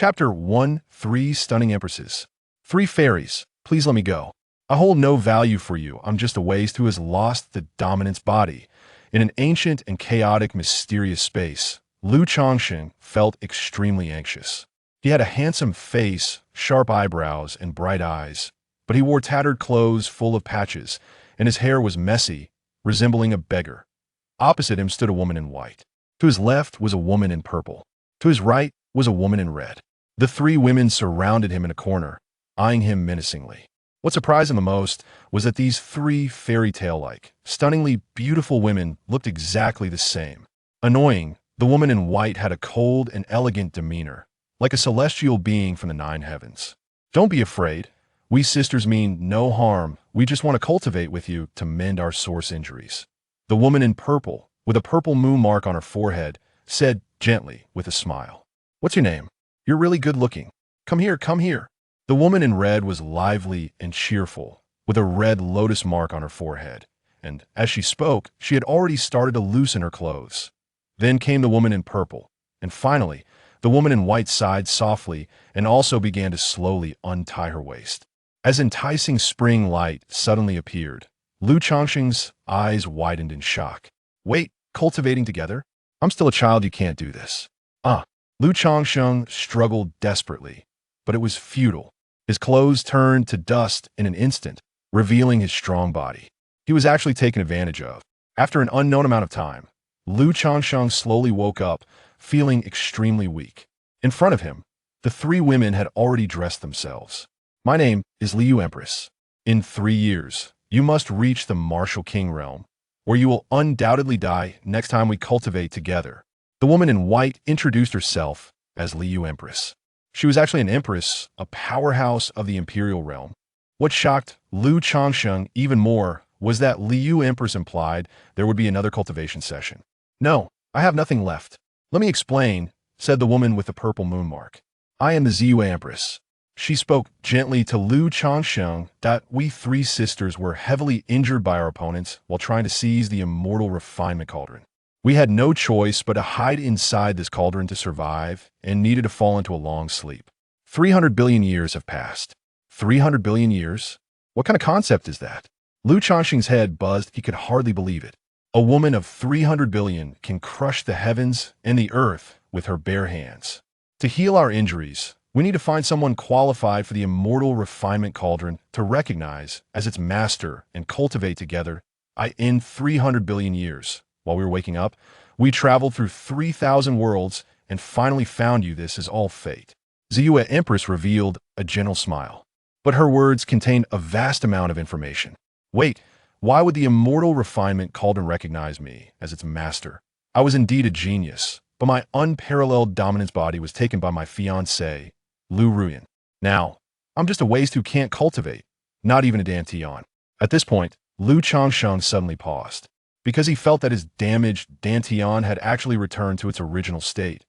Chapter 1. 3 Stunning Empresses. 3 fairies, please let me go. I hold no value for you. I'm just a waste who has lost the dominance body. In an ancient and chaotic, mysterious space, Lu Changsheng felt extremely anxious. He had a handsome face, sharp eyebrows, and bright eyes, but he wore tattered clothes full of patches, and his hair was messy, resembling a beggar. Opposite him stood a woman in white. To his left was a woman in purple. To his right was a woman in red. The 3 women surrounded him in a corner, eyeing him menacingly. What surprised him the most was that these 3 fairy tale-like, stunningly beautiful women looked exactly the same. Annoying, the woman in white had a cold and elegant demeanor, like a celestial being from the 9 heavens. Don't be afraid. We sisters mean no harm. We just want to cultivate with you to mend our source injuries. The woman in purple, with a purple moon mark on her forehead, said gently with a smile. What's your name? You're really good looking. Come here, come here. The woman in red was lively and cheerful, with a red lotus mark on her forehead, and as she spoke, she had already started to loosen her clothes. Then came the woman in purple, and finally, the woman in white sighed softly and also began to slowly untie her waist. As enticing spring light suddenly appeared, Lu Changsheng's eyes widened in shock. Wait, cultivating together? I'm still a child, you can't do this. Lu Changsheng struggled desperately, but it was futile. His clothes turned to dust in an instant, revealing his strong body. He was actually taken advantage of. After an unknown amount of time, Lu Changsheng slowly woke up, feeling extremely weak. In front of him, the 3 women had already dressed themselves. My name is Liu Empress. In 3 years, you must reach the Martial King realm, where you will undoubtedly die next time we cultivate together. The woman in white introduced herself as Liu Empress. She was actually an empress, a powerhouse of the imperial realm. What shocked Lu Changsheng even more was that Liu Empress implied there would be another cultivation session. No, I have nothing left. Let me explain, said the woman with the purple moon mark. I am the Ziyue Empress. She spoke gently to Lu Changsheng that we 3 sisters were heavily injured by our opponents while trying to seize the Immortal Refinement Cauldron. We had no choice but to hide inside this cauldron to survive and needed to fall into a long sleep. 300 billion years have passed. 300 billion years? What kind of concept is that? Lu Changsheng's head buzzed. He could hardly believe it. A woman of 300 billion can crush the heavens and the earth with her bare hands. To heal our injuries, we need to find someone qualified for the Immortal Refinement Cauldron to recognize as its master and cultivate together. In 300 billion years. While we were waking up, we traveled through 3,000 worlds and finally found you. This is all fate. Ziyue Empress revealed a gentle smile, but her words contained a vast amount of information. Wait, why would the Immortal Refinement Cauldron recognize me as its master? I was indeed a genius, but my unparalleled dominance body was taken by my fiancée, Lu Ruyan. Now, I'm just a waste who can't cultivate, not even a Dantian. At this point, Lu Changsheng suddenly paused, because he felt that his damaged Dantian had actually returned to its original state.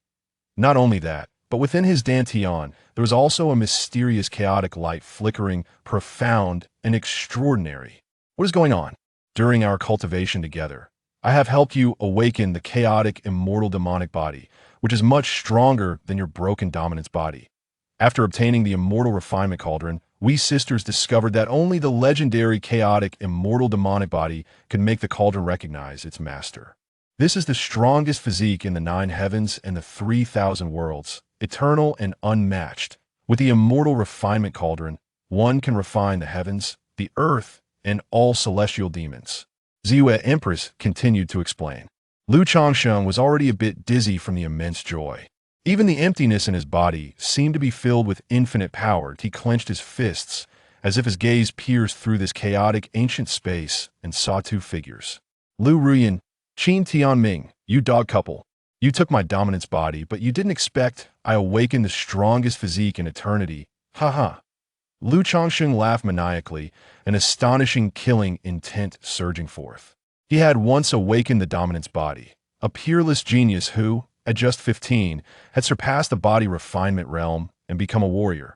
Not only that, but within his Dantian, there was also a mysterious chaotic light flickering, profound, and extraordinary. What is going on? During our cultivation together, I have helped you awaken the chaotic immortal demonic body, which is much stronger than your broken dominance body. After obtaining the Immortal Refinement Cauldron, we sisters discovered that only the legendary chaotic immortal demonic body could make the cauldron recognize its master. This is the strongest physique in the 9 heavens and the 3,000 worlds, eternal and unmatched. With the Immortal Refinement Cauldron, one can refine the heavens, the earth, and all celestial demons. Ziyue Empress continued to explain. Lu Changsheng was already a bit dizzy from the immense joy. Even the emptiness in his body seemed to be filled with infinite power. He clenched his fists, as if his gaze pierced through this chaotic ancient space and saw 2 figures. Lu Ruyan, Qin Tianming, you dog couple. You took my dominance body, but you didn't expect I awakened the strongest physique in eternity. Haha. Lu Changsheng laughed maniacally, an astonishing killing intent surging forth. He had once awakened the dominance body, a peerless genius who, at just 15, had surpassed the body refinement realm and become a warrior.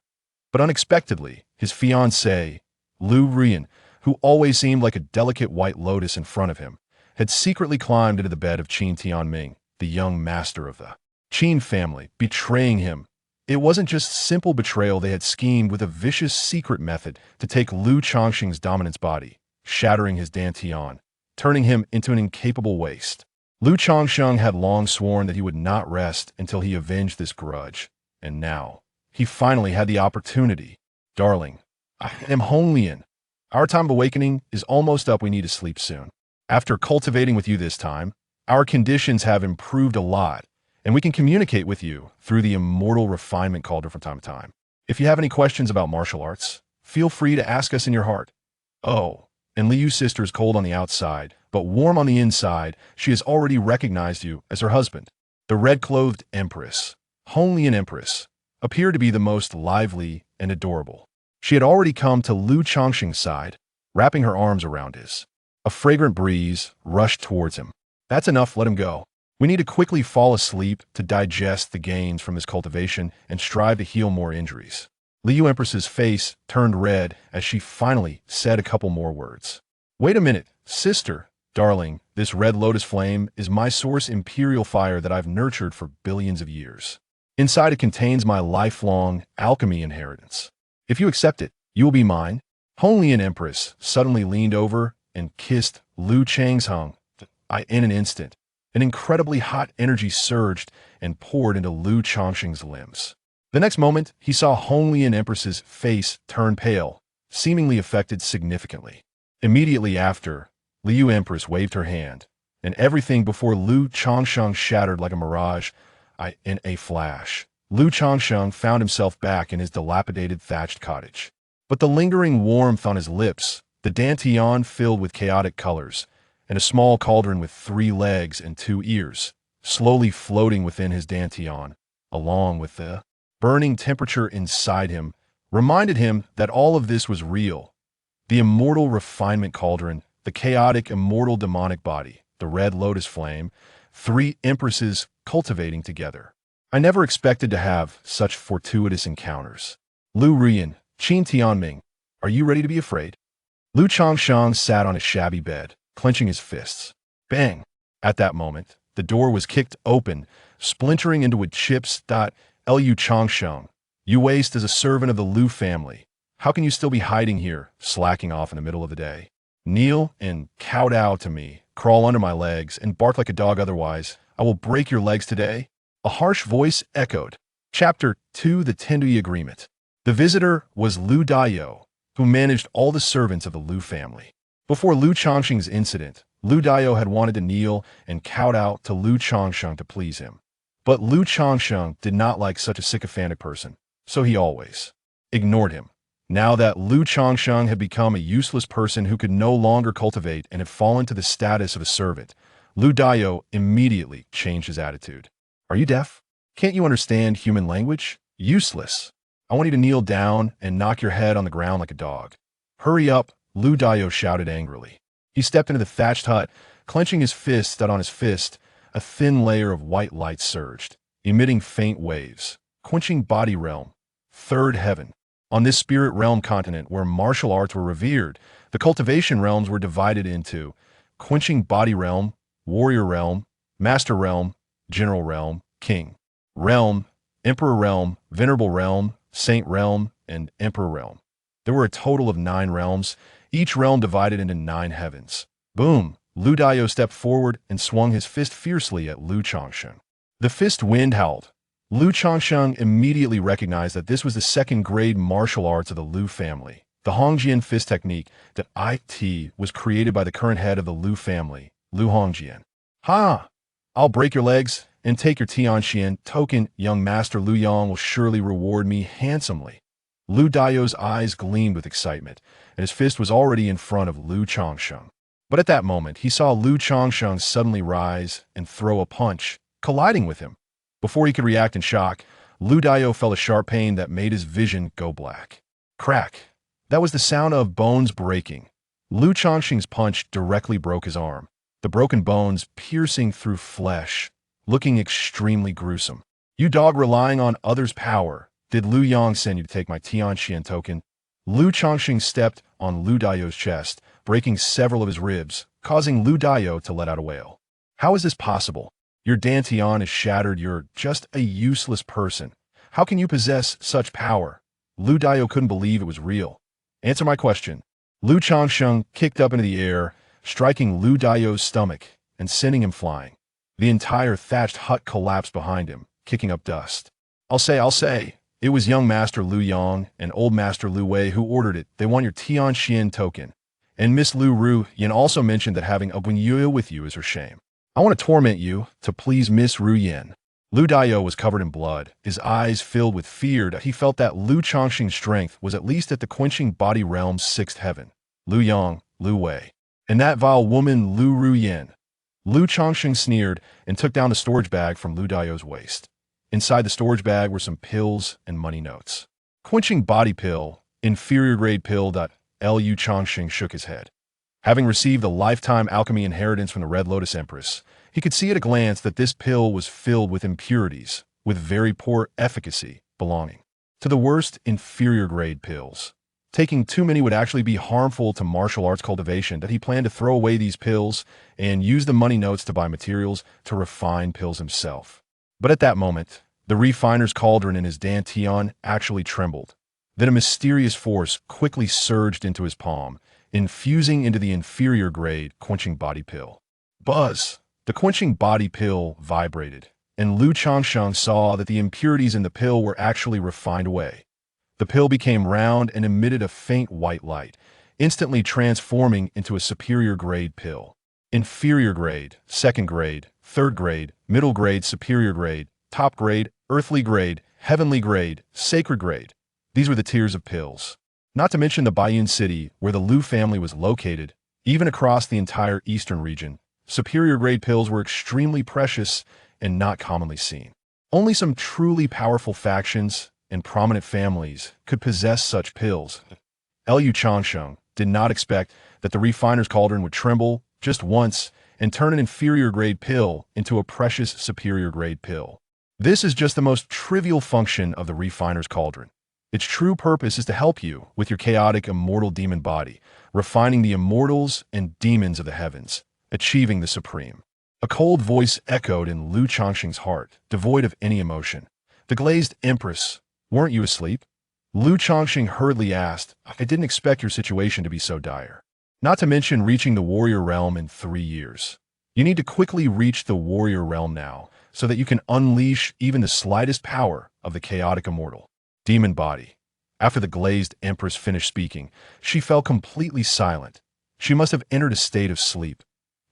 But unexpectedly, his fiancée, Lu Ruyan, who always seemed like a delicate white lotus in front of him, had secretly climbed into the bed of Qin Tianming, the young master of the Qin family, betraying him It wasn't just simple betrayal. They had schemed with a vicious secret method to take Lu Changsheng's dominance body, shattering his dantian, turning him into an incapable waste. Lu Changsheng had long sworn that he would not rest until he avenged this grudge, and now he finally had the opportunity. Darling, I am Honglian. Our time of awakening is almost up. We need to sleep soon. After cultivating with you this time, our conditions have improved a lot, and we can communicate with you through the Immortal Refining Cauldron from time to time. If you have any questions about martial arts, feel free to ask us in your heart. Oh, and Liu's sister is cold on the outside, but warm on the inside. She has already recognized you as her husband. The red-clothed Empress, Honglian Empress, appeared to be the most lively and adorable. She had already come to Lu Changsheng's side, wrapping her arms around his. A fragrant breeze rushed towards him. That's enough, let him go. We need to quickly fall asleep to digest the gains from this cultivation and strive to heal more injuries. Liu Empress's face turned red as she finally said a couple more words. Wait a minute, sister, darling, this red lotus flame is my source imperial fire that I've nurtured for billions of years. Inside it contains my lifelong alchemy inheritance. If you accept it, you will be mine. Honglian Empress suddenly leaned over and kissed Lu Changsheng. In an instant, an incredibly hot energy surged and poured into Lu Changsheng's limbs. The next moment, he saw Honglian Empress's face turn pale, seemingly affected significantly. Immediately after, Liu Empress waved her hand, and everything before Lu Changsheng shattered like a mirage. In a flash, Lu Changsheng found himself back in his dilapidated thatched cottage. But the lingering warmth on his lips, the dantian filled with chaotic colors, and a small cauldron with 3 legs and 2 ears, slowly floating within his dantian, along with the burning temperature inside him, reminded him that all of this was real. The Immortal Refining Cauldron, the chaotic immortal demonic body, the red lotus flame, 3 empresses cultivating together. I never expected to have such fortuitous encounters. Lu Rian, Qin Tianming, are you ready to be afraid? Lu Changsheng sat on a shabby bed, clenching his fists. Bang! At that moment, the door was kicked open, splintering into wood chips. Lu Changsheng, you waste as a servant of the Lu family. How can you still be hiding here, slacking off in the middle of the day? Kneel and kowtow to me, crawl under my legs, and bark like a dog, otherwise I will break your legs today. A harsh voice echoed. Chapter 2: The Tendui Agreement. The visitor was Lu Dayou, who managed all the servants of the Lu family. Before Lu Changsheng's incident, Lu Dayou had wanted to kneel and kowtow to Lu Changsheng to please him. But Lu Changsheng did not like such a sycophantic person, so he always ignored him. Now that Lu Changsheng had become a useless person who could no longer cultivate and had fallen to the status of a servant, Lu Dayou immediately changed his attitude. Are you deaf? Can't you understand human language? Useless. I want you to kneel down and knock your head on the ground like a dog. Hurry up, Lu Dayou shouted angrily. He stepped into the thatched hut, clenching his fist. On his fist, a thin layer of white light surged, emitting faint waves. Quenching body realm. Third heaven. On this spirit realm continent where martial arts were revered, the cultivation realms were divided into quenching body realm, warrior realm, master realm, general realm, king realm, emperor realm, venerable realm, saint realm, and emperor realm. There were a total of 9 realms, each realm divided into 9 heavens. Boom! Lu Dayou stepped forward and swung his fist fiercely at Lu Changsheng. The fist wind howled. Lu Changsheng immediately recognized that this was the second-grade martial arts of the Lu family. The Hongjian fist technique that was created by the current head of the Lu family, Lu Hongjian. Ha! I'll break your legs and take your Tianxian token. Young Master Lu Yang will surely reward me handsomely. Lu Dayou's eyes gleamed with excitement, and his fist was already in front of Lu Changsheng. But at that moment, he saw Lu Changsheng suddenly rise and throw a punch, colliding with him. Before he could react in shock, Lu Dayou felt a sharp pain that made his vision go black. Crack! That was the sound of bones breaking. Lu Changsheng's punch directly broke his arm, the broken bones piercing through flesh, looking extremely gruesome. You dog relying on others' power. Did Lu Yang send you to take my Tianxian token? Lu Changsheng stepped on Lu Dayou's chest, breaking several of his ribs, causing Lu Dayou to let out a wail. How is this possible? Your dantian is shattered. You're just a useless person. How can you possess such power? Lu Dao couldn't believe it was real. Answer my question. Lu Changsheng kicked up into the air, striking Lu Dao's stomach and sending him flying. The entire thatched hut collapsed behind him, kicking up dust. I'll say. It was young Master Lu Yang and old Master Lu Wei who ordered it. They want your Tianxian token. And Miss Lu Ru Yan also mentioned that having a Yue with you is her shame. I want to torment you to please Miss Ru Yan. Lu Dao was covered in blood, his eyes filled with fear. He felt that Lu Changsheng's strength was at least at the quenching body realm's sixth heaven. Lu Yang, Lu Wei, and that vile woman Lu Ru Yan. Lu Changsheng sneered and took down the storage bag from Lu Dao's waist. Inside the storage bag were some pills and money notes. Quenching body pill, inferior grade pill. Lu Changsheng shook his head. Having received a lifetime alchemy inheritance from the Red Lotus Empress, he could see at a glance that this pill was filled with impurities, with very poor efficacy, belonging to the worst inferior grade pills. Taking too many would actually be harmful to martial arts cultivation. That he planned to throw away these pills and use the money notes to buy materials to refine pills himself. But at that moment, the refiner's cauldron in his dantian actually trembled. Then a mysterious force quickly surged into his palm, infusing into the inferior grade quenching body pill. Buzz! The quenching body pill vibrated, and Lu Changsheng saw that the impurities in the pill were actually refined away. The pill became round and emitted a faint white light, instantly transforming into a superior grade pill. Inferior grade, second grade, third grade, middle grade, superior grade, top grade, earthly grade, heavenly grade, sacred grade. These were the tiers of pills. Not to mention the Baiyun city where the Lu family was located, even across the entire eastern region. Superior grade pills were extremely precious and not commonly seen. Only some truly powerful factions and prominent families could possess such pills. Lu Changsheng did not expect that the refiner's cauldron would tremble just once and turn an inferior grade pill into a precious superior grade pill. This is just the most trivial function of the refiner's cauldron. Its true purpose is to help you with your chaotic immortal demon body, refining the immortals and demons of the heavens, achieving the supreme. A cold voice echoed in Lu Changsheng's heart, devoid of any emotion. The glazed Empress, weren't you asleep? Lu Changsheng hurriedly asked. I didn't expect your situation to be so dire. Not to mention reaching the warrior realm in 3 years. You need to quickly reach the warrior realm now, so that you can unleash even the slightest power of the chaotic immortal demon body. After the glazed Empress finished speaking, she fell completely silent. She must have entered a state of sleep.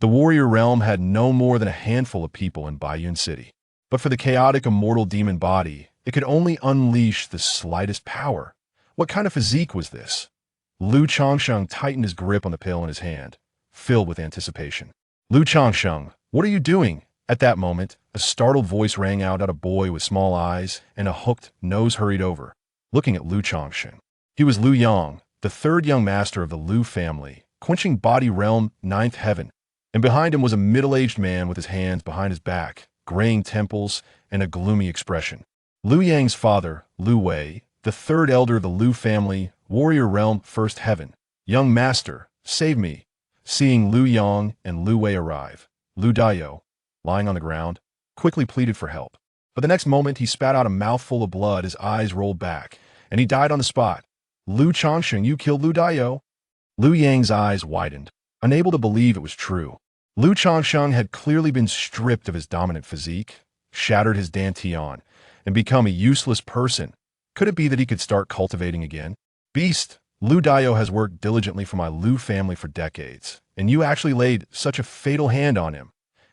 The warrior realm had no more than a handful of people in Baiyun City. But for the chaotic immortal demon body, it could only unleash the slightest power. What kind of physique was this? Lu Changsheng tightened his grip on the pill in his hand, filled with anticipation. Lu Changsheng, what are you doing? At that moment, a startled voice rang out. A boy with small eyes and a hooked nose hurried over, looking at Lu Changsheng. He was Lu Yang, the third young master of the Lu family, quenching body realm, ninth heaven. And behind him was a middle-aged man with his hands behind his back, graying temples, and a gloomy expression. Lu Yang's father, Lu Wei, the third elder of the Lu family, warrior realm, first heaven. Young master, save me. Seeing Lu Yang and Lu Wei arrive, Lu Dao, lying on the ground, quickly pleaded for help. But the next moment he spat out a mouthful of blood, his eyes rolled back, and he died on the spot. Lu Changsheng, you killed Lu Dao? Lu Yang's eyes widened, unable to believe it was true. Lu Changsheng had clearly been stripped of his dominant physique, shattered his dantian, and become a useless person. Could it be that he could start cultivating again? Beast, Lu Dao has worked diligently for my Lu family for decades, and you actually laid such a fatal hand on him.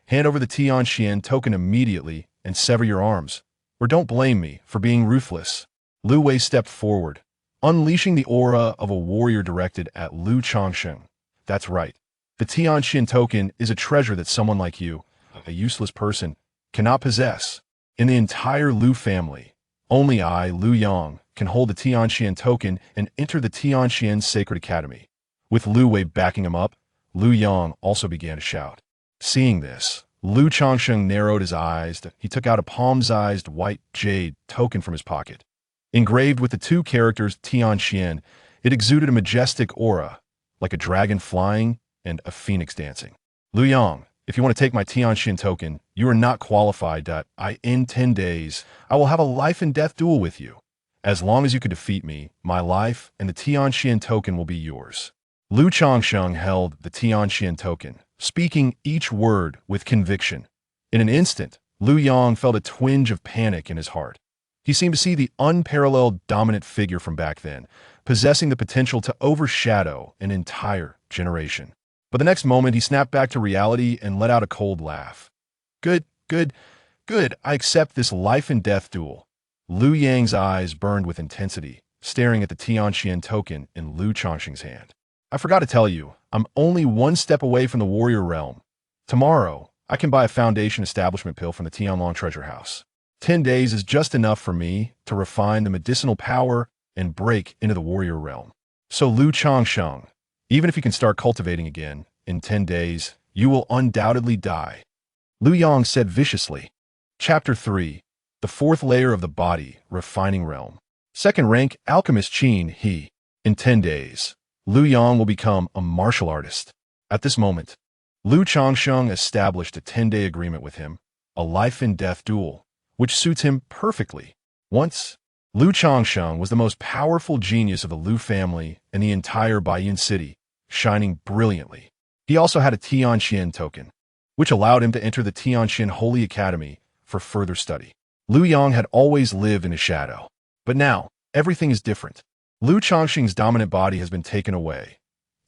Hand over the Tianxian token immediately and sever your arms, or don't blame me for being ruthless. Lu Wei stepped forward, unleashing the aura of a warrior directed at Lu Changsheng. That's right. The Tianxian token is a treasure that someone like you, a useless person, cannot possess. In the entire Lu family, only I, Lu Yang, can hold the Tianxian token and enter the Tianxian Sacred Academy. With Lu Wei backing him up, Lu Yang also began to shout. Seeing this, Lu Changsheng narrowed his eyes. He took out a palm-sized white jade token from his pocket. Engraved with the two characters Tianxian, it exuded a majestic aura, like a dragon flying and a phoenix dancing. Lu Yang, if you want to take my Tianxin token, you are not qualified. In 10 days, I will have a life and death duel with you. As long as you can defeat me, my life and the Tianxin token will be yours. Lu Changsheng held the Tianxin token, speaking each word with conviction. In an instant, Lu Yang felt a twinge of panic in his heart. He seemed to see the unparalleled dominant figure from back then, possessing the potential to overshadow an entire generation. But the next moment, he snapped back to reality and let out a cold laugh. Good. I accept this life and death duel. Lu Yang's eyes burned with intensity, staring at the Tianxin token in Lu Changsheng's hand. I forgot to tell you, I'm only one step away from the warrior realm. Tomorrow, I can buy a foundation establishment pill from the Tianlong treasure house. 10 days is just enough for me to refine the medicinal power and break into the warrior realm. So Lu Changsheng, even if you can start cultivating again, in 10 days, you will undoubtedly die. Lu Yang said viciously. Chapter 3. The fourth layer of the body, refining realm. Second rank, alchemist Qin He. In 10 days, Lu Yang will become a martial artist. At this moment, Lu Changsheng established a 10-day agreement with him, a life and death duel, which suits him perfectly. Once, Lu Changsheng was the most powerful genius of the Lu family in the entire Baiyin city, shining brilliantly. He also had a Tianxin token, which allowed him to enter the Tianxin Holy Academy for further study. Lu Yang had always lived in his shadow, but now everything is different. Lu Changsheng's dominant body has been taken away.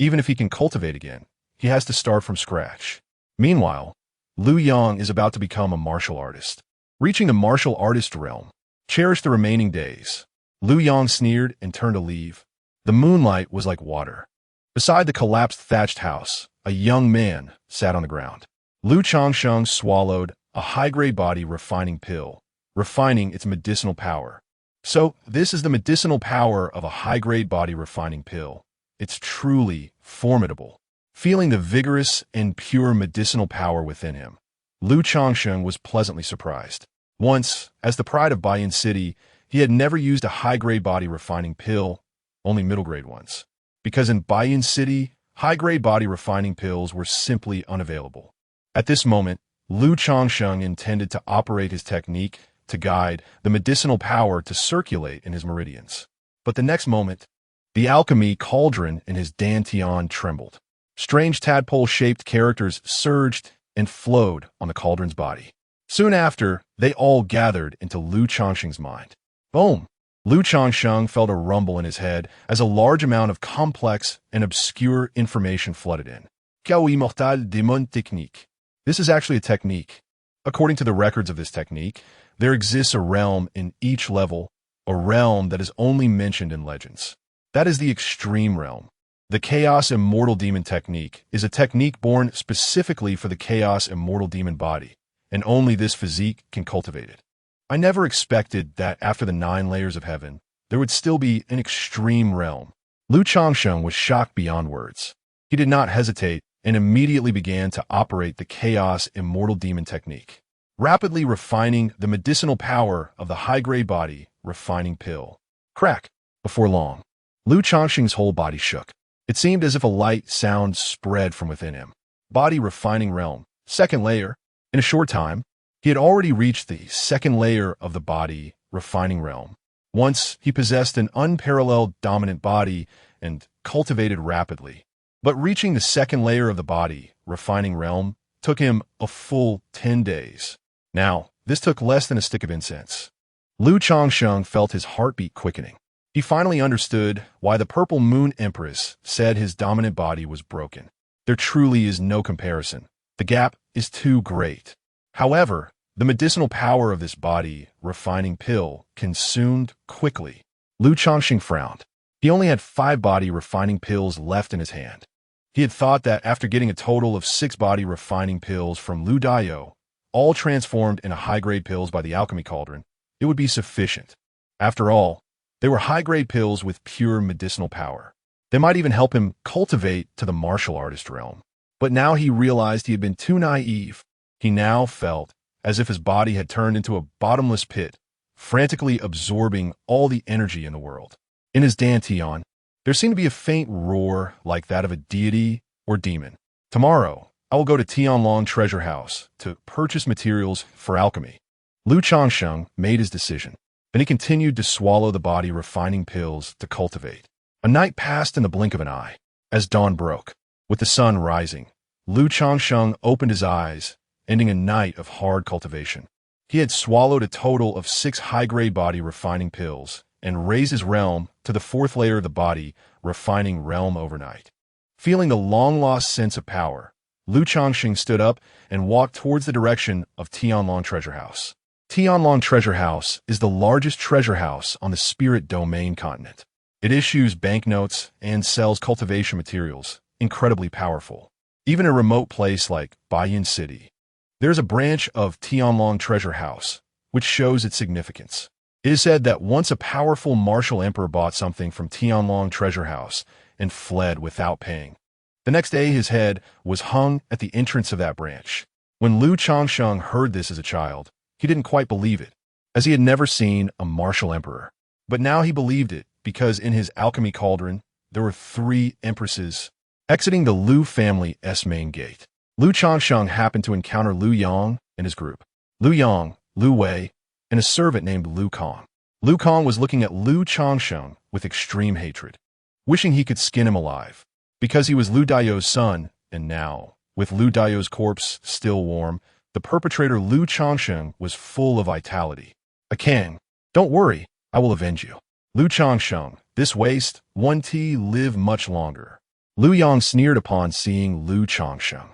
Even if he can cultivate again, he has to start from scratch. Meanwhile, Lu Yang is about to become a martial artist. Reaching the martial artist realm, cherish the remaining days. Lu Yang sneered and turned to leave. The moonlight was like water. Beside the collapsed thatched house, a young man sat on the ground. Lu Changsheng swallowed a high-grade body refining pill, refining its medicinal power. So, this is the medicinal power of a high-grade body refining pill. It's truly formidable. Feeling the vigorous and pure medicinal power within him, Lu Changsheng was pleasantly surprised. Once, as the pride of Baiyin City, he had never used a high-grade body refining pill, only middle-grade ones. Because in Baiyin City, high-grade body refining pills were simply unavailable. At this moment, Lu Changsheng intended to operate his technique to guide the medicinal power to circulate in his meridians. But the next moment, the alchemy cauldron in his dantian trembled. Strange tadpole-shaped characters surged and flowed on the cauldron's body. Soon after, they all gathered into Lu Changsheng's mind. Boom! Lu Changsheng felt a rumble in his head as a large amount of complex and obscure information flooded in. Chaos Immortal Demon Body. This is actually a technique. According to the records of this technique, there exists a realm in each level, a realm that is only mentioned in legends. That is the extreme realm. The Chaos Immortal Demon technique is a technique born specifically for the Chaos Immortal Demon Body, and only this physique can cultivate it. I never expected that after the 9 layers of heaven, there would still be an extreme realm. Lu Changsheng was shocked beyond words. He did not hesitate and immediately began to operate the Chaos Immortal Demon technique, rapidly refining the medicinal power of the high-grade body refining pill. Crack! Before long, Lu Changsheng's whole body shook. It seemed as if a light sound spread from within him. Body refining realm, second layer. In a short time, he had already reached the second layer of the body refining realm. Once, he possessed an unparalleled dominant body and cultivated rapidly. But reaching the second layer of the body refining realm took him a full 10 days. Now, this took less than a stick of incense. Lu Changsheng felt his heartbeat quickening. He finally understood why the Purple Moon Empress said his dominant body was broken. There truly is no comparison. The gap is too great. However, the medicinal power of this body refining pill consumed quickly. Lu Changsheng frowned. He only had 5 body refining pills left in his hand. He had thought that after getting a total of 6 body refining pills from Lu Dayo, all transformed into high-grade pills by the Alchemy Cauldron, it would be sufficient. After all, they were high-grade pills with pure medicinal power. They might even help him cultivate to the martial artist realm. But now he realized he had been too naive. He now felt as if his body had turned into a bottomless pit, frantically absorbing all the energy in the world. In his dantian, there seemed to be a faint roar like that of a deity or demon. Tomorrow, I will go to Tianlong Treasure House to purchase materials for alchemy. Lu Changsheng made his decision. Then he continued to swallow the body refining pills to cultivate. A night passed in the blink of an eye. As dawn broke, with the sun rising, Lu Changsheng opened his eyes, ending a night of hard cultivation. He had swallowed a total of 6 high-grade body refining pills and raised his realm to the 4th layer of the body refining realm overnight. Feeling the long-lost sense of power, Lu Changsheng stood up and walked towards the direction of Tianlong Treasure House. Tianlong Treasure House is the largest treasure house on the Spirit Domain continent. It issues banknotes and sells cultivation materials, incredibly powerful. Even a remote place like Baiyun City. There's a branch of Tianlong Treasure House, which shows its significance. It is said that once a powerful martial emperor bought something from Tianlong Treasure House and fled without paying. The next day his head was hung at the entrance of that branch. When Lu Changsheng heard this as a child, he didn't quite believe it, as he had never seen a martial emperor. But now he believed it, because in his alchemy cauldron, there were 3 empresses. Exiting the Lu family's main gate, Lu Changsheng happened to encounter Lu Yang and his group. Lu Yang, Lu Wei, and a servant named Lu Kong. Lu Kong was looking at Lu Changsheng with extreme hatred, wishing he could skin him alive, because he was Lu Daio's son, and now, with Lu Daio's corpse still warm, the perpetrator Lu Changsheng was full of vitality. A king, don't worry, I will avenge you. Lu Changsheng, this waste, won't live much longer. Lu Yang sneered upon seeing Lu Changsheng.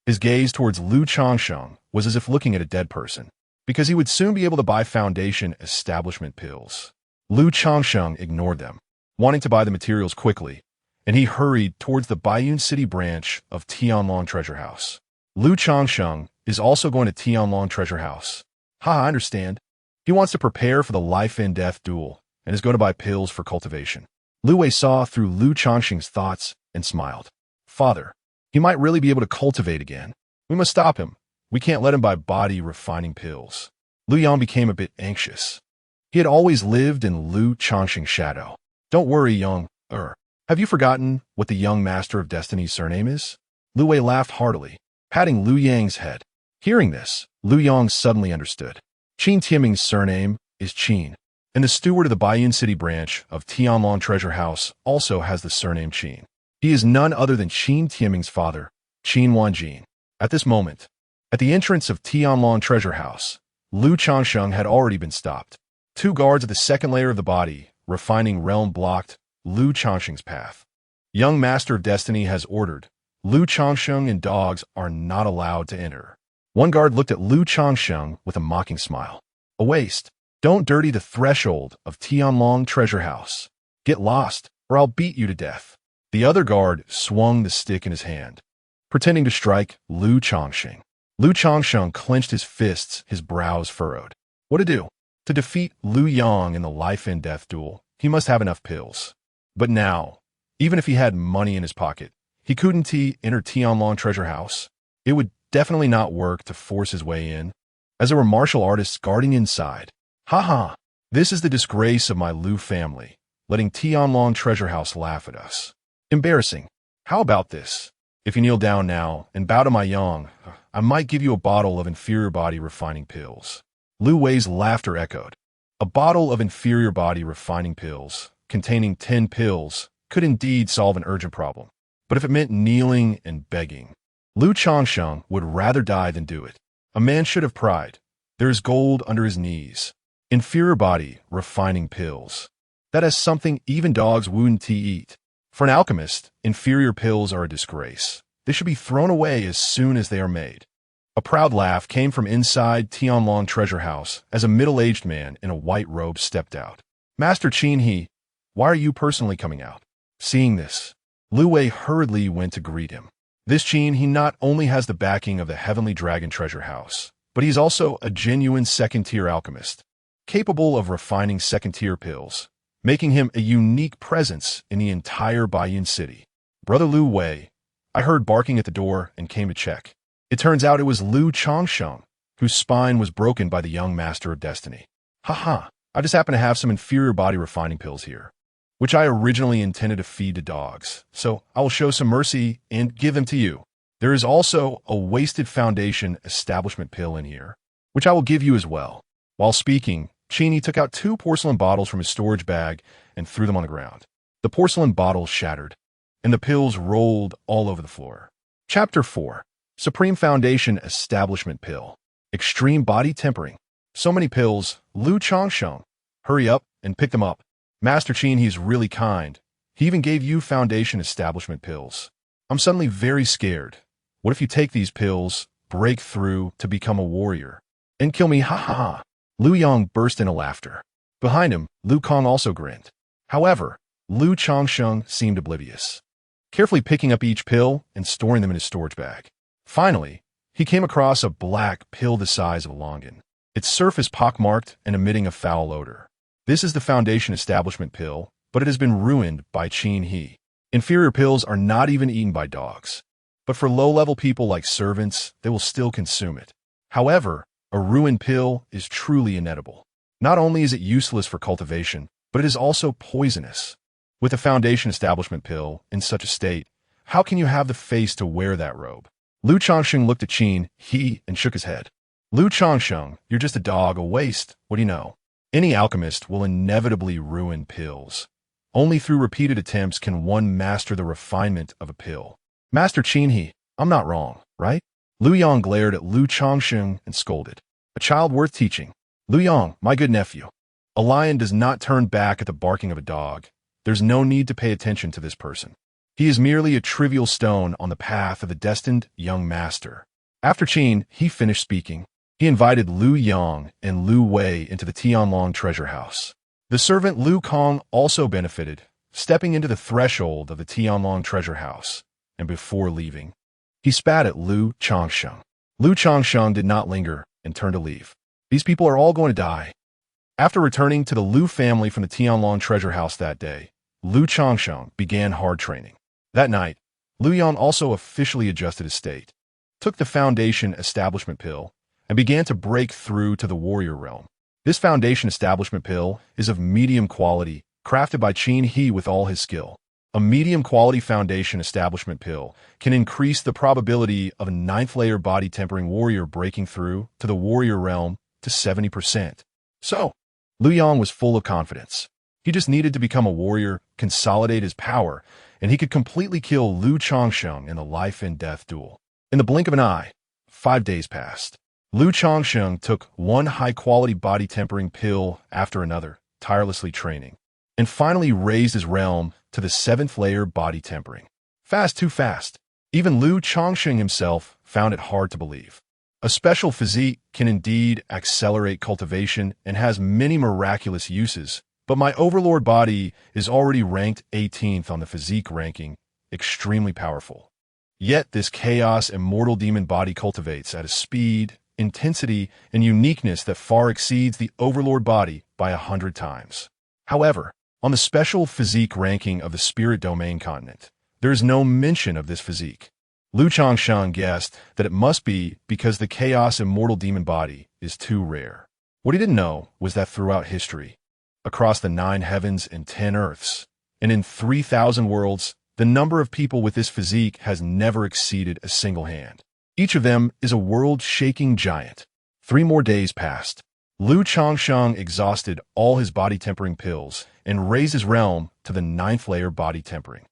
His gaze towards Lu Changsheng was as if looking at a dead person, because he would soon be able to buy Foundation establishment pills. Lu Changsheng ignored them, wanting to buy the materials quickly, and he hurried towards the Baiyun City branch of Tianlong Treasure House. Lu Changsheng is also going to Tianlong Treasure House. I understand. He wants to prepare for the life and death duel, and is going to buy pills for cultivation. Lu Wei saw through Lu Changsheng's thoughts and smiled. Father, he might really be able to cultivate again. We must stop him. We can't let him buy body refining pills. Lu Yang became a bit anxious. He had always lived in Lu Changsheng's shadow. Don't worry, young. Have you forgotten what the young master of destiny's surname is? Lu Wei laughed heartily, patting Lu Yang's head. Hearing this, Lu Yang suddenly understood. Qin Tianming's surname is Qin, and the steward of the Baiyun City branch of Tianlong Treasure House also has the surname Qin. He is none other than Qin Tianming's father, Qin Wanjin. At this moment, at the entrance of Tianlong Treasure House, Lu Changsheng had already been stopped. 2 guards of the 2nd layer of the body, refining realm, blocked Lu Changsheng's path. Young Master of Destiny has ordered. Lu Changsheng and dogs are not allowed to enter. One guard looked at Lu Changsheng with a mocking smile. A waste. Don't dirty the threshold of Tianlong Treasure House. Get lost, or I'll beat you to death. The other guard swung the stick in his hand, pretending to strike Lu Changsheng. Lu Changsheng clenched his fists, his brows furrowed. What to do? To defeat Lu Yang in the life and death duel, he must have enough pills. But now, even if he had money in his pocket, he couldn't enter Tianlong Treasure House. It would definitely not work to force his way in, as there were martial artists guarding inside. This is the disgrace of my Lu family, letting Tianlong Treasure House laugh at us. Embarrassing. How about this? If you kneel down now and bow to my Yang, I might give you a bottle of inferior body refining pills. Lu Wei's laughter echoed. A bottle of inferior body refining pills, containing 10 pills, could indeed solve an urgent problem. But if it meant kneeling and begging, Lu Changsheng would rather die than do it. A man should have pride. There is gold under his knees. Inferior body refining pills. That is something even dogs wouldn't eat. For an alchemist, inferior pills are a disgrace. They should be thrown away as soon as they are made. A proud laugh came from inside Tianlong Treasure House as a middle-aged man in a white robe stepped out. Master Qin, why are you personally coming out? Seeing this, Lu Wei hurriedly went to greet him. This Qin, he not only has the backing of the Heavenly Dragon Treasure House, but he's also a genuine second-tier alchemist, capable of refining second-tier pills, making him a unique presence in the entire Baiyun City. Brother Lu Wei, I heard barking at the door and came to check. It turns out it was Lu Changsheng, whose spine was broken by the young Master of Destiny. I just happen to have some inferior body refining pills here, which I originally intended to feed to dogs, so I will show some mercy and give them to you. There is also a wasted foundation establishment pill in here, which I will give you as well. While speaking, Qinghe took out 2 porcelain bottles from his storage bag and threw them on the ground. The porcelain bottles shattered, and the pills rolled all over the floor. Chapter 4. Supreme Foundation Establishment Pill. Extreme Body Tempering. So many pills. Lu Changsheng. Hurry up and pick them up. Master Qinghe is really kind. He even gave you foundation establishment pills. I'm suddenly very scared. What if you take these pills, break through to become a warrior, and kill me? Ha ha ha. Lu Yang burst into laughter. Behind him, Lu Kong also grinned. However, Lu Changsheng seemed oblivious, carefully picking up each pill and storing them in his storage bag. Finally, he came across a black pill the size of a longan, its surface pockmarked and emitting a foul odor. This is the foundation establishment pill, but it has been ruined by Qinghe. Inferior pills are not even eaten by dogs, but for low-level people like servants, they will still consume it. However, a ruined pill is truly inedible. Not only is it useless for cultivation, but it is also poisonous. With a foundation establishment pill in such a state, how can you have the face to wear that robe? Lu Changsheng looked at Qinghe and shook his head. Lu Changsheng, you're just a dog, a waste. What do you know? Any alchemist will inevitably ruin pills. Only through repeated attempts can one master the refinement of a pill. Master Qinghe, I'm not wrong, right? Lu Yang glared at Lu Changsheng and scolded. A child worth teaching. Lu Yang, my good nephew. A lion does not turn back at the barking of a dog. There's no need to pay attention to this person. He is merely a trivial stone on the path of the destined young master. After Qinghe finished speaking, he invited Lu Yang and Lu Wei into the Tianlong treasure house. The servant Lu Kong also benefited, stepping into the threshold of the Tianlong treasure house, and before leaving, he spat at Lu Changsheng. Lu Changsheng did not linger and turned to leave. These people are all going to die. After returning to the Lu family from the Tianlong treasure house that day, Lu Changsheng began hard training. That night, Lu Yang also officially adjusted his state, took the foundation establishment pill, and began to break through to the warrior realm. This foundation establishment pill is of medium quality, crafted by Qinghe with all his skill. A medium-quality foundation establishment pill can increase the probability of a 9th-layer body-tempering warrior breaking through to the warrior realm to 70%. So, Lu Yang was full of confidence. He just needed to become a warrior, consolidate his power, and he could completely kill Lu Changsheng in the life-and-death duel. In the blink of an eye, 5 days passed. Lu Changsheng took one high-quality body-tempering pill after another, tirelessly training, and finally raised his realm to the 7th-layer body tempering. Fast, too fast. Even Lu Changsheng himself found it hard to believe. A special physique can indeed accelerate cultivation and has many miraculous uses, but my overlord body is already ranked 18th on the physique ranking, extremely powerful. Yet this Chaos Immortal Demon Body cultivates at a speed, intensity, and uniqueness that far exceeds the overlord body by 100 times. However, on the special physique ranking of the Spirit Domain continent, there is no mention of this physique. Lu Changsheng guessed that it must be because the Chaos Immortal Demon Body is too rare. What he didn't know was that throughout history, across the 9 heavens and 10 earths, and in 3,000 worlds, the number of people with this physique has never exceeded a single hand. Each of them is a world-shaking giant. 3 more days passed. Lu Changsheng exhausted all his body-tempering pills and raised his realm to the 9th-layer body tempering.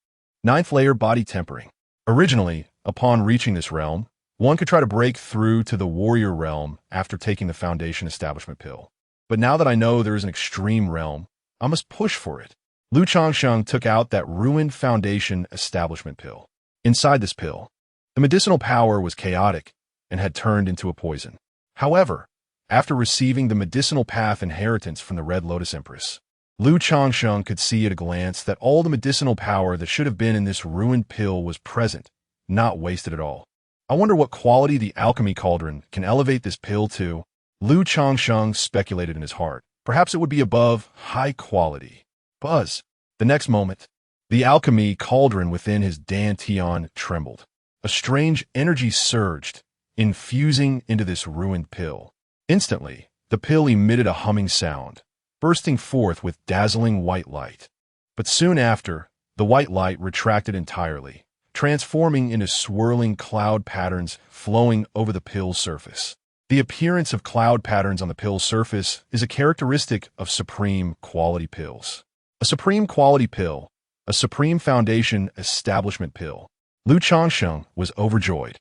9th-layer body tempering. Originally, upon reaching this realm, one could try to break through to the warrior realm after taking the foundation establishment pill. But now that I know there is an extreme realm, I must push for it. Lu Changsheng took out that ruined foundation establishment pill. Inside this pill, the medicinal power was chaotic and had turned into a poison. However, after receiving the medicinal path inheritance from the Red Lotus Empress, Lu Changsheng could see at a glance that all the medicinal power that should have been in this ruined pill was present, not wasted at all. I wonder what quality the alchemy cauldron can elevate this pill to. Lu Changsheng speculated in his heart. Perhaps it would be above high quality. Buzz. The next moment, the alchemy cauldron within his dantian trembled. A strange energy surged, infusing into this ruined pill. Instantly, the pill emitted a humming sound, bursting forth with dazzling white light. But soon after, the white light retracted entirely, transforming into swirling cloud patterns flowing over the pill's surface. The appearance of cloud patterns on the pill's surface is a characteristic of supreme quality pills. A supreme quality pill, a supreme foundation establishment pill. Lu Changsheng was overjoyed,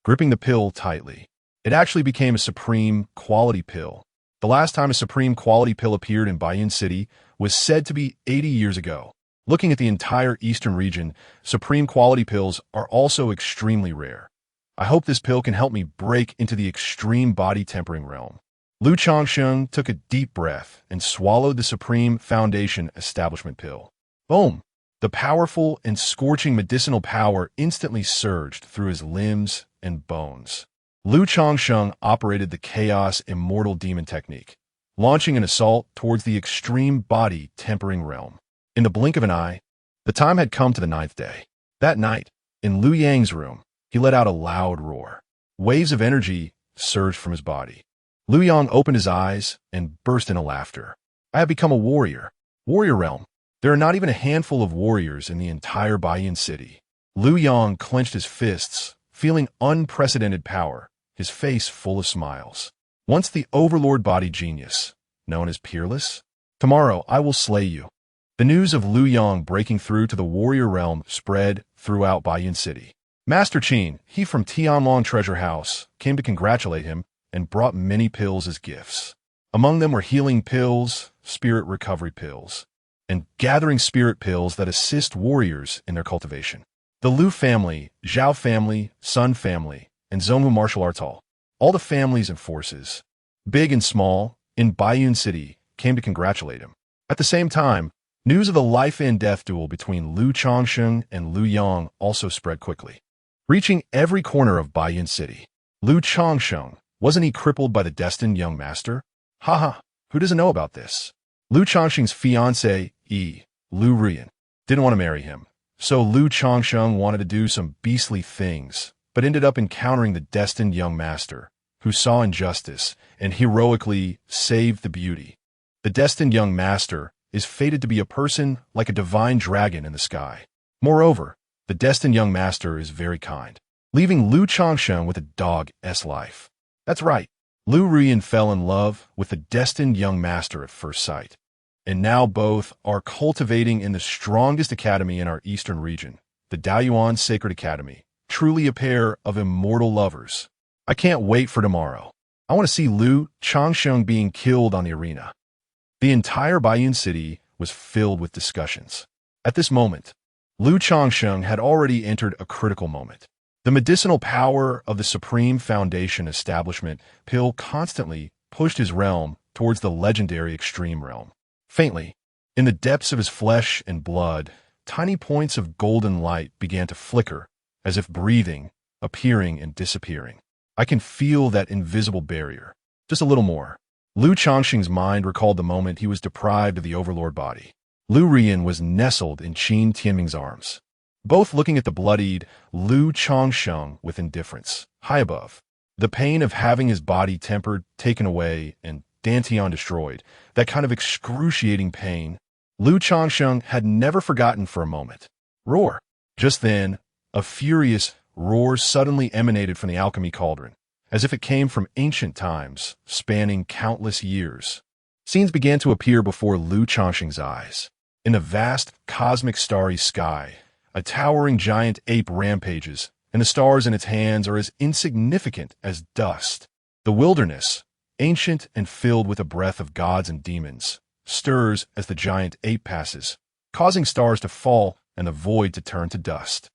gripping the pill tightly. It actually became a supreme quality pill. The last time a supreme quality pill appeared in Baiyun City was said to be 80 years ago. Looking at the entire eastern region, supreme quality pills are also extremely rare. I hope this pill can help me break into the extreme body tempering realm. Lu Changsheng took a deep breath and swallowed the supreme foundation establishment pill. Boom! The powerful and scorching medicinal power instantly surged through his limbs and bones. Lu Changsheng operated the Chaos Immortal Demon technique, launching an assault towards the extreme body tempering realm. In the blink of an eye, the time had come to the 9th day. That night, in Liu Yang's room, he let out a loud roar. Waves of energy surged from his body. Liu Yang opened his eyes and burst into laughter. I have become a warrior. Warrior realm. There are not even a handful of warriors in the entire Baiyun City. Liu Yang clenched his fists, feeling unprecedented power, his face full of smiles. Once the overlord body genius, known as Peerless, tomorrow I will slay you. The news of Liu Yang breaking through to the warrior realm spread throughout Baiyun City. Master Qin, he from Tianlong Treasure House, came to congratulate him and brought many pills as gifts. Among them were healing pills, spirit recovery pills, and gathering spirit pills that assist warriors in their cultivation. The Liu family, Zhao family, Sun family, and Zhonghu martial arts all the families and forces, big and small, in Baiyun City came to congratulate him. At the same time, news of the life and death duel between Lu Changsheng and Liu Yang also spread quickly, reaching every corner of Baiyun City. Lu Changsheng, wasn't he crippled by the destined young master? Haha, who doesn't know about this? Lu Changsheng's fiancée, Liu Ruyan, didn't want to marry him, so Lu Changsheng wanted to do some beastly things, but ended up encountering the destined young master, who saw injustice and heroically saved the beauty. The destined young master is fated to be a person like a divine dragon in the sky. Moreover, the destined young master is very kind, leaving Lu Changsheng with a dog's life. That's right, Liu Ruyan fell in love with the destined young master at first sight, and now both are cultivating in the strongest academy in our eastern region, the Daoyuan Sacred Academy, truly a pair of immortal lovers. I can't wait for tomorrow. I want to see Lu Changsheng being killed on the arena. The entire Baiyun City was filled with discussions. At this moment, Lu Changsheng had already entered a critical moment. The medicinal power of the Supreme Foundation establishment pill constantly pushed his realm towards the legendary extreme realm. Faintly, in the depths of his flesh and blood, tiny points of golden light began to flicker, as if breathing, appearing and disappearing. I can feel that invisible barrier. Just a little more. Lu Changsheng's mind recalled the moment he was deprived of the overlord body. Liu Ruyan was nestled in Qin Tianming's arms, both looking at the bloodied Lu Changsheng with indifference. High above, the pain of having his body tempered, taken away, and Dantian destroyed, that kind of excruciating pain, Lu Changsheng had never forgotten for a moment. Roar! Just then, a furious roar suddenly emanated from the alchemy cauldron, as if it came from ancient times, spanning countless years. Scenes began to appear before Lu Changsheng's eyes. In the vast, cosmic starry sky, a towering giant ape rampages, and the stars in its hands are as insignificant as dust. The wilderness, ancient and filled with a breath of gods and demons, stirs as the giant ape passes, causing stars to fall and the void to turn to dust.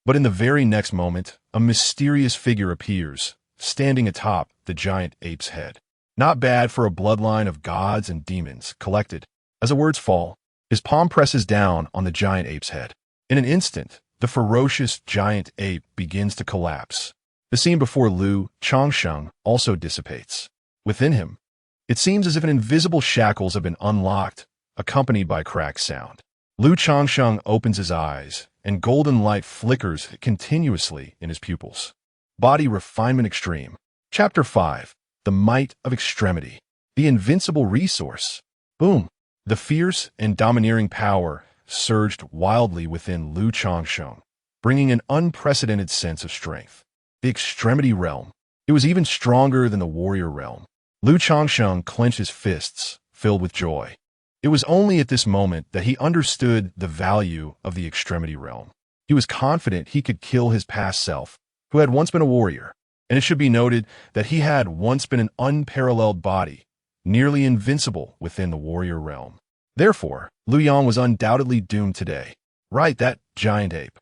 But in the very next moment, a mysterious figure appears, standing atop the giant ape's head. Not bad for a bloodline of gods and demons collected. As the words fall, his palm presses down on the giant ape's head. In an instant, the ferocious giant ape begins to collapse. The scene before Lu Changsheng also dissipates. Within him, it seems as if an invisible shackles have been unlocked, accompanied by a cracked sound. Lu Changsheng opens his eyes, and golden light flickers continuously in his pupils. Body Refinement Extreme. Chapter 5. The Might of Extremity. The Invincible Resource. Boom! The fierce and domineering power surged wildly within Lu Changsheng, bringing an unprecedented sense of strength. The extremity realm. It was even stronger than the warrior realm. Lu Changsheng clenched his fists, filled with joy. It was only at this moment that he understood the value of the extremity realm. He was confident he could kill his past self, who had once been a warrior. And it should be noted that he had once been an unparalleled body, nearly invincible within the warrior realm. Therefore, Lu Yang was undoubtedly doomed today. Right, that giant ape.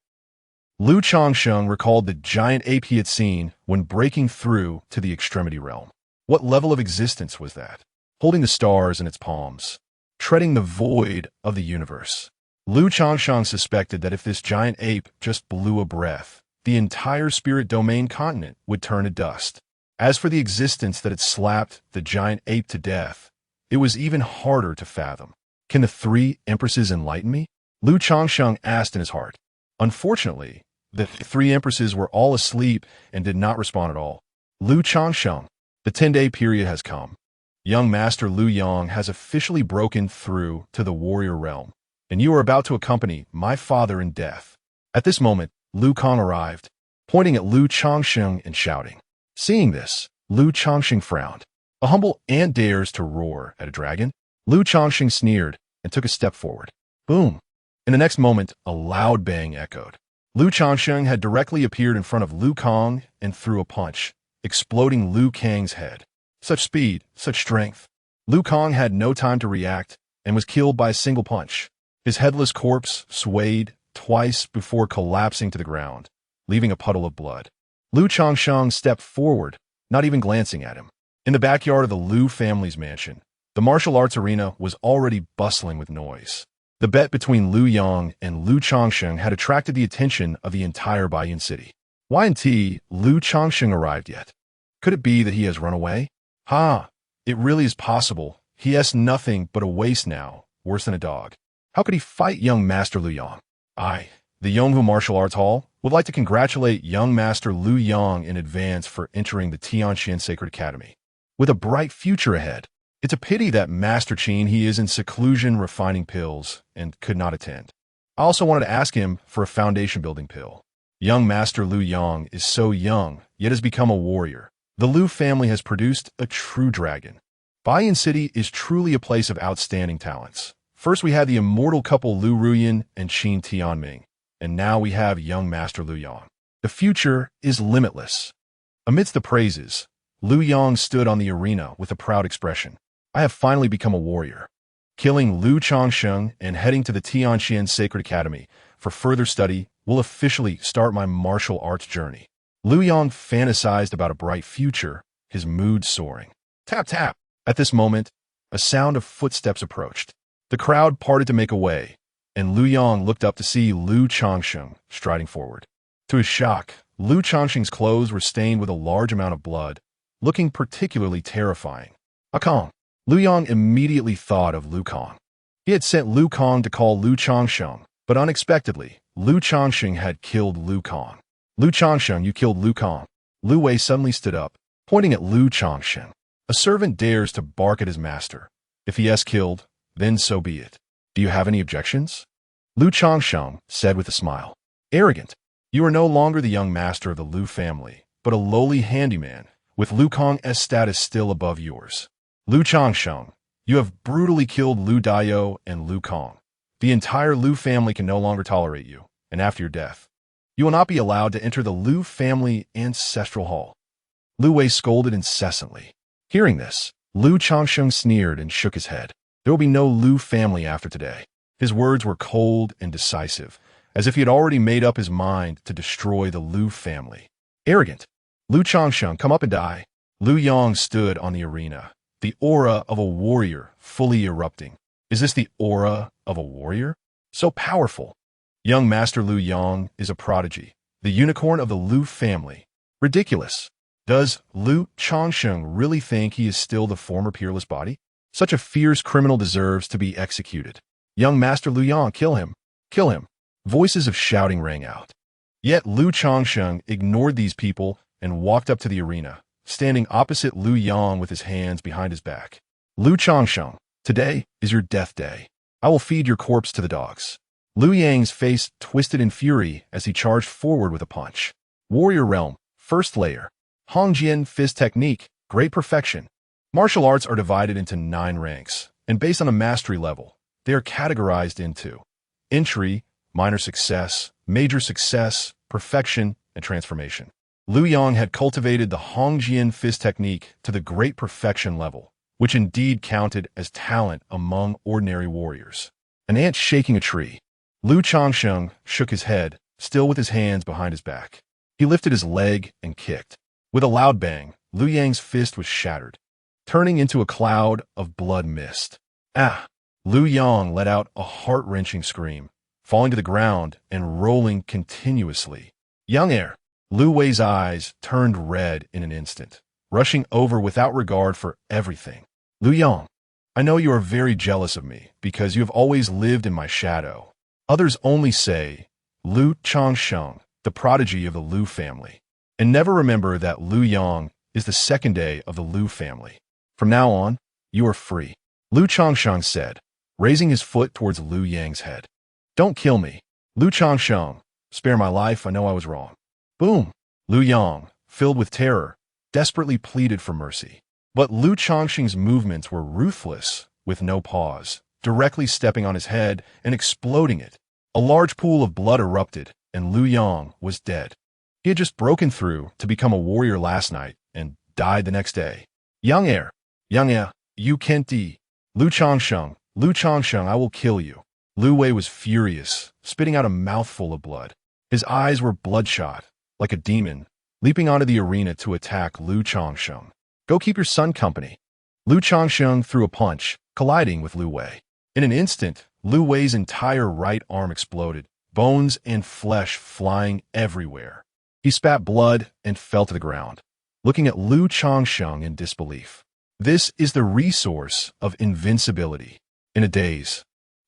Lu Changsheng recalled the giant ape he had seen when breaking through to the extremity realm. What level of existence was that? Holding the stars in its palms, treading the void of the universe. Lu Changsheng suspected that if this giant ape just blew a breath, the entire spirit domain continent would turn to dust. As for the existence that had slapped the giant ape to death, it was even harder to fathom. Can the three empresses enlighten me? Lu Changsheng asked in his heart. Unfortunately, the three empresses were all asleep and did not respond at all. Lu Changsheng, the 10-day period has come. Young Master Lu Yang has officially broken through to the warrior realm, and you are about to accompany my father in death. At this moment, Lu Kang arrived, pointing at Lu Changsheng and shouting. Seeing this, Lu Changsheng frowned. A humble ant dares to roar at a dragon? Lu Changsheng sneered and took a step forward. Boom! In the next moment, a loud bang echoed. Lu Changsheng had directly appeared in front of Lu Kang and threw a punch, exploding Lu Kang's head. Such speed, such strength. Lu Kang had no time to react and was killed by a single punch. His headless corpse swayed twice before collapsing to the ground, leaving a puddle of blood. Lu Changsheng stepped forward, not even glancing at him. In the backyard of the Lu family's mansion, the martial arts arena was already bustling with noise. The bet between Lu Yang and Lu Changsheng had attracted the attention of the entire Baiyun city. Why isn't Lu Changsheng arrived yet? Could it be that he has run away? It really is possible. He has nothing but a waist now, worse than a dog. How could he fight young Master Lu Yang? The Yonghu Martial Arts Hall, would like to congratulate young Master Lu Yang in advance for entering the Tianqian Sacred Academy. With a bright future ahead. It's a pity that Master Qin he is in seclusion refining pills and could not attend. I also wanted to ask him for a foundation building pill. Young Master Lu Yang is so young, yet has become a warrior. The Lu family has produced a true dragon. Baiyun City is truly a place of outstanding talents. First we had the immortal couple Lu Ruyan and Qin Tianming, and now we have young Master Lu Yang. The future is limitless. Amidst the praises, Lu Yang stood on the arena with a proud expression. I have finally become a warrior. Killing Lu Changsheng and heading to the Tianqian Sacred Academy for further study will officially start my martial arts journey. Lu Yang fantasized about a bright future, his mood soaring. Tap, tap. At this moment, a sound of footsteps approached. The crowd parted to make a way, and Lu Yang looked up to see Lu Changsheng striding forward. To his shock, Lu Changsheng's clothes were stained with a large amount of blood, looking particularly terrifying. Kang. Lu Yang immediately thought of Lu Kang. He had sent Lu Kang to call Lu Changsheng, but unexpectedly, Lu Changsheng had killed Lu Kang. Lu Changsheng, you killed Lu Kang. Lu Wei suddenly stood up, pointing at Lu Changsheng. A servant dares to bark at his master. If he has killed, then so be it. Do you have any objections? Lu Changsheng said with a smile. Arrogant. You are no longer the young master of the Lu family, but a lowly handyman, with Lu Kang's status still above yours. Lu Changsheng, you have brutally killed Lu Daiyou and Lu Kang. The entire Lu family can no longer tolerate you, and after your death, you will not be allowed to enter the Lu family ancestral hall. Lu Wei scolded incessantly. Hearing this, Lu Changsheng sneered and shook his head. There will be no Lu family after today. His words were cold and decisive, as if he had already made up his mind to destroy the Lu family. Arrogant. Lu Changsheng, come up and die. Lu Yang stood on the arena, the aura of a warrior fully erupting. Is this the aura of a warrior? So powerful. Young Master Lu Yang is a prodigy, the unicorn of the Lu family. Ridiculous. Does Lu Changsheng really think he is still the former peerless body? Such a fierce criminal deserves to be executed. Young Master Lu Yang, kill him. Kill him. Voices of shouting rang out. Yet Lu Changsheng ignored these people and walked up to the arena, standing opposite Lu Yang with his hands behind his back. Lu Changsheng, today is your death day. I will feed your corpse to the dogs. Liu Yang's face twisted in fury as he charged forward with a punch. Warrior Realm, First Layer. Hongjian Fist Technique, Great Perfection. Martial arts are divided into 9 ranks, and based on a mastery level, they are categorized into entry, minor success, major success, perfection, and transformation. Liu Yang had cultivated the Hongjian Fist Technique to the Great Perfection level, which indeed counted as talent among ordinary warriors. An ant shaking a tree. Lu Changsheng shook his head, still with his hands behind his back. He lifted his leg and kicked. With a loud bang, Liu Yang's fist was shattered, turning into a cloud of blood mist. Ah! Liu Yang let out a heart-wrenching scream, falling to the ground and rolling continuously. Young heir! Liu Wei's eyes turned red in an instant, rushing over without regard for everything. Liu Yang, I know you are very jealous of me because you have always lived in my shadow. Others only say, Liu Changsheng, the prodigy of the Liu family, and never remember that Liu Yang is the second day of the Liu family. From now on, you are free. Liu Changsheng said, raising his foot towards Liu Yang's head. Don't kill me. Liu Changsheng, spare my life, I know I was wrong. Boom! Liu Yang, filled with terror, desperately pleaded for mercy. But Liu Changsheng's movements were ruthless, with no pause, directly stepping on his head and exploding it. A large pool of blood erupted, and Liu Yang was dead. He had just broken through to become a warrior last night and died the next day. Young heir, you can't die. Liu Changsheng, I will kill you. Liu Wei was furious, spitting out a mouthful of blood. His eyes were bloodshot, like a demon, leaping onto the arena to attack Liu Changsheng. Go keep your son company. Liu Changsheng threw a punch, colliding with Liu Wei. In an instant, Liu Wei's entire right arm exploded, bones and flesh flying everywhere. He spat blood and fell to the ground, looking at Liu Changsheng in disbelief. This is the resource of invincibility. In a daze,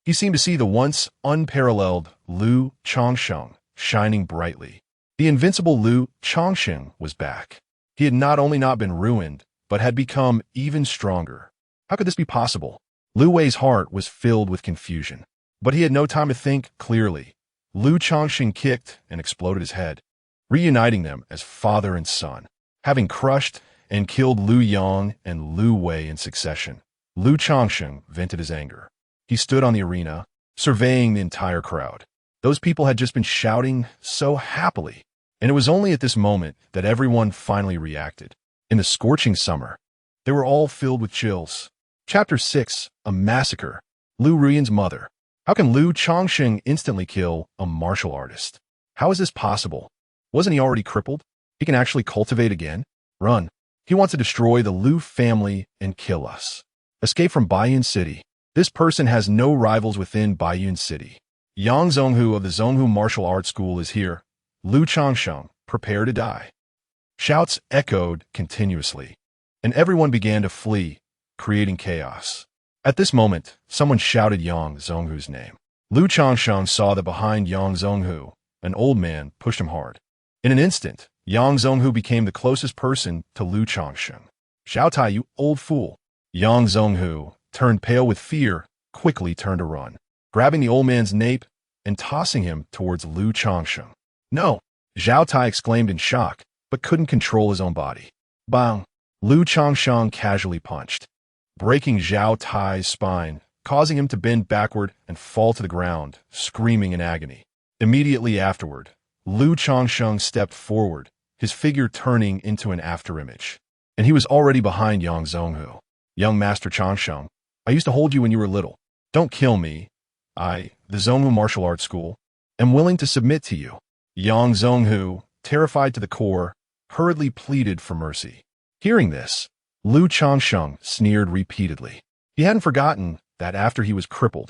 he seemed to see the once unparalleled Liu Changsheng shining brightly. The invincible Liu Changsheng was back. He had not only not been ruined, but had become even stronger. How could this be possible? Liu Wei's heart was filled with confusion, but he had no time to think clearly. Liu Changsheng kicked and exploded his head, reuniting them as father and son. Having crushed and killed Liu Yang and Liu Wei in succession, Liu Changsheng vented his anger. He stood on the arena, surveying the entire crowd. Those people had just been shouting so happily, and it was only at this moment that everyone finally reacted. In the scorching summer, they were all filled with chills. Chapter 6, A Massacre. Liu Ruiyan's mother. How can Liu Changsheng instantly kill a martial artist? How is this possible? Wasn't he already crippled? He can actually cultivate again? Run. He wants to destroy the Liu family and kill us. Escape from Baiyun City. This person has no rivals within Baiyun City. Yang Zhonghu of the Zhonghu Martial Arts School is here. Liu Changsheng, prepare to die. Shouts echoed continuously, and everyone began to flee, creating chaos. At this moment, someone shouted Yang Zhonghu's name. Liu Changsheng saw that behind Yang Zhonghu, an old man pushed him hard. In an instant, Yang Zhonghu became the closest person to Liu Changsheng. Xiaotai, you old fool. Yang Zhonghu, turned pale with fear, quickly turned to run, grabbing the old man's nape and tossing him towards Liu Changsheng. No! Zhao Tai exclaimed in shock, but couldn't control his own body. Bang! Liu Changsheng casually punched, breaking Zhao Tai's spine, causing him to bend backward and fall to the ground, screaming in agony. Immediately afterward, Liu Changsheng stepped forward, his figure turning into an afterimage. And he was already behind Yang Zhonghu. Young Master Changsheng, I used to hold you when you were little. Don't kill me. I, the Zhonghu Martial Arts School, am willing to submit to you. Yang Zhonghu, terrified to the core, hurriedly pleaded for mercy. Hearing this, Liu Changsheng sneered repeatedly. He hadn't forgotten that after he was crippled,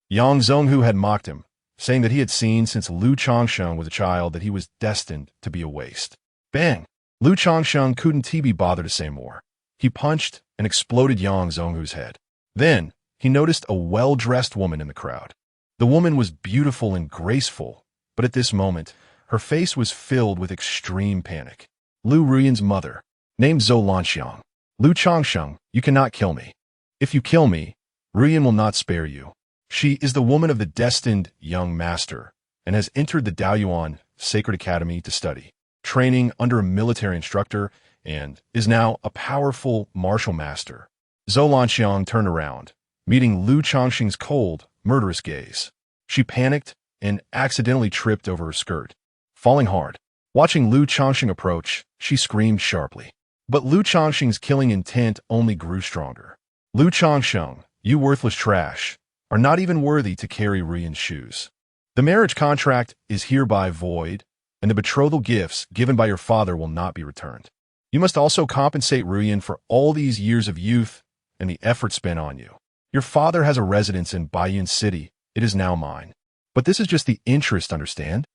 Yang Zhonghu had mocked him, saying that he had seen since Liu Changsheng was a child that he was destined to be a waste. Bang! Liu Changsheng couldn't be bothered to say more. He punched and exploded Yang Zhonghu's head. Then, he noticed a well-dressed woman in the crowd. The woman was beautiful and graceful, but at this moment, her face was filled with extreme panic. Liu Ruiyan's mother, named Zhou Lanxiang. Liu Changsheng, you cannot kill me. If you kill me, Ruiyan will not spare you. She is the woman of the destined young master and has entered the Daoyuan Sacred Academy to study, training under a military instructor, and is now a powerful martial master. Zhou Lanxiang turned around, meeting Lu Changsheng's cold, murderous gaze. She panicked and accidentally tripped over her skirt, falling hard. Watching Lu Changsheng approach, she screamed sharply. But Lu Changsheng's killing intent only grew stronger. Lu Changsheng, you worthless trash, are not even worthy to carry Ruyan's shoes. The marriage contract is hereby void, and the betrothal gifts given by your father will not be returned. You must also compensate Ruyan for all these years of youth and the effort spent on you. Your father has a residence in Baiyun City. It is now mine. But this is just the interest, understand?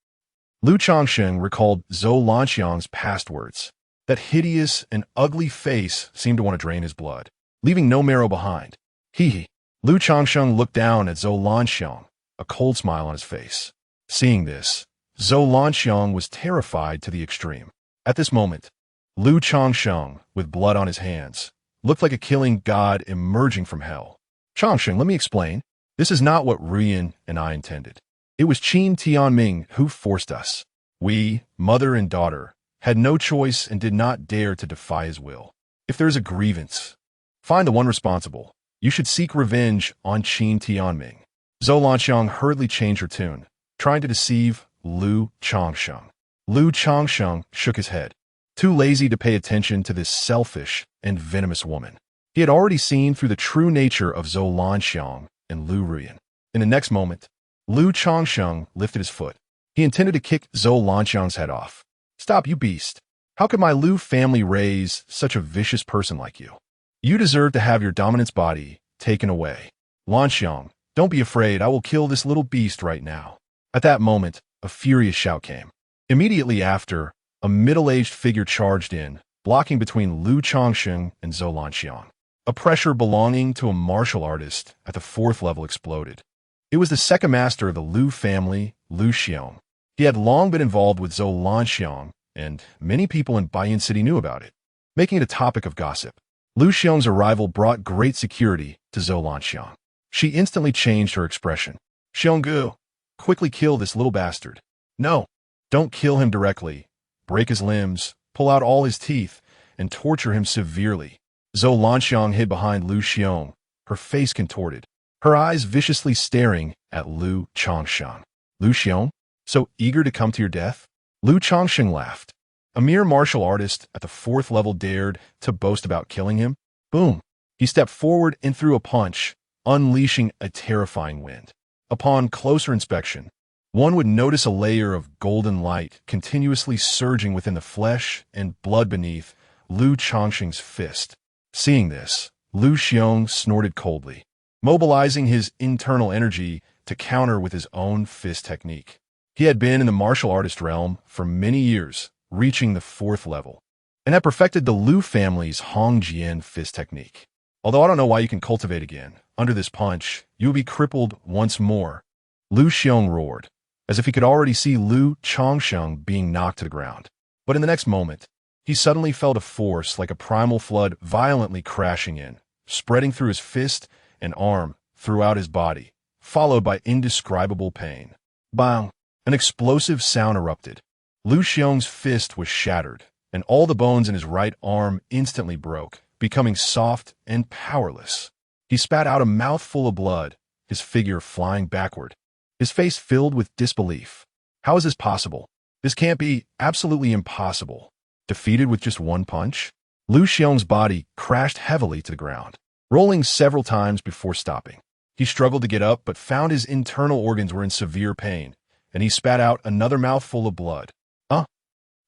Lu Changsheng recalled Zhou Lanxiang's past words. That hideous and ugly face seemed to want to drain his blood, leaving no marrow behind. Hee. Lu Changsheng looked down at Zhou Lanxiang, a cold smile on his face. Seeing this, Zhou Lanxiang was terrified to the extreme. At this moment, Lu Changsheng, with blood on his hands, looked like a killing god emerging from hell. Changsheng, let me explain. This is not what Ruyan and I intended. It was Qin Tianming who forced us. We, mother and daughter, had no choice and did not dare to defy his will. If there is a grievance, find the one responsible. You should seek revenge on Qin Tianming. Zhou Lanxiang hurriedly changed her tune, trying to deceive Lu Changsheng. Lu Changsheng shook his head, too lazy to pay attention to this selfish and venomous woman. He had already seen through the true nature of Zhou Lanxiang and Lu Ruyan. In the next moment, Lu Changsheng lifted his foot. He intended to kick Zhou Lanxiang's head off. Stop, you beast. How could my Lu family raise such a vicious person like you? You deserve to have your dominance body taken away. Lanxiang, don't be afraid. I will kill this little beast right now. At that moment, a furious shout came. Immediately after, a middle-aged figure charged in, blocking between Lu Changsheng and Zhou Lanxiang. A pressure belonging to a martial artist at the 4th level exploded. It was the second master of the Lu family, Lu Xiong. He had long been involved with Zhou Lanxiang, and many people in Baiyun City knew about it, making it a topic of gossip. Lu Xiong's arrival brought great security to Zhou Lanxiang. She instantly changed her expression. Xionggu, quickly kill this little bastard. No, don't kill him directly. Break his limbs, pull out all his teeth, and torture him severely. Zhou Lanxiang hid behind Lu Xiong, her face contorted, her eyes viciously staring at Lu Changsheng. Lu Xiong, so eager to come to your death? Lu Changsheng laughed. A mere martial artist at the 4th level dared to boast about killing him? Boom! He stepped forward and threw a punch, unleashing a terrifying wind. Upon closer inspection, one would notice a layer of golden light continuously surging within the flesh and blood beneath Lu Changsheng's fist. Seeing this, Lu Xiong snorted coldly, mobilizing his internal energy to counter with his own fist technique. He had been in the martial artist realm for many years, reaching the 4th level, and had perfected the Lu family's Hongjian fist technique. Although I don't know why you can cultivate again, under this punch, you will be crippled once more. Lu Xiong roared, as if he could already see Lu Changsheng being knocked to the ground. But in the next moment, he suddenly felt a force like a primal flood violently crashing in, spreading through his fist and arm throughout his body, followed by indescribable pain. Bang! An explosive sound erupted. Lu Xiong's fist was shattered, and all the bones in his right arm instantly broke, becoming soft and powerless. He spat out a mouthful of blood, his figure flying backward, his face filled with disbelief. How is this possible? This can't be. Absolutely impossible. Defeated with just one punch? Lu Xiong's body crashed heavily to the ground, rolling several times before stopping. He struggled to get up, but found his internal organs were in severe pain, and he spat out another mouthful of blood.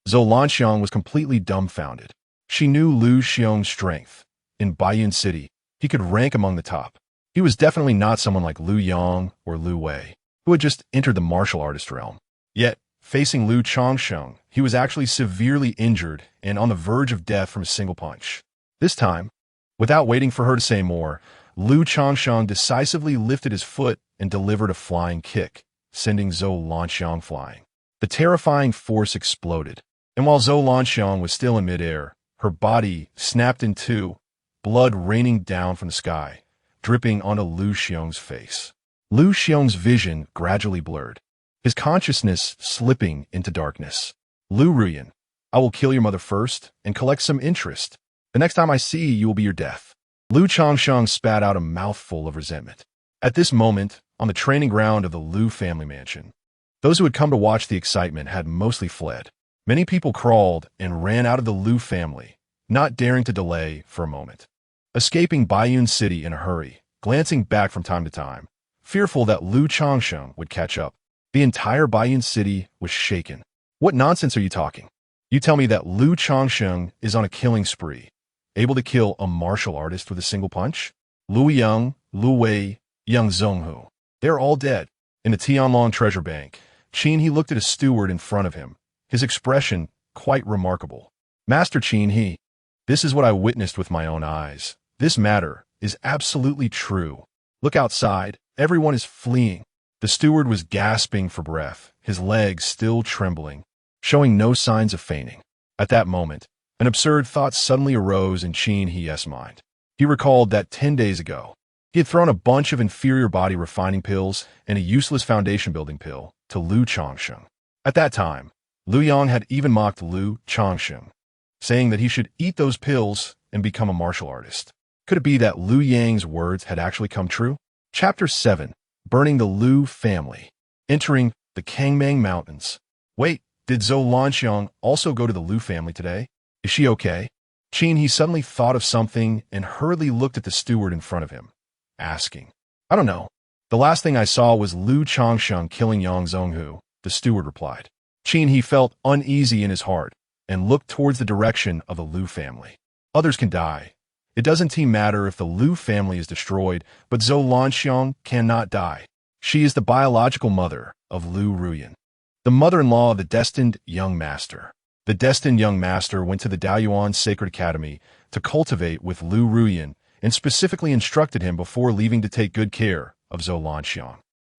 Zhou Lanxiang was completely dumbfounded. She knew Lu Xiong's strength. In Baiyun City, he could rank among the top. He was definitely not someone like Lu Yang or Lu Wei, who had just entered the martial artist realm. Yet, facing Lu Changsheng, he was actually severely injured and on the verge of death from a single punch. This time, without waiting for her to say more, Lu Changsheng decisively lifted his foot and delivered a flying kick, sending Zhou Lanxiang flying. The terrifying force exploded, and while Zhou Lanxiang was still in midair, her body snapped in two, blood raining down from the sky, dripping onto Lu Xiong's face. Lu Xiong's vision gradually blurred, his consciousness slipping into darkness. Lu Ruyan, I will kill your mother first and collect some interest. The next time I see you will be your death. Lu Changsheng spat out a mouthful of resentment. At this moment, on the training ground of the Lu family mansion, those who had come to watch the excitement had mostly fled. Many people crawled and ran out of the Lu family, not daring to delay for a moment. Escaping Baiyun City in a hurry, glancing back from time to time, fearful that Lu Changsheng would catch up. The entire Baiyun City was shaken. What nonsense are you talking? You tell me that Lu Changsheng is on a killing spree, able to kill a martial artist with a single punch? Lu Yang, Lu Wei, Yang Zhonghu. They're all dead. In the Tianlong treasure bank, Qin He looked at a steward in front of him, his expression quite remarkable. Master Qin He, this is what I witnessed with my own eyes. This matter is absolutely true. Look outside, everyone is fleeing. The steward was gasping for breath, his legs still trembling, showing no signs of fainting. At that moment, an absurd thought suddenly arose in Qin He's mind. He recalled that 10 days ago, he had thrown a bunch of inferior body refining pills and a useless foundation building pill to Lu Changsheng. At that time, Lu Yang had even mocked Lu Changsheng, saying that he should eat those pills and become a martial artist. Could it be that Lu Yang's words had actually come true? Chapter 7. Burning the Lu family. Entering the Kangmang Mountains. Wait, did Zhou Lanxiang also go to the Lu family today? Is she okay? Qin He suddenly thought of something and hurriedly looked at the steward in front of him, asking, I don't know. The last thing I saw was Lu Changsheng killing Yang Zhonghu, the steward replied. Qin He felt uneasy in his heart and looked towards the direction of the Lu family. Others can die. It doesn't matter if the Lu family is destroyed, but Zhou Lanxiang cannot die. She is the biological mother of Lu Ruyan, the mother-in-law of the destined young master. The destined young master went to the Daoyuan Sacred Academy to cultivate with Lu Ruyan and specifically instructed him before leaving to take good care of Zhou Lanxiang.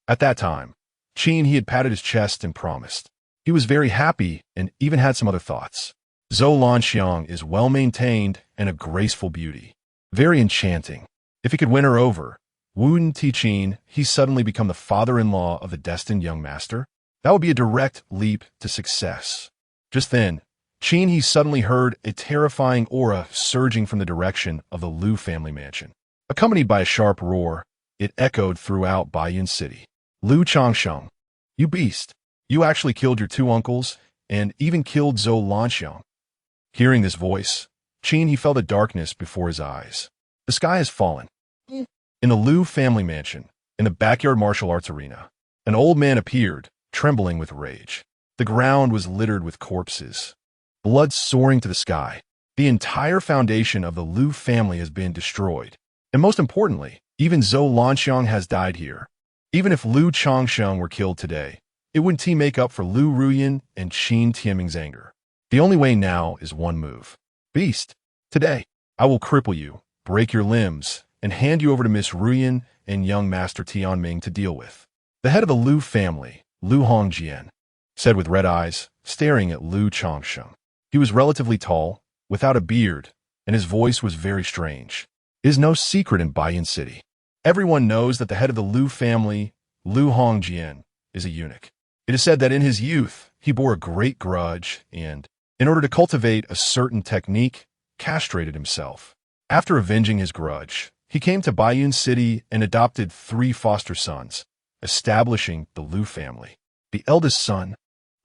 At that time, Qin He had patted his chest and promised. He was very happy and even had some other thoughts. Zhou Lanxiang is well-maintained and a graceful beauty. Very enchanting. If he could win her over, wouldn't Qin He suddenly become the father-in-law of the destined young master? That would be a direct leap to success. Just then, Qin He suddenly heard a terrifying aura surging from the direction of the Lu family mansion. Accompanied by a sharp roar, it echoed throughout Baiyun City. Lu Changsheng, you beast! You actually killed your two uncles and even killed Zhou Lanxiang. Hearing this voice, Qin He felt a darkness before his eyes. The sky has fallen. In the Lu family mansion, in the backyard martial arts arena, an old man appeared, trembling with rage. The ground was littered with corpses, blood soaring to the sky. The entire foundation of the Lu family has been destroyed. And most importantly, even Zhou Lanxiang has died here. Even if Lu Changsheng were killed today, it wouldn't make up for Lu Ruyan and Qin Tianming's anger. The only way now is one move. Beast, today, I will cripple you, break your limbs, and hand you over to Miss Ruyan and young Master Tianming to deal with. The head of the Lu family, Lu Hongjian, said with red eyes, staring at Lu Changsheng. He was relatively tall, without a beard, and his voice was very strange. It is no secret in Baiyun City. Everyone knows that the head of the Lu family, Lu Hongjian, is a eunuch. It is said that in his youth, he bore a great grudge and, in order to cultivate a certain technique, castrated himself. After avenging his grudge, he came to Baiyun City and adopted 3 foster sons, establishing the Lu family. The eldest son,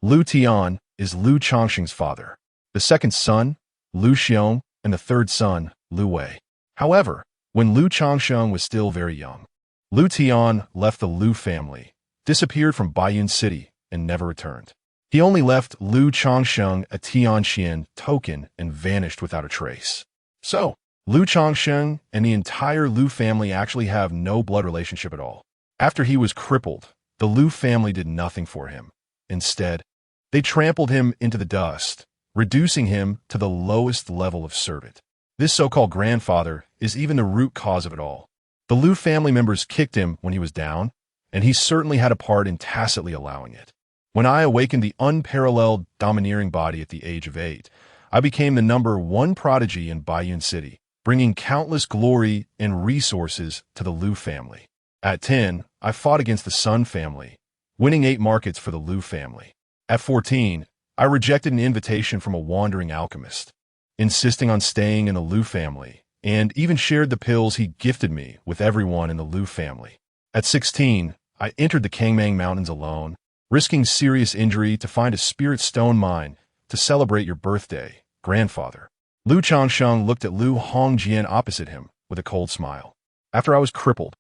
Lu Tian, is Lu Changsheng's father. The second son, Lu Xiong, and the third son, Lu Wei. However, when Lu Changsheng was still very young, Lu Tian left the Lu family, disappeared from Baiyun City, and never returned. He only left Lu Changsheng a Tianxian token and vanished without a trace. So, Lu Changsheng and the entire Lu family actually have no blood relationship at all. After he was crippled, the Lu family did nothing for him. Instead, they trampled him into the dust, reducing him to the lowest level of servant. This so-called grandfather is even the root cause of it all. The Lu family members kicked him when he was down, and he certainly had a part in tacitly allowing it. When I awakened the unparalleled domineering body at the age of 8, I became the #1 prodigy in Baiyun City, bringing countless glory and resources to the Lu family. At 10, I fought against the Sun family, winning 8 markets for the Liu family. At 14, I rejected an invitation from a wandering alchemist, insisting on staying in the Liu family, and even shared the pills he gifted me with everyone in the Liu family. At 16, I entered the Changsheng Mountains alone, risking serious injury to find a spirit stone mine to celebrate your birthday, grandfather. Liu Changsheng looked at Liu Hongjian opposite him with a cold smile. After I was crippled,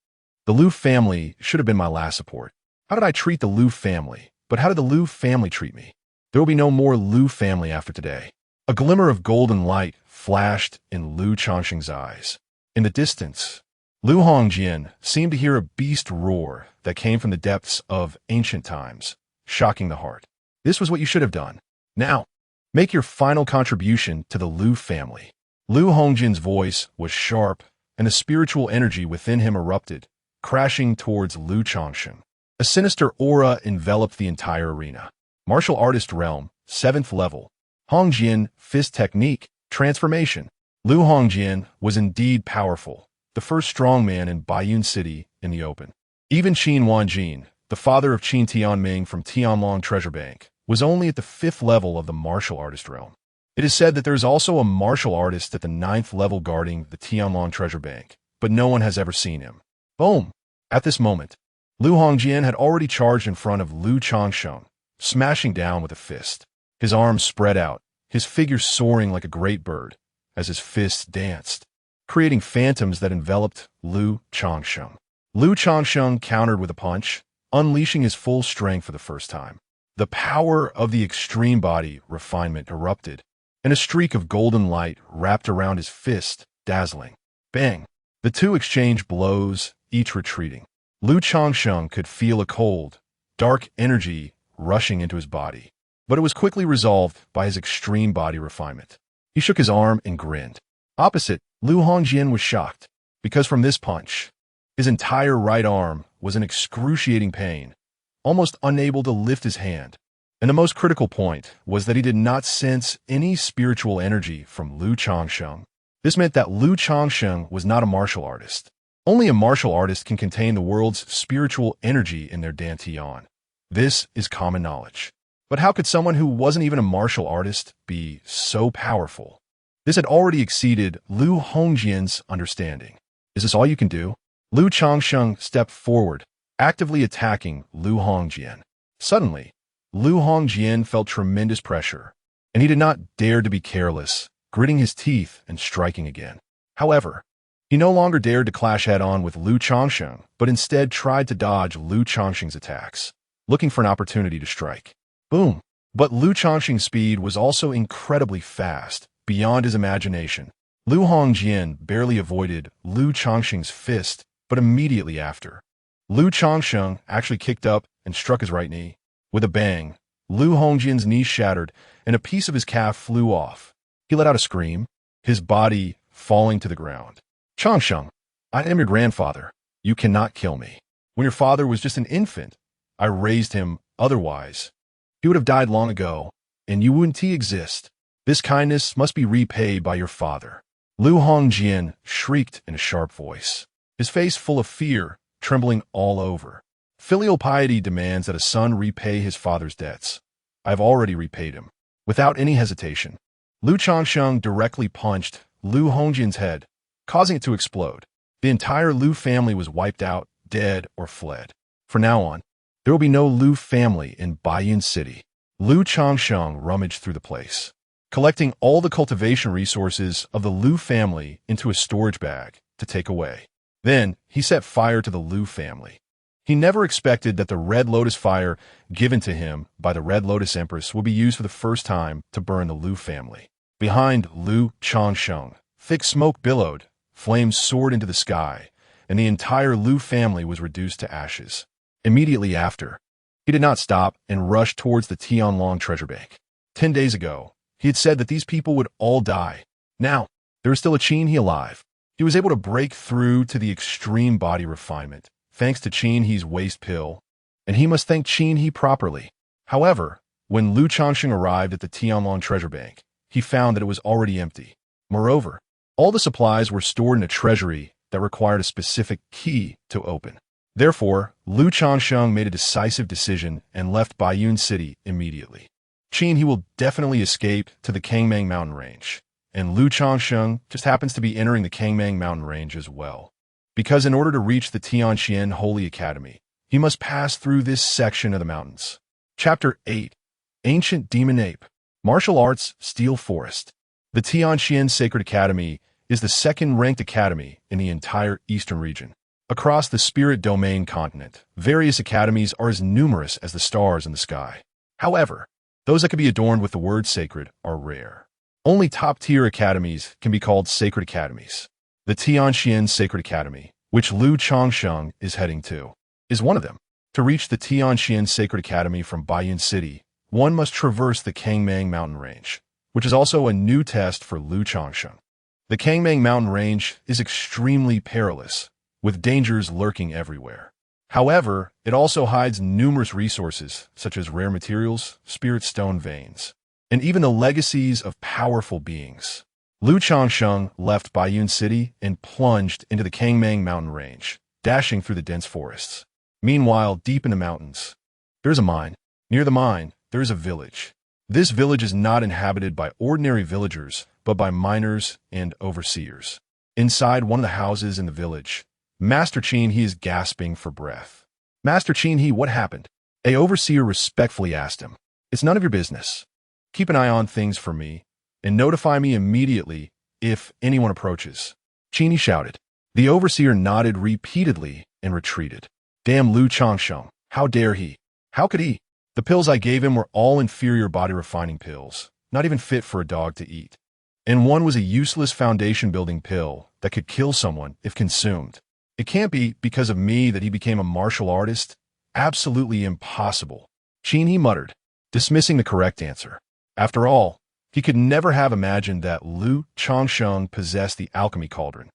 the Liu family should have been my last support. How did I treat the Liu family? But how did the Liu family treat me? There will be no more Liu family after today. A glimmer of golden light flashed in Liu Changsheng's eyes. In the distance, Liu Hongjian seemed to hear a beast roar that came from the depths of ancient times, shocking the heart. This was what you should have done. Now, make your final contribution to the Liu family. Liu Hongjian's voice was sharp, and the spiritual energy within him erupted, crashing towards Liu Changsheng. A sinister aura enveloped the entire arena. Martial Artist Realm, 7th level. Hongjian, Fist Technique, Transformation. Liu Hongjian was indeed powerful, the first strongman in Baiyun City in the open. Even Qin Wanjin, the father of Qin Tianming from Tianlong Treasure Bank, was only at the 5th level of the Martial Artist Realm. It is said that there is also a martial artist at the 9th level guarding the Tianlong Treasure Bank, but no one has ever seen him. Boom! At this moment, Liu Hongjian had already charged in front of Liu Changsheng, smashing down with a fist. His arms spread out, his figure soaring like a great bird, as his fists danced, creating phantoms that enveloped Liu Changsheng. Liu Changsheng countered with a punch, unleashing his full strength for the first time. The power of the extreme body refinement erupted, and a streak of golden light wrapped around his fist, dazzling. Bang! The two exchanged blows, each retreating. Liu Changsheng could feel a cold, dark energy rushing into his body, but it was quickly resolved by his extreme body refinement. He shook his arm and grinned. Opposite, Liu Hongjian was shocked, because from this punch, his entire right arm was in excruciating pain, almost unable to lift his hand. And the most critical point was that he did not sense any spiritual energy from Liu Changsheng. This meant that Liu Changsheng was not a martial artist. Only a martial artist can contain the world's spiritual energy in their dantian. This is common knowledge. But how could someone who wasn't even a martial artist be so powerful? This had already exceeded Liu Hongjian's understanding. Is this all you can do? Liu Changsheng stepped forward, actively attacking Liu Hongjian. Suddenly, Liu Hongjian felt tremendous pressure, and he did not dare to be careless, gritting his teeth and striking again. However, he no longer dared to clash head-on with Liu Changsheng, but instead tried to dodge Liu Changsheng's attacks, looking for an opportunity to strike. Boom! But Liu Changsheng's speed was also incredibly fast, beyond his imagination. Liu Hongjian barely avoided Liu Changsheng's fist, but immediately after, Liu Changsheng actually kicked up and struck his right knee. With a bang, Liu Hongjian's knee shattered, and a piece of his calf flew off. He let out a scream, his body falling to the ground. Changsheng, I am your grandfather. You cannot kill me. When your father was just an infant, I raised him. Otherwise, he would have died long ago, and you wouldn't exist. This kindness must be repaid by your father. Liu Hongjian shrieked in a sharp voice, his face full of fear, trembling all over. Filial piety demands that a son repay his father's debts. I have already repaid him. Without any hesitation, Liu Changsheng directly punched Liu Hongjian's head, causing it to explode. The entire Liu family was wiped out, dead, or fled. From now on, there will be no Liu family in Baiyun City. Liu Changsheng rummaged through the place, collecting all the cultivation resources of the Liu family into a storage bag to take away. Then, he set fire to the Liu family. He never expected that the Red Lotus fire given to him by the Red Lotus Empress would be used for the first time to burn the Liu family. Behind Liu Changsheng, thick smoke billowed, flames soared into the sky, and the entire Liu family was reduced to ashes. Immediately after, he did not stop and rushed towards the Tianlong Treasure Bank. 10 days ago, he had said that these people would all die. Now, there was still a Qin He alive. He was able to break through to the extreme body refinement, thanks to Qin He's waste pill, and he must thank Qin He properly. However, when Liu Changsheng arrived at the Tianlong Treasure Bank, he found that it was already empty. Moreover, all the supplies were stored in a treasury that required a specific key to open. Therefore, Changsheng made a decisive decision and left Baiyun City immediately. He will definitely escape to the Kangmang mountain range, and Changsheng just happens to be entering the Kangmang mountain range as well. Because in order to reach the Tianqian Holy Academy, he must pass through this section of the mountains. Chapter 8. Ancient Demon Ape. Martial Arts Steel Forest. The Tianqian Sacred Academy is the second-ranked academy in the entire eastern region. Across the Spirit Domain continent, various academies are as numerous as the stars in the sky. However, those that can be adorned with the word sacred are rare. Only top-tier academies can be called sacred academies. The Tianqian Sacred Academy, which Changsheng is heading to, is one of them. To reach the Tianqian Sacred Academy from Baiyun City, one must traverse the Kangmang mountain range, which is also a new test for Changsheng. The Kangmang mountain range is extremely perilous, with dangers lurking everywhere. However, it also hides numerous resources, such as rare materials, spirit stone veins, and even the legacies of powerful beings. Changsheng left Baiyun City and plunged into the Kangmang mountain range, dashing through the dense forests. Meanwhile, deep in the mountains, there is a mine. Near the mine, there is a village. This village is not inhabited by ordinary villagers, but by miners and overseers. Inside one of the houses in the village, Master He is gasping for breath. Master He, what happened? A overseer respectfully asked him. It's none of your business. Keep an eye on things for me, and notify me immediately if anyone approaches. He shouted. The overseer nodded repeatedly and retreated. Damn Changsheng, how dare he? How could he? The pills I gave him were all inferior body refining pills, not even fit for a dog to eat. And one was a useless foundation building pill that could kill someone if consumed. It can't be because of me that he became a martial artist. Absolutely impossible. He muttered, dismissing the correct answer. After all, he could never have imagined that Changsheng possessed the alchemy cauldron,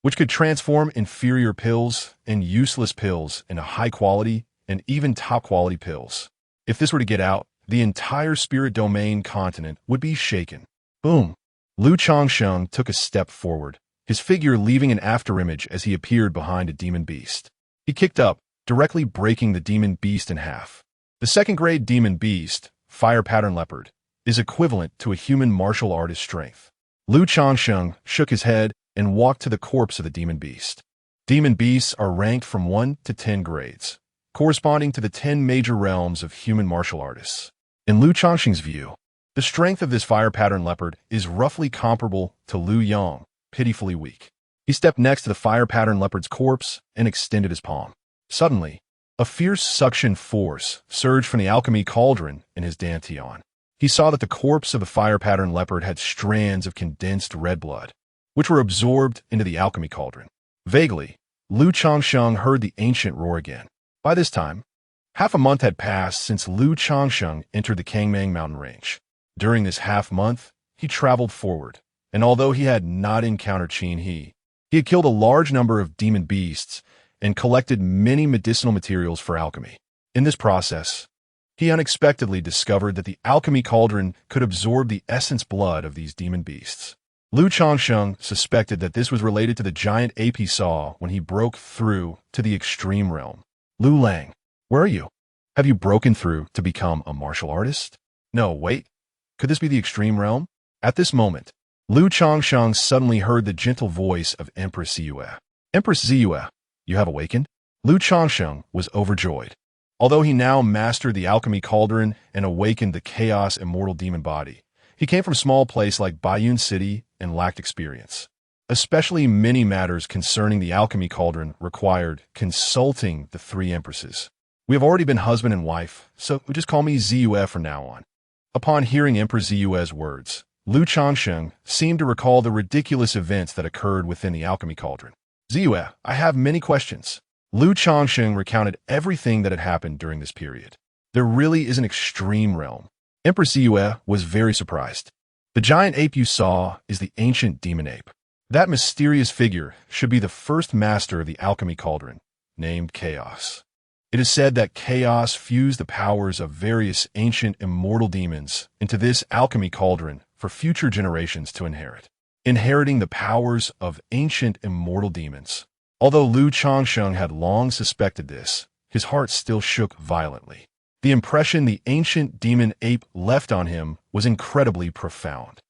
which could transform inferior pills and useless pills into high-quality and even top-quality pills. If this were to get out, the entire Spirit Domain continent would be shaken. Boom! Changsheng took a step forward, his figure leaving an afterimage as he appeared behind a demon beast. He kicked up, directly breaking the demon beast in half. The second-grade demon beast, Fire Pattern Leopard, is equivalent to a human martial artist's strength. Changsheng shook his head and walked to the corpse of the demon beast. Demon beasts are ranked from 1 to 10 grades, corresponding to the 10 major realms of human martial artists. In Changsheng's view, the strength of this Fire Pattern Leopard is roughly comparable to Liu Yang, pitifully weak. He stepped next to the Fire Pattern Leopard's corpse and extended his palm. Suddenly, a fierce suction force surged from the alchemy cauldron in his dantian. He saw that the corpse of the Fire Pattern Leopard had strands of condensed red blood, which were absorbed into the alchemy cauldron. Vaguely, Changsheng heard the ancient roar again. By this time, half a month had passed since Changsheng entered the Kangmang mountain range. During this half-month, he traveled forward, and although he had not encountered he had killed a large number of demon beasts and collected many medicinal materials for alchemy. In this process, he unexpectedly discovered that the alchemy cauldron could absorb the essence blood of these demon beasts. Changsheng suspected that this was related to the giant ape he saw when he broke through to the extreme realm. Lu Lang, where are you? Have you broken through to become a martial artist? No, wait. Could this be the extreme realm? At this moment, Changsheng suddenly heard the gentle voice of Empress Ziyue. Empress Ziyue, you have awakened? Changsheng was overjoyed. Although he now mastered the alchemy cauldron and awakened the Chaos Immortal Demon Body, he came from a small place like Baiyun City and lacked experience. Especially many matters concerning the alchemy cauldron required consulting the 3 empresses. We have already been husband and wife, so just call me Ziyue from now on. Upon hearing Empress Ziyue's words, Changsheng seemed to recall the ridiculous events that occurred within the alchemy cauldron. Ziyue, I have many questions. Changsheng recounted everything that had happened during this period. There really is an extreme realm. Empress Ziyue was very surprised. The giant ape you saw is the ancient demon ape. That mysterious figure should be the first master of the alchemy cauldron, named Chaos. It is said that Chaos fused the powers of various ancient immortal demons into this alchemy cauldron for future generations to inherit. Inheriting the powers of ancient immortal demons Although Lu Changsheng had long suspected this, his heart still shook violently. The impression the ancient demon ape left on him was incredibly profound.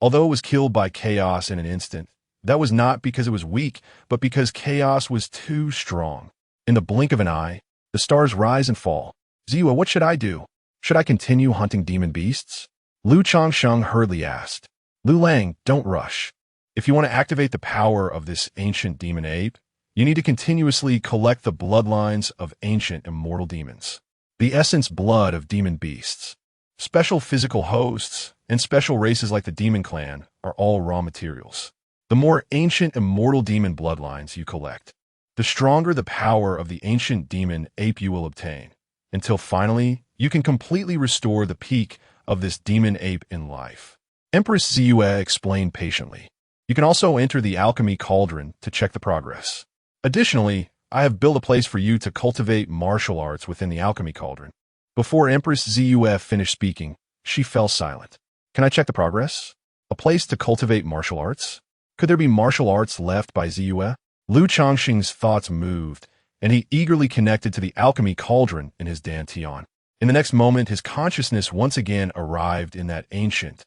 Although it was killed by chaos in an instant, that was not because it was weak, but because chaos was too strong. In the blink of an eye, the stars rise and fall. Ziyue, what should I do? Should I continue hunting demon beasts? Lu Changsheng hurriedly asked. Lu Lang, don't rush. If you want to activate the power of this ancient demon ape, you need to continuously collect the bloodlines of ancient immortal demons. The essence blood of demon beasts. Special physical hosts and special races like the demon clan are all raw materials. The more ancient immortal demon bloodlines you collect, the stronger the power of the ancient demon ape you will obtain, until finally you can completely restore the peak of this demon ape in life. Empress Ziyue explained patiently. You can also enter the ALCHEMY Cauldron to check the progress. Additionally, I have built a place for you to cultivate martial arts within the ALCHEMY Cauldron. Before Empress Ziyue finished speaking, she fell silent. Can I check the progress? A place to cultivate martial arts? Could there be martial arts left by Ziyue? Lu Changsheng's thoughts moved, and he eagerly connected to the ALCHEMY Cauldron in his dantian. In the next moment, his consciousness once again arrived in that ancient,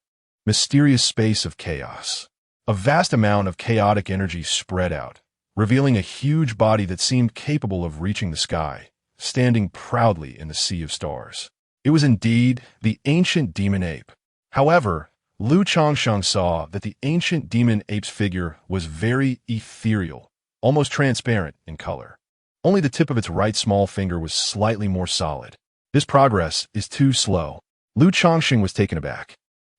mysterious space of chaos. A vast amount of chaotic energy spread out, revealing a huge body that seemed capable of reaching the sky, standing proudly in the sea of stars. It was indeed the ancient demon ape. However, Lu Changsheng saw that the ancient demon ape's figure was very ethereal, almost transparent in color. Only the tip of its right small finger was slightly more solid. This progress is too slow. Lu Changsheng was taken aback.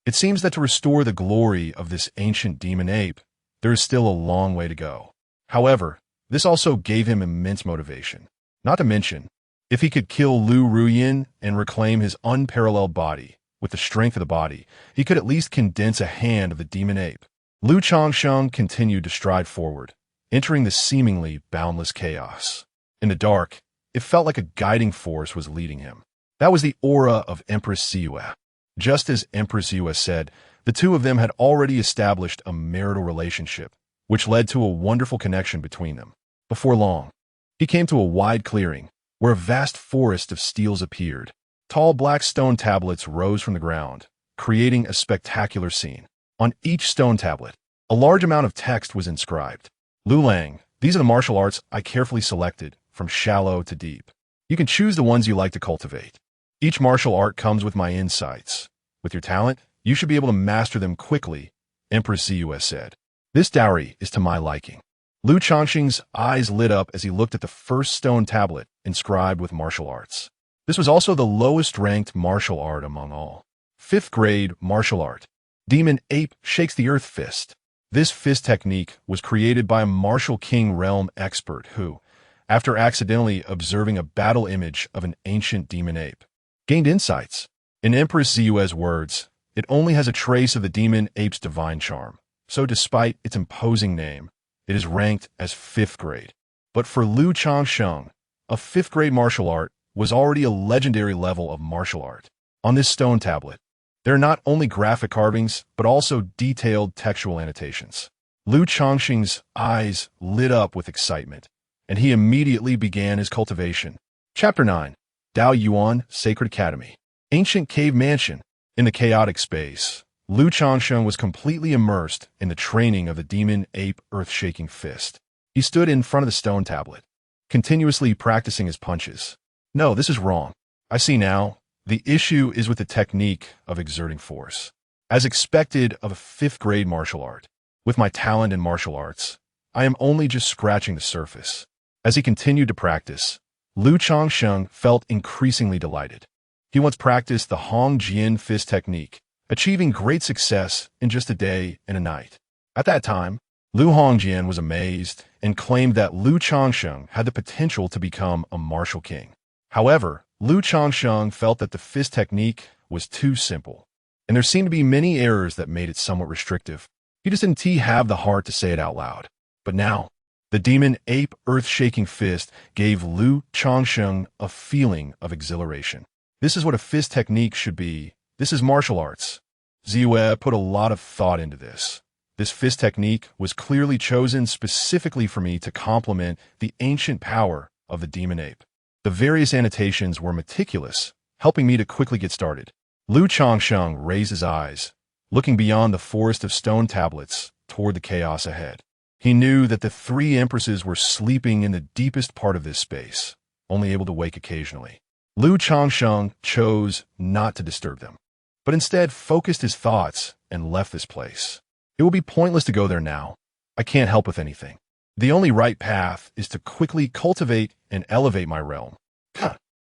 It seems that to restore the glory of this ancient demon ape, there is still a long way to go. However, this also gave him immense motivation. Not to mention, if he could kill Lu Ruyin and reclaim his unparalleled body, with the strength of the body, he could at least condense a hand of the demon ape. Lu Changsheng continued to stride forward, entering the seemingly boundless chaos. In the dark, it felt like a guiding force was leading him. That was the aura of Empress Ziyue. Just as Empress Ziyue said, the two of them had already established a marital relationship, which led to a wonderful connection between them. Before long, he came to a wide clearing, where a vast forest of steels appeared. Tall black stone tablets rose from the ground, creating a spectacular scene. On each stone tablet, a large amount of text was inscribed. Lu Lang, these are the martial arts I carefully selected, from shallow to deep. You can choose the ones you like to cultivate. Each martial art comes with my insights. With your talent, you should be able to master them quickly, Empress Ziyue said. This dowry is to my liking. Lu Changsheng's eyes lit up as he looked at the first stone tablet inscribed with martial arts. This was also the lowest-ranked martial art among all. 5th grade martial art. Demon Ape Shakes the Earth Fist. This fist technique was created by a martial king realm expert who, after accidentally observing a battle image of an ancient demon ape, gained insights. In Empress Ziyue's words, it only has a trace of the demon ape's divine charm, so despite its imposing name, it is ranked as 5th grade. But for Lu Changsheng, a 5th grade martial art was already a legendary level of martial art. On this stone tablet, there are not only graphic carvings, but also detailed textual annotations. Lu Changsheng's eyes lit up with excitement, and he immediately began his cultivation. Chapter 9. Dao Yuan Sacred Academy. Ancient Cave Mansion. In the chaotic space, Lu Changsheng was completely immersed in the training of the demon ape earth-shaking fist. He stood in front of the stone tablet, continuously practicing his punches. No, this is wrong. I see now. The issue is with the technique of exerting force. As expected of a 5th grade martial art, with my talent in martial arts, I am only just scratching the surface. As he continued to practice, Lu Changsheng felt increasingly delighted. He once practiced the Hong Jian fist technique, achieving great success in just a day and a night. At that time, Lu Hongjian was amazed and claimed that Lu Changsheng had the potential to become a martial king. However, Lu Changsheng felt that the fist technique was too simple, and there seemed to be many errors that made it somewhat restrictive. He just didn't have the heart to say it out loud. But now, the demon ape earth-shaking fist gave Lu Changsheng a feeling of exhilaration. This is what a fist technique should be. This is martial arts. Ziyue put a lot of thought into this. This fist technique was clearly chosen specifically for me to complement the ancient power of the demon ape. The various annotations were meticulous, helping me to quickly get started. Lu Changsheng raised his eyes, looking beyond the forest of stone tablets toward the chaos ahead. He knew that the three empresses were sleeping in the deepest part of this space, only able to wake occasionally. Lu Changsheng chose not to disturb them, but instead focused his thoughts and left this place. It will be pointless to go there now. I can't help with anything. The only right path is to quickly cultivate and elevate my realm.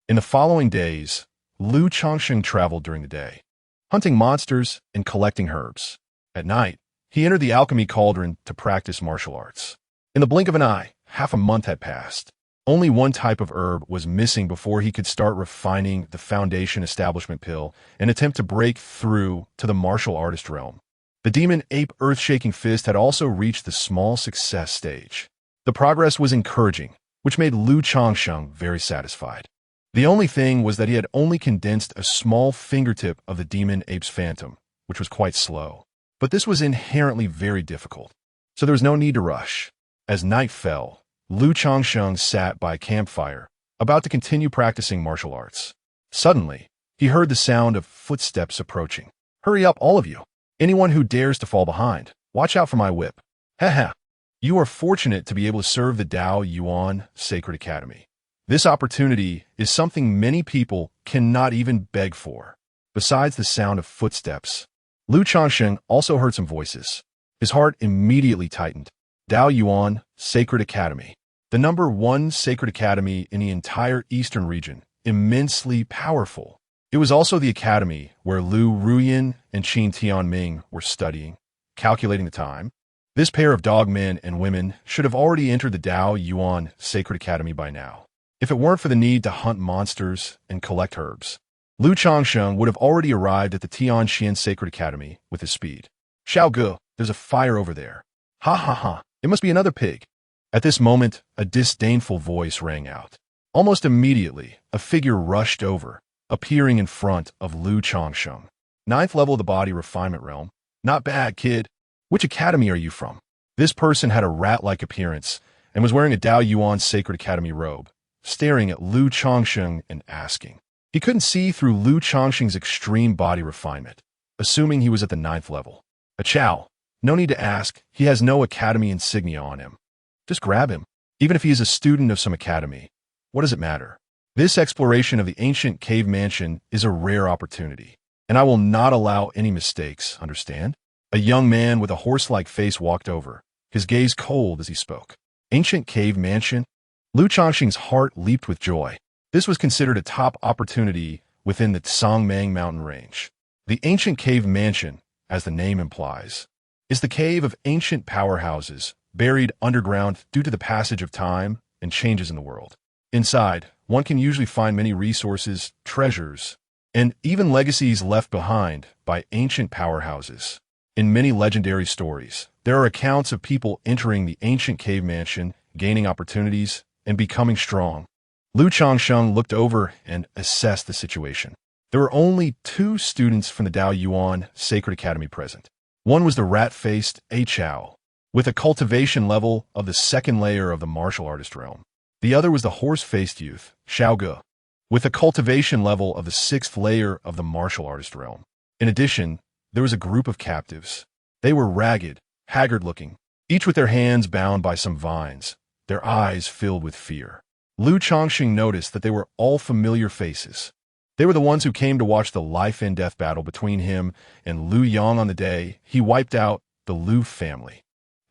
In the following days, Lu Changsheng traveled during the day, hunting monsters and collecting herbs. At night, he entered the alchemy cauldron to practice martial arts. In the blink of an eye, half a month had passed. Only one type of herb was missing before he could start refining the foundation establishment pill and attempt to break through to the martial artist realm. The demon ape earth-shaking fist had also reached the small success stage. The progress was encouraging, which made Lu Changsheng very satisfied. The only thing was that he had only condensed a small fingertip of the demon ape's phantom, which was quite slow. But this was inherently very difficult, so there was no need to rush. As night fell, Lu Changsheng sat by a campfire, about to continue practicing martial arts. Suddenly, he heard the sound of footsteps approaching. "Hurry up, all of you! Anyone who dares to fall behind, watch out for my whip." Haha. You are fortunate to be able to serve the Dao Yuan Sacred Academy. This opportunity is something many people cannot even beg for. Besides the sound of footsteps, Lu Changsheng also heard some voices. His heart immediately tightened. Dao Yuan Sacred Academy, the #1 sacred academy in the entire eastern region, immensely powerful. It was also the academy where Lu Ruyin and Qin Tianming were studying. Calculating the time, this pair of dogmen and women should have already entered the Dao Yuan Sacred Academy by now. If it weren't for the need to hunt monsters and collect herbs, Lu Changsheng would have already arrived at the Tianxian Sacred Academy with his speed. "Xiao Ge, there's a fire over there. Ha ha ha, it must be another pig." At this moment, a disdainful voice rang out. Almost immediately, a figure rushed over, appearing in front of Lu Changsheng. "9th level of the body refinement realm. Not bad, kid. Which academy are you from?" This person had a rat-like appearance and was wearing a Dao Yuan Sacred Academy robe, staring at Lu Changsheng and asking. He couldn't see through Lu Changsheng's extreme body refinement, assuming he was at the 9th level. "A chow. No need to ask. He has no academy insignia on him. Just grab him. Even if he is a student of some academy, what does it matter? This exploration of the ancient cave mansion is a rare opportunity, and I will not allow any mistakes, understand?" A young man with a horse-like face walked over, his gaze cold as he spoke. Ancient cave mansion? Lu Changsheng's heart leaped with joy. This was considered a top opportunity within the Tsangmang mountain range. The ancient cave mansion, as the name implies, is the cave of ancient powerhouses, buried underground due to the passage of time and changes in the world. Inside, one can usually find many resources, treasures, and even legacies left behind by ancient powerhouses. In many legendary stories, there are accounts of people entering the ancient cave mansion, gaining opportunities, and becoming strong. Lu Changsheng looked over and assessed the situation. There were only 2 students from the Dao Yuan Sacred Academy present. One was the rat-faced A Chao, with a cultivation level of the 2nd layer of the martial artist realm. The other was the horse-faced youth, Xiao Ge, with a cultivation level of the 6th layer of the martial artist realm. In addition, there was a group of captives. They were ragged, haggard-looking, each with their hands bound by some vines, their eyes filled with fear. Lu Changsheng noticed that they were all familiar faces. They were the ones who came to watch the life-and-death battle between him and Lu Yang on the day he wiped out the Lu family.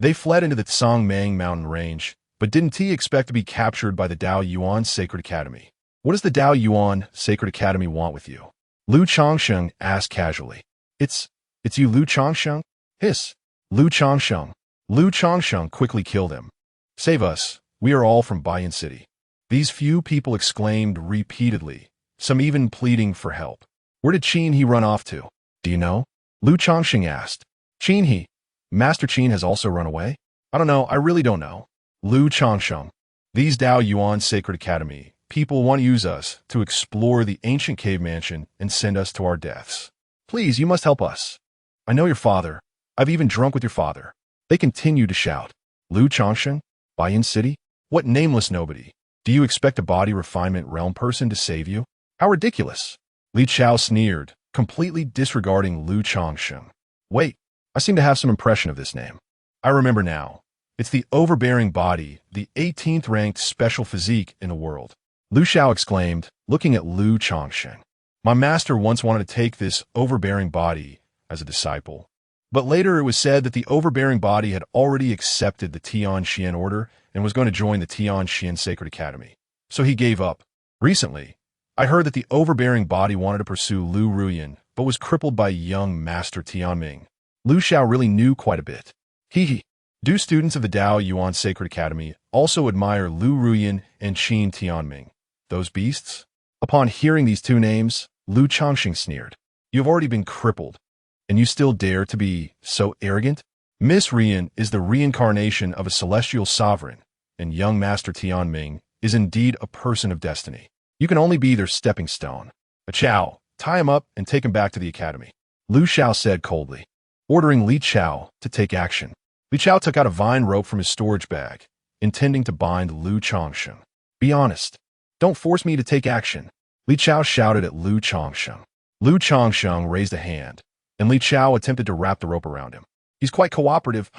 They fled into the Tsangmang mountain range, but didn't he expect to be captured by the Dao Yuan Sacred Academy? "What does the Dao Yuan Sacred Academy want with you?" Lu Changsheng asked casually. It's you, Lu Changsheng?" Hiss. Lu Changsheng. Lu Changsheng quickly killed him. "Save us. We are all from Bayan City." These few people exclaimed repeatedly, some even pleading for help. "Where did Qin He run off to? Do you know?" Lu Changsheng asked. "Qin He? Master Qin has also run away?" "I don't know. I really don't know." Lu Changsheng. "These Dao Yuan Sacred Academy people want to use us to explore the ancient cave mansion and send us to our deaths. Please, you must help us. I know your father. I've even drunk with your father." They continued to shout. "Lu Changsheng? Baiyan City? What nameless nobody? Do you expect a body refinement realm person to save you? How ridiculous!" Li Chao sneered, completely disregarding Lu Changsheng. "Wait, I seem to have some impression of this name. I remember now. It's the overbearing body, the 18th ranked special physique in the world." Lu Xiao exclaimed, looking at Lu Changsheng. "My master once wanted to take this overbearing body as a disciple. But later it was said that the overbearing body had already accepted the Tianxian order and was going to join the Tianxian Sacred Academy. So he gave up. Recently, I heard that the overbearing body wanted to pursue Lu Ruyan, but was crippled by young Master Tianming." Lu Xiao really knew quite a bit. Hee. Do students of the Dao Yuan Sacred Academy also admire Lu Ruyan and Qin Tianming, those beasts? Upon hearing these two names, Lu Changsheng sneered. "You have already been crippled, and you still dare to be so arrogant? Miss Rian is the reincarnation of a celestial sovereign, and young Master Tianming is indeed a person of destiny. You can only be their stepping stone. Chao, tie him up and take him back to the academy," Lu Xiao said coldly, ordering Li Chao to take action. Li Chao took out a vine rope from his storage bag, intending to bind Lu Changsheng. "Be honest. Don't force me to take action," Li Chao shouted at Lu Changsheng. Lu Changsheng raised a hand, and Li Chao attempted to wrap the rope around him. "He's quite cooperative."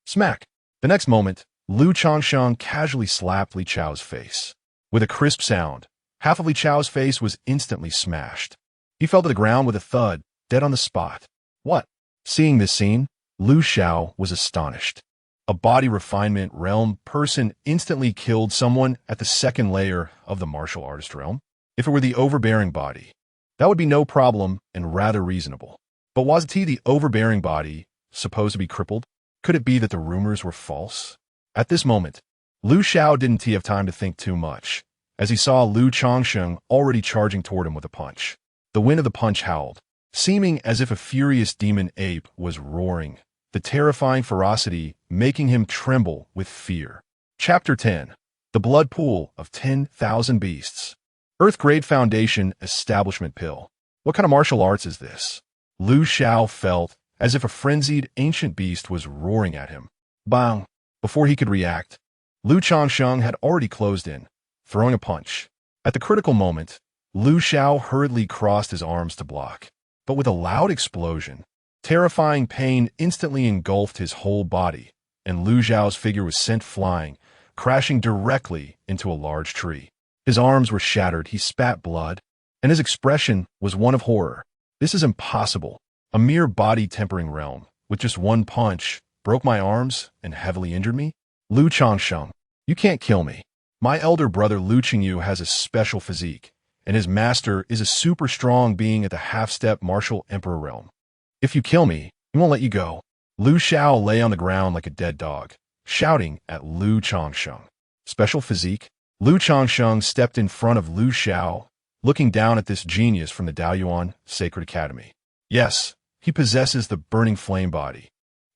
Smack! The next moment, Lu Changsheng casually slapped Li Chao's face. With a crisp sound, half of Li Chao's face was instantly smashed. He fell to the ground with a thud, dead on the spot. What? Seeing this scene, Lu Xiao was astonished. A body refinement realm person instantly killed someone at the second layer of the martial artist realm? If it were the overbearing body, that would be no problem and rather reasonable. But was he the overbearing body supposed to be crippled? Could it be that the rumors were false? At this moment, Lu Xiao didn't have time to think too much, as he saw Lu Changsheng already charging toward him with a punch. The wind of the punch howled, seeming as if a furious demon ape was roaring, the terrifying ferocity making him tremble with fear. Chapter 10. The Blood Pool of 10,000 Beasts. Earth-Grade Foundation Establishment Pill. What kind of martial arts is this? Lu Xiao felt as if a frenzied ancient beast was roaring at him. Bang! Before he could react, Lu Changsheng had already closed in, throwing a punch. At the critical moment, Lu Xiao hurriedly crossed his arms to block. But with a loud explosion, terrifying pain instantly engulfed his whole body, and Lu Xiao's figure was sent flying, crashing directly into a large tree. His arms were shattered, he spat blood, and his expression was one of horror. "This is impossible. A mere body-tempering realm, with just one punch, broke my arms and heavily injured me? Lu Changsheng, you can't kill me. My elder brother Lu Qingyu has a special physique, and his master is a super strong being at the half-step martial emperor realm. If you kill me, he won't let you go." Lu Xiao lay on the ground like a dead dog, shouting at Lu Changsheng. Special physique? Lu Changsheng stepped in front of Lu Xiao, looking down at this genius from the Daoyuan Sacred Academy. Yes, he possesses the Burning Flame Body,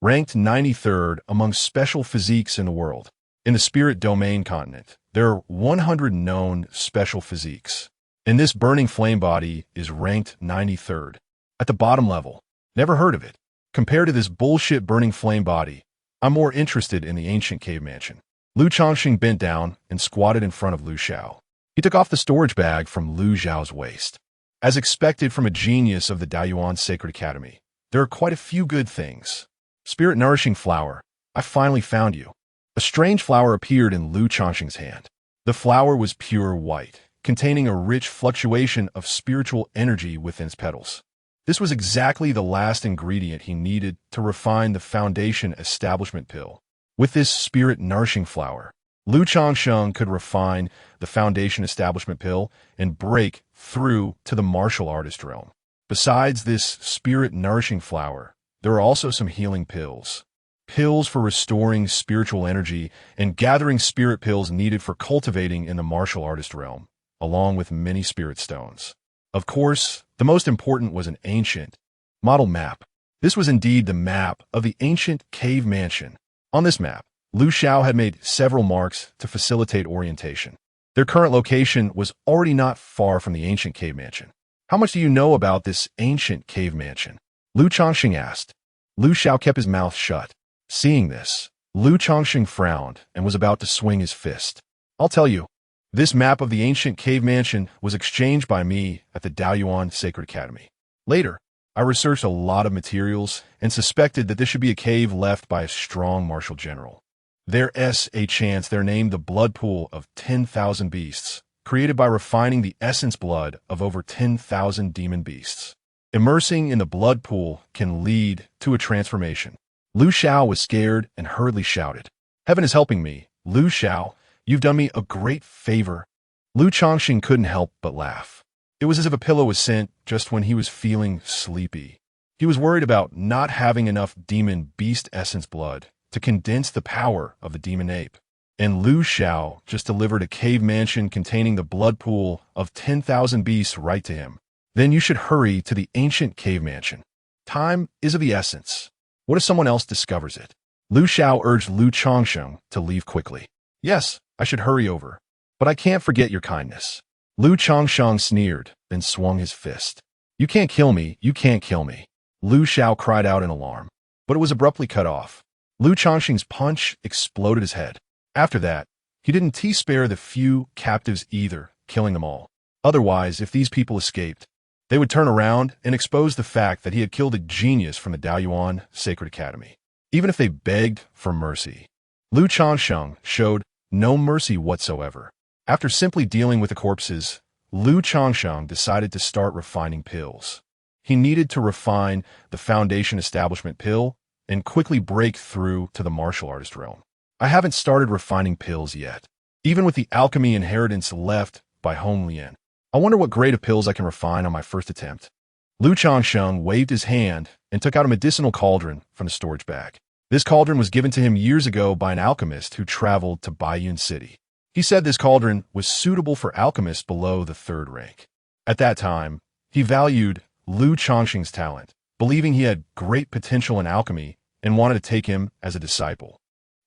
ranked 93rd among special physiques in the world. In the Spirit Domain continent, there are 100 known special physiques, and this Burning Flame Body is ranked 93rd. At the bottom level. Never heard of it. Compared to this bullshit Burning Flame Body, I'm more interested in the ancient cave mansion. Lu Changsheng bent down and squatted in front of Lu Xiao. He took off the storage bag from Lu Xiao's waist. As expected from a genius of the Daoyuan Sacred Academy, there are quite a few good things. Spirit Nourishing Flower, I finally found you. A strange flower appeared in Lu Changsheng's hand. The flower was pure white, containing a rich fluctuation of spiritual energy within its petals. This was exactly the last ingredient he needed to refine the Foundation Establishment Pill. With this spirit-nourishing flower, Lu Changsheng could refine the Foundation Establishment Pill and break through to the martial artist realm. Besides this spirit-nourishing flower, there are also some healing pills. Pills for restoring spiritual energy and gathering spirit pills needed for cultivating in the martial artist realm, along with many spirit stones. Of course, the most important was an ancient model map. This was indeed the map of the ancient cave mansion. On this map, Lu Xiao had made several marks to facilitate orientation. Their current location was already not far from the ancient cave mansion. How much do you know about this ancient cave mansion? Lu Changsheng asked. Lu Xiao kept his mouth shut. Seeing this, Lu Changsheng frowned and was about to swing his fist. I'll tell you, this map of the ancient cave mansion was exchanged by me at the Daoyuan Sacred Academy. Later, I researched a lot of materials and suspected that this should be a cave left by a strong martial general. There's a chance they're named the blood pool of 10,000 beasts, created by refining the essence blood of over 10,000 demon beasts. Immersing in the blood pool can lead to a transformation. Lu Xiao was scared and hurriedly shouted, "Heaven is helping me. Lu Xiao, you've done me a great favor." Lu Changsheng couldn't help but laugh. It was as if a pillow was sent just when he was feeling sleepy. He was worried about not having enough demon beast essence blood to condense the power of the demon ape. And Lu Xiao just delivered a cave mansion containing the blood pool of 10,000 beasts right to him. Then you should hurry to the ancient cave mansion. Time is of the essence. What if someone else discovers it? Lu Xiao urged Lu Changsheng to leave quickly. Yes, I should hurry over, but I can't forget your kindness. Lu Changsheng sneered, then swung his fist. You can't kill me, you can't kill me. Lu Xiao cried out in alarm, but it was abruptly cut off. Lu Changsheng's punch exploded his head. After that, he didn't spare the few captives either, killing them all. Otherwise, if these people escaped, they would turn around and expose the fact that he had killed a genius from the Daoyuan Sacred Academy. Even if they begged for mercy, Lu Changsheng showed no mercy whatsoever. After simply dealing with the corpses, Lu Changsheng decided to start refining pills. He needed to refine the Foundation Establishment pill and quickly break through to the martial artist realm. I haven't started refining pills yet, even with the alchemy inheritance left by Hong Lian. I wonder what grade of pills I can refine on my first attempt. Lu Changsheng waved his hand and took out a medicinal cauldron from the storage bag. This cauldron was given to him years ago by an alchemist who traveled to Baiyun City. He said this cauldron was suitable for alchemists below the 3rd rank. At that time, he valued Lu Changsheng's talent, believing he had great potential in alchemy and wanted to take him as a disciple.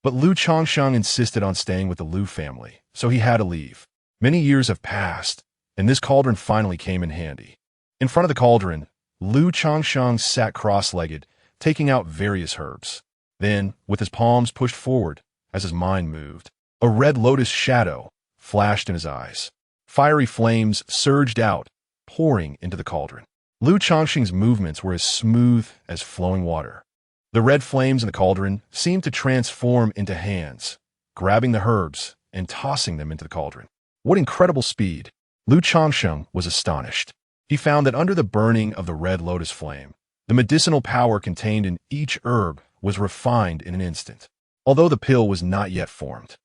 But Lu Changsheng insisted on staying with the Lu family, so he had to leave. Many years have passed, and this cauldron finally came in handy. In front of the cauldron, Lu Changsheng sat cross-legged, taking out various herbs. Then, with his palms pushed forward as his mind moved, a red lotus shadow flashed in his eyes. Fiery flames surged out, pouring into the cauldron. Lu Changsheng's movements were as smooth as flowing water. The red flames in the cauldron seemed to transform into hands, grabbing the herbs and tossing them into the cauldron. What incredible speed! Lu Changsheng was astonished. He found that under the burning of the red lotus flame, the medicinal power contained in each herb was refined in an instant, although the pill was not yet formed.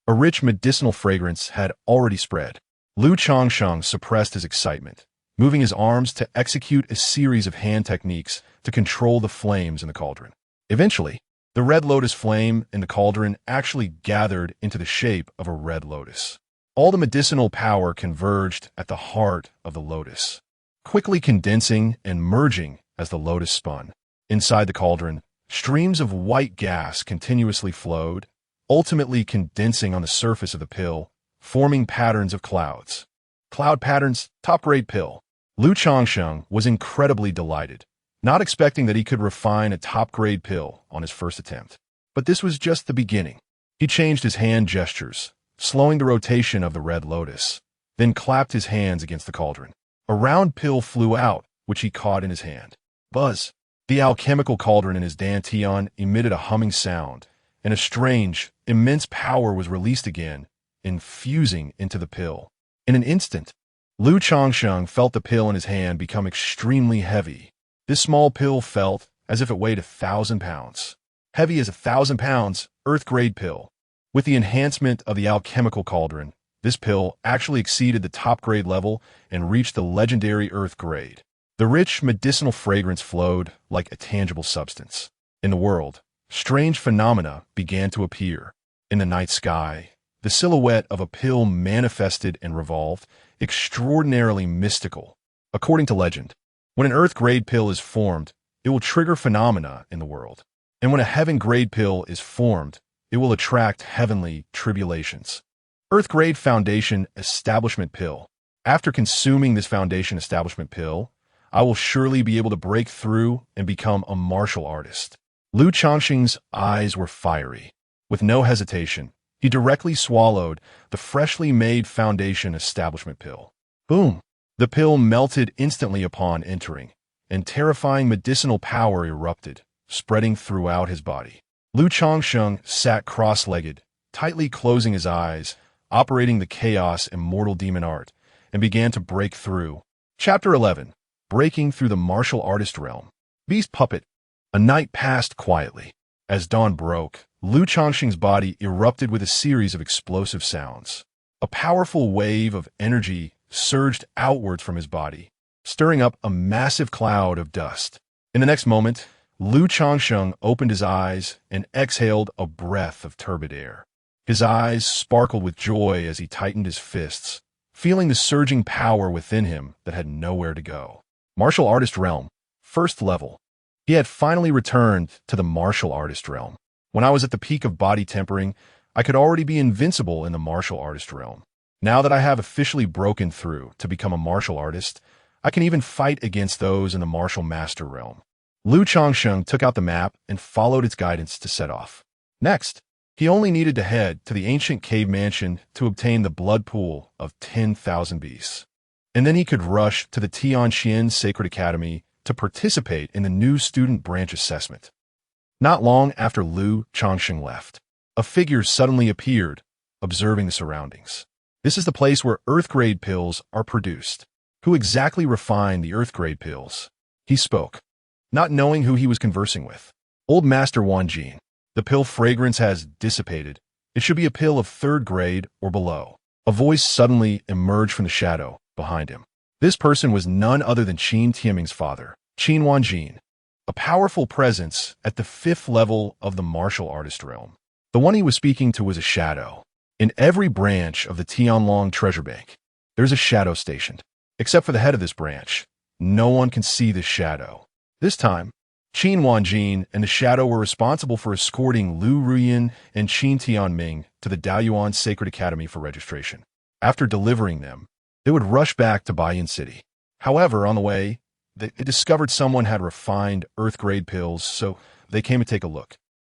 A rich medicinal fragrance had already spread. Lu Changsheng suppressed his excitement, moving his arms to execute a series of hand techniques to control the flames in the cauldron. Eventually, the red lotus flame in the cauldron actually gathered into the shape of a red lotus. All the medicinal power converged at the heart of the lotus, quickly condensing and merging as the lotus spun. Inside the cauldron, streams of white gas continuously flowed, ultimately condensing on the surface of the pill, forming patterns of clouds. Cloud patterns, top-grade pill. Lu Changsheng was incredibly delighted, not expecting that he could refine a top-grade pill on his first attempt. But this was just the beginning. He changed his hand gestures, slowing the rotation of the red lotus, then clapped his hands against the cauldron. A round pill flew out, which he caught in his hand. Buzz! The alchemical cauldron in his dantian emitted a humming sound, and a strange, immense power was released again, infusing into the pill. In an instant, Lu Changsheng felt the pill in his hand become extremely heavy. This small pill felt as if it weighed 1,000 pounds. Heavy as 1,000 pounds, earth-grade pill. With the enhancement of the alchemical cauldron, this pill actually exceeded the top-grade level and reached the legendary earth grade. The rich medicinal fragrance flowed like a tangible substance. In the world, strange phenomena began to appear. In the night sky, the silhouette of a pill manifested and revolved, extraordinarily mystical. According to legend, when an earth-grade pill is formed, it will trigger phenomena in the world. And when a heaven-grade pill is formed, it will attract heavenly tribulations. Earth-grade Foundation Establishment Pill. After consuming this Foundation Establishment Pill, I will surely be able to break through and become a martial artist. Lu Changsheng's eyes were fiery. With no hesitation, he directly swallowed the freshly made foundation establishment pill. Boom! The pill melted instantly upon entering, and terrifying medicinal power erupted, spreading throughout his body. Lu Changsheng sat cross-legged, tightly closing his eyes, operating the Chaos Immortal Demon Art, and began to break through. Chapter 11. Breaking through the martial artist realm. Beast Puppet. A night passed quietly. As dawn broke, Lu Changsheng's body erupted with a series of explosive sounds. A powerful wave of energy surged outwards from his body, stirring up a massive cloud of dust. In the next moment, Lu Changsheng opened his eyes and exhaled a breath of turbid air. His eyes sparkled with joy as he tightened his fists, feeling the surging power within him that had nowhere to go. Martial Artist Realm, first level. He had finally returned to the martial artist realm. When I was at the peak of body tempering, I could already be invincible in the martial artist realm. Now that I have officially broken through to become a martial artist, I can even fight against those in the martial master realm. Lu Changsheng took out the map and followed its guidance to set off. Next, he only needed to head to the ancient cave mansion to obtain the blood pool of 10,000 beasts. And then he could rush to the Tianxian Sacred Academy to participate in the new student branch assessment. Not long after Lu Changsheng left, a figure suddenly appeared, observing the surroundings. This is the place where Earth-grade pills are produced. Who exactly refined the Earth-grade pills? He spoke, not knowing who he was conversing with. Old Master Wanjin. The pill fragrance has dissipated. It should be a pill of 3rd grade or below. A voice suddenly emerged from the shadow behind him. This person was none other than Qin Tianming's father, Qin Wanjin, a powerful presence at the 5th level of the martial artist realm. The one he was speaking to was a shadow. In every branch of the Tianlong treasure bank, there's a shadow stationed. Except for the head of this branch, no one can see this shadow. This time, Qin Wanjin and the shadow were responsible for escorting Lu Ruyan and Qin Tianming to the Daoyuan Sacred Academy for registration. After delivering them, they would rush back to Baiyan City. However, on the way, they discovered someone had refined Earth-grade pills, so they came to take a look.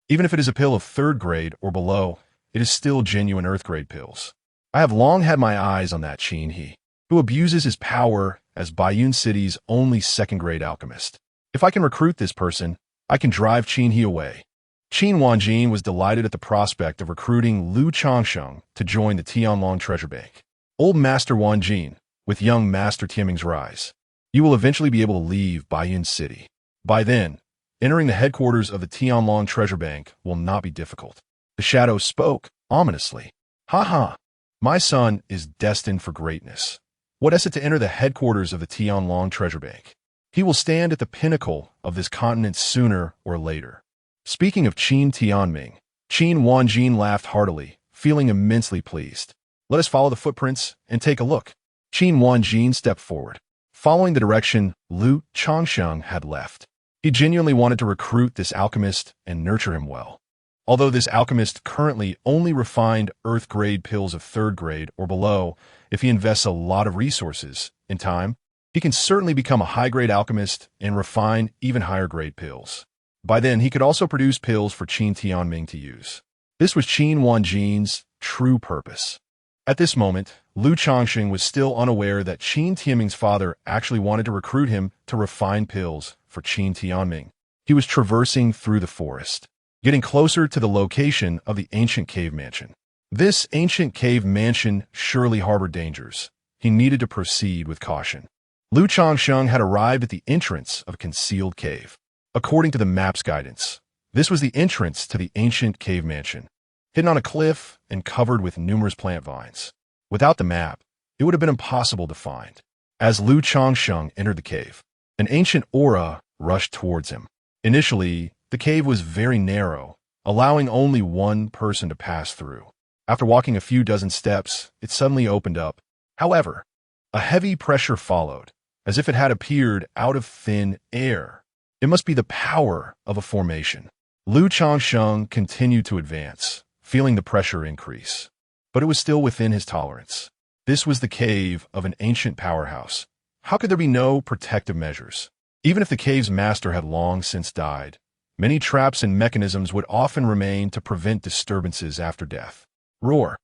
Even if it is a pill of 3rd grade or below, it is still genuine Earth-grade pills. I have long had my eyes on that Qin He, who abuses his power as Baiyan City's only 2nd-grade alchemist. If I can recruit this person, I can drive Qin He away. Qin Wanjin was delighted at the prospect of recruiting Lu Changsheng to join the Tianlong treasure bank. Old Master Wanjin, with young Master Tianming's rise, you will eventually be able to leave Baiyan City. By then, entering the headquarters of the Tianlong treasure bank will not be difficult. The shadow spoke ominously. Ha ha! My son is destined for greatness. What is it to enter the headquarters of the Tianlong treasure bank? He will stand at the pinnacle of this continent sooner or later. Speaking of Qin Tianming, Qin Wanjin laughed heartily, feeling immensely pleased. Let us follow the footprints and take a look. Qin Wanjin stepped forward, following the direction Lu Changsheng had left. He genuinely wanted to recruit this alchemist and nurture him well. Although this alchemist currently only refined Earth-grade pills of 3rd grade or below, if he invests a lot of resources and time, he can certainly become a high-grade alchemist and refine even higher-grade pills. By then, he could also produce pills for Qin Tianming to use. This was Qin Wanjin's true purpose. At this moment, Lu Changsheng was still unaware that Qin Tianming's father actually wanted to recruit him to refine pills for Qin Tianming. He was traversing through the forest, getting closer to the location of the ancient cave mansion. This ancient cave mansion surely harbored dangers. He needed to proceed with caution. Lu Changsheng had arrived at the entrance of a concealed cave. According to the map's guidance, this was the entrance to the ancient cave mansion, hidden on a cliff and covered with numerous plant vines. Without the map, it would have been impossible to find. As Lu Changsheng entered the cave, an ancient aura rushed towards him. Initially, the cave was very narrow, allowing only one person to pass through. After walking a few dozen steps, it suddenly opened up. However, a heavy pressure followed, as if it had appeared out of thin air. It must be the power of a formation. Lu Changsheng continued to advance, feeling the pressure increase. But it was still within his tolerance. This was the cave of an ancient powerhouse. How could there be no protective measures? Even if the cave's master had long since died, Many traps and mechanisms would often remain to prevent disturbances after death. Roar.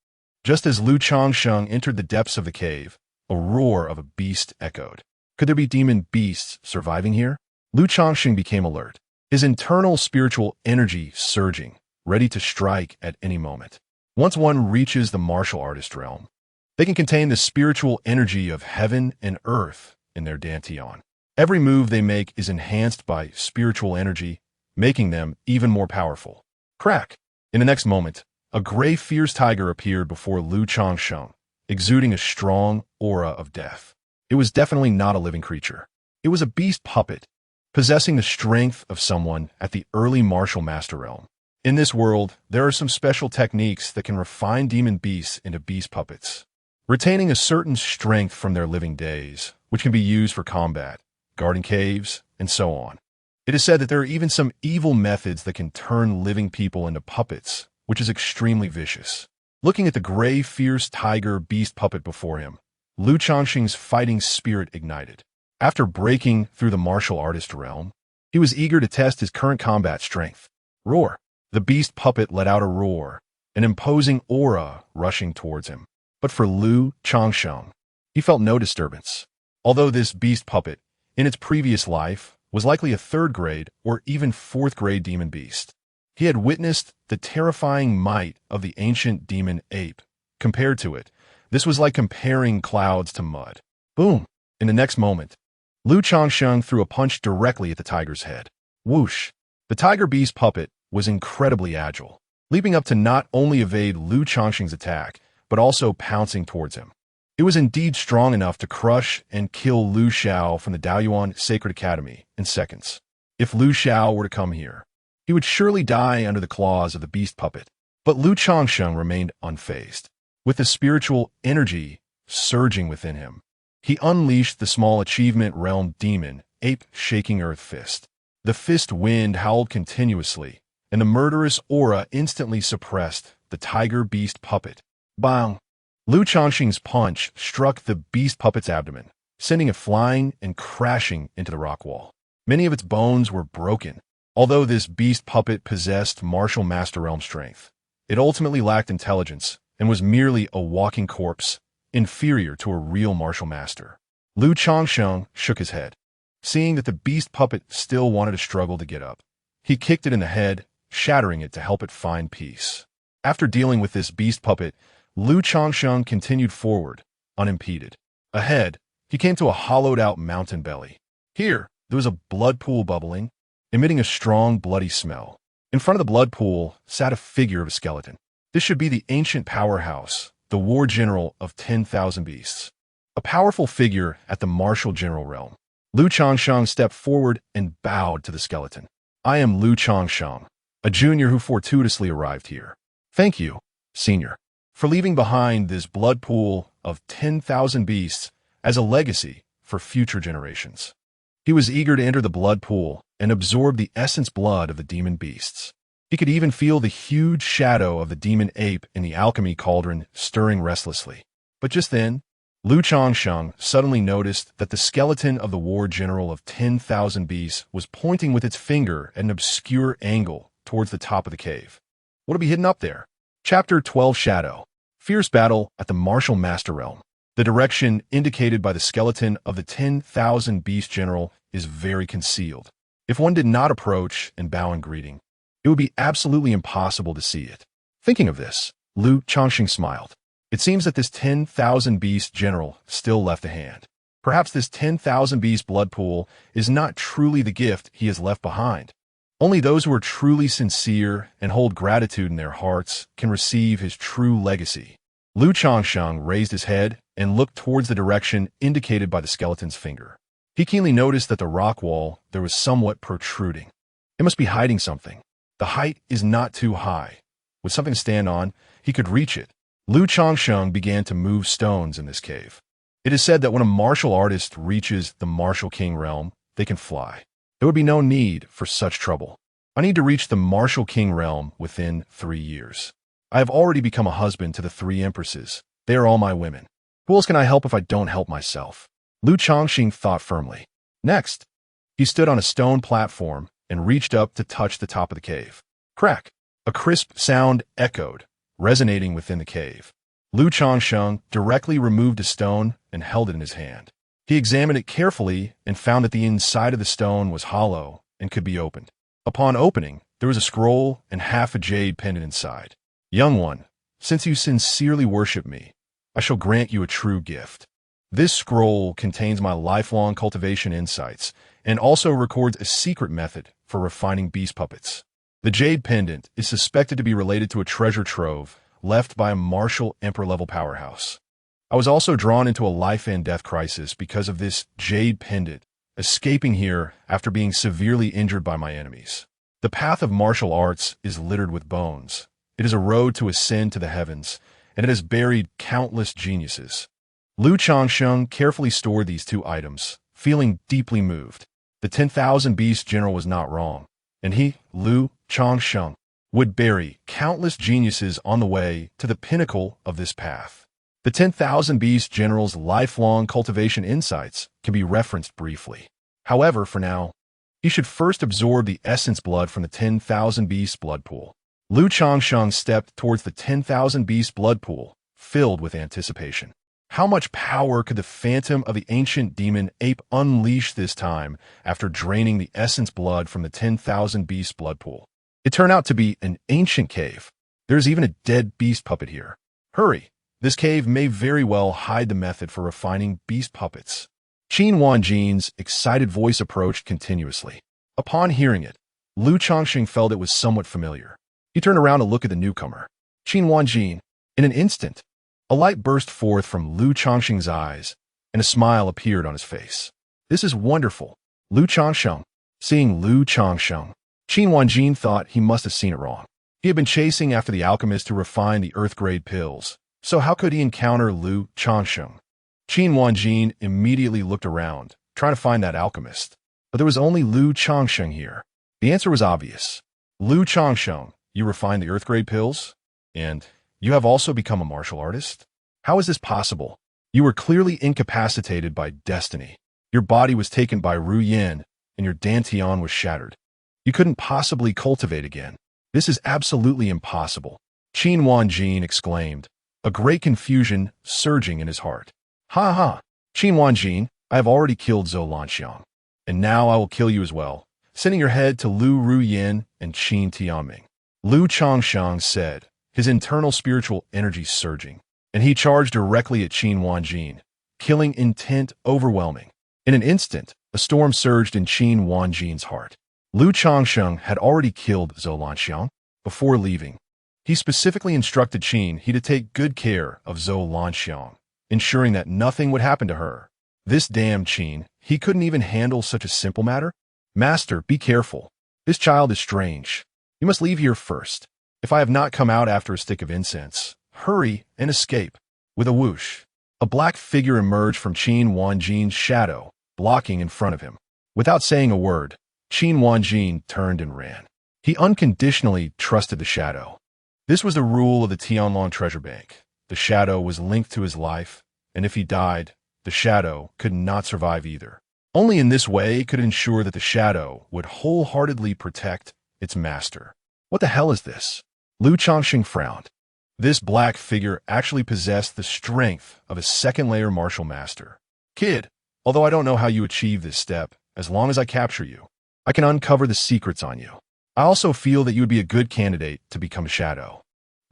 Just as Lu Changsheng entered the depths of the cave, a roar of a beast echoed. Could there be demon beasts surviving here? Lu Changsheng became alert, his internal spiritual energy surging, ready to strike at any moment. Once one reaches the martial artist realm, they can contain the spiritual energy of heaven and earth in their dantian. Every move they make is enhanced by spiritual energy, making them even more powerful. Crack! In the next moment, a gray fierce tiger appeared before Lu Changsheng, exuding a strong aura of death. It was definitely not a living creature. It was a beast puppet, possessing the strength of someone at the early martial master realm. In this world, there are some special techniques that can refine demon beasts into beast puppets, retaining a certain strength from their living days, which can be used for combat, guarding caves, and so on. It is said that there are even some evil methods that can turn living people into puppets, which is extremely vicious. Looking at the gray, fierce tiger beast puppet before him, Lu Changsheng's fighting spirit ignited. After breaking through the martial artist realm, he was eager to test his current combat strength. Roar! The beast puppet let out a roar, an imposing aura rushing towards him. But for Lu Changsheng, he felt no disturbance. Although this beast puppet, in its previous life, was likely a 3rd grade or even 4th grade demon beast, he had witnessed the terrifying might of the ancient demon ape. Compared to it, this was like comparing clouds to mud. Boom! In the next moment, Lu Changsheng threw a punch directly at the tiger's head. Whoosh! The tiger beast puppet was incredibly agile, leaping up to not only evade Lu Changsheng's attack, but also pouncing towards him. It was indeed strong enough to crush and kill Lu Xiao from the Daoyuan Sacred Academy in seconds. If Lu Xiao were to come here, he would surely die under the claws of the beast puppet. But Lu Changsheng remained unfazed. With the spiritual energy surging within him, he unleashed the small achievement realm demon, ape shaking earth fist. The fist wind howled continuously, and the murderous aura instantly suppressed the tiger beast puppet. Bang! Lu Changsheng's punch struck the beast puppet's abdomen, sending it flying and crashing into the rock wall. Many of its bones were broken. Although this beast puppet possessed martial master realm strength, it ultimately lacked intelligence and was merely a walking corpse, inferior to a real martial master. Lu Changsheng shook his head. Seeing that the beast puppet still wanted to struggle to get up, he kicked it in the head, shattering it to help it find peace. After dealing with this beast puppet, Lu Changsheng continued forward, unimpeded. Ahead, he came to a hollowed-out mountain belly. Here, there was a blood pool bubbling, emitting a strong, bloody smell. In front of the blood pool sat a figure of a skeleton. This should be the ancient powerhouse, the war general of 10,000 beasts. A powerful figure at the martial general realm. Lu Changsheng stepped forward and bowed to the skeleton. I am Lu Changsheng, a junior who fortuitously arrived here. Thank you, senior, for leaving behind this blood pool of 10,000 beasts as a legacy for future generations. He was eager to enter the blood pool and absorb the essence blood of the demon beasts. He could even feel the huge shadow of the demon ape in the ALCHEMY cauldron stirring restlessly. But just then, Lu Changsheng suddenly noticed that the skeleton of the war general of 10,000 beasts was pointing with its finger at an obscure angle towards the top of the cave. What would be hidden up there? Chapter 12 Shadow. Fierce battle at the martial master realm. The direction indicated by the skeleton of the 10,000 beast general is very concealed. If one did not approach and bow in greeting, it would be absolutely impossible to see it. Thinking of this, Lu Changsheng smiled. It seems that this 10,000 beast general still left a hand. Perhaps this 10,000 beast blood pool is not truly the gift he has left behind. Only those who are truly sincere and hold gratitude in their hearts can receive his true legacy. Lu Changsheng raised his head and looked towards the direction indicated by the skeleton's finger. He keenly noticed that the rock wall there was somewhat protruding. It must be hiding something. The height is not too high. With something to stand on, he could reach it. Lu Changsheng began to move stones in this cave. It is said that when a martial artist reaches the martial king realm, they can fly. There would be no need for such trouble. I need to reach the martial king realm within 3 years. I have already become a husband to the 3 empresses. They are all my women. Who else can I help if I don't help myself? Lu Changsheng thought firmly. Next, he stood on a stone platform and reached up to touch the top of the cave. Crack! A crisp sound echoed, resonating within the cave. Lu Changsheng directly removed a stone and held it in his hand. He examined it carefully and found that the inside of the stone was hollow and could be opened. Upon opening, there was a scroll and half a jade pendant inside. Young one, since you sincerely worship me, I shall grant you a true gift. This scroll contains my lifelong cultivation insights and also records a secret method for refining beast puppets. The jade pendant is suspected to be related to a treasure trove left by a martial emperor-level powerhouse. I was also drawn into a life and death crisis because of this jade pendant, escaping here after being severely injured by my enemies. The path of martial arts is littered with bones. It is a road to ascend to the heavens, and it has buried countless geniuses. Lu Changsheng carefully stored these two items, feeling deeply moved. The 10,000 Beast General was not wrong, and he, Lu Changsheng, would bury countless geniuses on the way to the pinnacle of this path. The 10,000 Beast General's lifelong cultivation insights can be referenced briefly. However, for now, he should first absorb the essence blood from the 10,000 Beast blood pool. Lu Changsheng stepped towards the 10,000 Beast blood pool, filled with anticipation. How much power could the phantom of the ancient demon ape unleash this time after draining the essence blood from the 10,000 Beast blood pool? It turned out to be an ancient cave. There's even a dead beast puppet here. Hurry! This cave may very well hide the method for refining beast puppets. Qin Wanjin's excited voice approached continuously. Upon hearing it, Lu Changsheng felt it was somewhat familiar. He turned around to look at the newcomer. Qin Wanjin. In an instant, a light burst forth from Lu Changsheng's eyes, and a smile appeared on his face. This is wonderful. Lu Changsheng. Seeing Lu Changsheng, Qin Wanjin thought he must have seen it wrong. He had been chasing after the alchemist to refine the earth-grade pills, so how could he encounter Lu Changsheng? Qin Wanjin immediately looked around, trying to find that alchemist. But there was only Lu Changsheng here. The answer was obvious. Lu Changsheng, you refined the earth-grade pills? And you have also become a martial artist? How is this possible? You were clearly incapacitated by destiny. Your body was taken by Ru Yin, and your dantian was shattered. You couldn't possibly cultivate again. This is absolutely impossible. Qin Wanjin exclaimed, a great confusion surging in his heart. Ha ha! Qin Wanjin, I have already killed Zhou Lanxiang, and now I will kill you as well, sending your head to Lu Ru Yin and Qin Tianming. Lu Changsheng said, his internal spiritual energy surging, and he charged directly at Qin Wanjin, killing intent overwhelming. In an instant, a storm surged in Qin Wanjin's heart. Lu Changsheng had already killed Zhou Lanxiang before leaving. He specifically instructed Qin he to take good care of Zhou Lanxiang, ensuring that nothing would happen to her. This damn Qin, he couldn't even handle such a simple matter? Master, be careful. This child is strange. You must leave here first. If I have not come out after a stick of incense, hurry and escape. With a whoosh, a black figure emerged from Qin Wanjin's shadow, blocking in front of him. Without saying a word, Qin Wanjin turned and ran. He unconditionally trusted the shadow. This was the rule of the Tianlong treasure bank. The shadow was linked to his life, and if he died, the shadow could not survive either. Only in this way could it ensure that the shadow would wholeheartedly protect its master. What the hell is this? Lu Changsheng frowned. This black figure actually possessed the strength of a second-layer martial master. Kid, although I don't know how you achieve this step, as long as I capture you, I can uncover the secrets on you. I also feel that you would be a good candidate to become a shadow.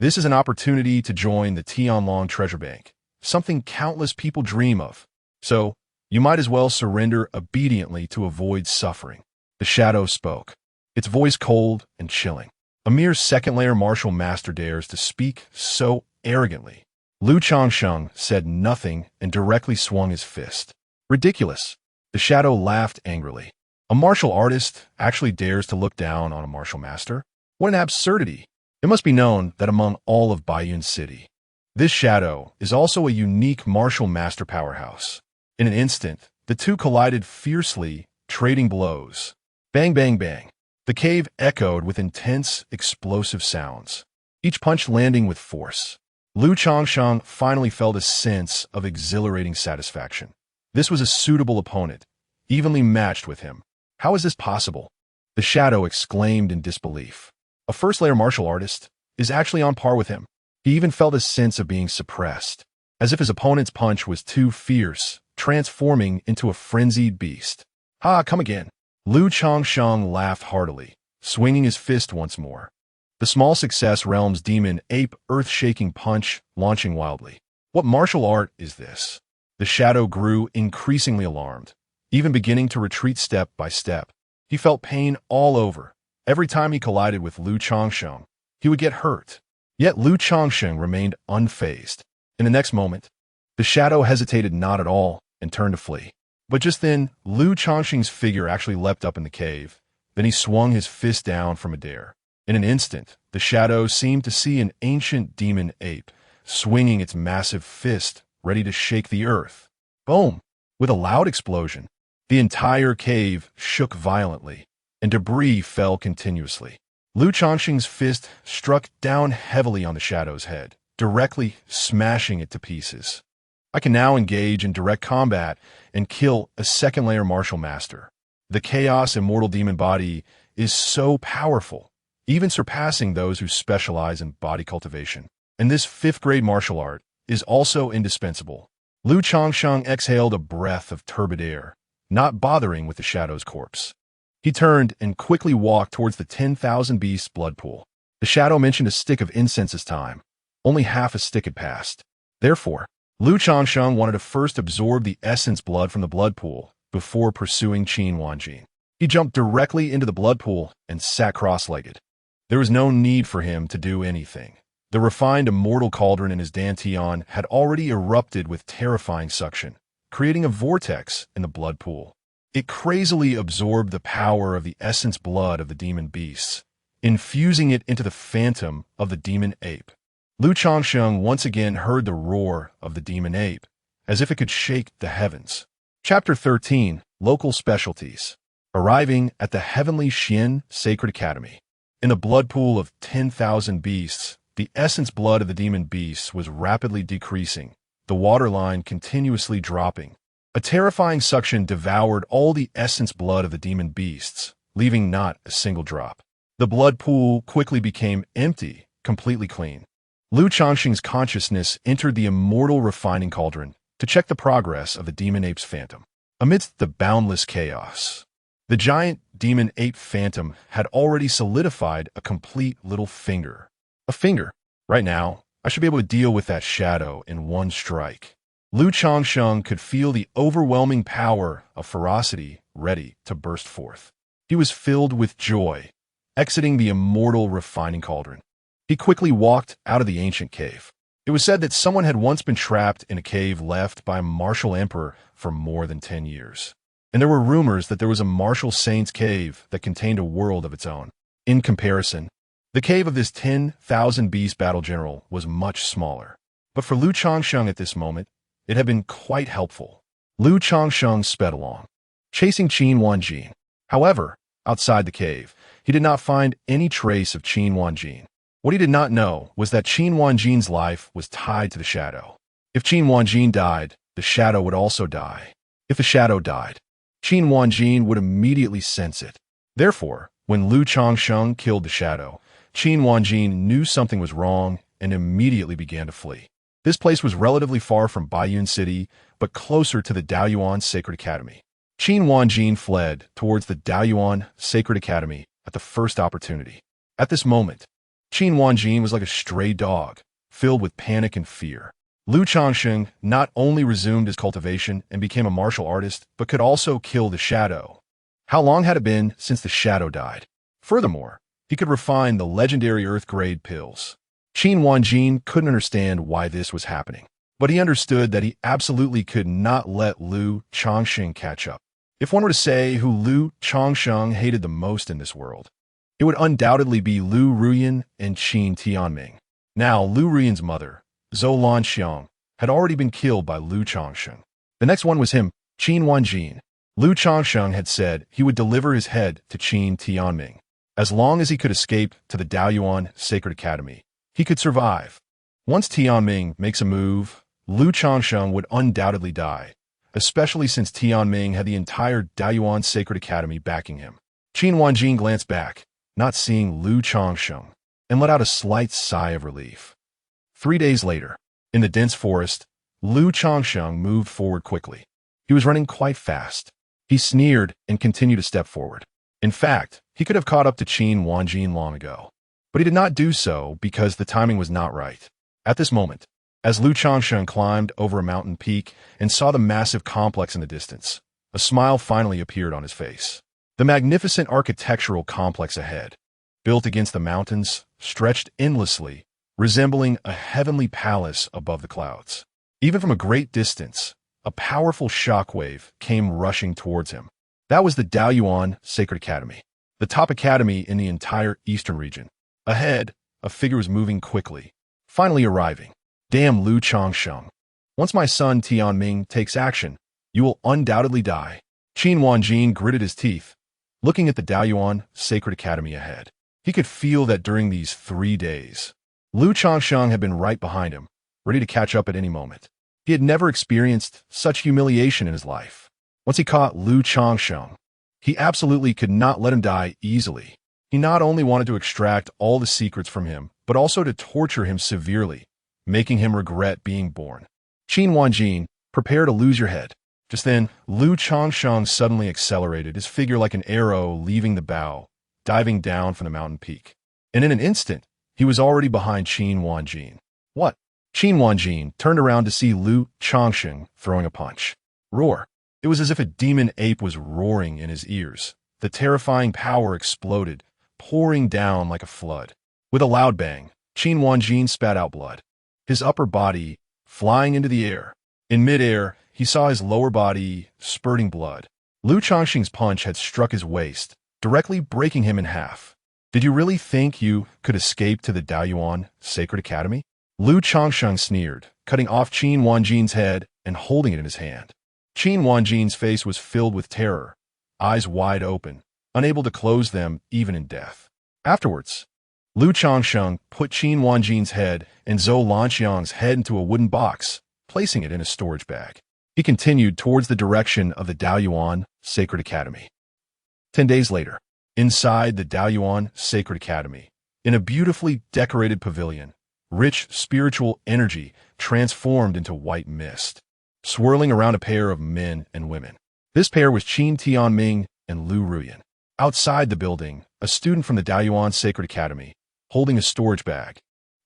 This is an opportunity to join the Tianlong treasure bank, something countless people dream of. So, you might as well surrender obediently to avoid suffering. The shadow spoke, its voice cold and chilling. A mere second-layer martial master dares to speak so arrogantly. Lu Changsheng said nothing and directly swung his fist. Ridiculous. The shadow laughed angrily. A martial artist actually dares to look down on a martial master? What an absurdity. It must be known that among all of Baiyun City, this shadow is also a unique martial master powerhouse. In an instant, the two collided fiercely, trading blows. Bang, bang, bang. The cave echoed with intense, explosive sounds, each punch landing with force. Lu Changsheng finally felt a sense of exhilarating satisfaction. This was a suitable opponent, evenly matched with him. How is this possible? The shadow exclaimed in disbelief. A first-layer martial artist is actually on par with him. He even felt a sense of being suppressed, as if his opponent's punch was too fierce, transforming into a frenzied beast. "Ha, come again." Lu Changsheng laughed heartily, swinging his fist once more. The small success realm's demon ape earth-shaking punch launching wildly. What martial art is this? The shadow grew increasingly alarmed, even beginning to retreat step by step. He felt pain all over. Every time he collided with Lu Changsheng, he would get hurt. Yet Lu Changsheng remained unfazed. In the next moment, the shadow hesitated not at all and turned to flee. But just then, Lu Changsheng's figure actually leapt up in the cave. Then he swung his fist down from midair. In an instant, the shadow seemed to see an ancient demon ape, swinging its massive fist, ready to shake the earth. Boom! With a loud explosion, the entire cave shook violently, and debris fell continuously. Lu Changsheng's fist struck down heavily on the shadow's head, directly smashing it to pieces. I can now engage in direct combat and kill a second-layer martial master. The Chaos Immortal Demon Body is so powerful, even surpassing those who specialize in body cultivation. And this fifth-grade martial art is also indispensable. Lu Changsheng exhaled a breath of turbid air, not bothering with the shadow's corpse. He turned and quickly walked towards the 10,000 beasts blood pool. The shadow mentioned a stick of incense this time. Only half a stick had passed. Therefore, Lu Changsheng wanted to first absorb the essence blood from the blood pool before pursuing Qin Wanjin. He jumped directly into the blood pool and sat cross-legged. There was no need for him to do anything. The refined immortal cauldron in his dantian had already erupted with terrifying suction, creating a vortex in the blood pool. It crazily absorbed the power of the essence blood of the demon beasts, infusing it into the phantom of the demon ape. Lu Changsheng once again heard the roar of the demon ape, as if it could shake the heavens. Chapter 13, Local Specialties. Arriving at the Heavenly Xian Sacred Academy. In the blood pool of 10,000 beasts, the essence blood of the demon beasts was rapidly decreasing, the waterline continuously dropping. A terrifying suction devoured all the essence blood of the demon beasts, leaving not a single drop. The blood pool quickly became empty, completely clean. Lu Changsheng's consciousness entered the Immortal Refining Cauldron to check the progress of the demon ape's phantom. Amidst the boundless chaos, the giant demon ape phantom had already solidified a complete little finger. A finger. Right now, I should be able to deal with that shadow in one strike. Lu Changsheng could feel the overwhelming power of ferocity ready to burst forth. He was filled with joy, exiting the Immortal Refining Cauldron. He quickly walked out of the ancient cave. It was said that someone had once been trapped in a cave left by a martial emperor for more than 10 years. And there were rumors that there was a martial saint's cave that contained a world of its own. In comparison, the cave of this 10,000 beast battle general was much smaller. But for Lu Changsheng at this moment, it had been quite helpful. Lu Changsheng sped along, chasing Qin Wanjin. However, outside the cave, he did not find any trace of Qin Wanjin. What he did not know was that Qin Wanjin's life was tied to the shadow. If Qin Wanjin died, the shadow would also die. If the shadow died, Qin Wanjin would immediately sense it. Therefore, when Lu Changsheng killed the shadow, Qin Wanjin knew something was wrong and immediately began to flee. This place was relatively far from Baiyun City, but closer to the Daoyuan Sacred Academy. Qin Wanjin fled towards the Daoyuan Sacred Academy at the first opportunity. At this moment, Qin Wanjin was like a stray dog, filled with panic and fear. Lu Changsheng not only resumed his cultivation and became a martial artist, but could also kill the shadow. How long had it been since the shadow died? Furthermore, he could refine the legendary Earth-grade pills. Qin Wanjin couldn't understand why this was happening, but he understood that he absolutely could not let Lu Changsheng catch up. If one were to say who Lu Changsheng hated the most in this world, it would undoubtedly be Lu Ruyan and Qin Tianming. Now, Lu Ruyan's mother, Zhou Lanxiang, had already been killed by Lu Changsheng. The next one was him, Qin Wanjin. Lu Changsheng had said he would deliver his head to Qin Tianming. As long as he could escape to the Daoyuan Sacred Academy, he could survive. Once Tianming makes a move, Lu Changsheng would undoubtedly die, especially since Tianming had the entire Daoyuan Sacred Academy backing him. Qin Wanjin glanced back, not seeing Lu Changsheng, and let out a slight sigh of relief. 3 days later, in the dense forest, Lu Changsheng moved forward quickly. He was running quite fast. He sneered and continued to step forward. In fact, he could have caught up to Qin Wanjin long ago. But he did not do so because the timing was not right. At this moment, as Lu Changsheng climbed over a mountain peak and saw the massive complex in the distance, a smile finally appeared on his face. The magnificent architectural complex ahead, built against the mountains, stretched endlessly, resembling a heavenly palace above the clouds. Even from a great distance, a powerful shockwave came rushing towards him. That was the Daoyuan Sacred Academy, the top academy in the entire eastern region. Ahead, a figure was moving quickly, finally arriving. Damn Lu Changsheng. Once my son Tianming takes action, you will undoubtedly die. Qin Wanjin gritted his teeth, looking at the Daoyuan Sacred Academy ahead. He could feel that during these 3 days, Lu Changsheng had been right behind him, ready to catch up at any moment. He had never experienced such humiliation in his life. Once he caught Lu Changsheng, he absolutely could not let him die easily. He not only wanted to extract all the secrets from him, but also to torture him severely, making him regret being born. Qin Wanjin, prepare to lose your head. Just then, Lu Changsheng suddenly accelerated, his figure like an arrow leaving the bow, diving down from the mountain peak. And in an instant, he was already behind Qin Wanjin. What? Qin Wanjin turned around to see Lu Changsheng throwing a punch. Roar. It was as if a demon ape was roaring in his ears. The terrifying power exploded, pouring down like a flood. With a loud bang, Qin Wanjin spat out blood, his upper body flying into the air. In midair, he saw his lower body spurting blood. Lu Changsheng's punch had struck his waist, directly breaking him in half. Did you really think you could escape to the Daoyuan Sacred Academy? Lu Changsheng sneered, cutting off Qin Wanjin's head and holding it in his hand. Qin Wanjin's face was filled with terror, eyes wide open, unable to close them even in death. Afterwards, Lu Changsheng put Qin Wanjin's head and Zhou Lanxiang's head into a wooden box, placing it in a storage bag. He continued towards the direction of the Daoyuan Sacred Academy. 10 days later, inside the Daoyuan Sacred Academy, in a beautifully decorated pavilion, rich spiritual energy transformed into white mist, swirling around a pair of men and women. This pair was Qin Tianming and Lu Ruyan. Outside the building, a student from the Daoyuan Sacred Academy, holding a storage bag,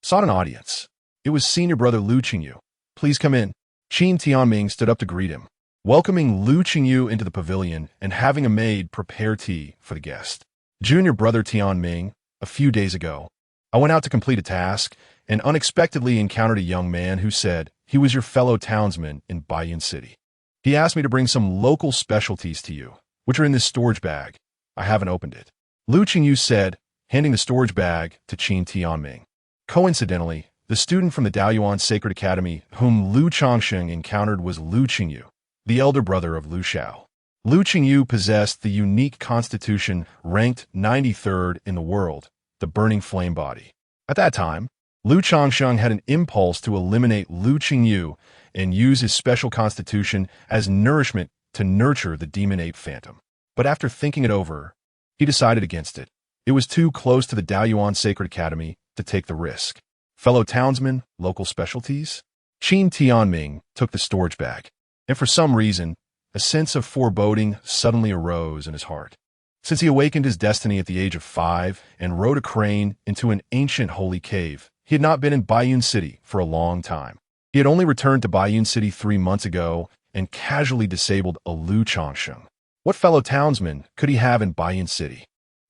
sought an audience. It was senior brother Lu Qingyu. Please come in. Qin Tianming stood up to greet him, welcoming Lu Qingyu into the pavilion and having a maid prepare tea for the guest. Junior brother Tianming, a few days ago, I went out to complete a task and unexpectedly encountered a young man who said he was your fellow townsman in Baiyun City. He asked me to bring some local specialties to you, which are in this storage bag. I haven't opened it. Lu Qingyu said, handing the storage bag to Qin Tianming. Coincidentally, the student from the Daoyuan Sacred Academy whom Lu Changsheng encountered was Lu Qingyu, the elder brother of Lu Xiao. Lu Qingyu possessed the unique constitution ranked 93rd in the world, the Burning Flame Body. At that time, Lu Changsheng had an impulse to eliminate Lu Qingyu and use his special constitution as nourishment to nurture the demon ape phantom. But after thinking it over, he decided against it. It was too close to the Daoyuan Sacred Academy to take the risk. Fellow townsmen, local specialties? Qin Tianming took the storage bag, and for some reason, a sense of foreboding suddenly arose in his heart. Since he awakened his destiny at the age of 5 and rode a crane into an ancient holy cave, he had not been in Baiyun City for a long time. He had only returned to Baiyun City 3 months ago and casually disabled a Lu Changsheng. What fellow townsman could he have in Baiyun City?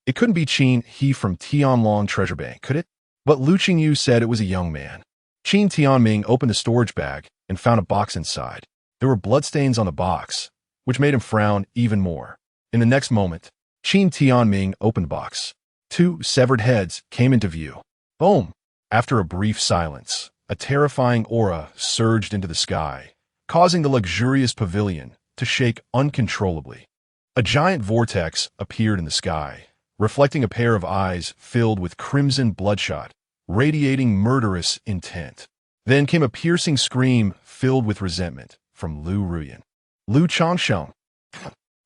It couldn't be Qin He from Tianlong Treasure Bank, could it? But Lu Qingyu said it was a young man. Qin Tianming opened the storage bag and found a box inside. There were bloodstains on the box, which made him frown even more. In the next moment, Qin Tianming opened the box. 2 severed heads came into view. Boom! After a brief silence, a terrifying aura surged into the sky, causing the luxurious pavilion to shake uncontrollably. A giant vortex appeared in the sky, reflecting a pair of eyes filled with crimson bloodshot, radiating murderous intent. Then came a piercing scream filled with resentment from Lu Ruyan. Lu Changsheng.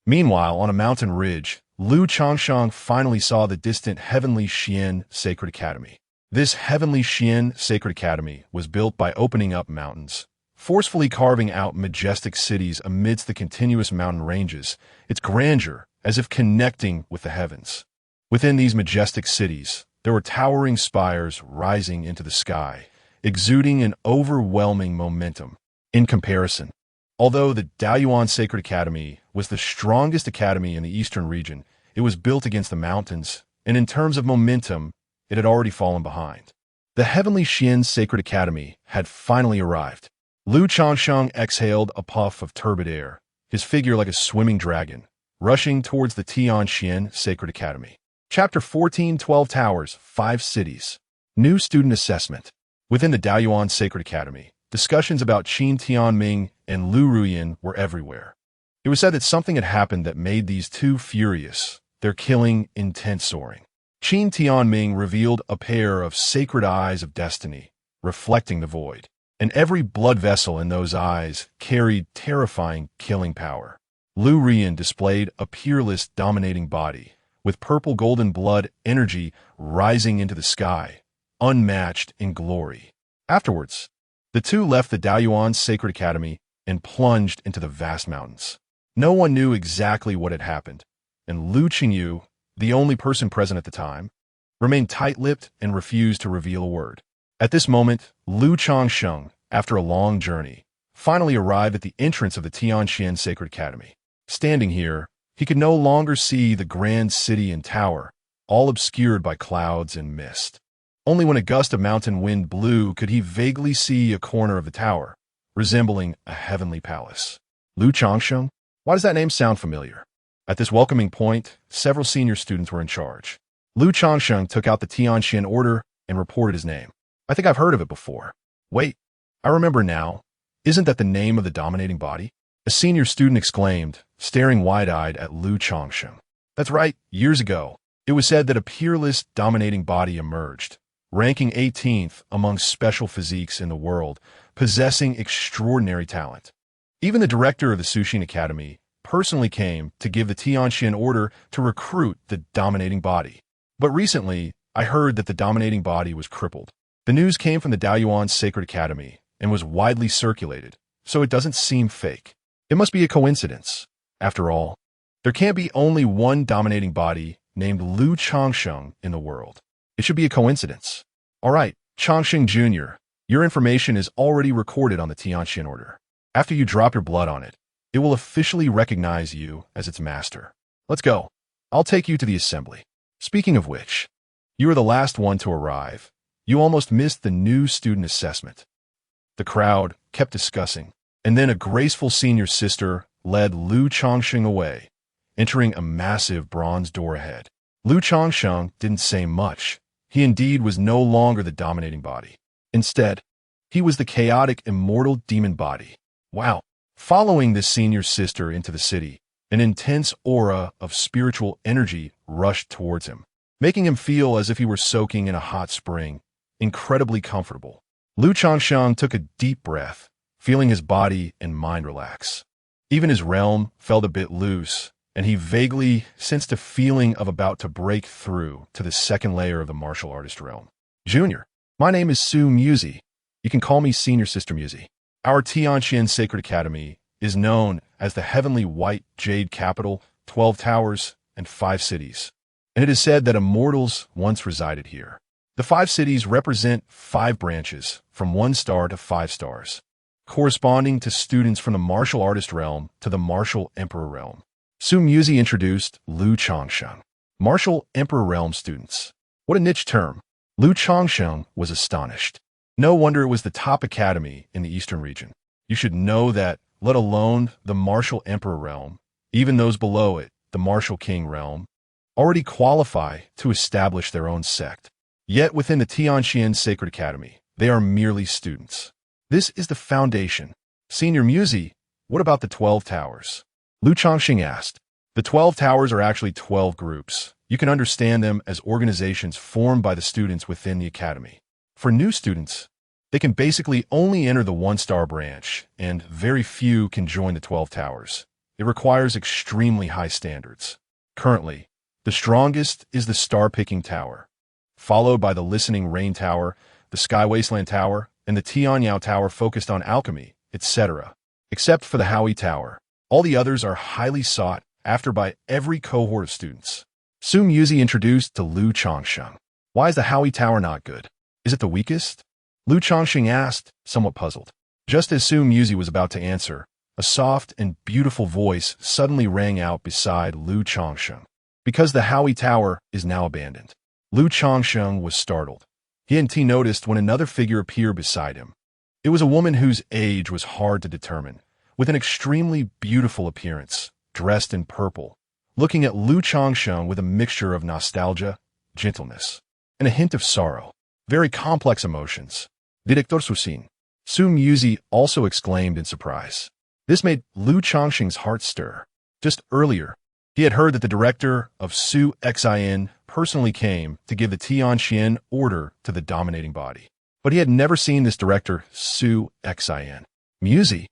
Meanwhile, on a mountain ridge, Lu Changsheng finally saw the distant Heavenly Xian Sacred Academy. This Heavenly Xian Sacred Academy was built by opening up mountains, forcefully carving out majestic cities amidst the continuous mountain ranges, its grandeur as if connecting with the heavens. Within these majestic cities, there were towering spires rising into the sky, exuding an overwhelming momentum. In comparison, although the Daoyuan Sacred Academy was the strongest academy in the eastern region, it was built against the mountains, and in terms of momentum, it had already fallen behind. The Heavenly Xian Sacred Academy had finally arrived. Lu Changsheng exhaled a puff of turbid air, his figure like a swimming dragon, rushing towards the Tianxian Sacred Academy. Chapter 14, 12 Towers, 5 Cities. New Student Assessment. Within the Daoyuan Sacred Academy, discussions about Qin Tianming and Lu Ruyan were everywhere. It was said that something had happened that made these two furious, their killing intent soaring. Qin Tianming revealed a pair of sacred eyes of destiny, reflecting the void, and every blood vessel in those eyes carried terrifying killing power. Lu Ruyan displayed a peerless, dominating body, with purple-golden blood energy rising into the sky, unmatched in glory. Afterwards, the two left the Daoyuan Sacred Academy and plunged into the vast mountains. No one knew exactly what had happened, and Lu Qingyu, the only person present at the time, remained tight-lipped and refused to reveal a word. At this moment, Lu Changsheng, after a long journey, finally arrived at the entrance of the Tianxian Sacred Academy. Standing here, he could no longer see the grand city and tower, all obscured by clouds and mist. Only when a gust of mountain wind blew could he vaguely see a corner of the tower, resembling a heavenly palace. Lu Changsheng? Why does that name sound familiar? At this welcoming point, several senior students were in charge. Lu Changsheng took out the Tianxian order and reported his name. I think I've heard of it before. Wait, I remember now. Isn't that the name of the dominating body? A senior student exclaimed, staring wide-eyed at Lu Changsheng. That's right, years ago, it was said that a peerless, dominating body emerged, ranking 18th among special physiques in the world, possessing extraordinary talent. Even the director of the Sushin Academy personally came to give the Tianxian order to recruit the dominating body. But recently, I heard that the dominating body was crippled. The news came from the Daoyuan Sacred Academy and was widely circulated, so it doesn't seem fake. It must be a coincidence. After all, there can't be only one dominating body named Lu Changsheng in the world. It should be a coincidence. All right, Changsheng Jr., your information is already recorded on the Tianxian order. After you drop your blood on it, it will officially recognize you as its master. Let's go. I'll take you to the assembly. Speaking of which, you are the last one to arrive. You almost missed the new student assessment. The crowd kept discussing, and then a graceful senior sister led Lu Changsheng away, entering a massive bronze door ahead. Lu Changsheng didn't say much. He indeed was no longer the dominating body. Instead, he was the chaotic immortal demon body. Wow. Following this senior sister into the city, an intense aura of spiritual energy rushed towards him, making him feel as if he were soaking in a hot spring, incredibly comfortable. Lu Changsheng took a deep breath, feeling his body and mind relax. Even his realm felt a bit loose, and he vaguely sensed a feeling of about to break through to the second layer of the martial artist realm. Junior, my name is Su Muzi. You can call me Senior Sister Muzi. Our Tianxian Sacred Academy is known as the Heavenly White Jade Capital, 12 Towers, and 5 Cities, and it is said that immortals once resided here. The 5 cities represent 5 branches, from 1 star to 5 stars, corresponding to students from the martial artist realm to the martial emperor realm. Su Muzi introduced Lu Changsheng. Martial emperor realm students. What a niche term. Lu Changsheng was astonished. No wonder it was the top academy in the eastern region. You should know that, let alone the martial emperor realm, even those below it, the martial king realm, already qualify to establish their own sect. Yet within the Tianxian Sacred Academy, they are merely students. This is the foundation. Senior Muzi, what about the 12 towers? Lu Changsheng asked. The 12 towers are actually 12 groups. You can understand them as organizations formed by the students within the academy. For new students, they can basically only enter the 1-star branch, and very few can join the 12 towers. It requires extremely high standards. Currently, the strongest is the Star-Picking Tower, followed by the Listening Rain Tower, the Sky Wasteland Tower, and the Tianyao Tower focused on alchemy, etc. Except for the Howie Tower. All the others are highly sought after by every cohort of students. Soon Yuzi introduced to Lu Changsheng. Why is the Howie Tower not good? Is it the weakest? Lu Changsheng asked, somewhat puzzled. Just as Soon Yuzi was about to answer, a soft and beautiful voice suddenly rang out beside Lu Changsheng. Because the Howie Tower is now abandoned. Lu Changsheng was startled. He hadn't noticed when another figure appeared beside him. It was a woman whose age was hard to determine, with an extremely beautiful appearance, dressed in purple, looking at Lu Changsheng with a mixture of nostalgia, gentleness, and a hint of sorrow. Very complex emotions. Director Susin. Soon Yuzi also exclaimed in surprise. This made Lu Changsheng's heart stir. Just earlier, he had heard that the director of Su Xin personally came to give the Tianxian order to the dominating body. But he had never seen this director, Su Xin. Yuzi,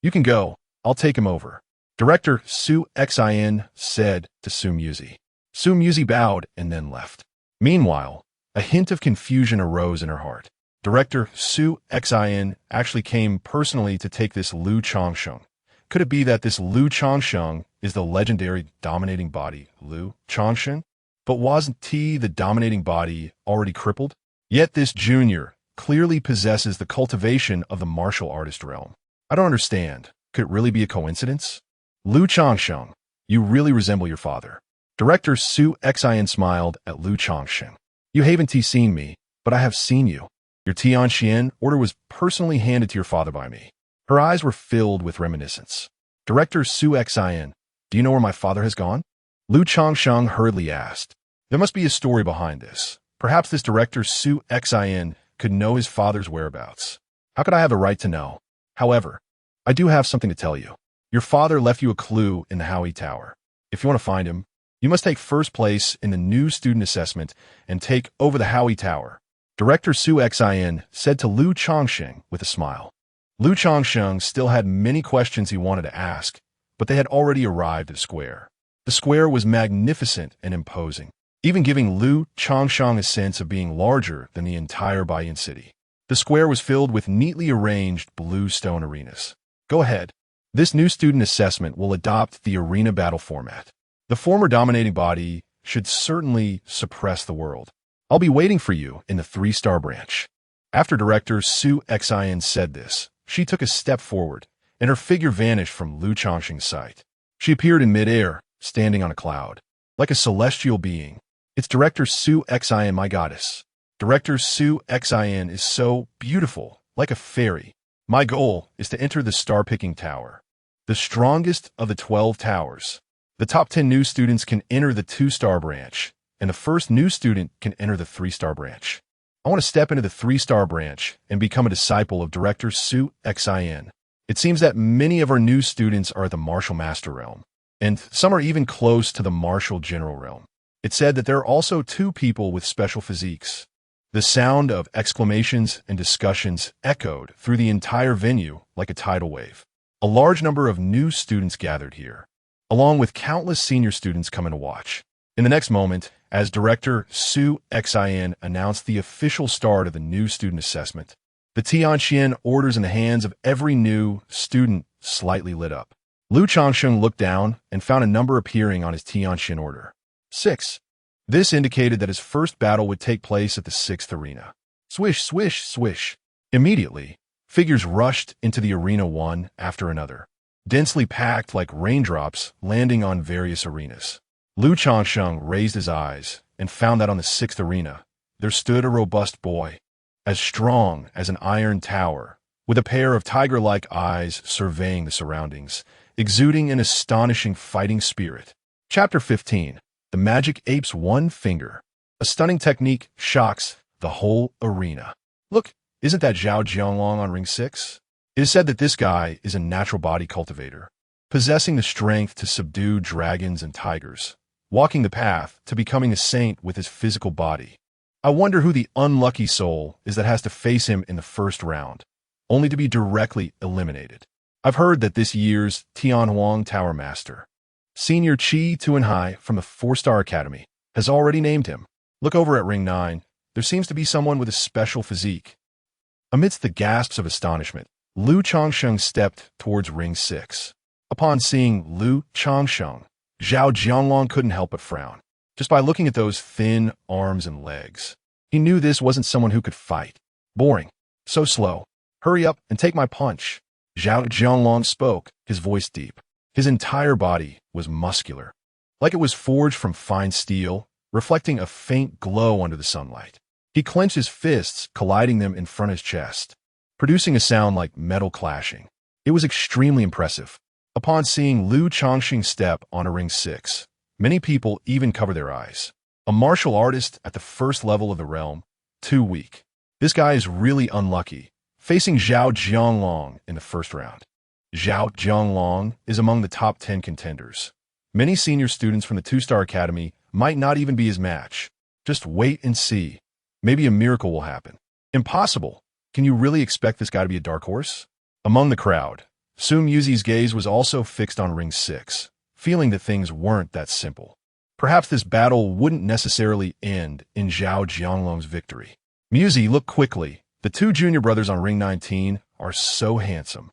you can go. I'll take him over. Director Su Xin said to Su Yuzi. Su Yuzi bowed and then left. Meanwhile, a hint of confusion arose in her heart. Director Su Xin actually came personally to take this Lu Changsheng. Could it be that this Lu Changsheng is the legendary dominating body, Lu Changsheng? But wasn't he, the dominating body, already crippled? Yet this junior clearly possesses the cultivation of the martial artist realm. I don't understand. Could it really be a coincidence? Lu Changsheng, you really resemble your father. Director Su Xin smiled at Lu Changsheng. You haven't seen me, but I have seen you. Your Tianxian order was personally handed to your father by me. Her eyes were filled with reminiscence. Director Su Xin, do you know where my father has gone? Lu Changsheng hurriedly asked. There must be a story behind this. Perhaps this director Su Xin could know his father's whereabouts. How could I have a right to know? However, I do have something to tell you. Your father left you a clue in the Howie Tower. If you want to find him, you must take first place in the new student assessment and take over the Howie Tower. Director Su Xin said to Lu Changsheng with a smile. Lu Changsheng still had many questions he wanted to ask, but they had already arrived at the square. The square was magnificent and imposing, even giving Lu Changsheng a sense of being larger than the entire Baiyan city. The square was filled with neatly arranged blue stone arenas. Go ahead. This new student assessment will adopt the arena battle format. The former dominating body should certainly suppress the world. I'll be waiting for you in the 3-star branch. After Director Su Xin said this, she took a step forward, and her figure vanished from Lu Changsheng's sight. She appeared in midair, standing on a cloud, like a celestial being. It's Director Su Xin, my goddess. Director Su Xin is so beautiful, like a fairy. My goal is to enter the Star-Picking Tower, the strongest of the 12 towers. The top 10 new students can enter the 2-star branch, and the first new student can enter the 3-star branch. I want to step into the 3-star branch and become a disciple of Director Su Xin. It seems that many of our new students are at the Martial Master realm, and some are even close to the Martial General realm. It said that there are also 2 people with special physiques. The sound of exclamations and discussions echoed through the entire venue like a tidal wave. A large number of new students gathered here, along with countless senior students coming to watch. In the next moment, as Director Su Xin announced the official start of the new student assessment, the Tianxian orders in the hands of every new student slightly lit up. Lu Changsheng looked down and found a number appearing on his Tianxian order. 6. This indicated that his first battle would take place at the 6th arena. Swish, swish, swish. Immediately, figures rushed into the arena one after another, densely packed like raindrops landing on various arenas. Lu Changsheng raised his eyes and found that on the 6th arena, there stood a robust boy, as strong as an iron tower, with a pair of tiger-like eyes surveying the surroundings, exuding an astonishing fighting spirit. Chapter 15. The Magic Ape's One Finger. A stunning technique shocks the whole arena. Look, isn't that Zhao Jianglong on ring 6? It is said that this guy is a natural body cultivator, possessing the strength to subdue dragons and tigers, walking the path to becoming a saint with his physical body. I wonder who the unlucky soul is that has to face him in the first round, only to be directly eliminated. I've heard that this year's Tianhuang Tower Master Senior Chi Tuanhai from the 4-Star Academy has already named him. Look over at Ring 9. There seems to be someone with a special physique. Amidst the gasps of astonishment, Lu Changsheng stepped towards Ring 6. Upon seeing Lu Changsheng, Zhao Jianglong couldn't help but frown. Just by looking at those thin arms and legs, he knew this wasn't someone who could fight. Boring. So slow. Hurry up and take my punch. Zhao Jianglong spoke, his voice deep. His entire body was muscular, like it was forged from fine steel, reflecting a faint glow under the sunlight. He clenched his fists, colliding them in front of his chest, producing a sound like metal clashing. It was extremely impressive. Upon seeing Lu Changsheng step onto Ring 6, many people even covered their eyes. A martial artist at the first level of the realm? Too weak. This guy is really unlucky, facing Zhao Jianglong in the first round. Zhao Jianglong is among the top 10 contenders. Many senior students from the 2-Star Academy might not even be his match. Just wait and see. Maybe a miracle will happen. Impossible. Can you really expect this guy to be a dark horse? Among the crowd, Su Muzi's gaze was also fixed on Ring 6, feeling that things weren't that simple. Perhaps this battle wouldn't necessarily end in Zhao Jianglong's victory. Muzi, look quickly. The 2 junior brothers on Ring 19 are so handsome.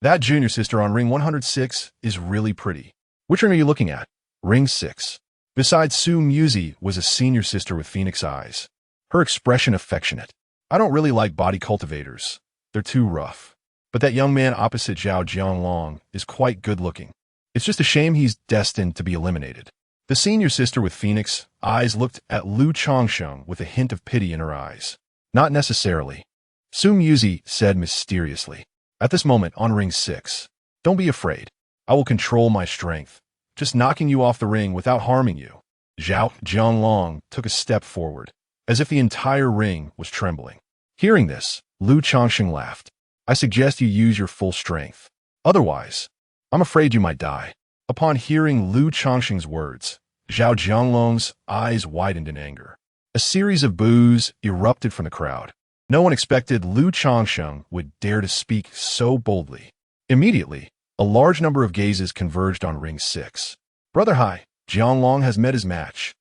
That junior sister on Ring 106 is really pretty. Which ring are you looking at? Ring 6. Besides, Su Muzi was a senior sister with phoenix eyes. Her expression affectionate. I don't really like body cultivators. They're too rough. But that young man opposite Zhao Jianglong is quite good-looking. It's just a shame he's destined to be eliminated. The senior sister with phoenix eyes looked at Lu Changsheng with a hint of pity in her eyes. Not necessarily. Su Muzi said mysteriously. At this moment on Ring 6, don't be afraid. I will control my strength, just knocking you off the ring without harming you. Zhao Jianglong took a step forward, as if the entire ring was trembling. Hearing this, Lu Changsheng laughed. I suggest you use your full strength. Otherwise, I'm afraid you might die. Upon hearing Lu Changsheng's words, Zhao Jianglong's eyes widened in anger. A series of boos erupted from the crowd. No one expected Lu Changsheng would dare to speak so boldly. Immediately, a large number of gazes converged on Ring 6. Brother Hai, Jianglong has met his match.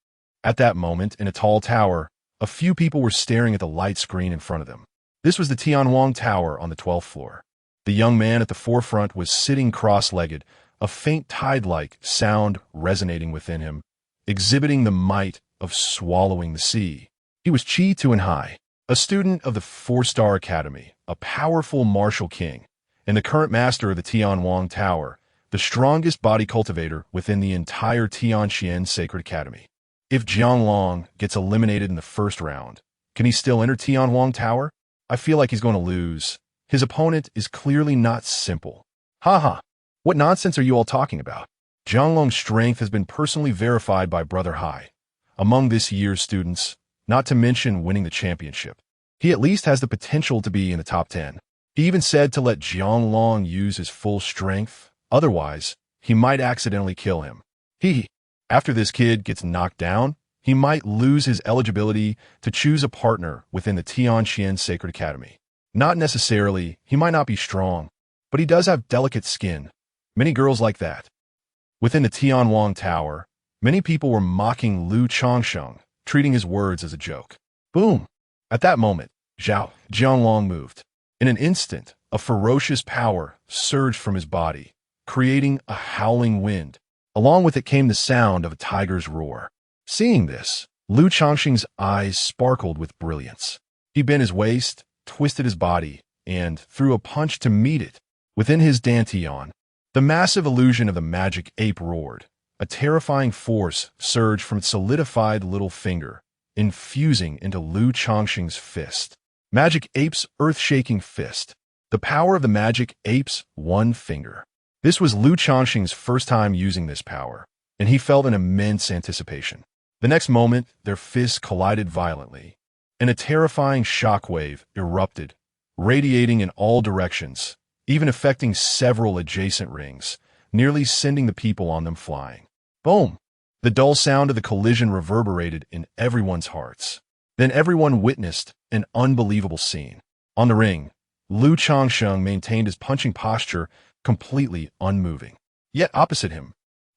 At that moment, in a tall tower, a few people were staring at the light screen in front of them. This was the Tianwang Tower on the 12th floor. The young man at the forefront was sitting cross-legged, a faint tide-like sound resonating within him, exhibiting the might of swallowing the sea. He was Chi Tuanhai, a student of the 4-Star Academy, a powerful martial king, and the current master of the Tianwang Tower, the strongest body cultivator within the entire Tianxian Sacred Academy. If Jianglong gets eliminated in the first round, can he still enter Tianwang Tower? I feel like he's going to lose. His opponent is clearly not simple. Haha, what nonsense are you all talking about? Jianglong's strength has been personally verified by Brother Hai among this year's students, not to mention winning the championship. He at least has the potential to be in the top 10. He even said to let Jianglong use his full strength, otherwise, he might accidentally kill him. After this kid gets knocked down, he might lose his eligibility to choose a partner within the Tianxian Sacred Academy. Not necessarily, he might not be strong, but he does have delicate skin. Many girls like that. Within the Tianwang Tower, many people were mocking Lu Changsheng, treating his words as a joke. Boom! At that moment, Zhao Jianglong moved. In an instant, a ferocious power surged from his body, creating a howling wind. Along with it came the sound of a tiger's roar. Seeing this, Lu Changsheng's eyes sparkled with brilliance. He bent his waist, twisted his body, and threw a punch to meet it. Within his dantian, the massive illusion of the magic ape roared. A terrifying force surged from its solidified little finger, infusing into Lu Changsheng's fist. Magic Ape's earth-shaking fist. The power of the Magic Ape's one finger. This was Lu Changsheng's first time using this power, and he felt an immense anticipation. The next moment, their fists collided violently, and a terrifying shockwave erupted, radiating in all directions, even affecting several adjacent rings, nearly sending the people on them flying. Boom! The dull sound of the collision reverberated in everyone's hearts. Then everyone witnessed an unbelievable scene. On the ring, Lu Changsheng maintained his punching posture completely unmoving. Yet opposite him,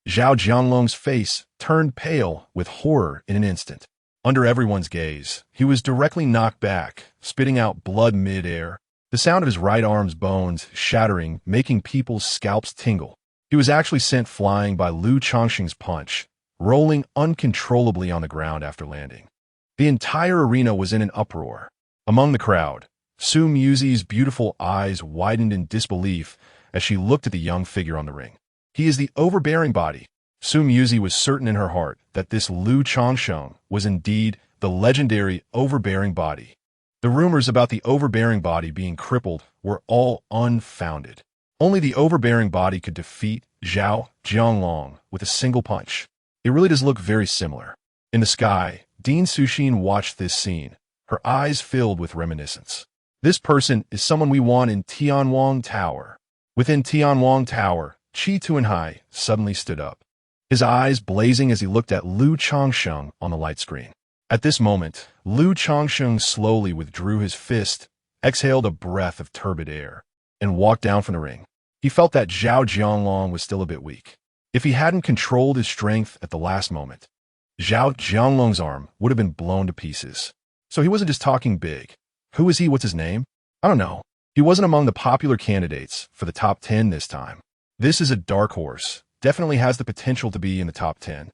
Zhao Jianglong's face turned pale with horror in an instant. Under everyone's gaze, he was directly knocked back, spitting out blood mid-air, the sound of his right arm's bones shattering, making people's scalps tingle. He was actually sent flying by Lu Changsheng's punch, rolling uncontrollably on the ground after landing. The entire arena was in an uproar. Among the crowd, Su Muzi's beautiful eyes widened in disbelief as she looked at the young figure on the ring. He is the overbearing body. Su Muzi was certain in her heart that this Lu Changsheng was indeed the legendary overbearing body. The rumors about the overbearing body being crippled were all unfounded. Only the overbearing body could defeat Zhao Jianglong with a single punch. It really does look very similar. In the sky, Dean Suxin watched this scene, her eyes filled with reminiscence. This person is someone we want in Tianwang Tower. Within Tianwang Tower, Qi Tuanhai suddenly stood up, his eyes blazing as he looked at Lu Changsheng on the light screen. At this moment, Lu Changsheng slowly withdrew his fist, exhaled a breath of turbid air, and walked down from the ring. He felt that Zhao Jianglong was still a bit weak. If he hadn't controlled his strength at the last moment, Zhao Jianglong's arm would have been blown to pieces. So he wasn't just talking big. Who is he? What's his name? I don't know. He wasn't among the popular candidates for the top 10 this time. This is a dark horse. Definitely has the potential to be in the top 10,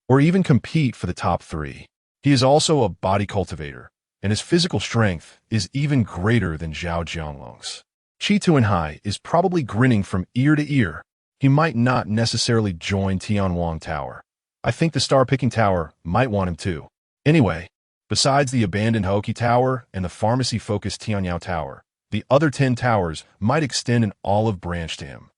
or even compete for the top 3. He is also a body cultivator, and his physical strength is even greater than Zhao Jianglong's. Qi Tuanhai is probably grinning from ear to ear. He might not necessarily join Tianwang Tower. I think the star-picking tower might want him too. Anyway, besides the abandoned Hoki Tower and the pharmacy-focused Tianyao Tower, the other 10 towers might extend an olive branch to him.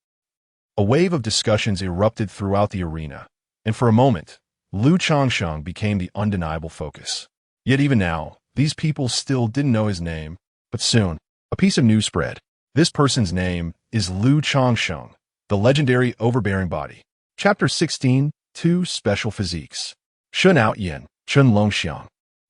A wave of discussions erupted throughout the arena, and for a moment, Lu Changsheng became the undeniable focus. Yet even now, these people still didn't know his name, but soon, a piece of news spread. This person's name is Lu Changsheng, the legendary overbearing body. Chapter 16, 2 Special Physiques. Shun Outyan, Chun Longxiang.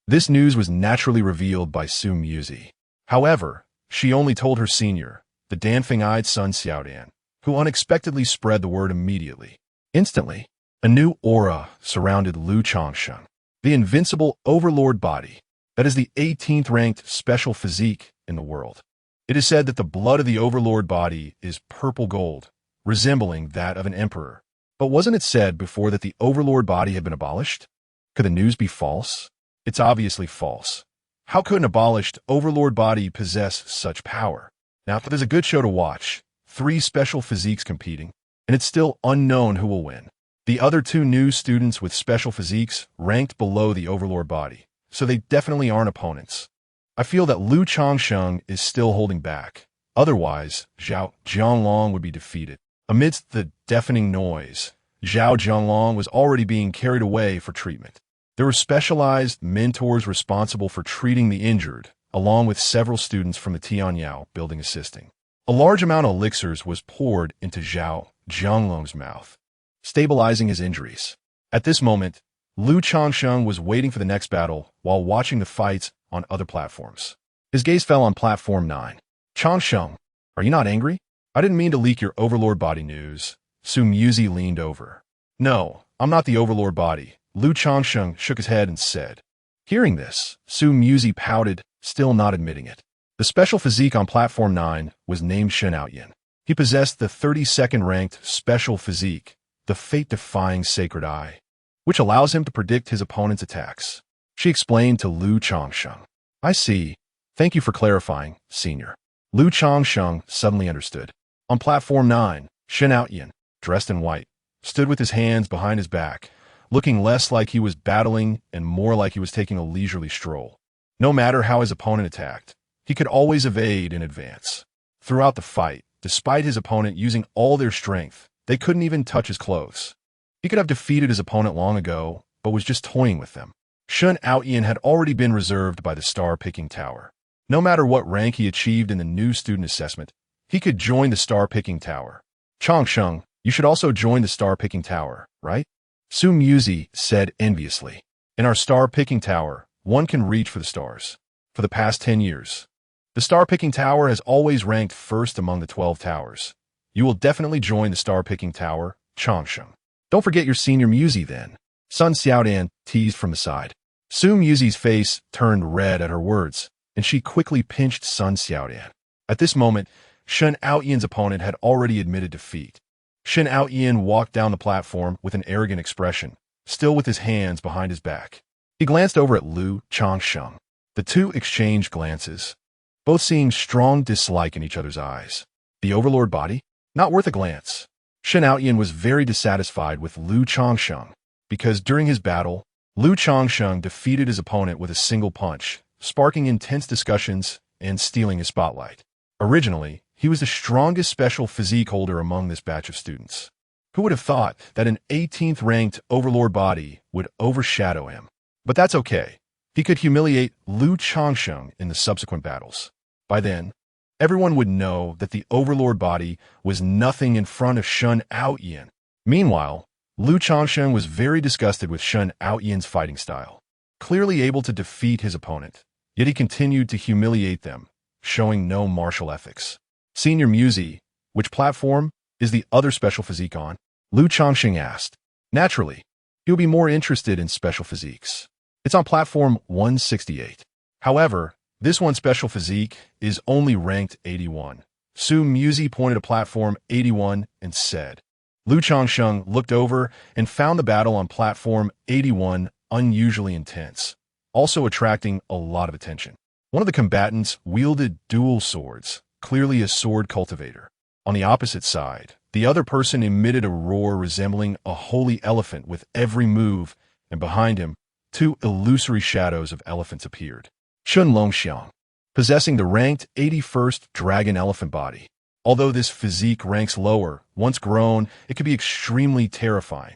This news was naturally revealed by Su Muzi. However, she only told her senior, the dancing-eyed son Xiaodan, who unexpectedly spread the word immediately. Instantly, a new aura surrounded Lu Changsheng, the invincible overlord body. That is the 18th ranked special physique in the world. It is said that the blood of the overlord body is purple gold, resembling that of an emperor. But wasn't it said before that the overlord body had been abolished? Could the news be false? It's obviously false. How could an abolished overlord body possess such power? Now, there's a good show to watch. 3 special physiques competing, and it's still unknown who will win. The other 2 new students with special physiques ranked below the overlord body, so they definitely aren't opponents. I feel that Lu Changsheng is still holding back. Otherwise, Zhao Jianglong would be defeated. Amidst the deafening noise, Zhao Jianglong was already being carried away for treatment. There were specialized mentors responsible for treating the injured, along with several students from the Tianyao building assisting. A large amount of elixirs was poured into Zhao Jianglong's mouth, stabilizing his injuries. At this moment, Lu Changsheng was waiting for the next battle while watching the fights on other platforms. His gaze fell on platform 9. Changsheng, are you not angry? I didn't mean to leak your overlord body news. Su Muzi leaned over. No, I'm not the overlord body. Lu Changsheng shook his head and said. Hearing this, Su Muzi pouted, still not admitting it. The special physique on platform 9 was named Shun Outyan. He possessed the 32nd ranked special physique, the fate-defying Sacred Eye, which allows him to predict his opponent's attacks. She explained to Lu Changsheng. I see. Thank you for clarifying, senior. Lu Changsheng suddenly understood. On platform 9, Shun Outyan, dressed in white, stood with his hands behind his back, looking less like he was battling and more like he was taking a leisurely stroll. No matter how his opponent attacked, he could always evade in advance. Throughout the fight, despite his opponent using all their strength, they couldn't even touch his clothes. He could have defeated his opponent long ago, but was just toying with them. Shun Outyan had already been reserved by the star-picking tower. No matter what rank he achieved in the new student assessment, he could join the star-picking tower. Changsheng, you should also join the star-picking tower, right? Su Muzi said enviously. In our star-picking tower, one can reach for the stars. For the past 10 years, the star-picking tower has always ranked first among the 12 towers. You will definitely join the star-picking tower, Changsheng. Don't forget your senior Muzi then, Sun Xiaodian teased from the side. Su Muzi's face turned red at her words, and she quickly pinched Sun Xiaodian. At this moment, Shen Aoyan's opponent had already admitted defeat. Shen Aoyan walked down the platform with an arrogant expression, still with his hands behind his back. He glanced over at Lu Changsheng. The two exchanged glances, both seeing strong dislike in each other's eyes. The Overlord Body? Not worth a glance. Shen Aoyan was very dissatisfied with Lu Changsheng, because during his battle, Lu Changsheng defeated his opponent with a single punch, sparking intense discussions and stealing his spotlight. Originally, he was the strongest special physique holder among this batch of students. Who would have thought that an 18th-ranked Overlord Body would overshadow him? But that's okay. He could humiliate Lu Changsheng in the subsequent battles. By then, everyone would know that the Overlord Body was nothing in front of Shen Aoyan. Meanwhile, Lu Changsheng was very disgusted with Shen Aoyan's fighting style. Clearly able to defeat his opponent, yet he continued to humiliate them, showing no martial ethics. Senior Muzi, which platform is the other special physique on? Lu Changsheng asked. Naturally, he will be more interested in special physiques. It's on platform 168. However, this one special physique is only ranked 81. Su Muzi pointed to platform 81 and said. Lu Changsheng looked over and found the battle on platform 81 unusually intense, also attracting a lot of attention. One of the combatants wielded dual swords, clearly a sword cultivator. On the opposite side, the other person emitted a roar resembling a holy elephant with every move, and behind him, two illusory shadows of elephants appeared. Chun Longxiang, possessing the ranked 81st Dragon Elephant Body. Although this physique ranks lower, once grown, it could be extremely terrifying.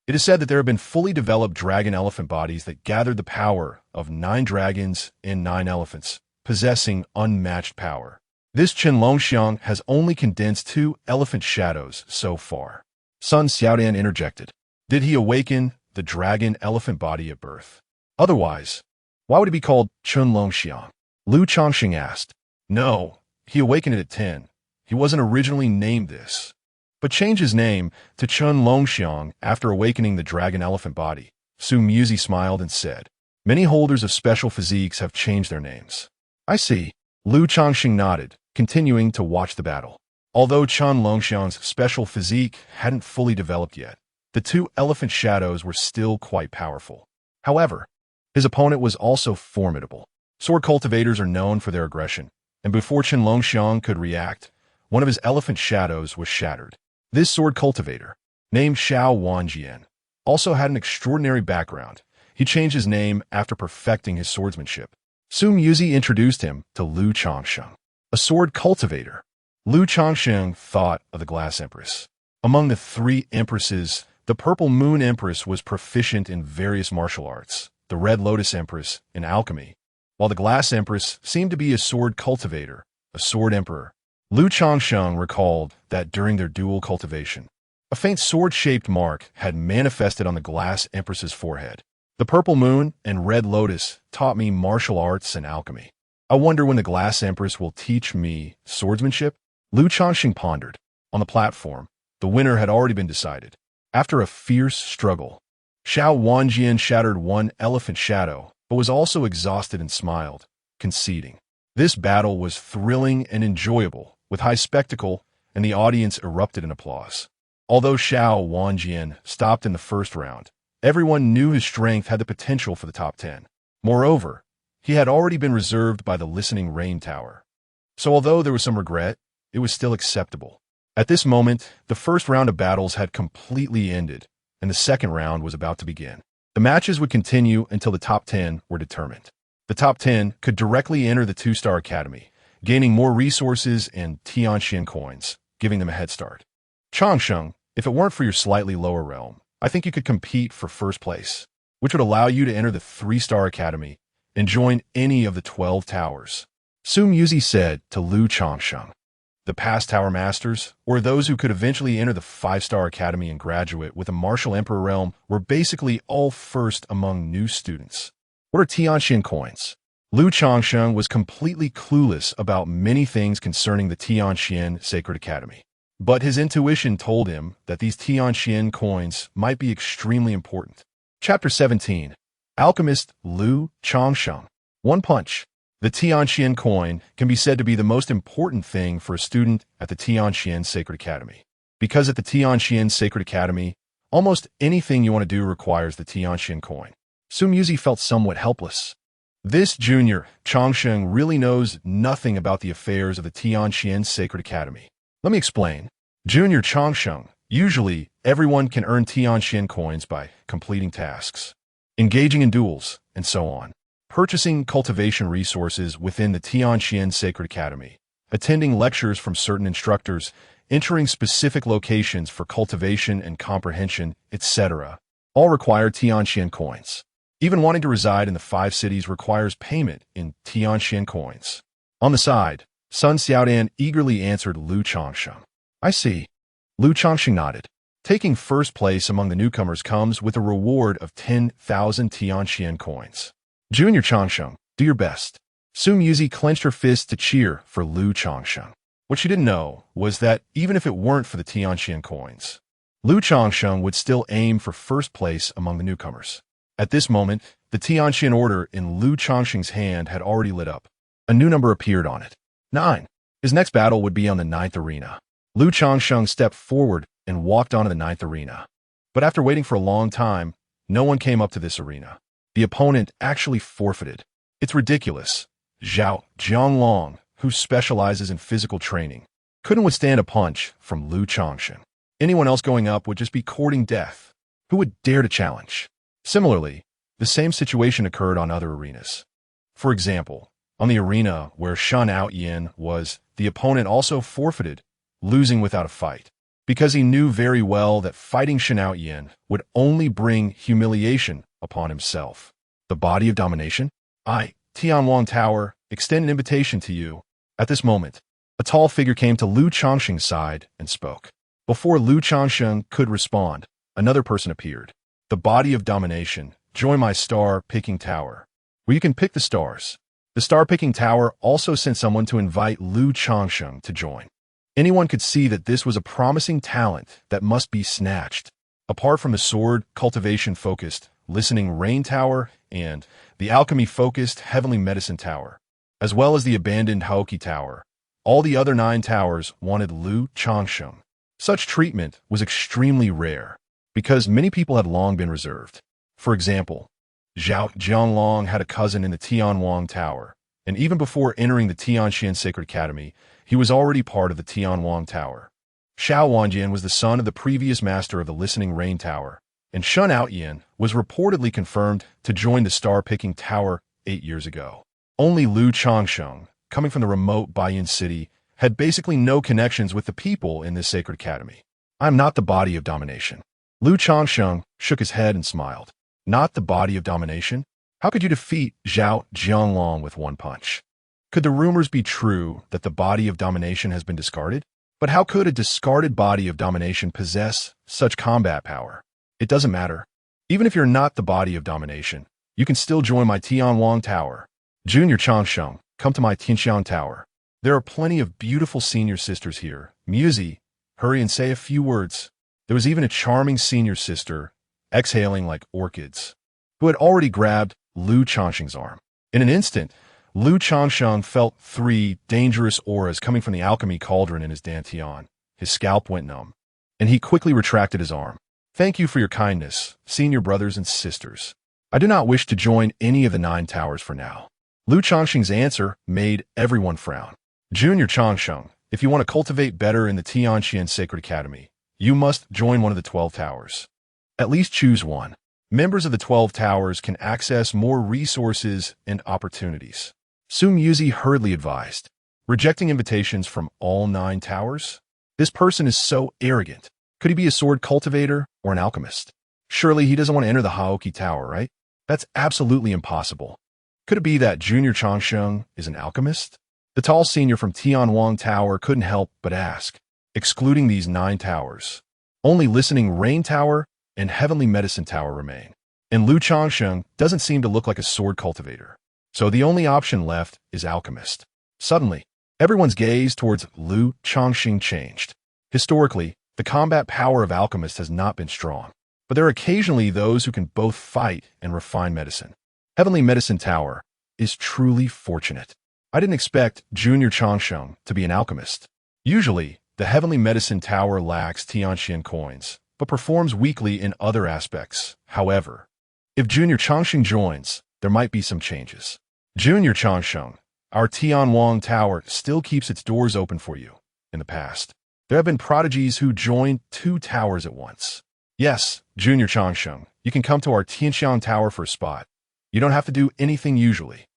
It is said that there have been fully developed dragon elephant bodies that gathered the power of 9 dragons and 9 elephants, possessing unmatched power. This Chen Longxiang has only condensed 2 elephant shadows so far. Sun Xiaodian interjected. Did he awaken the dragon elephant body at birth? Otherwise, why would it be called Chen Longxiang? Lu Changsheng asked. No, he awakened it at 10. He wasn't originally named this, but changed his name to Chen Longxiang after awakening the dragon elephant body. Su Muzi smiled and said, many holders of special physiques have changed their names. I see. Lu Changsheng nodded, continuing to watch the battle. Although Chen Longxiang's special physique hadn't fully developed yet, the 2 elephant shadows were still quite powerful. However, his opponent was also formidable. Sword cultivators are known for their aggression, and before Chen Longxiang could react, one of his elephant shadows was shattered. This sword cultivator, named Xiao Wanjian, also had an extraordinary background. He changed his name after perfecting his swordsmanship. Su Muzi introduced him to Lu Changsheng, a sword cultivator. Lu Changsheng thought of the Glass Empress. Among the 3 empresses, the Purple Moon Empress was proficient in various martial arts, the Red Lotus Empress in alchemy, while the Glass Empress seemed to be a sword cultivator, a sword emperor. Lu Changsheng recalled that during their dual cultivation, a faint sword-shaped mark had manifested on the Glass Empress's forehead. The Purple Moon and Red Lotus taught me martial arts and alchemy. I wonder when the Glass Empress will teach me swordsmanship? Lu Changsheng pondered. On the platform, the winner had already been decided. After a fierce struggle, Xiao Wanjian shattered 1 elephant shadow, but was also exhausted and smiled, conceding. This battle was thrilling and enjoyable, with high spectacle, and the audience erupted in applause. Although Xiao Wanjian stopped in the first round, everyone knew his strength had the potential for the top 10. Moreover, he had already been reserved by the Listening Rain Tower. So although there was some regret, it was still acceptable. At this moment, the first round of battles had completely ended, and the second round was about to begin. The matches would continue until the top 10 were determined. The top 10 could directly enter the 2-star academy, gaining more resources and Tianxian coins, giving them a head start. Changsheng, if it weren't for your slightly lower realm, I think you could compete for first place, which would allow you to enter the 3-star academy and join any of the 12 towers. Su Muzi said to Lu Changsheng. The past tower masters, or those who could eventually enter the 5-star academy and graduate with a martial emperor realm, were basically all first among new students. What are Tianxian coins? Lu Changsheng was completely clueless about many things concerning the Tianxian Sacred Academy. But his intuition told him that these Tianqian coins might be extremely important. Chapter 17. Alchemist Lu Changsheng. One punch. The Tianqian coin can be said to be the most important thing for a student at the Tianqian Sacred Academy. Because at the Tianqian Sacred Academy, almost anything you want to do requires the Tianqian coin. Su Muzi felt somewhat helpless. This junior, Changsheng, really knows nothing about the affairs of the Tianqian Sacred Academy. Let me explain. Junior Changsheng, usually everyone can earn Tianqian coins by completing tasks, engaging in duels, and so on. Purchasing cultivation resources within the Tianqian Sacred Academy, attending lectures from certain instructors, entering specific locations for cultivation and comprehension, etc. all require Tianqian coins. Even wanting to reside in the 5 cities requires payment in Tianqian coins. On the side, Sun Xiaodan eagerly answered Lu Changsheng. I see. Lu Changsheng nodded. Taking first place among the newcomers comes with a reward of 10,000 Tianqian coins. Junior Changsheng, do your best. Su Muzi clenched her fist to cheer for Lu Changsheng. What she didn't know was that even if it weren't for the Tianqian coins, Lu Changsheng would still aim for first place among the newcomers. At this moment, the Tianqian order in Lu Changsheng's hand had already lit up. A new number appeared on it. 9. His next battle would be on the 9th arena. Lu Changsheng stepped forward and walked onto the 9th arena. But after waiting for a long time, no one came up to this arena. The opponent actually forfeited. It's ridiculous. Zhao Jianglong, who specializes in physical training, couldn't withstand a punch from Lu Changsheng. Anyone else going up would just be courting death. Who would dare to challenge? Similarly, the same situation occurred on other arenas. For example, on the arena where Shen Aoyan was, the opponent also forfeited, losing without a fight, because he knew very well that fighting Shen Aoyan would only bring humiliation upon himself. The body of domination? I, Tianwang Tower, extend an invitation to you. At this moment, a tall figure came to Lu Changsheng's side and spoke. Before Lu Changsheng could respond, another person appeared. The body of domination, join my star-picking tower, where you can pick the stars. The star-picking tower also sent someone to invite Lu Changsheng to join. Anyone could see that this was a promising talent that must be snatched. Apart from the sword, cultivation-focused, listening rain tower, and the alchemy-focused heavenly medicine tower, as well as the abandoned Haoki tower, all the other 9 towers wanted Lu Changsheng. Such treatment was extremely rare, because many people had long been reserved. For example, Zhao Jianglong had a cousin in the Tianwang Tower, and even before entering the Tianqian Sacred Academy, he was already part of the Tianwang Tower. Xiao Wanjian was the son of the previous master of the Listening Rain Tower, and Shen Aoyan was reportedly confirmed to join the star-picking tower 8 years ago. Only Lu Changsheng, coming from the remote Baiyan city, had basically no connections with the people in this sacred academy. I'm not the body of domination. Lu Changsheng shook his head and smiled. Not the body of domination? How could you defeat Zhao Jianglong with one punch? Could the rumors be true that the body of domination has been discarded? But how could a discarded body of domination possess such combat power? It doesn't matter. Even if you're not the body of domination, you can still join my Tianwang Tower. Junior Changsheng, come to my Tianxiang Tower. There are plenty of beautiful senior sisters here. Muzi, hurry and say a few words. There was even a charming senior sister, exhaling like orchids, who had already grabbed Lu Changsheng's arm. In an instant, Lu Changsheng felt 3 dangerous auras coming from the alchemy cauldron in his dantian. His scalp went numb, and he quickly retracted his arm. Thank you for your kindness, senior brothers and sisters. I do not wish to join any of the 9 towers for now. Lu Changsheng's answer made everyone frown. Junior Changsheng, if you want to cultivate better in the Tianqian Sacred Academy, you must join one of the 12 towers. At least choose one. Members of the 12 towers can access more resources and opportunities. Su Muzi hurriedly advised, rejecting invitations from all 9 towers? This person is so arrogant. Could he be a sword cultivator or an alchemist? Surely he doesn't want to enter the Haoki Tower, right? That's absolutely impossible. Could it be that Junior Changsheng is an alchemist? The tall senior from Tianwang Tower couldn't help but ask. Excluding these 9 towers, only Listening Rain Tower and Heavenly Medicine Tower remain. And Lu Changsheng doesn't seem to look like a sword cultivator. So the only option left is alchemist. Suddenly, everyone's gaze towards Lu Changsheng changed. Historically, the combat power of alchemists has not been strong, but there are occasionally those who can both fight and refine medicine. Heavenly Medicine Tower is truly fortunate. I didn't expect Junior Changsheng to be an alchemist. Usually, the Heavenly Medicine Tower lacks Tianxian coins, but performs weakly in other aspects. However, if Junior Changsheng joins, there might be some changes. Junior Changsheng, our Tianwang Tower still keeps its doors open for you. In the past, there have been prodigies who joined 2 towers at once. Yes, Junior Changsheng, you can come to our Tianxiang Tower for a spot. You don't have to do anything usually.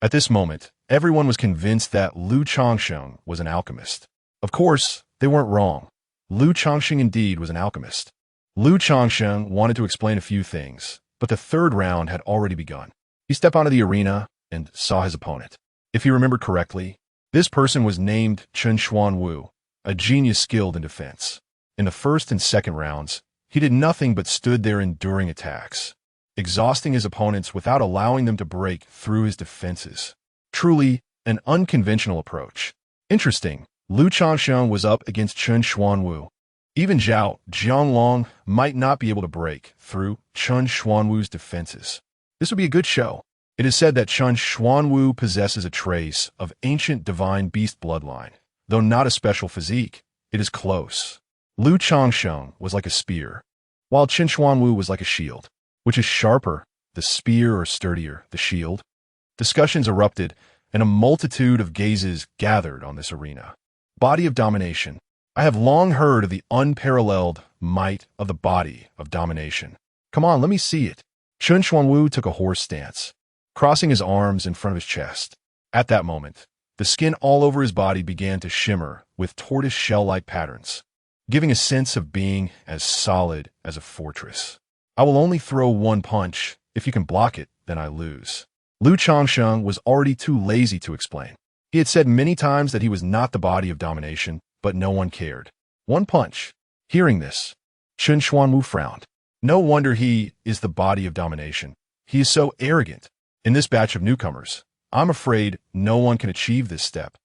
At this moment, everyone was convinced that Lu Changsheng was an alchemist. Of course, they weren't wrong. Lu Changsheng indeed was an alchemist. Lu Changsheng wanted to explain a few things, but the third round had already begun. He stepped onto the arena and saw his opponent. If he remembered correctly, this person was named Chen Xuanwu, a genius skilled in defense. In the first and second rounds, he did nothing but stood there enduring attacks, exhausting his opponents without allowing them to break through his defenses. Truly, an unconventional approach. Interesting, Lu Changsheng was up against Chen Xuanwu. Even Zhao Jianglong might not be able to break through Chen Xuanwu's defenses. This would be a good show. It is said that Chen Xuanwu possesses a trace of ancient divine beast bloodline. Though not a special physique, it is close. Lu Changsheng was like a spear, while Chen Xuanwu was like a shield. Which is sharper, the spear or sturdier, the shield? Discussions erupted, and a multitude of gazes gathered on this arena. Body of domination. I have long heard of the unparalleled might of the body of domination. Come on, let me see it. Chen Xuanwu took a horse stance, crossing his arms in front of his chest. At that moment, the skin all over his body began to shimmer with tortoise shell-like patterns, giving a sense of being as solid as a fortress. I will only throw 1 punch. If you can block it, then I lose. Lu Changsheng was already too lazy to explain. He had said many times that he was not the body of domination, but no one cared. 1 punch. Hearing this, Chen Xuanwu frowned. No wonder he is the body of domination. He is so arrogant. In this batch of newcomers, I'm afraid no one can achieve this step.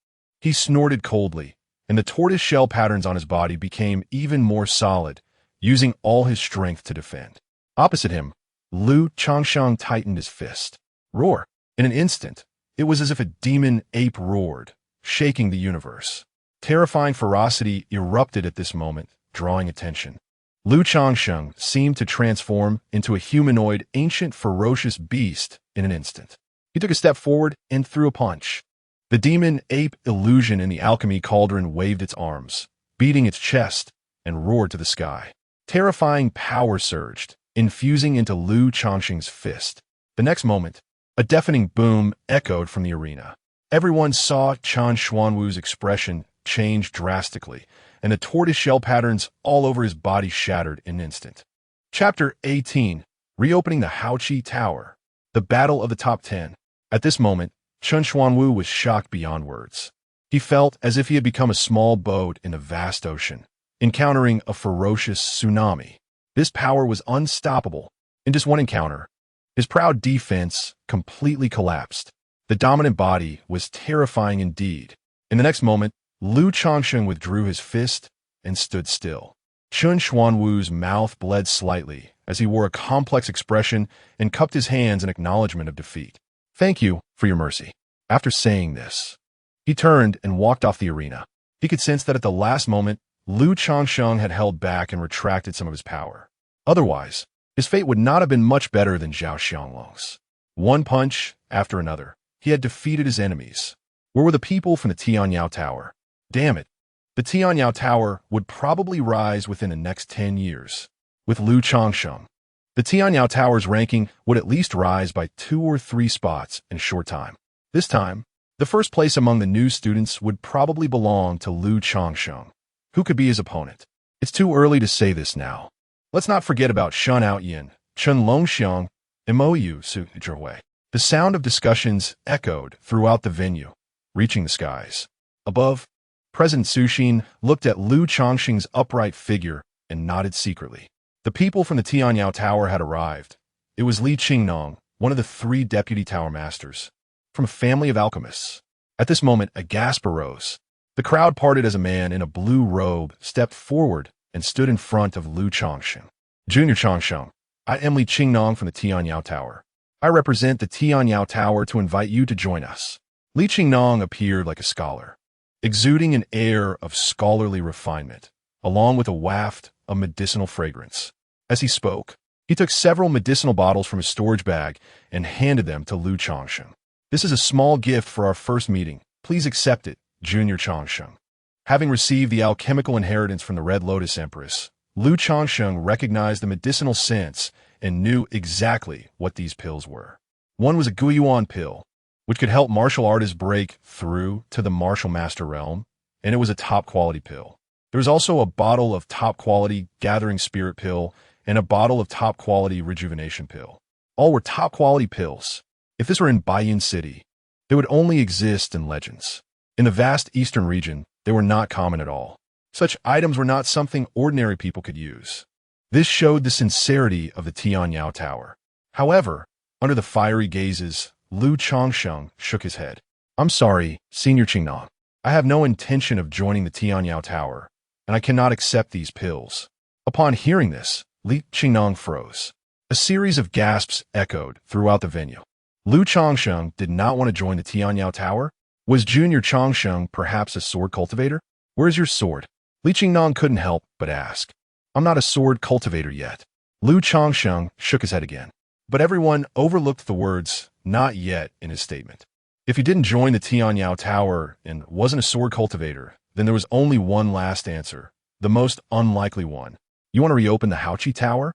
He snorted coldly, and the tortoise shell patterns on his body became even more solid, using all his strength to defend. Opposite him, Lu Changsheng tightened his fist. Roar. In an instant, it was as if a demon ape roared, shaking the universe. Terrifying ferocity erupted at this moment, drawing attention. Lu Changsheng seemed to transform into a humanoid, ancient, ferocious beast in an instant. He took a step forward and threw a punch. The demon ape illusion in the alchemy cauldron waved its arms, beating its chest, and roared to the sky. Terrifying power surged, infusing into Lu Changsheng's fist. The next moment, a deafening boom echoed from the arena. Everyone saw Chen Xuanwu's expression change drastically, and the tortoise-shell patterns all over his body shattered in an instant. Chapter 18. Reopening the Haoqi Tower. The Battle of the Top 10. At this moment, Chen Xuanwu was shocked beyond words. He felt as if he had become a small boat in a vast ocean, encountering a ferocious tsunami. This power was unstoppable. In just one encounter, his proud defense completely collapsed. The dominant body was terrifying indeed. In the next moment, Lu Changsheng withdrew his fist and stood still. Chen Xuanwu's mouth bled slightly as he wore a complex expression and cupped his hands in acknowledgement of defeat. Thank you for your mercy. After saying this, he turned and walked off the arena. He could sense that at the last moment, Lu Changsheng had held back and retracted some of his power. Otherwise, his fate would not have been much better than Zhao Xianglong's. One punch after another, he had defeated his enemies. Where were the people from the Tianyao Tower? Damn it. The Tianyao Tower would probably rise within the next 10 years. With Lu Changsheng, the Tianyao Tower's ranking would at least rise by 2 or 3 spots in a short time. This time, the first place among the new students would probably belong to Lu Changsheng. Who could be his opponent? It's too early to say this now. Let's not forget about Shen Aoyin, Chen Longxiang, and Mo Yu Su Zhihui. The sound of discussions echoed throughout the venue, reaching the skies. Above, President Suxin looked at Lu Changsheng's upright figure and nodded secretly. The people from the Tianyao Tower had arrived. It was Li Qingnong, one of the 3 deputy tower masters, from a family of alchemists. At this moment, a gasp arose. The crowd parted as a man in a blue robe stepped forward and stood in front of Lu Changsheng. Junior Changsheng, I am Li Qingnong from the Tianyao Tower. I represent the Tianyao Tower to invite you to join us. Li Qingnong appeared like a scholar, exuding an air of scholarly refinement, along with a waft of medicinal fragrance. As he spoke, he took several medicinal bottles from his storage bag and handed them to Lu Changsheng. This is a small gift for our first meeting. Please accept it, Junior Changsheng. Having received the alchemical inheritance from the Red Lotus Empress, Lu Changsheng recognized the medicinal scents and knew exactly what these pills were. One was a Guiyuan pill, which could help martial artists break through to the martial master realm, and it was a top-quality pill. There was also a bottle of top-quality Gathering Spirit pill and a bottle of top-quality Rejuvenation pill. All were top-quality pills. If this were in Baiyun City, they would only exist in legends. In the vast eastern region, they were not common at all. Such items were not something ordinary people could use. This showed the sincerity of the Tianyao Tower. However, under the fiery gazes, Lu Changsheng shook his head. I'm sorry, Senior Qingnong. I have no intention of joining the Tianyao Tower, and I cannot accept these pills. Upon hearing this, Li Qingnong froze. A series of gasps echoed throughout the venue. Lu Changsheng did not want to join the Tianyao Tower? Was Junior Changsheng perhaps a sword cultivator? Where's your sword? Li Qingnong couldn't help but ask. I'm not a sword cultivator yet. Lu Changsheng shook his head again. But everyone overlooked the words, not yet, in his statement. If he didn't join the Tianyao Tower and wasn't a sword cultivator, then there was only one last answer, the most unlikely one. You want to reopen the Haoqi Tower?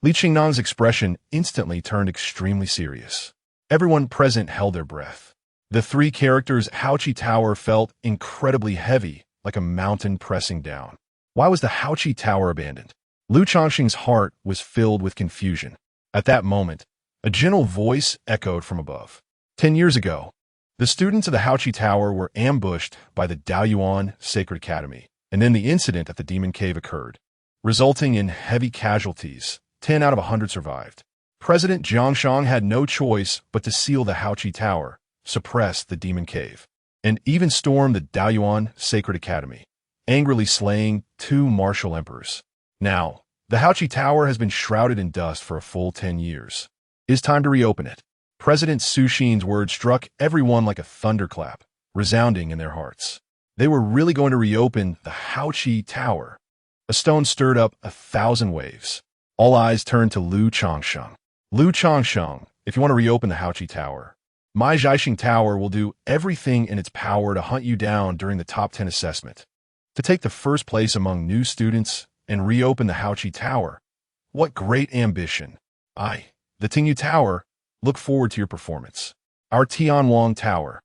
Li Qingnong's expression instantly turned extremely serious. Everyone present held their breath. The three characters' Haoqi Tower felt incredibly heavy, like a mountain pressing down. Why was the Haoqi Tower abandoned? Lu Changsheng's heart was filled with confusion. At that moment, a gentle voice echoed from above. 10 years ago, the students of the Haoqi Tower were ambushed by the Daoyuan Sacred Academy, and then the incident at the Demon Cave occurred, resulting in heavy casualties. 10 out of 100 survived. President Changsheng had no choice but to seal the Haoqi Tower, suppress the Demon Cave, and even storm the Daoyuan Sacred Academy, angrily slaying 2 martial emperors. Now, the Haoqi Tower has been shrouded in dust for a full 10 years. It is time to reopen it. President Su Xin's words struck everyone like a thunderclap, resounding in their hearts. They were really going to reopen the Haoqi Tower. A stone stirred up 1,000 waves. All eyes turned to Lu Changsheng. Lu Changsheng, if you want to reopen the Haoqi Tower, my Zhixing Tower will do everything in its power to hunt you down during the top 10 assessment. To take the first place among new students and reopen the Haoqi Tower. What great ambition. I, the Tingyu Tower, look forward to your performance. Our Tianwang Tower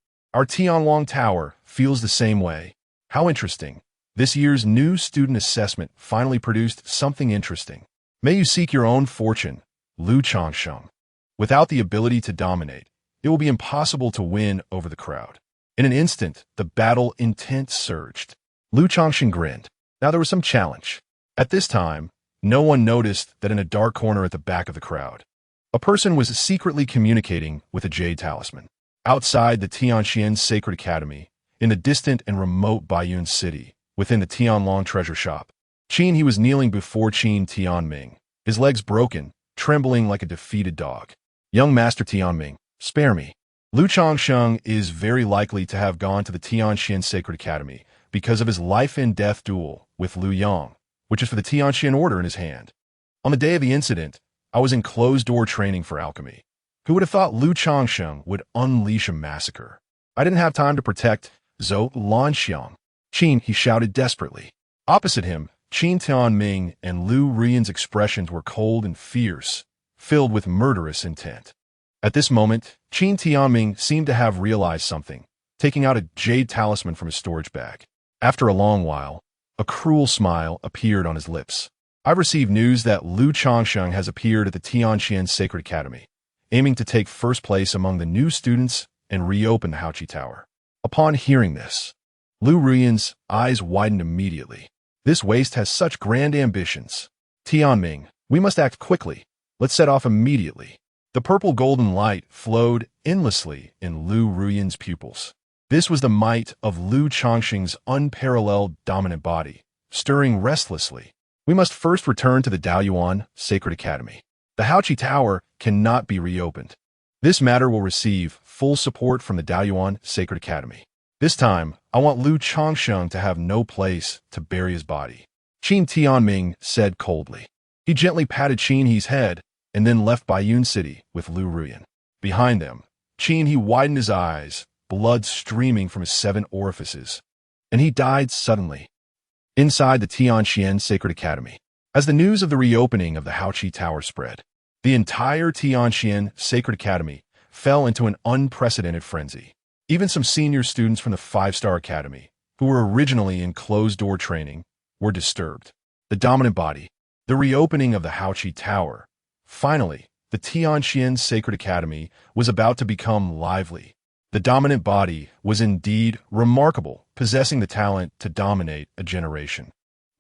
feels the same way. How interesting. This year's new student assessment finally produced something interesting. May you seek your own fortune, Lu Changsheng. Without the ability to dominate, it will be impossible to win over the crowd. In an instant, the battle intent surged. Lu Changsheng grinned. Now there was some challenge. At this time, no one noticed that in a dark corner at the back of the crowd, a person was secretly communicating with a jade talisman. Outside the Tianxian Sacred Academy, in the distant and remote Baiyun City, within the Tianlong treasure shop, he was kneeling before Tianming, his legs broken, trembling like a defeated dog. Young Master Tianming, spare me. Lu Changsheng is very likely to have gone to the Tianxian Sacred Academy because of his life-and-death duel with Lu Yang, which is for the Tianxian Order in his hand. On the day of the incident, I was in closed-door training for alchemy. Who would have thought Lu Changsheng would unleash a massacre? I didn't have time to protect Zhou Lanxiang. He shouted desperately. Opposite him, Qin Tianming and Lu Ruiyan's expressions were cold and fierce, filled with murderous intent. At this moment, Qin Tianming seemed to have realized something, taking out a jade talisman from his storage bag. After a long while, a cruel smile appeared on his lips. I've received news that Lu Changsheng has appeared at the Tianxian Sacred Academy, aiming to take first place among the new students and reopen the Haoqi Tower. Upon hearing this, Lu Ruiyan's eyes widened immediately. This waste has such grand ambitions. Tianming, we must act quickly. Let's set off immediately. The purple golden light flowed endlessly in Lu Ruiyan's pupils. This was the might of Lu Changsheng's unparalleled dominant body, stirring restlessly. We must first return to the Daoyuan Sacred Academy. The Haoqi Tower cannot be reopened. This matter will receive full support from the Daoyuan Sacred Academy. This time, I want Lu Changsheng to have no place to bury his body. Qin Tianming said coldly. He gently patted Qin He's head and then left Baiyun City with Lu Ruyan. Behind them, Qin He widened his eyes, blood streaming from his 7 orifices, and he died suddenly. Inside the Tianxian Sacred Academy, as the news of the reopening of the Haoqi Tower spread, the entire Tianxian Sacred Academy fell into an unprecedented frenzy. Even some senior students from the 5-Star Academy, who were originally in closed-door training, were disturbed. The dominant body, the reopening of the Haoqi Tower. Finally, the Tianxian Sacred Academy was about to become lively. The dominant body was indeed remarkable, possessing the talent to dominate a generation.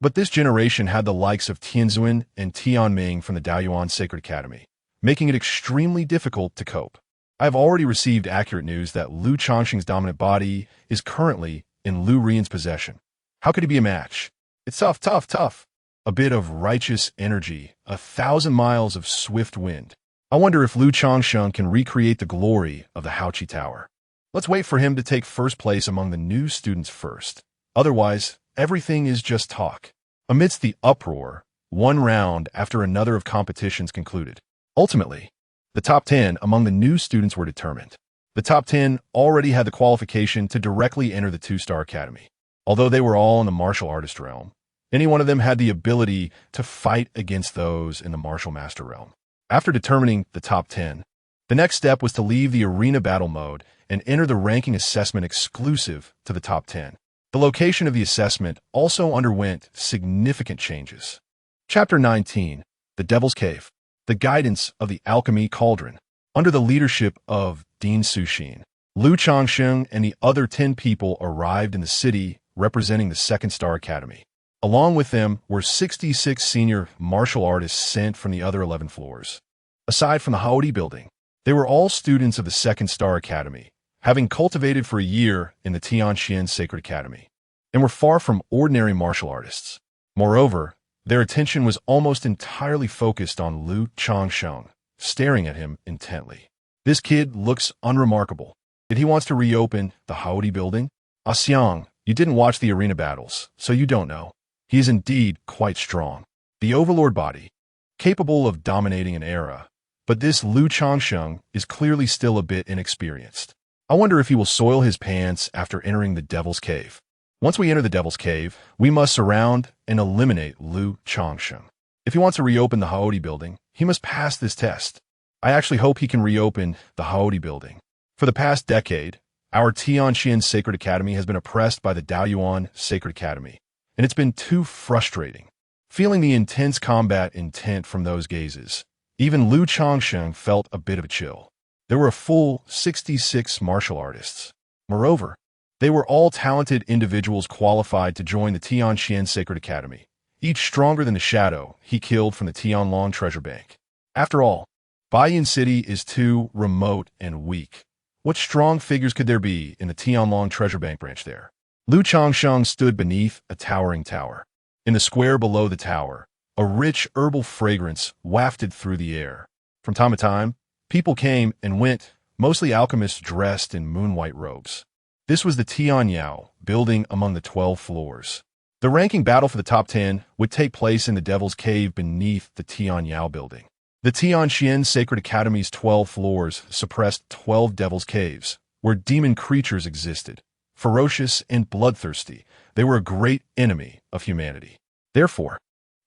But this generation had the likes of Tianzuan and Tianming from the Daoyuan Sacred Academy, making it extremely difficult to cope. I have already received accurate news that Lu Changsheng's dominant body is currently in Lu Ruyan's possession. How could he be a match? It's tough. A bit of righteous energy, 1,000 miles of swift wind. I wonder if Lu Changsheng can recreate the glory of the Haoqi Tower. Let's wait for him to take first place among the new students first. Otherwise, everything is just talk. Amidst the uproar, one round after another of competitions concluded. Ultimately, the top 10 among the new students were determined. The top 10 already had the qualification to directly enter the 2-Star Academy. Although they were all in the martial artist realm, any one of them had the ability to fight against those in the martial master realm. After determining the top 10, the next step was to leave the arena battle mode and enter the ranking assessment exclusive to the top 10. The location of the assessment also underwent significant changes. Chapter 19, The Devil's Cave. The Guidance of the ALCHEMY Cauldron. Under the leadership of Dean Suxin, Lu Changsheng and the other 10 people arrived in the city representing the 2nd-Star Academy. Along with them were 66 senior martial artists sent from the other 11 floors. Aside from the Haoqi building, they were all students of the 2nd-Star Academy, having cultivated for a year in the Tianxian Sacred Academy, and were far from ordinary martial artists. Moreover, their attention was almost entirely focused on Lu Changsheng, staring at him intently. This kid looks unremarkable. Did he want to reopen the Haoqi building? Xiang, you didn't watch the arena battles, so you don't know. He is indeed quite strong. The Overlord body, capable of dominating an era, but this Lu Changsheng is clearly still a bit inexperienced. I wonder if he will soil his pants after entering the Devil's Cave. Once we enter the Devil's Cave, we must surround and eliminate Lu Changsheng. If he wants to reopen the Haoqi building, he must pass this test. I actually hope he can reopen the Haoqi building. For the past decade, our Tianxian Sacred Academy has been oppressed by the Daoyuan Sacred Academy, and it's been too frustrating. Feeling the intense combat intent from those gazes, even Lu Changsheng felt a bit of a chill. There were a full 66 martial artists. Moreover, they were all talented individuals qualified to join the Tianxian Sacred Academy, each stronger than the shadow he killed from the Tianlong treasure bank. After all, Baiyun City is too remote and weak. What strong figures could there be in the Tianlong treasure bank branch there? Lu Changsheng stood beneath a towering tower. In the square below the tower, a rich herbal fragrance wafted through the air. From time to time, people came and went, mostly alchemists dressed in moon-white robes. This was the Tianyao building among the 12 floors. The ranking battle for the top 10 would take place in the Devil's Cave beneath the Tianyao building. The Tianxian Sacred Academy's 12 floors suppressed 12 Devil's Caves, where demon creatures existed. Ferocious and bloodthirsty, they were a great enemy of humanity. Therefore,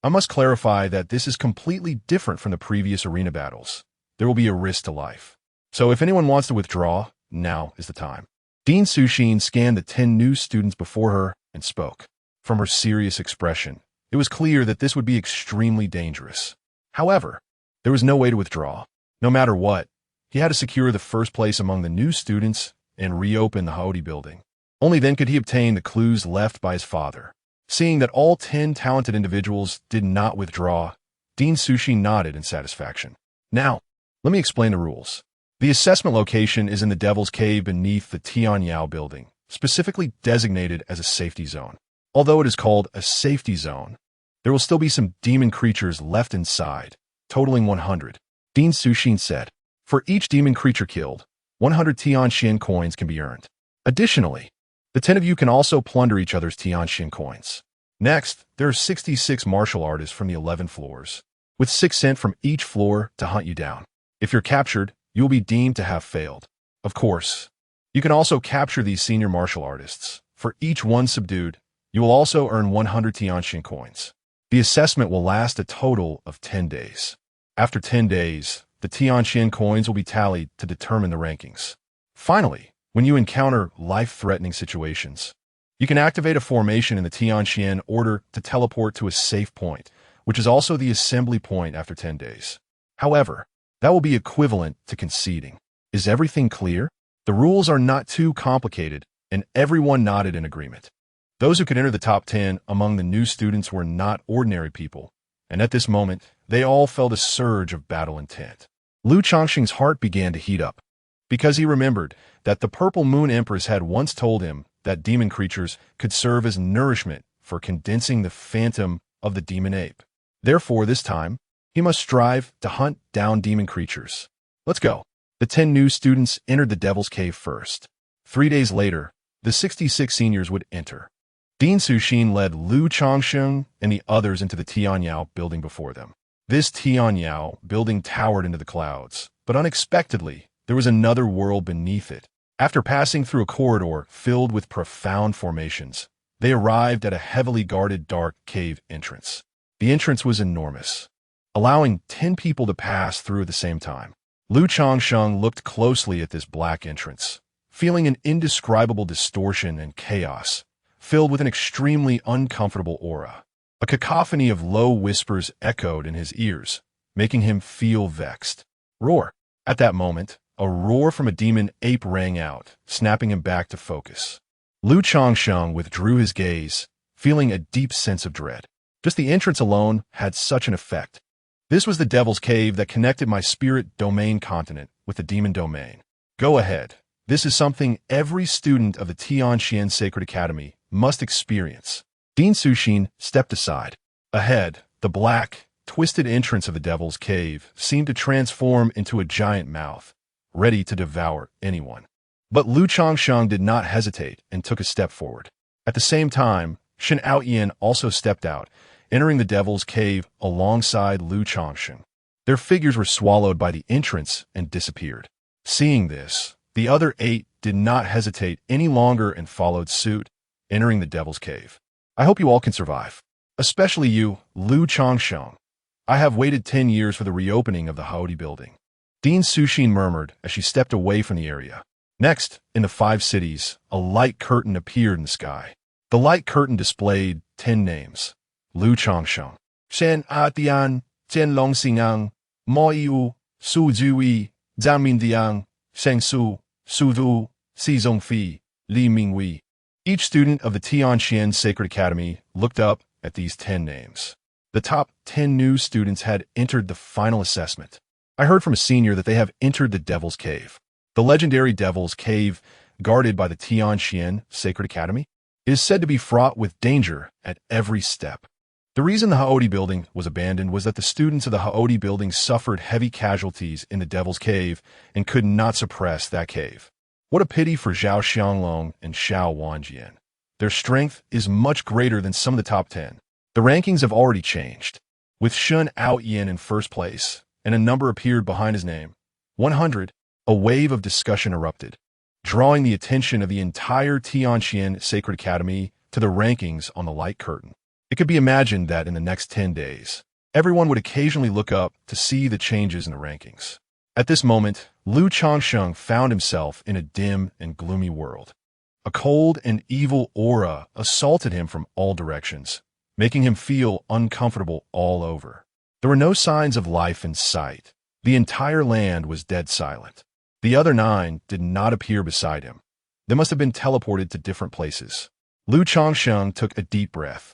I must clarify that this is completely different from the previous arena battles. There will be a risk to life. So if anyone wants to withdraw, now is the time. Dean Suxin scanned the 10 new students before her and spoke. From her serious expression, it was clear that this would be extremely dangerous. However, there was no way to withdraw. No matter what, he had to secure the first place among the new students and reopen the Haoqi building. Only then could he obtain the clues left by his father. Seeing that all 10 talented individuals did not withdraw, Dean Suxin nodded in satisfaction. Now, let me explain the rules. The assessment location is in the Devil's Cave beneath the Tianyao building, specifically designated as a safety zone. Although it is called a safety zone, there will still be some demon creatures left inside, totaling 100. Dean Sushin said, for each demon creature killed, 100 Tianxian coins can be earned. Additionally, the 10 of you can also plunder each other's Tianxian coins. Next, there are 66 martial artists from the 11 floors, with 6 sent from each floor to hunt you down. If you're captured, you will be deemed to have failed. Of course, you can also capture these senior martial artists. For each one subdued, you will also earn 100 Tianxian coins. The assessment will last a total of 10 days. After 10 days, the Tianxian coins will be tallied to determine the rankings. Finally, when you encounter life-threatening situations, you can activate a formation in the Tianxian order to teleport to a safe point, which is also the assembly point after 10 days. However, that will be equivalent to conceding. Is everything clear? The rules are not too complicated, and everyone nodded in agreement. Those who could enter the top 10 among the new students were not ordinary people, and at this moment, they all felt a surge of battle intent. Lu Changsheng's heart began to heat up, because he remembered that the Purple Moon Empress had once told him that demon creatures could serve as nourishment for condensing the phantom of the demon ape. Therefore, this time, he must strive to hunt down demon creatures. Let's go. The 10 new students entered the Devil's Cave first. 3 days later, the 66 seniors would enter. Dean Sushin led Lu Changsheng and the others into the Tianyao building before them. This Tianyao building towered into the clouds, but unexpectedly, there was another world beneath it. After passing through a corridor filled with profound formations, they arrived at a heavily guarded dark cave entrance. The entrance was enormous, allowing 10 people to pass through at the same time. Lu Changsheng looked closely at this black entrance, feeling an indescribable distortion and chaos, filled with an extremely uncomfortable aura. A cacophony of low whispers echoed in his ears, making him feel vexed. Roar! At that moment, a roar from a demon ape rang out, snapping him back to focus. Lu Changsheng withdrew his gaze, feeling a deep sense of dread. Just the entrance alone had such an effect. This was the Devil's Cave that connected my spirit domain continent with the demon domain. Go ahead. This is something every student of the Tianxian Sacred Academy must experience. Dean Sushin stepped aside. Ahead, the black, twisted entrance of the Devil's Cave seemed to transform into a giant mouth, ready to devour anyone. But Lu Changsheng did not hesitate and took a step forward. At the same time, Shen Aoyan also stepped out, entering the Devil's Cave alongside Lu Changsheng. Their figures were swallowed by the entrance and disappeared. Seeing this, the other 8 did not hesitate any longer and followed suit, entering the Devil's Cave. I hope you all can survive. Especially you, Lu Changsheng. I have waited 10 years for the reopening of the Haoti building. Dean Sushin murmured as she stepped away from the area. Next, in the 5 cities, a light curtain appeared in the sky. The light curtain displayed 10 names. Lu Changsheng, Shen Atian, Jian Longxingang, Mo Yu, Su Ziyue, Zhang Mindiang, Sheng Su, Su Du, Si Zongfi, Li Mingwei. Each student of the Tianxian Sacred Academy looked up at these 10 names. The top 10 new students had entered the final assessment. I heard from a senior that they have entered the Devil's Cave. The legendary Devil's Cave, guarded by the Tianxian Sacred Academy, is said to be fraught with danger at every step. The reason the Haoti building was abandoned was that the students of the Haoti building suffered heavy casualties in the Devil's Cave and could not suppress that cave. What a pity for Zhao Xianglong and Xiao Wanjian. Their strength is much greater than some of the top 10. The rankings have already changed. With Shen Aoyan in first place, and a number appeared behind his name, 100, a wave of discussion erupted, drawing the attention of the entire Tianxian Sacred Academy to the rankings on the light curtain. It could be imagined that in the next 10 days, everyone would occasionally look up to see the changes in the rankings. At this moment, Lu Changsheng found himself in a dim and gloomy world. A cold and evil aura assaulted him from all directions, making him feel uncomfortable all over. There were no signs of life in sight. The entire land was dead silent. The other 9 did not appear beside him. They must have been teleported to different places. Lu Changsheng took a deep breath,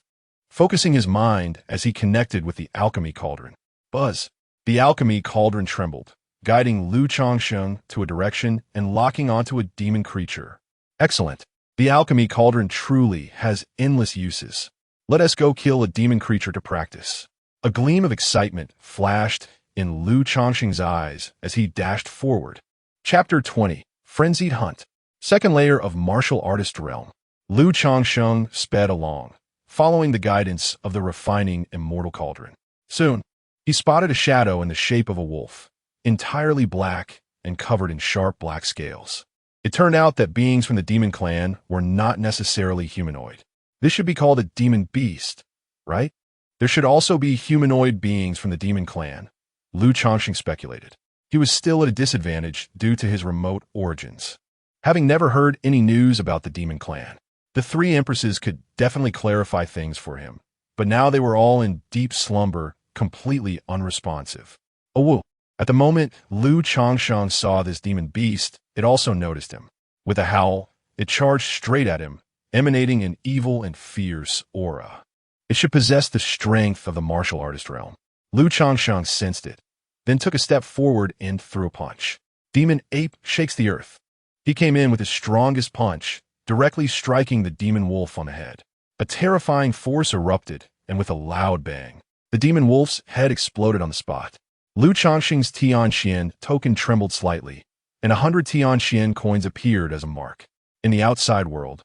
focusing his mind as he connected with the ALCHEMY Cauldron. Buzz! The ALCHEMY Cauldron trembled, guiding Lu Changsheng to a direction and locking onto a demon creature. Excellent. The alchemy cauldron truly has endless uses. Let us go kill a demon creature to practice. A gleam of excitement flashed in Lu Changsheng's eyes as he dashed forward. Chapter 20. Frenzied Hunt. Second layer of martial artist realm. Lu Changsheng sped along, following the guidance of the refining Immortal Cauldron. Soon, he spotted a shadow in the shape of a wolf, entirely black and covered in sharp black scales. It turned out that beings from the demon clan were not necessarily humanoid. This should be called a demon beast, right? There should also be humanoid beings from the demon clan, Lu Changsheng speculated. He was still at a disadvantage due to his remote origins. Having never heard any news about the demon clan, the three empresses could definitely clarify things for him, but now they were all in deep slumber, completely unresponsive. Oh, woo. At the moment Lu Changsheng saw this demon beast, it also noticed him. With a howl, it charged straight at him, emanating an evil and fierce aura. It should possess the strength of the martial artist realm. Lu Changsheng sensed it, then took a step forward and threw a punch. Demon ape shakes the earth. He came in with his strongest punch, directly striking the demon wolf on the head. A terrifying force erupted, and with a loud bang, the demon wolf's head exploded on the spot. Lu Changsheng's Tianxian token trembled slightly, and 100 Tianxian coins appeared as a mark. In the outside world,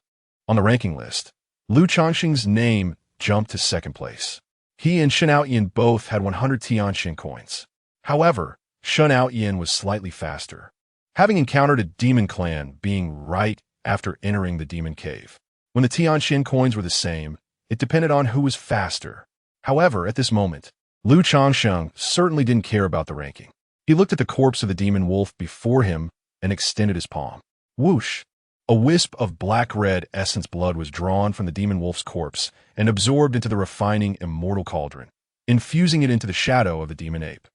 on the ranking list, Lu Changsheng's name jumped to second place. He and Shen Aoyan both had 100 Tianxian coins. However, Shen Aoyan was slightly faster, having encountered a demon clan being right after entering the demon cave. When the Tianxian coins were the same, it depended on who was faster. However, at this moment, Lu Changsheng certainly didn't care about the ranking. He looked at the corpse of the demon wolf before him and extended his palm. Whoosh! A wisp of black-red essence blood was drawn from the demon wolf's corpse and absorbed into the refining Immortal Cauldron, infusing it into the shadow of the demon ape.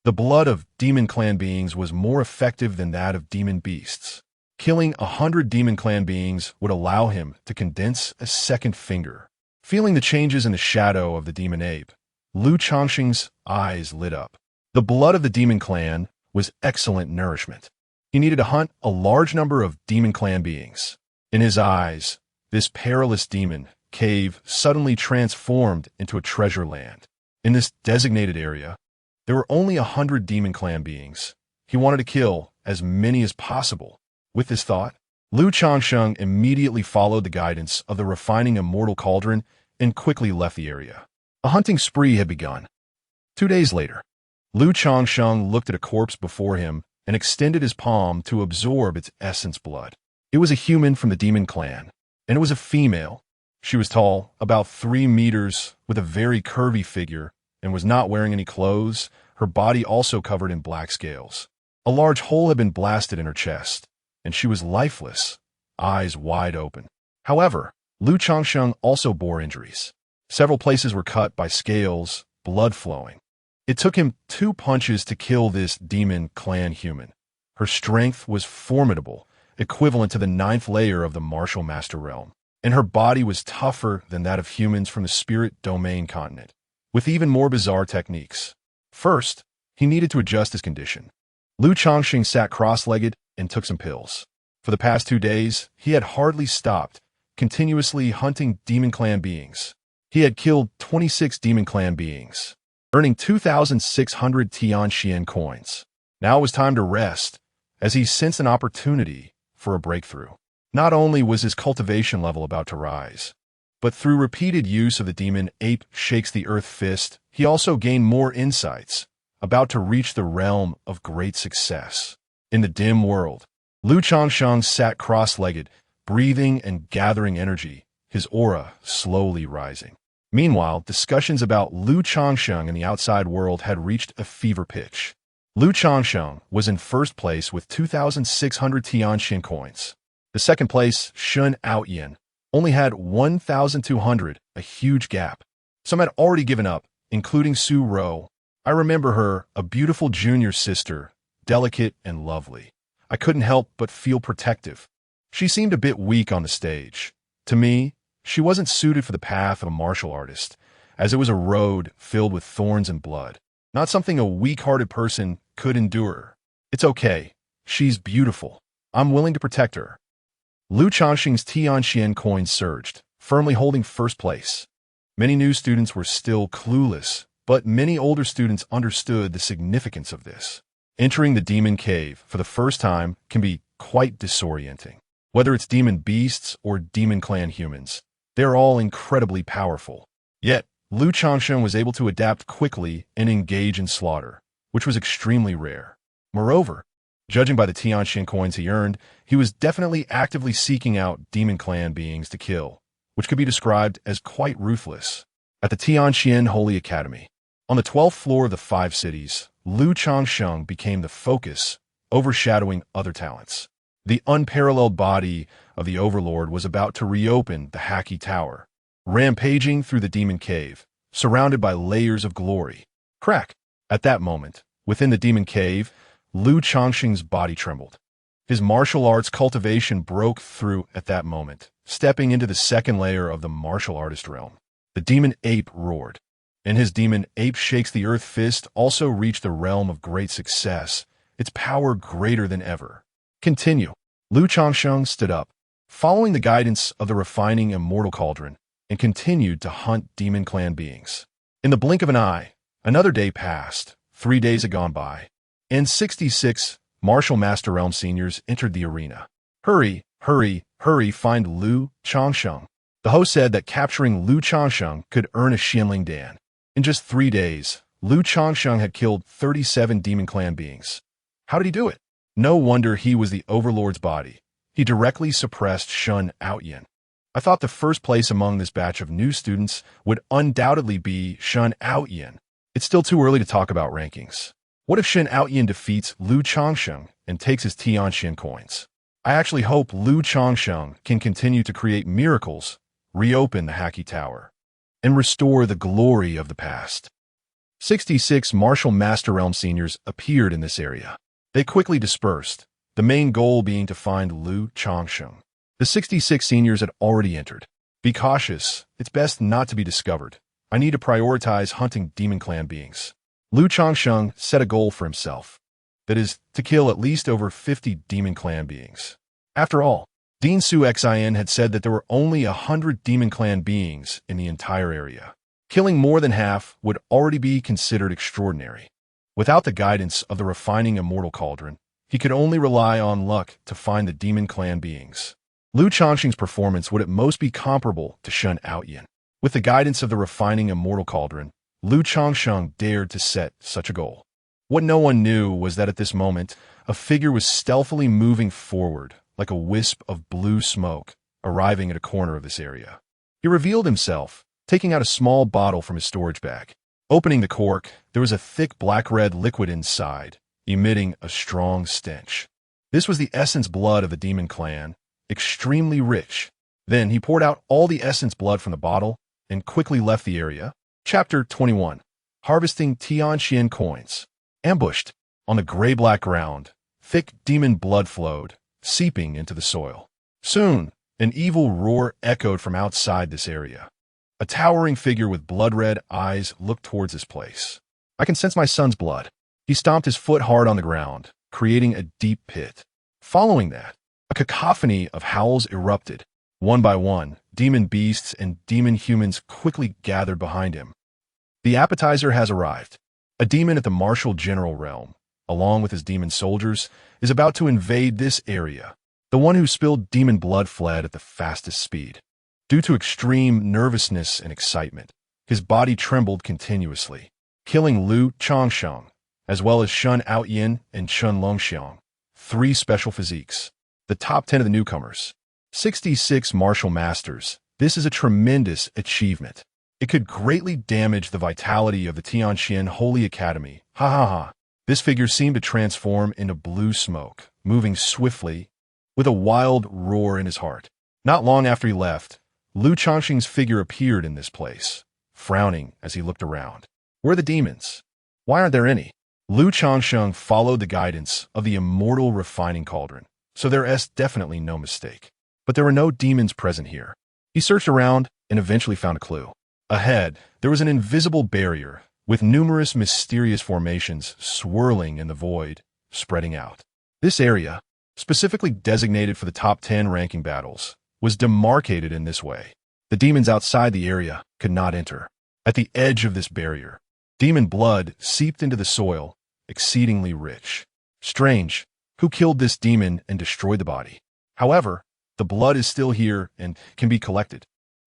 The blood of demon clan beings was more effective than that of demon beasts. Killing 100 demon clan beings would allow him to condense a second finger. Feeling the changes in the shadow of the demon ape, Lu Changsheng's eyes lit up. The blood of the demon clan was excellent nourishment. He needed to hunt a large number of demon clan beings. In his eyes, this perilous demon cave suddenly transformed into a treasure land. In this designated area, there were only 100 demon clan beings. He wanted to kill as many as possible. With this thought, Lu Changsheng immediately followed the guidance of the refining Immortal Cauldron and quickly left the area. A hunting spree had begun. 2 days later, Lu Changsheng looked at a corpse before him and extended his palm to absorb its essence blood. It was a human from the demon clan, and it was a female. She was tall, about 3 meters, with a very curvy figure, and was not wearing any clothes, her body also covered in black scales. A large hole had been blasted in her chest, and she was lifeless, eyes wide open. However, Lu Changsheng also bore injuries. Several places were cut by scales, blood flowing. It took him 2 punches to kill this demon clan human. Her strength was formidable, equivalent to the 9th layer of the martial master realm, and her body was tougher than that of humans from the spirit domain continent, with even more bizarre techniques. First, he needed to adjust his condition. Lu Changsheng sat cross-legged and took some pills. For the past 2 days, he had hardly stopped, continuously hunting demon clan beings. He had killed 26 demon clan beings, earning 2,600 Tianxian coins. Now it was time to rest, as he sensed an opportunity for a breakthrough. Not only was his cultivation level about to rise, but through repeated use of the demon ape shakes the earth fist, he also gained more insights, about to reach the realm of great success. In the dim world, Lu Changsheng sat cross-legged, breathing and gathering energy, his aura slowly rising. Meanwhile, discussions about Lu Changsheng in the outside world had reached a fever pitch. Lu Changsheng was in first place with 2,600 Tianxian coins. The second place, Shen Aoyan, only had 1,200, a huge gap. Some had already given up, including Su Ro. I remember her, a beautiful junior sister, delicate and lovely. I couldn't help but feel protective. She seemed a bit weak on the stage. To me, she wasn't suited for the path of a martial artist, as it was a road filled with thorns and blood, not something a weak-hearted person could endure. It's okay. She's beautiful. I'm willing to protect her. Lu Changsheng's Tianxian coin surged, firmly holding first place. Many new students were still clueless, but many older students understood the significance of this. Entering the demon cave for the first time can be quite disorienting. Whether it's demon beasts or demon clan humans, they're all incredibly powerful. Yet, Lu Changsheng was able to adapt quickly and engage in slaughter, which was extremely rare. Moreover, judging by the Tianxian coins he earned, he was definitely actively seeking out demon clan beings to kill, which could be described as quite ruthless. At the Tianxian Holy Academy, on the 12th floor of the 5 cities, Lu Changsheng became the focus, overshadowing other talents. The unparalleled body of the Overlord was about to reopen the Haki Tower, rampaging through the demon cave, surrounded by layers of glory. Crack! At that moment, within the demon cave, Lu Changsheng's body trembled. His martial arts cultivation broke through at that moment, stepping into the second layer of the martial artist realm. The demon ape roared. In his demon ape shakes the earth fist also reached the realm of great success, its power greater than ever. Continue. Lu Changsheng stood up, following the guidance of the refining Immortal Cauldron, and continued to hunt demon clan beings. In the blink of an eye, another day passed, 3 days had gone by, and 66 Martial Master Realm seniors entered the arena. Hurry, hurry, hurry, find Lu Changsheng. The host said that capturing Lu Changsheng could earn a Xianling Dan. In just 3 days, Lu Changsheng had killed 37 demon clan beings. How did he do it? No wonder he was the Overlord's body. He directly suppressed Shen Outyin. I thought the first place among this batch of new students would undoubtedly be Shen Outyin. It's still too early to talk about rankings. What if Shen Outyin defeats Lu Changsheng and takes his Tianxian coins? I actually hope Lu Changsheng can continue to create miracles, reopen the Haki Tower, and restore the glory of the past. 66 Martial Master Realm seniors appeared in this area. They quickly dispersed, the main goal being to find Lu Changsheng. The 66 seniors had already entered. Be cautious, it's best not to be discovered. I need to prioritize hunting demon clan beings. Lu Changsheng set a goal for himself. That is, to kill at least over 50 demon clan beings. After all, Dean Su Xin had said that there were only 100 demon clan beings in the entire area. Killing more than half would already be considered extraordinary. Without the guidance of the refining Immortal Cauldron, he could only rely on luck to find the demon clan beings. Lu Changsheng's performance would at most be comparable to Shen Outyin. With the guidance of the refining Immortal Cauldron, Lu Changsheng dared to set such a goal. What no one knew was that at this moment, a figure was stealthily moving forward, like a wisp of blue smoke, arriving at a corner of this area. He revealed himself, taking out a small bottle from his storage bag. Opening the cork, there was a thick black-red liquid inside, emitting a strong stench. This was the essence blood of the demon clan, extremely rich. Then he poured out all the essence blood from the bottle and quickly left the area. Chapter 21. Harvesting Tianxian Coins. Ambushed. On the gray-black ground, thick demon blood flowed, seeping into the soil. Soon, an evil roar echoed from outside this area. A towering figure with blood-red eyes looked towards this place. I can sense my son's blood. He stomped his foot hard on the ground, creating a deep pit. Following that, a cacophony of howls erupted. One by one, demon beasts and demon humans quickly gathered behind him. The appetizer has arrived. A demon at the martial general realm, along with his demon soldiers, is about to invade this area. The one who spilled demon blood fled at the fastest speed. Due to extreme nervousness and excitement, his body trembled continuously, killing Lu Changsheng, as well as Shen Outyin and Chen Longxiang, 3 special physiques. The top 10 of the newcomers. 66 martial masters. This is a tremendous achievement. It could greatly damage the vitality of the Tianxian Holy Academy. Ha ha ha. This figure seemed to transform into blue smoke, moving swiftly, with a wild roar in his heart. Not long after he left, Lu Changsheng's figure appeared in this place, frowning as he looked around. Where are the demons? Why aren't there any? Lu Changsheng followed the guidance of the Immortal Refining Cauldron, so there's definitely no mistake. But there were no demons present here. He searched around and eventually found a clue. Ahead, there was an invisible barrier with numerous mysterious formations swirling in the void, spreading out. This area, specifically designated for the top 10 ranking battles, was demarcated in this way. The demons outside the area could not enter. At the edge of this barrier, demon blood seeped into the soil, exceedingly rich. Strange, who killed this demon and destroyed the body? However, the blood is still here and can be collected.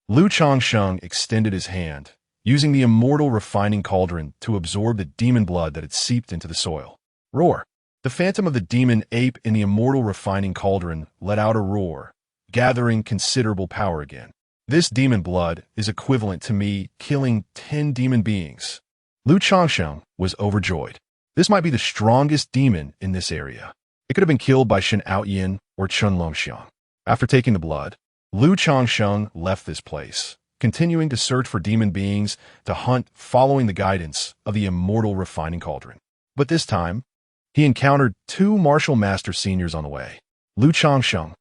Lu Changsheng extended his hand, using the Immortal Refining Cauldron to absorb the demon blood that had seeped into the soil. Roar! The phantom of the demon ape in the Immortal Refining Cauldron let out a roar, gathering considerable power again. This demon blood is equivalent to me killing 10 demon beings. Lu Changsheng was overjoyed. This might be the strongest demon in this area. It could have been killed by Shen Aoyan or Chun Longxiang. After taking the blood, Lu Changsheng left this place, continuing to search for demon beings to hunt following the guidance of the Immortal Refining Cauldron. But this time, he encountered 2 martial master seniors on the way. Lu Changsheng.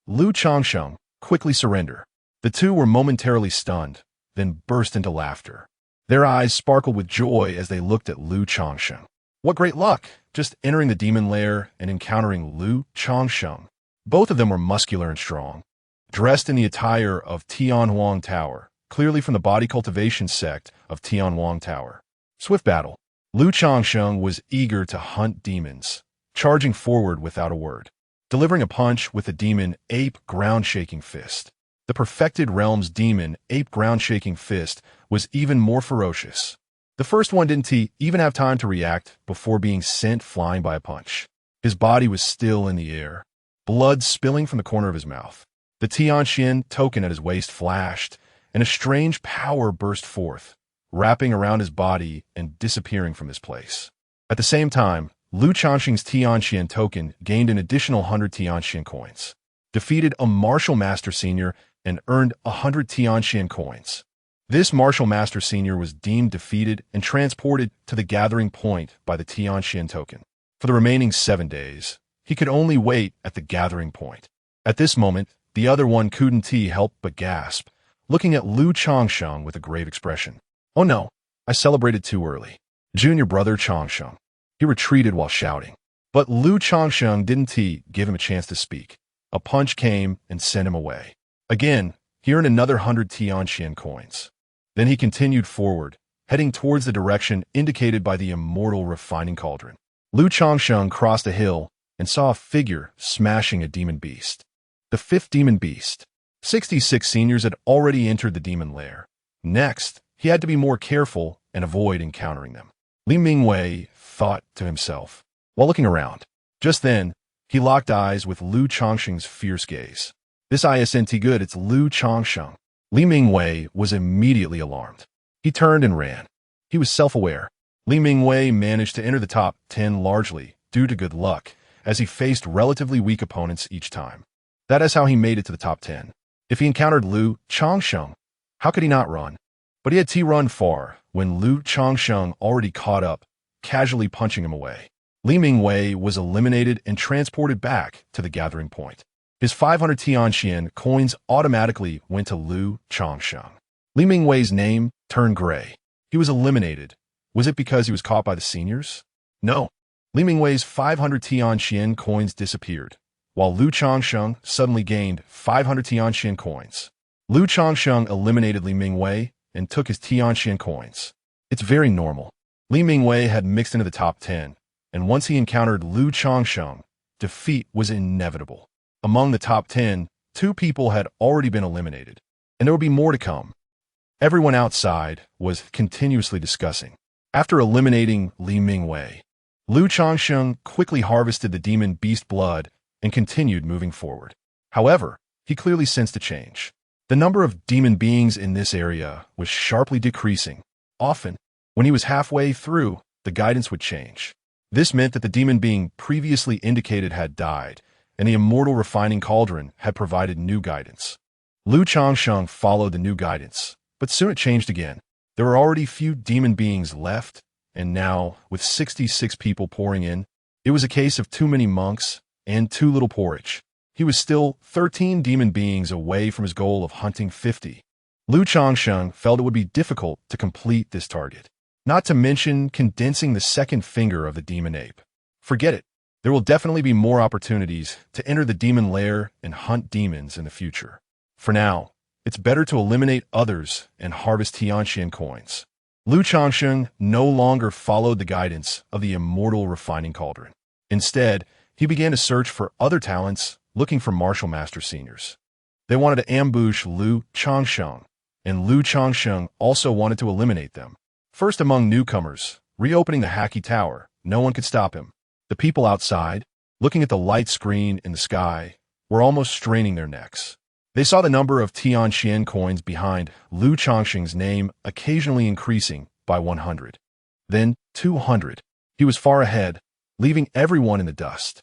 Lu Changsheng quickly surrendered. The 2 were momentarily stunned, then burst into laughter. Their eyes sparkled with joy as they looked at Lu Changsheng. What great luck, just entering the demon lair and encountering Lu Changsheng. Both of them were muscular and strong, dressed in the attire of Tianhuang Tower, clearly from the body cultivation sect of Tianhuang Tower. Swift battle. Lu Changsheng was eager to hunt demons, charging forward without a word, delivering a punch with the demon ape ground-shaking fist. The perfected realm's demon ape ground-shaking fist was even more ferocious. The first one didn't even have time to react before being sent flying by a punch. His body was still in the air, blood spilling from the corner of his mouth. The Tianxian token at his waist flashed, and a strange power burst forth, wrapping around his body and disappearing from this place. At the same time, Lu Changsheng's Tianxian token gained an additional 100 Tianxian coins, defeated a martial master senior, and earned 100 Tianxian coins. This martial master senior was deemed defeated and transported to the gathering point by the Tianxian token. For the remaining 7 days, he could only wait at the gathering point. At this moment, the other one couldn't help but gasp, looking at Lu Changsheng with a grave expression. Oh no, I celebrated too early. Junior brother Changsheng. He retreated while shouting. But Lu Changsheng didn't give him a chance to speak. A punch came and sent him away. Again, he earned another 100 Tianxian coins. Then he continued forward, heading towards the direction indicated by the Immortal Refining Cauldron. Lu Changsheng crossed a hill and saw a figure smashing a demon beast. The 5th demon beast. 66 seniors had already entered the demon lair. Next, he had to be more careful and avoid encountering them. Li Mingwei thought to himself, while looking around. Just then, he locked eyes with Lu Changsheng's fierce gaze. This isn't good, it's Lu Changsheng. Li Mingwei was immediately alarmed. He turned and ran. He was self-aware. Li Mingwei managed to enter the top 10 largely due to good luck, as he faced relatively weak opponents each time. That is how he made it to the top 10. If he encountered Lu Changsheng, how could he not run? But he had to run far when Lu Changsheng already caught up, casually punching him away. Li Mingwei was eliminated and transported back to the gathering point. His 500 Tianxian coins automatically went to Lu Changsheng. Li Mingwei's name turned gray. He was eliminated. Was it because he was caught by the seniors? No. Li Mingwei's 500 Tianxian coins disappeared, while Lu Changsheng suddenly gained 500 Tianxian coins. Lu Changsheng eliminated Li Mingwei and took his Tianxian coins. It's very normal. Li Mingwei had mixed into the top 10, and once he encountered Lu Changsheng, defeat was inevitable. Among the top 10, 2 people had already been eliminated, and there would be more to come. Everyone outside was continuously discussing. After eliminating Li Mingwei, Lu Changsheng quickly harvested the demon beast blood and continued moving forward. However, he clearly sensed a change. The number of demon beings in this area was sharply decreasing. Often, when he was halfway through, the guidance would change. This meant that the demon being previously indicated had died, and the Immortal Refining Cauldron had provided new guidance. Lu Changsheng followed the new guidance, but soon it changed again. There were already few demon beings left, and now, with 66 people pouring in, it was a case of too many monks and too little porridge. He was still 13 demon beings away from his goal of hunting 50. Lu Changsheng felt it would be difficult to complete this target, not to mention condensing the second finger of the demon ape. Forget it. There will definitely be more opportunities to enter the demon lair and hunt demons in the future. For now, it's better to eliminate others and harvest Changsheng coins. Lu Changsheng no longer followed the guidance of the Immortal Refining Cauldron. Instead, he began to search for other talents, looking for martial master seniors. They wanted to ambush Lu Changsheng, and Lu Changsheng also wanted to eliminate them. First among newcomers, reopening the Haki Tower, no one could stop him. The people outside, looking at the light screen in the sky, were almost straining their necks. They saw the number of Changsheng coins behind Lu Changsheng's name occasionally increasing by 100. Then 200. He was far ahead, leaving everyone in the dust.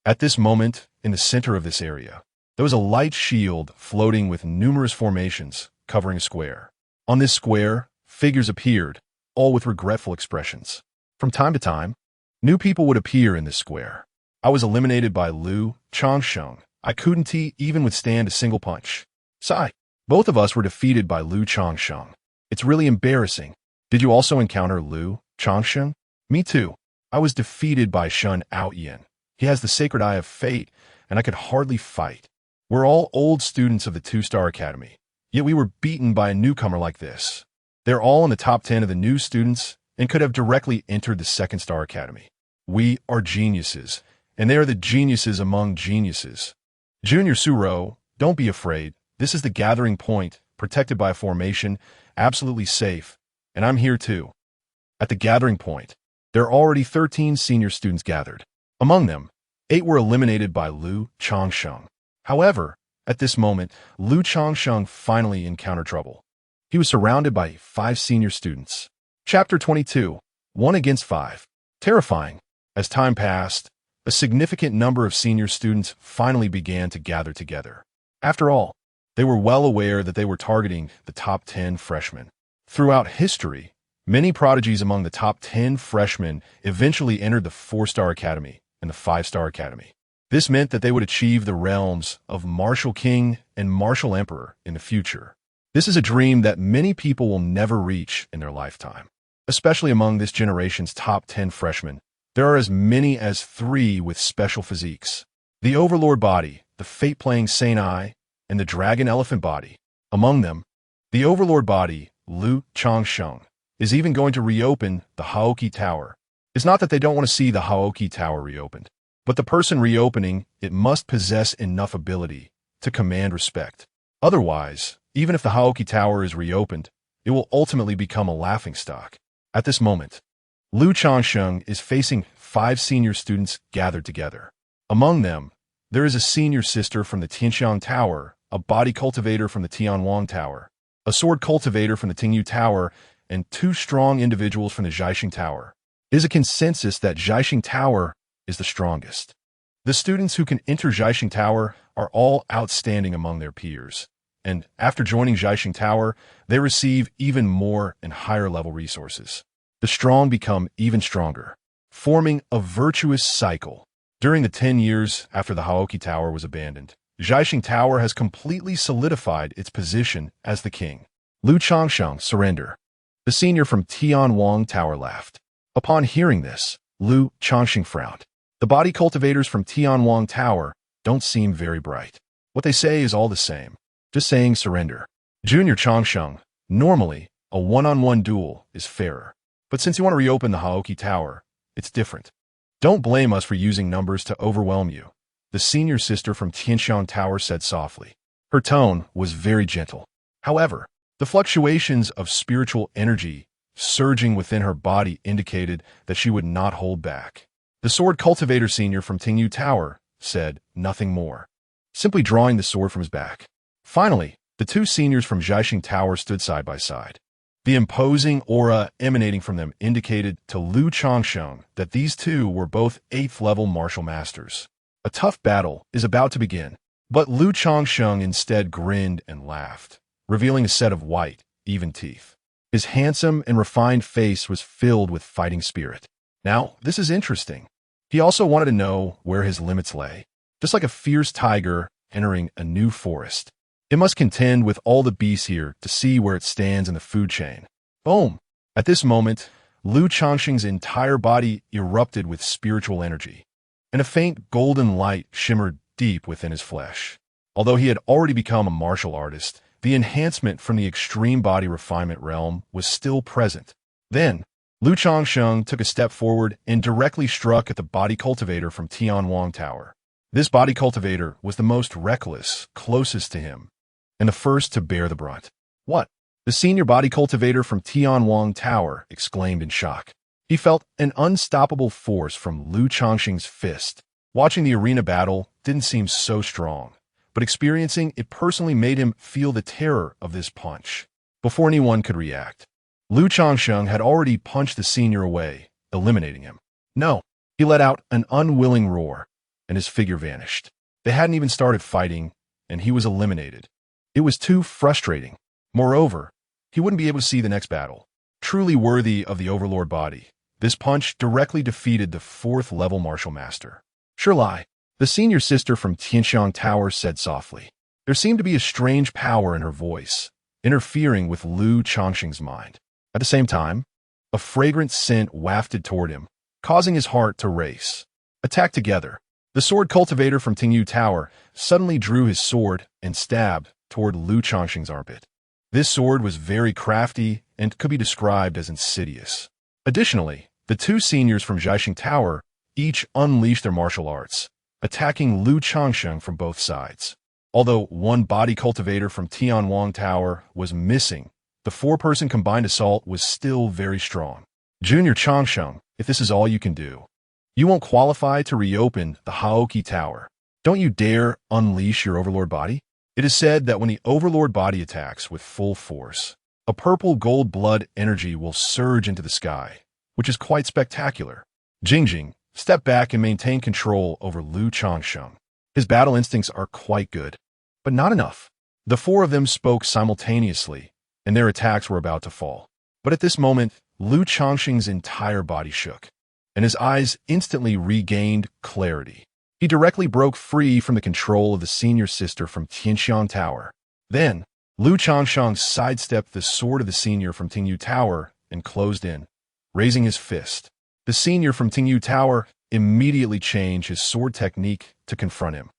At this moment, in the center of this area, there was a light shield floating with numerous formations covering a square. On this square, figures appeared, all with regretful expressions. From time to time, new people would appear in this square. I was eliminated by Lu Changsheng. I couldn't even withstand a single punch. Sigh. Both of us were defeated by Lu Changsheng. It's really embarrassing. Did you also encounter Lu Changsheng? Me too. I was defeated by Shun Aoyan. He has the sacred eye of fate, and I could hardly fight. We're all old students of the 2-star academy, yet we were beaten by a newcomer like this. They're all in the top 10 of the new students and could have directly entered the 2nd-star academy. We are geniuses, and they are the geniuses among geniuses. Junior Suro, don't be afraid. This is the gathering point, protected by a formation, absolutely safe, and I'm here too. At the gathering point, there are already 13 senior students gathered. Among them, 8 were eliminated by Lu Changsheng. However, at this moment, Lu Changsheng finally encountered trouble. He was surrounded by 5 senior students. Chapter 22, 1 against 5. Terrifying. As time passed, a significant number of senior students finally began to gather together. After all, they were well aware that they were targeting the top 10 freshmen. Throughout history, many prodigies among the top 10 freshmen eventually entered the 4-star academy and the 5-star academy. This meant that they would achieve the realms of Martial King and Martial Emperor in the future. This is a dream that many people will never reach in their lifetime. Especially among this generation's top 10 freshmen, there are as many as 3 with special physiques. The Overlord Body, the Fate-playing Saint Eye, and the Dragon Elephant Body. Among them, the Overlord Body, Lu Changsheng, is even going to reopen the Haoki Tower. It's not that they don't want to see the Haoki Tower reopened, but the person reopening it must possess enough ability to command respect. Otherwise, even if the Haoki Tower is reopened, it will ultimately become a laughingstock. At this moment, Lu Changsheng is facing 5 senior students gathered together. Among them, there is a senior sister from the Tianxiang Tower, a body cultivator from the Tianwang Tower, a sword cultivator from the Tingyu Tower, and 2 strong individuals from the Zhixing Tower. It is a consensus that Zhixing Tower is the strongest. The students who can enter Zhixing Tower are all outstanding among their peers, and after joining Zhixing Tower, they receive even more and higher level resources. The strong become even stronger, forming a virtuous cycle. During the 10 years after the Haoki Tower was abandoned, Zhixing Tower has completely solidified its position as the king. Lu Changsheng surrender. The senior from Tianwang Tower laughed. Upon hearing this, Lu Changsheng frowned. The body cultivators from Tianwang Tower don't seem very bright. What they say is all the same, just saying surrender. Junior Changsheng, normally, a one-on-one duel is fairer. But since you want to reopen the Haoki Tower, it's different. Don't blame us for using numbers to overwhelm you, the senior sister from Tianxiang Tower said softly. Her tone was very gentle. However, the fluctuations of spiritual energy surging within her body indicated that she would not hold back. The sword cultivator senior from Tingyu Tower said nothing more, simply drawing the sword from his back. Finally, the 2 seniors from Zhixing Tower stood side by side. The imposing aura emanating from them indicated to Lu Changsheng that these 2 were both 8th-level martial masters. A tough battle is about to begin, but Lu Changsheng instead grinned and laughed, revealing a set of white, even teeth. His handsome and refined face was filled with fighting spirit. Now, this is interesting. He also wanted to know where his limits lay. Just like a fierce tiger entering a new forest, it must contend with all the beasts here to see where it stands in the food chain. Boom! At this moment, Lu Changsheng's entire body erupted with spiritual energy. and a faint golden light shimmered deep within his flesh. Although he had already become a martial artist, the enhancement from the extreme body refinement realm was still present. Then, Lu Changsheng took a step forward and directly struck at the body cultivator from Tianwang Tower. This body cultivator was the most reckless, closest to him, and the first to bear the brunt. What? The senior body cultivator from Tianwang Tower exclaimed in shock. He felt an unstoppable force from Lu Changsheng's fist. Watching the arena battle didn't seem so strong, but experiencing it personally made him feel the terror of this punch. Before anyone could react, Lu Changsheng had already punched the senior away, eliminating him. No, he let out an unwilling roar, and his figure vanished. They hadn't even started fighting, and he was eliminated. It was too frustrating. Moreover, he wouldn't be able to see the next battle. Truly worthy of the Overlord body, this punch directly defeated the 4th level martial master. Shirlai, the senior sister from Changsheng Tower, said softly. There seemed to be a strange power in her voice, interfering with Lu Changsheng's mind. At the same time, a fragrant scent wafted toward him, causing his heart to race. Attack together. The sword cultivator from Tingyu Tower suddenly drew his sword and stabbed toward Lu Changsheng's armpit. This sword was very crafty and could be described as insidious. Additionally, the 2 seniors from Changsheng Tower each unleashed their martial arts, attacking Lu Changsheng from both sides. Although one body cultivator from Tianwang Tower was missing, the 4-person combined assault was still very strong. Junior Changsheng, if this is all you can do, you won't qualify to reopen the ALCHEMY Tower. Don't you dare unleash your Overlord body? It is said that when the Overlord body attacks with full force, a purple gold blood energy will surge into the sky, which is quite spectacular. Changsheng, step back and maintain control over Lu Changsheng. His battle instincts are quite good, but not enough. The 4 of them spoke simultaneously, and their attacks were about to fall. But at this moment, Lu Changsheng's entire body shook, and his eyes instantly regained clarity. He directly broke free from the control of the senior sister from Changsheng Tower. Then, Lu Changsheng sidestepped the sword of the senior from Tingyu Tower and closed in, raising his fist. The senior from Tingyu Tower immediately changed his sword technique to confront him,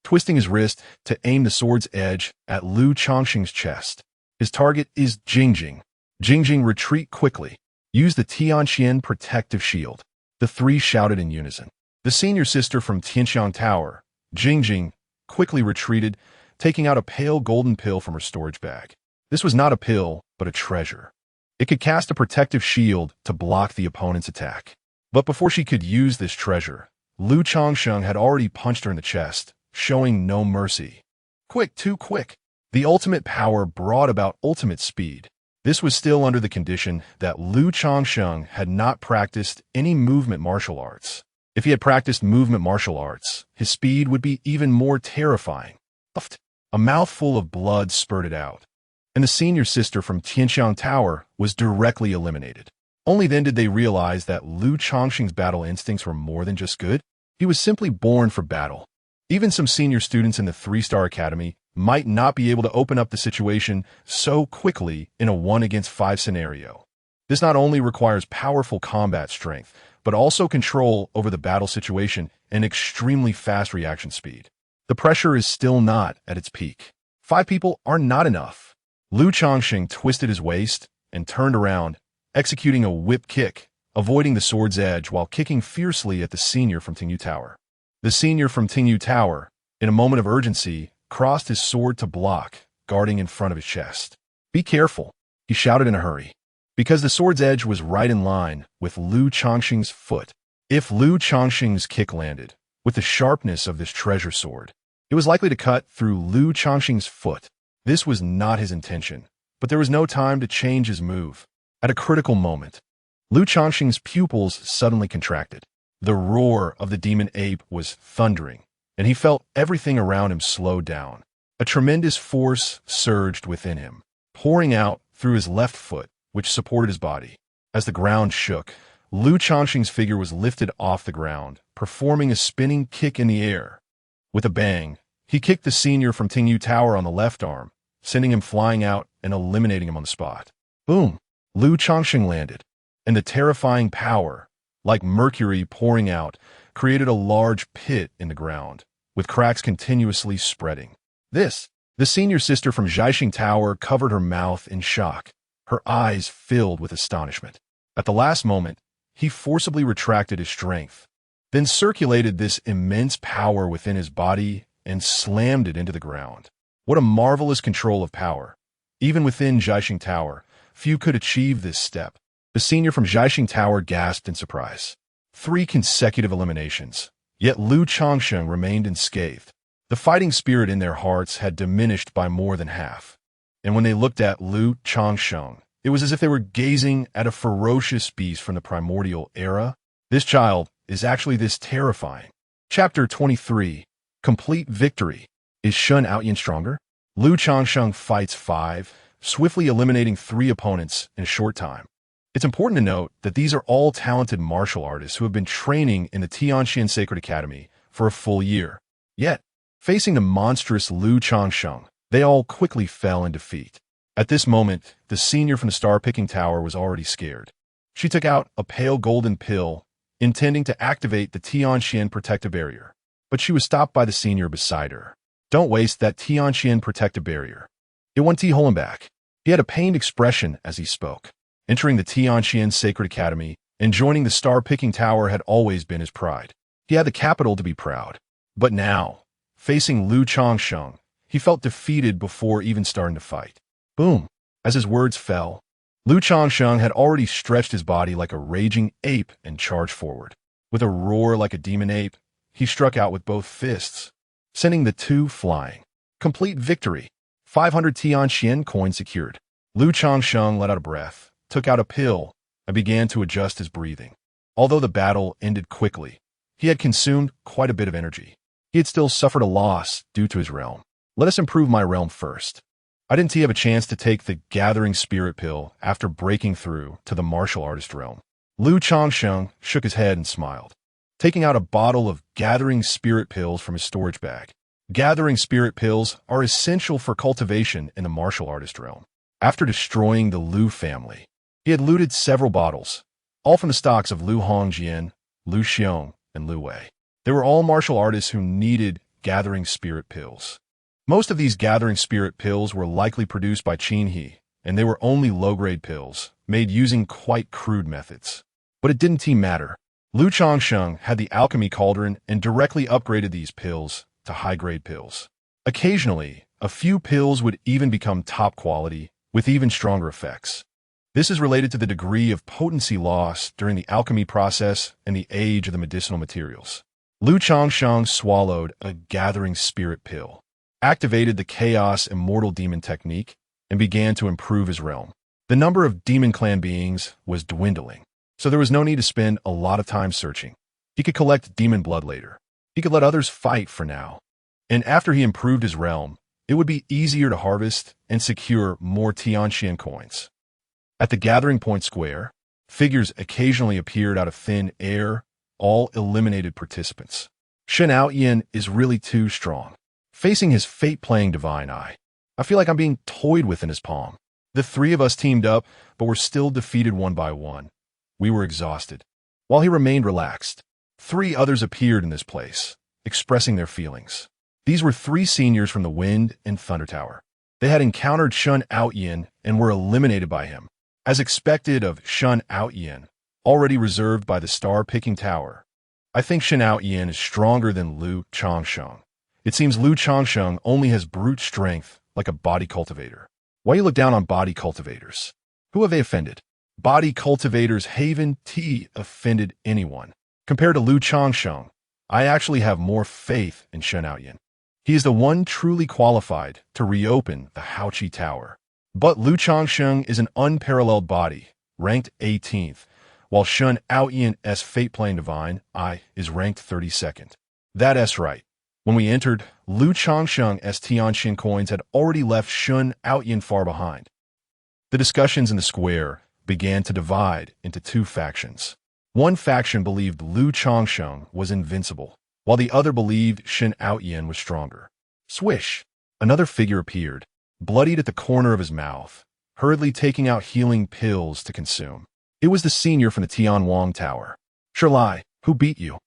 twisting his wrist to aim the sword's edge at Lu Changsheng's chest. His target is Changsheng. Changsheng, retreat quickly. Use the Tianqian protective shield. The 3 shouted in unison. The senior sister from Changsheng Tower, Changsheng, quickly retreated, taking out a pale golden pill from her storage bag. This was not a pill, but a treasure. It could cast a protective shield to block the opponent's attack. But before she could use this treasure, Lu Changsheng had already punched her in the chest, showing no mercy. Quick, too quick. The ultimate power brought about ultimate speed. This was still under the condition that Lu Changsheng had not practiced any movement martial arts. If he had practiced movement martial arts, his speed would be even more terrifying. A mouthful of blood spurted out, and the senior sister from Changsheng Tower was directly eliminated. Only then did they realize that Lu Changsheng's battle instincts were more than just good. He was simply born for battle. Even some senior students in the 3-star academy might not be able to open up the situation so quickly in a 1-against-5 scenario. This not only requires powerful combat strength, but also control over the battle situation and extremely fast reaction speed. The pressure is still not at its peak. 5 people are not enough. Lu Changsheng twisted his waist and turned around, executing a whip kick, avoiding the sword's edge while kicking fiercely at the senior from Tingyu Tower. The senior from Tingyu Tower, in a moment of urgency, crossed his sword to block, guarding in front of his chest. Be careful, he shouted in a hurry, because the sword's edge was right in line with Lu Changsheng's foot. If Lu Changsheng's kick landed, with the sharpness of this treasure sword, it was likely to cut through Lu Changsheng's foot. This was not his intention, but there was no time to change his move. At a critical moment, Lu Changsheng's pupils suddenly contracted. The roar of the demon ape was thundering, and he felt everything around him slow down. A tremendous force surged within him, pouring out through his left foot, which supported his body. As the ground shook, Lu Changsheng's figure was lifted off the ground, performing a spinning kick in the air. With a bang, he kicked the senior from Tingyu Tower on the left arm, sending him flying out and eliminating him on the spot. Boom! Lu Changsheng landed, and the terrifying power, like mercury pouring out, created a large pit in the ground, with cracks continuously spreading. The senior sister from Changsheng Tower covered her mouth in shock, her eyes filled with astonishment. At the last moment, he forcibly retracted his strength, then circulated this immense power within his body and slammed it into the ground. What a marvelous control of power. Even within Changsheng Tower, few could achieve this step. The senior from Changsheng Tower gasped in surprise. 3 consecutive eliminations, yet Lu Changsheng remained unscathed. The fighting spirit in their hearts had diminished by more than half. And when they looked at Lu Changsheng, it was as if they were gazing at a ferocious beast from the primordial era. This child is actually this terrifying. Chapter 23. Complete Victory. Is Shun Outyin stronger? Lu Changsheng fights 5, swiftly eliminating 3 opponents in a short time. It's important to note that these are all talented martial artists who have been training in the Tianxian Sacred Academy for a full year. Yet, facing the monstrous Lu Changsheng, they all quickly fell in defeat. At this moment, the senior from the star-picking tower was already scared. She took out a pale golden pill, intending to activate the Tianxian protective barrier. But she was stopped by the senior beside her. Don't waste that Tianxian protective barrier. It won't hold him back. He had a pained expression as he spoke. Entering the Tianxian Sacred Academy and joining the star-picking tower had always been his pride. He had the capital to be proud. But now, facing Lu Changsheng, he felt defeated before even starting to fight. Boom! As his words fell, Lu Changsheng had already stretched his body like a raging ape and charged forward. With a roar like a demon ape, he struck out with both fists, sending the 2 flying. Complete victory. 500 Tianxian coins secured. Lu Changsheng let out a breath, took out a pill, and began to adjust his breathing. Although the battle ended quickly, he had consumed quite a bit of energy. He had still suffered a loss due to his realm. Let us improve my realm first. I didn't have a chance to take the Gathering Spirit Pill after breaking through to the martial artist realm. Lu Changsheng shook his head and smiled, taking out a bottle of Gathering Spirit Pills from his storage bag. Gathering Spirit Pills are essential for cultivation in the martial artist realm. After destroying the Lu family, he had looted several bottles, all from the stocks of Lu Hongjian, Lu Xiong, and Lu Wei. They were all martial artists who needed Gathering Spirit Pills. Most of these Gathering Spirit Pills were likely produced by Qin He, and they were only low-grade pills, made using quite crude methods. But it didn't matter. Lu Changsheng had the ALCHEMY Cauldron and directly upgraded these pills to high-grade pills. Occasionally, a few pills would even become top quality, with even stronger effects. This is related to the degree of potency loss during the alchemy process and the age of the medicinal materials. Lu Changsheng swallowed a Gathering Spirit Pill, activated the Chaos Immortal Demon technique, and began to improve his realm. The number of demon clan beings was dwindling, so there was no need to spend a lot of time searching. He could collect demon blood later. He could let others fight for now. And after he improved his realm, it would be easier to harvest and secure more Tianxian coins. At the Gathering Point Square, figures occasionally appeared out of thin air, all eliminated participants. Shun Outyin is really too strong. Facing his fate-playing divine eye, I feel like I'm being toyed with in his palm. The 3 of us teamed up, but were still defeated one by one. We were exhausted. While he remained relaxed, 3 others appeared in this place, expressing their feelings. These were 3 seniors from the Wind and Thunder Tower. They had encountered Shun Outyin and were eliminated by him. As expected of Shun Outyin, already reserved by the star-picking tower, I think Shun Outyin is stronger than Lu Changsheng. It seems Lu Changsheng only has brute strength like a body cultivator. Why you look down on body cultivators? Who have they offended? Body cultivators haven't offended anyone. Compared to Lu Changsheng, I actually have more faith in Shun Outyin. He is the one truly qualified to reopen the Haoqi Tower. But Lu Changsheng is an unparalleled body, ranked 18th, while Shun Outyin fate-playing divine, is ranked 32nd. That's right. When we entered, Lu Changsheng's Tianxian coins had already left Shun Outyin far behind. The discussions in the square began to divide into 2 factions. One faction believed Lu Changsheng was invincible, while the other believed Shun Outyin was stronger. Swish! Another figure appeared, bloodied at the corner of his mouth, hurriedly taking out healing pills to consume. It was the senior from the Tianwang Tower. Shirlai, who beat you?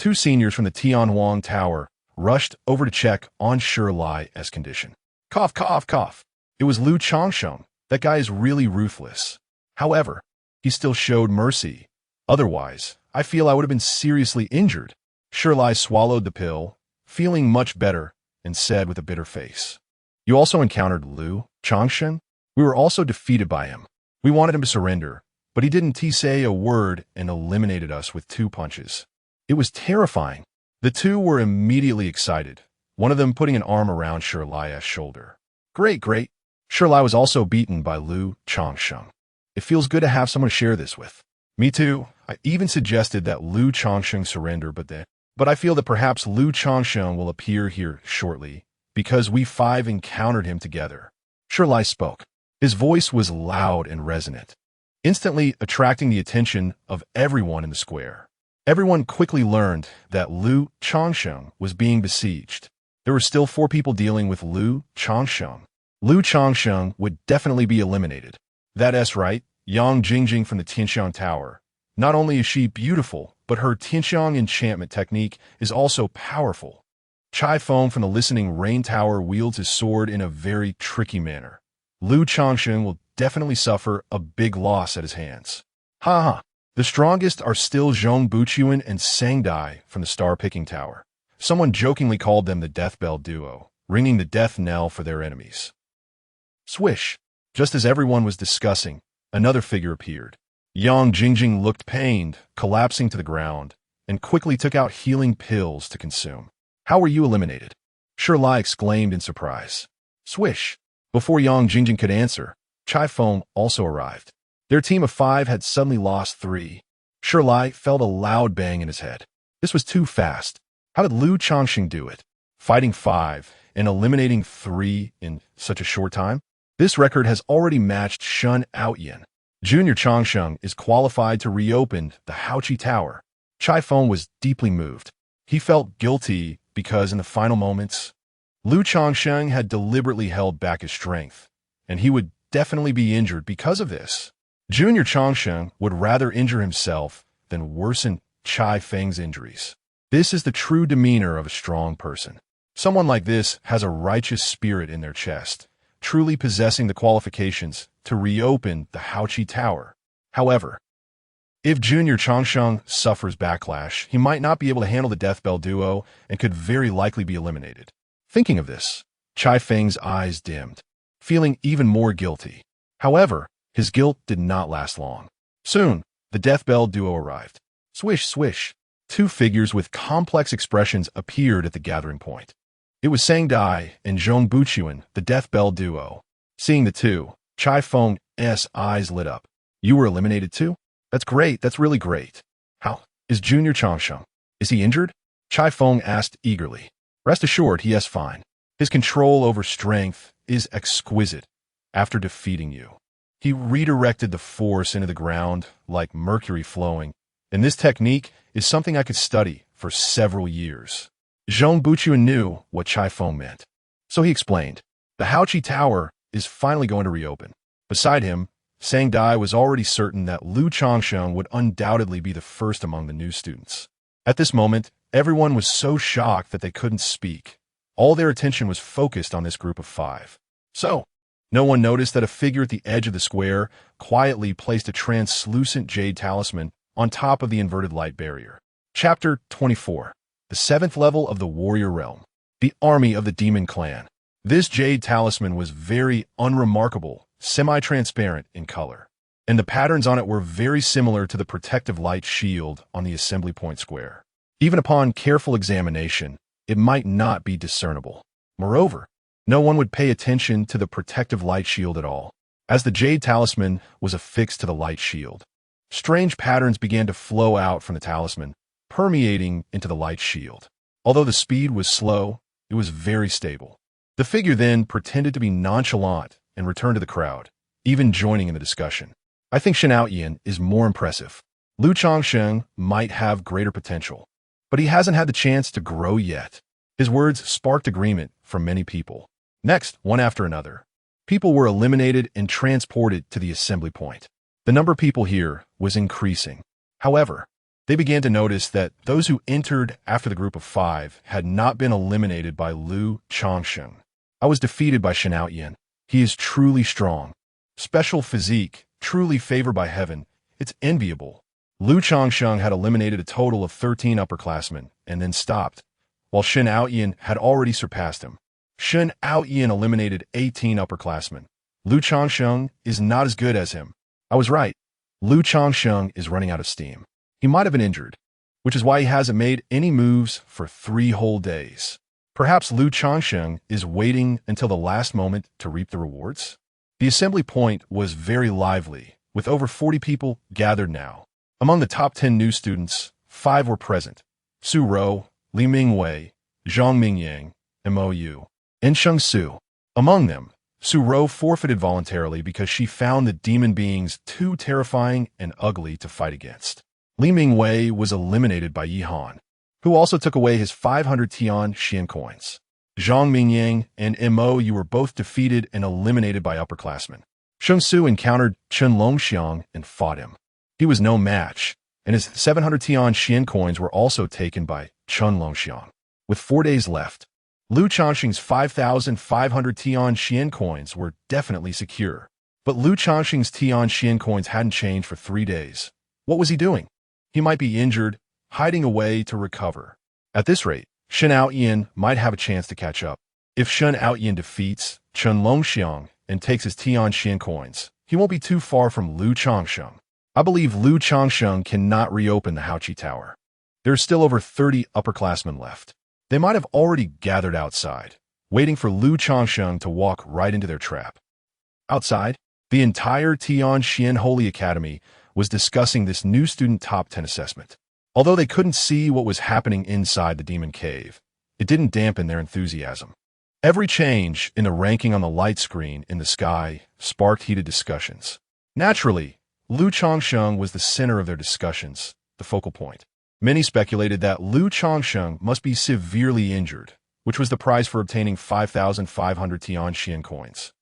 Two seniors from the Tianhuang Tower rushed over to check on Shilai's condition. Cough, cough, cough. It was Lu Changsheng. That guy is really ruthless. However, he still showed mercy. Otherwise, I feel I would have been seriously injured. Shilai swallowed the pill, feeling much better, and said with a bitter face, "You also encountered Lu Changsheng? We were also defeated by him. We wanted him to surrender, but he didn't say a word and eliminated us with 2 punches. It was terrifying." The two were immediately excited, one of them putting an arm around Shilai's shoulder. Great, great. Shilai was also beaten by Lu Changsheng. It feels good to have someone to share this with. Me too. I even suggested that Lu Changsheng surrender, but I feel that perhaps Lu Changsheng will appear here shortly, because we 5 encountered him together. Shilai spoke. His voice was loud and resonant, instantly attracting the attention of everyone in the square. Everyone quickly learned that Lu Changsheng was being besieged. There were still 4 people dealing with Lu Changsheng. Lu Changsheng would definitely be eliminated. That's right, Yang Jingjing from the Tianxiang Tower. Not only is she beautiful, but her Tianxiang enchantment technique is also powerful. Chai Feng from the Listening Rain Tower wields his sword in a very tricky manner. Lu Changsheng will definitely suffer a big loss at his hands. Ha ha. The strongest are still Zhong Buchuan and Sangdai from the Star-Picking Tower. Someone jokingly called them the Death Bell Duo, ringing the death knell for their enemies. Swish! Just as everyone was discussing, another figure appeared. Yang Jingjing looked pained, collapsing to the ground, and quickly took out healing pills to consume. How were you eliminated? Shilai exclaimed in surprise. Swish! Before Yang Jingjing could answer, Chai Feng also arrived. Their team of 5 had suddenly lost 3. Shilai felt a loud bang in his head. This was too fast. How did Lu Changsheng do it? Fighting 5 and eliminating 3 in such a short time? This record has already matched Shun Outyin. Junior Changsheng is qualified to reopen the Haoqi Tower. Chai Feng was deeply moved. He felt guilty because in the final moments, Lu Changsheng had deliberately held back his strength, and he would definitely be injured because of this. Junior Changsheng would rather injure himself than worsen Chai Feng's injuries. This is the true demeanor of a strong person. Someone like this has a righteous spirit in their chest, truly possessing the qualifications to reopen the Haoqi Tower. However, if Junior Changsheng suffers backlash, he might not be able to handle the Death Bell Duo and could very likely be eliminated. Thinking of this, Chai Feng's eyes dimmed, feeling even more guilty. However, his guilt did not last long. Soon, the Death Bell Duo arrived. Swish, swish. 2 figures with complex expressions appeared at the gathering point. It was Sangdai and Zhong Buchuan, the Death Bell Duo. Seeing the two, Chai Feng's eyes lit up. You were eliminated too? That's great, that's really great. How is Junior Changsheng? Is he injured? Chai Feng asked eagerly. Rest assured, he is fine. His control over strength is exquisite. After defeating you, he redirected the force into the ground like mercury flowing, and this technique is something I could study for several years. Zhong Buchuan knew what Chai Feng meant, so he explained. The Haoqi Tower is finally going to reopen. Beside him, Sangdai was already certain that Lu Changsheng would undoubtedly be the first among the new students. At this moment, everyone was so shocked that they couldn't speak. All their attention was focused on this group of 5. So, no one noticed that a figure at the edge of the square quietly placed a translucent jade talisman on top of the inverted light barrier. Chapter 24. The 7th level of the Warrior Realm. The Army of the Demon Clan. This jade talisman was very unremarkable, semi-transparent in color, and the patterns on it were very similar to the protective light shield on the assembly point square. Even upon careful examination, it might not be discernible. Moreover, no one would pay attention to the protective light shield at all, as the jade talisman was affixed to the light shield. Strange patterns began to flow out from the talisman, permeating into the light shield. Although the speed was slow, it was very stable. The figure then pretended to be nonchalant and returned to the crowd, even joining in the discussion. I think Shen Outyin is more impressive. Lu Changsheng might have greater potential, but he hasn't had the chance to grow yet. His words sparked agreement from many people. Next, one after another, people were eliminated and transported to the assembly point. The number of people here was increasing. However, They began to notice that those who entered after the group of 5 had not been eliminated by Lu Changsheng. I was defeated by Shen Aoyan. He is truly strong. Special physique, truly favored by heaven. It's enviable. Lu Changsheng had eliminated a total of 13 upperclassmen and then stopped, while Shen Aoyan had already surpassed him. Shen Aoyan eliminated 18 upperclassmen. Lu Changsheng is not as good as him. I was right. Lu Changsheng is running out of steam. He might have been injured, which is why he hasn't made any moves for 3 whole days. Perhaps Lu Changsheng is waiting until the last moment to reap the rewards? The assembly point was very lively, with over 40 people gathered now. Among the top 10 new students, 5 were present: Su Rou, Li Mingwei, Zhang Mingyang, and Mo Yu, and Sheng Su. Among them, Su Rou forfeited voluntarily because she found the demon beings too terrifying and ugly to fight against. Li Mingwei was eliminated by Yi Han, who also took away his 500 Tian Xian coins. Zhang Mingyang and Mo Yu were both defeated and eliminated by upperclassmen. Sheng Su encountered Chen Longxiang and fought him. He was no match, and his 700 Tian Xian coins were also taken by Chen Longxiang. With 4 days left, Lu Changsheng's 5,500 Tian Xian coins were definitely secure. But Lu Changsheng's Tian Xian coins hadn't changed for 3 days. What was he doing? He might be injured, hiding away to recover. At this rate, Shen Aoyan might have a chance to catch up. If Shen Aoyan defeats Chen Longxiang and takes his Tian Xian coins, he won't be too far from Lu Changsheng. I believe Lu Changsheng cannot reopen the Haoqi Tower. There are still over 30 upperclassmen left. They might have already gathered outside, waiting for Lu Changsheng to walk right into their trap. Outside, the entire Tian Xian Holy Academy was discussing this new student top 10 assessment. Although they couldn't see what was happening inside the demon cave, it didn't dampen their enthusiasm. Every change in the ranking on the light screen in the sky sparked heated discussions. Naturally, Lu Changsheng was the center of their discussions, the focal point. Many speculated that Lu Changsheng must be severely injured, which was the price for obtaining 5,500 Tian Xian coins.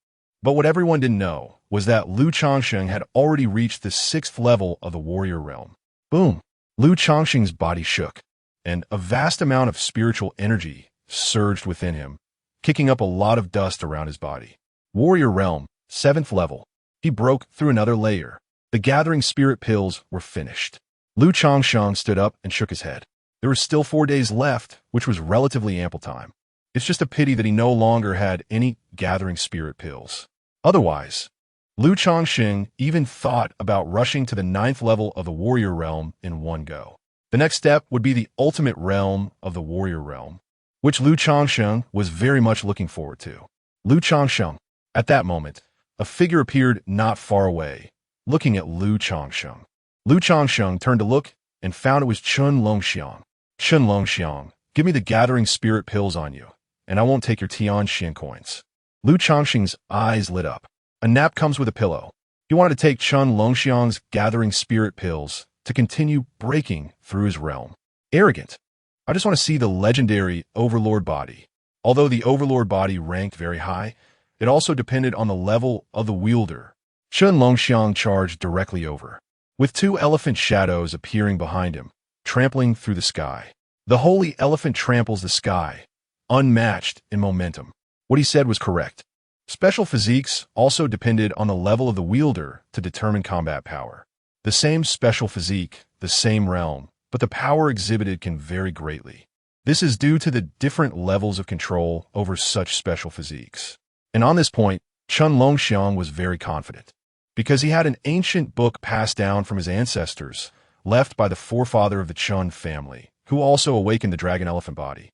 But what everyone didn't know was that Lu Changsheng had already reached the 6th level of the warrior realm. Boom! Lu Changsheng's body shook, and a vast amount of spiritual energy surged within him, kicking up a lot of dust around his body. Warrior realm, 7th level. He broke through another layer. The gathering spirit pills were finished. Lu Changsheng stood up and shook his head. There were still 4 days left, which was relatively ample time. It's just a pity that he no longer had any gathering spirit pills. Otherwise, Lu Changsheng even thought about rushing to the 9th level of the warrior realm in one go. The next step would be the ultimate realm of the warrior realm, which Lu Changsheng was very much looking forward to. Lu Changsheng. At that moment, a figure appeared not far away, looking at Lu Changsheng. Lu Changsheng turned to look and found it was Chen Longxiang. Chen Longxiang, give me the gathering spirit pills on you, and I won't take your Tian Xian coins. Lu Changsheng's eyes lit up. A nap comes with a pillow. He wanted to take Chen Longxiang's gathering spirit pills to continue breaking through his realm. Arrogant. I just want to see the legendary Overlord body. Although the Overlord body ranked very high, it also depended on the level of the wielder. Chen Longxiang charged directly over, with 2 elephant shadows appearing behind him, trampling through the sky. The holy elephant tramples the sky, unmatched in momentum. What he said was correct. Special physiques also depended on the level of the wielder to determine combat power. The same special physique, the same realm, but the power exhibited can vary greatly. This is due to the different levels of control over such special physiques. And on this point, Chen Longxiang was very confident, because he had an ancient book passed down from his ancestors, left by the forefather of the Chen family, who also awakened the dragon elephant body,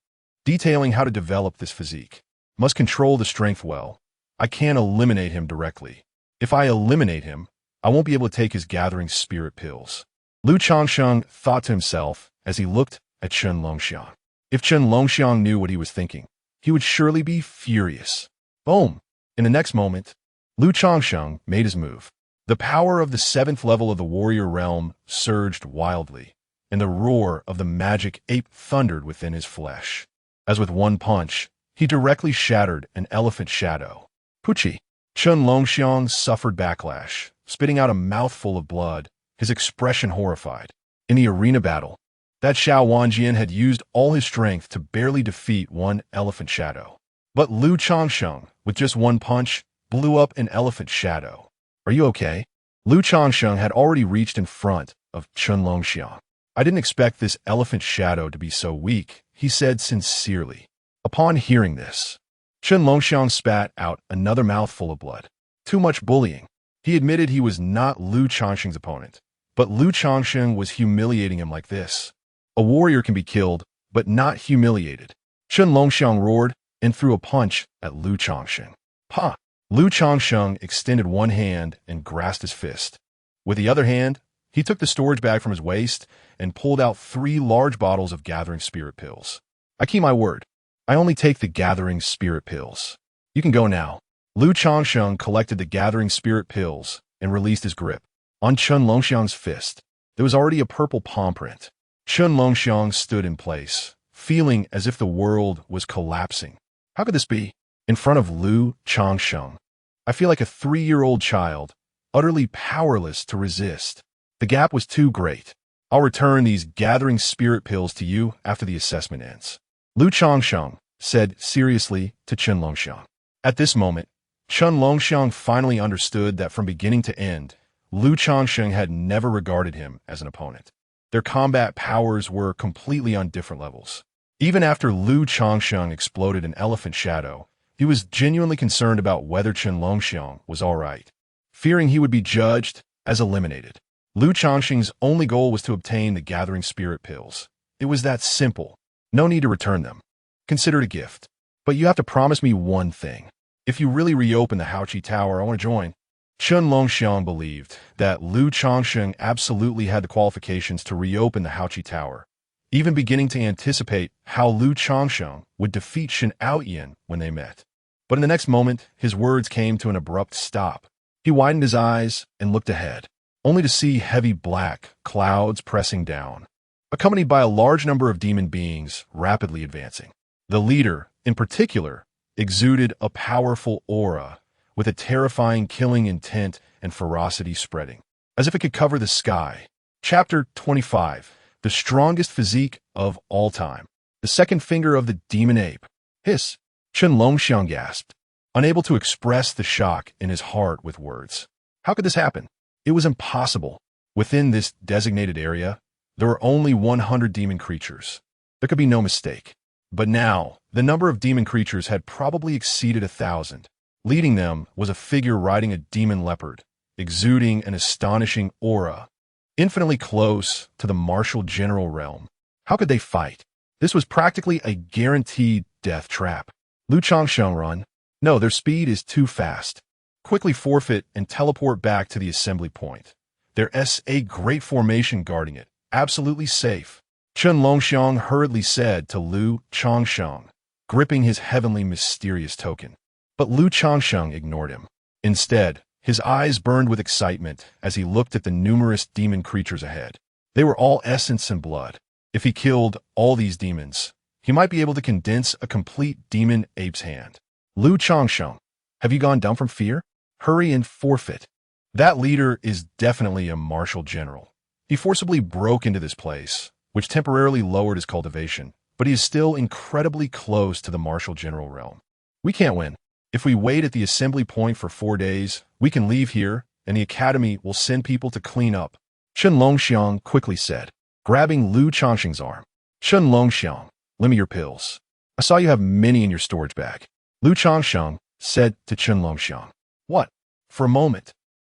detailing how to develop this physique. Must control the strength well. I can't eliminate him directly. If I eliminate him, I won't be able to take his gathering spirit pills. Lu Changsheng thought to himself as he looked at Chen Longxiang. If Chen Longxiang knew what he was thinking, he would surely be furious. Boom! In the next moment, Lu Changsheng made his move. The power of the 7th level of the warrior realm surged wildly, and the roar of the magic ape thundered within his flesh. As with one punch, he directly shattered an elephant shadow. Puchi! Chen Longxiang suffered backlash, spitting out a mouthful of blood, his expression horrified. In the arena battle, that Xiao Wanjian had used all his strength to barely defeat one elephant shadow. But Lu Changsheng, with just one punch, blew up an elephant shadow. Are you okay? Lu Changsheng had already reached in front of Chen Longxiang. I didn't expect this elephant shadow to be so weak, he said sincerely. Upon hearing this, Chen Longxiang spat out another mouthful of blood. Too much bullying. He admitted he was not Lu Changsheng's opponent, but Lu Changsheng was humiliating him like this. A warrior can be killed, but not humiliated. Chen Longxiang roared and threw a punch at Lu Changsheng. Pa! Lu Changsheng extended one hand and grasped his fist. With the other hand, he took the storage bag from his waist and pulled out 3 large bottles of Gathering Spirit Pills. I keep my word. I only take the Gathering Spirit Pills. You can go now. Lu Changsheng collected the Gathering Spirit Pills and released his grip. On Chen Longxiang's fist, there was already a purple palm print. Chen Longxiang stood in place, feeling as if the world was collapsing. How could this be? In front of Lu Changsheng, I feel like a 3-year-old child, utterly powerless to resist. The gap was too great. I'll return these Gathering Spirit Pills to you after the assessment ends. Lu Changsheng said seriously to Chen Longxiang. At this moment, Chen Longxiang finally understood that from beginning to end, Lu Changsheng had never regarded him as an opponent. Their combat powers were completely on different levels. Even after Lu Changsheng exploded an elephant shadow, he was genuinely concerned about whether Chen Longxiang was all right, fearing he would be judged as eliminated. Lu Changsheng's only goal was to obtain the Gathering Spirit Pills. It was that simple. No need to return them. Consider it a gift. But you have to promise me one thing. If you really reopen the Haoqi Tower, I want to join. Chen Longxiang believed that Lu Changsheng absolutely had the qualifications to reopen the Haoqi Tower, even beginning to anticipate how Lu Changsheng would defeat Shen Aoyan when they met. But in the next moment, his words came to an abrupt stop. He widened his eyes and looked ahead, only to see heavy black clouds pressing down, accompanied by a large number of demon beings rapidly advancing. The leader, in particular, exuded a powerful aura with a terrifying killing intent and ferocity spreading, as if it could cover the sky. Chapter 25. The strongest physique of all time. The second finger of the demon ape. Hiss! Chen Longxiang gasped, unable to express the shock in his heart with words. How could this happen? It was impossible. Within this designated area, there were only 100 demon creatures. There could be no mistake. But now, the number of demon creatures had probably exceeded 1,000. Leading them was a figure riding a demon leopard, exuding an astonishing aura, infinitely close to the martial general realm. How could they fight? This was practically a guaranteed death trap. Lu Changsheng run. No, their speed is too fast. Quickly forfeit and teleport back to the assembly point. There's a great formation guarding it. Absolutely safe. Chen Longxiang hurriedly said to Lu Changsheng, gripping his heavenly mysterious token. But Lu Changsheng ignored him. Instead, his eyes burned with excitement as he looked at the numerous demon creatures ahead. They were all essence and blood. If he killed all these demons, he might be able to condense a complete demon ape's hand. Lu Changsheng, have you gone dumb from fear? Hurry and forfeit. That leader is definitely a martial general. He forcibly broke into this place, which temporarily lowered his cultivation, but he is still incredibly close to the martial general realm. We can't win. If we wait at the assembly point for 4 days, we can leave here, and the academy will send people to clean up. Chen Longxiang quickly said, grabbing Lu Changsheng's arm. Chen Longxiang, lend me your pills. I saw you have many in your storage bag. Lu Changsheng said to Chen Longxiang. What? For a moment,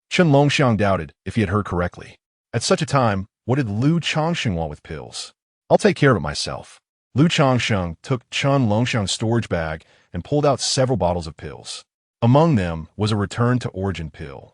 Chen Longxiang doubted if he had heard correctly. At such a time, what did Lu Changsheng want with pills? I'll take care of it myself. Lu Changsheng took Chen Longxiang's storage bag and pulled out several bottles of pills. Among them was a return to origin pill,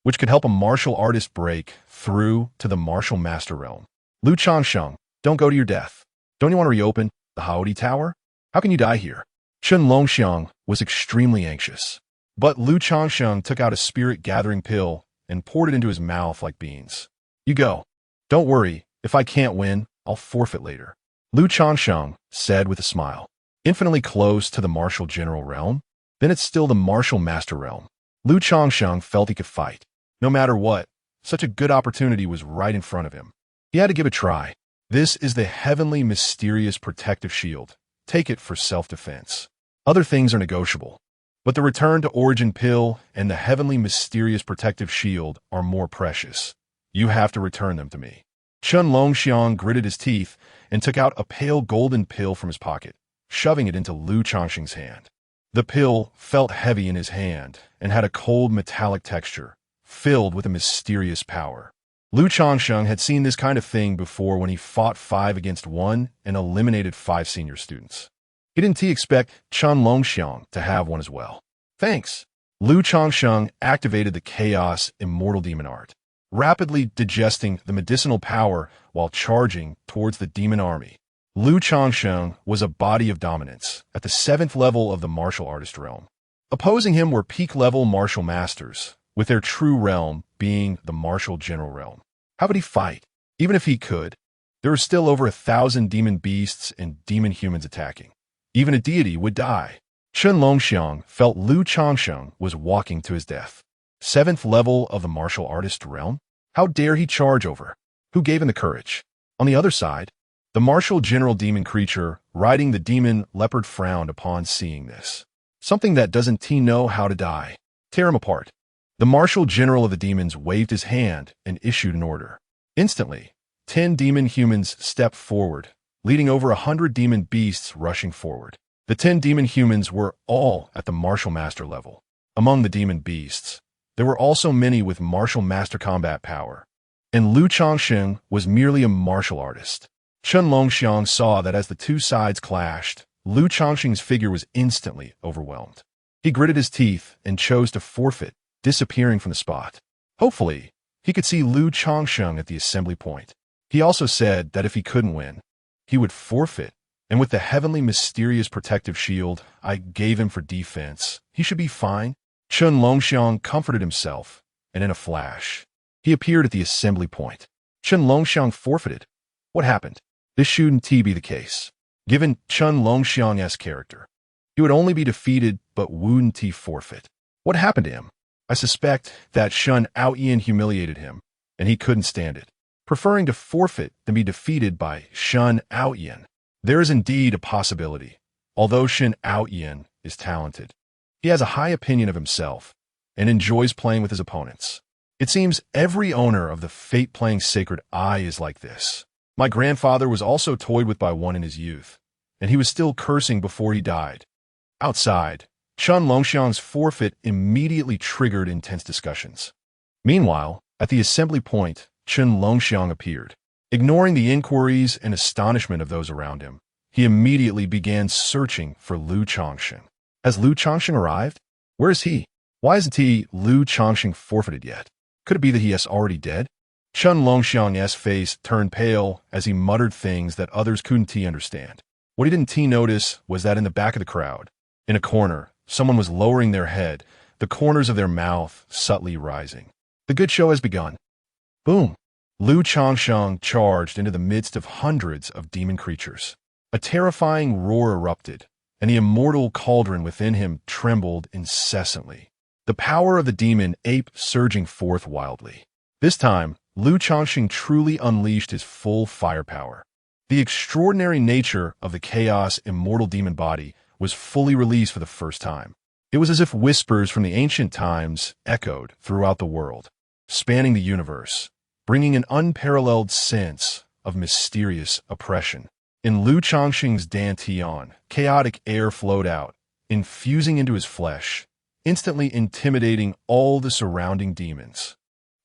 which could help a martial artist break through to the martial master realm. Lu Changsheng, don't go to your death. Don't you want to reopen the Haoqi Tower? How can you die here? Chen Longxiang was extremely anxious. But Lu Changsheng took out a spirit-gathering pill and poured it into his mouth like beans. You go. Don't worry, if I can't win, I'll forfeit later. Lu Changsheng said with a smile. Infinitely close to the martial general realm? Then it's still the martial master realm. Lu Changsheng felt he could fight. No matter what, such a good opportunity was right in front of him. He had to give it a try. This is the heavenly mysterious protective shield. Take it for self-defense. Other things are negotiable, but the return to origin pill and the heavenly mysterious protective shield are more precious. You have to return them to me. Chen Longxiang gritted his teeth and took out a pale golden pill from his pocket, shoving it into Lu Changsheng's hand. The pill felt heavy in his hand and had a cold metallic texture, filled with a mysterious power. Lu Changsheng had seen this kind of thing before when he fought 5 against 1 and eliminated 5 senior students. He didn't expect Chen Longxiang to have one as well. Thanks. Lu Changsheng activated the Chaos Immortal Demon Art, rapidly digesting the medicinal power while charging towards the demon army. Lu Changsheng was a body of dominance at the 7th level of the martial artist realm. Opposing him were peak-level martial masters, with their true realm being the martial general realm. How would he fight? Even if he could, there were still over 1,000 demon beasts and demon humans attacking. Even a deity would die. Chen Longxiang felt Lu Changsheng was walking to his death. 7th level of the martial artist realm? How dare he charge over? Who gave him the courage? On the other side, the martial general demon creature riding the demon leopard frowned upon seeing this. Something that doesn't know how to die. Tear him apart. The martial general of the demons waved his hand and issued an order. Instantly, 10 demon humans stepped forward, leading over 100 demon beasts rushing forward. The 10 demon humans were all at the martial master level. Among the demon beasts, there were also many with martial master combat power. And Lu Changsheng was merely a martial artist. Chen Longxiang saw that as the two sides clashed, Lu Changsheng's figure was instantly overwhelmed. He gritted his teeth and chose to forfeit, disappearing from the spot. Hopefully, he could see Lu Changsheng at the assembly point. He also said that if he couldn't win, he would forfeit, and with the heavenly mysterious protective shield I gave him for defense, he should be fine. Chen Longxiang comforted himself, and in a flash, he appeared at the assembly point. Chen Longxiang forfeited. What happened? This shouldn't be the case. Given Chen Longxiang's character, he would only be defeated but wouldn't forfeit. What happened to him? I suspect that Shen Aoyan humiliated him, and he couldn't stand it, preferring to forfeit than be defeated by Shen Aoyan. There is indeed a possibility. Although Shen Aoyan is talented, he has a high opinion of himself and enjoys playing with his opponents. It seems every owner of the fate-playing sacred eye is like this. My grandfather was also toyed with by one in his youth, and he was still cursing before he died. Outside, Chen Longxiang's forfeit immediately triggered intense discussions. Meanwhile, at the assembly point, Chen Longxiang appeared. Ignoring the inquiries and astonishment of those around him, he immediately began searching for Lu Changsheng. Has Lu Changsheng arrived? Where is he? Why isn't Lu Changsheng forfeited yet? Could it be that he is already dead? Chen Longxiang's face turned pale as he muttered things that others couldn't understand. What he didn't notice was that in the back of the crowd, in a corner, someone was lowering their head, the corners of their mouth subtly rising. The good show has begun. Boom! Lu Changsheng charged into the midst of hundreds of demon creatures. A terrifying roar erupted, and the immortal cauldron within him trembled incessantly. The power of the demon ape surging forth wildly. This time, Lu Changsheng truly unleashed his full firepower. The extraordinary nature of the Chaos Immortal Demon Body was fully released for the first time. It was as if whispers from the ancient times echoed throughout the world, spanning the universe, bringing an unparalleled sense of mysterious oppression. In Lu Changsheng's dantian, chaotic air flowed out, infusing into his flesh, instantly intimidating all the surrounding demons.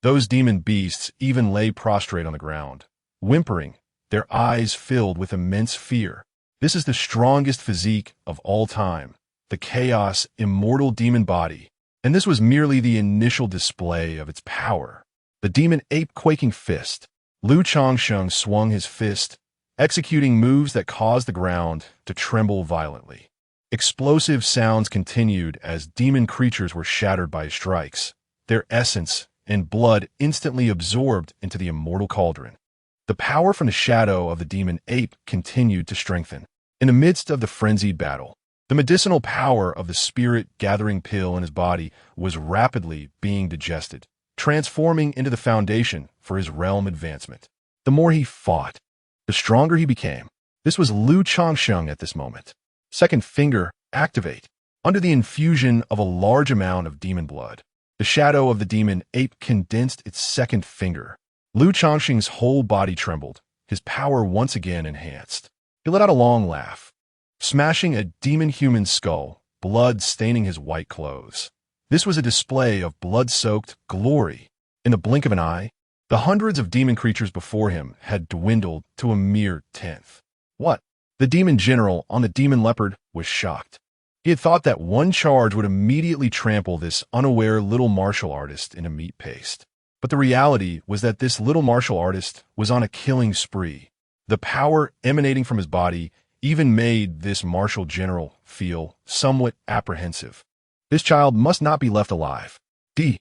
Those demon beasts even lay prostrate on the ground, whimpering, their eyes filled with immense fear. This is the strongest physique of all time, the Chaos Immortal Demon Body, and this was merely the initial display of its power. The demon ape quaking fist. Lu Changsheng swung his fist, executing moves that caused the ground to tremble violently. Explosive sounds continued as demon creatures were shattered by his strikes, their essence and blood instantly absorbed into the immortal cauldron. The power from the shadow of the demon ape continued to strengthen. In the midst of the frenzied battle, the medicinal power of the spirit-gathering pill in his body was rapidly being digested, transforming into the foundation for his realm advancement. The more he fought, the stronger he became. This was Changsheng at this moment. Second finger, activate. Under the infusion of a large amount of demon blood, the shadow of the demon ape condensed its second finger. Changsheng's whole body trembled, his power once again enhanced. He let out a long laugh, smashing a demon-human skull, blood staining his white clothes. This was a display of blood-soaked glory. In the blink of an eye, the hundreds of demon creatures before him had dwindled to a mere tenth. What? The demon general on the demon leopard was shocked. He had thought that one charge would immediately trample this unaware little martial artist in a meat paste. But the reality was that this little martial artist was on a killing spree. The power emanating from his body even made this martial general feel somewhat apprehensive. This child must not be left alive. The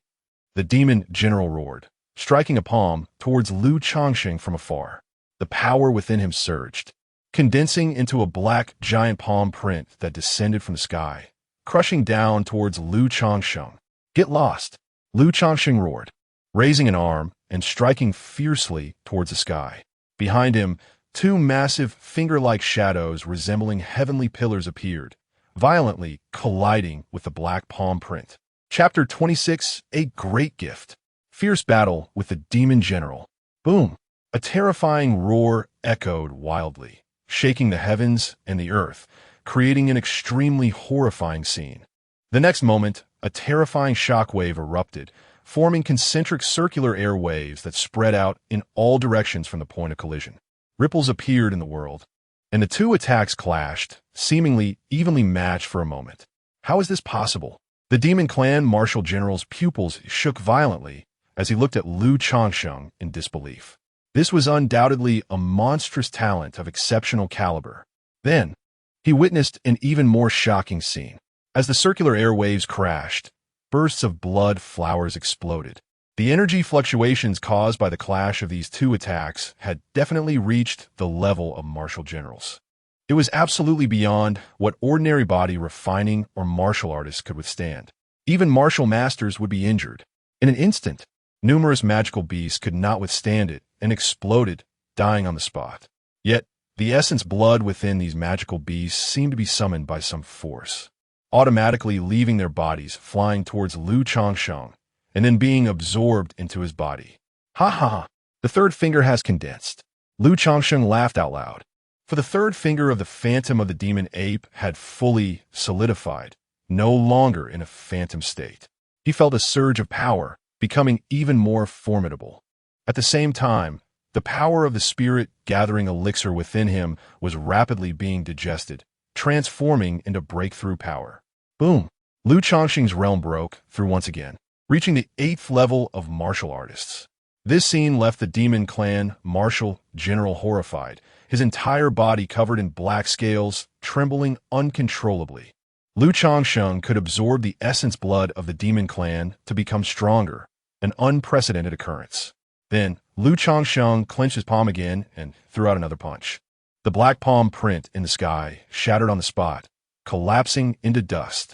demon general roared, striking a palm towards Changsheng from afar. The power within him surged, condensing into a black giant palm print that descended from the sky, crushing down towards Changsheng. Get lost, Changsheng roared, raising an arm and striking fiercely towards the sky. Behind him, two massive finger-like shadows resembling heavenly pillars appeared, violently colliding with the black palm print. Chapter 26, A Great Gift. Fierce battle with the demon general. Boom! A terrifying roar echoed wildly, shaking the heavens and the earth, creating an extremely horrifying scene. The next moment, a terrifying shockwave erupted, forming concentric circular air waves that spread out in all directions from the point of collision. Ripples appeared in the world, and the two attacks clashed, seemingly evenly matched for a moment. How is this possible? The Demon Clan Martial General's pupils shook violently as he looked at Changsheng in disbelief. This was undoubtedly a monstrous talent of exceptional caliber. Then, he witnessed an even more shocking scene. As the circular airwaves crashed, bursts of blood flowers exploded. The energy fluctuations caused by the clash of these two attacks had definitely reached the level of martial generals. It was absolutely beyond what ordinary body refining or martial artists could withstand. Even martial masters would be injured. In an instant, numerous magical beasts could not withstand it and exploded, dying on the spot. Yet, the essence blood within these magical beasts seemed to be summoned by some force, automatically leaving their bodies, flying towards Changsheng, and then being absorbed into his body. Ha ha ha! The third finger has condensed. Changsheng laughed out loud. For the third finger of the phantom of the demon ape had fully solidified, no longer in a phantom state. He felt a surge of power, becoming even more formidable. At the same time, the power of the spirit gathering elixir within him was rapidly being digested, transforming into breakthrough power. Boom! Changsheng's realm broke through once again, reaching the 8th level of martial artists. This scene left the Demon Clan Martial General horrified, his entire body covered in black scales, trembling uncontrollably. Changsheng could absorb the essence blood of the Demon Clan to become stronger, an unprecedented occurrence. Then, Changsheng clenched his palm again and threw out another punch. The black palm print in the sky shattered on the spot, collapsing into dust.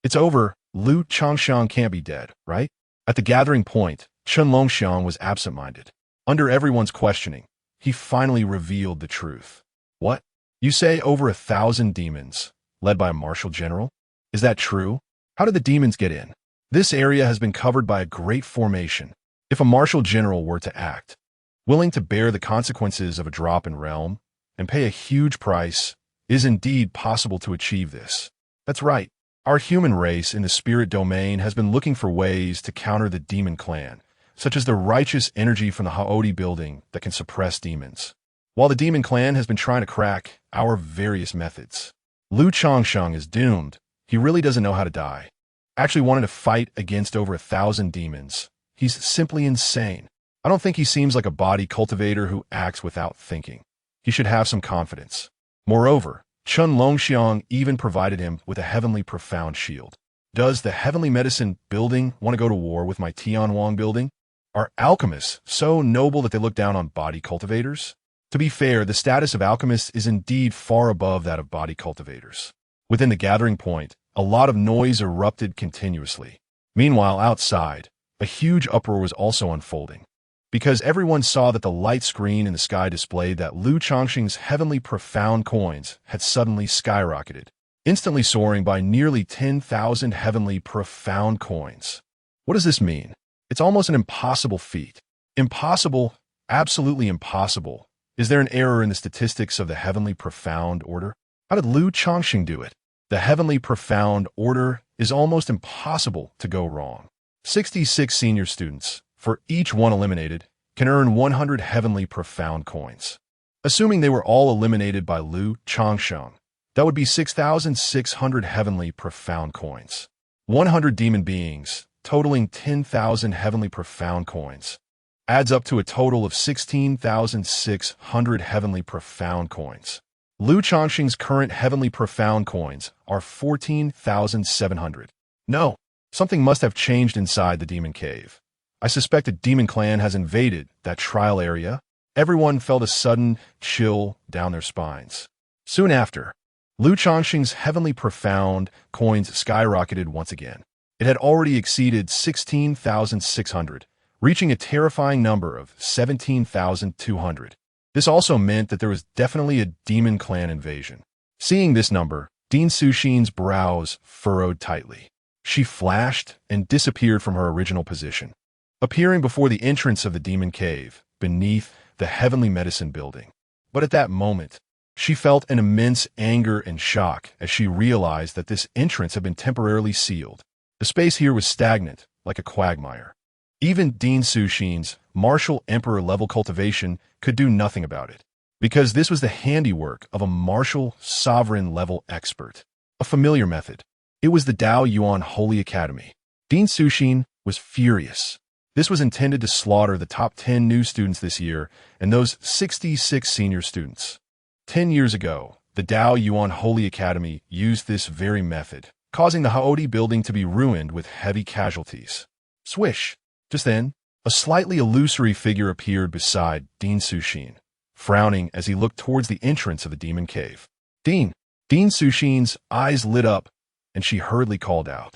It's over. Changsheng can't be dead, right? At the gathering point, Chen Longxiang was absent-minded. Under everyone's questioning, he finally revealed the truth. What? You say over 1,000 demons, led by a martial general? Is that true? How did the demons get in? This area has been covered by a great formation. If a martial general were to act, willing to bear the consequences of a drop in realm, and pay a huge price, it is indeed possible to achieve this. That's right. Our human race in the spirit domain has been looking for ways to counter the demon clan, such as the righteous energy from the Haoti building that can suppress demons. While the demon clan has been trying to crack our various methods, Changsheng is doomed. He really doesn't know how to die. Actually wanting to fight against over 1,000 demons. He's simply insane. I don't think he seems like a body cultivator who acts without thinking. He should have some confidence. Moreover, Chen Longxiang even provided him with a heavenly profound shield. Does the heavenly medicine building want to go to war with my Tianwang building? Are alchemists so noble that they look down on body cultivators? To be fair, the status of alchemists is indeed far above that of body cultivators. Within the gathering point, a lot of noise erupted continuously. Meanwhile, outside, a huge uproar was also unfolding. because everyone saw that the light screen in the sky displayed that Lu Changsheng's heavenly profound coins had suddenly skyrocketed, instantly soaring by nearly 10,000 heavenly profound coins. What does this mean? It's almost an impossible feat. Impossible, absolutely impossible. Is there an error in the statistics of the heavenly profound order? How did Lu Changsheng do it? The heavenly profound order is almost impossible to go wrong. 66 senior students, for each one eliminated, can earn 100 heavenly profound coins. Assuming they were all eliminated by Lu Changsheng, that would be 6,600 heavenly profound coins. 100 demon beings, totaling 10,000 heavenly profound coins, adds up to a total of 16,600 heavenly profound coins. Lu Changsheng's current heavenly profound coins are 14,700. No, something must have changed inside the demon cave. I suspect a demon clan has invaded that trial area. Everyone felt a sudden chill down their spines. Soon after, Lu Changsheng's heavenly profound coins skyrocketed once again. It had already exceeded 16,600, reaching a terrifying number of 17,200. This also meant that there was definitely a demon clan invasion. Seeing this number, Dean Sushin's brows furrowed tightly. She flashed and disappeared from her original position, appearing before the entrance of the demon cave, beneath the heavenly medicine building. But at that moment, she felt an immense anger and shock as she realized that this entrance had been temporarily sealed. The space here was stagnant, like a quagmire. Even Dean Sushin's martial emperor-level cultivation could do nothing about it, because this was the handiwork of a martial sovereign-level expert. A familiar method. It was the Dao Yuan Holy Academy. Dean Sushin was furious. This was intended to slaughter the top 10 new students this year and those 66 senior students. 10 years ago, the Dao Yuan Holy Academy used this very method, causing the Haodi building to be ruined with heavy casualties. Swish! Just then, a slightly illusory figure appeared beside Dean Sushin, frowning as he looked towards the entrance of the demon cave. Dean! Dean Sushin's eyes lit up, and she hurriedly called out.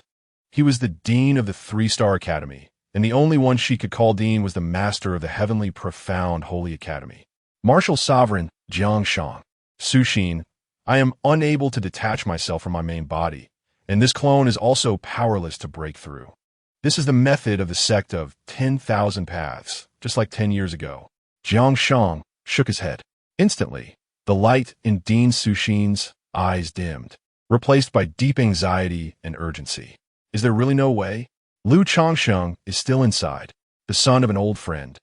He was the Dean of the 3-Star Academy, and the only one she could call Dean was the Master of the Heavenly Profound Holy Academy. Martial Sovereign Changsheng. Sushin, I am unable to detach myself from my main body, and this clone is also powerless to break through. This is the method of the sect of 10,000 paths, just like 10 years ago. Changsheng shook his head. Instantly, the light in Dean Sushin's eyes dimmed, replaced by deep anxiety and urgency. Is there really no way? Lu Changsheng is still inside, the son of an old friend.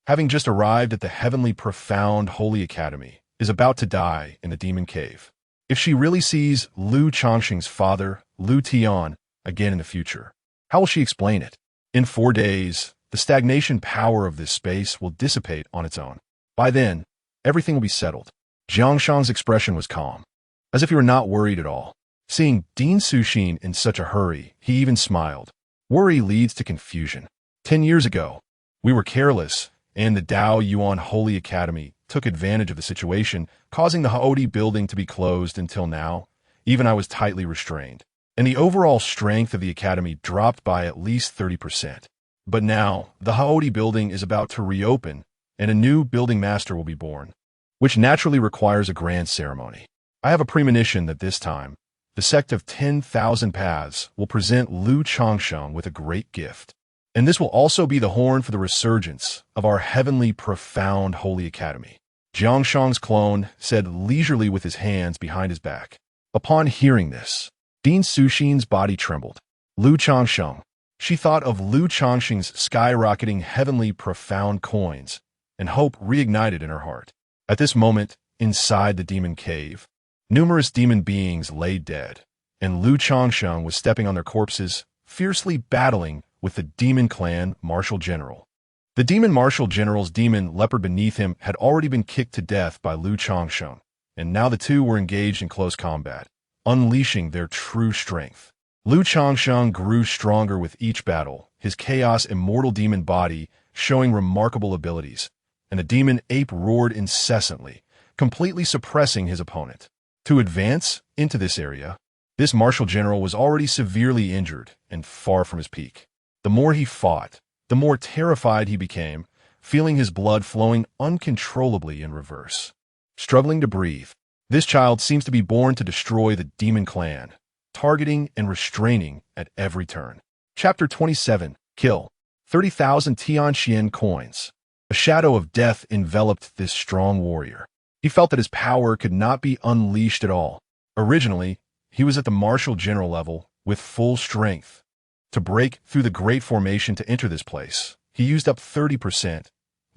Having just arrived at the Heavenly Profound Holy Academy, is about to die in the demon cave. If she really sees Lu Changsheng's father, Lu Tian, again in the future, how will she explain it? In 4 days, the stagnation power of this space will dissipate on its own. By then, everything will be settled. Changsheng's expression was calm, as if he were not worried at all. Seeing Dean Sushin in such a hurry, he even smiled. Worry leads to confusion. 10 years ago, we were careless, and the Dao Yuan Holy Academy took advantage of the situation, causing the Haodi building to be closed until now. Even I was tightly restrained, and the overall strength of the academy dropped by at least 30%. But now, the Haodi building is about to reopen, and a new building master will be born, which naturally requires a grand ceremony. I have a premonition that this time, the sect of 10,000 paths will present Lu Changsheng with a great gift. And this will also be the horn for the resurgence of our heavenly profound holy academy. Changsheng's clone said leisurely with his hands behind his back. Upon hearing this, Dean Sushin's body trembled. Lu Changsheng. She thought of Lu Changsheng's skyrocketing heavenly profound coins, and hope reignited in her heart. At this moment, inside the demon cave, numerous demon beings lay dead, and Lu Changsheng was stepping on their corpses, fiercely battling with the demon clan martial general. The demon martial general's demon leopard beneath him had already been kicked to death by Lu Changsheng, and now the two were engaged in close combat, unleashing their true strength. Lu Changsheng grew stronger with each battle, his Chaos Immortal Demon Body showing remarkable abilities, and the demon ape roared incessantly, completely suppressing his opponent. To advance into this area, this martial general was already severely injured and far from his peak. The more he fought, the more terrified he became, feeling his blood flowing uncontrollably in reverse. Struggling to breathe, this child seems to be born to destroy the demon clan, targeting and restraining at every turn. Chapter 27. Kill. 30,000 Tianqian coins. A shadow of death enveloped this strong warrior. He felt that his power could not be unleashed at all. Originally, he was at the martial general level with full strength. To break through the great formation to enter this place, he used up 30%,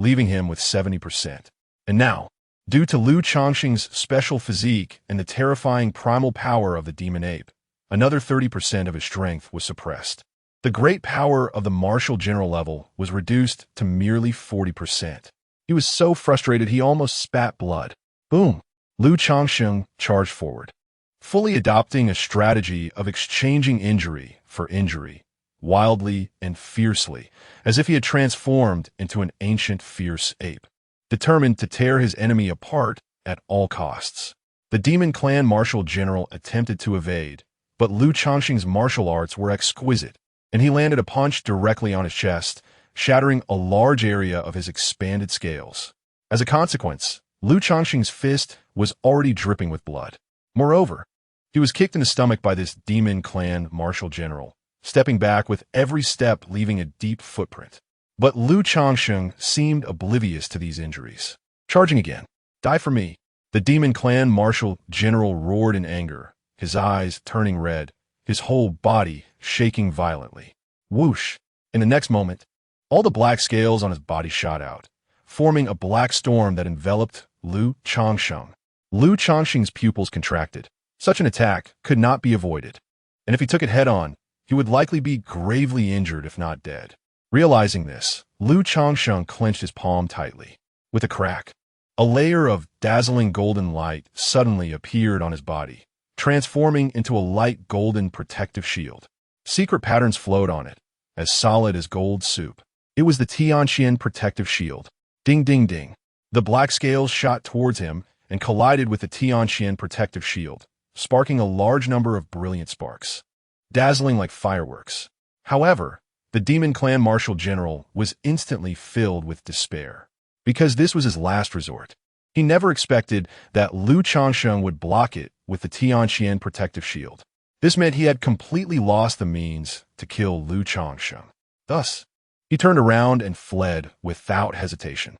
leaving him with 70%. And now, due to Lu Changsheng's special physique and the terrifying primal power of the demon ape, another 30% of his strength was suppressed. The great power of the martial general level was reduced to merely 40%. He was so frustrated he almost spat blood. Boom! Lu Changsheng charged forward, fully adopting a strategy of exchanging injury for injury, wildly and fiercely, as if he had transformed into an ancient fierce ape, determined to tear his enemy apart at all costs. The demon clan martial general attempted to evade, but Lu Changsheng's martial arts were exquisite, and he landed a punch directly on his chest, shattering a large area of his expanded scales. As a consequence, Lu Changsheng's fist was already dripping with blood. Moreover, he was kicked in the stomach by this demon clan martial general, stepping back with every step leaving a deep footprint. But Lu Changsheng seemed oblivious to these injuries. Charging again. Die for me. The demon clan martial general roared in anger, his eyes turning red, his whole body shaking violently. Whoosh! In the next moment, all the black scales on his body shot out, forming a black storm that enveloped Lu Changsheng. Lu Changsheng's pupils contracted. Such an attack could not be avoided, and if he took it head-on, he would likely be gravely injured if not dead. Realizing this, Lu Changsheng clenched his palm tightly. With a crack, a layer of dazzling golden light suddenly appeared on his body, transforming into a light golden protective shield. Secret patterns flowed on it, as solid as gold soup. It was the Tianqian protective shield. Ding ding ding. The black scales shot towards him and collided with the Tianqian protective shield, sparking a large number of brilliant sparks, dazzling like fireworks. However, the demon clan martial general was instantly filled with despair, because this was his last resort. He never expected that Lu Changsheng would block it with the Tianqian protective shield. This meant he had completely lost the means to kill Lu Changsheng. Thus, he turned around and fled without hesitation.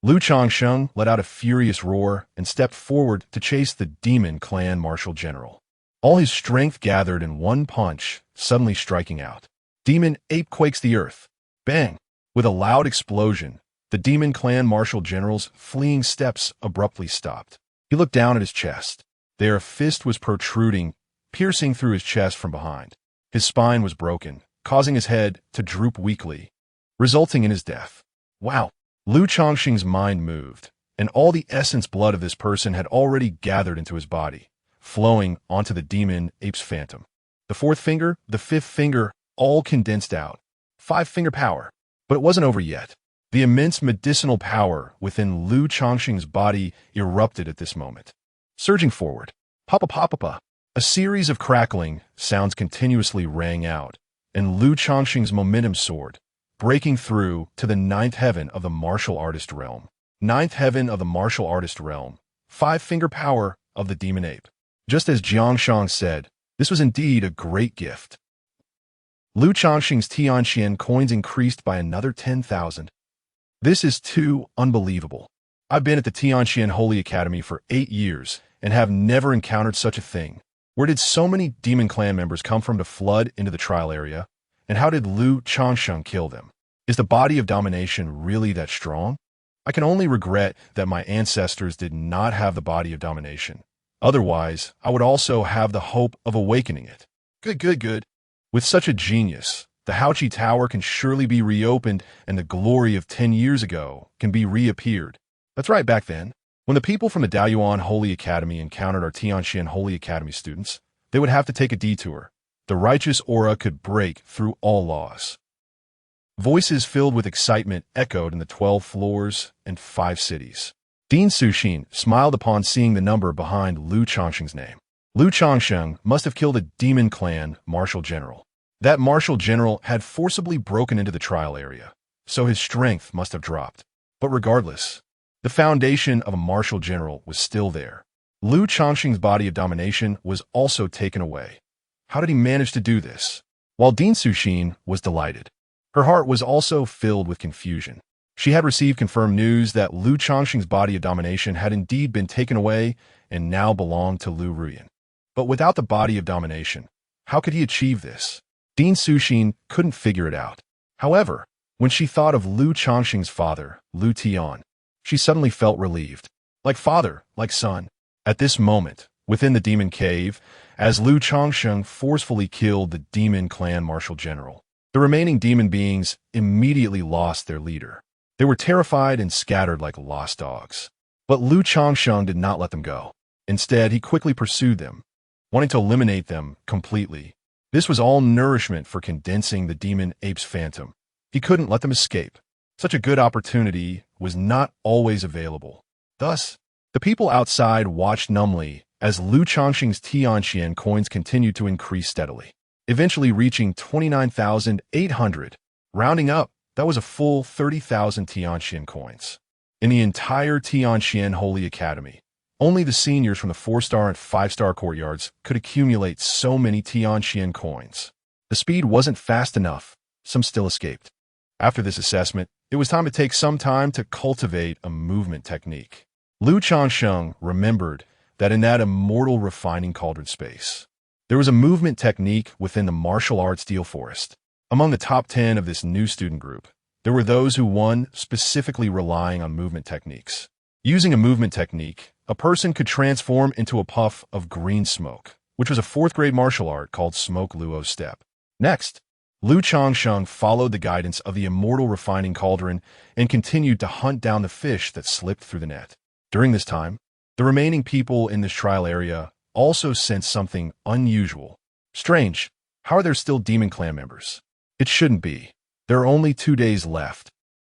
Lu Changsheng let out a furious roar and stepped forward to chase the demon clan martial general. All his strength gathered in one punch, suddenly striking out. Demon ape quakes the earth. Bang! With a loud explosion, the demon clan martial general's fleeing steps abruptly stopped. He looked down at his chest. There a fist was protruding, piercing through his chest from behind. His spine was broken, causing his head to droop weakly, resulting in his death. Wow! Lu Changsheng's mind moved, and all the essence blood of this person had already gathered into his body, flowing onto the demon ape's phantom. The fourth finger, the fifth finger, all condensed out. 5-finger power. But it wasn't over yet. The immense medicinal power within Lu Changsheng's body erupted at this moment. Surging forward, papa, a series of crackling sounds continuously rang out, and Lu Changsheng's momentum soared, breaking through to the 9th heaven of the martial artist realm. 9th heaven of the martial artist realm. 5-finger power of the demon ape. Just as Changsheng said, this was indeed a great gift. Lu Changsheng's Tianqian coins increased by another 10,000. This is too unbelievable. I've been at the Tianqian Holy Academy for 8 years and have never encountered such a thing. Where did so many demon clan members come from to flood into the trial area? And how did Lu Changsheng kill them? Is the body of domination really that strong? I can only regret that my ancestors did not have the body of domination. Otherwise, I would also have the hope of awakening it. Good. With such a genius, the ALCHEMY Tower can surely be reopened and the glory of 10 years ago can be reappeared. That's right, back then, when the people from the Daoyuan Holy Academy encountered our Tianqian Holy Academy students, they would have to take a detour. The righteous aura could break through all laws. Voices filled with excitement echoed in the 12 floors and 5 cities. Dean Suxin smiled upon seeing the number behind Lu Changsheng's name. Lu Changsheng must have killed a demon clan martial general. That martial general had forcibly broken into the trial area, so his strength must have dropped. But regardless, the foundation of a martial general was still there. Lu Changsheng's body of domination was also taken away. How did he manage to do this? While Din Suxin was delighted, her heart was also filled with confusion. She had received confirmed news that Lu Changsheng's body of domination had indeed been taken away and now belonged to Lu Ruyan. But without the body of domination, how could he achieve this? Din Suxin couldn't figure it out. However, when she thought of Lu Changsheng's father, Lu Tian, she suddenly felt relieved. Like father, like son. At this moment, within the demon cave, as Lu Changsheng forcefully killed the demon clan martial general, the remaining demon beings immediately lost their leader. They were terrified and scattered like lost dogs. But Lu Changsheng did not let them go. Instead, he quickly pursued them, wanting to eliminate them completely. This was all nourishment for condensing the demon ape's phantom. He couldn't let them escape. Such a good opportunity was not always available. Thus, the people outside watched numbly as Lu Changsheng's Tianqian coins continued to increase steadily, eventually reaching 29,800. Rounding up, that was a full 30,000 Tianqian coins. In the entire Tianqian Holy Academy, only the seniors from the 4-star and 5-star courtyards could accumulate so many Tianqian coins. The speed wasn't fast enough. Some still escaped. After this assessment, it was time to take some time to cultivate a movement technique. Lu Changsheng remembered that in that Immortal Refining Cauldron space, there was a movement technique within the martial arts steel forest. Among the top 10 of this new student group, there were those who won specifically relying on movement techniques. Using a movement technique, a person could transform into a puff of green smoke, which was a 4th-grade martial art called Smoke Luo Step. Next, Lu Changsheng followed the guidance of the Immortal Refining Cauldron and continued to hunt down the fish that slipped through the net. During this time, the remaining people in this trial area also sensed something unusual. Strange, how are there still Demon Clan members? It shouldn't be. There are only 2 days left,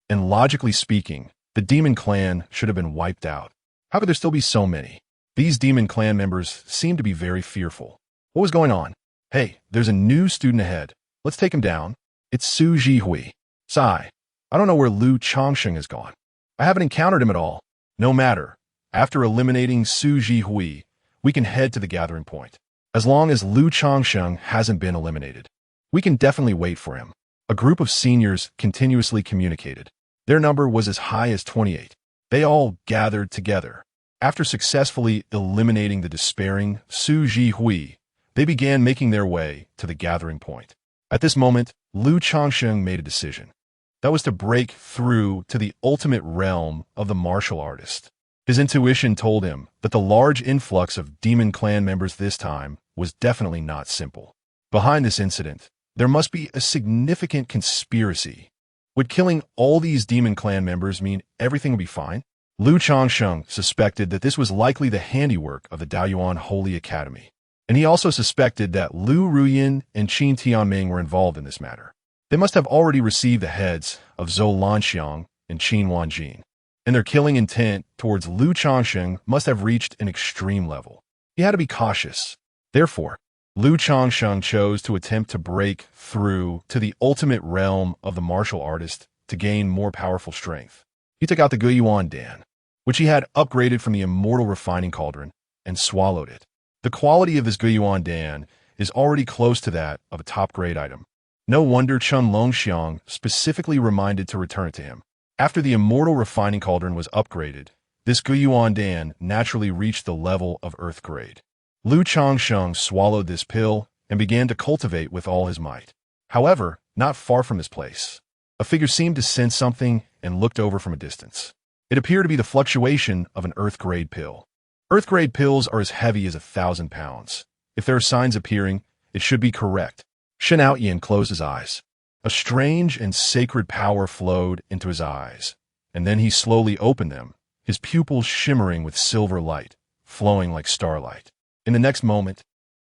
and logically speaking, the Demon Clan should have been wiped out. How could there still be so many? These Demon Clan members seemed to be very fearful. What was going on? Hey, there's a new student ahead. Let's take him down. It's Su Zhihui. Sigh. I don't know where Lu Changsheng has gone. I haven't encountered him at all. No matter. After eliminating Su Zhihui, we can head to the gathering point. As long as Lu Changsheng hasn't been eliminated, we can definitely wait for him. A group of seniors continuously communicated. Their number was as high as 28. They all gathered together. After successfully eliminating the despairing Su Zhihui, they began making their way to the gathering point. At this moment, Lu Changsheng made a decision. That was to break through to the ultimate realm of the martial artist. His intuition told him that the large influx of Demon Clan members this time was definitely not simple. Behind this incident, there must be a significant conspiracy. Would killing all these Demon Clan members mean everything would be fine? Lu Changsheng suspected that this was likely the handiwork of the Daoyuan Holy Academy. And he also suspected that Lu Ruyan and Qin Tianming were involved in this matter. They must have already received the heads of Zhou Lanxiang and Qin Wanjin, and their killing intent towards Lu Changsheng must have reached an extreme level. He had to be cautious. Therefore, Lu Changsheng chose to attempt to break through to the ultimate realm of the martial artist to gain more powerful strength. He took out the Guiyuan Dan, which he had upgraded from the Immortal Refining Cauldron, and swallowed it. The quality of this Guiyuan Dan is already close to that of a top-grade item. No wonder Chun Longxiang specifically reminded to return it to him. After the Immortal Refining Cauldron was upgraded, this Guiyuan Dan naturally reached the level of Earth grade. Lu Changsheng swallowed this pill and began to cultivate with all his might. However, not far from this place, a figure seemed to sense something and looked over from a distance. It appeared to be the fluctuation of an Earth-grade pill. Earth-grade pills are as heavy as 1,000 pounds. If there are signs appearing, it should be correct. Shen Aoyan closed his eyes. A strange and sacred power flowed into his eyes, and then he slowly opened them, his pupils shimmering with silver light, flowing like starlight. In the next moment,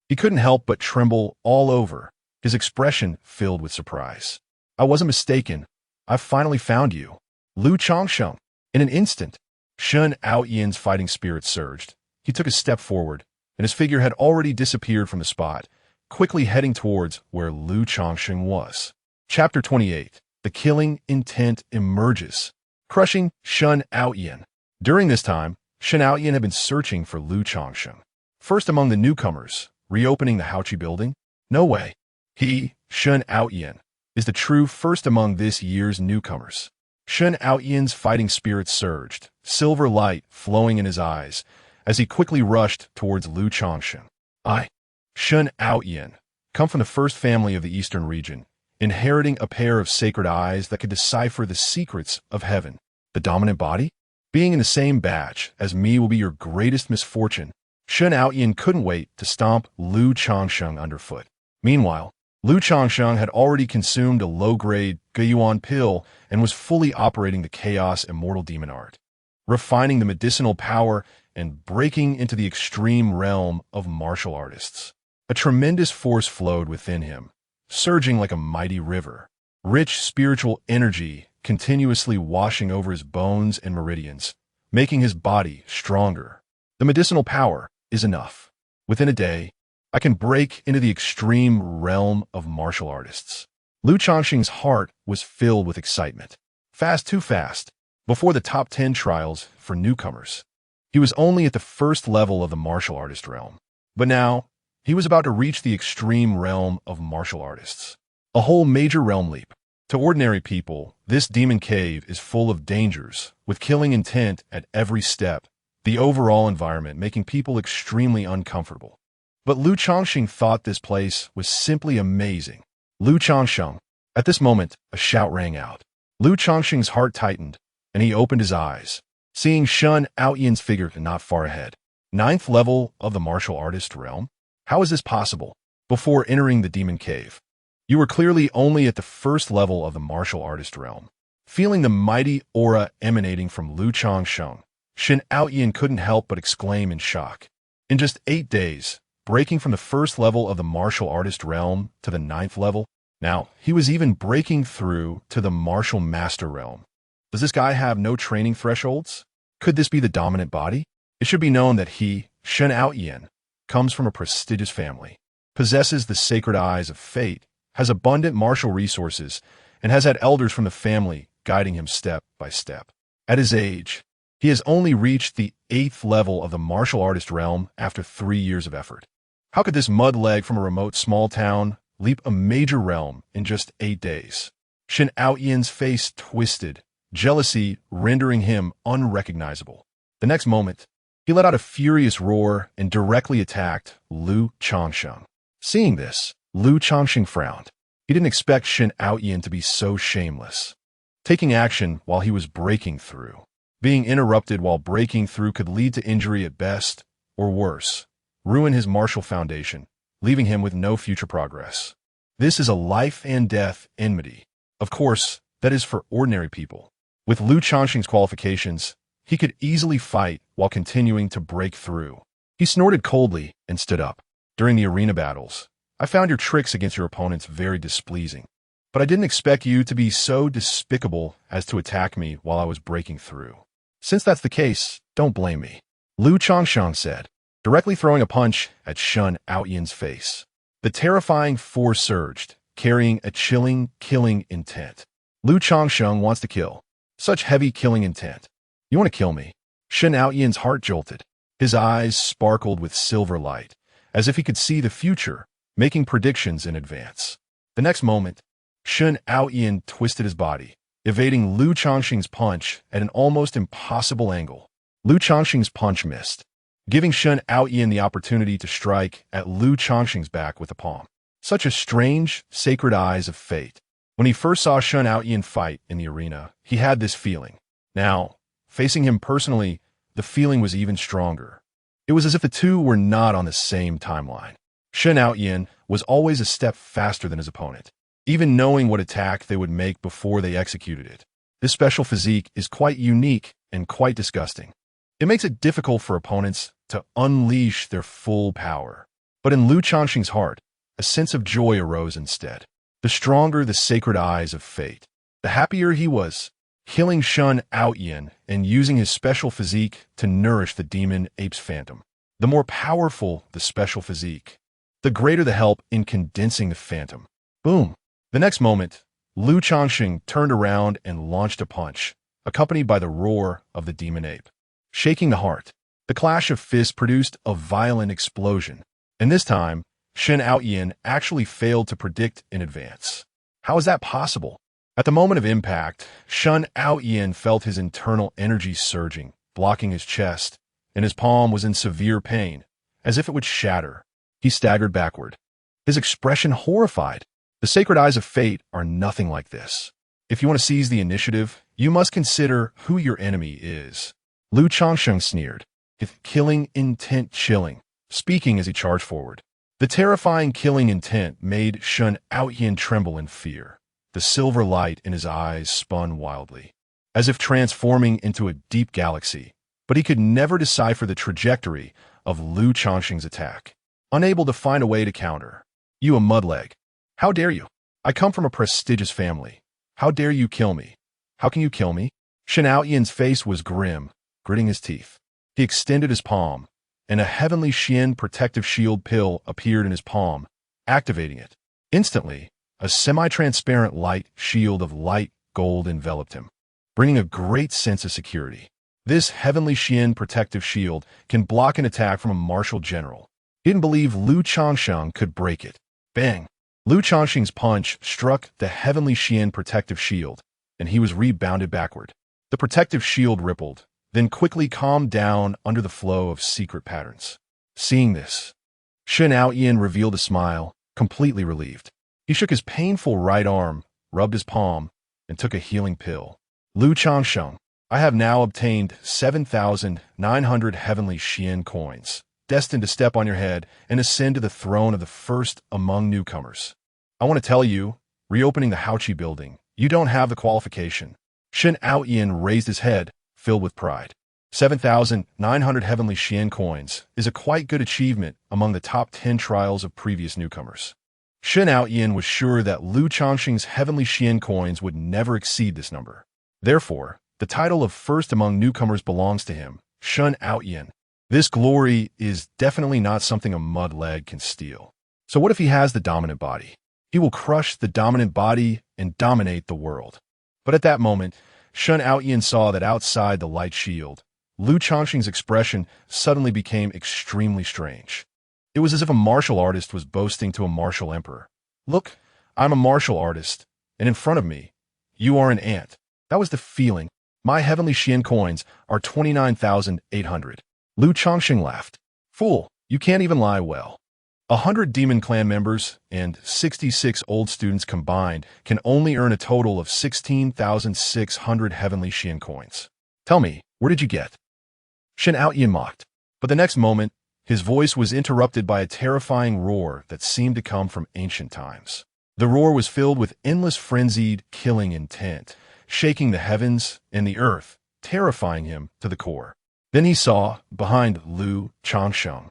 he couldn't help but tremble all over, his expression filled with surprise. I wasn't mistaken. I've finally found you. Lu Changsheng. In an instant, Shen Aoyan's fighting spirit surged. He took a step forward, and his figure had already disappeared from the spot, quickly heading towards where Lu Changsheng was. Chapter 28. the killing intent emerges, crushing Shen Aoyan. During this time, Shen Aoyan had been searching for Lu Changsheng. First among the newcomers, reopening the ALCHEMY building? No way. He, Shen Aoyan, is the true first among this year's newcomers. Shen Aoyan's fighting spirit surged, silver light flowing in his eyes, as he quickly rushed towards Lu Changsheng. I, Shen Aoyan, come from the first family of the eastern region, inheriting a pair of sacred eyes that could decipher the secrets of heaven. The dominant body? Being in the same batch as me will be your greatest misfortune. Shen Aoyan couldn't wait to stomp Lu Changsheng underfoot. Meanwhile, Lu Changsheng had already consumed a low-grade Guiyuan pill and was fully operating the Chaos Immortal Demon art, refining the medicinal power and breaking into the extreme realm of martial artists. A tremendous force flowed within him, surging like a mighty river, rich spiritual energy continuously washing over his bones and meridians, making his body stronger. The medicinal power is enough. Within a day, I can break into the extreme realm of martial artists. Lu Changsheng's heart was filled with excitement. Fast, too fast. Before the top 10 trials for newcomers, he was only at the first level of the martial artist realm. But now, he was about to reach the extreme realm of martial artists. A whole major realm leap. To ordinary people, this demon cave is full of dangers, with killing intent at every step, the overall environment making people extremely uncomfortable. But Lu Changsheng thought this place was simply amazing. Lu Changsheng. At this moment, a shout rang out. Lu Changsheng's heart tightened, and he opened his eyes, seeing Shen Aoyan's figure not far ahead. 9th level of the martial artist realm? How is this possible? Before entering the demon cave, you were clearly only at the first level of the martial artist realm. Feeling the mighty aura emanating from Lu Changsheng, Shen Aoyan couldn't help but exclaim in shock. In just 8 days, breaking from the first level of the martial artist realm to the 9th level, now he was even breaking through to the martial master realm. Does this guy have no training thresholds? Could this be the dominant body? It should be known that he, Shen Aoyan, comes from a prestigious family, possesses the sacred eyes of fate, has abundant martial resources, and has had elders from the family guiding him step by step. At his age, he has only reached the 8th level of the martial artist realm after 3 years of effort. How could this mudleg from a remote small town leap a major realm in just 8 days? Shen Aoyan's face twisted, jealousy rendering him unrecognizable. The next moment, he let out a furious roar and directly attacked Lu Changsheng. Seeing this, Lu Changsheng frowned. He didn't expect Shen Aoyan to be so shameless. Taking action while he was breaking through. Being interrupted while breaking through could lead to injury at best, or worse, ruin his martial foundation, leaving him with no future progress. This is a life and death enmity. Of course, that is for ordinary people. With Lu Changsheng's qualifications, he could easily fight while continuing to break through. He snorted coldly and stood up. During the arena battles, I found your tricks against your opponents very displeasing, but I didn't expect you to be so despicable as to attack me while I was breaking through. Since that's the case, don't blame me, Lu Changsheng said, directly throwing a punch at Shen Aoyan's face. The terrifying force surged, carrying a chilling, killing intent. Lu Changsheng wants to kill. Such heavy killing intent. You want to kill me? Shen Aoyan's heart jolted. His eyes sparkled with silver light, as if he could see the future, making predictions in advance. The next moment, Shen Aoyan twisted his body, evading Lu Changsheng's punch at an almost impossible angle. Lu Changsheng's punch missed, giving Shen Aoyan the opportunity to strike at Lu Changsheng's back with a palm. Such a strange, sacred eyes of fate. When he first saw Shen Aoyan fight in the arena, he had this feeling. Now, facing him personally, the feeling was even stronger. It was as if the two were not on the same timeline. Shen Aoyan was always a step faster than his opponent, even knowing what attack they would make before they executed it. This special physique is quite unique and quite disgusting. It makes it difficult for opponents to unleash their full power. But in Lu Changsheng's heart, a sense of joy arose instead. The stronger the sacred eyes of fate, the happier he was, killing Shen Aoyan and using his special physique to nourish the demon ape's phantom. The more powerful the special physique, the greater the help in condensing the phantom. Boom! The next moment, Lu Changsheng turned around and launched a punch, accompanied by the roar of the demon ape. Shaking the heart, the clash of fists produced a violent explosion, and this time, Shen Aoyan actually failed to predict in advance. How is that possible? At the moment of impact, Shen Aoyan felt his internal energy surging, blocking his chest, and his palm was in severe pain, as if it would shatter. He staggered backward, his expression horrified. The sacred eyes of fate are nothing like this. If you want to seize the initiative, you must consider who your enemy is. Lu Changsheng sneered, his killing intent chilling, speaking as he charged forward. The terrifying killing intent made Shen Aoyan tremble in fear. The silver light in his eyes spun wildly, as if transforming into a deep galaxy, but he could never decipher the trajectory of Lu Changsheng's attack. Unable to find a way to counter. You a mudleg. How dare you? I come from a prestigious family. How dare you kill me? How can you kill me? Shen Aoyan's face was grim, gritting his teeth. He extended his palm, and a heavenly Xian protective shield pill appeared in his palm, activating it. Instantly, a semi-transparent light shield of light gold enveloped him, bringing a great sense of security. This heavenly Xian protective shield can block an attack from a martial general. He didn't believe Lu Changsheng could break it. Bang! Lu Changsheng's punch struck the heavenly Xian protective shield, and he was rebounded backward. The protective shield rippled, then quickly calmed down under the flow of secret patterns. Seeing this, Shen Aoyan revealed a smile, completely relieved. He shook his painful right arm, rubbed his palm, and took a healing pill. Lu Changsheng, I have now obtained 7,900 heavenly Xian coins, destined to step on your head and ascend to the throne of the first among newcomers. I want to tell you, reopening the ALCHEMY building, you don't have the qualification. Shen Aoyan raised his head, filled with pride. 7,900 heavenly Xian coins is a quite good achievement among the top 10 trials of previous newcomers. Shen Aoyan was sure that Lu Changsheng's heavenly Xian coins would never exceed this number. Therefore, the title of first among newcomers belongs to him, Shen Aoyan. This glory is definitely not something a mudleg can steal. So what if he has the dominant body? He will crush the dominant body and dominate the world. But at that moment, Shen Aoyan saw that outside the light shield, Lu Changsheng's expression suddenly became extremely strange. It was as if a martial artist was boasting to a martial emperor. Look, I'm a martial artist, and in front of me, you are an ant. That was the feeling. My heavenly Xian coins are 29,800. Lu Changsheng laughed. Fool, you can't even lie well. 100 demon clan members and 66 old students combined can only earn a total of 16,600 heavenly Xian coins. Tell me, where did you get? Shen Aoyan mocked, but the next moment, his voice was interrupted by a terrifying roar that seemed to come from ancient times. The roar was filled with endless frenzied, killing intent, shaking the heavens and the earth, terrifying him to the core. Then he saw, behind Lu Changsheng,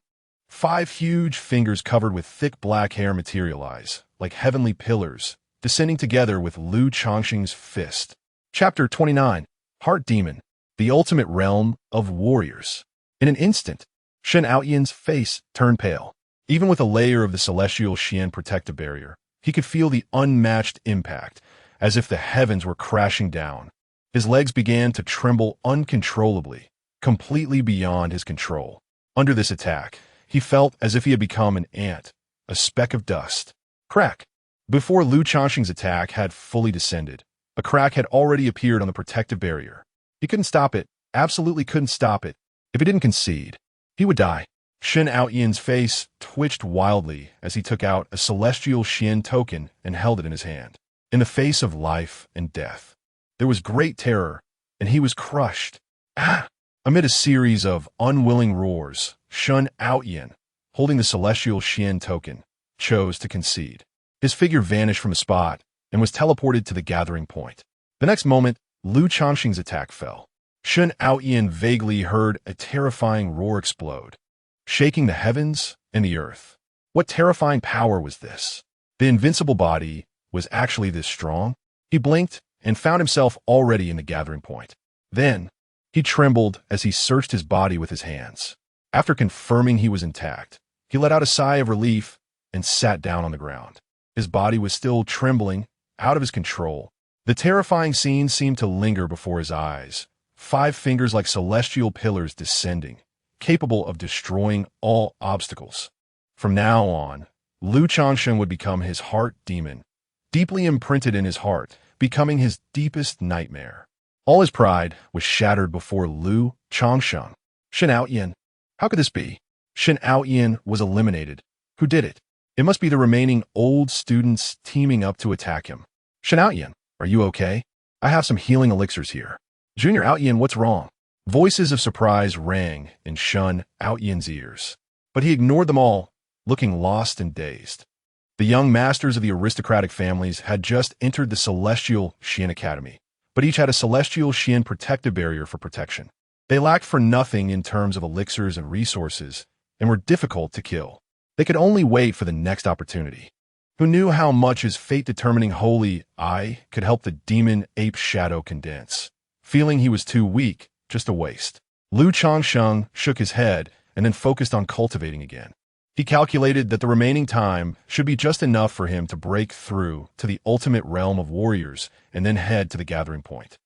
5 huge fingers covered with thick black hair materialize, like heavenly pillars, descending together with Lu Changsheng's fist. Chapter 29, Heart Demon, the ultimate realm of warriors. In an instant, Shen Aoyan's face turned pale. Even with a layer of the celestial Xian protective barrier, he could feel the unmatched impact, as if the heavens were crashing down. His legs began to tremble uncontrollably, completely beyond his control. Under this attack, he felt as if he had become an ant, a speck of dust. Crack! Before Lu Changsheng's attack had fully descended, a crack had already appeared on the protective barrier. He couldn't stop it, absolutely couldn't stop it. If he didn't concede, he would die. Shen Aoyan's face twitched wildly as he took out a celestial Xian token and held it in his hand. In the face of life and death, there was great terror, and he was crushed. Ah! Amid a series of unwilling roars, Shen Aoyan, holding the celestial Xian token, chose to concede. His figure vanished from the spot and was teleported to the gathering point. The next moment, Lu Changsheng's attack fell. Shen Aoyan vaguely heard a terrifying roar explode, shaking the heavens and the earth. What terrifying power was this? The invincible body was actually this strong? He blinked and found himself already in the gathering point. Then, he trembled as he searched his body with his hands. After confirming he was intact, he let out a sigh of relief and sat down on the ground. His body was still trembling, out of his control. The terrifying scene seemed to linger before his eyes, 5 fingers like celestial pillars descending, capable of destroying all obstacles. From now on, Lu Changsheng would become his heart demon, deeply imprinted in his heart, becoming his deepest nightmare. All his pride was shattered before Lu Changsheng. Shen Aoyan. How could this be? Shen Aoyan was eliminated. Who did it? It must be the remaining old students teaming up to attack him. Shen Aoyan, are you okay? I have some healing elixirs here. Junior Aoyan, what's wrong? Voices of surprise rang in Shen Aoyan's ears. But he ignored them all, looking lost and dazed. The young masters of the aristocratic families had just entered the Celestial Xian Academy, but each had a Celestial Xian protective barrier for protection. They lacked for nothing in terms of elixirs and resources, and were difficult to kill. They could only wait for the next opportunity. Who knew how much his fate-determining holy eye could help the demon ape shadow condense? Feeling he was too weak, just a waste. Lu Changsheng shook his head and then focused on cultivating again. He calculated that the remaining time should be just enough for him to break through to the ultimate realm of warriors and then head to the gathering point.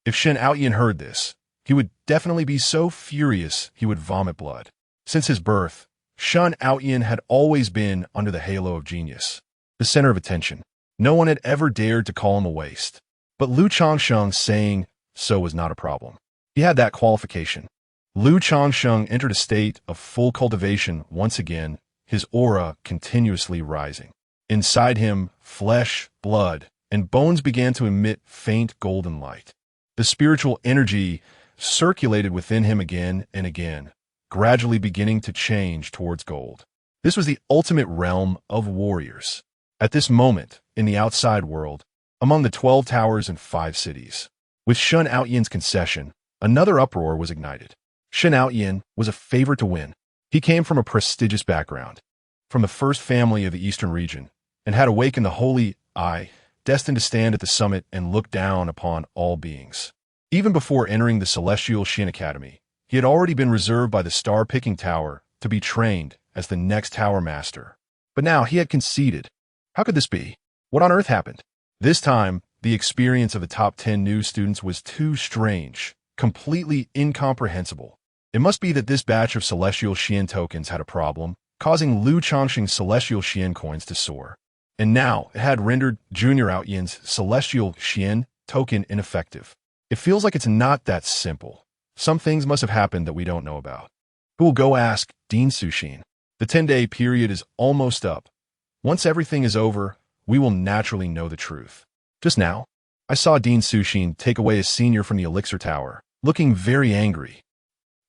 If Shen Aoyan heard this, he would definitely be so furious he would vomit blood. Since his birth, Shen Aoyan had always been under the halo of genius, the center of attention. No one had ever dared to call him a waste. But Lu Changsheng saying so was not a problem. He had that qualification. Lu Changsheng entered a state of full cultivation once again, his aura continuously rising. Inside him, flesh, blood, and bones began to emit faint golden light. The spiritual energy circulated within him again and again, gradually beginning to change towards gold. This was the ultimate realm of warriors. At this moment, in the outside world, among the 12 towers and 5 cities, with Shen Aoyan's concession, another uproar was ignited. Shen Aoyan was a favorite to win. He came from a prestigious background, from the first family of the eastern region, and had awakened the holy eye, destined to stand at the summit and look down upon all beings. Even before entering the Celestial Xian Academy, he had already been reserved by the star-picking tower to be trained as the next tower master. But now he had conceded. How could this be? What on earth happened? This time, the experience of the top 10 new students was too strange, completely incomprehensible. It must be that this batch of Celestial Xian tokens had a problem, causing Lu Changsheng's Celestial Xian coins to soar. And now it had rendered Junior Aoyan's Celestial Xian token ineffective. It feels like it's not that simple. Some things must have happened that we don't know about. Who will go ask Dean Sushin? The 10-day period is almost up. Once everything is over, we will naturally know the truth. Just now, I saw Dean Sushin take away a senior from the Elixir Tower, looking very angry.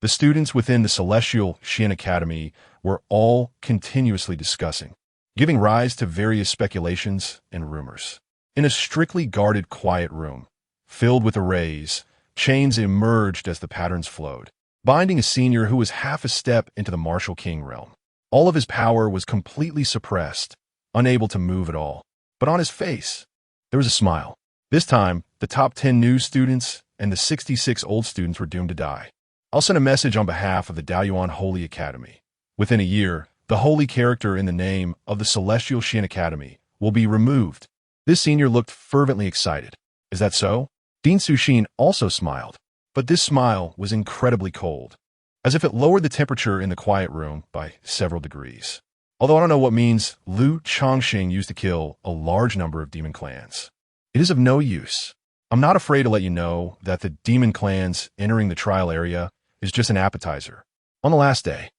The students within the Celestial Xian Academy were all continuously discussing, giving rise to various speculations and rumors. In a strictly guarded quiet room, filled with arrays, chains emerged as the patterns flowed, binding a senior who was half a step into the Martial King realm. All of his power was completely suppressed, unable to move at all. But on his face, there was a smile. This time, the top 10 new students and the 66 old students were doomed to die. I'll send a message on behalf of the Daoyuan Holy Academy. Within a year, the holy character in the name of the Celestial Xian Academy will be removed. This senior looked fervently excited. Is that so? Dean Sushin also smiled, but this smile was incredibly cold, as if it lowered the temperature in the quiet room by several degrees. Although I don't know what means Lu Changsheng used to kill a large number of demon clans. It is of no use. I'm not afraid to let you know that the demon clans entering the trial area is just an appetizer. On the last day,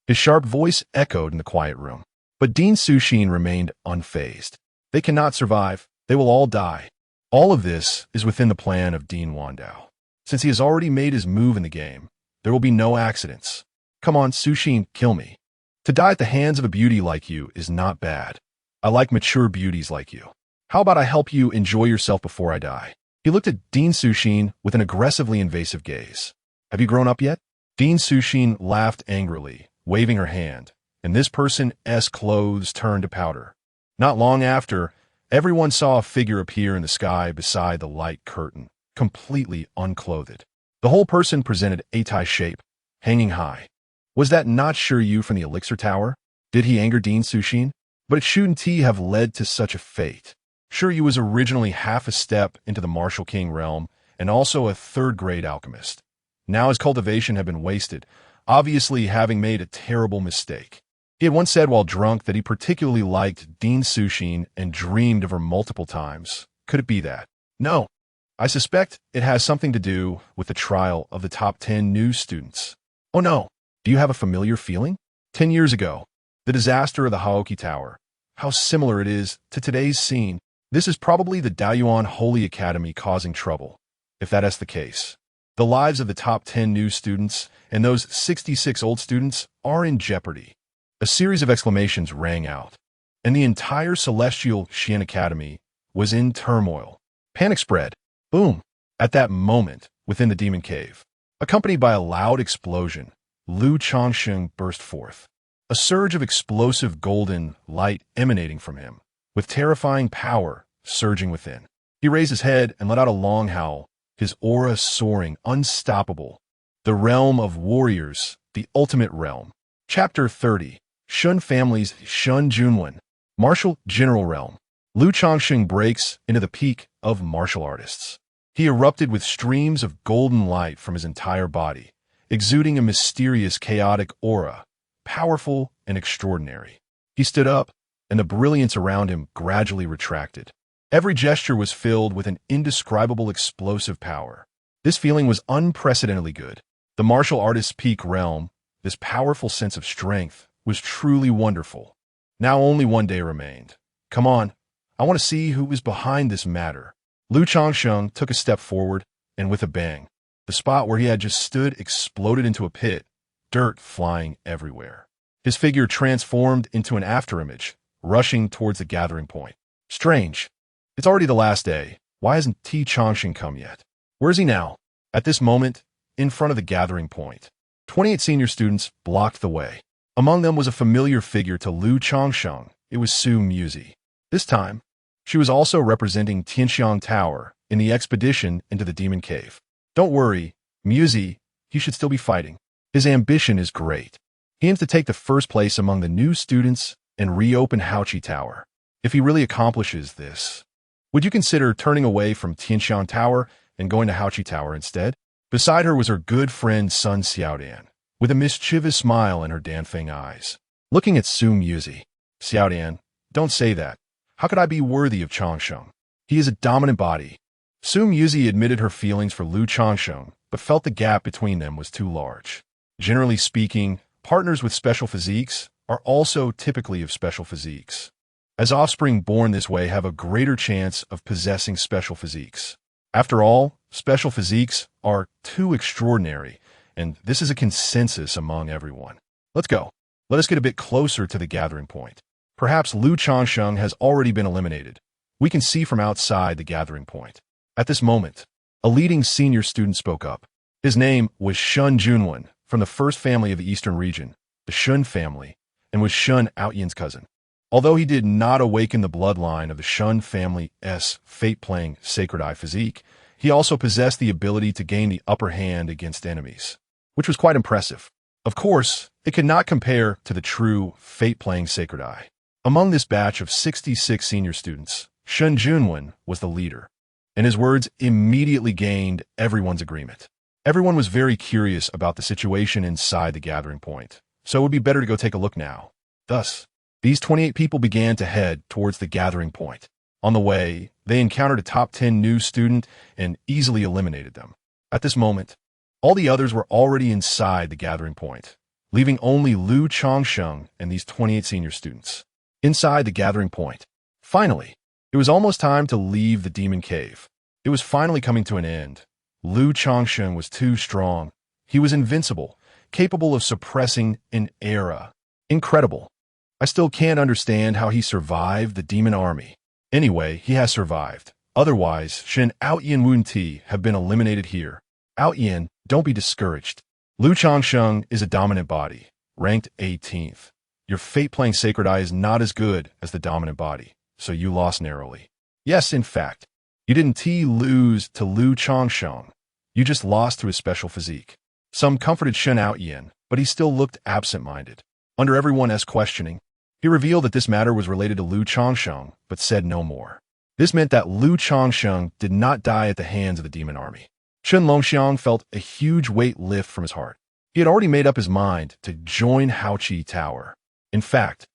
his sharp voice echoed in the quiet room, but Dean Sushin remained unfazed. They cannot survive. They will all die. All of this is within the plan of Dean Wandao. Since he has already made his move in the game, there will be no accidents. Come on, Sushin, kill me. To die at the hands of a beauty like you is not bad. I like mature beauties like you. How about I help you enjoy yourself before I die? He looked at Dean Sushin with an aggressively invasive gaze. Have you grown up yet? Dean Sushin laughed angrily, waving her hand, and this person's clothes turned to powder. Not long after, everyone saw a figure appear in the sky beside the light curtain, completely unclothed. The whole person presented a tie shape, hanging high. Was that not Shiryu from the Elixir Tower? Did he anger Dean Sushin? But it shouldn't he have led to such a fate? Sure, he was originally half a step into the martial king realm and also a third-grade alchemist. Now his cultivation had been wasted, obviously having made a terrible mistake. He had once said while drunk that he particularly liked Dean Sushin and dreamed of her multiple times. Could it be that? No. I suspect it has something to do with the trial of the top 10 new students. Oh no, do you have a familiar feeling? 10 years ago, the disaster of the Haoki Tower. How similar it is to today's scene. This is probably the Dayuan Holy Academy causing trouble. If that is the case, the lives of the top 10 new students and those 66 old students are in jeopardy. A series of exclamations rang out, and the entire celestial Xian Academy was in turmoil. Panic spread. Boom! At that moment, within the demon cave, accompanied by a loud explosion, Changsheng burst forth. A surge of explosive golden light emanating from him, with terrifying power surging within. He raised his head and let out a long howl, his aura soaring, unstoppable. The realm of warriors, the ultimate realm. Chapter 30. Shun Family's Shun Junwen. Martial General Realm. Changsheng breaks into the peak of martial artists. He erupted with streams of golden light from his entire body, exuding a mysterious, chaotic aura, powerful and extraordinary. He stood up, and the brilliance around him gradually retracted. Every gesture was filled with an indescribable explosive power. This feeling was unprecedentedly good. The martial artist's peak realm, this powerful sense of strength, was truly wonderful. Now only one day remained. Come on, I want to see who is behind this matter. Changsheng took a step forward, and with a bang, the spot where he had just stood exploded into a pit, dirt flying everywhere. His figure transformed into an afterimage, rushing towards the gathering point. Strange. It's already the last day. Why hasn't Changsheng come yet? Where is he now? At this moment, in front of the gathering point, 28 senior students blocked the way. Among them was a familiar figure to Changsheng. It was Su Muzi. This time, she was also representing Tianxiang Tower in the expedition into the Demon Cave. Don't worry, Muzi, he should still be fighting. His ambition is great. He aims to take the first place among the new students and reopen Haoqi Tower. If he really accomplishes this, would you consider turning away from Tianxiang Tower and going to Haoqi Tower instead? Beside her was her good friend Sun Xiaodian, with a mischievous smile in her Danfeng eyes. Looking at Su Muzi, Xiaodian, don't say that. How could I be worthy of Changsheng? He is a dominant body. Su Muzi admitted her feelings for Changsheng, but felt the gap between them was too large. Generally speaking, partners with special physiques are also typically of special physiques, as offspring born this way have a greater chance of possessing special physiques. After all, special physiques are too extraordinary, and this is a consensus among everyone. Let's go. Let us get a bit closer to the gathering point. Perhaps Changsheng has already been eliminated. We can see from outside the gathering point. At this moment, a leading senior student spoke up. His name was Shun Junwen, from the first family of the eastern region, the Shun family, and was Shun Outyan's cousin. Although he did not awaken the bloodline of the Shun family's fate-playing Sacred Eye physique, he also possessed the ability to gain the upper hand against enemies, which was quite impressive. Of course, it could not compare to the true fate-playing Sacred Eye. Among this batch of 66 senior students, Shun Junwen was the leader, and his words immediately gained everyone's agreement. Everyone was very curious about the situation inside the gathering point, so it would be better to go take a look now. Thus, these 28 people began to head towards the gathering point. On the way, they encountered a top 10 new student and easily eliminated them. At this moment, all the others were already inside the gathering point, leaving only Changsheng and these 28 senior students. Inside the gathering point. Finally, it was almost time to leave the demon cave. It was finally coming to an end. Changsheng was too strong. He was invincible, capable of suppressing an era. Incredible. I still can't understand how he survived the demon army. Anyway, he has survived. Otherwise, Shen Outyan Wunti have been eliminated here. Outyan, don't be discouraged. Changsheng is a dominant body, ranked 18th. Your fate-playing Sacred Eye is not as good as the dominant body, so you lost narrowly. Yes, in fact, you didn't lose to Changsheng. You just lost to his special physique. Some comforted Shen Outyan, but he still looked absent-minded. Under everyone's questioning, he revealed that this matter was related to Changsheng, but said no more. This meant that Lu Changsheng did not die at the hands of the demon army. Chen Longxiang felt a huge weight lift from his heart. He had already made up his mind to join Haoqi Tower. In fact,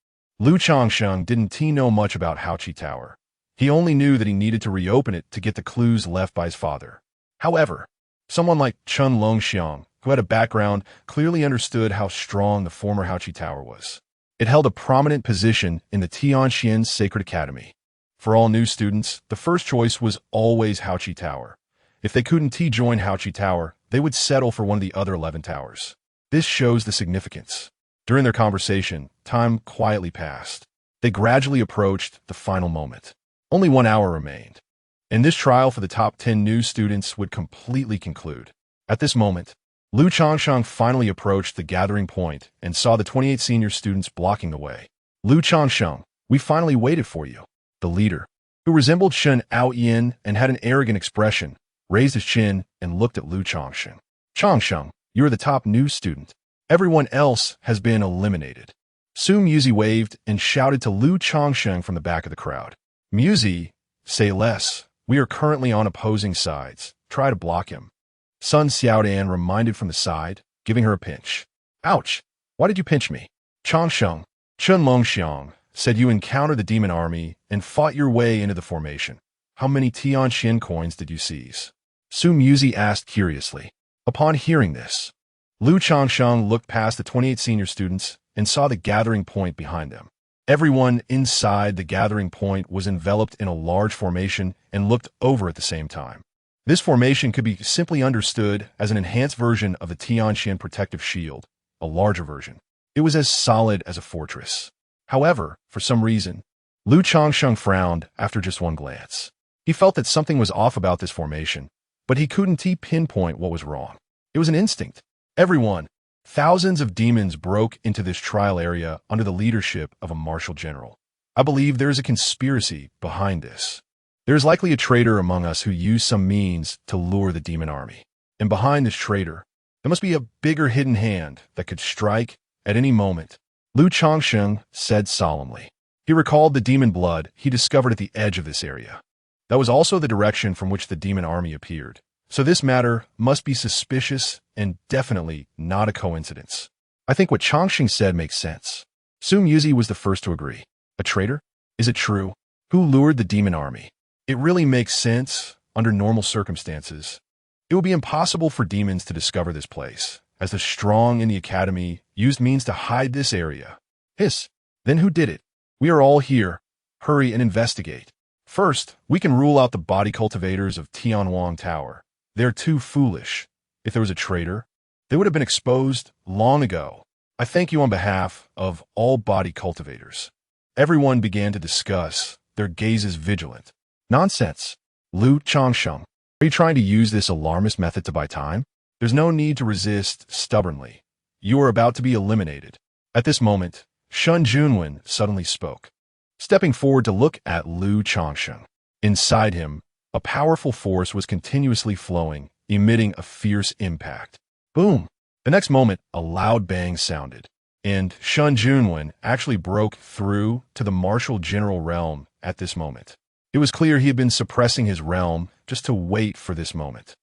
Lu Changsheng didn't know much about Haoqi Tower. He only knew that he needed to reopen it to get the clues left by his father. However, someone like Chen Longxiang, who had a background, clearly understood how strong the former Haoqi Tower was. It held a prominent position in the Tianxian Sacred Academy. For all new students, the first choice was always Haoqi Tower. If they couldn't join Haoqi Tower, they would settle for one of the other 11 towers. This shows the significance. During their conversation, time quietly passed. They gradually approached the final moment. Only 1 hour remained, and this trial for the top 10 new students would completely conclude. At this moment, Lu Changsheng finally approached the gathering point and saw the 28 senior students blocking the way. Lu Changsheng, we finally waited for you. The leader, who resembled Shen Aoyin and had an arrogant expression, raised his chin and looked at Lu Changsheng. Changsheng, you are the top new student. Everyone else has been eliminated. Su Muzi waved and shouted to Lu Changsheng from the back of the crowd. Muzi, say less. We are currently on opposing sides. Try to block him. Sun Xiaodan reminded from the side, giving her a pinch. Ouch! Why did you pinch me? Changsheng, Chen Longxiang, said you encountered the demon army and fought your way into the formation. How many Tianxian coins did you seize? Su Muzi asked curiously. Upon hearing this, Lu Changsheng looked past the 28 senior students and saw the gathering point behind them. Everyone inside the gathering point was enveloped in a large formation and looked over at the same time. This formation could be simply understood as an enhanced version of the Tianxian protective shield, a larger version. It was as solid as a fortress. However, for some reason, Lu Changsheng frowned after just one glance. He felt that something was off about this formation, but he couldn't pinpoint what was wrong. It was an instinct. Everyone, thousands of demons broke into this trial area under the leadership of a martial general. I believe there is a conspiracy behind this. There is likely a traitor among us who used some means to lure the demon army. And behind this traitor, there must be a bigger hidden hand that could strike at any moment. Lu Changsheng said solemnly. He recalled the demon blood he discovered at the edge of this area. That was also the direction from which the demon army appeared. So this matter must be suspicious and definitely not a coincidence. I think what Changsheng said makes sense. Su Muzi was the first to agree. A traitor? Is it true? Who lured the demon army? It really makes sense under normal circumstances. It would be impossible for demons to discover this place, as the strong in the academy used means to hide this area. Hiss. Then who did it? We are all here. Hurry and investigate. First, we can rule out the body cultivators of Tianwang Tower. They're too foolish. If there was a traitor, they would have been exposed long ago. I thank you on behalf of all body cultivators. Everyone began to discuss, their gazes vigilant. Nonsense. Lu Changsheng, are you trying to use this alarmist method to buy time? There's no need to resist stubbornly. You are about to be eliminated. At this moment, Shun Junwen suddenly spoke, stepping forward to look at Lu Changsheng. Inside him, a powerful force was continuously flowing, emitting a fierce impact. Boom! The next moment, a loud bang sounded, and Shun Junwen actually broke through to the martial general realm at this moment. It was clear he had been suppressing his realm just to wait for this moment.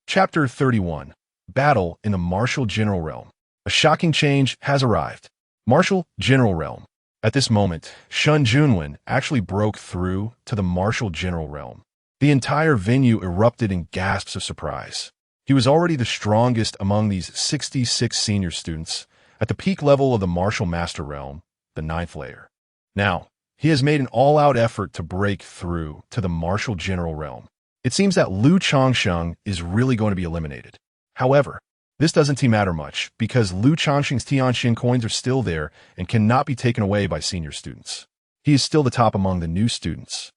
Chapter 31. Battle in the Martial General Realm. A shocking change has arrived. Martial General Realm. At this moment, Shun Junwen actually broke through to the Martial General Realm. The entire venue erupted in gasps of surprise. He was already the strongest among these 66 senior students, at the peak level of the Martial Master Realm, the 9th layer. Now, he has made an all-out effort to break through to the Martial General Realm. It seems that Lu Changsheng is really going to be eliminated. However, this doesn't matter much, because Lu Changsheng's Tianxian coins are still there and cannot be taken away by senior students. He is still the top among the new students.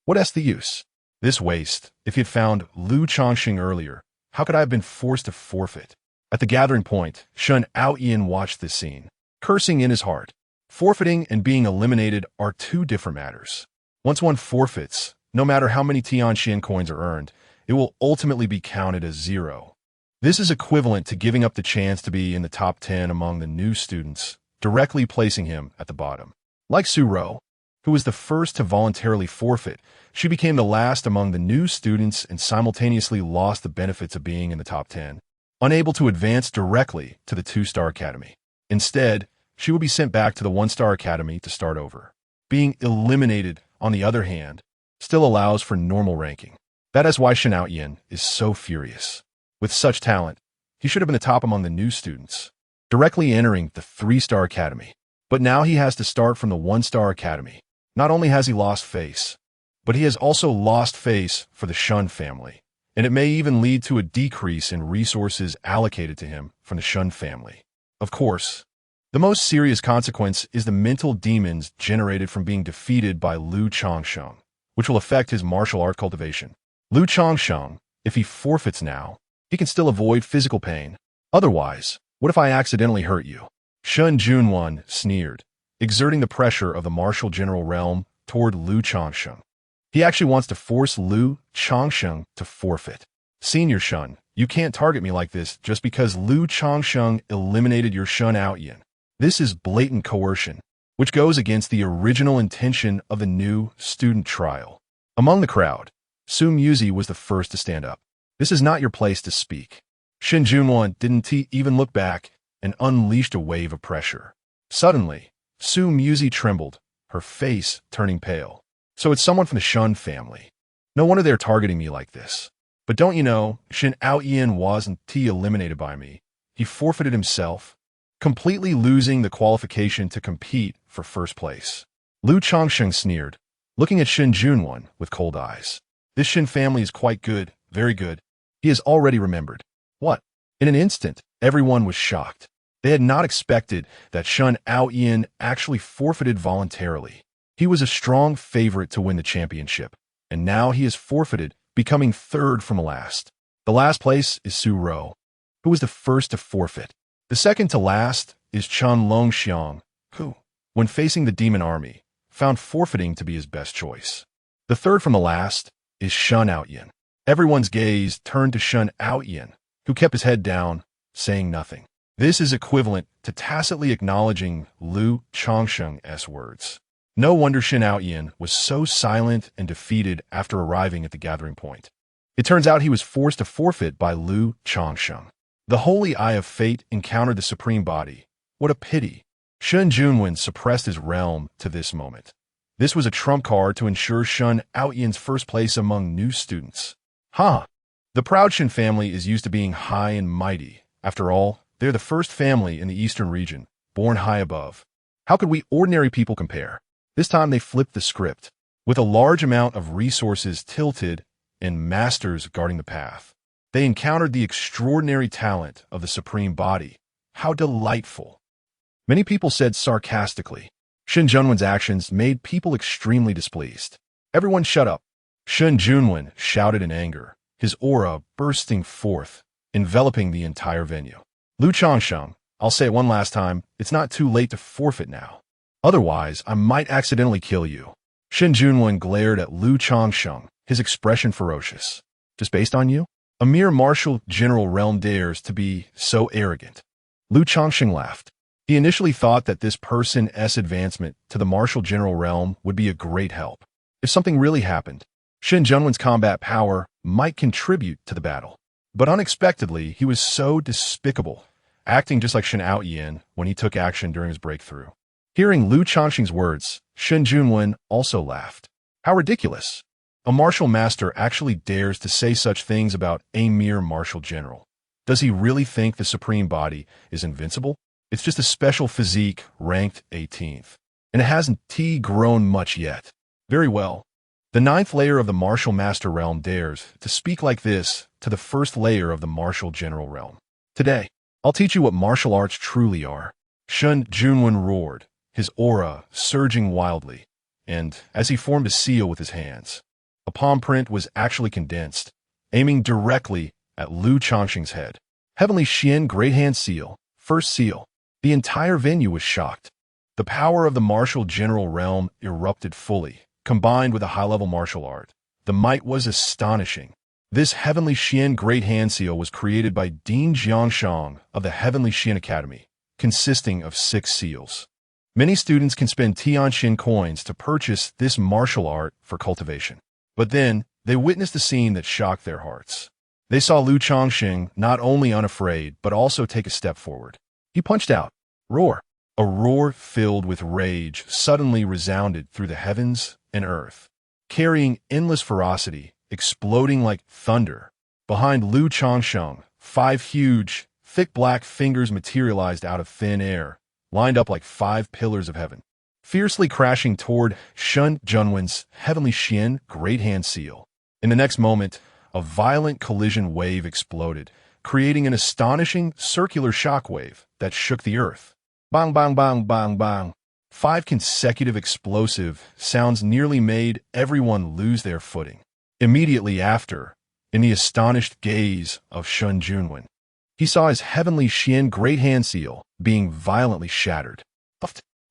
What is the use? This waste, if he had found Lu Changsheng earlier, how could I have been forced to forfeit? At the gathering point, Shun Aoyin watched this scene, cursing in his heart. Forfeiting and being eliminated are two different matters. Once one forfeits, no matter how many Tianxian coins are earned, it will ultimately be counted as 0. This is equivalent to giving up the chance to be in the top 10 among the new students, directly placing him at the bottom. Like Su Ro, who was the first to voluntarily forfeit. She became the last among the new students and simultaneously lost the benefits of being in the top 10, unable to advance directly to the 2-star academy. Instead, she will be sent back to the 1-star academy to start over. Being eliminated, on the other hand, still allows for normal ranking. That is why Shen Aoyan is so furious. With such talent, he should have been the top among the new students, directly entering the 3-star academy. But now he has to start from the 1-star academy. Not only has he lost face, but he has also lost face for the Shun family, and it may even lead to a decrease in resources allocated to him from the Shun family. Of course, the most serious consequence is the mental demons generated from being defeated by Lu Changsheng, which will affect his martial art cultivation. Lu Changsheng, if he forfeits now, he can still avoid physical pain. Otherwise, what if I accidentally hurt you? Shun Junwan sneered, exerting the pressure of the martial general realm toward Lu Changsheng. He actually wants to force Lu Changsheng to forfeit. Senior Shun, you can't target me like this just because Lu Changsheng eliminated your Shun Aoyan. This is blatant coercion, which goes against the original intention of the new student trial. Among the crowd, Su Muzi was the first to stand up. This is not your place to speak. Shin Junwan didn't even look back and unleashed a wave of pressure. Suddenly, Su Muzi trembled, her face turning pale. So it's someone from the Shun family. No wonder they're targeting me like this. But don't you know, Shin Aoyan wasn't eliminated by me. He forfeited himself, completely losing the qualification to compete for first place. Lu Changsheng sneered, looking at Shin Junwan with cold eyes. This Shin family is quite good, very good. He has already remembered. What? In an instant, everyone was shocked. They had not expected that Shun Aoyan actually forfeited voluntarily. He was a strong favorite to win the championship, and now he has forfeited, becoming third from last. The last place is Su Ro, who was the first to forfeit. The second to last is Chun Longxiang, who, when facing the demon army, found forfeiting to be his best choice. The third from the last is Shun Aoyan. Everyone's gaze turned to Shun Aoyan, who kept his head down, saying nothing. This is equivalent to tacitly acknowledging Lu Changsheng's words. No wonder Shin Aoyan was so silent and defeated after arriving at the gathering point. It turns out he was forced to forfeit by Lu Changsheng. The Holy Eye of Fate encountered the Supreme Body. What a pity. Shun Junwan suppressed his realm to this moment. This was a trump card to ensure Shun Aoyan's first place among new students. The proud Shin family is used to being high and mighty. After all, they're the first family in the eastern region, born high above. How could we ordinary people compare? This time they flipped the script, with a large amount of resources tilted and masters guarding the path. They encountered the extraordinary talent of the Supreme Body. How delightful. Many people said sarcastically. Shin Junwan's actions made people extremely displeased. Everyone shut up. Shin Junwan shouted in anger, his aura bursting forth, enveloping the entire venue. Lu Changsheng, I'll say it one last time, it's not too late to forfeit now. Otherwise, I might accidentally kill you. Shin Junwan glared at Lu Changsheng, his expression ferocious. Just based on you? A mere martial general realm dares to be so arrogant. Lu Changsheng laughed. He initially thought that this person's advancement to the martial general realm would be a great help. If something really happened, Shin Junwan's combat power might contribute to the battle. But unexpectedly, he was so despicable, acting just like Shin Aoyan when he took action during his breakthrough. Hearing Lu Changsheng's words, Shin Junwan also laughed. How ridiculous. A martial master actually dares to say such things about a mere martial general. Does he really think the Supreme Body is invincible? It's just a special physique ranked 18th. And it hasn't grown much yet. Very well. The 9th layer of the martial master realm dares to speak like this to the 1st layer of the martial general realm. Today, I'll teach you what martial arts truly are. Shun Junwan roared, his aura surging wildly, and as he formed a seal with his hands, a palm print was actually condensed, aiming directly at Lu Changsheng's head. Heavenly Xian Great Hand Seal, first seal. The entire venue was shocked. The power of the martial general realm erupted fully, combined with a high-level martial art. The might was astonishing. This Heavenly Xian Great Hand Seal was created by Dean Jiangshang of the Heavenly Xian Academy, consisting of 6 seals. Many students can spend Tianxin coins to purchase this martial art for cultivation. But then, they witnessed a scene that shocked their hearts. They saw Lu Changsheng not only unafraid, but also take a step forward. He punched out. Roar. A roar filled with rage suddenly resounded through the heavens and earth, carrying endless ferocity, exploding like thunder. Behind Lu Changsheng, 5 huge, thick black fingers materialized out of thin air, lined up like 5 pillars of heaven, fiercely crashing toward Shun Junwen's heavenly Xian great hand seal. In the next moment, a violent collision wave exploded, creating an astonishing circular shockwave that shook the earth. Bang, bang, bang, bang, bang. 5 consecutive explosive sounds nearly made everyone lose their footing. Immediately after, in the astonished gaze of Shun Junwen, he saw his heavenly Xian great hand seal being violently shattered.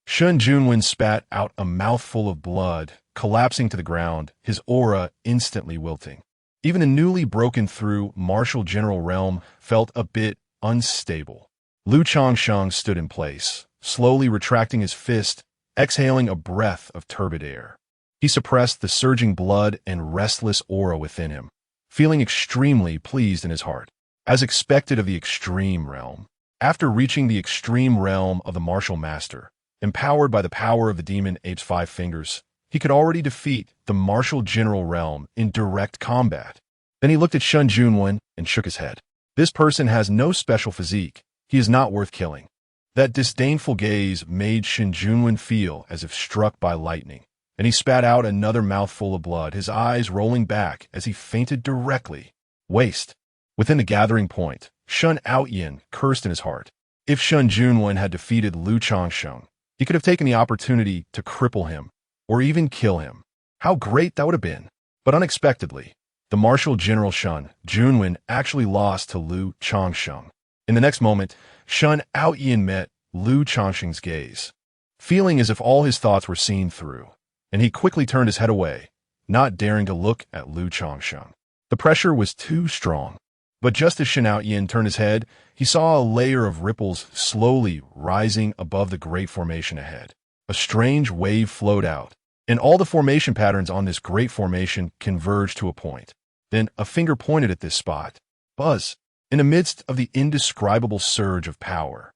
Shun Junwen spat out a mouthful of blood, collapsing to the ground, his aura instantly wilting. Even the newly broken through martial general realm felt a bit unstable. Lu Changsheng stood in place, slowly retracting his fist, exhaling a breath of turbid air. He suppressed the surging blood and restless aura within him, feeling extremely pleased in his heart. As expected of the extreme realm, after reaching the extreme realm of the martial master, empowered by the power of the demon ape's 5 fingers, he could already defeat the martial general realm in direct combat. Then he looked at Shun Junwen and shook his head. This person has no special physique. He is not worth killing. That disdainful gaze made Shun Junwen feel as if struck by lightning, and he spat out another mouthful of blood, his eyes rolling back as he fainted directly. Waste. Within the gathering point, Shun Outyin cursed in his heart. If Shun Junwen had defeated Lu Changsheng, he could have taken the opportunity to cripple him, or even kill him. How great that would have been. But unexpectedly, the martial general Shun Junwen actually lost to Lu Changsheng. In the next moment, Shun Outyin met Lu Changsheng's gaze, feeling as if all his thoughts were seen through, and he quickly turned his head away, not daring to look at Lu Changsheng. The pressure was too strong. But just as Shun Outyin turned his head, he saw a layer of ripples slowly rising above the great formation ahead. A strange wave flowed out, and all the formation patterns on this great formation converged to a point. Then a finger pointed at this spot. Buzz! In the midst of the indescribable surge of power,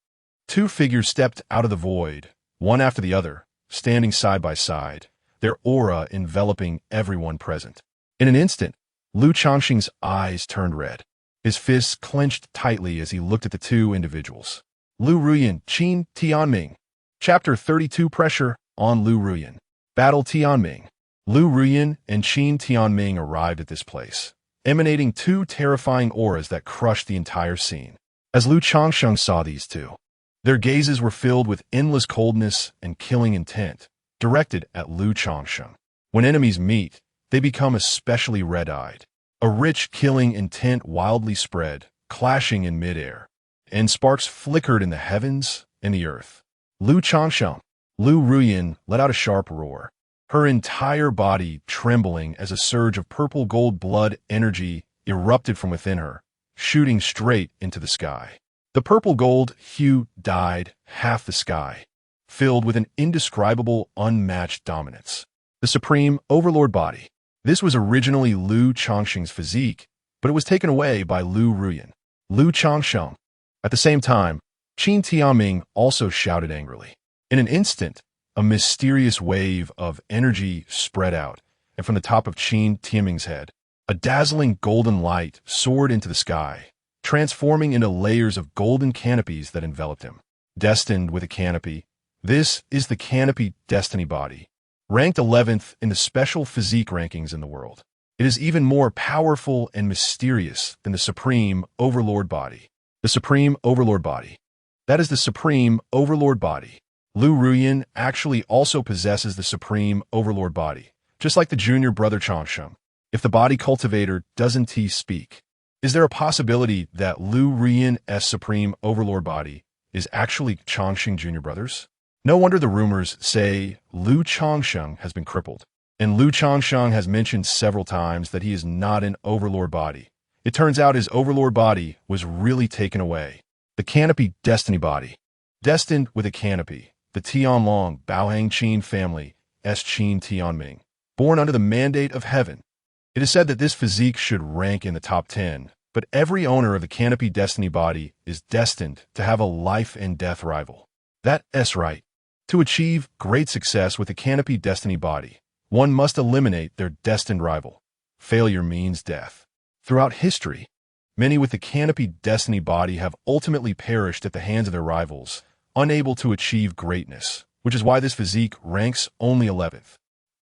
2 figures stepped out of the void, one after the other, standing side by side, their aura enveloping everyone present. In an instant, Lu Changsheng's eyes turned red. His fists clenched tightly as he looked at the 2 individuals. Lu Ruyan, Qin Tianming. Chapter 32 Pressure on Lu Ruyan. Battle Tianming. Lu Ruyan and Qin Tianming arrived at this place, emanating 2 terrifying auras that crushed the entire scene. As Lu Changsheng saw these 2, their gazes were filled with endless coldness and killing intent, directed at Lu Changsheng. When enemies meet, they become especially red-eyed. A rich killing intent wildly spread, clashing in midair, and sparks flickered in the heavens and the earth. Lu Changsheng, Lu Ruyan let out a sharp roar, her entire body trembling as a surge of purple gold blood energy erupted from within her, shooting straight into the sky. The purple gold hue dyed half the sky, filled with an indescribable, unmatched dominance. The Supreme Overlord Body. This was originally Lu Changsheng's physique, but it was taken away by Lu Ruyan. Lu Changsheng. At the same time, Qin Tianming also shouted angrily. In an instant, a mysterious wave of energy spread out, and from the top of Qin Tianming's head, a dazzling golden light soared into the sky, transforming into layers of golden canopies that enveloped him. Destined with a canopy, this is the Canopy Destiny Body, ranked 11th in the special physique rankings in the world. It is even more powerful and mysterious than the Supreme Overlord Body. The Supreme Overlord Body. That is the Supreme Overlord Body. Lu Ruyan actually also possesses the Supreme Overlord Body, just like the junior brother Changsheng. If the body cultivator doesn't speak, is there a possibility that Lu Ruyan's Supreme Overlord Body is actually Changsheng junior brothers? No wonder the rumors say Lu Changsheng has been crippled. And Lu Changsheng has mentioned several times that he is not an Overlord Body. It turns out his Overlord Body was really taken away. The Canopy Destiny Body. Destined with a canopy, the Tianlong Baohang Qin family, S. Qin Tianming, born under the mandate of heaven. It is said that this physique should rank in the top 10, but every owner of the Canopy Destiny Body is destined to have a life and death rival. That's right. To achieve great success with the Canopy Destiny Body, one must eliminate their destined rival. Failure means death. Throughout history, many with the Canopy Destiny Body have ultimately perished at the hands of their rivals, unable to achieve greatness, which is why this physique ranks only 11th.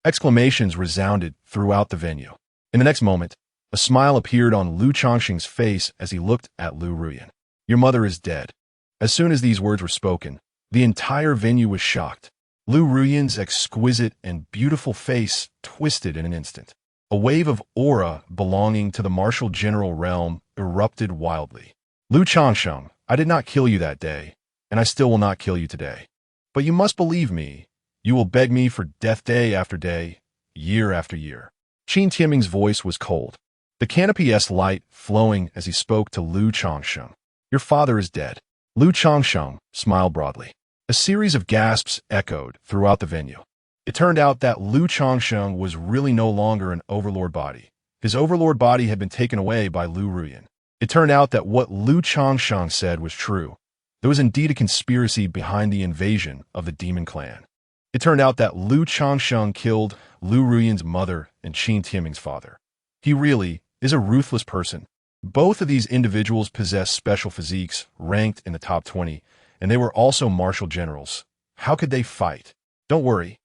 Exclamations resounded throughout the venue. In the next moment, a smile appeared on Lu Changsheng's face as he looked at Lu Ruyan. Your mother is dead. As soon as these words were spoken, the entire venue was shocked. Lu Ruyan's exquisite and beautiful face twisted in an instant. A wave of aura belonging to the martial general realm erupted wildly. Lu Changsheng, I did not kill you that day, and I still will not kill you today. But you must believe me. You will beg me for death day after day, year after year. Qin Tianming's voice was cold, the canopy-esque light flowing as he spoke to Lu Changsheng. Your father is dead. Lu Changsheng smiled broadly. A series of gasps echoed throughout the venue. It turned out that Lu Changsheng was really no longer an overlord body. His overlord body had been taken away by Lu Ruyan. It turned out that what Lu Changsheng said was true. There was indeed a conspiracy behind the invasion of the demon clan. It turned out that Lu Changsheng killed Lu Ruyan's mother and Qin Tianming's father. He really is a ruthless person. Both of these individuals possess special physiques ranked in the top 20, and they were also martial generals. How could they fight? Don't worry.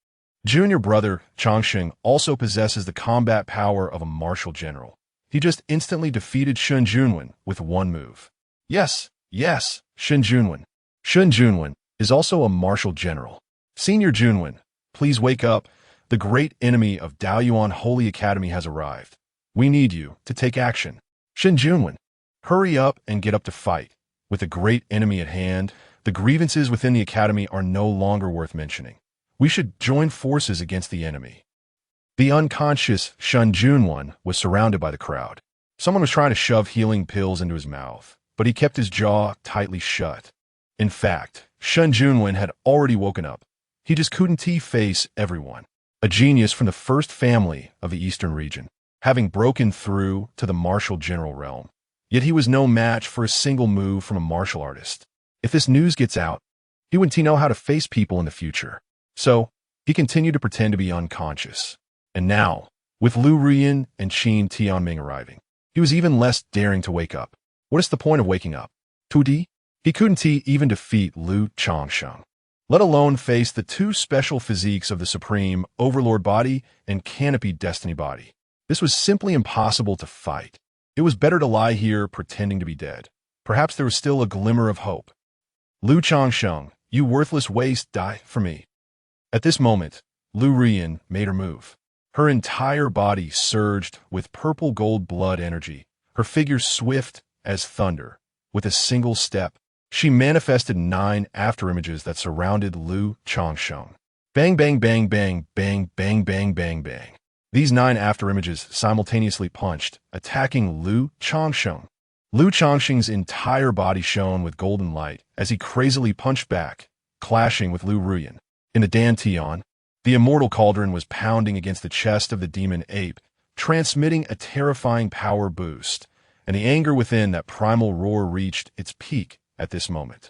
Junior brother Changsheng also possesses the combat power of a martial general. He just instantly defeated Shun Junwen with one move. Yes, Shun Junwen. Shun Junwen is also a martial general. Senior Junwen, please wake up. The great enemy of Daoyuan Holy Academy has arrived. We need you to take action. Shun Junwen, hurry up and get up to fight. With a great enemy at hand, the grievances within the academy are no longer worth mentioning. We should join forces against the enemy. The unconscious Shun Junwen was surrounded by the crowd. Someone was trying to shove healing pills into his mouth, but he kept his jaw tightly shut. In fact, Shun Junwen had already woken up. He just couldn't face everyone. A genius from the first family of the Eastern region, having broken through to the martial general realm. Yet he was no match for a single move from a martial artist. If this news gets out, he wouldn't know how to face people in the future. So, he continued to pretend to be unconscious. And now, with Lu Ruyan and Qin Tianming arriving, he was even less daring to wake up. What is the point of waking up? Tudi? He couldn't even defeat Lu Changsheng, let alone face the two special physiques of the Supreme Overlord Body and Canopy Destiny Body. This was simply impossible to fight. It was better to lie here pretending to be dead. Perhaps there was still a glimmer of hope. Lu Changsheng, you worthless waste, die for me. At this moment, Lu Ruyan made her move. Her entire body surged with purple gold blood energy, her figure swift as thunder. With a single step, she manifested 9 afterimages that surrounded Lu Changsheng. Bang, bang, bang, bang, bang, bang, bang, bang, bang. These 9 afterimages simultaneously punched, attacking Lu Changsheng. Lu Changsheng's entire body shone with golden light as he crazily punched back, clashing with Lu Ruyan. In the Dantian, the Immortal Cauldron was pounding against the chest of the demon ape, transmitting a terrifying power boost, and the anger within that primal roar reached its peak at this moment.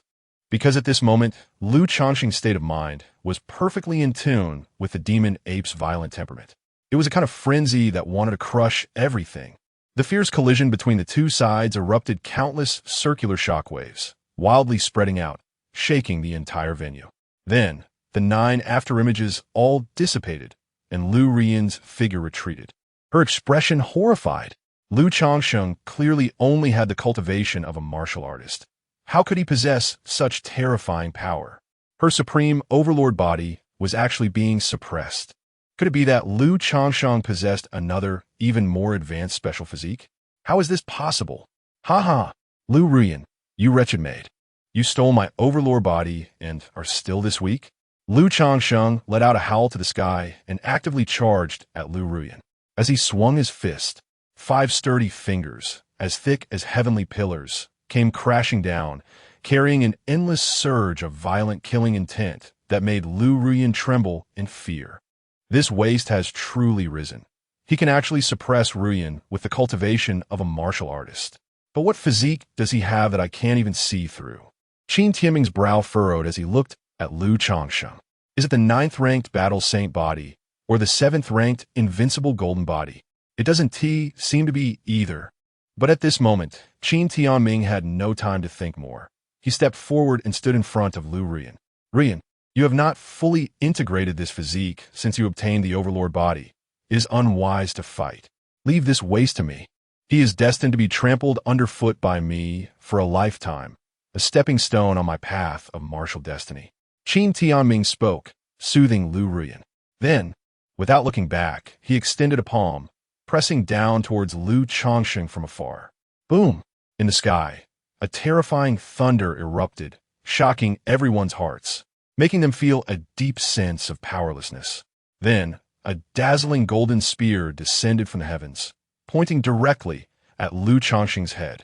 Because at this moment, Lu Changsheng's state of mind was perfectly in tune with the demon ape's violent temperament. It was a kind of frenzy that wanted to crush everything. The fierce collision between the two sides erupted countless circular shockwaves, wildly spreading out, shaking the entire venue. Then, the 9 afterimages all dissipated, and Lu Ruyan's figure retreated. Her expression horrified. Lu Changsheng clearly only had the cultivation of a martial artist. How could he possess such terrifying power? Her supreme overlord body was actually being suppressed. Could it be that Lu Changsheng possessed another, even more advanced special physique? How is this possible? Ha ha! Lu Ruyan, you wretched maid. You stole my overlord body and are still this weak? Lu Changsheng let out a howl to the sky and actively charged at Lu Ruyan. As he swung his fist, 5 sturdy fingers, as thick as heavenly pillars, came crashing down, carrying an endless surge of violent killing intent that made Lu Ruyan tremble in fear. This waste has truly risen. He can actually suppress Ruyan with the cultivation of a martial artist. But what physique does he have that I can't even see through? Qin Tianming's brow furrowed as he looked at Lu Changsheng. Is it the 9th-ranked Battle Saint body, or the 7th-ranked Invincible Golden Body? It doesn't seem to be either. But at this moment, Qin Tianming had no time to think more. He stepped forward and stood in front of Lu Ruyan. Ruyan, you have not fully integrated this physique since you obtained the Overlord body. It is unwise to fight. Leave this waste to me. He is destined to be trampled underfoot by me for a lifetime, a stepping stone on my path of martial destiny. Qin Tianming spoke, soothing Lu Ruyan. Then, without looking back, he extended a palm, pressing down towards Lu Changsheng from afar. Boom! In the sky, a terrifying thunder erupted, shocking everyone's hearts, making them feel a deep sense of powerlessness. Then, a dazzling golden spear descended from the heavens, pointing directly at Lu Changsheng's head.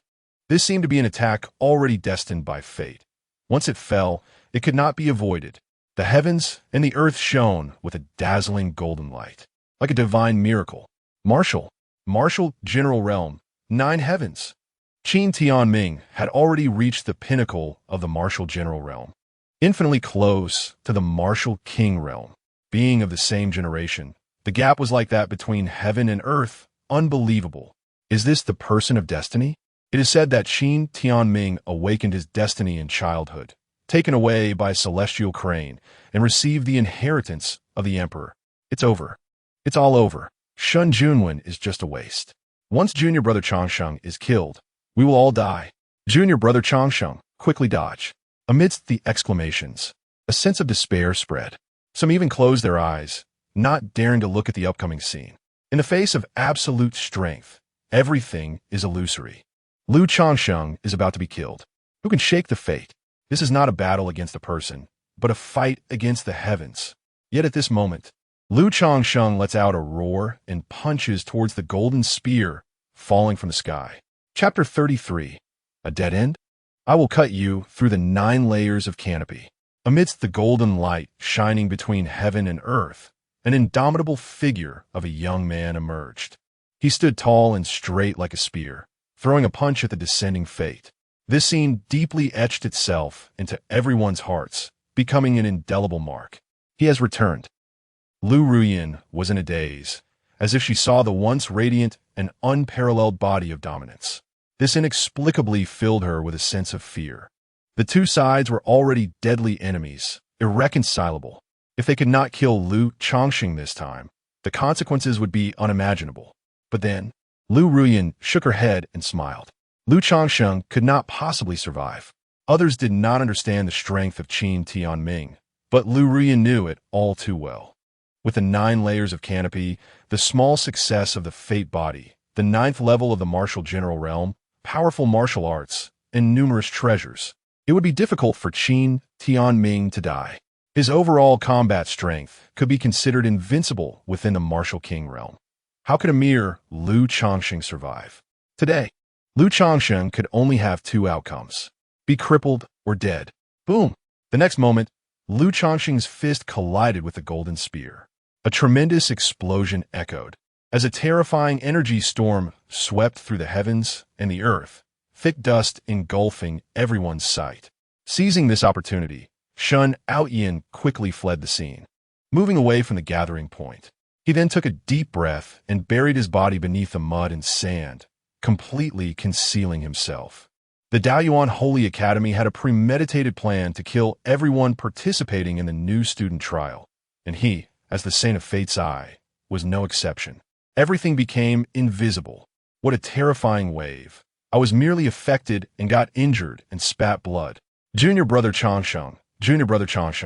This seemed to be an attack already destined by fate. Once it fell, it could not be avoided. The heavens and the earth shone with a dazzling golden light, like a divine miracle. Martial general realm, 9 heavens. Qin Tianming had already reached the pinnacle of the martial general realm, infinitely close to the martial king realm. Being of the same generation, the gap was like that between heaven and earth, unbelievable. Is this the person of destiny? It is said that Qin Tianming awakened his destiny in childhood, taken away by a celestial crane, and received the inheritance of the emperor. It's over. It's all over. Shun Junwen is just a waste. Once junior brother Changsheng is killed, we will all die. Junior brother Changsheng, quickly dodge. Amidst the exclamations, a sense of despair spread. Some even closed their eyes, not daring to look at the upcoming scene. In the face of absolute strength, everything is illusory. Lu Changsheng is about to be killed. Who can shake the fate? This is not a battle against a person, but a fight against the heavens. Yet at this moment, Lu Changsheng lets out a roar and punches towards the golden spear falling from the sky. Chapter 33. A dead end? I will cut you through the 9 layers of canopy. Amidst the golden light shining between heaven and earth, an indomitable figure of a young man emerged. He stood tall and straight like a spear, throwing a punch at the descending fate. This scene deeply etched itself into everyone's hearts, becoming an indelible mark. He has returned. Lu Ruyan was in a daze, as if she saw the once radiant and unparalleled body of dominance. This inexplicably filled her with a sense of fear. The two sides were already deadly enemies, irreconcilable. If they could not kill Lu Changsheng this time, the consequences would be unimaginable. But then, Lu Ruyan shook her head and smiled. Lu Changsheng could not possibly survive. Others did not understand the strength of Qin Tianming, but Lu Ruyan knew it all too well. With the 9 layers of canopy, the small success of the fate body, the 9th level of the martial general realm, powerful martial arts, and numerous treasures, it would be difficult for Qin Tianming to die. His overall combat strength could be considered invincible within the martial king realm. How could a mere Lu Changsheng survive? Today, Lu Changsheng could only have 2 outcomes: be crippled or dead. Boom! The next moment, Lu Changsheng's fist collided with the golden spear. A tremendous explosion echoed. As a terrifying energy storm swept through the heavens and the earth, thick dust engulfing everyone's sight. Seizing this opportunity, Shun Outyin quickly fled the scene, moving away from the gathering point. He then took a deep breath and buried his body beneath the mud and sand, completely concealing himself. The Daoyuan Holy Academy had a premeditated plan to kill everyone participating in the new student trial, and he, as the Saint of Fate's Eye, was no exception. Everything became invisible. What a terrifying wave. I was merely affected and got injured and spat blood. Junior brother Changsheng,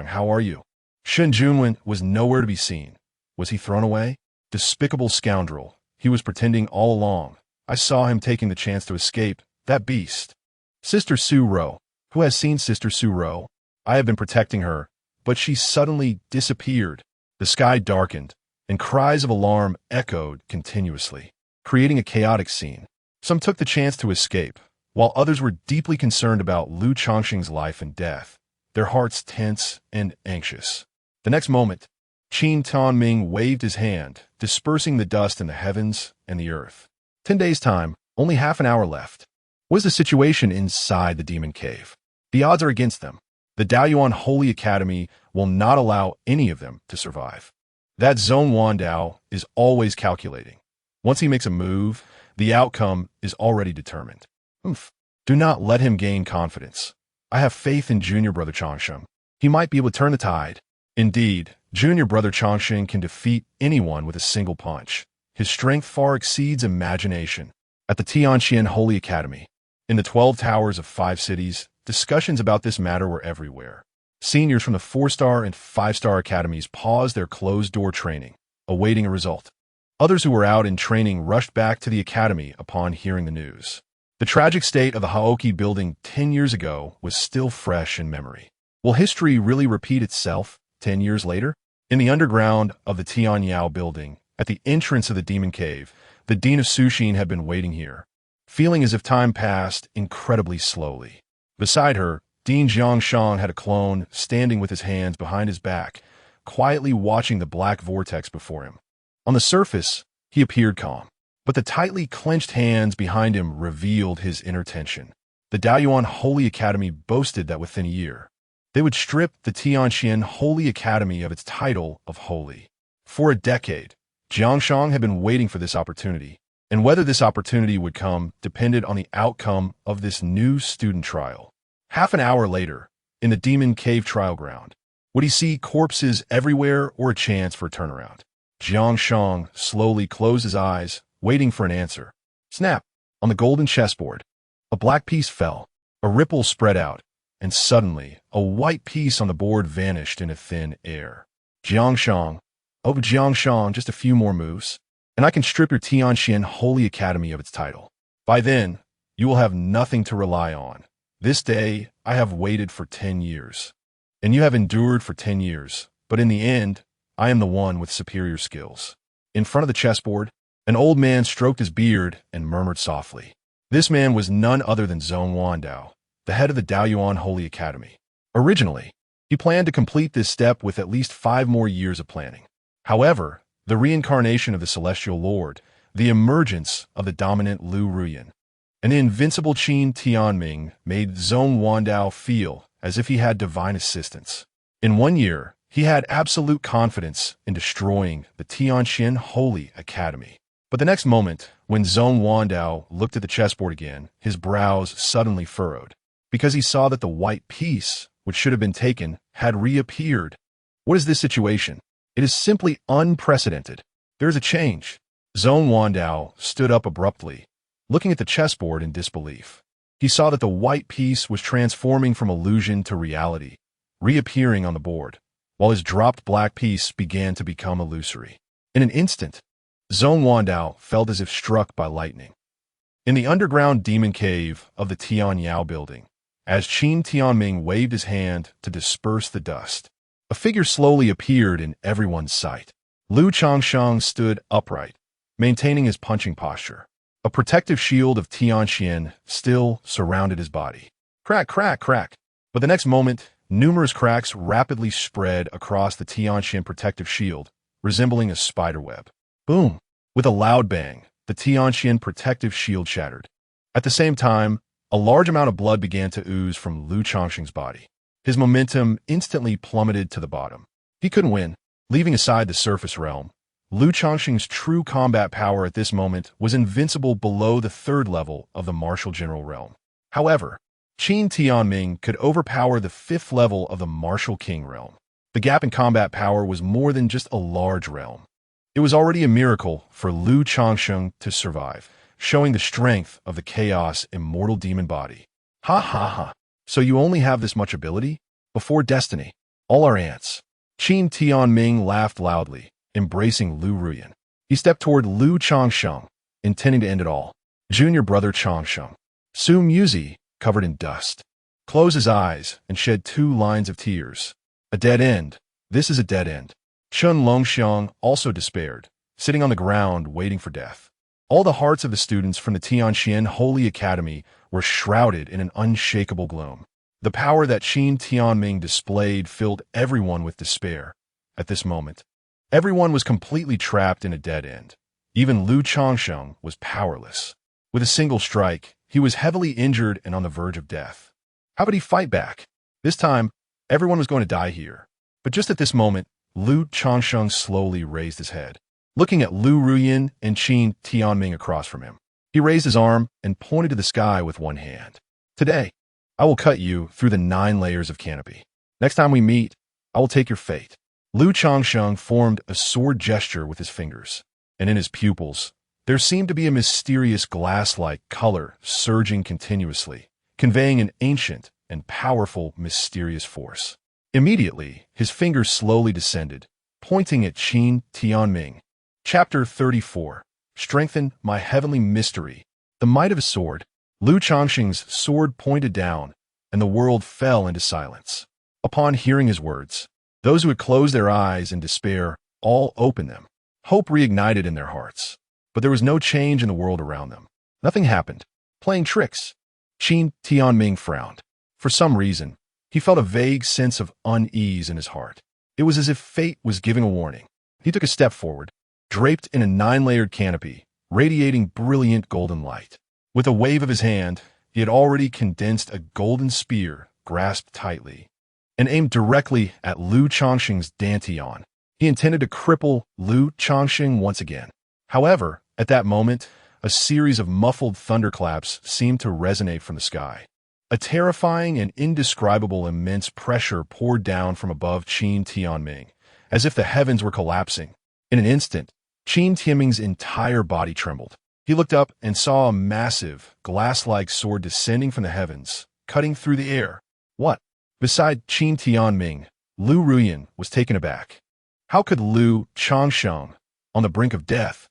how are you? Shen Junwen was nowhere to be seen. Was he thrown away? Despicable scoundrel. He was pretending all along. I saw him taking the chance to escape. That beast. Sister Su Ro. Who has seen Sister Su Ro? I have been protecting her, but she suddenly disappeared. The sky darkened, and cries of alarm echoed continuously, creating a chaotic scene. Some took the chance to escape, while others were deeply concerned about Lu Changsheng's life and death. their hearts tense and anxious. The next moment, Qin Tianming waved his hand, dispersing the dust in the heavens and the earth. 10 days' time, only half an hour left. What is the situation inside the demon cave? The odds are against them. The Daoyuan Holy Academy will not allow any of them to survive. That Zone Wandao is always calculating. Once he makes a move, the outcome is already determined. Do not let him gain confidence. I have faith in junior brother Changsheng. He might be able to turn the tide. Indeed, junior brother Changsheng can defeat anyone with a single punch. His strength far exceeds imagination. At the Tianqian Holy Academy, in the 12 towers of 5 cities, discussions about this matter were everywhere. Seniors from the 4-star and 5-star academies paused their closed-door training, awaiting a result. Others who were out in training rushed back to the academy upon hearing the news. The tragic state of the Haoki building 10 years ago was still fresh in memory. Will history really repeat itself 10 years later? In the underground of the Tianyao building, at the entrance of the demon cave, the Dean of Sushin had been waiting here, feeling as if time passed incredibly slowly. Beside her, Dean Changsheng had a clone standing with his hands behind his back, quietly watching the black vortex before him. On the surface, he appeared calm, but the tightly clenched hands behind him revealed his inner tension. The Daoyuan Holy Academy boasted that within a year, they would strip the Tianqian Holy Academy of its title of holy. For a decade, Changsheng had been waiting for this opportunity, and whether this opportunity would come depended on the outcome of this new student trial. Half an hour later, in the demon cave trial ground, would he see corpses everywhere or a chance for a turnaround? Changsheng slowly closed his eyes, waiting for an answer. Snap! On the golden chessboard, a black piece fell, a ripple spread out, and suddenly, a white piece on the board vanished in a thin air. Changsheng, just a few more moves, and I can strip your Tianqian Holy Academy of its title. By then, you will have nothing to rely on. This day, I have waited for 10 years, and you have endured for 10 years, but in the end, I am the one with superior skills. In front of the chessboard, an old man stroked his beard and murmured softly. This man was none other than Zone Wandao, the head of the Daoyuan Holy Academy. Originally, he planned to complete this step with at least 5 more years of planning. However, the reincarnation of the Celestial Lord, the emergence of the dominant Lu Ruyan, and the invincible Qin Tianming made Zone Wandao feel as if he had divine assistance. In 1 year, he had absolute confidence in destroying the Tianqian Holy Academy. But the next moment, when Zone Wandao looked at the chessboard again, his brows suddenly furrowed, because he saw that the white piece, which should have been taken, had reappeared. What is this situation? It is simply unprecedented. There is a change. Zone Wandao stood up abruptly, looking at the chessboard in disbelief. He saw that the white piece was transforming from illusion to reality, reappearing on the board, while his dropped black piece began to become illusory. In an instant, Zone Wandao felt as if struck by lightning. In the underground demon cave of the Tianyao building, as Qin Tianming waved his hand to disperse the dust, a figure slowly appeared in everyone's sight. Lu Changsheng stood upright, maintaining his punching posture. A protective shield of Tianqian still surrounded his body. Crack, crack, crack. But the next moment, numerous cracks rapidly spread across the Tianqian protective shield, resembling a spider web. Boom! With a loud bang, the Tianqian protective shield shattered. At the same time, a large amount of blood began to ooze from Lu Changsheng's body. His momentum instantly plummeted to the bottom. He couldn't win. Leaving aside the surface realm, Lu Changsheng's true combat power at this moment was invincible below the 3rd level of the martial general realm. However, Qin Tianming could overpower the 5th level of the martial king realm. The gap in combat power was more than just a large realm. It was already a miracle for Lu Changsheng to survive, showing the strength of the Chaos Immortal Demon Body. Ha ha ha. So you only have this much ability? Before destiny, all our ants. Qin Tianming laughed loudly, embracing Lu Ruyan. He stepped toward Lu Changsheng, intending to end it all. Junior brother Changsheng, Su Muzi, covered in dust, closed his eyes and shed 2 lines of tears. A dead end. This is a dead end. Chun Longxiang also despaired, sitting on the ground waiting for death. All the hearts of the students from the Tianqian Holy Academy were shrouded in an unshakable gloom. The power that Qin Tianming displayed filled everyone with despair. At this moment, everyone was completely trapped in a dead end. Even Lu Changsheng was powerless. With a single strike, he was heavily injured and on the verge of death. How could he fight back? This time, everyone was going to die here. But just at this moment, Lu Changsheng slowly raised his head, looking at Lu Ruyin and Qin Tianming across from him. He raised his arm and pointed to the sky with one hand. Today, I will cut you through the 9 layers of canopy. Next time we meet, I will take your fate. Lu Changsheng formed a sword gesture with his fingers, and in his pupils, there seemed to be a mysterious glass-like color surging continuously, conveying an ancient and powerful mysterious force. Immediately, his fingers slowly descended, pointing at Qin Tianming. Chapter 34. Strengthen my heavenly mystery. The might of a sword. Lu Changsheng's sword pointed down, and the world fell into silence. Upon hearing his words, those who had closed their eyes in despair all opened them. Hope reignited in their hearts. But there was no change in the world around them. Nothing happened. Playing tricks. Qin Tianming frowned. For some reason, he felt a vague sense of unease in his heart. It was as if fate was giving a warning. He took a step forward, draped in a 9-layered canopy, radiating brilliant golden light. With a wave of his hand, he had already condensed a golden spear, grasped tightly, and aimed directly at Lu Changsheng's dantian. He intended to cripple Lu Changsheng once again. However, at that moment, a series of muffled thunderclaps seemed to resonate from the sky. A terrifying and indescribable immense pressure poured down from above Qin Tianming, as if the heavens were collapsing. In an instant, Qin Tianming's entire body trembled. He looked up and saw a massive, glass-like sword descending from the heavens, cutting through the air. What? Beside Qin Tianming, Lu Ruyin was taken aback. How could Lu Changsheng, on the brink of death,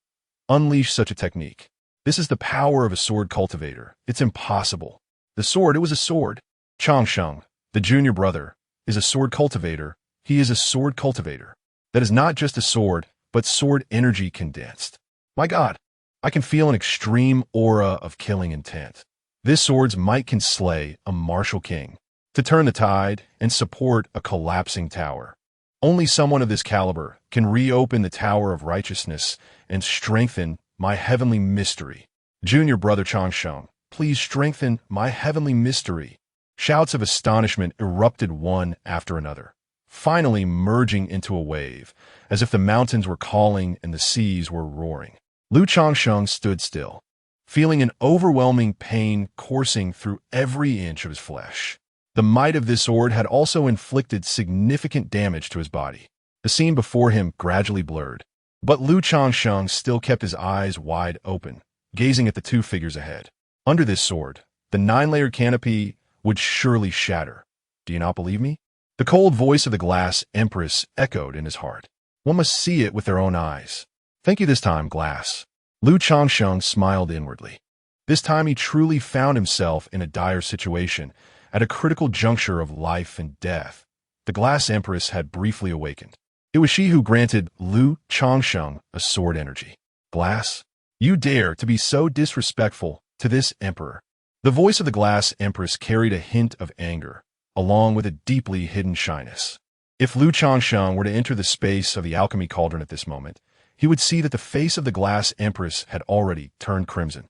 unleash such a technique? This is the power of a sword cultivator. It's impossible. The sword, it was a sword. Changsheng, the junior brother, is a sword cultivator. He is a sword cultivator. That is not just a sword, but sword energy condensed. My God, I can feel an extreme aura of killing intent. This sword's might can slay a martial king, to turn the tide and support a collapsing tower. Only someone of this caliber can reopen the tower of righteousness and strengthen my heavenly mystery. Junior brother Changsheng, please strengthen my heavenly mystery. Shouts of astonishment erupted one after another, finally merging into a wave, as if the mountains were calling and the seas were roaring. Lu Changsheng stood still, feeling an overwhelming pain coursing through every inch of his flesh. The might of this sword had also inflicted significant damage to his body. The scene before him gradually blurred, but Lu Changsheng still kept his eyes wide open, gazing at the 2 figures ahead. Under this sword, the 9-layered canopy would surely shatter. Do you not believe me? The cold voice of the glass empress echoed in his heart. One must see it with their own eyes. Thank you this time, glass. Lu Changsheng smiled inwardly. This time he truly found himself in a dire situation, at a critical juncture of life and death. The glass empress had briefly awakened. It was she who granted Lu Changsheng a sword energy. Glass, you dare to be so disrespectful to this emperor. The voice of the glass empress carried a hint of anger, along with a deeply hidden shyness. If Lu Changsheng were to enter the space of the alchemy cauldron at this moment, he would see that the face of the glass empress had already turned crimson.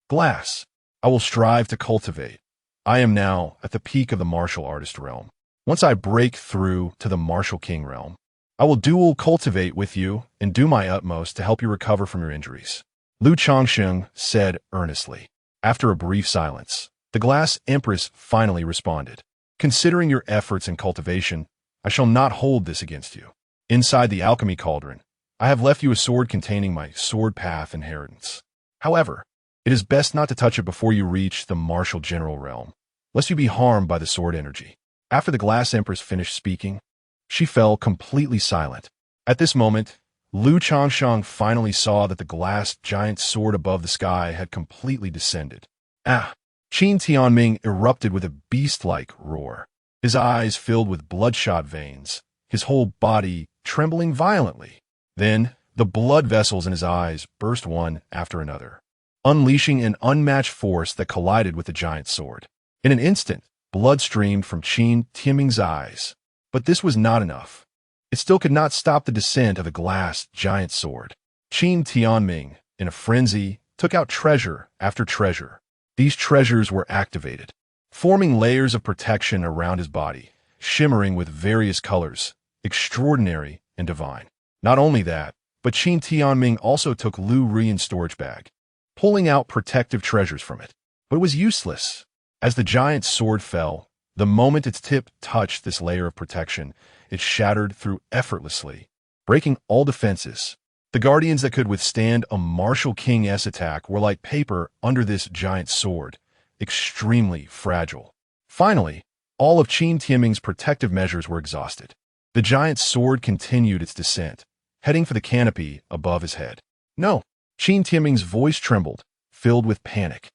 Glass, I will strive to cultivate. I am now at the peak of the martial artist realm. Once I break through to the martial king realm, I will dual cultivate with you and do my utmost to help you recover from your injuries. Lu Changsheng said earnestly. After a brief silence, the glass empress finally responded. Considering your efforts in cultivation, I shall not hold this against you. Inside the alchemy cauldron, I have left you a sword containing my sword path inheritance. However, it is best not to touch it before you reach the martial general realm, lest you be harmed by the sword energy. After the glass empress finished speaking, she fell completely silent. At this moment, Lu Changsheng finally saw that the glass giant sword above the sky had completely descended. Qin Tianming erupted with a beast-like roar, his eyes filled with bloodshot veins, his whole body trembling violently. Then, the blood vessels in his eyes burst one after another, unleashing an unmatched force that collided with the giant sword. In an instant, Blood streamed from Qin Tianming's eyes. But this was not enough. It still could not stop the descent of the glass giant sword. Qin Tianming, in a frenzy, took out treasure after treasure. These treasures were activated, forming layers of protection around his body, shimmering with various colors, extraordinary and divine. Not only that, but Qin Tianming also took Lu Ruyan's storage bag, pulling out protective treasures from it. But it was useless. As the giant sword fell, the moment its tip touched this layer of protection, it shattered through effortlessly, breaking all defenses. The guardians that could withstand a martial king's attack were like paper under this giant sword, extremely fragile. Finally, all of Qin Tianming's protective measures were exhausted. The giant sword continued its descent, heading for the canopy above his head. No! Qin Tianming's voice trembled, filled with panic.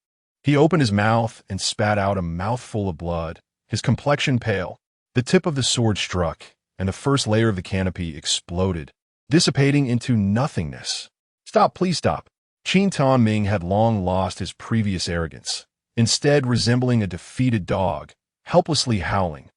He opened his mouth and spat out a mouthful of blood, his complexion pale. The tip of the sword struck, and the first layer of the canopy exploded, dissipating into nothingness. Stop, please stop. Qin Tianming had long lost his previous arrogance, instead resembling a defeated dog, helplessly howling.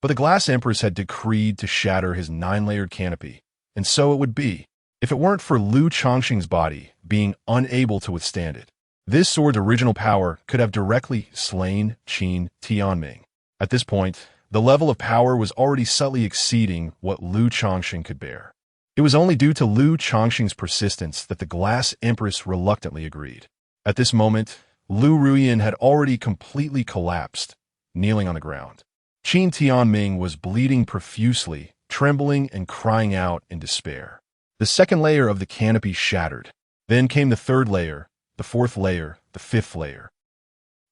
But the Glass Empress had decreed to shatter his 9-layered canopy, and so it would be, if it weren't for Lu Changsheng's body being unable to withstand it. This sword's original power could have directly slain Qin Tianming. At this point, the level of power was already subtly exceeding what Lu Changsheng could bear. It was only due to Lu Changsheng's persistence that the Glass Empress reluctantly agreed. At this moment, Lu Ruyan had already completely collapsed, kneeling on the ground. Qin Tianming was bleeding profusely, trembling and crying out in despair. The second layer of the canopy shattered. Then came the third layer, the fourth layer, the fifth layer.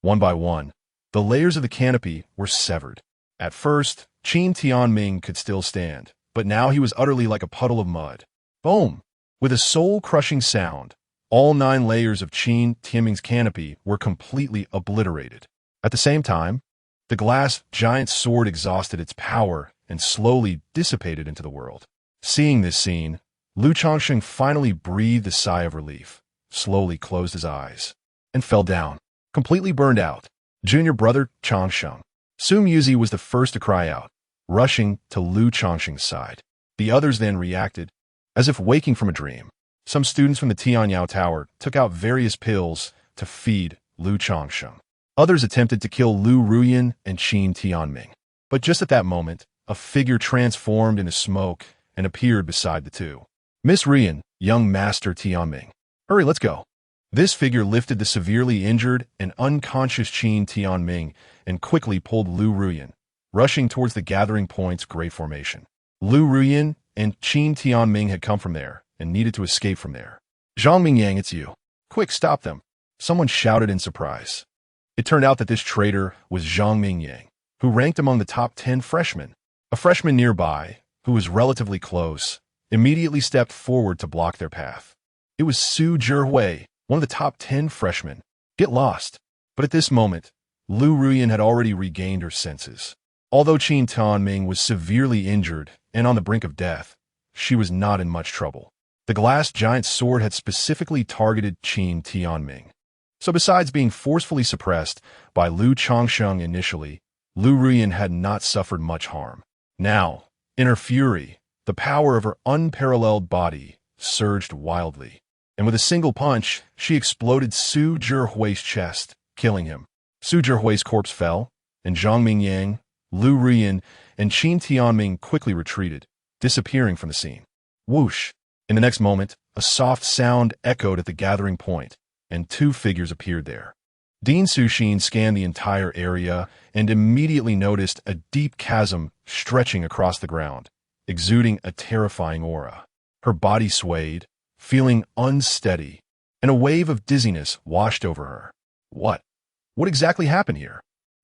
One by one, the layers of the canopy were severed. At first, Qin Tianming could still stand, but now he was utterly like a puddle of mud. Boom! With a soul-crushing sound, all 9 layers of Qin Tianming's canopy were completely obliterated. At the same time, the glass giant sword exhausted its power and slowly dissipated into the world. Seeing this scene, Lu Changsheng finally breathed a sigh of relief, slowly closed his eyes, and fell down, completely burned out. Junior brother Changsheng. Su Muzi was the first to cry out, rushing to Lu Changsheng's side. The others then reacted, as if waking from a dream. Some students from the Tianyao Tower took out various pills to feed Lu Changsheng. Others attempted to kill Lu Ruyan and Qin Tianming. But just at that moment, a figure transformed into smoke and appeared beside the two. Miss Ruyan, young Master Tianming. Hurry, let's go. This figure lifted the severely injured and unconscious Qin Tianming and quickly pulled Lu Ruyan, rushing towards the gathering point's great formation. Lu Ruyan and Qin Tianming had come from there and needed to escape from there. Zhang Mingyang, it's you. Quick, stop them. Someone shouted in surprise. It turned out that this traitor was Zhang Mingyang, who ranked among the top 10 freshmen. A freshman nearby, who was relatively close, immediately stepped forward to block their path. It was Su Zhihui, one of the top 10 freshmen. Get lost. But at this moment, Lu Ruyan had already regained her senses. Although Qin Tianming was severely injured and on the brink of death, she was not in much trouble. The glass giant sword had specifically targeted Qin Tianming. So besides being forcefully suppressed by Lu Changsheng initially, Lu Ruyan had not suffered much harm. Now, in her fury, the power of her unparalleled body surged wildly, and with a single punch, she exploded Su Zhihui's chest, killing him. Su Zhihui's corpse fell, and Zhang Mingyang, Lu Ruyan, and Qin Tianming quickly retreated, disappearing from the scene. Whoosh! In the next moment, a soft sound echoed at the gathering point, and 2 figures appeared there. Dean Suxin scanned the entire area and immediately noticed a deep chasm stretching across the ground, exuding a terrifying aura. Her body swayed, feeling unsteady, and a wave of dizziness washed over her. What exactly happened here?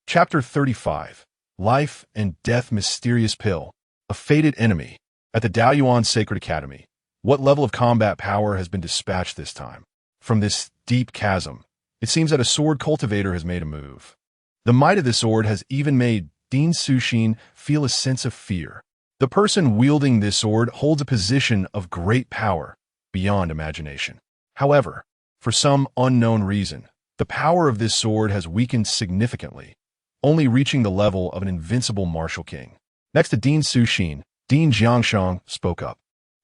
Chapter 35. Life and Death Mysterious Pill. A Fated Enemy. At the Daoyuan Sacred Academy, what level of combat power has been dispatched this time? From this deep chasm, it seems that a sword cultivator has made a move. The might of this sword has even made Dean Suxin feel a sense of fear. The person wielding this sword holds a position of great power, beyond imagination. However, for some unknown reason, the power of this sword has weakened significantly, only reaching the level of an invincible martial king. Next to Dean Suxin, Dean Changsheng spoke up.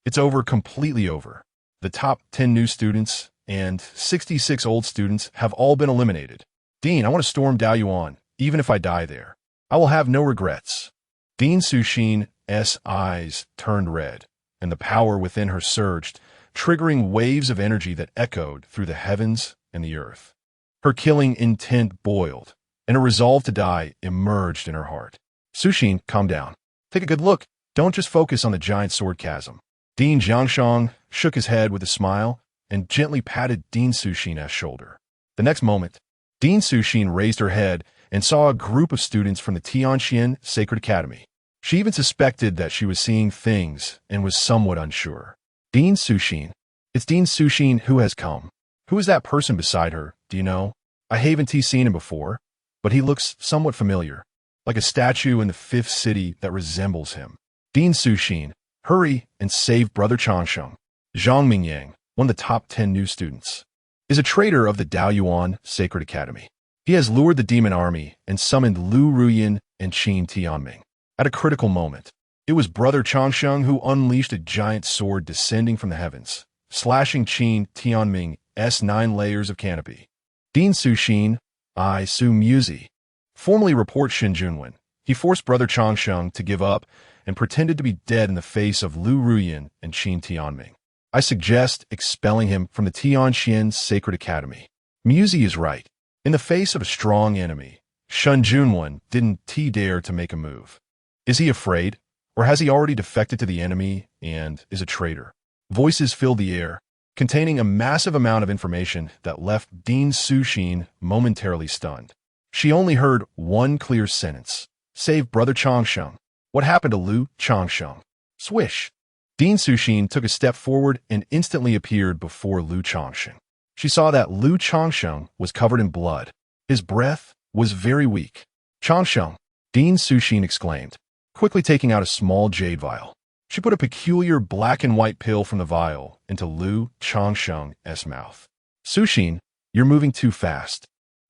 It's over, completely over. The top 10 new students and 66 old students have all been eliminated. Dean, I want to storm Daoyuan, even if I die there. I will have no regrets. Dean Suxin's eyes turned red, and the power within her surged, triggering waves of energy that echoed through the heavens and the earth. Her killing intent boiled, and a resolve to die emerged in her heart. Suxin, calm down. Take a good look. Don't just focus on the giant sword chasm. Dean Changsheng shook his head with a smile and gently patted Dean Suxin's shoulder. The next moment, Dean Suxin raised her head and saw a group of students from the Tianqian Sacred Academy. She even suspected that she was seeing things and was somewhat unsure. Dean Suxin. It's Dean Suxin who has come. Who is that person beside her, do you know? I haven't seen him before, but he looks somewhat familiar, like a statue in the fifth city that resembles him. Dean Suxin, hurry and save Brother Changsheng. Zhang Mingyang, one of the top 10 new students, is a traitor of the Daoyuan Sacred Academy. He has lured the demon army and summoned Lu Ruyan and Qin Tianming. At a critical moment, it was Brother Changsheng who unleashed a giant sword descending from the heavens, slashing Qin Tianming's 9 layers of canopy. Dean Suxin, I Su Muzi, formally report Xinjunwen. He forced Brother Changsheng to give up and pretended to be dead in the face of Lu Ruyan and Qin Tianming. I suggest expelling him from the Tianqian Sacred Academy. Muzi is right. In the face of a strong enemy, Xinjunwen didn't dare to make a move. Is he afraid? Or has he already defected to the enemy and is a traitor? Voices filled the air, containing a massive amount of information that left Dean Suxin momentarily stunned. She only heard one clear sentence. Save Brother Changsheng. What happened to Lu Changsheng? Swish. Dean Suxin took a step forward and instantly appeared before Lu Changsheng. She saw that Lu Changsheng was covered in blood. His breath was very weak. Changsheng, Dean Suxin exclaimed, quickly taking out a small jade vial. She put a peculiar black and white pill from the vial into Lu Changsheng's mouth. Suxin, you're moving too fast.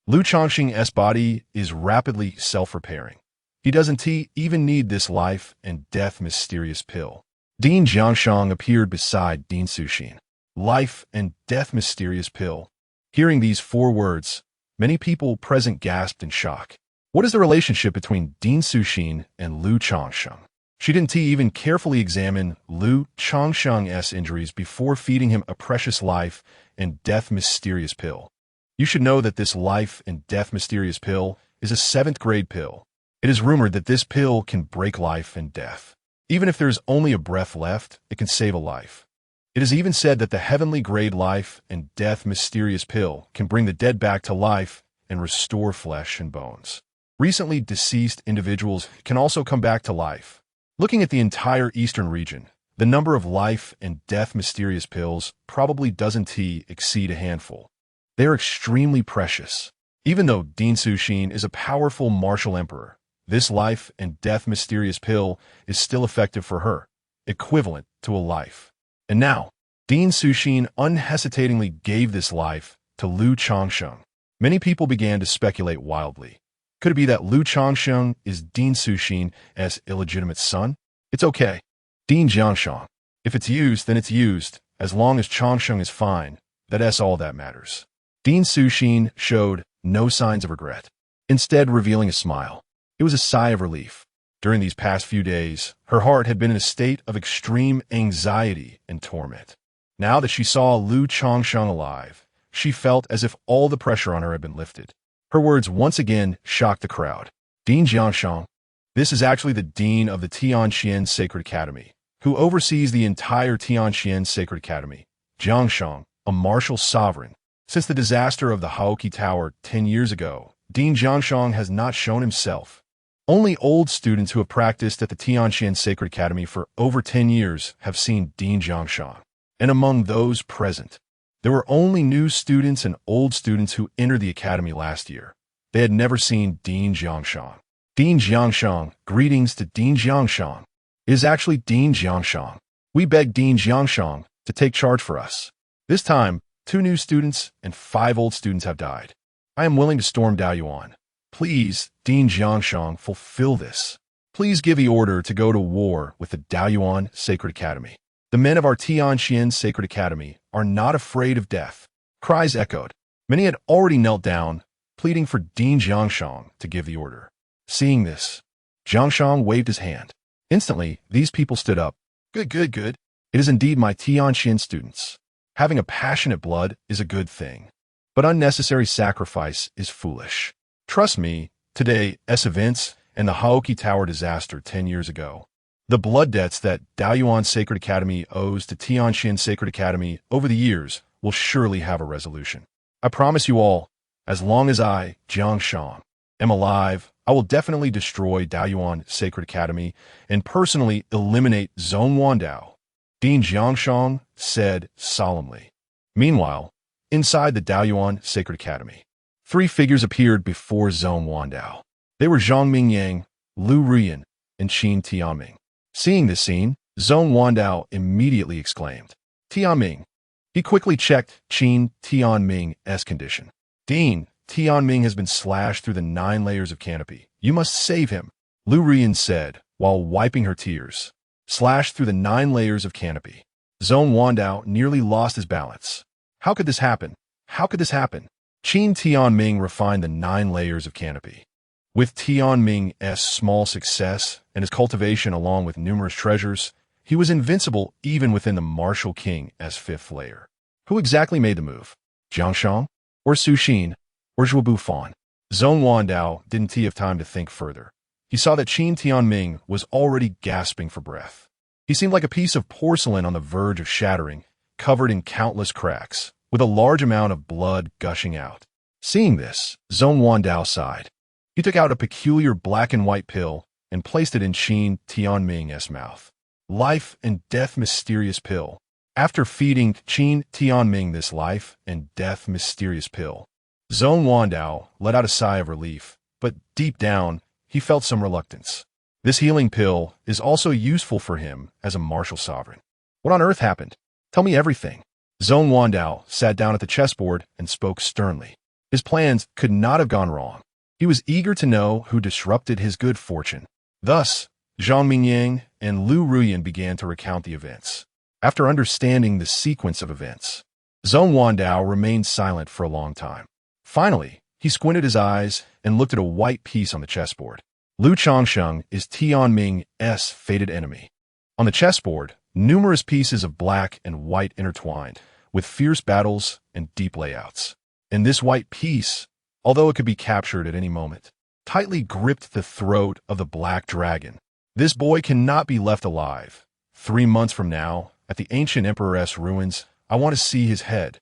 Lu Changsheng's body is rapidly self-repairing. He doesn't even need this life and death mysterious pill. Dean Changsheng appeared beside Dean Suxin. Life and death mysterious pill. Hearing these 4 words, many people present gasped in shock. What is the relationship between Dean Suxin and Lu Changsheng? She didn't even carefully examine Lu Changsheng's injuries before feeding him a precious life and death mysterious pill. You should know that this life and death mysterious pill is a 7th grade pill. It is rumored that this pill can break life and death. Even if there is only a breath left, it can save a life. It is even said that the heavenly grade life and death mysterious pill can bring the dead back to life and restore flesh and bones. Recently deceased individuals can also come back to life. Looking at the entire eastern region, the number of life and death mysterious pills probably doesn't exceed a handful. They are extremely precious. Even though Dean Suxin is a powerful martial emperor, this life and death mysterious pill is still effective for her, equivalent to a life. And now, Dean Suxin unhesitatingly gave this life to Lu Changsheng. Many people began to speculate wildly. Could it be that Lu Changsheng is Dean Suxin's illegitimate son? It's okay. Dean Changsheng. If it's used, then it's used. As long as Changsheng is fine, that's all that matters. Dean Suxin showed no signs of regret, instead revealing a smile. It was a sigh of relief. During these past few days, her heart had been in a state of extreme anxiety and torment. Now that she saw Lu Changsheng alive, she felt as if all the pressure on her had been lifted. Her words once again shocked the crowd. Dean Changsheng, this is actually the dean of the Tianqian Sacred Academy, who oversees the entire Tianqian Sacred Academy. Changsheng, a martial sovereign. Since the disaster of the Haoqi Tower 10 years ago, Dean Changsheng has not shown himself. Only old students who have practiced at the Tianqian Sacred Academy for over 10 years have seen Dean Changsheng. And among those present, there were only new students and old students who entered the academy last year. They had never seen Dean Changsheng. Dean Changsheng, greetings to Dean Changsheng. It is actually Dean Changsheng. We beg Dean Changsheng to take charge for us. This time, 2 new students and 5 old students have died. I am willing to storm Daoyuan. Please, Dean Changsheng, fulfill this. Please give the order to go to war with the Daoyuan Sacred Academy. The men of our Tianqian Sacred Academy are not afraid of death. Cries echoed. Many had already knelt down, pleading for Dean Changsheng to give the order. Seeing this, Changsheng waved his hand. Instantly, these people stood up. Good, good, good. It is indeed my Tianqian students. Having a passionate blood is a good thing, but unnecessary sacrifice is foolish. Trust me, today's events and the Haoki Tower disaster 10 years ago, the blood debts that Daoyuan Sacred Academy owes to Tianqian Sacred Academy over the years will surely have a resolution. I promise you all, as long as I, Changsheng, am alive, I will definitely destroy Daoyuan Sacred Academy and personally eliminate Zhong Wandao, Dean Changsheng said solemnly. Meanwhile, inside the Daoyuan Sacred Academy, 3 figures appeared before Zhong Wandao. They were Zhang Mingyang, Lu Ruyan, and Qin Tianming. Seeing this scene, Zhong Wandao immediately exclaimed, Tianming. He quickly checked Qin Tianming's condition. Dean, Tianming has been slashed through the 9 layers of canopy. You must save him, Lu Ruyan said, while wiping her tears. Slashed through the 9 layers of canopy. Zhong Wandao nearly lost his balance. How could this happen? How could this happen? Qin Tianming refined the 9 layers of canopy. With Tianming's small success and his cultivation along with numerous treasures, he was invincible even within the Martial King's 5th layer. Who exactly made the move? Changsheng? Or Su Xin? Or Zhuo Bufan? Zhong Wandao didn't have time to think further. He saw that Qin Tianming was already gasping for breath. He seemed like a piece of porcelain on the verge of shattering, covered in countless cracks, with a large amount of blood gushing out. Seeing this, Zhong Wandao sighed. He took out a peculiar black and white pill and placed it in Qin Tianming's mouth. Life and death mysterious pill. After feeding Qin Tianming this life and death mysterious pill, Zhong Wandao let out a sigh of relief, but deep down, he felt some reluctance. This healing pill is also useful for him as a martial sovereign. What on earth happened? Tell me everything. Zhong Wandao sat down at the chessboard and spoke sternly. His plans could not have gone wrong. He was eager to know who disrupted his good fortune. Thus, Zhang Mingyang and Lu Ruyan began to recount the events. After understanding the sequence of events, Zhong Wandao remained silent for a long time. Finally, he squinted his eyes and looked at a white piece on the chessboard. Lu Changsheng is Tianming's fated enemy. On the chessboard, numerous pieces of black and white intertwined, with fierce battles and deep layouts. And this white piece, although it could be captured at any moment, tightly gripped the throat of the black dragon. This boy cannot be left alive. 3 months from now, at the ancient empress ruins, I want to see his head.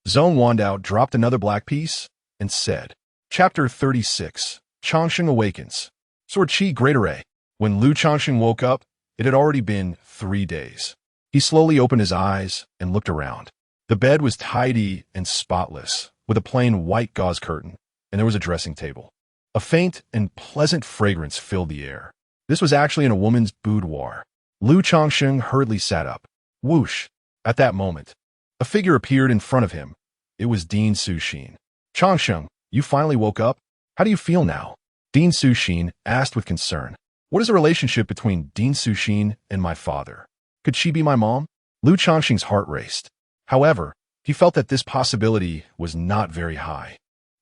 Zhong Wandao dropped another black piece and said, Chapter 36, Changsheng Awakens. Sword Qi Great Array. When Lu Changsheng woke up, it had already been 3 days. He slowly opened his eyes and looked around. The bed was tidy and spotless, with a plain white gauze curtain, and there was a dressing table. A faint and pleasant fragrance filled the air. This was actually in a woman's boudoir. Lu Changsheng hurriedly sat up. Whoosh! At that moment, a figure appeared in front of him. It was Dean Su Xin. Changsheng, you finally woke up? How do you feel now? Dean Su Xin asked with concern. What is the relationship between Dean Su Xin and my father? Could she be my mom? Lu Changsheng's heart raced. However, he felt that this possibility was not very high.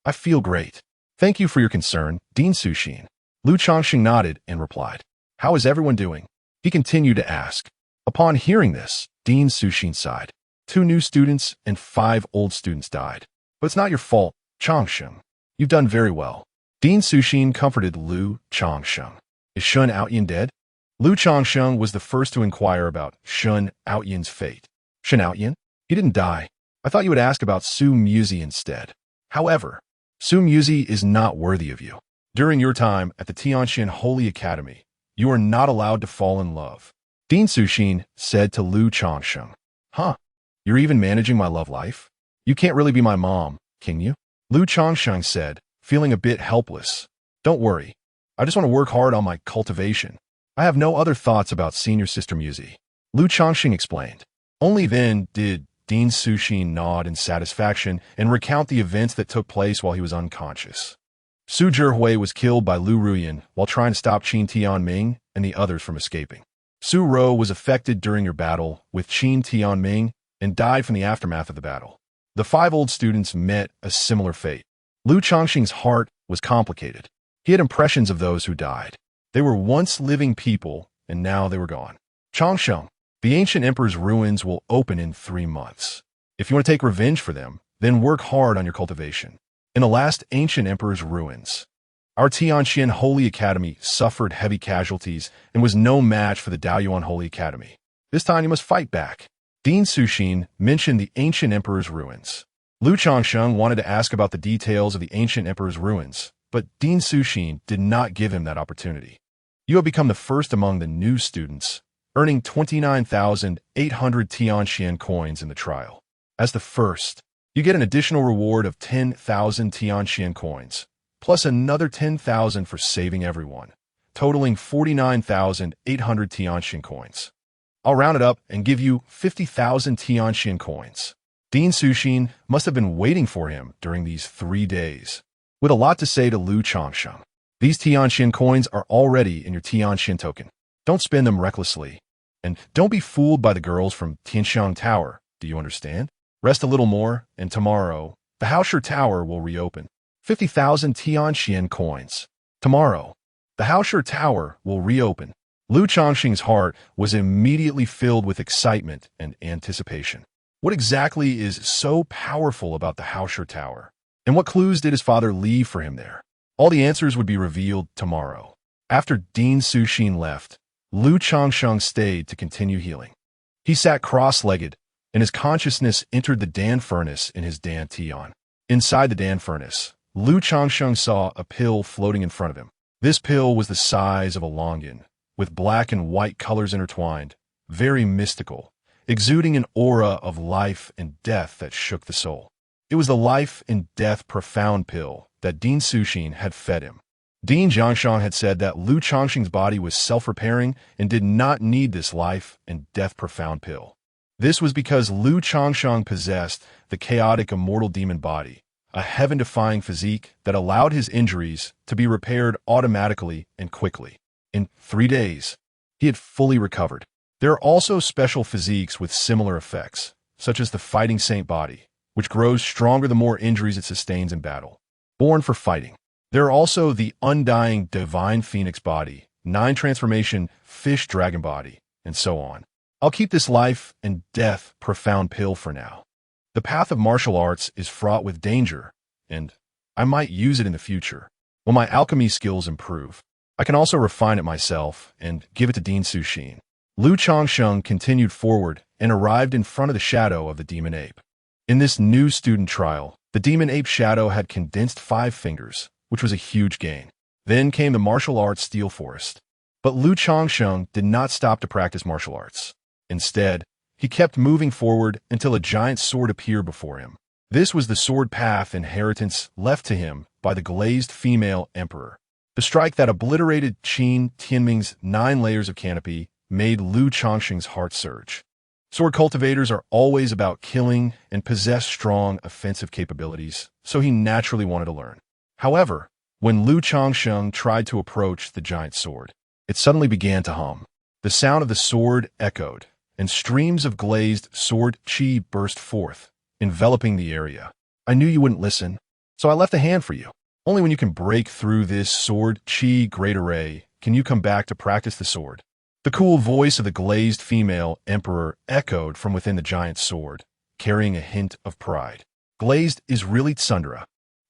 I feel great. Thank you for your concern, Dean Su Xin. Lu Changsheng nodded and replied. How is everyone doing? He continued to ask. Upon hearing this, Dean Su Xin sighed. 2 new students and 5 old students died. But it's not your fault, Changsheng. You've done very well. Dean Su Xin comforted Lu Changsheng. Is Shun Outyin dead? Lu Changsheng was the first to inquire about Shun Outyin's fate. Shun Outyin? He didn't die. I thought you would ask about Su Muzi instead. However, Su Muzi is not worthy of you. During your time at the Tianqian Holy Academy, you are not allowed to fall in love. Dean Su Xin said to Lu Changsheng. Huh? You're even managing my love life? You can't really be my mom, can you? Lu Changsheng said, feeling a bit helpless. Don't worry. I just want to work hard on my cultivation. I have no other thoughts about senior sister Muzi. Lu Changsheng explained. Only then did Dean Su Xin nod in satisfaction and recount the events that took place while he was unconscious. Su Zhihui was killed by Lu Ruyan while trying to stop Qin Tianming and the others from escaping. Su Ro was affected during your battle with Qin Tianming and died from the aftermath of the battle. The 5 old students met a similar fate. Lu Changsheng's heart was complicated. He had impressions of those who died. They were once living people, and now they were gone. Changsheng, the ancient emperor's ruins will open in 3 months. If you want to take revenge for them, then work hard on your cultivation. In the last ancient emperor's ruins, our Tianxian Holy Academy suffered heavy casualties and was no match for the Daoyuan Holy Academy. This time you must fight back. Dean Suxin mentioned the ancient emperor's ruins. Lu Changsheng wanted to ask about the details of the ancient emperor's ruins, but Dean Suxin did not give him that opportunity. You have become the first among the new students, earning 29,800 Tianxian coins in the trial. As the first, you get an additional reward of 10,000 Tianxian coins, plus another 10,000 for saving everyone, totaling 49,800 Tianxian coins. I'll round it up and give you 50,000 Tianxian coins. Dean Suxin must have been waiting for him during these 3 days, with a lot to say to Lu Changsheng. These Tianxian coins are already in your Tianxian token. Don't spend them recklessly. And don't be fooled by the girls from Tianshang Tower, do you understand? Rest a little more, and tomorrow, the Haosher Tower will reopen. 50,000 Tianxian coins. Tomorrow, the Haosher Tower will reopen. Lu Changsheng's heart was immediately filled with excitement and anticipation. What exactly is so powerful about the Haosher Tower? And what clues did his father leave for him there? All the answers would be revealed tomorrow. After Dean Suxin left, Lu Changsheng stayed to continue healing. He sat cross-legged, and his consciousness entered the Dan furnace in his Dan Tian. Inside the Dan furnace, Lu Changsheng saw a pill floating in front of him. This pill was the size of a longan, with black and white colors intertwined, very mystical, exuding an aura of life and death that shook the soul. It was the life and death profound pill that Dean Suxin had fed him. Dean Zhangshang had said that Lu Changsheng's body was self-repairing and did not need this life and death profound pill. This was because Lu Changsheng possessed the Chaos Immortal Demon Body, a heaven-defying physique that allowed his injuries to be repaired automatically and quickly. In 3 days, he had fully recovered. There are also special physiques with similar effects, such as the Fighting Saint Body, which grows stronger the more injuries it sustains in battle. Born for fighting. There are also the Undying Divine Phoenix Body, 9 Transformation Fish Dragon Body, and so on. I'll keep this life and death profound pill for now. The path of martial arts is fraught with danger, and I might use it in the future. When my alchemy skills improve, I can also refine it myself and give it to Dean Suxin. Lu Changsheng continued forward and arrived in front of the shadow of the demon ape. In this new student trial, the demon ape shadow had condensed 5 fingers, which was a huge gain. Then came the martial arts steel forest. But Lu Changsheng did not stop to practice martial arts. Instead, he kept moving forward until a giant sword appeared before him. This was the sword path inheritance left to him by the glazed female emperor. The strike that obliterated Qin Tianming's 9 layers of canopy made Lu Changsheng's heart surge. Sword cultivators are always about killing and possess strong offensive capabilities, so he naturally wanted to learn. However, when Lu Changsheng tried to approach the giant sword, it suddenly began to hum. The sound of the sword echoed, and streams of glazed sword chi burst forth, enveloping the area. I knew you wouldn't listen, so I left a hand for you. Only when you can break through this sword chi great array can you come back to practice the sword. The cool voice of the glazed female emperor echoed from within the giant sword, carrying a hint of pride. Glazed is really Tsundra.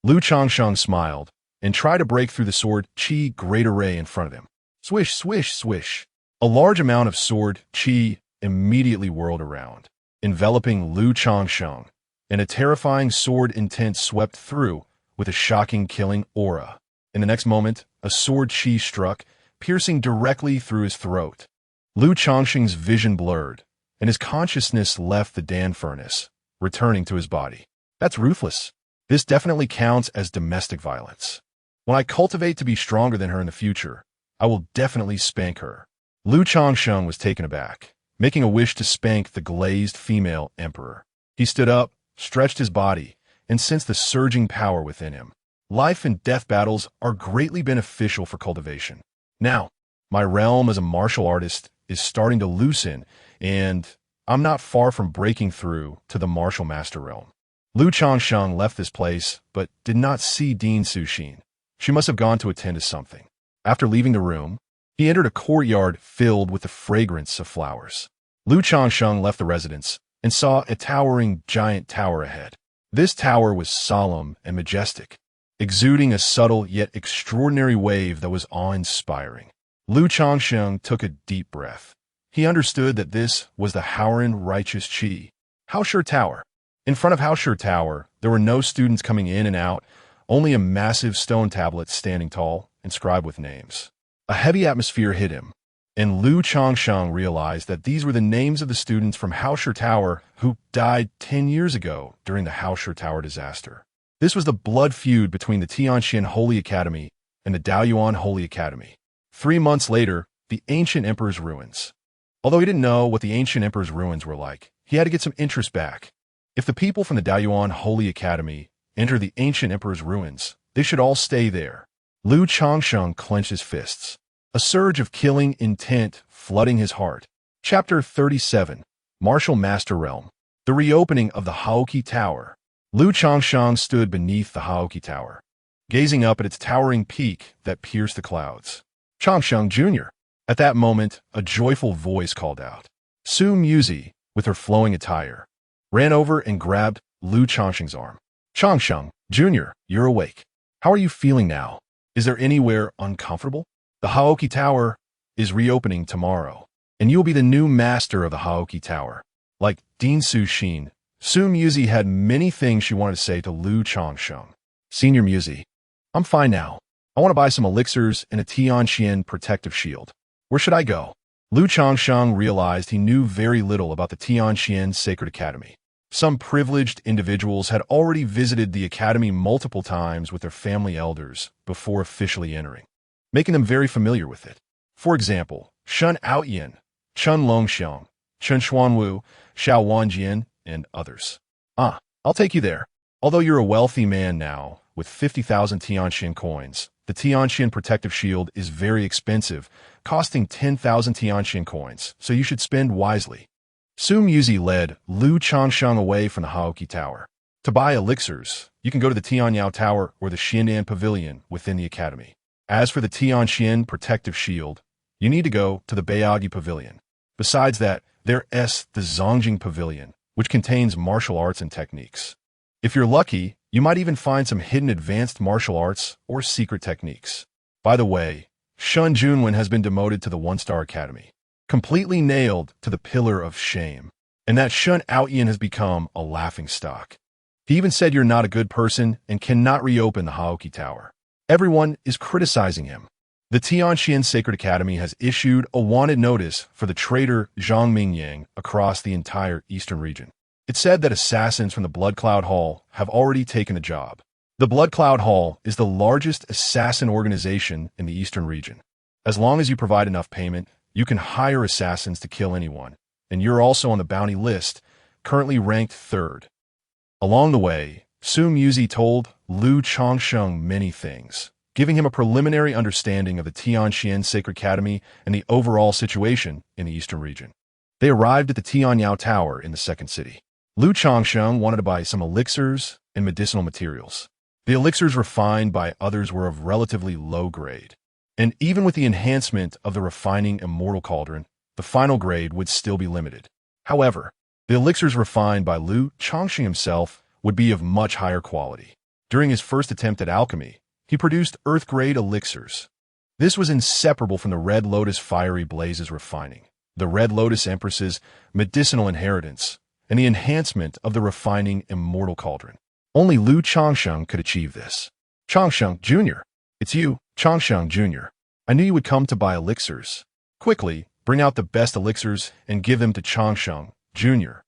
Lu Changsheng smiled and tried to break through the sword chi great array in front of him. Swish, swish, swish. A large amount of sword chi immediately whirled around, enveloping Lu Changsheng, and a terrifying sword intent swept through with a shocking killing aura. In the next moment, a sword chi struck, piercing directly through his throat. Lu Changsheng's vision blurred, and his consciousness left the Dan furnace, returning to his body. That's ruthless. This definitely counts as domestic violence. When I cultivate to be stronger than her in the future, I will definitely spank her. Lu Changsheng was taken aback, making a wish to spank the glazed female emperor. He stood up, stretched his body, and sensed the surging power within him. Life and death battles are greatly beneficial for cultivation. Now, my realm as a martial artist is starting to loosen, and I'm not far from breaking through to the martial master realm. Lu Changsheng left this place, but did not see Dean Suxin. She must have gone to attend to something. After leaving the room, he entered a courtyard filled with the fragrance of flowers. Lu Changsheng left the residence and saw a towering giant tower ahead. This tower was solemn and majestic, exuding a subtle yet extraordinary wave that was awe-inspiring. Lu Changsheng took a deep breath. He understood that this was the Haoran Righteous Qi. Haoshi Tower. In front of Haoshi Tower, there were no students coming in and out, only a massive stone tablet standing tall, inscribed with names. A heavy atmosphere hit him, and Lu Changsheng realized that these were the names of the students from Haoshi Tower who died 10 years ago during the Haoshi Tower disaster. This was the blood feud between the Tianqian Holy Academy and the Daoyuan Holy Academy. 3 months later, the ancient emperor's ruins. Although he didn't know what the ancient emperor's ruins were like, he had to get some interest back. If the people from the Daoyuan Holy Academy enter the ancient emperor's ruins, they should all stay there. Lu Changsheng clenched his fists, a surge of killing intent flooding his heart. Chapter 37, Martial Master Realm. The reopening of the Haoqi Tower. Lu Changsheng stood beneath the Haoqi Tower, gazing up at its towering peak that pierced the clouds. Changsheng Jr. At that moment, a joyful voice called out. Su Muzi, with her flowing attire, ran over and grabbed Lu Changsheng's arm. Changsheng Jr., you're awake. How are you feeling now? Is there anywhere uncomfortable? The Haoqi Tower is reopening tomorrow, and you'll be the new master of the Haoqi Tower. Like Dean Suxin, Su Muzi had many things she wanted to say to Lu Changsheng. Senior Muzi, I'm fine now. I want to buy some elixirs and a Tianqian protective shield. Where should I go? Lu Changsheng realized he knew very little about the Tianqian Sacred Academy. Some privileged individuals had already visited the academy multiple times with their family elders before officially entering, making them very familiar with it. For example, Shun Aoyan, Chun Longxiang, Chun Xuanwu, Xiao Wanjian, and others. I'll take you there. Although you're a wealthy man now, with 50,000 Tianqian coins, the Tianqian protective shield is very expensive, costing 10,000 Tianqian coins, so you should spend wisely. Su Muzi led Lu Changsheng away from the Haoqi Tower. To buy elixirs, you can go to the Tianyao Tower or the Xiandan Pavilion within the academy. As for the Tianqian protective shield, you need to go to the Beiyagi Pavilion. Besides that, there's the Zongjing Pavilion, which contains martial arts and techniques. If you're lucky, you might even find some hidden advanced martial arts or secret techniques. By the way, Shun Junwen has been demoted to the One-Star Academy, completely nailed to the pillar of shame, and that Shun Aoyan has become a laughingstock. He even said you're not a good person and cannot reopen the Haoqi Tower. Everyone is criticizing him. The Tianqian Sacred Academy has issued a wanted notice for the traitor Zhang Mingyang across the entire eastern region. It said that assassins from the Blood Cloud Hall have already taken the job. The Blood Cloud Hall is the largest assassin organization in the eastern region. As long as you provide enough payment, you can hire assassins to kill anyone, and you're also on the bounty list, currently ranked 3rd. Along the way, Su Muzi told Lu Changsheng many things, giving him a preliminary understanding of the Tianqian Sacred Academy and the overall situation in the eastern region. They arrived at the Tianyao Tower in the second city. Lu Changsheng wanted to buy some elixirs and medicinal materials. The elixirs refined by others were of relatively low grade, and even with the enhancement of the refining Immortal Cauldron, the final grade would still be limited. However, the elixirs refined by Lu Changsheng himself would be of much higher quality. During his first attempt at alchemy, he produced earth-grade elixirs. This was inseparable from the Red Lotus Fiery Blazes refining, the Red Lotus Empress's medicinal inheritance, and the enhancement of the refining Immortal Cauldron. Only Lu Changsheng could achieve this. Changsheng Jr. It's you, Changsheng Jr. I knew you would come to buy elixirs. Quickly, bring out the best elixirs and give them to Changsheng Jr.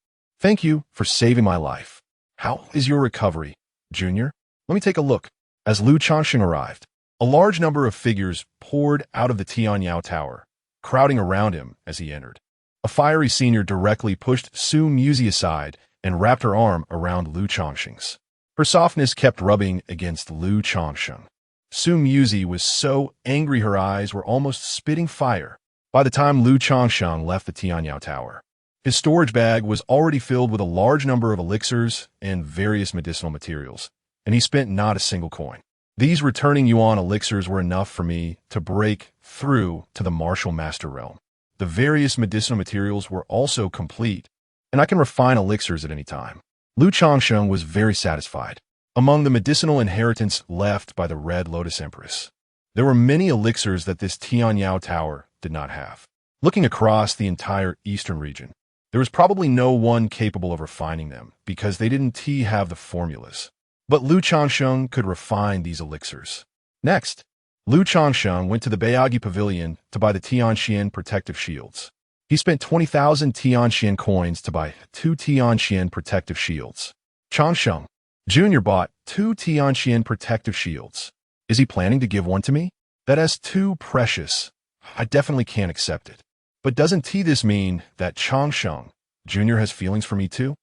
Thank you for saving my life. How is your recovery, Jr.? Let me take a look. As Lu Changsheng arrived, a large number of figures poured out of the Tianyao Tower, crowding around him as he entered. A fiery senior directly pushed Su Muzi aside and wrapped her arm around Lu Changsheng's. Her softness kept rubbing against Lu Changsheng. Ziyue was so angry her eyes were almost spitting fire. By the time Lu Changsheng left the Tianyao Tower, his storage bag was already filled with a large number of elixirs and various medicinal materials, and he spent not a single coin. These returning yuan elixirs were enough for me to break through to the martial master realm. The various medicinal materials were also complete, and I can refine elixirs at any time. Lu Changsheng was very satisfied. Among the medicinal inheritance left by the Red Lotus Empress, there were many elixirs that this Tianyao Tower did not have. Looking across the entire eastern region, there was probably no one capable of refining them because they didn't have the formulas. But Lu Changsheng could refine these elixirs. Next, Lu Changsheng went to the Beiyagi Pavilion to buy the Tianxian protective shields. He spent 20,000 Tianxian coins to buy 2 Tianxian protective shields. Changsheng Jr. bought 2 Tianxian protective shields. Is he planning to give one to me? That is too precious. I definitely can't accept it. But doesn't this mean that Changsheng Jr. has feelings for me too?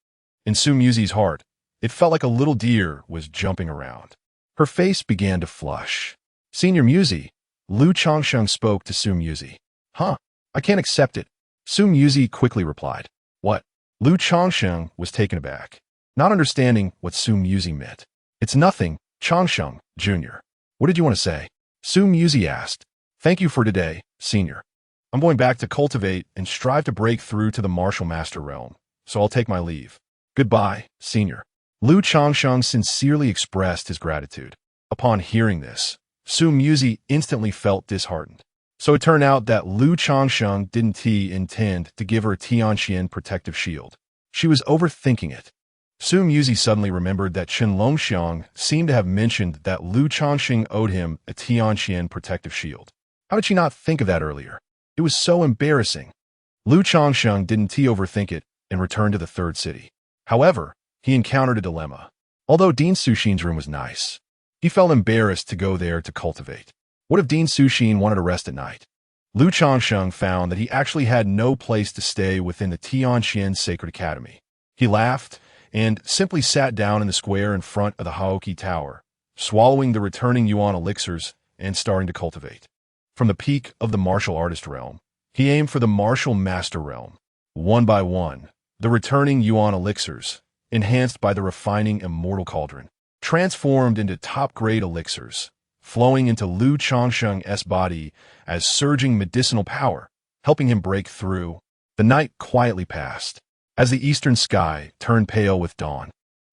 In Ziyue's heart, it felt like a little deer was jumping around. Her face began to flush. Senior Musi, Lu Changsheng spoke to Ziyue. Huh, I can't accept it. Ziyue quickly replied. What? Lu Changsheng was taken aback, not understanding what Ziyue meant. It's nothing, Changsheng Jr. What did you want to say? Ziyue asked. Thank you for today, Senior. I'm going back to cultivate and strive to break through to the martial master realm, so I'll take my leave. Goodbye, Senior. Lu Changsheng sincerely expressed his gratitude. Upon hearing this, Ziyue instantly felt disheartened. So it turned out that Lu Changsheng didn't intend to give her a Tianxian protective shield. She was overthinking it. Ziyue suddenly remembered that Chen Longxiang seemed to have mentioned that Lu Changsheng owed him a Tianxian protective shield. How did she not think of that earlier? It was so embarrassing. Lu Changsheng didn't overthink it and returned to the third city. However, he encountered a dilemma. Although Dean Suxin's room was nice, he felt embarrassed to go there to cultivate. What if Dean Suxin wanted to rest at night? Lu Changsheng found that he actually had no place to stay within the Tianxian Sacred Academy. He laughed and simply sat down in the square in front of the Haoqi Tower, swallowing the returning yuan elixirs and starting to cultivate. From the peak of the martial artist realm, he aimed for the martial master realm. One by one, the returning yuan elixirs, enhanced by the refining Immortal Cauldron, transformed into top-grade elixirs, flowing into Lu Changsheng's body as surging medicinal power, helping him break through. The night quietly passed. As the eastern sky turned pale with dawn,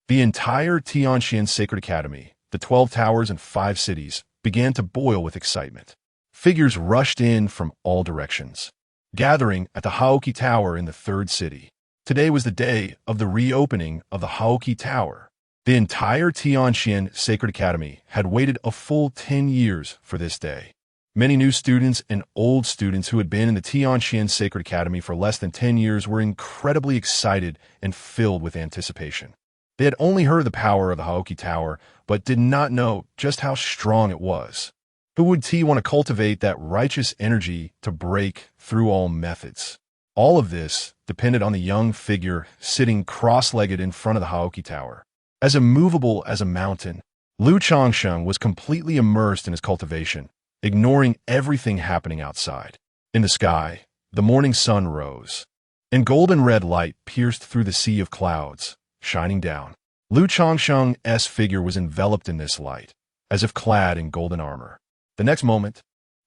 the entire Tianxian Sacred Academy, the 12 towers and 5 cities, began to boil with excitement. Figures rushed in from all directions, gathering at the Haoqi Tower in the third city. Today was the day of the reopening of the Haoqi Tower. The entire Tianxian Sacred Academy had waited a full 10 years for this day. Many new students and old students who had been in the Tianxian Sacred Academy for less than 10 years were incredibly excited and filled with anticipation. They had only heard the power of the Haoqi Tower, but did not know just how strong it was. Who would want to cultivate that righteous energy to break through all methods? All of this depended on the young figure sitting cross-legged in front of the Haoqi Tower. As immovable as a mountain, Lu Changsheng was completely immersed in his cultivation, ignoring everything happening outside. In the sky, the morning sun rose, and golden red light pierced through the sea of clouds, shining down. Lu Changsheng's figure was enveloped in this light, as if clad in golden armor. The next moment,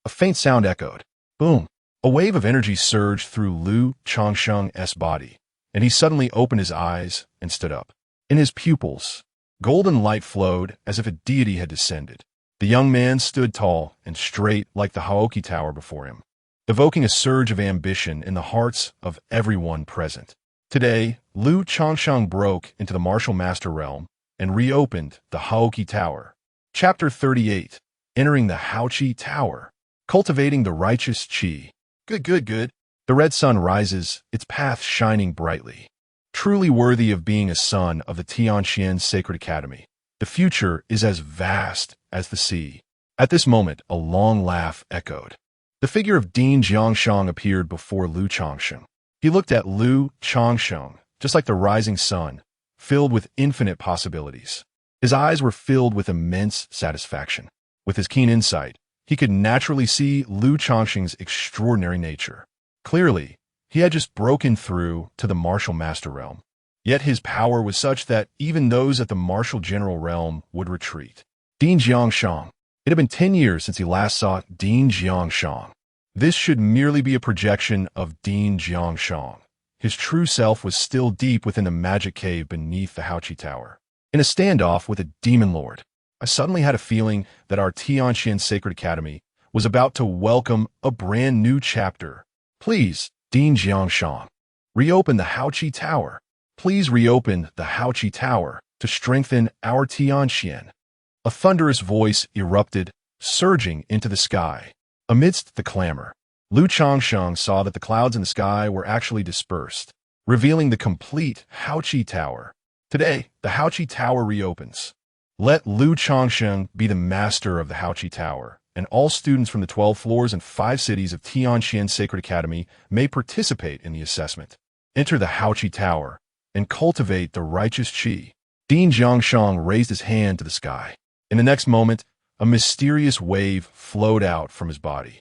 a faint sound echoed. Boom! A wave of energy surged through Lu Changsheng's body, and he suddenly opened his eyes and stood up. In his pupils, golden light flowed as if a deity had descended. The young man stood tall and straight like the Haoqi Tower before him, evoking a surge of ambition in the hearts of everyone present. Today, Lu Changsheng broke into the martial master realm and reopened the Haoqi Tower. Chapter 38. Entering the Haoqi Tower. Cultivating the righteous qi. Good. The red sun rises, its path shining brightly. Truly worthy of being a son of the Tianxian Sacred Academy. The future is as vast as the sea. At this moment, a long laugh echoed. The figure of Dean Jiangsheng appeared before Lu Changsheng. He looked at Lu Changsheng, just like the rising sun, filled with infinite possibilities. His eyes were filled with immense satisfaction. With his keen insight, he could naturally see Lu Changsheng's extraordinary nature. Clearly, he had just broken through to the martial master realm. Yet his power was such that even those at the martial general realm would retreat. Ding Jiangshang. It had been 10 years since he last saw Ding Jiangshang. This should merely be a projection of Ding Jiangshang. His true self was still deep within the magic cave beneath the Haoqi Tower. In a standoff with a demon lord, I suddenly had a feeling that our Tianqian Sacred Academy was about to welcome a brand new chapter. Please, Ding Jiangshang, reopen the Haoqi Tower. Please reopen the Haoqi Tower to strengthen our Tianqian. A thunderous voice erupted, surging into the sky. Amidst the clamor, Lu Changsheng saw that the clouds in the sky were actually dispersed, revealing the complete Haoqi Tower. Today, the Haoqi Tower reopens. Let Lu Changsheng be the master of the Haoqi Tower, and all students from the 12 floors and 5 cities of Tianqian Sacred Academy may participate in the assessment. Enter the Haoqi Tower and cultivate the righteous qi. Ding Jiangshang raised his hand to the sky. In the next moment, a mysterious wave flowed out from his body.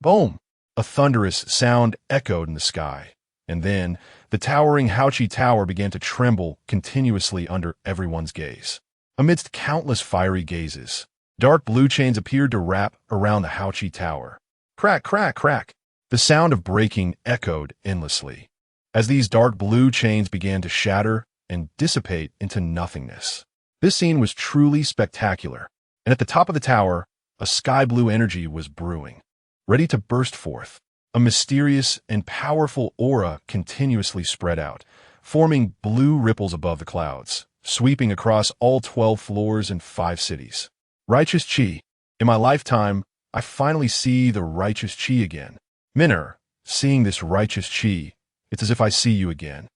Boom! A thunderous sound echoed in the sky, and then the towering Haoqi Tower began to tremble continuously under everyone's gaze. Amidst countless fiery gazes, dark blue chains appeared to wrap around the Haoqi Tower. Crack, crack, crack! The sound of breaking echoed endlessly, as these dark blue chains began to shatter and dissipate into nothingness. This scene was truly spectacular, and at the top of the tower, a sky-blue energy was brewing, ready to burst forth. A mysterious and powerful aura continuously spread out, forming blue ripples above the clouds, sweeping across all 12 floors and 5 cities. Righteous Qi. In my lifetime, I finally see the righteous Qi again. Minner, seeing this righteous Qi, it's as if I see you again.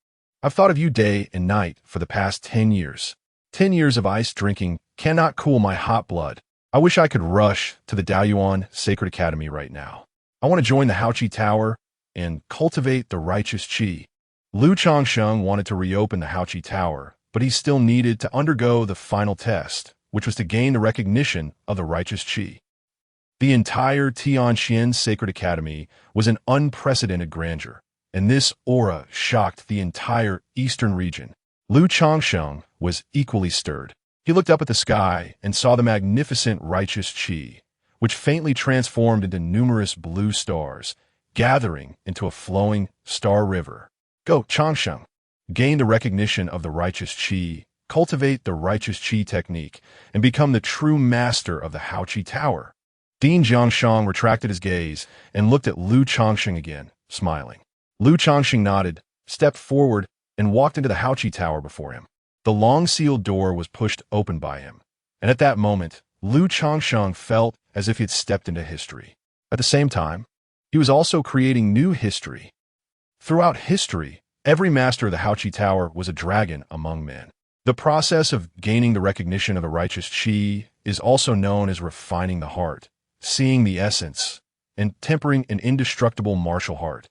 I've thought of you day and night for the past 10 years. 10 years of ice drinking cannot cool my hot blood. I wish I could rush to the Daoyuan Sacred Academy right now. I want to join the Haoqi Tower and cultivate the righteous qi. Lu Changsheng wanted to reopen the Haoqi Tower, but he still needed to undergo the final test, which was to gain the recognition of the righteous qi. The entire Tianqian Sacred Academy was an unprecedented grandeur, and this aura shocked the entire eastern region. Lu Changsheng was equally stirred. He looked up at the sky and saw the magnificent righteous qi, which faintly transformed into numerous blue stars, gathering into a flowing star river. Go, Changsheng. Gain the recognition of the righteous qi, cultivate the righteous qi technique, and become the true master of the Haoqi Tower. Ding Jiangshang retracted his gaze and looked at Lu Changsheng again, smiling. Lu Changsheng nodded, stepped forward, and walked into the Haoqi Tower before him. The long-sealed door was pushed open by him, and at that moment, Lu Changsheng felt as if he had stepped into history. At the same time, he was also creating new history. Throughout history, every master of the Haoqi Tower was a dragon among men. The process of gaining the recognition of the righteous qi is also known as refining the heart, seeing the essence, and tempering an indestructible martial heart,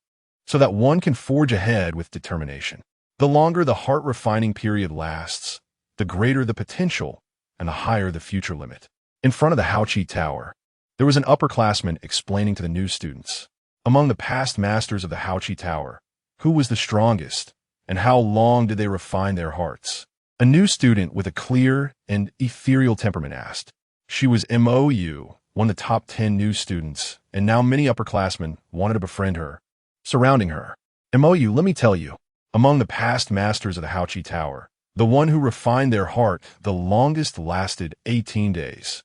so that one can forge ahead with determination. The longer the heart refining period lasts, the greater the potential and the higher the future limit. In front of the Haoqi Tower, there was an upperclassman explaining to the new students, among the past masters of the Haoqi Tower, who was the strongest, and how long did they refine their hearts. A new student with a clear and ethereal temperament asked. She was MOU, one of the top 10 new students, and now many upperclassmen wanted to befriend her, surrounding her. MOU, let me tell you, among the past masters of the Haoqi Tower, the one who refined their heart the longest lasted 18 days.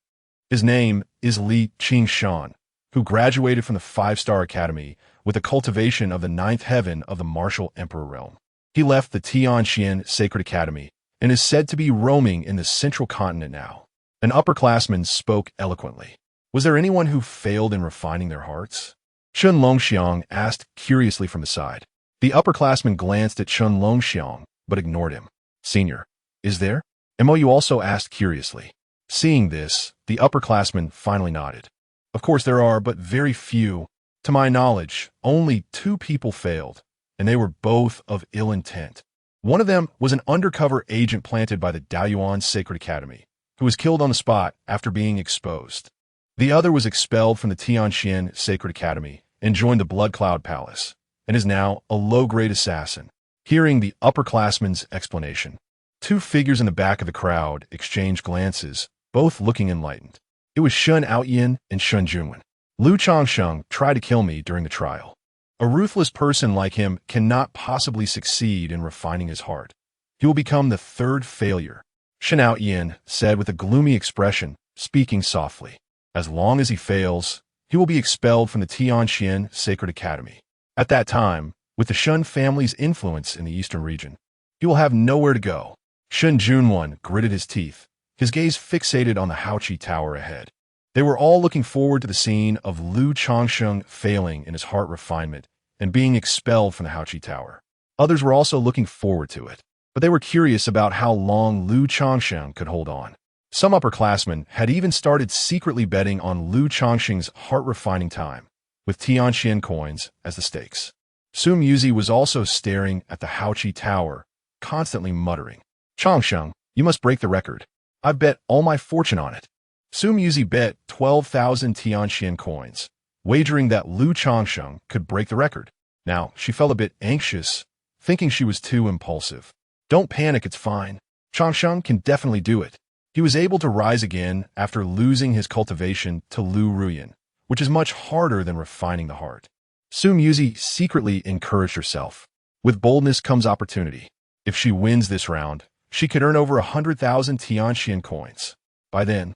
His name is Li Changsheng, who graduated from the 5-star academy with the cultivation of the 9th heaven of the martial emperor realm. He left the Tianqian Sacred Academy and is said to be roaming in the central continent now. An upperclassman spoke eloquently. Was there anyone who failed in refining their hearts? Chun Longxiang asked curiously from the side. The upperclassman glanced at Chun Longxiang, but ignored him. Senior, is there? MOU also asked curiously. Seeing this, the upperclassman finally nodded. Of course there are, but very few. To my knowledge, only 2 people failed, and they were both of ill intent. One of them was an undercover agent planted by the Daoyuan Sacred Academy, who was killed on the spot after being exposed. The other was expelled from the Tianxian Sacred Academy and joined the Blood Cloud Palace, and is now a low-grade assassin. Hearing the upperclassman's explanation, two figures in the back of the crowd exchanged glances, both looking enlightened. It was Shun Aoyin and Shun Junwen. Lu Changsheng tried to kill me during the trial. A ruthless person like him cannot possibly succeed in refining his heart. He will become the third failure, Shun Aoyin said with a gloomy expression, speaking softly. As long as he fails, he will be expelled from the Tianxian Sacred Academy. At that time, with the Shun family's influence in the eastern region, he will have nowhere to go. Shun Junwen gritted his teeth, his gaze fixated on the Haoqi Tower ahead. They were all looking forward to the scene of Lu Changsheng failing in his heart refinement and being expelled from the Haoqi Tower. Others were also looking forward to it, but they were curious about how long Lu Changsheng could hold on. Some upperclassmen had even started secretly betting on Lu Changsheng's heart refining time, with Tianxian coins as the stakes. Su Muzi was also staring at the Haoqi Tower, constantly muttering, "Changsheng, you must break the record. I've bet all my fortune on it." Su Muzi bet 12,000 Tianxian coins, wagering that Lu Changsheng could break the record. Now, she felt a bit anxious, thinking she was too impulsive. "Don't panic, it's fine. Changsheng can definitely do it." He was able to rise again after losing his cultivation to Lu Ruyan, which is much harder than refining the heart. Su Muzi secretly encouraged herself. With boldness comes opportunity. If she wins this round, she could earn over 100,000 Tianxian coins. By then,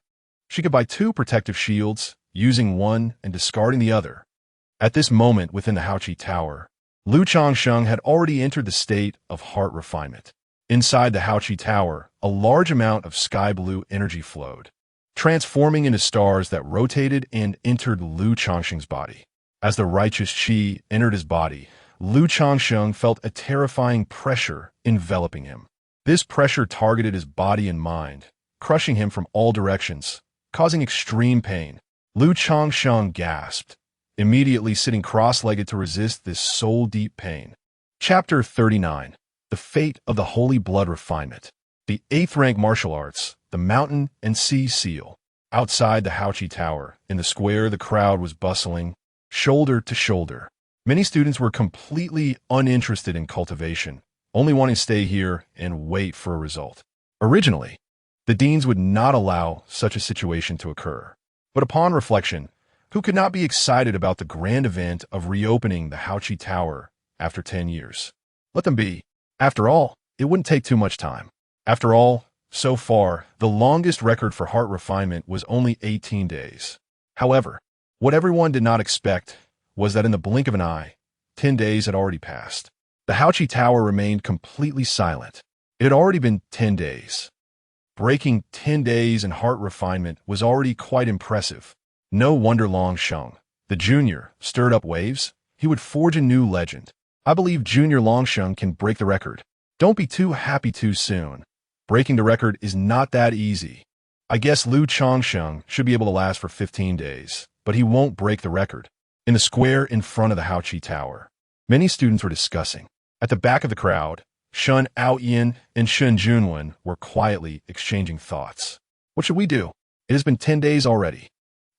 she could buy 2 protective shields, using one and discarding the other. At this moment within the Haoqi Tower, Lu Changsheng had already entered the state of heart refinement. Inside the Haoqi Tower, a large amount of sky blue energy flowed, transforming into stars that rotated and entered Lu Changsheng's body. As the righteous qi entered his body, Lu Changsheng felt a terrifying pressure enveloping him. This pressure targeted his body and mind, crushing him from all directions, causing extreme pain. Lu Changsheng gasped, immediately sitting cross-legged to resist this soul-deep pain. Chapter 39. The Fate of the Holy Blood Refinement. The 8th rank martial arts, the Mountain and Sea Seal. Outside the Haoqi Tower, in the square, the crowd was bustling, shoulder to shoulder. Many students were completely uninterested in cultivation, only wanting to stay here and wait for a result. Originally, the deans would not allow such a situation to occur. But upon reflection, who could not be excited about the grand event of reopening the Haoqi Tower after 10 years? Let them be. After all, it wouldn't take too much time. After all, so far, the longest record for heart refinement was only 18 days. However, what everyone did not expect was that in the blink of an eye, 10 days had already passed. The Haoqi Tower remained completely silent. It had already been 10 days. Breaking 10 days in heart refinement was already quite impressive. No wonder Long Sheng, the junior, stirred up waves. He would forge a new legend. I believe Junior Longsheng can break the record. Don't be too happy too soon. Breaking the record is not that easy. I guess Lu Changsheng should be able to last for 15 days, but he won't break the record. In the square in front of the Haoqi Tower, many students were discussing. At the back of the crowd, Shun Aoyin and Shun Junwen were quietly exchanging thoughts. What should we do? It has been 10 days already.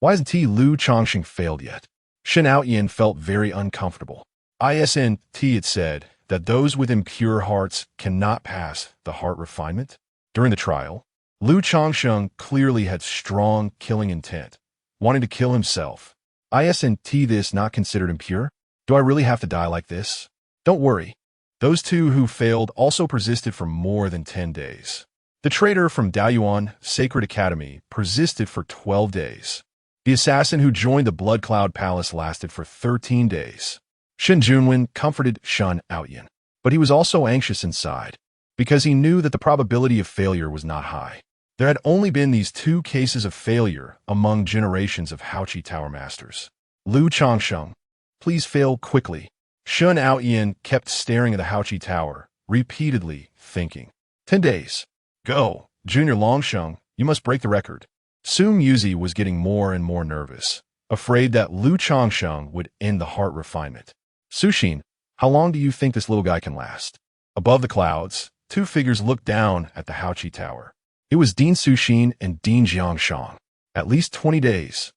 Why hasn't Lu Changsheng failed yet? Shun Aoyin felt very uncomfortable. ISNT had said that those with impure hearts cannot pass the heart refinement. During the trial, Lu Changsheng clearly had strong killing intent, wanting to kill himself. ISNT this not considered impure? Do I really have to die like this? Don't worry. Those two who failed also persisted for more than 10 days. The traitor from Daoyuan Sacred Academy persisted for 12 days. The assassin who joined the Blood Cloud Palace lasted for 13 days. Shun Junwen comforted Shun Aoyin, but he was also anxious inside, because he knew that the probability of failure was not high. There had only been these 2 cases of failure among generations of Haoqi Tower masters. Lu Changsheng, please fail quickly. Shun Aoyin kept staring at the Haoqi Tower, repeatedly thinking. 10 days. Go, Junior Longsheng, you must break the record. Su Muzi was getting more and more nervous, afraid that Lu Changsheng would end the heart refinement. Sushin, how long do you think this little guy can last? Above the clouds, two figures looked down at the ALCHEMY Tower. It was Dean Suxin and Dean Changsheng. At least 20 days.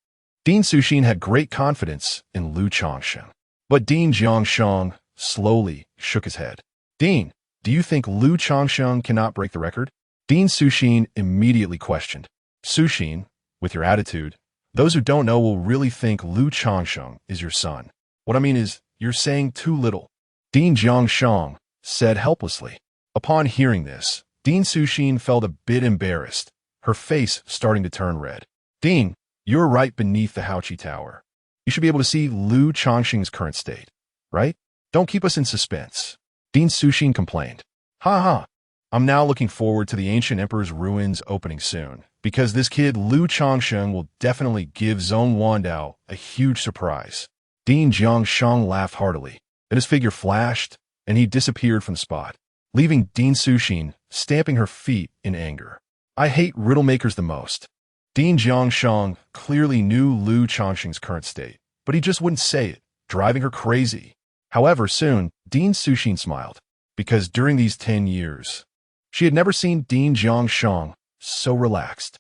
Dean Suxin had great confidence in Lu Changsheng. But Dean Changsheng slowly shook his head. Dean, do you think Lu Changsheng cannot break the record? Dean Suxin immediately questioned. Suxin, with your attitude, those who don't know will really think Lu Changsheng is your son. What I mean is, you're saying too little. Dean Changsheng said helplessly. Upon hearing this, Dean Suxin felt a bit embarrassed, her face starting to turn red. Dean, you're right beneath the ALCHEMY Tower. You should be able to see Lu Changsheng's current state, right? Don't keep us in suspense. Dean Suxin complained. Ha. I'm now looking forward to the ancient emperor's ruins opening soon, because this kid Lu Changsheng will definitely give Zone Wandao a huge surprise. Dean Changsheng laughed heartily. Then his figure flashed, and he disappeared from the spot, leaving Dean Suxin stamping her feet in anger. I hate riddle makers the most. Dean Changsheng clearly knew Lu Changsheng's current state, but he just wouldn't say it, driving her crazy. However, soon, Dean Suxin smiled, because during these 10 years, she had never seen Dean Changsheng so relaxed.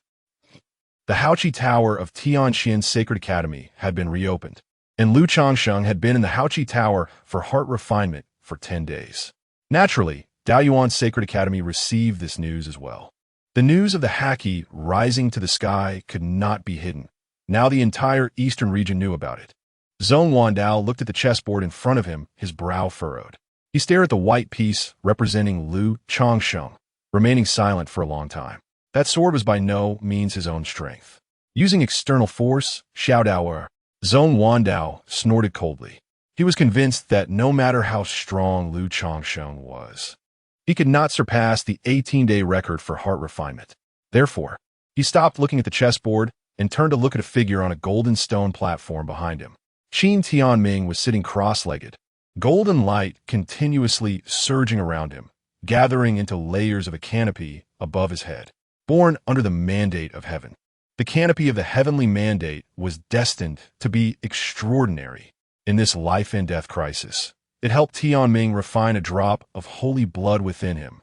The ALCHEMY Tower of Tianqian Sacred Academy had been reopened, and Lu Changsheng had been in the ALCHEMY Tower for heart refinement for 10 days. Naturally, Daoyuan Sacred Academy received this news as well. The news of the Haki rising to the sky could not be hidden. Now the entire eastern region knew about it. Zone Wandao looked at the chessboard in front of him, his brow furrowed. He stared at the white piece representing Lu Changsheng, remaining silent for a long time. That sword was by no means his own strength. Using external force, Xiaodao, Zone Wandao snorted coldly. He was convinced that no matter how strong Lu Changsheng was, he could not surpass the 18-day record for heart refinement. Therefore, he stopped looking at the chessboard and turned to look at a figure on a golden stone platform behind him. Qin Tianming was sitting cross-legged, golden light continuously surging around him, gathering into layers of a canopy above his head. Born under the mandate of heaven, the canopy of the heavenly mandate was destined to be extraordinary. In this life and death crisis, it helped Tianming refine a drop of holy blood within him.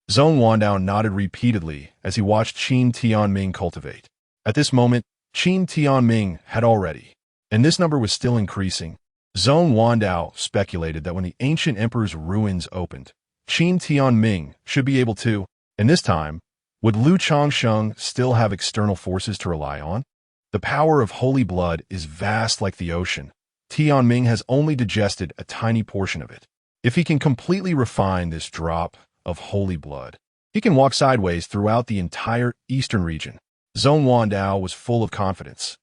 Zone Wandao nodded repeatedly as he watched Qin Tianming cultivate. At this moment, Qin Tianming had already, and this number was still increasing. Zone Wandao speculated that when the ancient emperor's ruins opened, Qin Tianming should be able to, and this time, would Lu Changsheng still have external forces to rely on? The power of holy blood is vast like the ocean. Tianming has only digested a tiny portion of it. If he can completely refine this drop of holy blood, he can walk sideways throughout the entire eastern region. Zone Wandao was full of confidence.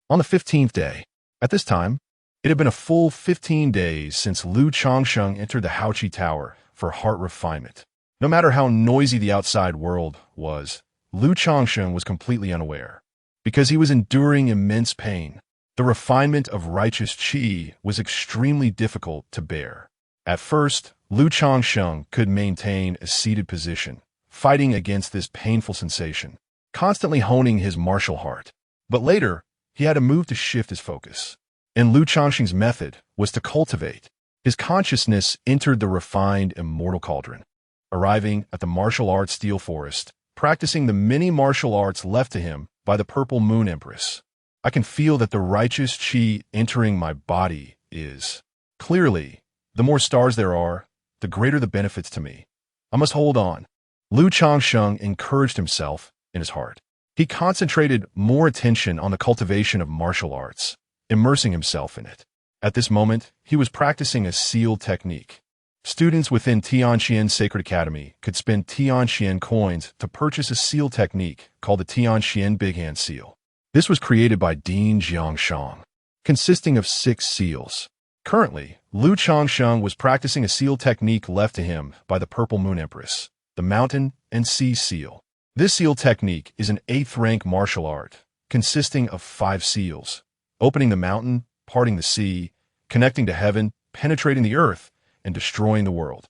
On the 15th day, at this time, it had been a full 15 days since Lu Changsheng entered the ALCHEMY Tower for heart refinement. No matter how noisy the outside world was, Lu Changsheng was completely unaware, because he was enduring immense pain. The refinement of righteous qi was extremely difficult to bear. At first, Lu Changsheng could maintain a seated position, fighting against this painful sensation, constantly honing his martial heart. But later, he had to move to shift his focus. And Lu Changsheng's method was to cultivate. His consciousness entered the refined Immortal Cauldron, arriving at the martial arts steel forest, practicing the many martial arts left to him by the Purple Moon Empress. I can feel that the righteous qi entering my body is. Clearly, the more stars there are, the greater the benefits to me. I must hold on. Lu Changsheng encouraged himself in his heart. He concentrated more attention on the cultivation of martial arts, immersing himself in it. At this moment, he was practicing a seal technique. Students within Tianqian Sacred Academy could spend Tianqian coins to purchase a seal technique called the Tianqian Big Hand Seal. This was created by Dean Changsheng, consisting of 6 seals. Currently, Lu Changsheng was practicing a seal technique left to him by the Purple Moon Empress, the Mountain and Sea Seal. This seal technique is an 8th rank martial art, consisting of 5 seals, opening the mountain, parting the sea, connecting to heaven, penetrating the earth, and destroying the world.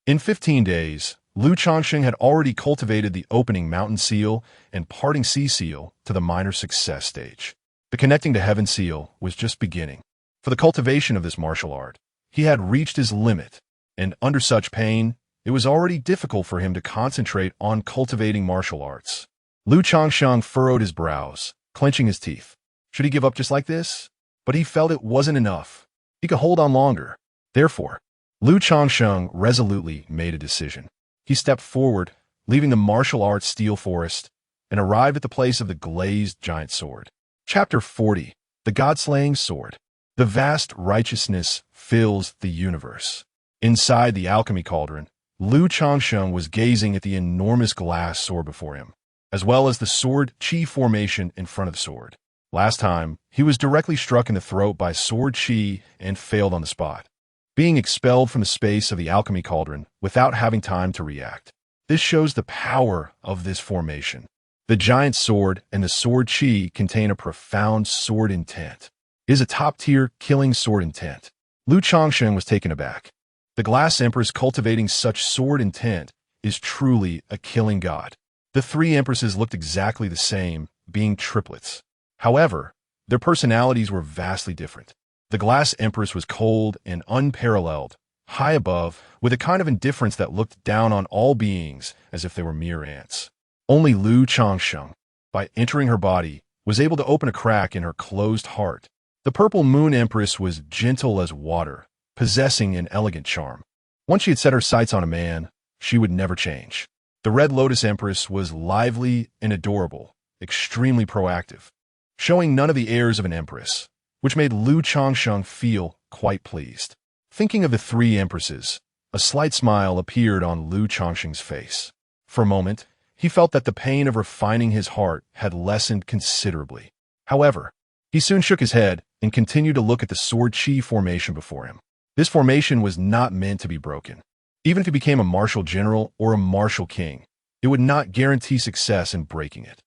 In 15 days, Lu Changsheng had already cultivated the opening mountain seal and parting sea seal to the minor success stage. The connecting to heaven seal was just beginning. For the cultivation of this martial art, he had reached his limit, and under such pain, it was already difficult for him to concentrate on cultivating martial arts. Lu Changsheng furrowed his brows, clenching his teeth. Should he give up just like this? But he felt it wasn't enough. He could hold on longer. Therefore, Lu Changsheng resolutely made a decision. He stepped forward, leaving the martial arts steel forest, and arrived at the place of the glazed giant sword. Chapter 40. The God-slaying sword. The vast righteousness fills the universe. Inside the alchemy cauldron, Lu Changsheng was gazing at the enormous glass sword before him, as well as the sword chi formation in front of the sword. Last time, he was directly struck in the throat by sword chi and failed on the spot, being expelled from the space of the alchemy cauldron without having time to react. This shows the power of this formation. The giant sword and the sword chi contain a profound sword intent. It is a top-tier killing sword intent. Lu Changsheng was taken aback. The glass empress cultivating such sword intent is truly a killing god. The three empresses looked exactly the same, being triplets. However, their personalities were vastly different. The glass empress was cold and unparalleled, high above, with a kind of indifference that looked down on all beings as if they were mere ants. Only Lu Changsheng, by entering her body, was able to open a crack in her closed heart. The purple moon empress was gentle as water, possessing an elegant charm. Once she had set her sights on a man, she would never change. The red lotus empress was lively and adorable, extremely proactive, showing none of the airs of an empress, which made Lu Changsheng feel quite pleased. Thinking of the three empresses, a slight smile appeared on Lu Changsheng's face. For a moment, he felt that the pain of refining his heart had lessened considerably. However, he soon shook his head and continued to look at the sword chi formation before him. This formation was not meant to be broken. Even if he became a martial general or a martial king, it would not guarantee success in breaking it.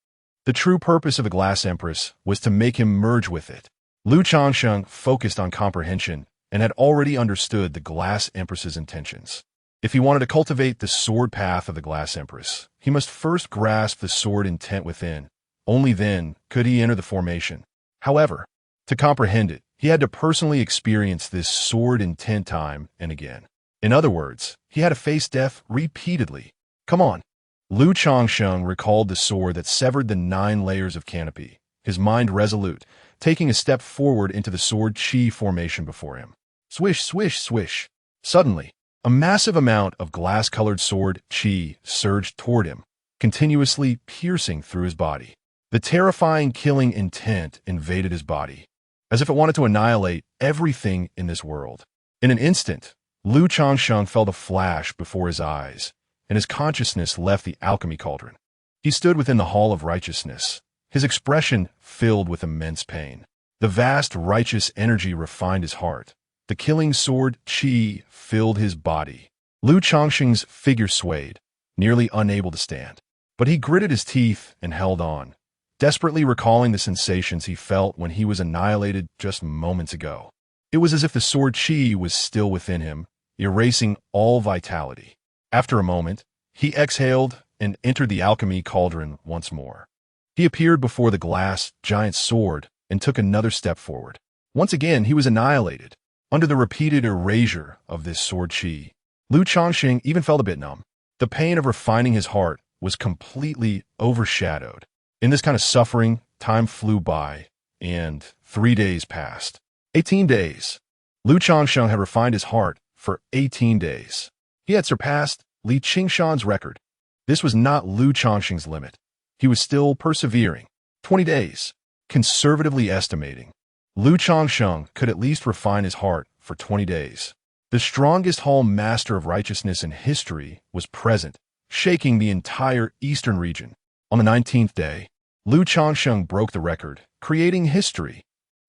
The true purpose of the glass empress was to make him merge with it. Lu Changsheng focused on comprehension and had already understood the glass empress's intentions. If he wanted to cultivate the sword path of the glass empress, he must first grasp the sword intent within. Only then could he enter the formation. However, to comprehend it, he had to personally experience this sword intent time and again. In other words, he had to face death repeatedly. Come on. Lu Changsheng recalled the sword that severed the 9 layers of canopy, his mind resolute, taking a step forward into the sword chi formation before him. Swish, swish, swish. Suddenly, a massive amount of glass-colored sword chi surged toward him, continuously piercing through his body. The terrifying killing intent invaded his body, as if it wanted to annihilate everything in this world. In an instant, Lu Changsheng felt a flash before his eyes, and his consciousness left the alchemy cauldron. He stood within the hall of righteousness, his expression filled with immense pain. The vast righteous energy refined his heart. The killing sword chi filled his body. Lu Changsheng's figure swayed, nearly unable to stand. But he gritted his teeth and held on, desperately recalling the sensations he felt when he was annihilated just moments ago. It was as if the sword chi was still within him, erasing all vitality. After a moment, he exhaled and entered the alchemy cauldron once more. He appeared before the glass giant sword and took another step forward. Once again, he was annihilated. Under the repeated erasure of this sword chi, Lu Changsheng even felt a bit numb. The pain of refining his heart was completely overshadowed. In this kind of suffering, time flew by, and 3 days passed. 18 days. Lu Changsheng had refined his heart for 18 days. He had surpassed Li Qingshan's record. This was not Lu Changsheng's limit. He was still persevering. 20 days. Conservatively estimating, Lu Changsheng could at least refine his heart for 20 days. The strongest hall master of righteousness in history was present, shaking the entire eastern region. On the 19th day, Lu Changsheng broke the record, creating history.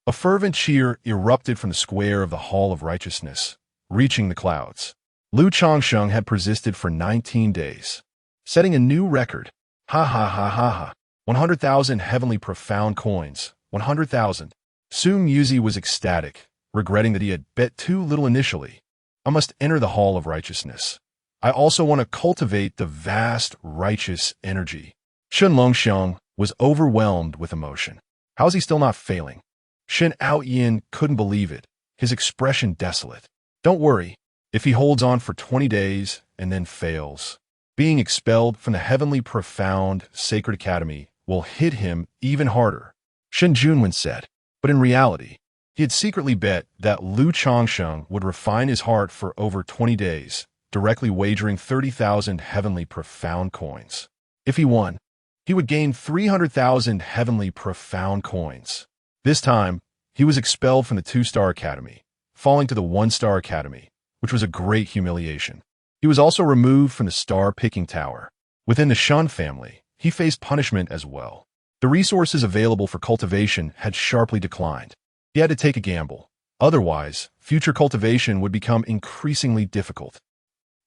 A fervent cheer erupted from the square of the Hall of Righteousness, reaching the clouds. Lu Changsheng had persisted for 19 days, setting a new record. Ha ha ha ha ha. 100,000 heavenly profound coins. 100,000. Soon Yuzi was ecstatic, regretting that he had bet too little initially. I must enter the Hall of Righteousness. I also want to cultivate the vast righteous energy. Shen Longxiang was overwhelmed with emotion. How is he still not failing? Shen Aoyin couldn't believe it, his expression desolate. Don't worry, If he holds on for 20 days and then fails, being expelled from the heavenly profound sacred academy will hit him even harder, Shen Junwen said. But in reality, he had secretly bet that Lu Changsheng would refine his heart for over 20 days, directly wagering 30,000 heavenly profound coins. If he won, he would gain 300,000 heavenly profound coins. This time, he was expelled from the 2-star academy, falling to the 1-star academy, which was a great humiliation. He was also removed from the star-picking tower. Within the Shun family, he faced punishment as well. The resources available for cultivation had sharply declined. He had to take a gamble. Otherwise, future cultivation would become increasingly difficult.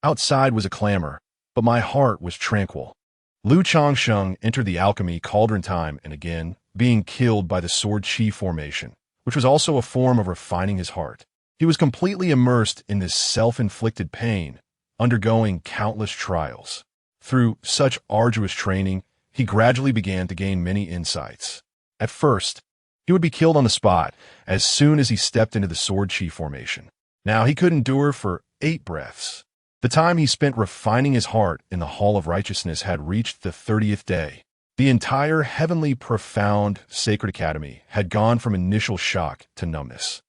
Outside was a clamor, but my heart was tranquil. Lu Changsheng entered the alchemy cauldron time and again, being killed by the sword chi formation, which was also a form of refining his heart. He was completely immersed in this self-inflicted pain, undergoing countless trials. Through such arduous training, he gradually began to gain many insights. At first, he would be killed on the spot as soon as he stepped into the sword chi formation. Now he could endure for 8 breaths. The time he spent refining his heart in the Hall of Righteousness had reached the 30th day. The entire heavenly profound sacred academy had gone from initial shock to numbness.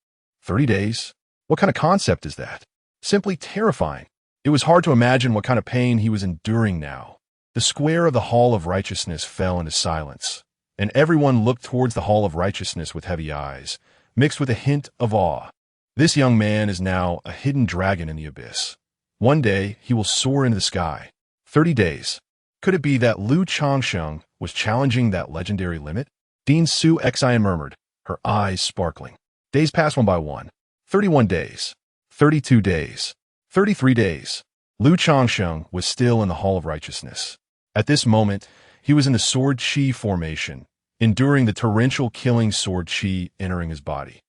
30 days? What kind of concept is that? Simply terrifying. It was hard to imagine what kind of pain he was enduring now. The square of the Hall of Righteousness fell into silence, and everyone looked towards the Hall of Righteousness with heavy eyes, mixed with a hint of awe. This young man is now a hidden dragon in the abyss. One day, he will soar into the sky. 30 days. Could it be that Lu Changsheng was challenging that legendary limit? Dean Su Xian murmured, her eyes sparkling. Days passed one by one. 31 days. 32 days. 33 days. Lu Changsheng was still in the Hall of Righteousness. At this moment, he was in the sword chi formation, enduring the torrential killing sword chi entering his body.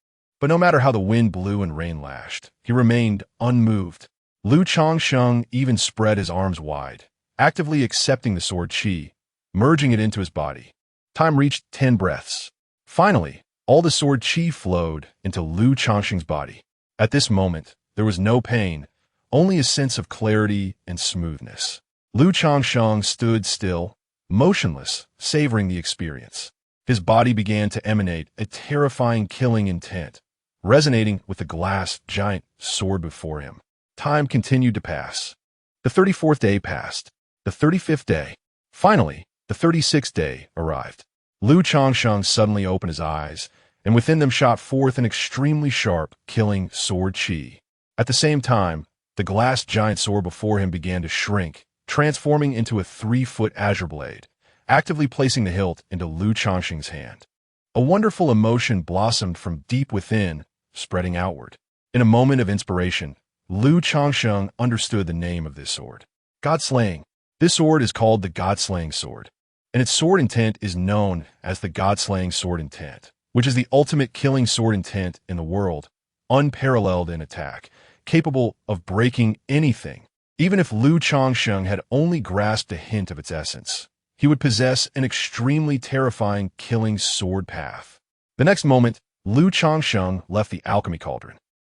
But no matter how the wind blew and rain lashed, he remained unmoved. Lu Changsheng even spread his arms wide, actively accepting the sword chi, merging it into his body. Time reached 10 breaths. Finally, all the sword chi flowed into Lu Changsheng's body. At this moment, there was no pain, only a sense of clarity and smoothness. Lu Changsheng stood still, motionless, savoring the experience. His body began to emanate a terrifying killing intent, resonating with the glass giant sword before him. Time continued to pass. The 34th day passed. The 35th day. Finally, the 36th day arrived. Lu Changsheng suddenly opened his eyes, and within them shot forth an extremely sharp, killing sword chi. At the same time, the glass giant sword before him began to shrink, transforming into a 3-foot azure blade, actively placing the hilt into Lu Changsheng's hand. A wonderful emotion blossomed from deep within, spreading outward. In a moment of inspiration, Lu Changsheng understood the name of this sword. God-slaying. This sword is called the God-slaying sword, and its sword intent is known as the God-slaying sword intent, which is the ultimate killing sword intent in the world, unparalleled in attack, capable of breaking anything. Even if Lu Changsheng had only grasped a hint of its essence, he would possess an extremely terrifying killing sword path. The next moment, Lu Changsheng left the alchemy cauldron.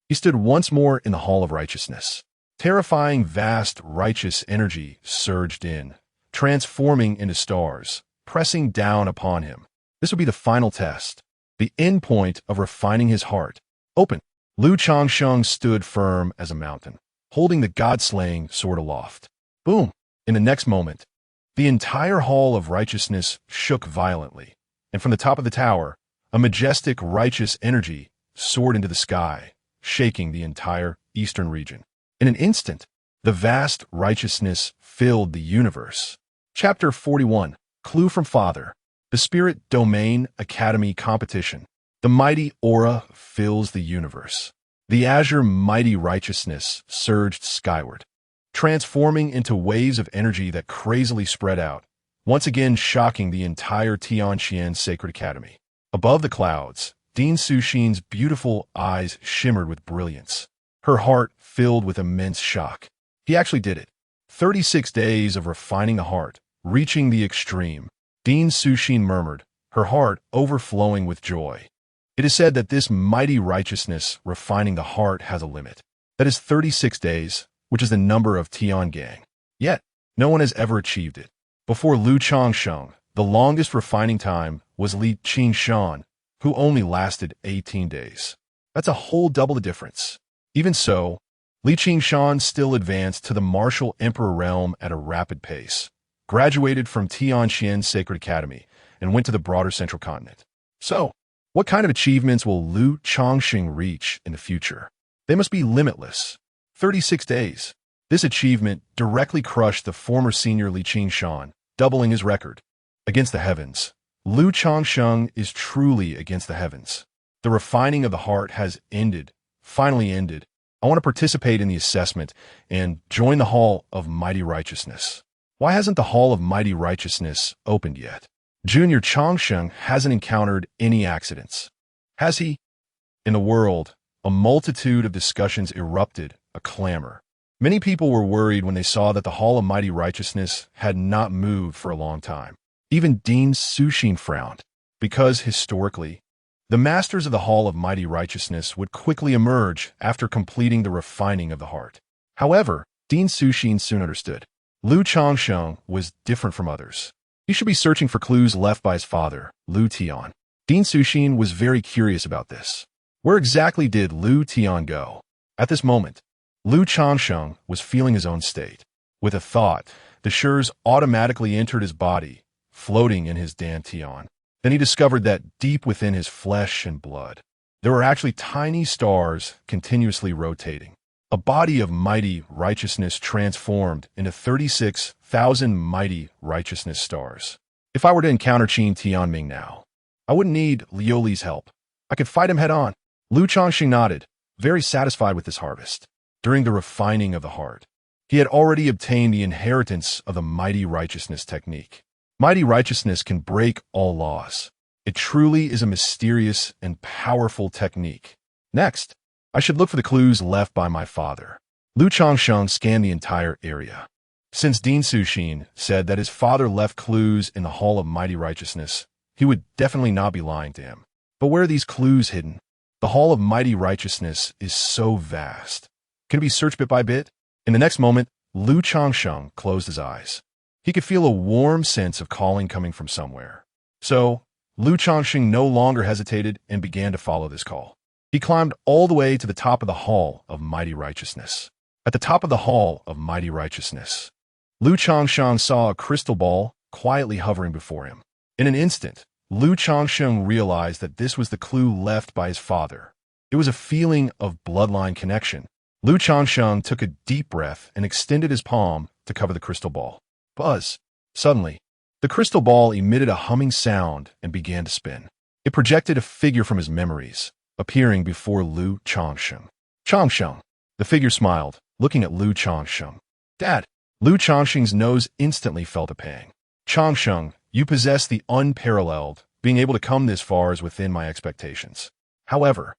He stood once more in the Hall of Righteousness. Terrifying vast righteous energy surged in, transforming into stars, pressing down upon him. This would be the final test, the end point of refining his heart. Open. Lu Changsheng stood firm as a mountain, holding the God-slaying sword aloft. Boom! In the next moment, the entire Hall of Righteousness shook violently, and from the top of the tower, a majestic righteous energy soared into the sky, shaking the entire eastern region. In an instant, the vast righteousness filled the universe. Chapter 41. Clue from Father. The Spirit Domain Academy Competition. The mighty aura fills the universe. The azure mighty righteousness surged skyward, transforming into waves of energy that crazily spread out, once again shocking the entire Tianqian Sacred Academy. Above the clouds, Dean Suxin's beautiful eyes shimmered with brilliance. Her heart filled with immense shock. He actually did it. 36 days of refining the heart, reaching the extreme. Dean Suxin murmured, her heart overflowing with joy. It is said that this mighty righteousness refining the heart has a limit. That is 36 days, which is the number of Tiangang. Yet, no one has ever achieved it. Before Lu Changsheng, the longest refining time was Li Qingshan, who only lasted 18 days. That's a whole double the difference. Even so, Li Qingshan still advanced to the martial emperor realm at a rapid pace, graduated from Tianqian Sacred Academy, and went to the broader central continent. So, what kind of achievements will Lu Changsheng reach in the future? They must be limitless. 36 days. This achievement directly crushed the former senior Li Qingshan, doubling his record. Against the heavens. Lu Changsheng is truly against the heavens. The refining of the heart has ended, finally ended. I want to participate in the assessment and join the Hall of Mighty Righteousness. Why hasn't the Hall of Mighty Righteousness opened yet? Junior Changsheng hasn't encountered any accidents. Has he? In the world, a multitude of discussions erupted, a clamor. Many people were worried when they saw that the Hall of Mighty Righteousness had not moved for a long time. Even Dean Sushin frowned, because, historically, the masters of the Hall of Mighty Righteousness would quickly emerge after completing the refining of the heart. However, Dean Sushin soon understood. Lu Changsheng was different from others. He should be searching for clues left by his father, Lu Tian. Dean Sushin was very curious about this. Where exactly did Lu Tian go? At this moment, Lu Changsheng was feeling his own state. With a thought, the shurs automatically entered his body, floating in his dantian. Then he discovered that deep within his flesh and blood, there were actually tiny stars continuously rotating. A body of mighty righteousness transformed into 36,000 mighty righteousness stars. If I were to encounter Qin Tianming now, I wouldn't need Liuli's help. I could fight him head on. Lu Changsheng nodded, very satisfied with this harvest. During the refining of the heart, he had already obtained the inheritance of the mighty righteousness technique. Mighty righteousness can break all laws. It truly is a mysterious and powerful technique. Next, I should look for the clues left by my father. Lu Changsheng scanned the entire area. Since Dean Sushin said that his father left clues in the Hall of Mighty Righteousness, he would definitely not be lying to him. But where are these clues hidden? The Hall of Mighty Righteousness is so vast. Can it be searched bit by bit? In the next moment, Lu Changsheng closed his eyes. He could feel a warm sense of calling coming from somewhere. So, Lu Changsheng no longer hesitated and began to follow this call. He climbed all the way to the top of the Hall of Mighty Righteousness. At the top of the Hall of Mighty Righteousness, Lu Changsheng saw a crystal ball quietly hovering before him. In an instant, Lu Changsheng realized that this was the clue left by his father. It was a feeling of bloodline connection. Lu Changsheng took a deep breath and extended his palm to cover the crystal ball. Buzz! Suddenly, the crystal ball emitted a humming sound and began to spin. It projected a figure from his memories, appearing before Lu Changsheng. Changsheng! The figure smiled, looking at Lu Changsheng. Dad! Lu Changsheng's nose instantly felt a pang. Changsheng, you possess the unparalleled. Being able to come this far is within my expectations. However,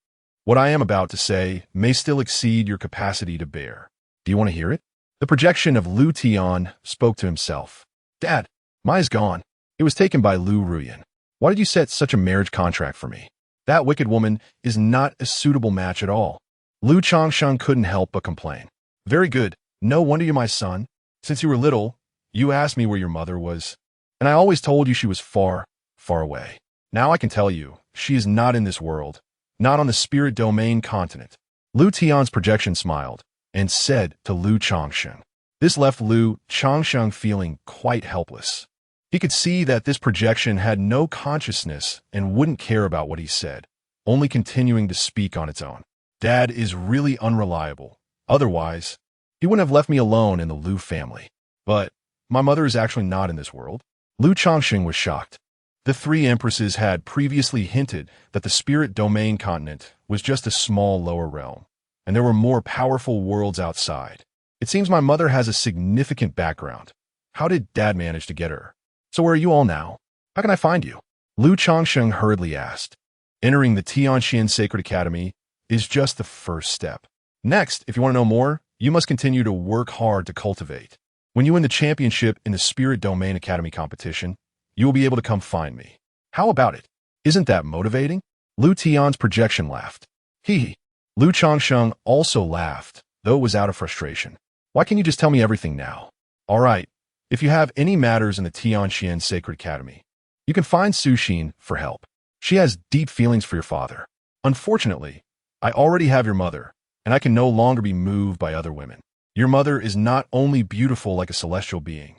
what I am about to say may still exceed your capacity to bear. Do you want to hear it? The projection of Lu Tian spoke to himself. Dad, Mai's gone. It was taken by Lu Ruyan. Why did you set such a marriage contract for me? That wicked woman is not a suitable match at all. Lu Changsheng couldn't help but complain. Very good. No wonder you're my son. Since you were little, you asked me where your mother was, and I always told you she was far, far away. Now I can tell you, she is not in this world, not on the spirit domain continent. Lu Tian's projection smiled and said to Lu Changsheng. This left Lu Changsheng feeling quite helpless. He could see that this projection had no consciousness and wouldn't care about what he said, only continuing to speak on its own. Dad is really unreliable. Otherwise, he wouldn't have left me alone in the Lu family. But my mother is actually not in this world. Lu Changsheng was shocked. The three empresses had previously hinted that the spirit domain continent was just a small lower realm, and there were more powerful worlds outside. It seems my mother has a significant background. How did Dad manage to get her? So where are you all now? How can I find you? Lu Changsheng hurriedly asked. Entering the Tianqian Sacred Academy is just the first step. Next, if you want to know more, you must continue to work hard to cultivate. When you win the championship in the Spirit Domain Academy competition, you will be able to come find me. How about it? Isn't that motivating? Lu Tian's projection laughed. Hee hee. Lu Changsheng also laughed, though it was out of frustration. Why can't you just tell me everything now? All right, if you have any matters in the Tianqian Sacred Academy, you can find Su Xin for help. She has deep feelings for your father. Unfortunately, I already have your mother, and I can no longer be moved by other women. Your mother is not only beautiful like a celestial being.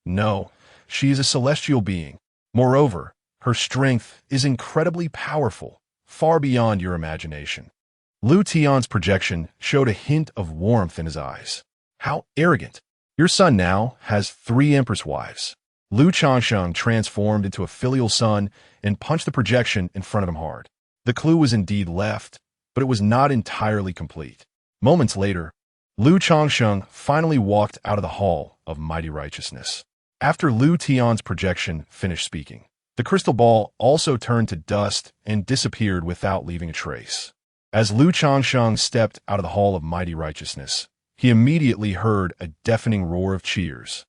No, she is a celestial being. Moreover, her strength is incredibly powerful, far beyond your imagination. Lu Tian's projection showed a hint of warmth in his eyes. How arrogant! Your son now has 3 empress wives. Lu Changsheng transformed into a filial son and punched the projection in front of him hard. The clue was indeed left, but it was not entirely complete. Moments later, Lu Changsheng finally walked out of the Hall of Mighty Righteousness. After Lu Tian's projection finished speaking, the crystal ball also turned to dust and disappeared without leaving a trace. As Lu Changsheng stepped out of the Hall of Mighty Righteousness, he immediately heard a deafening roar of cheers.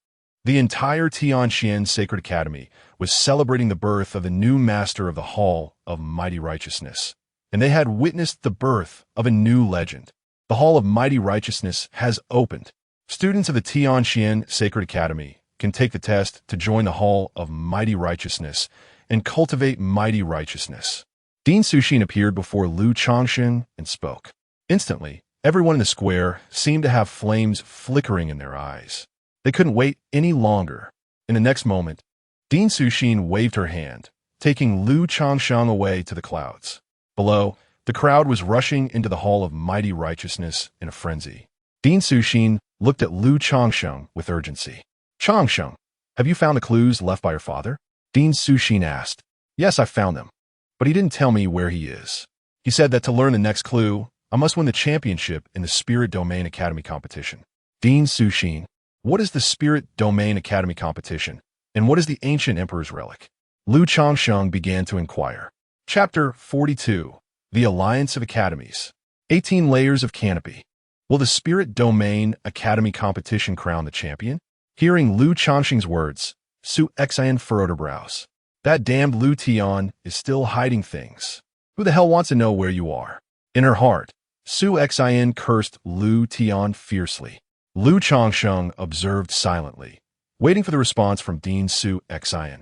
The entire Tianqian Sacred Academy was celebrating the birth of the new master of the Hall of Mighty Righteousness, and they had witnessed the birth of a new legend. The Hall of Mighty Righteousness has opened. Students of the Tianqian Sacred Academy can take the test to join the Hall of Mighty Righteousness and cultivate mighty righteousness. Dean Su Xin appeared before Lu Changsheng and spoke. Instantly, everyone in the square seemed to have flames flickering in their eyes. They couldn't wait any longer. In the next moment, Dean Su Xin waved her hand, taking Lu Changsheng away to the clouds. Below, the crowd was rushing into the Hall of Mighty Righteousness in a frenzy. Dean Su Xin looked at Lu Changsheng with urgency. Changsheng, have you found the clues left by your father? Dean Su Xin asked. Yes, I found them. But he didn't tell me where he is. He said that to learn the next clue, I must win the championship in the Spirit Domain Academy competition. Dean Su Xin, what is the Spirit Domain Academy competition, and what is the Ancient Emperor's Relic? Lu Changsheng began to inquire. Chapter 42, The Alliance of Academies. 18 Layers of Canopy. Will the Spirit Domain Academy competition crown the champion? Hearing Lu Changsheng's words, Su Xian furrowed her brows. That damned Lu Tian is still hiding things. Who the hell wants to know where you are? In her heart, Su Xian cursed Lu Tian fiercely. Lu Changsheng observed silently, waiting for the response from Dean Su Xian.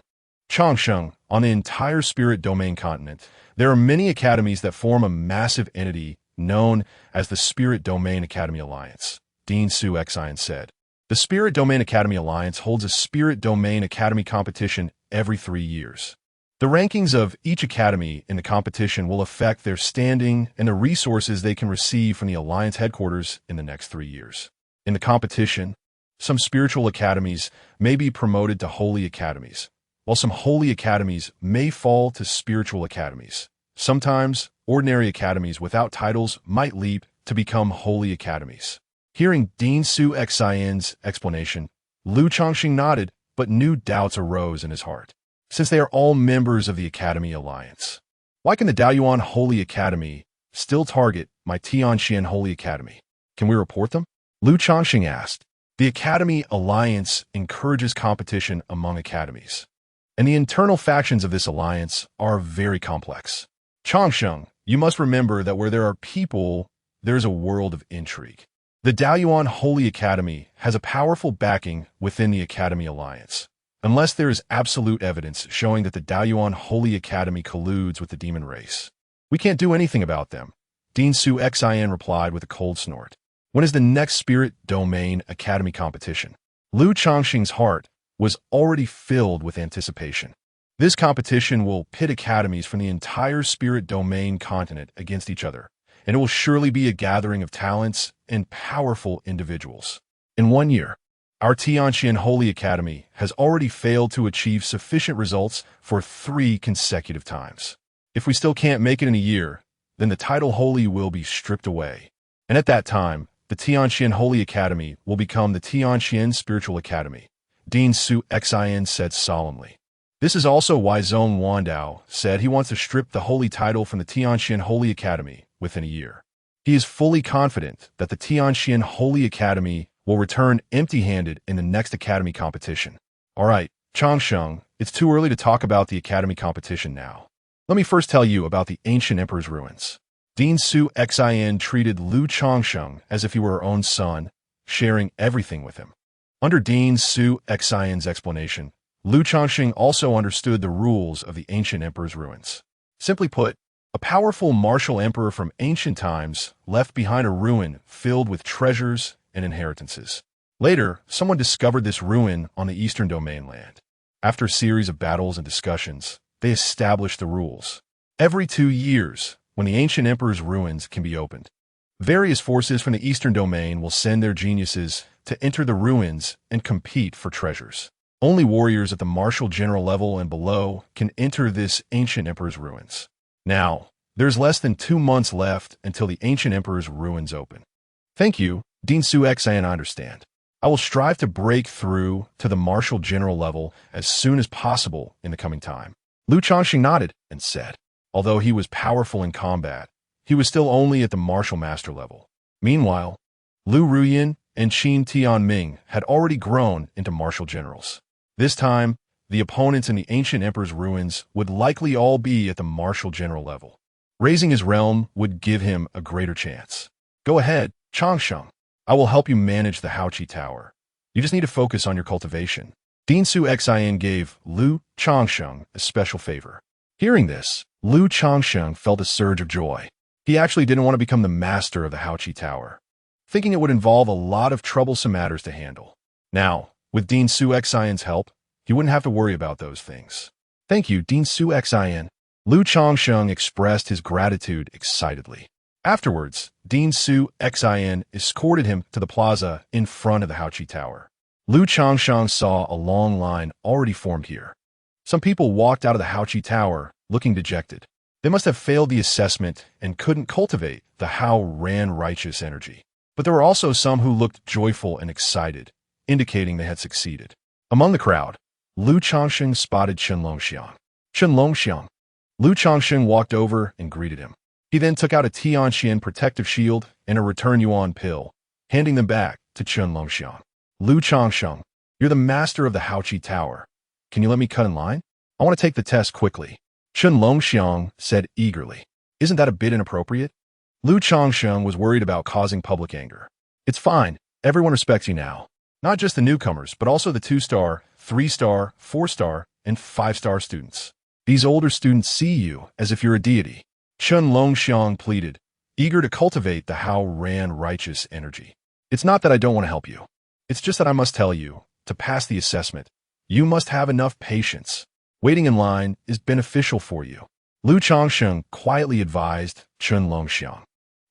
Changsheng, on the entire Spirit Domain continent, there are many academies that form a massive entity known as the Spirit Domain Academy Alliance, Dean Su Xian said. The Spirit Domain Academy Alliance holds a Spirit Domain Academy competition every 3 years. The rankings of each academy in the competition will affect their standing and the resources they can receive from the Alliance headquarters in the next 3 years. In the competition, some spiritual academies may be promoted to holy academies, while some holy academies may fall to spiritual academies. Sometimes, ordinary academies without titles might leap to become holy academies. Hearing Dean Su Xian's explanation, Lu Changsheng nodded, but new doubts arose in his heart. Since they are all members of the Academy Alliance, why can the Daoyuan Holy Academy still target my Tianqian Holy Academy? Can we report them? Lu Changsheng asked. The Academy Alliance encourages competition among academies, and the internal factions of this alliance are very complex. Changsheng, you must remember that where there are people, there's a world of intrigue. The Daoyuan Holy Academy has a powerful backing within the Academy Alliance, unless there is absolute evidence showing that the Daoyuan Holy Academy colludes with the demon race. We can't do anything about them, Dean Su Xian replied with a cold snort. When is the next Spirit Domain Academy competition? Lu Changsheng's heart was already filled with anticipation. This competition will pit academies from the entire Spirit Domain continent against each other, and it will surely be a gathering of talents and powerful individuals. In 1 year, our Tianqian Holy Academy has already failed to achieve sufficient results for 3 consecutive times. If we still can't make it in a year, then the title Holy will be stripped away. And at that time, the Tianqian Holy Academy will become the Tianqian Spiritual Academy, Dean Su Xian said solemnly. This is also why Zhong Wandao said he wants to strip the holy title from the Tianqian Holy Academy within a year. He is fully confident that the Tianqian Holy Academy will return empty-handed in the next academy competition. All right, Changsheng, it's too early to talk about the academy competition now. Let me first tell you about the ancient emperor's ruins. Dean Su Xin treated Lu Changsheng as if he were her own son, sharing everything with him. Under Dean Su Xin's explanation, Lu Changsheng also understood the rules of the ancient emperor's ruins. Simply put, a powerful martial emperor from ancient times left behind a ruin filled with treasures and inheritances. Later, someone discovered this ruin on the eastern domain land. After a series of battles and discussions, they established the rules. Every 2 years, when the ancient emperor's ruins can be opened, various forces from the eastern domain will send their geniuses to enter the ruins and compete for treasures. Only warriors at the martial general level and below can enter this ancient emperor's ruins. Now, there's less than 2 months left until the ancient emperor's ruins open. Thank you, Dean Su Xin, I understand. I will strive to break through to the martial general level as soon as possible in the coming time. Lu Changsheng nodded and said, although he was powerful in combat, he was still only at the martial master level. Meanwhile, Lu Ruyin and Qin Tianming had already grown into martial generals. This time, the opponents in the ancient emperor's ruins would likely all be at the martial general level. Raising his realm would give him a greater chance. Go ahead, Changsheng. I will help you manage the ALCHEMY Tower. You just need to focus on your cultivation. Dean Su Xin gave Lu Changsheng a special favor. Hearing this, Lu Changsheng felt a surge of joy. He actually didn't want to become the master of the ALCHEMY Tower, thinking it would involve a lot of troublesome matters to handle. Now, with Dean Su Xin's help, he wouldn't have to worry about those things. Thank you, Dean Su Xin. Lu Changsheng expressed his gratitude excitedly. Afterwards, Dean Su Xin escorted him to the plaza in front of the ALCHEMY Tower. Lu Changsheng saw a long line already formed here. Some people walked out of the ALCHEMY Tower looking dejected. They must have failed the assessment and couldn't cultivate the How Ran righteous energy. But there were also some who looked joyful and excited, indicating they had succeeded. Among the crowd, Lu Changsheng spotted Chen Longxiang. Chen Longxiang. Lu Changsheng walked over and greeted him. He then took out a Tianxian protective shield and a return yuan pill, handing them back to Chen Longxiang. Lu Changsheng, you're the master of the ALCHEMY Tower. Can you let me cut in line? I want to take the test quickly. Chen Longxiang said eagerly. Isn't that a bit inappropriate? Lu Changsheng was worried about causing public anger. It's fine. Everyone respects you now. Not just the newcomers, but also the 2-star, 3-star, 4-star, and 5-star students. These older students see you as if you're a deity. Chen Longxiang pleaded, eager to cultivate the How Ran righteous energy. It's not that I don't want to help you. It's just that I must tell you, to pass the assessment, you must have enough patience. Waiting in line is beneficial for you. Lu Changsheng quietly advised Chen Longxiang.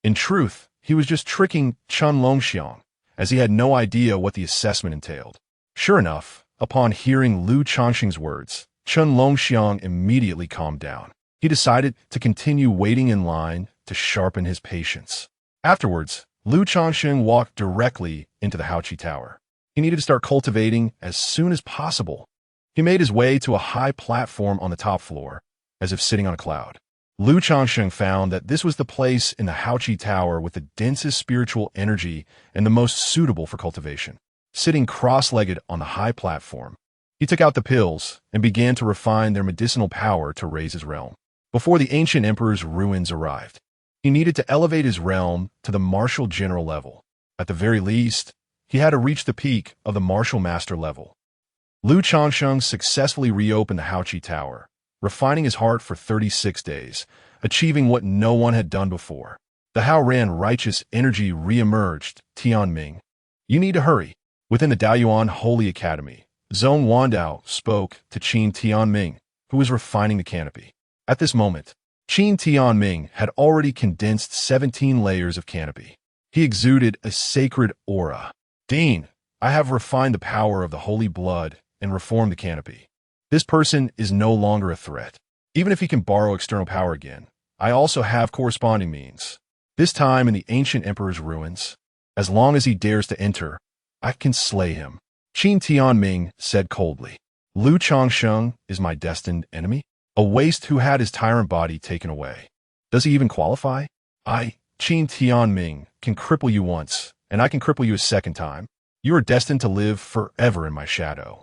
In truth, he was just tricking Chen Longxiang, as he had no idea what the assessment entailed. Sure enough, upon hearing Lu Changsheng's words, Chen Longxiang immediately calmed down. He decided to continue waiting in line to sharpen his patience. Afterwards, Lu Changsheng walked directly into the ALCHEMY Tower. He needed to start cultivating as soon as possible. He made his way to a high platform on the top floor, as if sitting on a cloud. Lu Changsheng found that this was the place in the ALCHEMY Tower with the densest spiritual energy and the most suitable for cultivation. Sitting cross-legged on the high platform, he took out the pills and began to refine their medicinal power to raise his realm. Before the ancient emperor's ruins arrived, he needed to elevate his realm to the martial general level. At the very least, he had to reach the peak of the martial master level. Lu Changsheng successfully reopened the ALCHEMY Tower, refining his heart for 36 days, achieving what no one had done before. The How Ran righteous energy re-emerged. Tianming, you need to hurry. Within the Daoyuan Holy Academy, Zhong Wandao spoke to Qin Tianming, who was refining the canopy. At this moment, Qin Tianming had already condensed 17 layers of canopy. He exuded a sacred aura. Dean, I have refined the power of the holy blood and reformed the canopy. This person is no longer a threat. Even if he can borrow external power again, I also have corresponding means. This time in the ancient emperor's ruins, as long as he dares to enter, I can slay him. Qin Tianming said coldly. Lu Changsheng is my destined enemy? A waste who had his tyrant body taken away. Does he even qualify? I, Qin Tianming, can cripple you once, and I can cripple you a second time. You are destined to live forever in my shadow,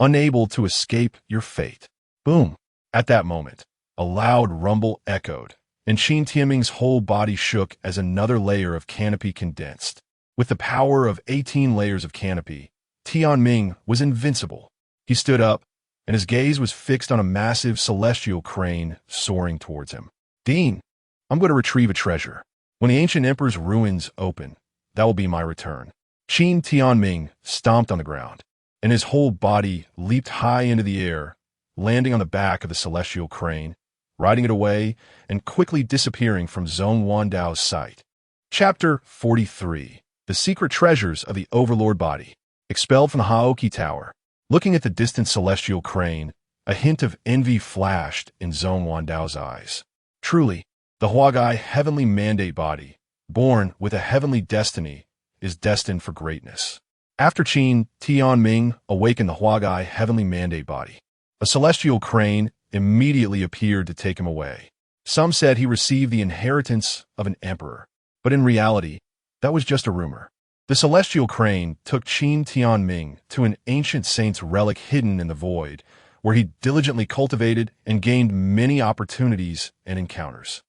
unable to escape your fate. Boom! At that moment, a loud rumble echoed, and Qin Tianming's whole body shook as another layer of canopy condensed. With the power of 18 layers of canopy, Tianming was invincible. He stood up, and his gaze was fixed on a massive celestial crane soaring towards him. Dean, I'm going to retrieve a treasure. When the ancient emperor's ruins open, that will be my return. Qin Tianming stomped on the ground, and his whole body leaped high into the air, landing on the back of the celestial crane, riding it away, and quickly disappearing from Zone Wandao's sight. Chapter 43. The Secret Treasures of the Overlord Body. Expelled from the Haoki Tower. Looking at the distant celestial crane, a hint of envy flashed in Zone Wandao's eyes. Truly, the Huagai Heavenly Mandate Body, born with a heavenly destiny, is destined for greatness. After Qin Tianming awakened the Huagai Heavenly Mandate Body, a celestial crane immediately appeared to take him away. Some said he received the inheritance of an emperor, but in reality, that was just a rumor. The celestial crane took Qin Tianming to an ancient saint's relic hidden in the void, where he diligently cultivated and gained many opportunities and encounters.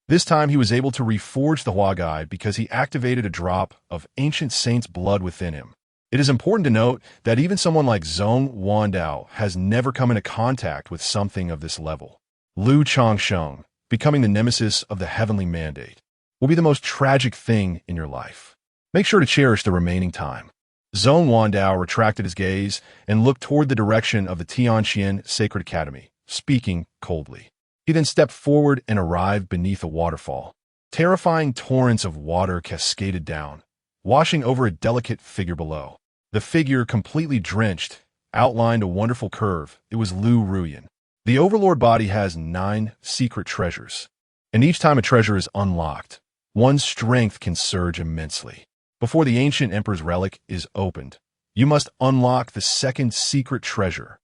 This time he was able to reforge the Huagai because he activated a drop of ancient saint's blood within him. It is important to note that even someone like Zone Wandao has never come into contact with something of this level. Lu Changsheng, becoming the nemesis of the heavenly mandate, will be the most tragic thing in your life. Make sure to cherish the remaining time. Zone Wandao retracted his gaze and looked toward the direction of the Tianqian Sacred Academy, speaking coldly. He then stepped forward and arrived beneath a waterfall. Terrifying torrents of water cascaded down, washing over a delicate figure below. The figure, completely drenched, outlined a wonderful curve. It was Lu Ruyan. The Overlord Body has 9 secret treasures, and each time a treasure is unlocked, one's strength can surge immensely. Before the ancient emperor's relic is opened, you must unlock the second secret treasure.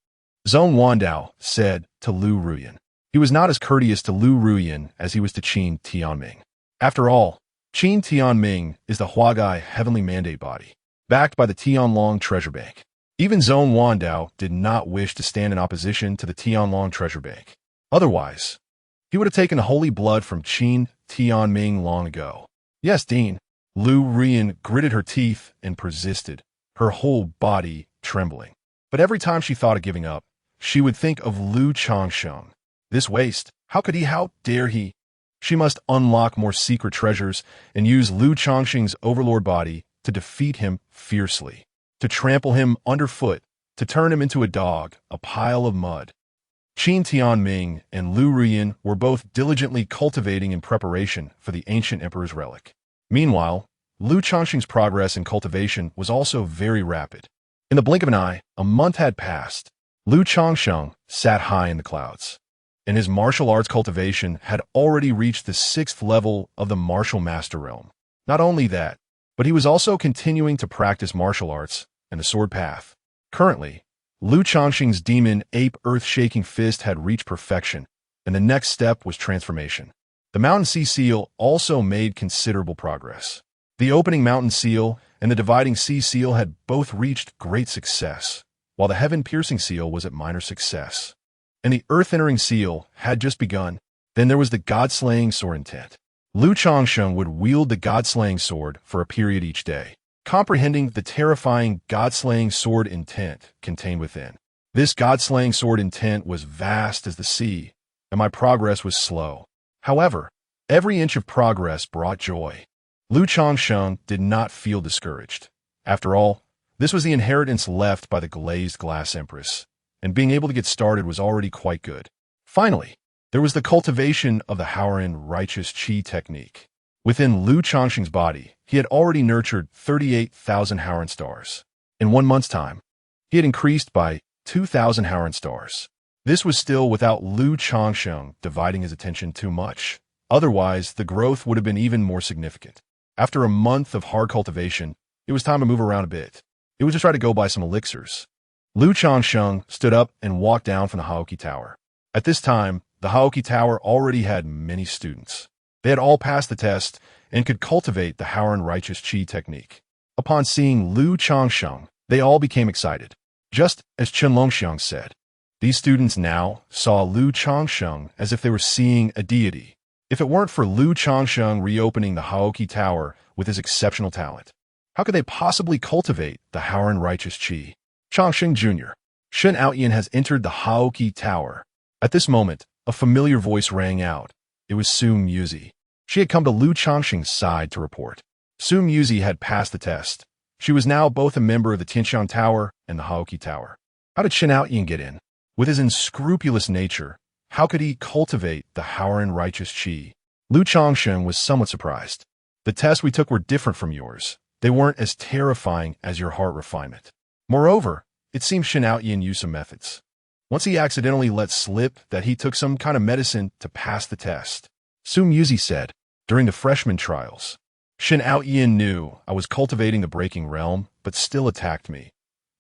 Zone Wandao said to Lu Ruyan. He was not as courteous to Lu Ruyan as he was to Qin Tianming. After all, Qin Tianming is the Huagai Heavenly Mandate Body, backed by the Tianlong Treasure Bank. Even Zone Wandao did not wish to stand in opposition to the Tianlong Treasure Bank. Otherwise, he would have taken the holy blood from Qin Tianming long ago. Yes, Dean. Lu Ruyan gritted her teeth and persisted, her whole body trembling. But every time she thought of giving up, she would think of Lu Changsheng. This waste, how could he, how dare he? She must unlock more secret treasures and use Lu Changsheng's Overlord Body to defeat him fiercely, to trample him underfoot, to turn him into a dog, a pile of mud. Qin Tianming and Lu Ruyan were both diligently cultivating in preparation for the ancient emperor's relic. Meanwhile, Lu Changsheng's progress in cultivation was also very rapid. In the blink of an eye, a month had passed. Lu Changsheng sat high in the clouds, and his martial arts cultivation had already reached the 6th level of the martial master realm. Not only that, but he was also continuing to practice martial arts and the sword path. Currently, Lu Changsheng's demon ape earth-shaking fist had reached perfection, and the next step was transformation. The Mountain Sea Seal also made considerable progress. The opening Mountain Seal and the dividing Sea Seal had both reached great success, while the Heaven-piercing Seal was at minor success. And the Earth-entering Seal had just begun. Then there was the God-slaying sword intent. Lu Changsheng would wield the God-slaying sword for a period each day, comprehending the terrifying God-slaying sword intent contained within. This God-slaying sword intent was vast as the sea, and my progress was slow. However, every inch of progress brought joy. Lu Changsheng did not feel discouraged. After all, this was the inheritance left by the glazed glass empress, and being able to get started was already quite good. Finally, there was the cultivation of the Haoran righteous Qi technique. Within Lu Changsheng's body, he had already nurtured 38,000 Haoran stars. In 1 month's time, he had increased by 2,000 Haoran stars. This was still without Lu Changsheng dividing his attention too much. Otherwise, the growth would have been even more significant. After a month of hard cultivation, it was time to move around a bit. It was to try to go buy some elixirs. Lu Changsheng stood up and walked down from the Haoki Tower. At this time, the Haoki Tower already had many students. They had all passed the test and could cultivate the Haoran righteous Qi technique. Upon seeing Lu Changsheng, they all became excited. Just as Chen Longxiang said, these students now saw Lu Changsheng as if they were seeing a deity. If it weren't for Lu Changsheng reopening the Haoqi Tower with his exceptional talent, how could they possibly cultivate the Howren righteous qi? Changsheng Jr. Shen Aoyan has entered the Haoqi Tower. At this moment, a familiar voice rang out. It was Su Muzi. She had come to Lu Changsheng's side to report. Su Muzi had passed the test. She was now both a member of the Tianxiang Tower and the Haoqi Tower. How did Shen Aoyan get in? With his unscrupulous nature, how could he cultivate the Howren righteous qi? Lu Changsheng was somewhat surprised. The tests we took were different from yours. They weren't as terrifying as your heart refinement. Moreover, it seems Shen Aoyan used some methods. Once he accidentally let slip that he took some kind of medicine to pass the test. Su Muzi said, during the freshman trials, Shen Aoyan knew I was cultivating the breaking realm, but still attacked me,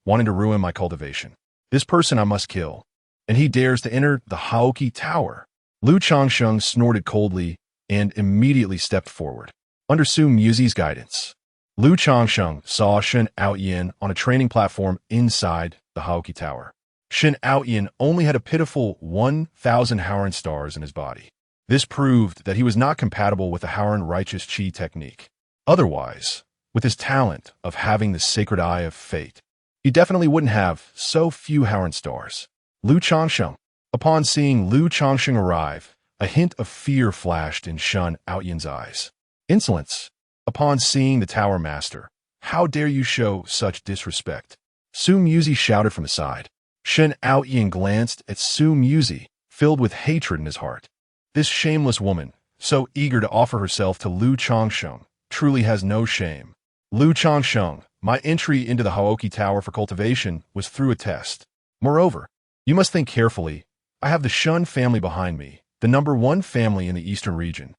wanting to ruin my cultivation. This person I must kill. And he dares to enter the Haoqi Tower. Lu Changsheng snorted coldly and immediately stepped forward. Under Su Muzi's guidance, Lu Changsheng saw Shen Aoyan on a training platform inside the Haoqi Tower. Shen Aoyan only had a pitiful 1,000 Howren stars in his body. This proved that he was not compatible with the Howren righteous qi technique. Otherwise, with his talent of having the sacred eye of fate, he definitely wouldn't have so few Howren stars. Lu Changsheng. Upon seeing Lu Changsheng arrive, a hint of fear flashed in Shen Aoyan's eyes. Insolence. Upon seeing the Tower Master, how dare you show such disrespect? Su Muzi shouted from the side. Shen Aoyan glanced at Su Muzi, filled with hatred in his heart. This shameless woman, so eager to offer herself to Lu Changsheng, truly has no shame. Lu Changsheng, my entry into the Haoqi Tower for cultivation was through a test. Moreover, you must think carefully. I have the Shen family behind me, the #1 family in the eastern region.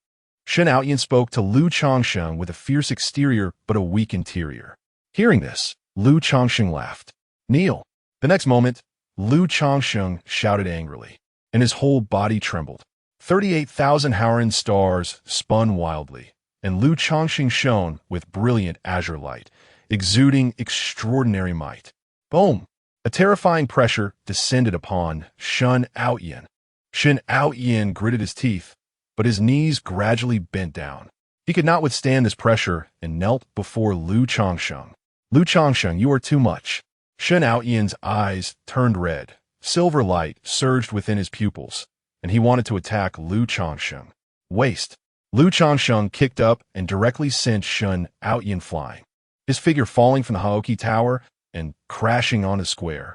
Shen Aoyan spoke to Lu Changsheng with a fierce exterior but a weak interior. Hearing this, Lu Changsheng laughed. Kneel. The next moment, Lu Changsheng shouted angrily, and his whole body trembled. 38,000 Howren stars spun wildly, and Lu Changsheng shone with brilliant azure light, exuding extraordinary might. Boom! A terrifying pressure descended upon Shen Aoyan. Shen Aoyan gritted his teeth, but his knees gradually bent down. He could not withstand this pressure and knelt before Lu Changsheng. Lu Changsheng, you are too much. Shen Aoyan's eyes turned red. Silver light surged within his pupils, and he wanted to attack Lu Changsheng. Waste. Lu Changsheng kicked up and directly sent Shen Aoyan flying, his figure falling from the Haoqi Tower and crashing on a square.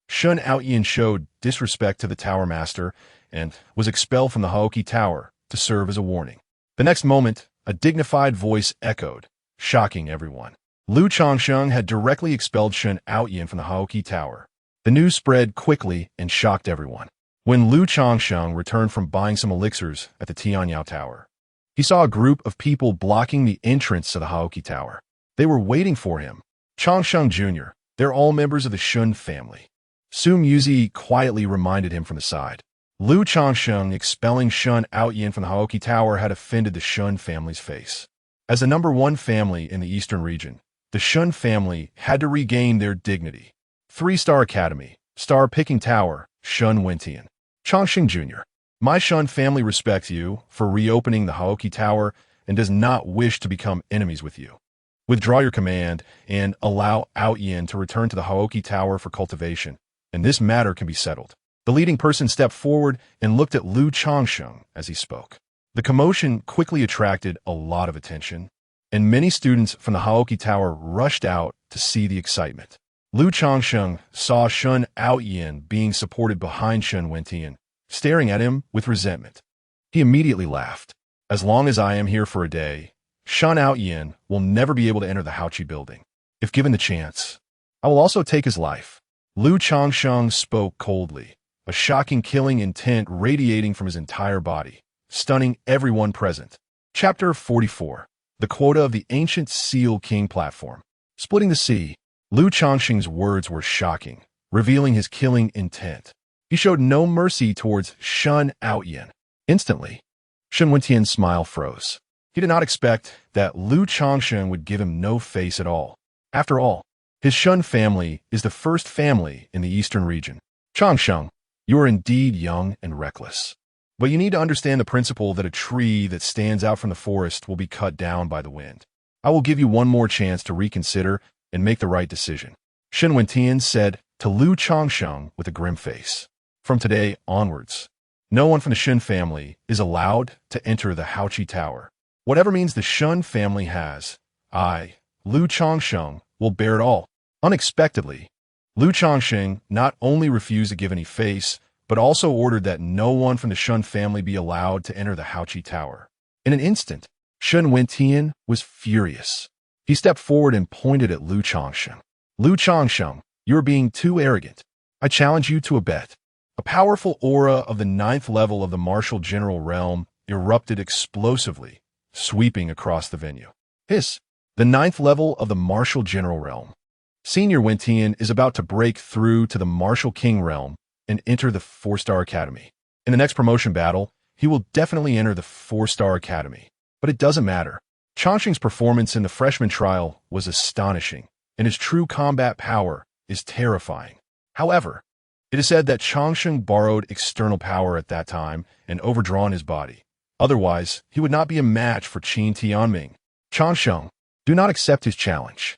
Shen Aoyan showed disrespect to the Tower Master and was expelled from the Haoqi Tower to serve as a warning. The next moment, a dignified voice echoed, shocking everyone. Lu Changsheng had directly expelled Shen Aoyan from the Haoqi Tower. The news spread quickly and shocked everyone. When Lu Changsheng returned from buying some elixirs at the Tianyao Tower, he saw a group of people blocking the entrance to the Haoqi Tower. They were waiting for him. Changsheng Jr., they're all members of the Shen family. Su Muzi quietly reminded him from the side. Lu Changsheng expelling Shen Aoyan from the Haoqi Tower had offended the Shen family's face. As the #1 family in the eastern region, the Shen family had to regain their dignity. 3-star Academy, Star-Picking Tower, Shen Wentian. Changsheng Jr., my Shen family respects you for reopening the Haoqi Tower and does not wish to become enemies with you. Withdraw your command and allow Aoyan to return to the Haoqi Tower for cultivation, and this matter can be settled. The leading person stepped forward and looked at Lu Changsheng as he spoke. The commotion quickly attracted a lot of attention, and many students from the Haoqi Tower rushed out to see the excitement. Lu Changsheng saw Shen Aoyan being supported behind Shen Wentian, staring at him with resentment. He immediately laughed. As long as I am here for a day, Shen Aoyan will never be able to enter the Haoqi building. If given the chance, I will also take his life. Lu Changsheng spoke coldly, a shocking killing intent radiating from his entire body, stunning everyone present. Chapter 44. The Quota of the Ancient Seal King Platform. Splitting the sea, Lu Changsheng's words were shocking, revealing his killing intent. He showed no mercy towards Shen Aoyan. Instantly, Shen Wentian's smile froze. He did not expect that Lu Changsheng would give him no face at all. After all, his Shen family is the first family in the eastern region. Changsheng, you are indeed young and reckless. But you need to understand the principle that a tree that stands out from the forest will be cut down by the wind. I will give you one more chance to reconsider and make the right decision, Shen Wentian said to Lu Changsheng with a grim face. From today onwards, no one from the Shen family is allowed to enter the Haoqi Tower. Whatever means the Shen family has, I, Lu Changsheng, will bear it all. Unexpectedly, Lu Changsheng not only refused to give any face, but also ordered that no one from the Shen family be allowed to enter the Haoqi Tower. In an instant, Shen Wentian was furious. He stepped forward and pointed at Lu Changsheng. Lu Changsheng, you are being too arrogant. I challenge you to a bet. A powerful aura of the 9th level of the martial general realm erupted explosively, sweeping across the venue. Hiss! The 9th level of the martial general realm. Senior Wentian is about to break through to the martial king realm and enter the 4-star academy. In the next promotion battle, he will definitely enter the 4-star academy. But it doesn't matter. Changsheng's performance in the freshman trial was astonishing, and his true combat power is terrifying. However, it is said that Changsheng borrowed external power at that time and overdrawn his body. Otherwise, he would not be a match for Qin Tianming. Changsheng, do not accept his challenge.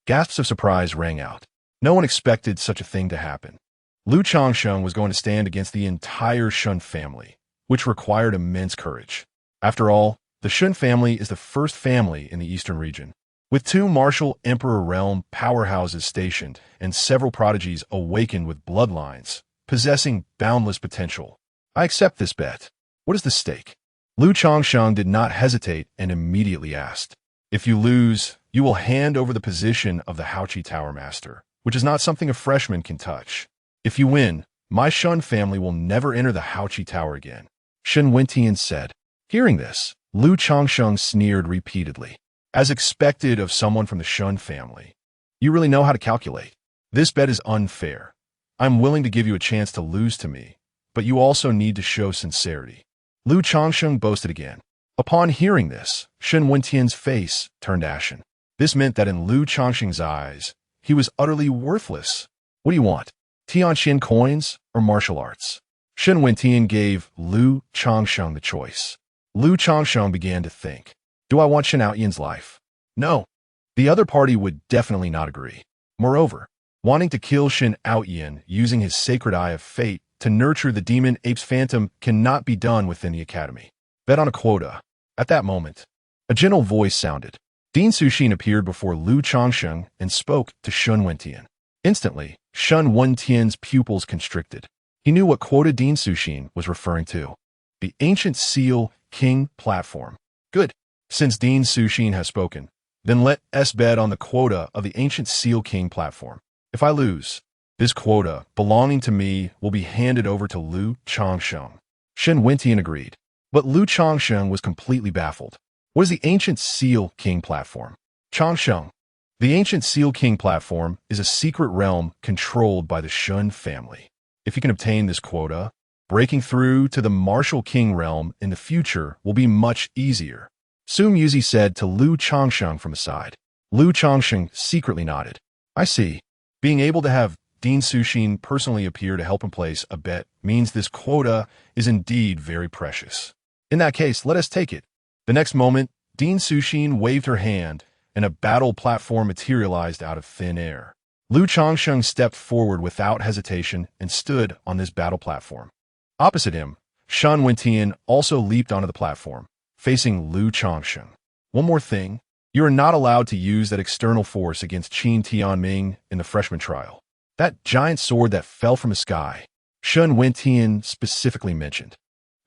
Gasps of surprise rang out. No one expected such a thing to happen. Lu Changsheng was going to stand against the entire Shen family, which required immense courage. After all, the Shen family is the first family in the eastern region. With 2 martial emperor realm powerhouses stationed and several prodigies awakened with bloodlines, possessing boundless potential, I accept this bet. What is the stake? Lu Changsheng did not hesitate and immediately asked. If you lose, you will hand over the position of the Haoqi Tower Master, which is not something a freshman can touch. If you win, my Shen family will never enter the Haoqi Tower again, Shen Wentian said. Hearing this, Lu Changsheng sneered repeatedly. As expected of someone from the Shen family, you really know how to calculate. This bet is unfair. I'm willing to give you a chance to lose to me, but you also need to show sincerity. Lu Changsheng boasted again. Upon hearing this, Shen Wentian's face turned ashen. This meant that in Lu Changsheng's eyes, he was utterly worthless. What do you want? Tianqian coins or martial arts? Shen Wentian gave Lu Changsheng the choice. Lu Changsheng began to think. Do I want Shen Outyan's life? No. The other party would definitely not agree. Moreover, wanting to kill Shen Outyan using his sacred eye of fate to nurture the demon ape's phantom cannot be done within the academy. Bet on a quota. At that moment, a gentle voice sounded. Dean Suxin appeared before Lu Changsheng and spoke to Shen Wentian. Instantly, Shen Wentian's pupils constricted. He knew what quota Dean Suxin was referring to. The Ancient Seal King platform. Good. Since Dean Suxin has spoken, then let us bet on the quota of the Ancient Seal King platform. If I lose, this quota belonging to me will be handed over to Lu Changsheng. Shen Wentian agreed, but Lu Changsheng was completely baffled. What is the Ancient Seal King platform? Changsheng. The Ancient Seal King platform is a secret realm controlled by the Shen family. If you can obtain this quota, breaking through to the Martial King realm in the future will be much easier. Sum Yuzi said to Lu Changsheng from aside. Lu Changsheng secretly nodded. I see. Being able to have Dean Suxin personally appear to help him place a bet means this quota is indeed very precious. In that case, let us take it. The next moment, Dean Suxin waved her hand, and a battle platform materialized out of thin air. Lu Changsheng stepped forward without hesitation and stood on this battle platform. Opposite him, Shen Wentian also leaped onto the platform, facing Lu Changsheng. One more thing, you are not allowed to use that external force against Qin Tianming in the freshman trial. That giant sword that fell from the sky, Shen Wentian specifically mentioned.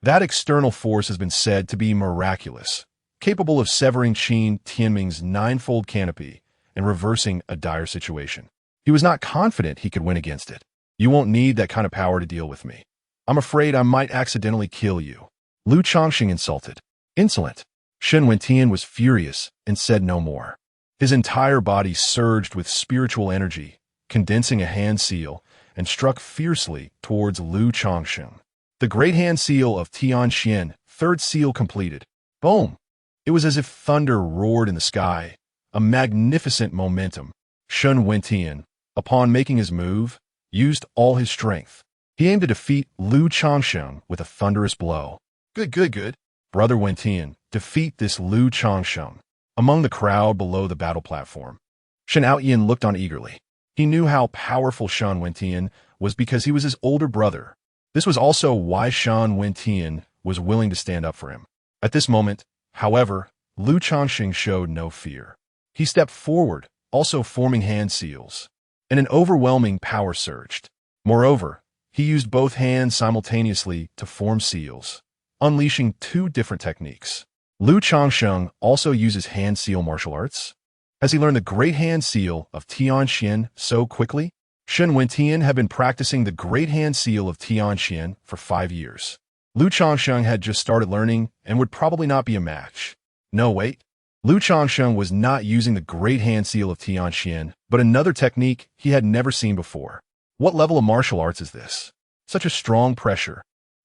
That external force has been said to be miraculous, capable of severing Qin Tianming's 9-fold canopy and reversing a dire situation. He was not confident he could win against it. You won't need that kind of power to deal with me. I'm afraid I might accidentally kill you. Lu Changsheng insulted. Insolent. Shen Wentian was furious and said no more. His entire body surged with spiritual energy, condensing a hand seal, and struck fiercely towards Lu Changsheng. The great hand seal of Tianqian, 3rd seal completed. Boom! It was as if thunder roared in the sky, a magnificent momentum. Shen Wentian, upon making his move, used all his strength. He aimed to defeat Lu Changsheng with a thunderous blow. Good. Brother Wentian, defeat this Lu Changsheng. Among the crowd below the battle platform, Shen Aoyan looked on eagerly. He knew how powerful Shan Wentian was because he was his older brother. This was also why Shan Wentian was willing to stand up for him. At this moment, however, Lu Changsheng showed no fear. He stepped forward, also forming hand seals, and an overwhelming power surged. Moreover, he used both hands simultaneously to form seals, unleashing two different techniques. Lu Changsheng also uses hand seal martial arts. Has he learned the great hand seal of Tianxian so quickly? Shen Wentian had been practicing the great hand seal of Tianxian for 5 years. Lu Changsheng had just started learning and would probably not be a match. No, wait. Lu Changsheng was not using the great hand seal of Tianxian, but another technique he had never seen before. What level of martial arts is this? Such a strong pressure.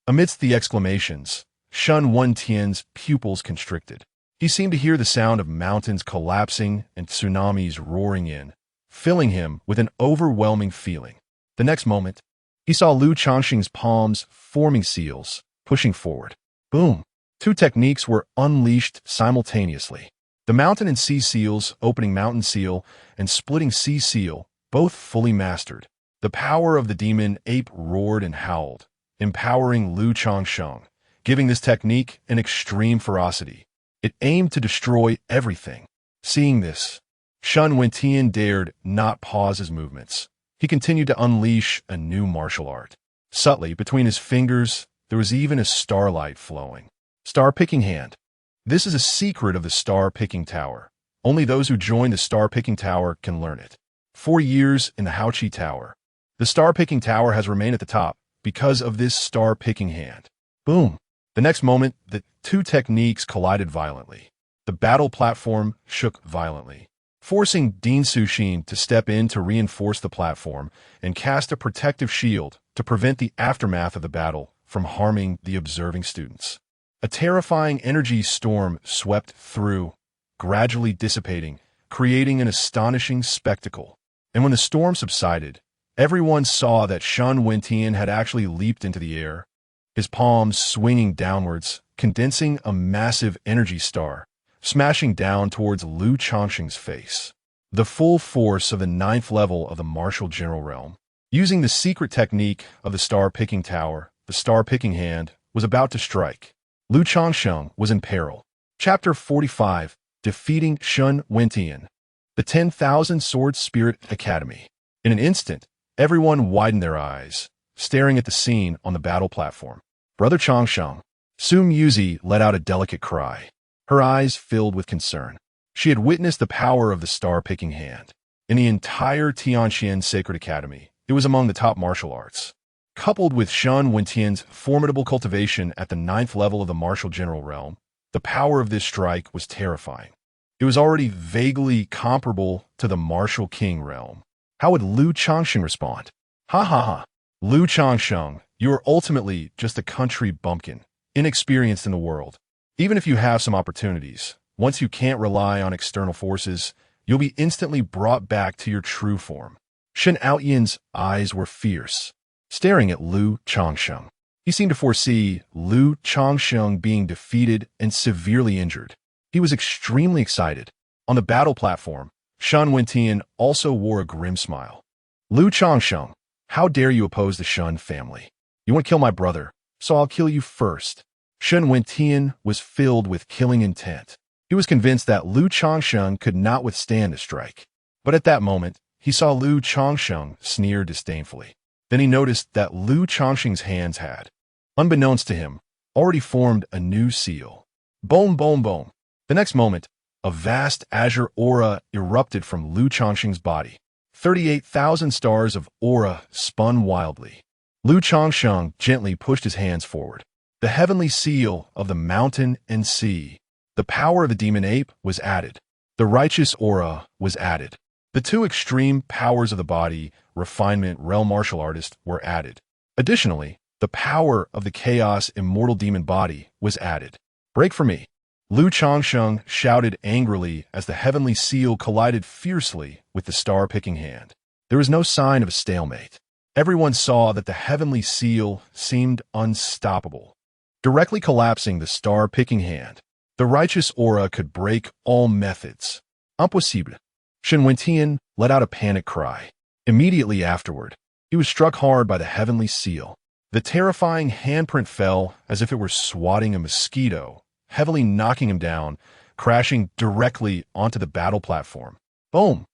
Amidst the exclamations, Shen Wentian's pupils constricted. He seemed to hear the sound of mountains collapsing and tsunamis roaring in, filling him with an overwhelming feeling. The next moment, he saw Lu Changsheng's palms forming seals, pushing forward. Boom! Two techniques were unleashed simultaneously. The mountain and sea seals, opening mountain seal and splitting sea seal, both fully mastered. The power of the demon ape roared and howled, empowering Lu Changsheng, giving this technique an extreme ferocity. It aimed to destroy everything. Seeing this, Shen Wentian dared not pause his movements. He continued to unleash a new martial art. Subtly, between his fingers, there was even a starlight flowing. Star-picking hand. This is a secret of the star-picking tower. Only those who join the star-picking tower can learn it. 4 years in the ALCHEMY tower. The star-picking tower has remained at the top because of this star-picking hand. Boom! The next moment, the two techniques collided violently. The battle platform shook violently, forcing Dean Sushin to step in to reinforce the platform and cast a protective shield to prevent the aftermath of the battle from harming the observing students. A terrifying energy storm swept through, gradually dissipating, creating an astonishing spectacle. And when the storm subsided, everyone saw that Shen Wentian had actually leaped into the air, his palms swinging downwards, condensing a massive energy star, smashing down towards Lu Changsheng's face. The full force of the 9th level of the martial general realm. Using the secret technique of the star-picking tower, the star-picking hand was about to strike. Lu Changsheng was in peril. Chapter 45, Defeating Shen Wentian. The 10,000 Sword Spirit Academy. In an instant, everyone widened their eyes, staring at the scene on the battle platform. Brother Changsheng. Sum Yuzi let out a delicate cry. Her eyes filled with concern. She had witnessed the power of the star-picking hand. In the entire Tianxian Sacred Academy, it was among the top martial arts. Coupled with Shen Wentian's formidable cultivation at the 9th level of the martial general realm, the power of this strike was terrifying. It was already vaguely comparable to the martial king realm. How would Lu Changsheng respond? Ha. Lu Changsheng, you are ultimately just a country bumpkin, inexperienced in the world. Even if you have some opportunities, once you can't rely on external forces, you'll be instantly brought back to your true form. Shen Aoyan's eyes were fierce, staring at Lu Changsheng. He seemed to foresee Lu Changsheng being defeated and severely injured. He was extremely excited. On the battle platform, Shen Wentian also wore a grim smile. Lu Changsheng, how dare you oppose the Shen family? You want to kill my brother, so I'll kill you first. Shen Wentian was filled with killing intent. He was convinced that Lu Changsheng could not withstand a strike. But at that moment, he saw Lu Changsheng sneer disdainfully. Then he noticed that Lu Changsheng's hands had, unbeknownst to him, already formed a new seal. Boom. The next moment, a vast azure aura erupted from Lu Changsheng's body. 38,000 stars of aura spun wildly. Lu Changsheng gently pushed his hands forward. The heavenly seal of the mountain and sea. The power of the demon ape was added. The righteous aura was added. The two extreme powers of the body, refinement realm martial artist, were added. Additionally, the power of the Chaos Immortal Demon Body was added. Break for me. Lu Changsheng shouted angrily as the heavenly seal collided fiercely with the star-picking hand. There was no sign of a stalemate. Everyone saw that the heavenly seal seemed unstoppable, directly collapsing the star-picking hand. The righteous aura could break all methods. Impossible. Shen Wentian let out a panic cry. Immediately afterward, he was struck hard by the heavenly seal. The terrifying handprint fell as if it were swatting a mosquito, heavily knocking him down, crashing directly onto the battle platform. Boom!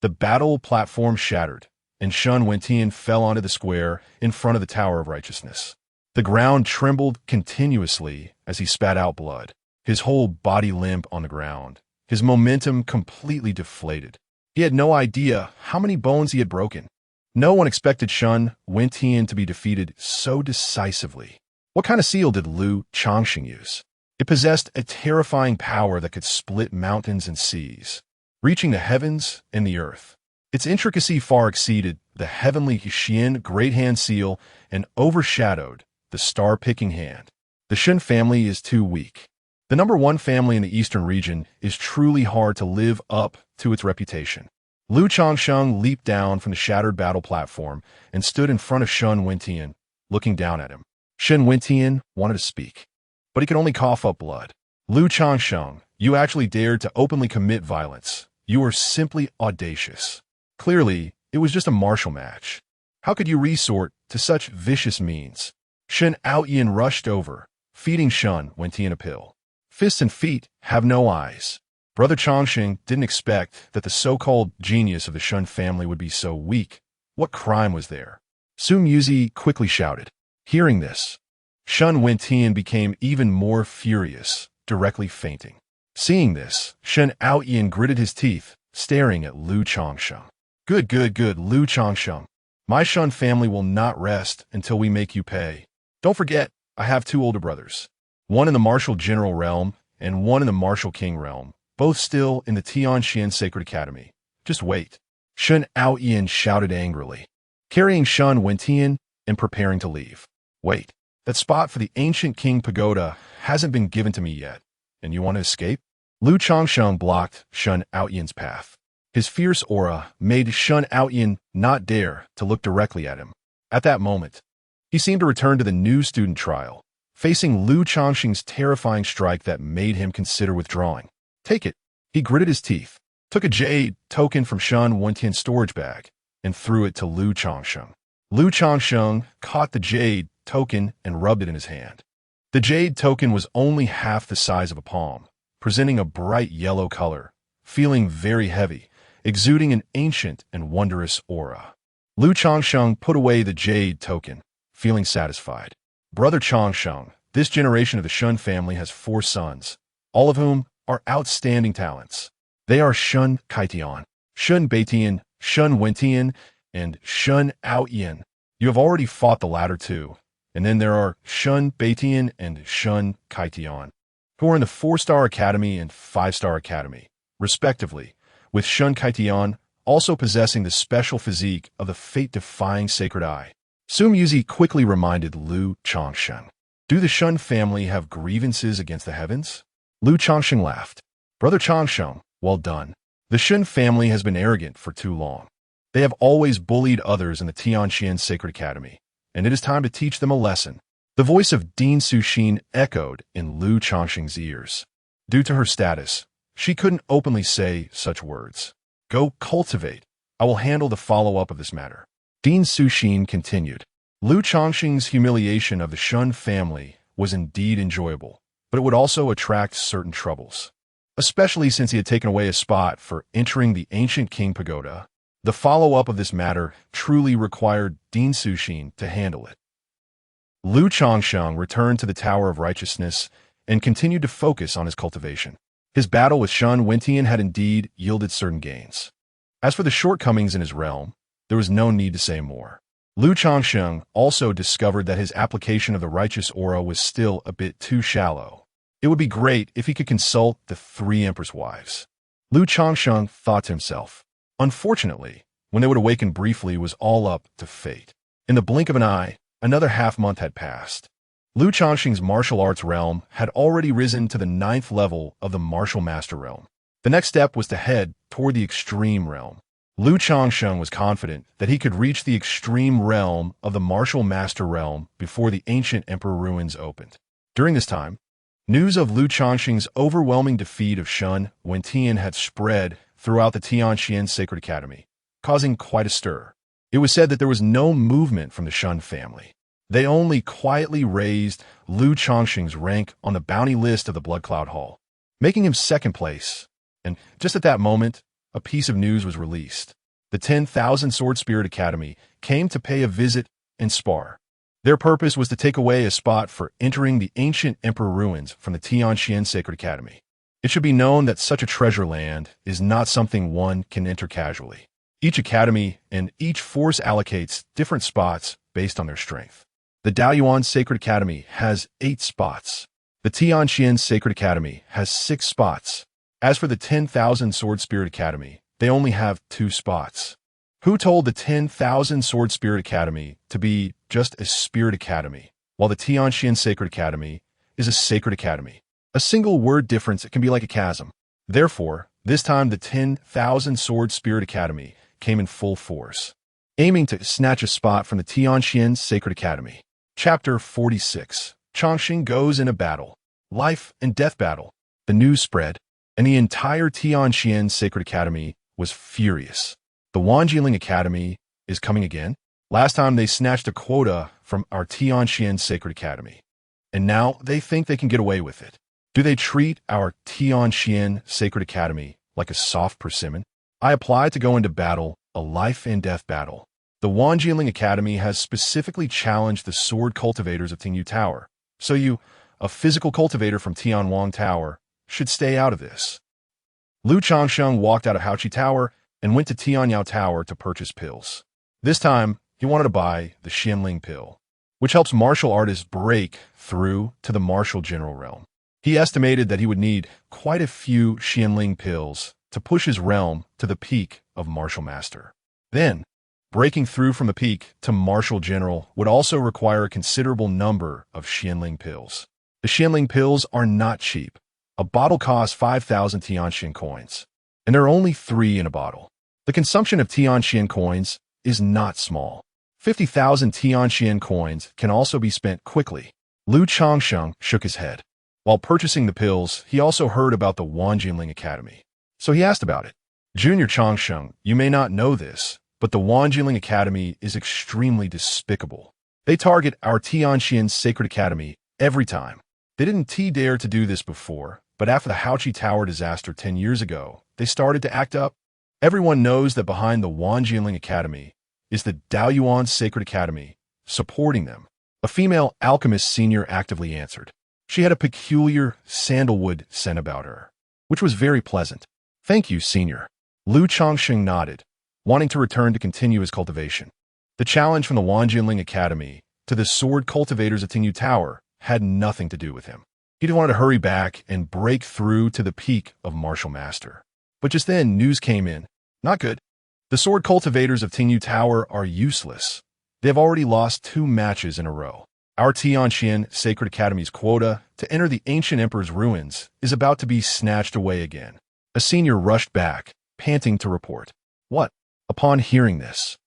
The battle platform shattered, and Shen Wentian fell onto the square in front of the Tower of Righteousness. The ground trembled continuously as he spat out blood, his whole body limp on the ground, his momentum completely deflated. He had no idea how many bones he had broken. No one expected Shen Wentian to be defeated so decisively. What kind of seal did Changsheng use? It possessed a terrifying power that could split mountains and seas, reaching the heavens and the earth. Its intricacy far exceeded the heavenly Xian Great Hand seal and overshadowed the star-picking hand. The Shen family is too weak. The number one family in the eastern region is truly hard to live up to its reputation. Changsheng leaped down from the shattered battle platform and stood in front of Shen Wentian, looking down at him. Shen Wentian wanted to speak, but he could only cough up blood. Changsheng, you actually dared to openly commit violence. You are simply audacious. Clearly, it was just a martial match. How could you resort to such vicious means? Shen Aoyan rushed over, feeding Shen Wentian a pill. Fists and feet have no eyes. Brother Changsheng didn't expect that the so-called genius of the Shen family would be so weak. What crime was there? Su Muzi quickly shouted. Hearing this, Shen Wentian became even more furious, directly fainting. Seeing this, Shen Aoyan gritted his teeth, staring at Changsheng. Good, Changsheng. My Shen family will not rest until we make you pay. Don't forget, I have two older brothers. One in the martial general realm, and one in the martial king realm, both still in the Tianxian Sacred Academy. Just wait. Shen Aoyan shouted angrily, carrying Shen Wentian and preparing to leave. Wait, that spot for the ancient king pagoda hasn't been given to me yet, and you want to escape? Changsheng blocked Shen Aoyan's path. His fierce aura made Shen Aoyan not dare to look directly at him. At that moment, he seemed to return to the new student trial, facing Changsheng's terrifying strike that made him consider withdrawing. Take it. He gritted his teeth, took a jade token from Shen Wentian's storage bag, and threw it to Changsheng. Changsheng caught the jade token and rubbed it in his hand. The jade token was only half the size of a palm, presenting a bright yellow color, feeling very heavy, exuding an ancient and wondrous aura. Changsheng put away the jade token, feeling satisfied. Brother Changsheng, this generation of the Shen family has 4 sons, all of whom are outstanding talents. They are Shen Kaitian, Shen Baitian, Shen Wentian, and Shen Aoyan. You have already fought the latter 2, and then there are Shen Baitian and Shen Kaitian, who are in the 4-star academy and 5-star academy, respectively, with Shen Kaitian also possessing the special physique of the fate-defying sacred eye. Su Muzi quickly reminded Changsheng. Do the Shen family have grievances against the heavens? Changsheng laughed. Brother Changsheng, well done. The Shen family has been arrogant for too long. They have always bullied others in the Tianxian Sacred Academy, and it is time to teach them a lesson. The voice of Dean Suxin echoed in Changsheng's ears. Due to her status, she couldn't openly say such words. Go cultivate. I will handle the follow-up of this matter. Dean Suxin continued. Changsheng's humiliation of the Shen family was indeed enjoyable, but it would also attract certain troubles, especially since he had taken away a spot for entering the ancient king pagoda. The follow-up of this matter truly required Dean Suxin to handle it. Changsheng returned to the Tower of Righteousness and continued to focus on his cultivation. His battle with Shen Wentian had indeed yielded certain gains. As for the shortcomings in his realm, there was no need to say more. Changsheng also discovered that his application of the righteous aura was still a bit too shallow. It would be great if he could consult the 3 Empress wives. Changsheng thought to himself. Unfortunately, when they would awaken briefly was all up to fate. In the blink of an eye, another half-month had passed. Changsheng's martial arts realm had already risen to the 9th level of the martial master realm. The next step was to head toward the extreme realm. Lu Changsheng was confident that he could reach the extreme realm of the martial master realm before the ancient emperor ruins opened. During this time, news of Lu Changsheng's overwhelming defeat of Shun Wentian had spread throughout the Tianqian Sacred Academy, causing quite a stir. It was said that there was no movement from the Shun family. They only quietly raised Lu Changsheng's rank on the bounty list of the Blood Cloud Hall, making him second place. And just at that moment, a piece of news was released. The 10,000 Sword Spirit Academy came to pay a visit and spar. Their purpose was to take away a spot for entering the ancient emperor ruins from the Tianqian Sacred Academy. It should be known that such a treasure land is not something one can enter casually. Each academy and each force allocates different spots based on their strength. The Daoyuan Sacred Academy has 8 spots. The Tianqian Sacred Academy has 6 spots. As for the 10,000 Sword Spirit Academy, they only have 2 spots. Who told the 10,000 Sword Spirit Academy to be just a Spirit Academy, while the Tianqian Sacred Academy is a Sacred Academy? A single word difference can be like a chasm. Therefore, this time the 10,000 Sword Spirit Academy came in full force, aiming to snatch a spot from the Tianqian Sacred Academy. Chapter 46. Changsheng goes in a battle. Life and death battle. The news spread, and the entire Tianqian Sacred Academy was furious. The Wanjiling Academy is coming again. Last time they snatched a quota from our Tianqian Sacred Academy, and now they think they can get away with it. Do they treat our Tianqian Sacred Academy like a soft persimmon? I applied to go into battle, a life and death battle. The Wanjiling Academy has specifically challenged the sword cultivators of Tingyu Tower, so you, a physical cultivator from Tianwang Tower, should stay out of this. Lu Changsheng walked out of Haoqi Tower and went to Tianyao Tower to purchase pills. This time, he wanted to buy the Xianling pill, which helps martial artists break through to the martial general realm. He estimated that he would need quite a few Xianling pills to push his realm to the peak of martial master. Then, breaking through from the peak to martial general would also require a considerable number of Xianling pills. The Xianling pills are not cheap. A bottle costs 5,000 Tianqian coins, and there are only 3 in a bottle. The consumption of Tianqian coins is not small. 50,000 Tianqian coins can also be spent quickly. Lu Changsheng shook his head. While purchasing the pills, he also heard about the Wanjiling Academy, so he asked about it. Junior Changsheng, you may not know this, but the Wanjiling Academy is extremely despicable. They target our Tianqian Sacred Academy every time. They didn't dare to do this before, but after the Haoqi Tower disaster 10 years ago, they started to act up. Everyone knows that behind the Wanjiling Academy is the Daoyuan Sacred Academy, supporting them. A female alchemist senior actively answered. She had a peculiar sandalwood scent about her, which was very pleasant. Thank you, senior. Lu Changsheng nodded, wanting to return to continue his cultivation. The challenge from the Wanjiling Academy to the sword cultivators of Tingyu Tower had nothing to do with him. He wanted to hurry back and break through to the peak of martial master. But just then, news came in. Not good. The sword cultivators of Tingyu Tower are useless. They have already lost 2 matches in a row. Our Tianqian Sacred Academy's quota to enter the ancient emperor's ruins is about to be snatched away again. A senior rushed back, panting to report. What? Upon hearing this,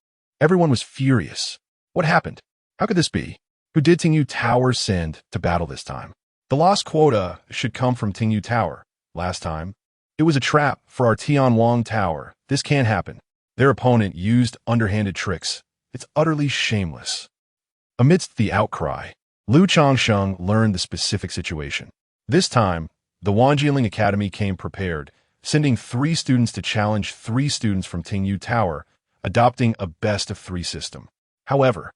everyone was furious. What happened? How could this be? Who did Tingyu Tower send to battle this time? The lost quota should come from Tingyu Tower. Last time, it was a trap for our Tianwang Tower. This can't happen. Their opponent used underhanded tricks. It's utterly shameless. Amidst the outcry, Lu Changsheng learned the specific situation. This time, the Wanjiling Academy came prepared, sending 3 students to challenge 3 students from Tingyu Tower, adopting a best-of-3 system. However,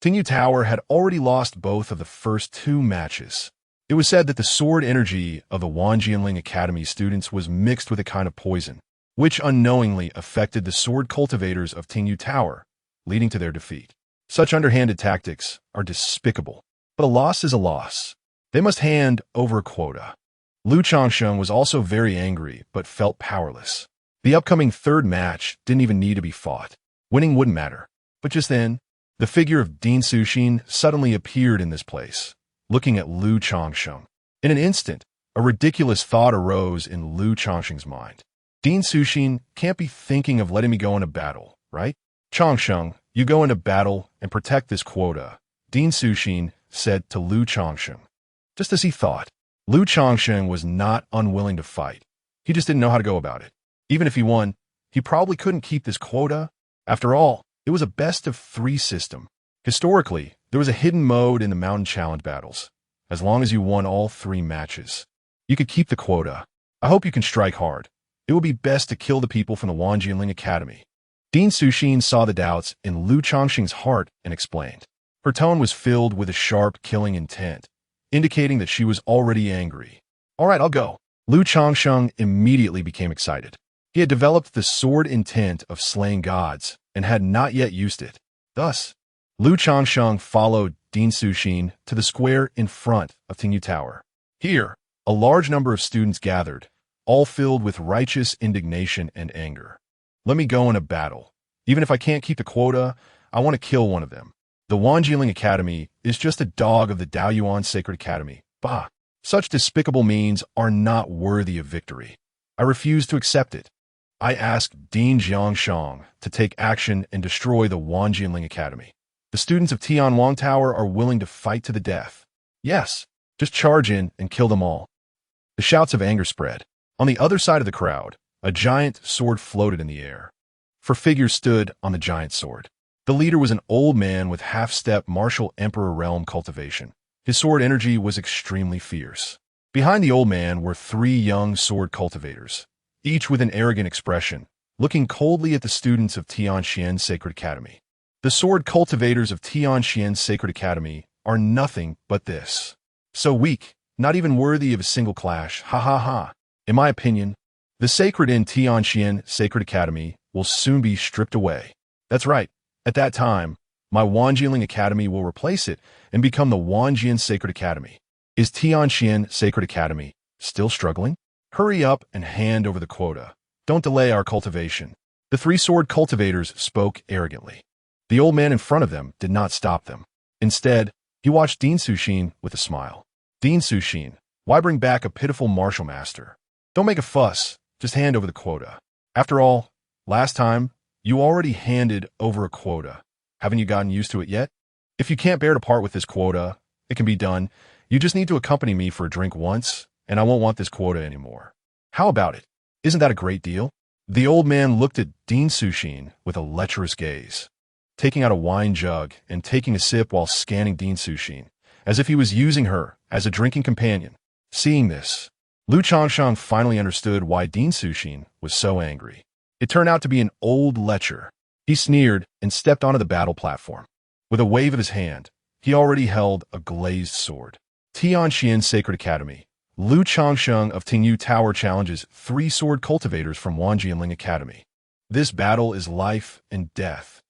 Tingyu Tower had already lost both of the first 2 matches. It was said that the sword energy of the Wanjiling Academy students was mixed with a kind of poison, which unknowingly affected the sword cultivators of Tingyu Tower, leading to their defeat. Such underhanded tactics are despicable, but a loss is a loss. They must hand over a quota. Lu Changsheng was also very angry, but felt powerless. The upcoming 3rd match didn't even need to be fought. Winning wouldn't matter. But just then, the figure of Dean Suxin suddenly appeared in this place, looking at Lu Changsheng. In an instant, a ridiculous thought arose in Lu Changsheng's mind. Dean Suxin can't be thinking of letting me go into battle, right? Changsheng, you go into battle and protect this quota, Dean Suxin said to Lu Changsheng. Just as he thought, Lu Changsheng was not unwilling to fight. He just didn't know how to go about it. Even if he won, he probably couldn't keep this quota. After all, it was a best-of-3 system. Historically, there was a hidden mode in the Mountain Challenge battles. As long as you won all 3 matches, you could keep the quota. I hope you can strike hard. It would be best to kill the people from the Wanjianling Academy. Dean Suxin saw the doubts in Lu Changsheng's heart and explained. Her tone was filled with a sharp, killing intent, indicating that she was already angry. All right, I'll go. Lu Changsheng immediately became excited. He had developed the sword intent of slaying gods and had not yet used it. Thus, Lu Changsheng followed Dean Suxin to the square in front of Tingyu Tower. Here, a large number of students gathered, all filled with righteous indignation and anger. Let me go in a battle. Even if I can't keep the quota, I want to kill one of them. The Wanjianling Academy is just a dog of the Daoyuan Sacred Academy. Bah! Such despicable means are not worthy of victory. I refuse to accept it. I ask Dean Jiangshang to take action and destroy the Wanjianling Academy. The students of Tianwang Tower are willing to fight to the death. Yes, just charge in and kill them all. The shouts of anger spread. On the other side of the crowd, a giant sword floated in the air. 4 figures stood on the giant sword. The leader was an old man with half-step martial emperor realm cultivation. His sword energy was extremely fierce. Behind the old man were 3 young sword cultivators, each with an arrogant expression, looking coldly at the students of Tianxian Sacred Academy. The sword cultivators of Tianxian Sacred Academy are nothing but this. So weak, not even worthy of a single clash, ha ha ha. In my opinion, the sacred in Tianxian Sacred Academy will soon be stripped away. That's right, at that time, my Wanjianling Academy will replace it and become the Wanjian Sacred Academy. Is Tianxian Sacred Academy still struggling? Hurry up and hand over the quota. Don't delay our cultivation. The 3 sword cultivators spoke arrogantly. The old man in front of them did not stop them. Instead, he watched Dean Suxin with a smile. Dean Suxin, why bring back a pitiful martial master? Don't make a fuss, just hand over the quota. After all, last time, you already handed over a quota. Haven't you gotten used to it yet? If you can't bear to part with this quota, it can be done. You just need to accompany me for a drink once, and I won't want this quota anymore. How about it? Isn't that a great deal? The old man looked at Dean Suxin with a lecherous gaze, taking out a wine jug and taking a sip while scanning Dean Suxin, as if he was using her as a drinking companion. Seeing this, Lu Changsheng finally understood why Dean Suxin was so angry. It turned out to be an old lecher. He sneered and stepped onto the battle platform. With a wave of his hand, he already held a glazed sword. Tianxian Sacred Academy. Lu Changsheng of Tingyu Tower challenges 3 sword cultivators from Wanjianling Academy. This battle is life and death.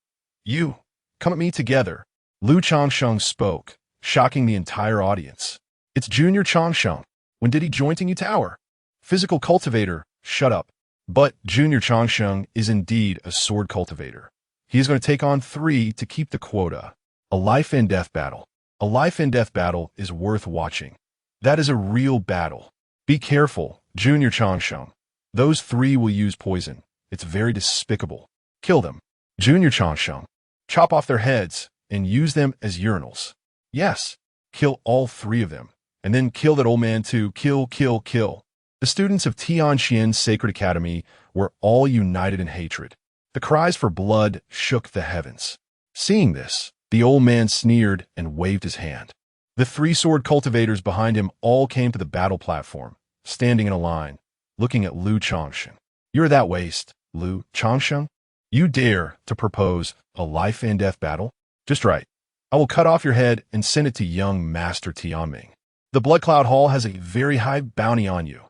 You, come at me together. Lu Changsheng spoke, shocking the entire audience. It's Junior Changsheng. When did he join Tingyu Tower? Physical cultivator, shut up. But Junior Changsheng is indeed a sword cultivator. He is going to take on 3 to keep the quota. A life and death battle. A life and death battle is worth watching. That is a real battle. Be careful, Junior Changsheng. Those 3 will use poison. It's very despicable. Kill them. Junior Changsheng. Chop off their heads and use them as urinals. Yes, kill all 3 of them. And then kill that old man too. Kill, kill, kill. The students of Tianxian Sacred Academy were all united in hatred. The cries for blood shook the heavens. Seeing this, the old man sneered and waved his hand. The 3 sword cultivators behind him all came to the battle platform, standing in a line, looking at Lu Changsheng. You're that waste, Lu Changsheng. You dare to propose a life and death battle? Just right. I will cut off your head and send it to young Master Tianming. The Blood Cloud Hall has a very high bounty on you.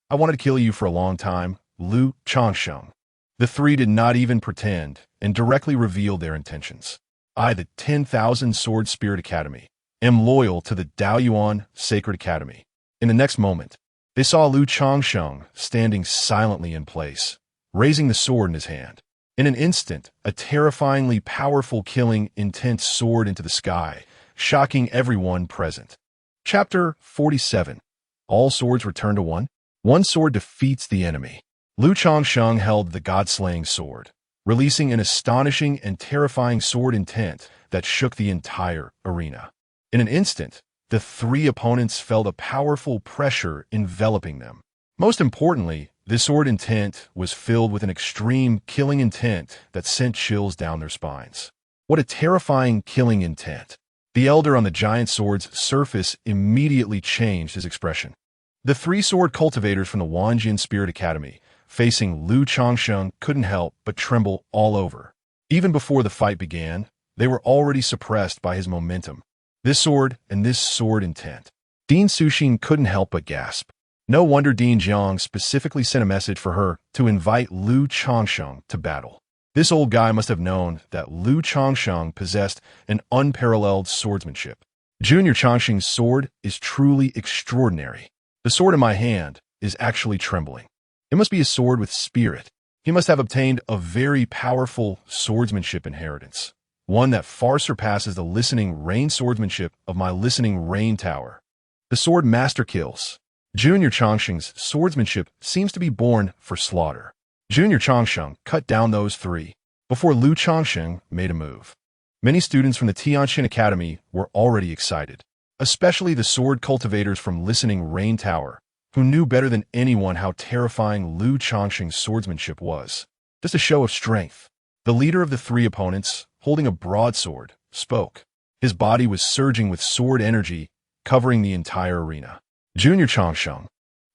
I wanted to kill you for a long time, Lu Changsheng. The 3 did not even pretend and directly revealed their intentions. I, the 10,000 Sword Spirit Academy, am loyal to the Daoyuan Sacred Academy. In the next moment, they saw Lu Changsheng standing silently in place, raising the sword in his hand. In an instant, a terrifyingly powerful killing intense soared into the sky, shocking everyone present. Chapter 47. All swords return to one. One sword defeats the enemy. Lu Changsheng held the god-slaying sword, releasing an astonishing and terrifying sword intent that shook the entire arena. In an instant, the three opponents felt a powerful pressure enveloping them. Most importantly, this sword intent was filled with an extreme killing intent that sent chills down their spines. What a terrifying killing intent! The elder on the giant sword's surface immediately changed his expression. The three sword cultivators from the Wanjian Spirit Academy, facing Lu Changsheng, couldn't help but tremble all over. Even before the fight began, they were already suppressed by his momentum. This sword and this sword intent. Dean Suxin couldn't help but gasp. No wonder Dean Jiang specifically sent a message for her to invite Lu Changsheng to battle. This old guy must have known that Lu Changsheng possessed an unparalleled swordsmanship. Junior Changsheng's sword is truly extraordinary. The sword in my hand is actually trembling. It must be a sword with spirit. He must have obtained a very powerful swordsmanship inheritance, one that far surpasses the listening rain swordsmanship of my listening rain tower. The sword master kills. Junior Changsheng's swordsmanship seems to be born for slaughter. Junior Changsheng cut down those three before Lu Changsheng made a move. Many students from the Tianxin Academy were already excited, especially the sword cultivators from Listening Rain Tower, who knew better than anyone how terrifying Lu Changsheng's swordsmanship was. Just a show of strength. The leader of the three opponents, holding a broadsword, spoke. His body was surging with sword energy, covering the entire arena. Junior Changsheng,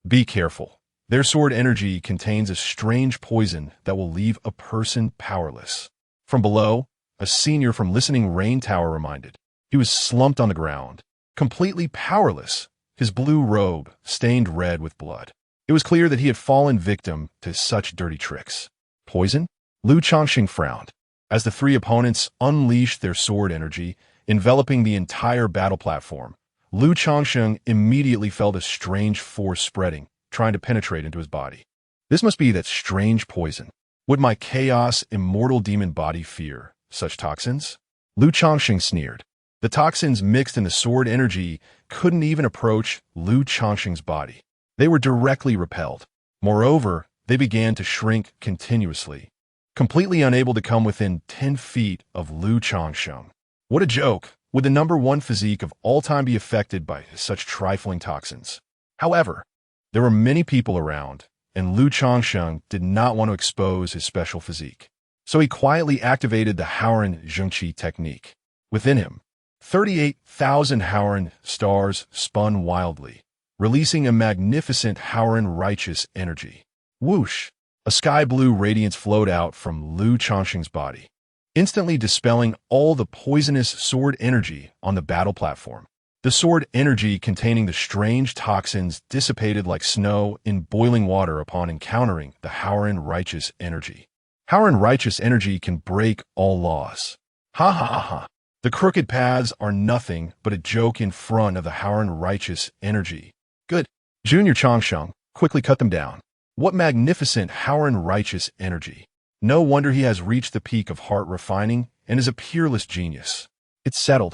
be careful. Their sword energy contains a strange poison that will leave a person powerless. From below, a senior from Listening Rain Tower reminded. He was slumped on the ground, completely powerless, his blue robe stained red with blood. It was clear that he had fallen victim to such dirty tricks. Poison? Lu Changsheng frowned. As the three opponents unleashed their sword energy, enveloping the entire battle platform, Lu Changsheng immediately felt a strange force spreading, trying to penetrate into his body. This must be that strange poison. Would my Chaos Immortal Demon Body fear such toxins? Lu Changsheng sneered. The toxins mixed in the sword energy couldn't even approach Lu Changsheng's body. They were directly repelled. Moreover, they began to shrink continuously, completely unable to come within 10 feet of Lu Changsheng. What a joke! Would the #1 physique of all time be affected by such trifling toxins? However, there were many people around, and Lu Changsheng did not want to expose his special physique. So he quietly activated the Haoran Zhengqi technique. Within him, 38,000 Haoran stars spun wildly, releasing a magnificent Haoran righteous energy. Whoosh! A sky-blue radiance flowed out from Lu Changsheng's body, instantly dispelling all the poisonous sword energy on the battle platform. The sword energy containing the strange toxins dissipated like snow in boiling water upon encountering the Haoran righteous energy. Haoran righteous energy can break all laws. Ha ha ha ha. The crooked paths are nothing but a joke in front of the Haoran righteous energy. Good. Junior Changsheng quickly cut them down. What magnificent Haoran righteous energy. No wonder he has reached the peak of heart refining and is a peerless genius. It's settled.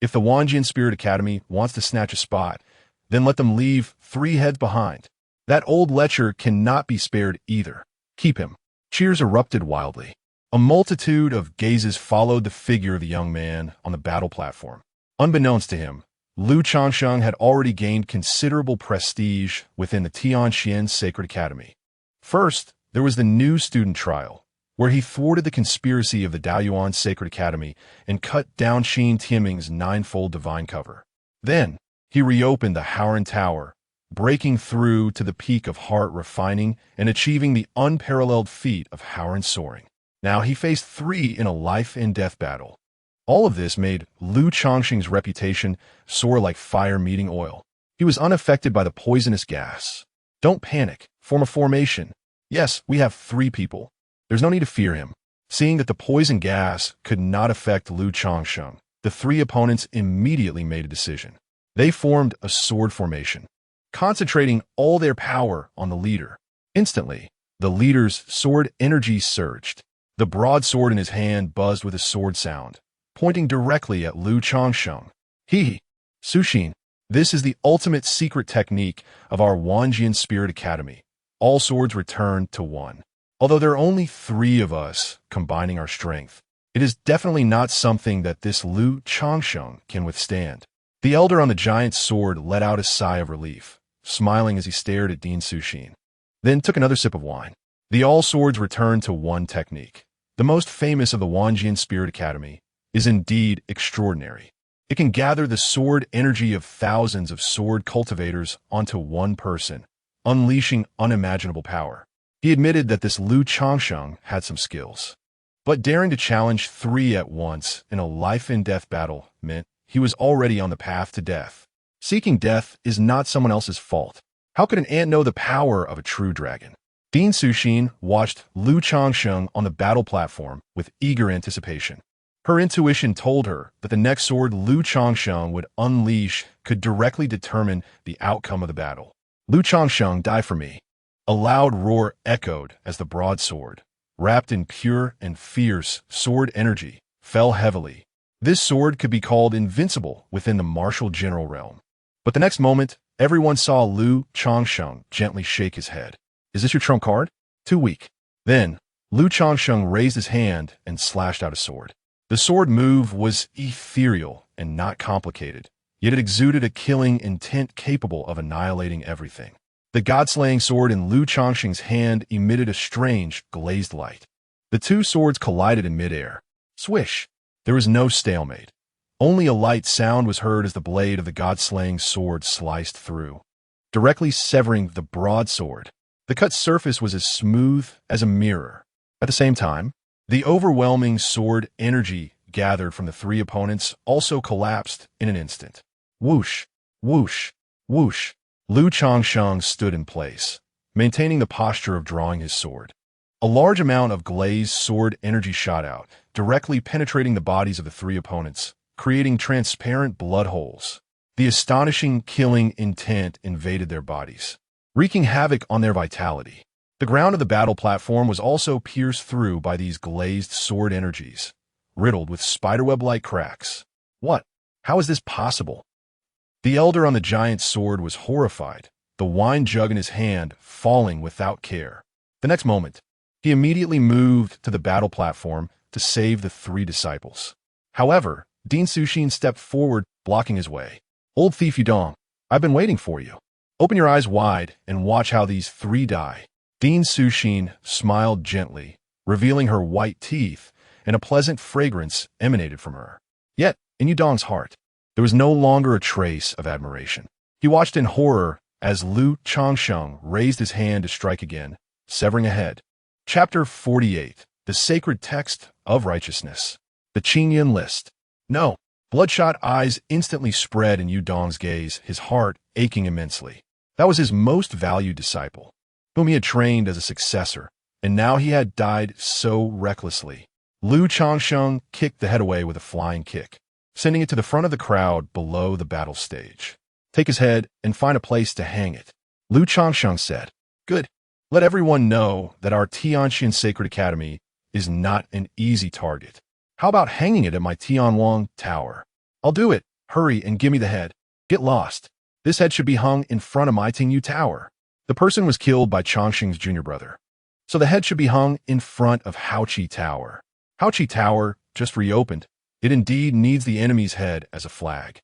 If the Wanjian Spirit Academy wants to snatch a spot, then let them leave 3 heads behind. That old lecher cannot be spared either. Keep him. Cheers erupted wildly. A multitude of gazes followed the figure of the young man on the battle platform. Unbeknownst to him, Lu Changsheng had already gained considerable prestige within the Tianxian Sacred Academy. First, there was the new student trial, where he thwarted the conspiracy of the Daoyuan Sacred Academy and cut down Qin Tianming's 9-fold divine cover. Then, he reopened the Haoran Tower, breaking through to the peak of heart refining and achieving the unparalleled feat of Haoran soaring. Now he faced 3 in a life-and-death battle. All of this made Lu Changsheng's reputation soar like fire meeting oil. He was unaffected by the poisonous gas. Don't panic. Form a formation. Yes, we have 3 people. There's no need to fear him. Seeing that the poison gas could not affect Lu Changsheng, the 3 opponents immediately made a decision. They formed a sword formation, concentrating all their power on the leader. Instantly, the leader's sword energy surged. The broadsword in his hand buzzed with a sword sound, pointing directly at Lu Changsheng. Suxin, this is the ultimate secret technique of our Wanjian Spirit Academy. all swords returned to one. Although there are only 3 of us combining our strength, it is definitely not something that this Lu Changsheng can withstand. The elder on the giant sword let out a sigh of relief, smiling as he stared at Dean Sushin. Then took another sip of wine. The all swords returned to one technique. The most famous of the Wanjian Spirit Academy is indeed extraordinary. It can gather the sword energy of thousands of sword cultivators onto one person, unleashing unimaginable power. He admitted that this Lu Changsheng had some skills. But daring to challenge 3 at once in a life-and-death battle meant he was already on the path to death. Seeking death is not someone else's fault. How could an ant know the power of a true dragon? Dean Sushin watched Lu Changsheng on the battle platform with eager anticipation. Her intuition told her that the next sword Lu Changsheng would unleash could directly determine the outcome of the battle. Lu Changsheng, die for me. A loud roar echoed as the broadsword, wrapped in pure and fierce sword energy, fell heavily. This sword could be called invincible within the martial general realm. But the next moment, everyone saw Lu Changsheng gently shake his head. Is this your trump card? Too weak. Then, Lu Changsheng raised his hand and slashed out a sword. The sword move was ethereal and not complicated, yet it exuded a killing intent capable of annihilating everything. The god-slaying sword in Lu Changsheng's hand emitted a strange, glazed light. The 2 swords collided in midair. Swish! There was no stalemate. Only a light sound was heard as the blade of the god-slaying sword sliced through, directly severing the broadsword. The cut surface was as smooth as a mirror. At the same time, the overwhelming sword energy gathered from the 3 opponents also collapsed in an instant. Whoosh! Whoosh! Whoosh! Lu Changsheng stood in place, maintaining the posture of drawing his sword. A large amount of glazed sword energy shot out, directly penetrating the bodies of the 3 opponents, creating transparent blood holes. The astonishing killing intent invaded their bodies, wreaking havoc on their vitality. The ground of the battle platform was also pierced through by these glazed sword energies, riddled with spiderweb-like cracks. What? How is this possible? The elder on the giant sword was horrified, the wine jug in his hand falling without care. The next moment, he immediately moved to the battle platform to save the 3 disciples. However, Dean Sushin stepped forward, blocking his way. Old thief Yudong, I've been waiting for you. Open your eyes wide and watch how these 3 die. Dean Sushin smiled gently, revealing her white teeth, and a pleasant fragrance emanated from her. Yet, in Yudong's heart, there was no longer a trace of admiration. He watched in horror as Lu Changsheng raised his hand to strike again, severing a head. Chapter 48, The Sacred Text of Righteousness. The Qingyan List. No. Bloodshot eyes instantly spread in Yudong's gaze, his heart aching immensely. That was his most valued disciple, whom he had trained as a successor, and now he had died so recklessly. Lu Changsheng kicked the head away with a flying kick, sending it to the front of the crowd below the battle stage. Take his head and find a place to hang it. Lu Changsheng said. Good. Let everyone know that our Tianxian Sacred Academy is not an easy target. How about hanging it at my Tianwang Tower? I'll do it. Hurry and give me the head. Get lost. This head should be hung in front of my Tingyu Tower. The person was killed by Changsheng's junior brother, so the head should be hung in front of Haoqi Tower. Haoqi Tower just reopened. It indeed needs the enemy's head as a flag.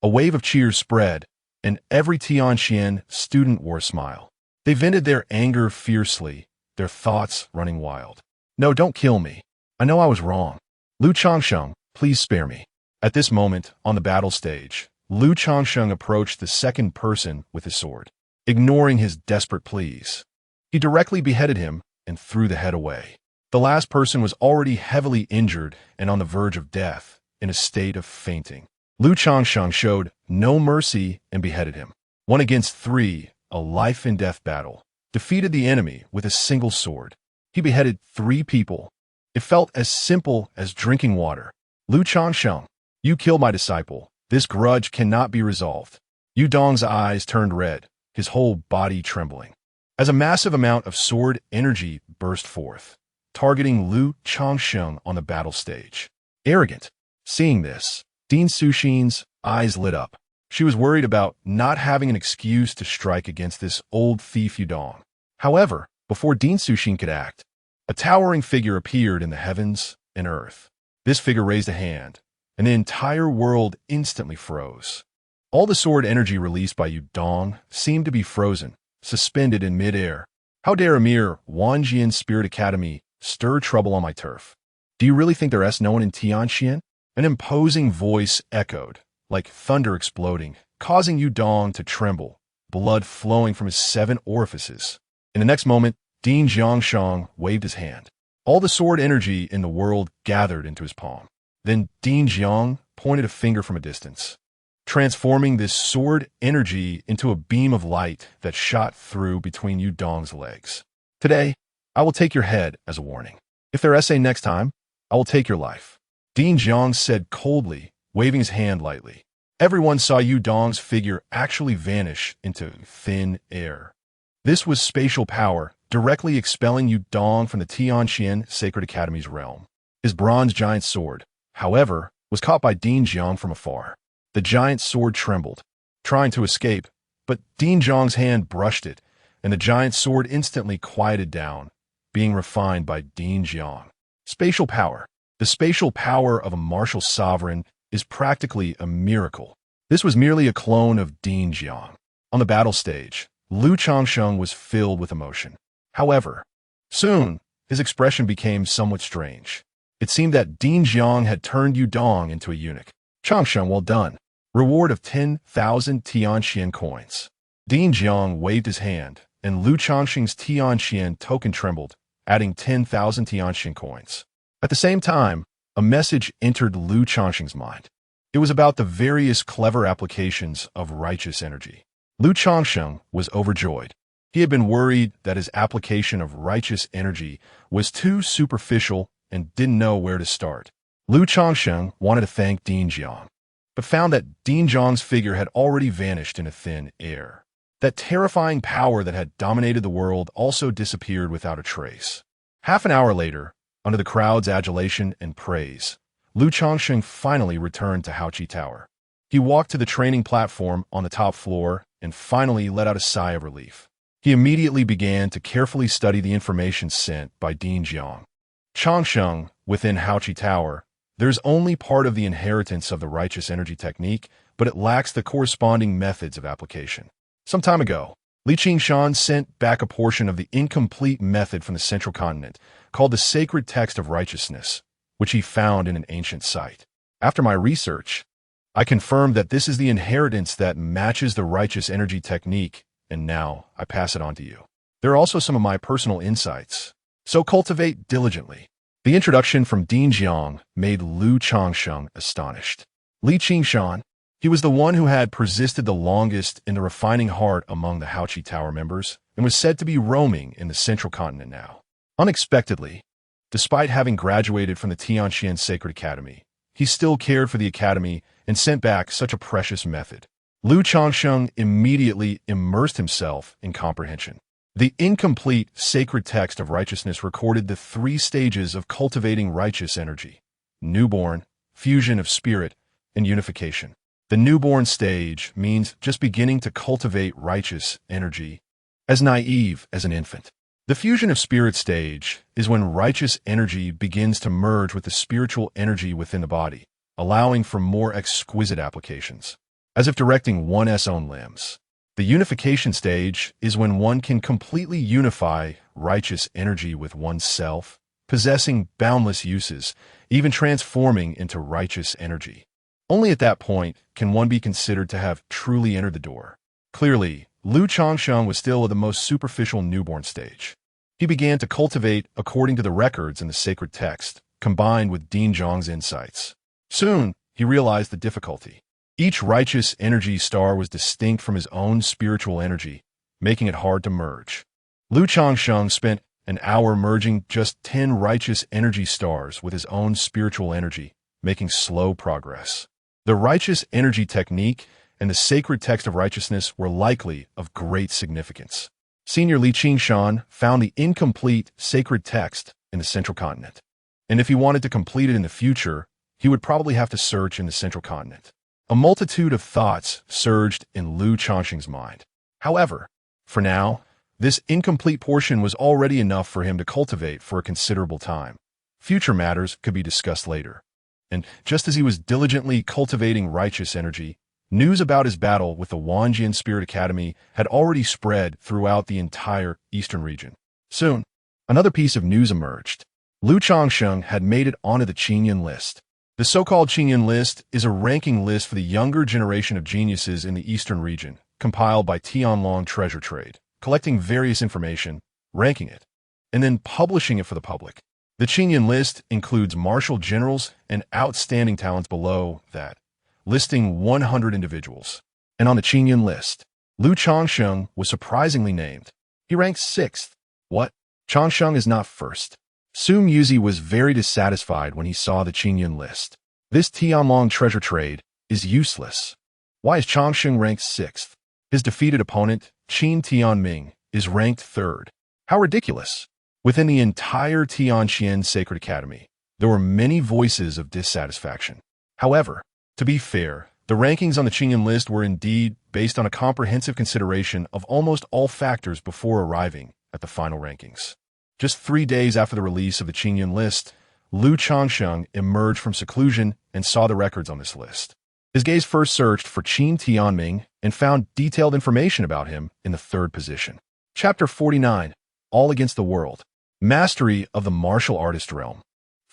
A wave of cheers spread, and every Tianxian student wore a smile. They vented their anger fiercely, their thoughts running wild. No, don't kill me. I know I was wrong. Lu Changsheng, please spare me. At this moment, on the battle stage, Lu Changsheng approached the second person with his sword, ignoring his desperate pleas. He directly beheaded him and threw the head away. The last person was already heavily injured and on the verge of death, in a state of fainting. Lu Changsheng showed no mercy and beheaded him. 1 against 3, a life-and-death battle, defeated the enemy with a single sword. He beheaded 3 people. It felt as simple as drinking water. Lu Changsheng, you killed my disciple. This grudge cannot be resolved. Yudong's eyes turned red, his whole body trembling, as a massive amount of sword energy burst forth, targeting Lu Changsheng on the battle stage. Arrogant. Seeing this, Dean Sushin's eyes lit up. She was worried about not having an excuse to strike against this old thief Yudong. However, before Dean Sushin could act, a towering figure appeared in the heavens and earth. This figure raised a hand, and the entire world instantly froze. All the sword energy released by Yu Dong seemed to be frozen, suspended in mid-air. How dare a mere Wanjian Spirit Academy stir trouble on my turf? Do you really think there's no one in Tianxian? An imposing voice echoed, like thunder exploding, causing Yu Dong to tremble, blood flowing from his 7 orifices. In the next moment, Dean Changsheng waved his hand. All the sword energy in the world gathered into his palm. Then Dean Jiang pointed a finger from a distance, transforming this sword energy into a beam of light that shot through between Yu Dong's legs. Today, I will take your head as a warning. If there's SA next time, I will take your life. Dean Jiang said coldly, waving his hand lightly. Everyone saw Yu Dong's figure actually vanish into thin air. This was spatial power, directly expelling Yu Dong from the Tianxian Sacred Academy's realm. His bronze giant sword, however, was caught by Dean Jiang from afar. The giant sword trembled, trying to escape, but Dean Jiang's hand brushed it, and the giant sword instantly quieted down, being refined by Dean Jiang. Spatial power. The spatial power of a martial sovereign is practically a miracle. This was merely a clone of Dean Jiang. On the battle stage, Lu Changsheng was filled with emotion. However, soon, his expression became somewhat strange. It seemed that Dean Jiang had turned Yu Dong into a eunuch. Changsheng, well done. Reward of 10,000 Tianxian coins. Dean Jiang waved his hand, and Lu Changsheng's Tianxian token trembled, adding 10,000 Tianxian coins. At the same time, a message entered Lu Changsheng's mind. It was about the various clever applications of righteous energy. Lu Changsheng was overjoyed. He had been worried that his application of righteous energy was too superficial and didn't know where to start. Lu Changsheng wanted to thank Dean Jiang, but found that Dean Jiang's figure had already vanished in a thin air. That terrifying power that had dominated the world also disappeared without a trace. Half an hour later, under the crowd's adulation and praise, Lu Changsheng finally returned to Haoqi Tower. He walked to the training platform on the top floor and finally let out a sigh of relief. He immediately began to carefully study the information sent by Dean Jiang. Changsheng, within Haoqi Tower, there's only part of the inheritance of the righteous energy technique, but it lacks the corresponding methods of application. Some time ago, Li Qingshan sent back a portion of the incomplete method from the central continent, called the Sacred Text of Righteousness, which he found in an ancient site. After my research, I confirmed that this is the inheritance that matches the righteous energy technique, and now I pass it on to you. There are also some of my personal insights, so cultivate diligently. The introduction from Dean Jiang made Lu Changsheng astonished. Li Qingshan, he was the one who had persisted the longest in the refining heart among the Haoqi Tower members and was said to be roaming in the central continent now. Unexpectedly, despite having graduated from the Tianxian Sacred Academy, he still cared for the academy and sent back such a precious method. Lu Changsheng immediately immersed himself in comprehension. The incomplete Sacred Text of Righteousness recorded the 3 stages of cultivating righteous energy: newborn, fusion of spirit, and unification. The newborn stage means just beginning to cultivate righteous energy, as naive as an infant. The fusion of spirit stage is when righteous energy begins to merge with the spiritual energy within the body, allowing for more exquisite applications, as if directing one's own limbs. The unification stage is when one can completely unify righteous energy with oneself, possessing boundless uses, even transforming into righteous energy. Only at that point can one be considered to have truly entered the door. Clearly, Lu Changsheng was still at the most superficial newborn stage. He began to cultivate according to the records in the sacred text, combined with Dean Jiang's insights. Soon, he realized the difficulty. Each righteous energy star was distinct from his own spiritual energy, making it hard to merge. Lu Changsheng spent an hour merging just 10 righteous energy stars with his own spiritual energy, making slow progress. The righteous energy technique and the sacred text of righteousness were likely of great significance. Senior Li Qingshan found the incomplete sacred text in the central continent, and if he wanted to complete it in the future, he would probably have to search in the central continent. A multitude of thoughts surged in Lu Changsheng's mind. However, for now, This incomplete portion was already enough for him to cultivate for a considerable time. Future matters could be discussed later. And just as he was diligently cultivating righteous energy, news about his battle with the Wanjian Spirit Academy had already spread throughout the entire eastern region. Soon, another piece of news emerged. Lu Changsheng had made it onto the Qingyun list. The so-called Qingyun list is a ranking list for the younger generation of geniuses in the eastern region, compiled by Tianlong Treasure Trade, collecting various information, ranking it, and then publishing it for the public. The Qingyun list includes martial generals and outstanding talents below that, listing 100 individuals. And on the Qingyun list, Lu Changsheng was surprisingly named. He ranked 6th. What? Changsheng is not first. Su Muzi was very dissatisfied when he saw the Qingyun list. This Tianlong treasure trade is useless. Why is Changsheng ranked 6th? His defeated opponent, Qin Tianming, is ranked 3rd. How ridiculous! Within the entire Tianqian Sacred Academy, there were many voices of dissatisfaction. However, to be fair, the rankings on the Qingyun list were indeed based on a comprehensive consideration of almost all factors before arriving at the final rankings. Just 3 days after the release of the Qingyun list, Lu Changsheng emerged from seclusion and saw the records on this list. His gaze first searched for Qin Tianming and found detailed information about him in the 3rd position. Chapter 49, All Against the World. Mastery of the Martial Artist Realm.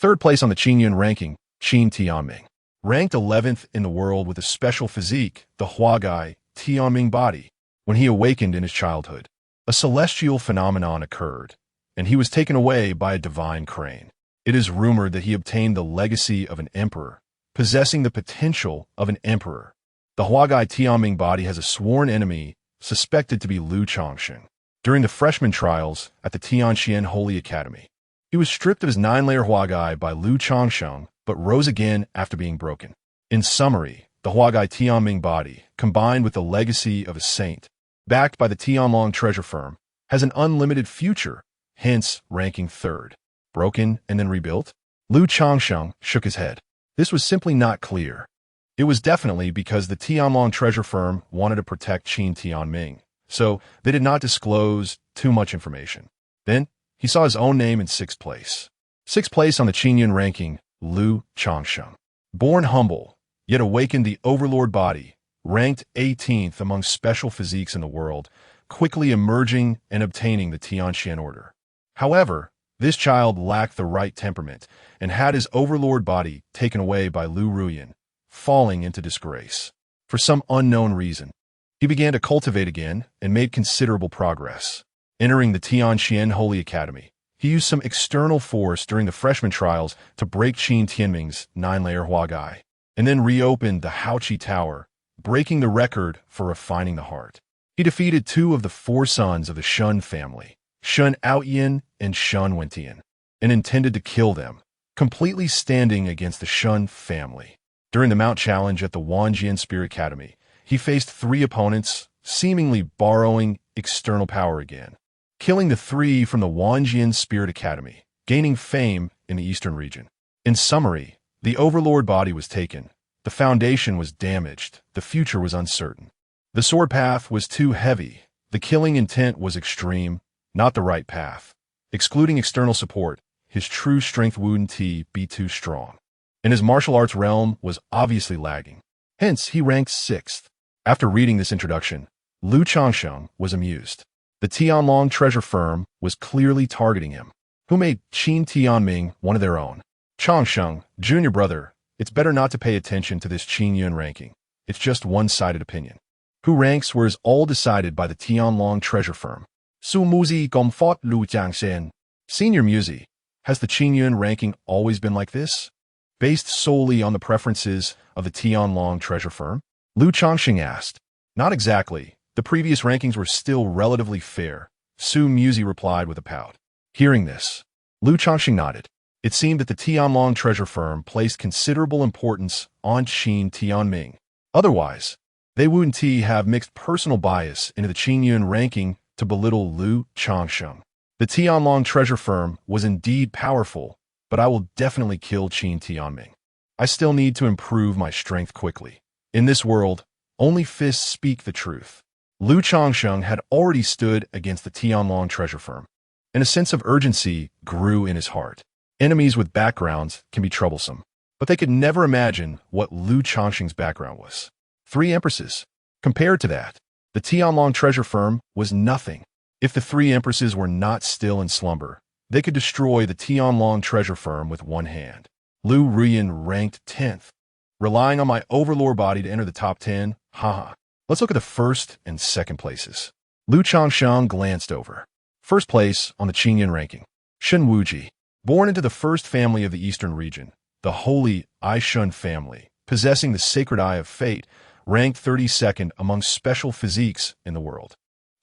3rd place on the Qingyun ranking, Qin Tianming. Ranked 11th in the world with a special physique, the Huagai Tianming body. When he awakened in his childhood, a celestial phenomenon occurred, and he was taken away by a divine crane. It is rumored that he obtained the legacy of an emperor, possessing the potential of an emperor. The Huagai Tianming body has a sworn enemy suspected to be Lu Changsheng. During the freshman trials at the Tianqian Holy Academy, he was stripped of his 9-layer Huagai by Lu Changsheng, but rose again after being broken. In summary, the Huagai Tianming body, combined with the legacy of a saint, backed by the Tianlong treasure firm, has an unlimited future, hence ranking 3rd. Broken and then rebuilt? Lu Changsheng shook his head. This was simply not clear. It was definitely because the Tianlong treasure firm wanted to protect Qin Tianming, so they did not disclose too much information. Then, he saw his own name in 6th place. 6th place on the Qingyun ranking, Lu Changsheng. Born humble, yet awakened the overlord body, ranked 18th among special physiques in the world, quickly emerging and obtaining the Tianqian order. However, this child lacked the right temperament and had his overlord body taken away by Lu Ruyan, falling into disgrace. For some unknown reason, he began to cultivate again and made considerable progress. Entering the Tianqian Holy Academy, he used some external force during the freshman trials to break Qin Tianming's 9-layer Huagai, and then reopened the Haoqi Tower, breaking the record for refining the heart. He defeated 2 of the 4 sons of the Shun family, Shun Outyin and Shun Wentian, and intended to kill them, completely standing against the Shun family. During the Mount Challenge at the Wanjian Spirit Academy, he faced 3 opponents, seemingly borrowing external power again, killing the 3 from the Wanjian Spirit Academy, gaining fame in the eastern region. In summary, the overlord body was taken, the foundation was damaged, the future was uncertain. The sword path was too heavy, the killing intent was extreme, not the right path. Excluding external support, his true strength wouldn't be too strong. And his martial arts realm was obviously lagging. Hence, he ranked 6th. After reading this introduction, Lu Changsheng was amused. The Tianlong treasure firm was clearly targeting him, who made Qin Tianming one of their own. Changsheng, junior brother, it's better not to pay attention to this Qingyun ranking. It's just one-sided opinion. Who ranks was all decided by the Tianlong treasure firm. Su Muzi Gomfort Lu Jiangxian. Senior Muzi, has the Qingyun ranking always been like this? Based solely on the preferences of the Tianlong treasure firm? Lu Changsheng asked. Not exactly. The previous rankings were still relatively fair, Su Muzi replied with a pout. Hearing this, Lu Changsheng nodded. It seemed that the Tianlong treasure firm placed considerable importance on Qin Tianming. Otherwise, they wouldn't have mixed personal bias into the Qingyun ranking to belittle Lu Changsheng. The Tianlong treasure firm was indeed powerful, but I will definitely kill Qin Tianming. I still need to improve my strength quickly. In this world, only fists speak the truth. Lu Changsheng had already stood against the Tianlong treasure firm, and a sense of urgency grew in his heart. Enemies with backgrounds can be troublesome, but they could never imagine what Lu Changsheng's background was. 3 empresses. Compared to that, the Tianlong treasure firm was nothing. If the 3 empresses were not still in slumber, they could destroy the Tianlong treasure firm with one hand. Lu Ruyan ranked 10th. Relying on my overlord body to enter the top 10? Haha. Let's look at the first and second places. Lu Changsheng glanced over. First place on the Qingyan ranking. Shen Wuji. Born into the first family of the eastern region, the holy Aishun family, possessing the sacred eye of fate, ranked 32nd among special physiques in the world.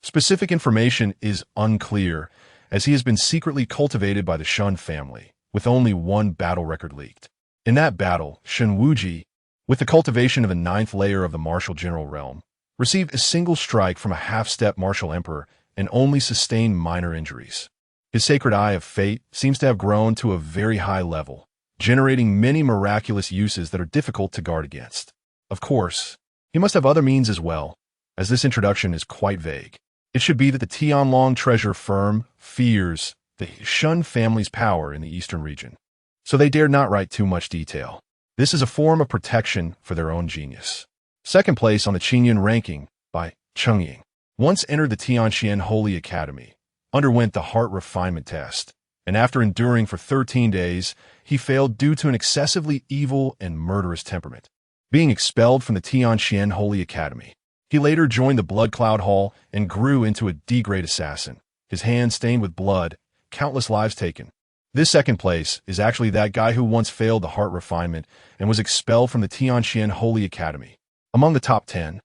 Specific information is unclear, as he has been secretly cultivated by the Shun family, with only 1 battle record leaked. In that battle, Shen Wuji, with the cultivation of the 9th layer of the martial general realm, received a single strike from a half-step martial emperor and only sustained minor injuries. His sacred eye of fate seems to have grown to a very high level, generating many miraculous uses that are difficult to guard against. Of course, he must have other means as well, as this introduction is quite vague. It should be that the Tianlong treasure firm fears the Shun family's power in the eastern region, so they dare not write too much detail. This is a form of protection for their own genius. Second place on the Qingyan ranking by Chengyin. Once entered the Tianxian Holy Academy, underwent the heart refinement test, and after enduring for 13 days, he failed due to an excessively evil and murderous temperament. Being expelled from the Tianxian Holy Academy, he later joined the Blood Cloud Hall and grew into a D-grade assassin, his hands stained with blood, countless lives taken. This second place is actually that guy who once failed the heart refinement and was expelled from the Tianxian Holy Academy. Among the top 10,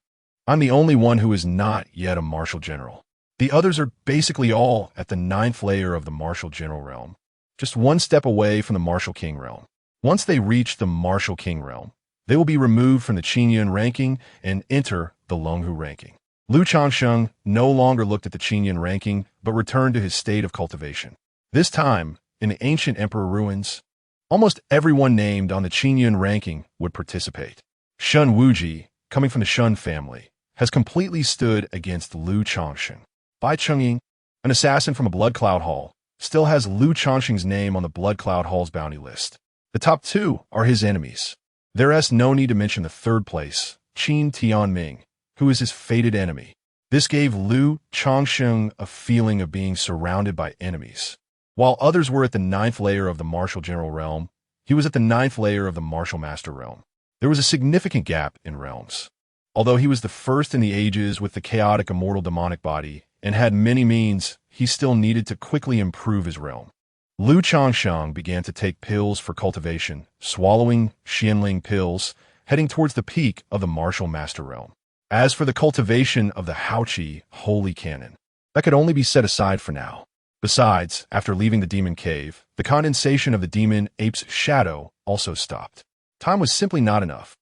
I'm the only one who is not yet a martial general. The others are basically all at the 9th layer of the martial general realm, just 1 step away from the martial king realm. Once they reach the martial king realm, they will be removed from the Qingyan ranking and enter the Longhu ranking. Lu Changsheng no longer looked at the Qingyan ranking, but returned to his state of cultivation. This time, in the ancient emperor ruins, almost everyone named on the Qingyan ranking would participate. Shen Wuji, coming from the Shun family, has completely stood against Lu Changsheng. Bai Chengyin, an assassin from a Blood Cloud Hall, still has Lu Changsheng's name on the Blood Cloud Hall's bounty list. The top 2 are his enemies. There is no need to mention the 3rd place, Qin Tianming, who is his fated enemy. This gave Lu Changsheng a feeling of being surrounded by enemies. While others were at the 9th layer of the martial general realm, he was at the 9th layer of the martial master realm. There was a significant gap in realms. Although he was the first in the ages with the chaotic immortal demonic body and had many means, he still needed to quickly improve his realm. Lu Changsheng began to take pills for cultivation, swallowing Xianling pills, heading towards the peak of the martial master realm. As for the cultivation of the ALCHEMY holy canon, that could only be set aside for now. Besides, after leaving the demon cave, the condensation of the demon ape's shadow also stopped. Time was simply not enough.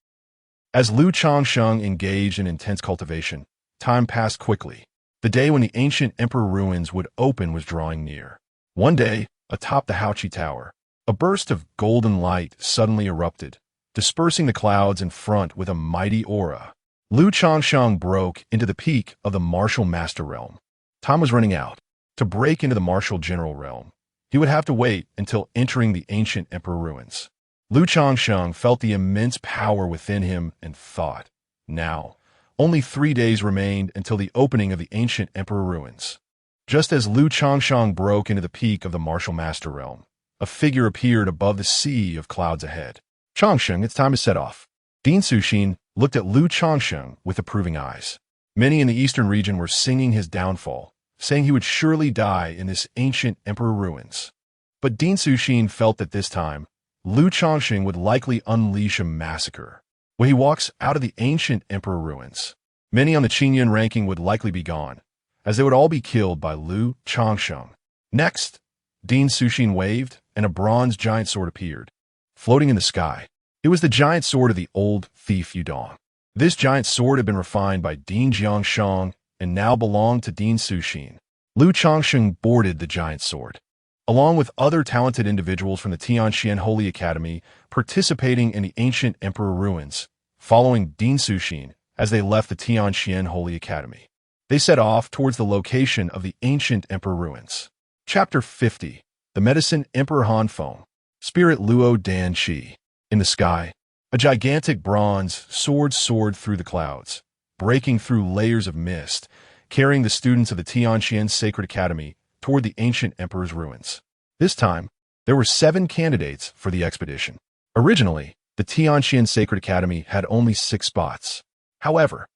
As Lu Changsheng engaged in intense cultivation, time passed quickly. The day when the ancient emperor ruins would open was drawing near. One day, atop the ALCHEMY tower, a burst of golden light suddenly erupted, dispersing the clouds in front with a mighty aura. Lu Changsheng broke into the peak of the martial master realm. Time was running out. To break into the martial general realm, he would have to wait until entering the ancient emperor ruins. Lu Changsheng felt the immense power within him and thought, now, only 3 days remained until the opening of the ancient emperor ruins. Just as Lu Changsheng broke into the peak of the martial master realm, a figure appeared above the sea of clouds ahead. Changsheng, it's time to set off. Din Suxin looked at Lu Changsheng with approving eyes. Many in the eastern region were singing his downfall, saying he would surely die in this ancient emperor ruins. But Din Suxin felt that this time, Lu Changsheng would likely unleash a massacre. When he walks out of the ancient emperor ruins, many on the Qingyan ranking would likely be gone, as they would all be killed by Lu Changsheng. Next, Din Suxin waved, and a bronze giant sword appeared, floating in the sky. It was the giant sword of the old thief Yudong. This giant sword had been refined by Din Jiangsheng and now belonged to Din Suxin. Lu Changsheng boarded the giant sword, along with other talented individuals from the Tianxian Holy Academy participating in the ancient emperor ruins, following Din Suxin as they left the Tianxian Holy Academy. They set off towards the location of the ancient emperor ruins. Chapter 50. The Medicine Emperor Hanfeng. Spirit Luo Dan Shi. In the sky, a gigantic bronze sword soared through the clouds, breaking through layers of mist, carrying the students of the Tianqian Sacred Academy toward the ancient emperor's ruins. This time, there were 7 candidates for the expedition. Originally, the Tianqian Sacred Academy had only 6 spots. However,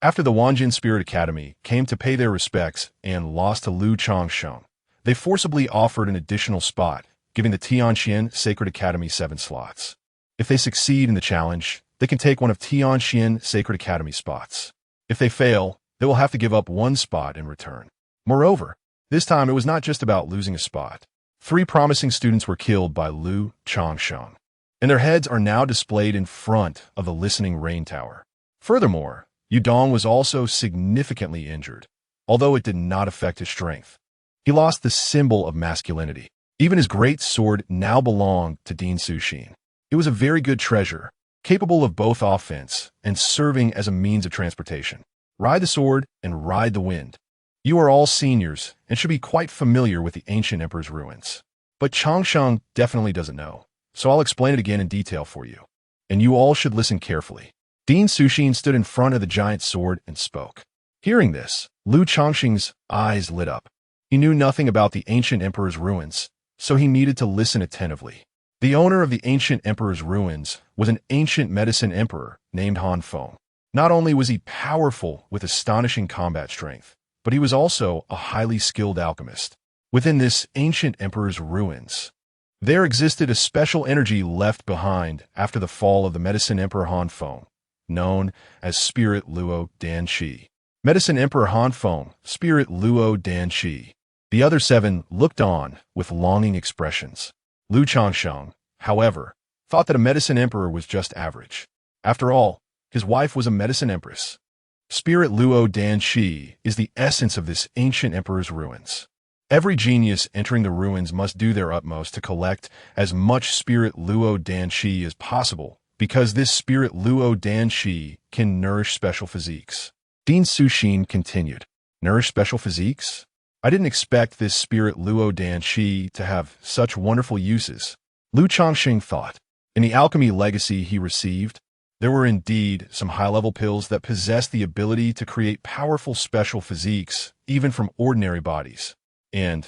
after the Wanjin Spirit Academy came to pay their respects and lost to Lu Changsheng, they forcibly offered an additional spot, giving the Tianqian Sacred Academy 7 slots. If they succeed in the challenge, they can take one of Tianqian Sacred Academy spots. If they fail, they will have to give up 1 spot in return. Moreover, this time it was not just about losing a spot. 3 promising students were killed by Lu Changsheng, and their heads are now displayed in front of the Listening Rain Tower. Furthermore, Yudong was also significantly injured, although it did not affect his strength. He lost the symbol of masculinity. Even his great sword now belonged to Dean Suxin. It was a very good treasure, capable of both offense and serving as a means of transportation. Ride the sword and ride the wind. You are all seniors and should be quite familiar with the ancient emperor's ruins. But Changsheng definitely doesn't know, so I'll explain it again in detail for you. And you all should listen carefully. Dean Suxin stood in front of the giant sword and spoke. Hearing this, Lu Changsheng's eyes lit up. He knew nothing about the ancient emperor's ruins, so he needed to listen attentively. The owner of the ancient emperor's ruins was an ancient medicine emperor named Hanfeng. Not only was he powerful with astonishing combat strength, but he was also a highly skilled alchemist. Within this ancient emperor's ruins, there existed a special energy left behind after the fall of the medicine emperor Hanfeng, known as Spirit Luo Dan Shi. Medicine Emperor Hanfeng, Spirit Luo Dan Shi. The other 7 looked on with longing expressions. Lu Changsheng, however, thought that a medicine emperor was just average. After all, his wife was a medicine empress. Spirit Luo Dan Shi is the essence of this ancient emperor's ruins. Every genius entering the ruins must do their utmost to collect as much Spirit Luo Dan Shi as possible, because this Spirit Luo Dan Shi can nourish special physiques. Dean Suxin continued. Nourish special physiques? I didn't expect this Spirit Luo Dan Shi to have such wonderful uses. Lu Changsheng thought. In the alchemy legacy he received, there were indeed some high-level pills that possessed the ability to create powerful special physiques, even from ordinary bodies. And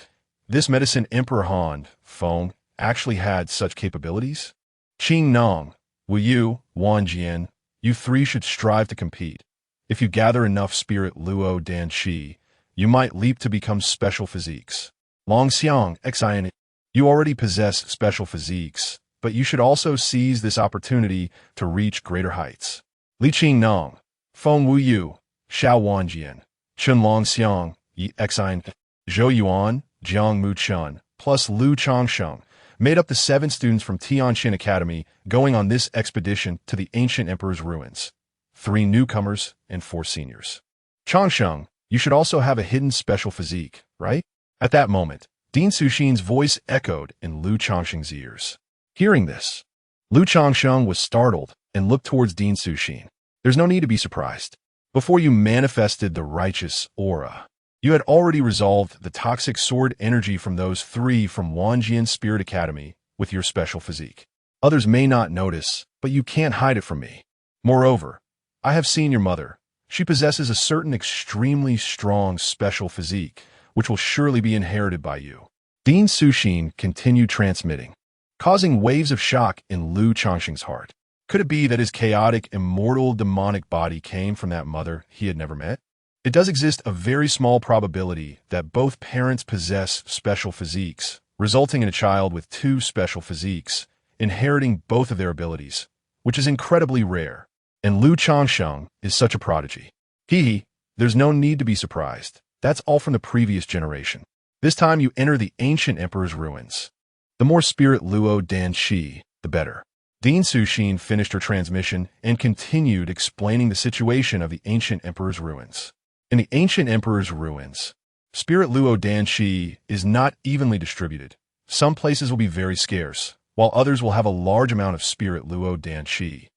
this medicine Emperor Hanfeng actually had such capabilities? Qing Nong, Wu Yu, Wan Jian, you 3 should strive to compete. If you gather enough Spirit Luo Dan Shi, you might leap to become special physiques. Long Xiang, Xian, you already possess special physiques, but you should also seize this opportunity to reach greater heights. Li Qing Nong, Feng Wu Yu, Xiao Wanjian, Chen Long Xiang, Yi Xian, Zhou Yuan, Jiang Mu Chun, plus Lu Changsheng, made up the 7 students from Tianqian Academy going on this expedition to the ancient emperor's ruins. 3 newcomers and 4 seniors. Changsheng, you should also have a hidden special physique, right? At that moment, Dean Suxin's voice echoed in Lu Changsheng's ears. Hearing this, Lu Changsheng was startled and looked towards Dean Suxin. There's no need to be surprised. Before you manifested the righteous aura, you had already resolved the toxic sword energy from those 3 from Wanjian Spirit Academy with your special physique. Others may not notice, but you can't hide it from me. Moreover, I have seen your mother. She possesses a certain extremely strong special physique, which will surely be inherited by you. Dean Suxin continued transmitting, causing waves of shock in Lu Changsheng's heart. Could it be that his chaotic, immortal demonic body came from that mother he had never met? It does exist a very small probability that both parents possess special physiques, resulting in a child with 2 special physiques, inheriting both of their abilities, which is incredibly rare. And Lu Changsheng is such a prodigy. There's no need to be surprised. That's all from the previous generation. This time you enter the ancient emperor's ruins. The more Spirit Luo Dan Shi, the better. Dean Suxin finished her transmission and continued explaining the situation of the ancient emperor's ruins. In the ancient emperor's ruins, Spirit Luo Dan Shi is not evenly distributed. Some places will be very scarce, while others will have a large amount of Spirit Luo Dan Shi.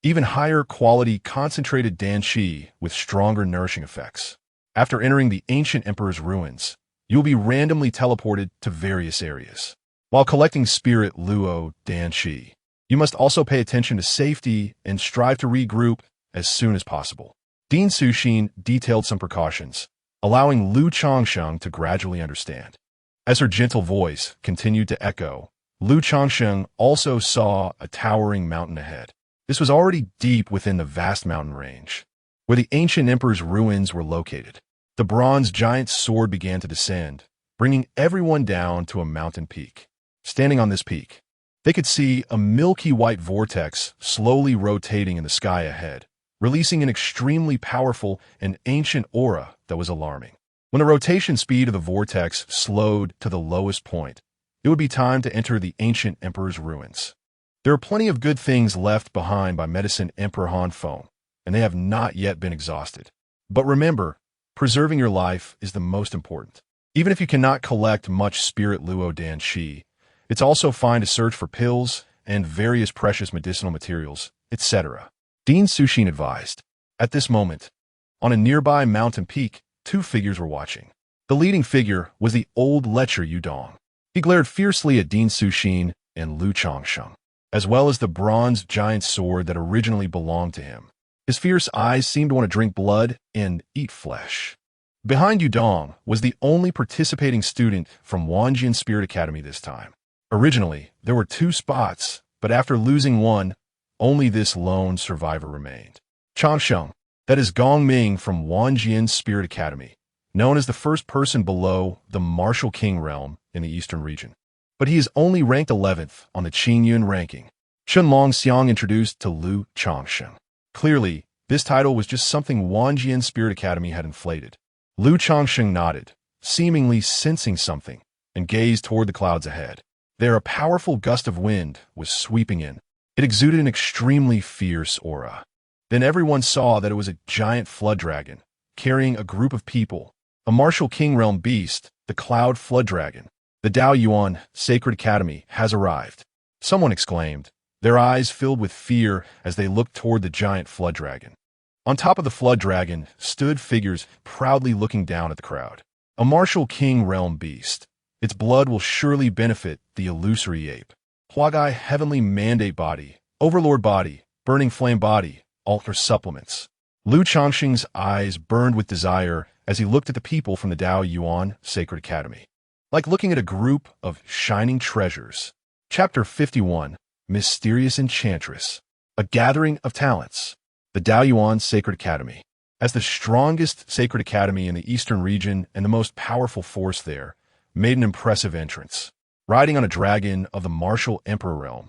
Even higher quality concentrated Dan Shi with stronger nourishing effects. After entering the ancient emperor's ruins, you will be randomly teleported to various areas. While collecting spirit luo danshi, you must also pay attention to safety and strive to regroup as soon as possible. Dean Suxin detailed some precautions, allowing Lu Changsheng to gradually understand. As her gentle voice continued to echo, Lu Changsheng also saw a towering mountain ahead. This was already deep within the vast mountain range, where the ancient emperor's ruins were located. The bronze giant's sword began to descend, bringing everyone down to a mountain peak. Standing on this peak, they could see a milky white vortex slowly rotating in the sky ahead, releasing an extremely powerful and ancient aura that was alarming. When the rotation speed of the vortex slowed to the lowest point, it would be time to enter the ancient emperor's ruins. There are plenty of good things left behind by Medicine Emperor Han Feng, and they have not yet been exhausted. But remember, preserving your life is the most important. Even if you cannot collect much spirit luo dan shi, it's also fine to search for pills and various precious medicinal materials, etc. Dean Suxin advised. At this moment, on a nearby mountain peak, two figures were watching. The leading figure was the old lecher Yudong. He glared fiercely at Dean Suxin and Lu Changsheng, as well as the bronze giant sword that originally belonged to him. His fierce eyes seemed to want to drink blood and eat flesh. Behind Yudong was the only participating student from Wanjian Spirit Academy this time. Originally, there were 2 spots, but after losing one, only this lone survivor remained. Changsheng, that is Gong Ming from Wanjian Spirit Academy, known as the first person below the Martial King realm in the eastern region. But he is only ranked 11th on the Qingyun ranking. Chun Longxiang introduced to Lu Changsheng. Clearly, this title was just something Wanjian Spirit Academy had inflated. Lu Changsheng nodded, seemingly sensing something, and gazed toward the clouds ahead. There, a powerful gust of wind was sweeping in. It exuded an extremely fierce aura. Then everyone saw that it was a giant flood dragon, carrying a group of people, a Martial King realm beast, the Cloud Flood Dragon. The Dao Yuan Sacred Academy has arrived, someone exclaimed, their eyes filled with fear as they looked toward the giant flood dragon. On top of the flood dragon stood figures proudly looking down at the crowd. A Martial King realm beast. Its blood will surely benefit the illusory ape. Huagai Heavenly Mandate Body, Overlord Body, Burning Flame Body, Altar Supplements. Lu Changsheng's eyes burned with desire as he looked at the people from the Dao Yuan Sacred Academy. Like looking at a group of shining treasures. Chapter 51, Mysterious Enchantress. A Gathering of Talents. The Dao Yuan Sacred Academy. As the strongest sacred academy in the eastern region and the most powerful force there, made an impressive entrance. Riding on a dragon of the Martial Emperor realm.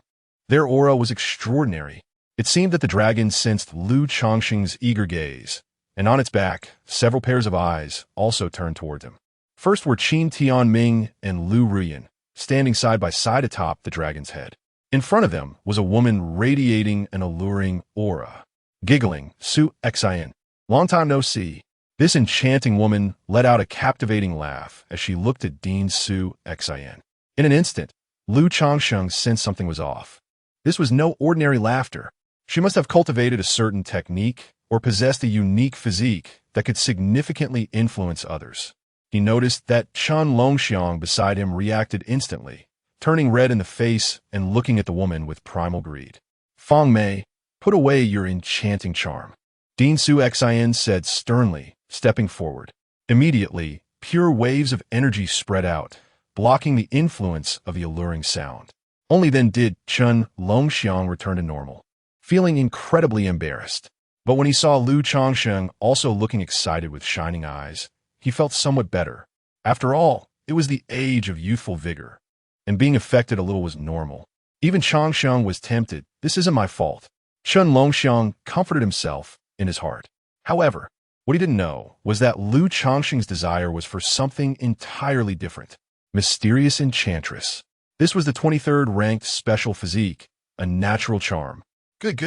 Their aura was extraordinary. It seemed that the dragon sensed Lu Changsheng's eager gaze, and on its back, several pairs of eyes also turned toward him. First were Qin Tianming and Lu Ruyan, standing side by side atop the dragon's head. In front of them was a woman radiating an alluring aura. Giggling, Su Xian. Long time no see. This enchanting woman let out a captivating laugh as she looked at Dean Su Xian. In an instant, Lu Changsheng sensed something was off. This was no ordinary laughter. She must have cultivated a certain technique or possessed a unique physique that could significantly influence others. He noticed that Chun Longxiang beside him reacted instantly, turning red in the face and looking at the woman with primal greed. Feng Mei, put away your enchanting charm. Dean Su Xian said sternly, stepping forward. Immediately, pure waves of energy spread out, blocking the influence of the alluring sound. Only then did Chun Longxiang return to normal, feeling incredibly embarrassed. But when he saw Lu Changsheng also looking excited with shining eyes, he felt somewhat better. After all, it was the age of youthful vigor, and being affected a little was normal. Even Changsheng was tempted. This isn't my fault. Chun Longxiang comforted himself in his heart. However, what he didn't know was that Lu Changsheng's desire was for something entirely different. Mysterious Enchantress. This was the 23rd ranked special physique, a natural charm. Good.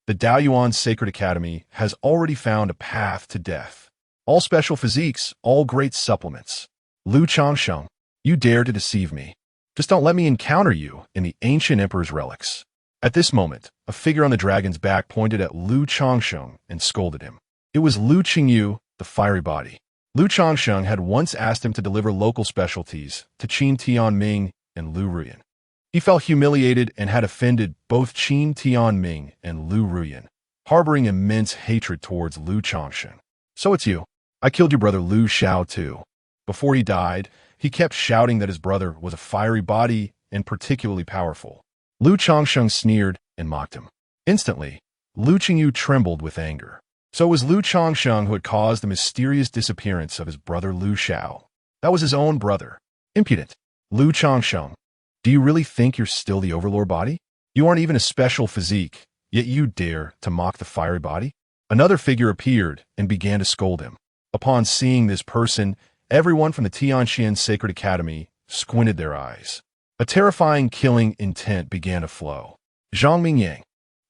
The Dao Yuan Sacred Academy has already found a path to death. All special physiques, all great supplements. Lu Changsheng, you dare to deceive me. Just don't let me encounter you in the ancient emperor's relics. At this moment, a figure on the dragon's back pointed at Lu Changsheng and scolded him. It was Lu Qingyu, the fiery body. Lu Changsheng had once asked him to deliver local specialties to Qin Tianming and Lu Ruyan. He felt humiliated and had offended both Qin Tianming and Lu Ruyan, harboring immense hatred towards Lu Changsheng. "So it's you. I killed your brother Lu Xiao too." Before he died, he kept shouting that his brother was a fiery body and particularly powerful. Lu Changsheng sneered and mocked him. Instantly, Lu Qingyu trembled with anger. So it was Lu Changsheng who had caused the mysterious disappearance of his brother Lu Xiao. That was his own brother. Impudent. Lu Changsheng, do you really think you're still the overlord body? You aren't even a special physique, yet you dare to mock the fiery body? Another figure appeared and began to scold him. Upon seeing this person, everyone from the Tianxian Sacred Academy squinted their eyes. A terrifying killing intent began to flow. Zhang Mingyang,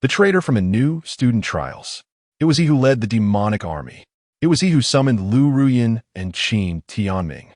the traitor from a new student trials. It was he who led the demonic army. It was he who summoned Lu Ruyan and Qin Tianming,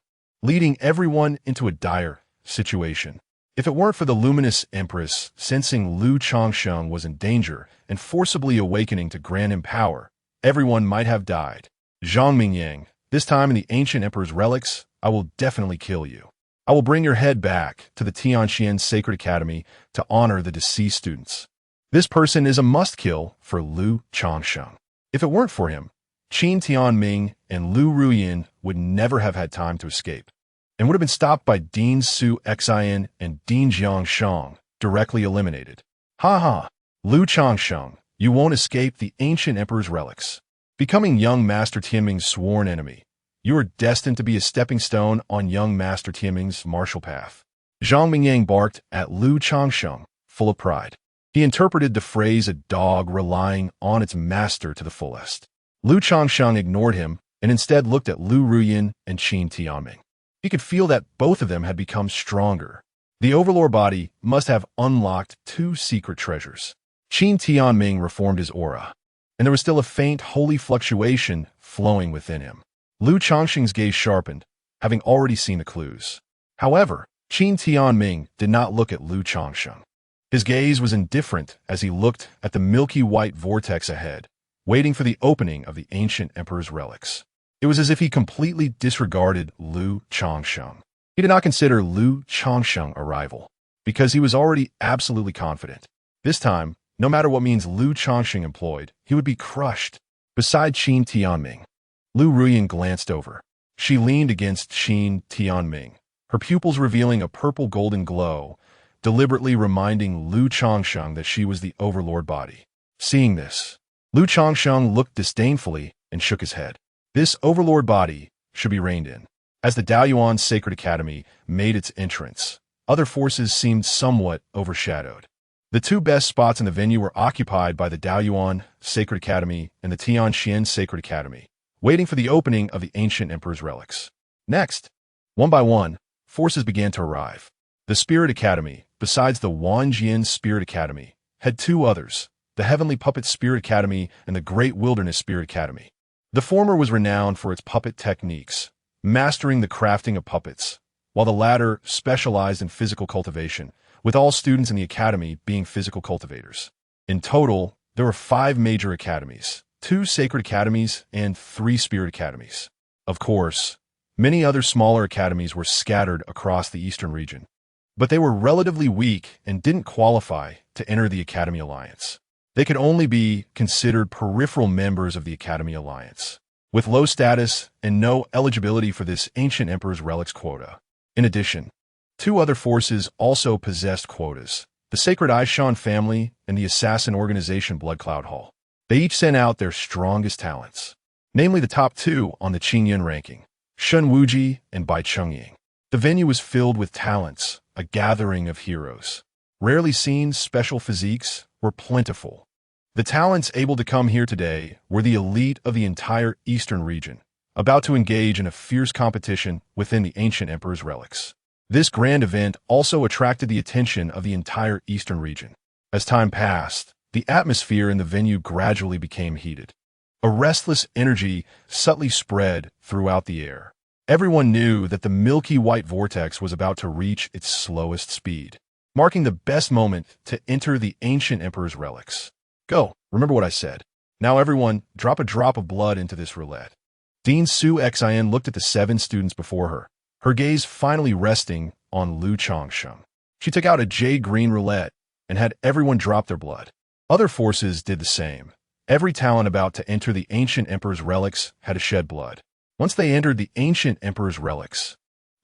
leading everyone into a dire situation. If it weren't for the luminous Empress sensing Lu Changsheng was in danger and forcibly awakening to grant him power, everyone might have died. Zhang Mingyang, this time in the ancient emperor's relics, I will definitely kill you. I will bring your head back to the Tianxian Sacred Academy to honor the deceased students. This person is a must-kill for Lu Changsheng. If it weren't for him, Qin Tianming and Lu Ruyan would never have had time to escape, and would have been stopped by Dean Su Xian and Dean Jiangsheng, directly eliminated. Ha ha! Lu Changsheng, you won't escape the ancient emperor's relics. Becoming young Master Tianming's sworn enemy, you are destined to be a stepping stone on young Master Tianming's martial path. Zhang Mingyang barked at Lu Changsheng, full of pride. He interpreted the phrase a dog relying on its master to the fullest. Lu Changsheng ignored him and instead looked at Lu Ruyan and Qin Tianming. He could feel that both of them had become stronger. The overlord body must have unlocked two secret treasures. Qin Tianming reformed his aura, and there was still a faint holy fluctuation flowing within him. Lu Changsheng's gaze sharpened, having already seen the clues. However, Qin Tianming did not look at Lu Changsheng. His gaze was indifferent as he looked at the milky white vortex ahead, waiting for the opening of the ancient emperor's relics. It was as if he completely disregarded Lu Changsheng. He did not consider Lu Changsheng a rival, because he was already absolutely confident. This time, no matter what means Lu Changsheng employed, he would be crushed. Beside Qin Tianming, Lu Ruyan glanced over. She leaned against Qin Tianming, her pupils revealing a purple-golden glow, deliberately reminding Lu Changsheng that she was the overlord body. Seeing this, Lu Changsheng looked disdainfully and shook his head. This overlord body should be reined in. As the Daoyuan Sacred Academy made its entrance, other forces seemed somewhat overshadowed. The two best spots in the venue were occupied by the Daoyuan Sacred Academy and the Tianxian Sacred Academy, waiting for the opening of the ancient emperor's relics. Next, one by one, forces began to arrive. The Spirit Academy, besides the Wanjian Spirit Academy, had two others, the Heavenly Puppet Spirit Academy and the Great Wilderness Spirit Academy. The former was renowned for its puppet techniques, mastering the crafting of puppets, while the latter specialized in physical cultivation, with all students in the academy being physical cultivators. In total, there were 5 major academies, 2 sacred academies, and 3 spirit academies. Of course, many other smaller academies were scattered across the eastern region, but they were relatively weak and didn't qualify to enter the Academy Alliance. They could only be considered peripheral members of the Academy Alliance, with low status and no eligibility for this ancient emperor's relics quota. In addition, 2 other forces also possessed quotas, the Sacred Aishan family and the assassin organization Blood Cloud Hall. They each sent out their strongest talents, namely the top 2 on the Qingyun ranking, Shen Wuji and Bai Chungying. The venue was filled with talents, a gathering of heroes. Rarely seen special physiques were plentiful. The talents able to come here today were the elite of the entire eastern region, about to engage in a fierce competition within the ancient emperor's relics. This grand event also attracted the attention of the entire eastern region. As time passed, the atmosphere in the venue gradually became heated. A restless energy subtly spread throughout the air. Everyone knew that the milky white vortex was about to reach its slowest speed, marking the best moment to enter the ancient emperor's relics. Go, remember what I said. Now everyone, drop a drop of blood into this roulette. Dean Su Xin looked at the 7 students before her, her gaze finally resting on Lu Changsheng. She took out a jade-green roulette and had everyone drop their blood. Other forces did the same. Every talent about to enter the ancient emperor's relics had to shed blood. Once they entered the ancient emperor's relics,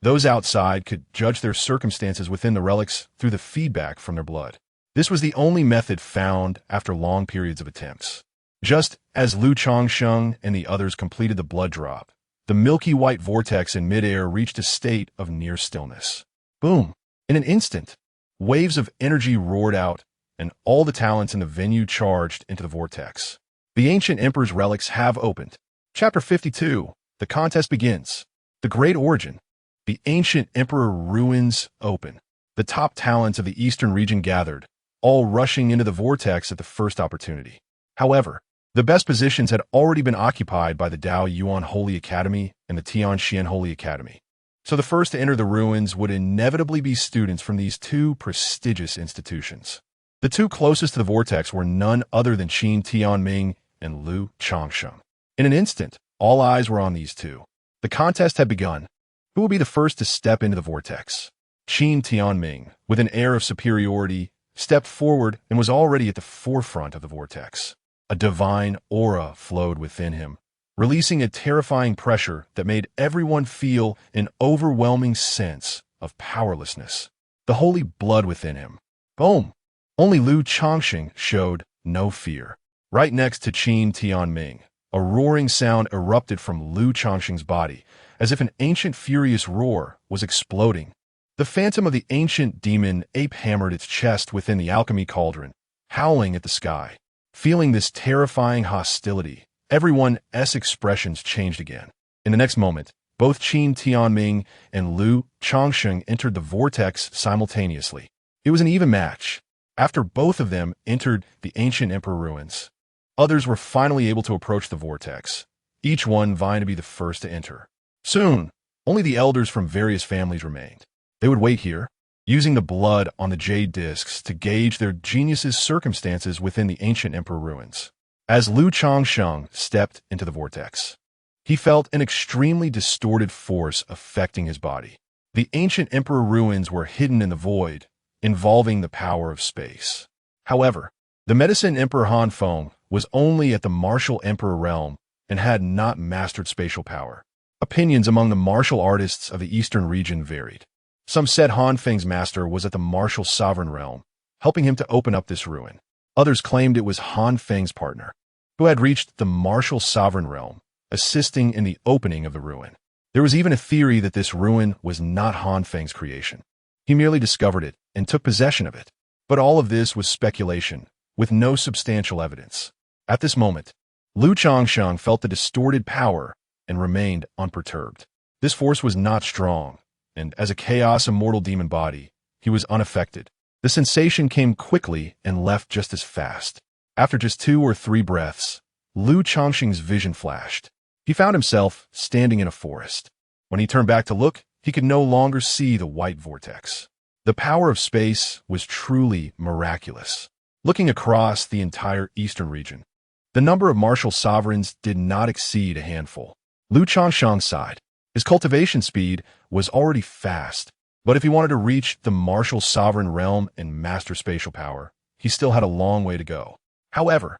those outside could judge their circumstances within the relics through the feedback from their blood. This was the only method found after long periods of attempts. Just as Lu Changsheng and the others completed the blood drop, the milky white vortex in midair reached a state of near stillness. Boom! In an instant, waves of energy roared out, and all the talents in the venue charged into the vortex. The ancient emperor's relics have opened. Chapter 52. The contest begins. The Great Origin. The ancient emperor ruins open. The top talents of the eastern region gathered, all rushing into the vortex at the first opportunity. However, the best positions had already been occupied by the Dao Yuan Holy Academy and the Tianxian Holy Academy. So the first to enter the ruins would inevitably be students from these 2 prestigious institutions. The 2 closest to the vortex were none other than Qin Tianming and Lu Changsheng. In an instant, all eyes were on these 2. The contest had begun. Who will be the first to step into the vortex? Qin Tianming, with an air of superiority, stepped forward and was already at the forefront of the vortex. A divine aura flowed within him, releasing a terrifying pressure that made everyone feel an overwhelming sense of powerlessness. The holy blood within him. Boom! Only Lu Changsheng showed no fear. Right next to Qin Tianming, a roaring sound erupted from Lu Changsheng's body, as if an ancient furious roar was exploding. The phantom of the ancient demon ape hammered its chest within the alchemy cauldron, howling at the sky. Feeling this terrifying hostility, everyone's expressions changed again. In the next moment, both Qin Tianming and Lu Changsheng entered the vortex simultaneously. It was an even match. After both of them entered the ancient emperor ruins, others were finally able to approach the vortex, each one vying to be the first to enter. Soon, only the elders from various families remained. They would wait here, using the blood on the jade discs to gauge their geniuses' circumstances within the ancient emperor ruins. As Lu Changsheng stepped into the vortex, he felt an extremely distorted force affecting his body. The ancient emperor ruins were hidden in the void, involving the power of space. However, the medicine emperor Han Feng was only at the martial emperor realm and had not mastered spatial power. Opinions among the martial artists of the eastern region varied. Some said Han Feng's master was at the martial sovereign realm, helping him to open up this ruin. Others claimed it was Han Feng's partner, who had reached the martial sovereign realm, assisting in the opening of the ruin. There was even a theory that this ruin was not Han Feng's creation. He merely discovered it and took possession of it. But all of this was speculation, with no substantial evidence. At this moment, Lu Changsheng felt the distorted power and remained unperturbed. This force was not strong, and as a Chaos Immortal Demon Body, he was unaffected. The sensation came quickly and left just as fast. After just 2 or 3 breaths, Lu Changsheng's vision flashed. He found himself standing in a forest. When he turned back to look, he could no longer see the white vortex. The power of space was truly miraculous. Looking across the entire eastern region, the number of martial sovereigns did not exceed a handful. Lu Changsheng sighed. His cultivation speed was already fast, but if he wanted to reach the martial sovereign realm and master spatial power, he still had a long way to go. However,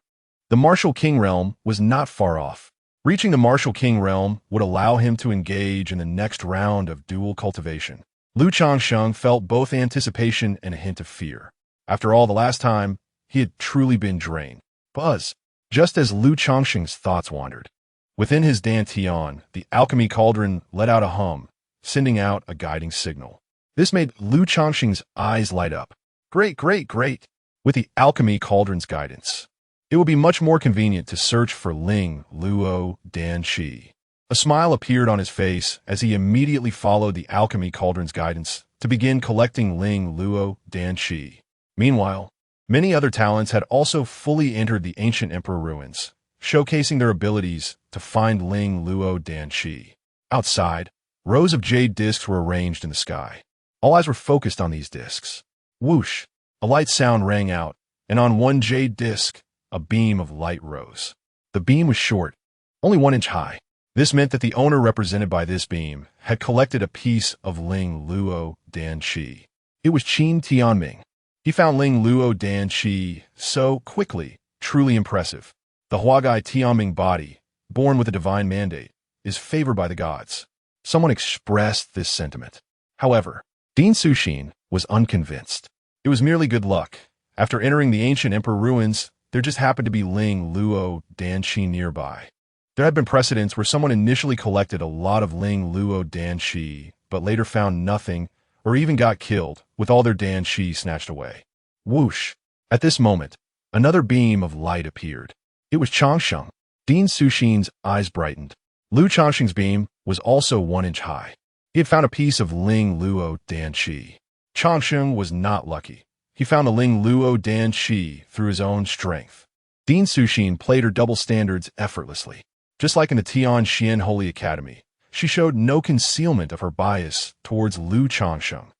the martial king realm was not far off. Reaching the martial king realm would allow him to engage in the next round of dual cultivation. Lu Changsheng felt both anticipation and a hint of fear. After all, the last time, he had truly been drained. Buzz. Just as Lu Changsheng's thoughts wandered, within his dantian, the alchemy cauldron let out a hum, sending out a guiding signal. This made Lu Changsheng's eyes light up. Great, great, great! With the alchemy cauldron's guidance, it would be much more convenient to search for Ling Luo Danqi. A smile appeared on his face as he immediately followed the alchemy cauldron's guidance to begin collecting Ling Luo Danqi. Meanwhile, many other talents had also fully entered the ancient emperor ruins, showcasing their abilities to find Ling Luo Danqi. Outside, rows of jade discs were arranged in the sky. All eyes were focused on these discs. Whoosh! A light sound rang out, and on one jade disc, a beam of light rose. The beam was short, only 1 inch high. This meant that the owner represented by this beam had collected a piece of Ling Luo Dan Qi. It was Qin Tianming. He found Ling Luo Dan Qi so quickly, truly impressive. The Huagai Tianming body, born with a divine mandate, is favored by the gods. Someone expressed this sentiment. However, Ding Suxin was unconvinced. It was merely good luck. After entering the ancient emperor ruins, there just happened to be Ling Luo Dan Qi nearby. There had been precedents where someone initially collected a lot of Ling Luo Dan Qi, but later found nothing or even got killed with all their Dan Qi snatched away. Whoosh! At this moment, another beam of light appeared. It was Changsheng. Ding Suxin's eyes brightened. Lu Changsheng's beam was also 1 inch high. He had found a piece of Ling Luo Dan Qi. Changsheng was not lucky. He found the Ling Luo Dan Qi through his own strength. Ding Suxin played her double standards effortlessly. Just like in the Tian Xian Holy Academy, she showed no concealment of her bias towards Lu Changsheng.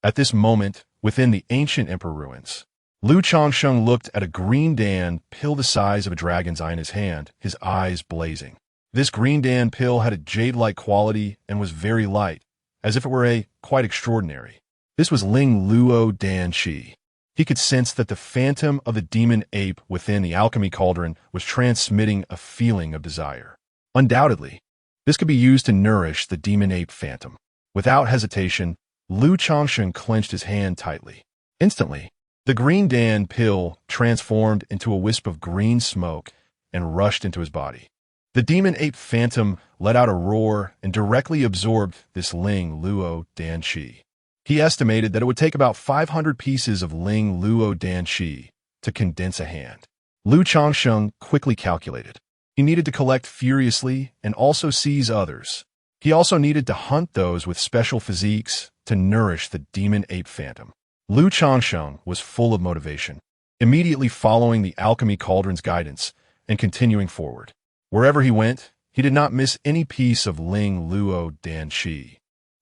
At this moment, within the ancient emperor ruins, Lu Changsheng looked at a green Dan pill the size of a dragon's eye in his hand, his eyes blazing. This green Dan pill had a jade-like quality and was very light, as if it were quite extraordinary. This was Ling Luo Dan Qi. He could sense that the phantom of the demon ape within the alchemy cauldron was transmitting a feeling of desire. Undoubtedly, this could be used to nourish the demon ape phantom. Without hesitation, Lu Changsheng clenched his hand tightly. Instantly, the green Dan pill transformed into a wisp of green smoke and rushed into his body. The demon ape phantom let out a roar and directly absorbed this Ling Luo Dan Qi. He estimated that it would take about 500 pieces of Ling Luo Dan Qi to condense a hand. Lu Changsheng quickly calculated. He needed to collect furiously and also seize others. He also needed to hunt those with special physiques to nourish the demon ape phantom. Lu Changsheng was full of motivation, immediately following the alchemy cauldron's guidance and continuing forward. Wherever he went, he did not miss any piece of Ling Luo Dan Qi,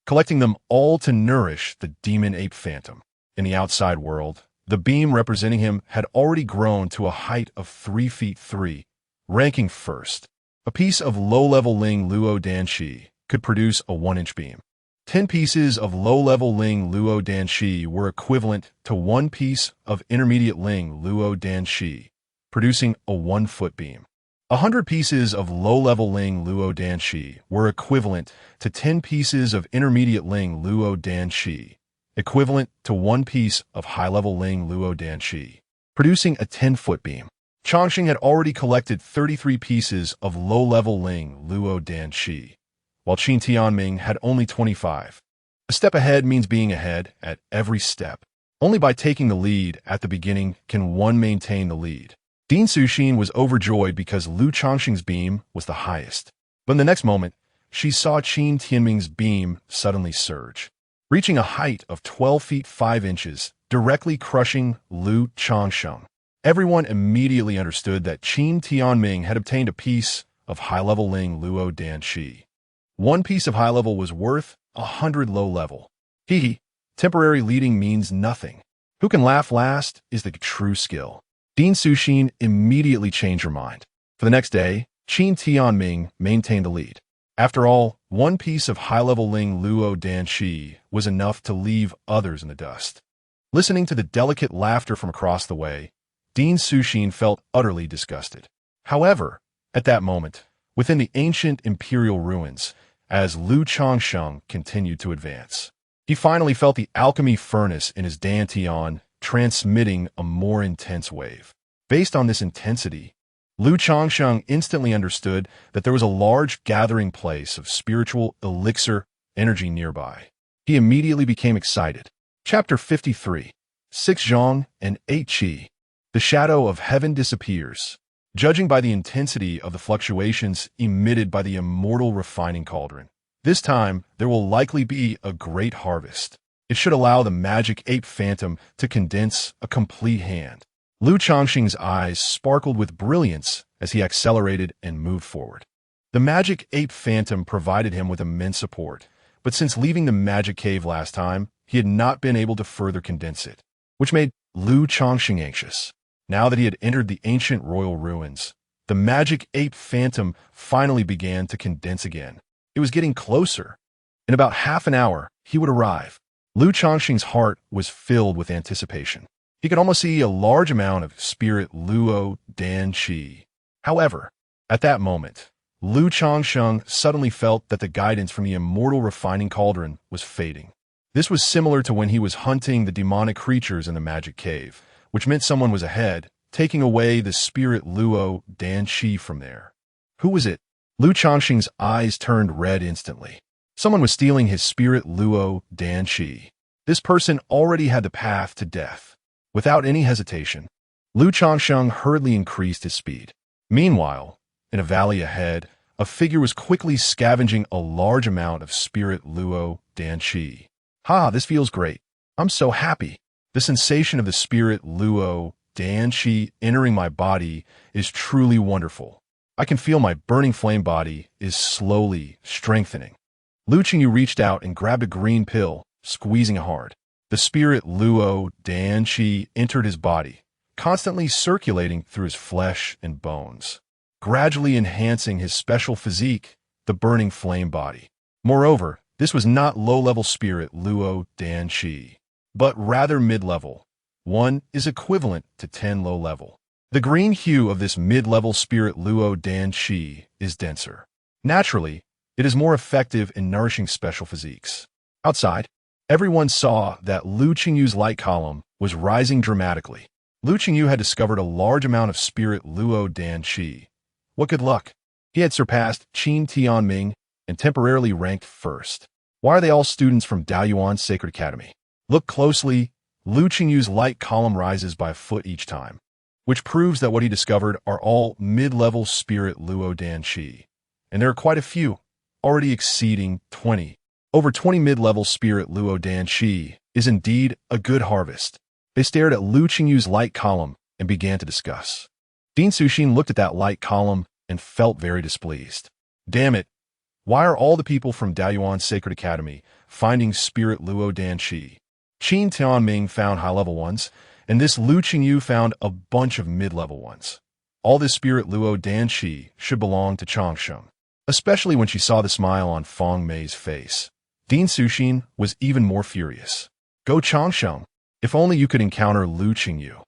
collecting them all to nourish the demon ape phantom. In the outside world, the beam representing him had already grown to a height of 3 feet 3, ranking first. A piece of low-level Ling Luo Dan Qi could produce a 1-inch beam. 10 pieces of low-level Ling Luo Dan Qi were equivalent to 1 piece of intermediate Ling Luo Dan Qi, producing a 1-foot beam. 100 pieces of low-level Ling Luo Dan Qi were equivalent to 10 pieces of intermediate Ling Luo Dan Qi, equivalent to 1 piece of high-level Ling Luo Dan Qi, producing a 10-foot beam. Changsheng had already collected 33 pieces of low-level Ling Luo Dan Qi, while Qin Tianming had only 25. A step ahead means being ahead at every step. Only by taking the lead at the beginning can one maintain the lead. Ding Suxin was overjoyed because Lu Changsheng's beam was the highest. But in the next moment, she saw Qin Tianming's beam suddenly surge, reaching a height of 12 feet 5 inches, directly crushing Lu Changsheng. Everyone immediately understood that Qin Tianming had obtained a piece of high-level Ling Luo Dan Qi. 1 piece of high-level was worth 100 low-level. Temporary leading means nothing. Who can laugh last is the true skill. Ding Suxin immediately changed her mind. For the next day, Qin Tianming maintained the lead. After all, 1 piece of high-level Ling Luo Dan Qi was enough to leave others in the dust. Listening to the delicate laughter from across the way, Ding Suxin felt utterly disgusted. However, at that moment, within the ancient imperial ruins, as Lu Changsheng continued to advance, he finally felt the alchemy furnace in his dantian transmitting a more intense wave. Based on this intensity, Lu Changsheng instantly understood that there was a large gathering place of spiritual elixir energy nearby. He immediately became excited. Chapter 53. 6 Zhong and 8 Qi. The shadow of heaven disappears. Judging by the intensity of the fluctuations emitted by the Immortal Refining Cauldron, this time there will likely be a great harvest. It should allow the magic ape phantom to condense a complete hand. Lu Changsheng's eyes sparkled with brilliance as he accelerated and moved forward. The magic ape phantom provided him with immense support, but since leaving the magic cave last time, he had not been able to further condense it, which made Lu Changsheng anxious. Now that he had entered the ancient royal ruins, The magic ape phantom finally began to condense again. It was getting closer. In about half an hour, he would arrive. Lu Changsheng's heart was filled with anticipation. He could almost see a large amount of spirit Luo Dan Qi. However, at that moment, Lu Changsheng suddenly felt that the guidance from the Immortal Refining Cauldron was fading. This was similar to when he was hunting the demonic creatures in the magic cave, which meant someone was ahead, taking away the spirit Luo Dan Qi from there. Who was it? Lu Changsheng's eyes turned red instantly. Someone was stealing his spirit Luo Dan Qi. This person already had the path to death. Without any hesitation, Lu Changsheng hurriedly increased his speed. Meanwhile, in a valley ahead, a figure was quickly scavenging a large amount of spirit Luo Dan Qi. Ha, this feels great. I'm so happy. The sensation of the spirit Luo Dan Qi entering my body is truly wonderful. I can feel my burning flame body is slowly strengthening. Lu Qingyu reached out and grabbed a green pill, squeezing it hard. The spirit Luo Dan Qi entered his body, constantly circulating through his flesh and bones, gradually enhancing his special physique, the burning flame body. Moreover, this was not low-level spirit Luo Dan Qi, but rather mid-level. 1 is equivalent to 10 low-level. The green hue of this mid-level spirit Luo Dan Qi is denser. Naturally, it is more effective in nourishing special physiques. Outside, everyone saw that Lu Qingyu's light column was rising dramatically. Lu Qingyu had discovered a large amount of spirit Luo Dan Qi. What good luck! He had surpassed Qin Tianming and temporarily ranked first. Why are they all students from Daoyuan's Sacred Academy? Look closely. Lu Qingyu's light column rises by a foot each time, which proves that what he discovered are all mid-level spirit Luo Dan Qi. And there are quite a few, already exceeding 20. Over 20 mid-level spirit Luo Dan Qi is indeed a good harvest. They stared at Lu Qingyu's light column and began to discuss. Dean Suxin looked at that light column and felt very displeased. Damn it! Why are all the people from Daoyuan's Sacred Academy finding spirit Luo Dan Qi? Qin Tianming found high-level ones, and this Lu Qingyu found a bunch of mid-level ones. All this spirit Luo Dan Qi should belong to Changsheng, especially when she saw the smile on Feng Mei's face. Dean Suxin was even more furious. Go Changsheng! If only you could encounter Lu Qingyu.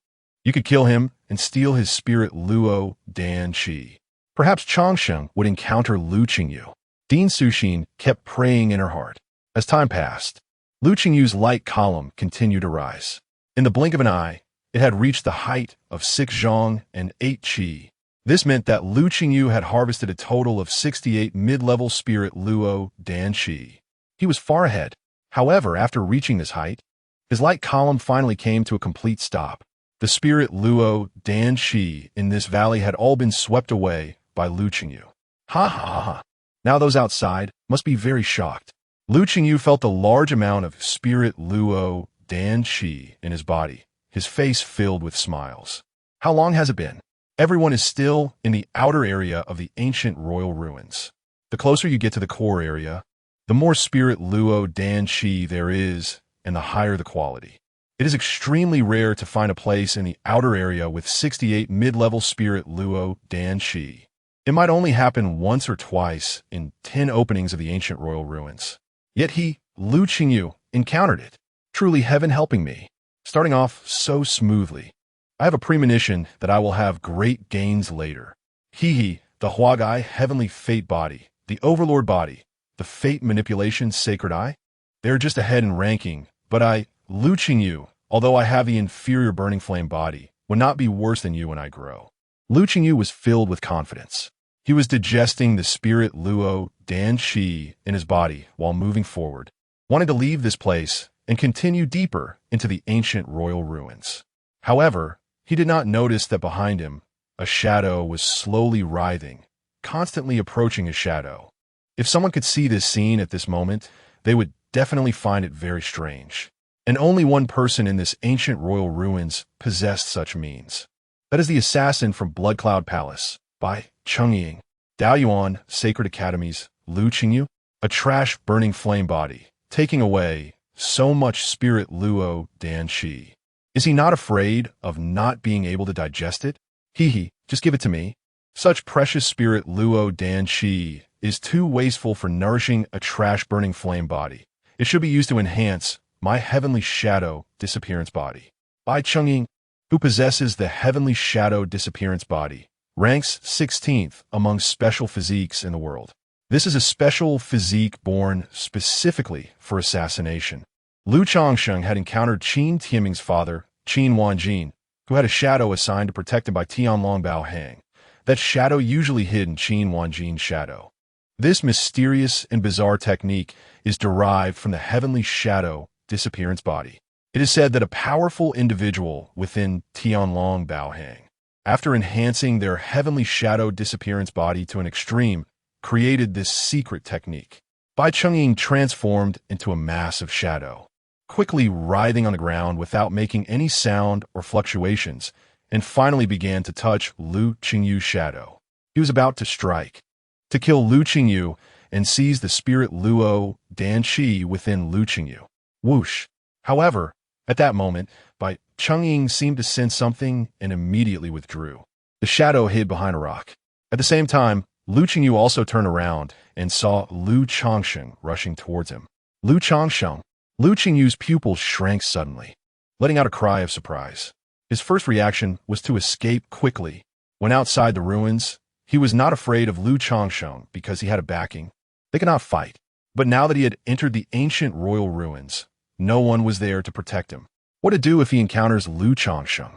You could kill him and steal his spirit Luo Dan Qi. Perhaps Changsheng would encounter Lu Qingyu. Dean Suxin kept praying in her heart. As time passed, Lu Qingyu's light column continued to rise. In the blink of an eye, it had reached the height of 6 zhong and 8 qi. This meant that Lu Qingyu had harvested a total of 68 mid-level spirit Luo Dan Qi. He was far ahead. However, after reaching this height, his light column finally came to a complete stop. The spirit Luo Dan Qi in this valley had all been swept away by Lu Qingyu. Ha ha ha ha. Now those outside must be very shocked. Lu Qingyu felt the large amount of spirit Luo Dan Qi in his body, his face filled with smiles. How long has it been? Everyone is still in the outer area of the ancient royal ruins. The closer you get to the core area, the more spirit Luo Dan Qi there is, and the higher the quality. It is extremely rare to find a place in the outer area with 68 mid-level spirit Luo Dan Qi. It might only happen once or twice in 10 openings of the ancient royal ruins. Yet he, Lu Qingyu, encountered it. Truly heaven helping me. Starting off so smoothly. I have a premonition that I will have great gains later. He, the Huagai heavenly fate body, the overlord body, the fate manipulation sacred eye. They are just ahead in ranking, but I, Lu Qingyu, although I have the inferior burning flame body, would not be worse than you when I grow. Lu Qingyu was filled with confidence. He was digesting the spirit Luo Dan Qi in his body while moving forward, wanting to leave this place and continue deeper into the ancient royal ruins. However, he did not notice that behind him, a shadow was slowly writhing, constantly approaching his shadow. If someone could see this scene at this moment, they would definitely find it very strange. And only one person in this ancient royal ruins possessed such means. That is the assassin from Blood Cloud Palace, by Changsheng, Daoyuan Sacred Academy's Lu Qingyu, a trash-burning flame body, taking away so much spirit Luo Dan Qi. Is he not afraid of not being able to digest it? Just give it to me. Such precious spirit Luo Dan Qi is too wasteful for nourishing a trash-burning flame body. It should be used to enhance my heavenly shadow disappearance body. By Changsheng, who possesses the heavenly shadow disappearance body, ranks 16th among special physiques in the world. This is a special physique born specifically for assassination. Lu Changsheng had encountered Qin Tianming's father, Qin Wanjin, who had a shadow assigned to protect him by Tianlong Bao Hang. That shadow usually hid in Qin Wanjin's shadow. This mysterious and bizarre technique is derived from the heavenly shadow disappearance body. It is said that a powerful individual within Tianlong Bao Hang, after enhancing their heavenly shadow disappearance body to an extreme, created this secret technique. Bai Changsheng transformed into a mass of shadow, quickly writhing on the ground without making any sound or fluctuations, and finally began to touch Lu Qingyu's shadow. He was about to strike, to kill Lu Qingyu and seize the spirit Luo Dan Qi within Lu Qingyu. Whoosh! However, at that moment, Bai Changsheng seemed to sense something and immediately withdrew. The shadow hid behind a rock. At the same time, Lu Qingyu also turned around and saw Lu Changsheng rushing towards him. Lu Changsheng. Lu Qingyu's pupils shrank suddenly, letting out a cry of surprise. His first reaction was to escape quickly. When outside the ruins, he was not afraid of Lu Changsheng because he had a backing. They could not fight. But now that he had entered the ancient royal ruins, no one was there to protect him. What to do if he encounters Lu Changsheng?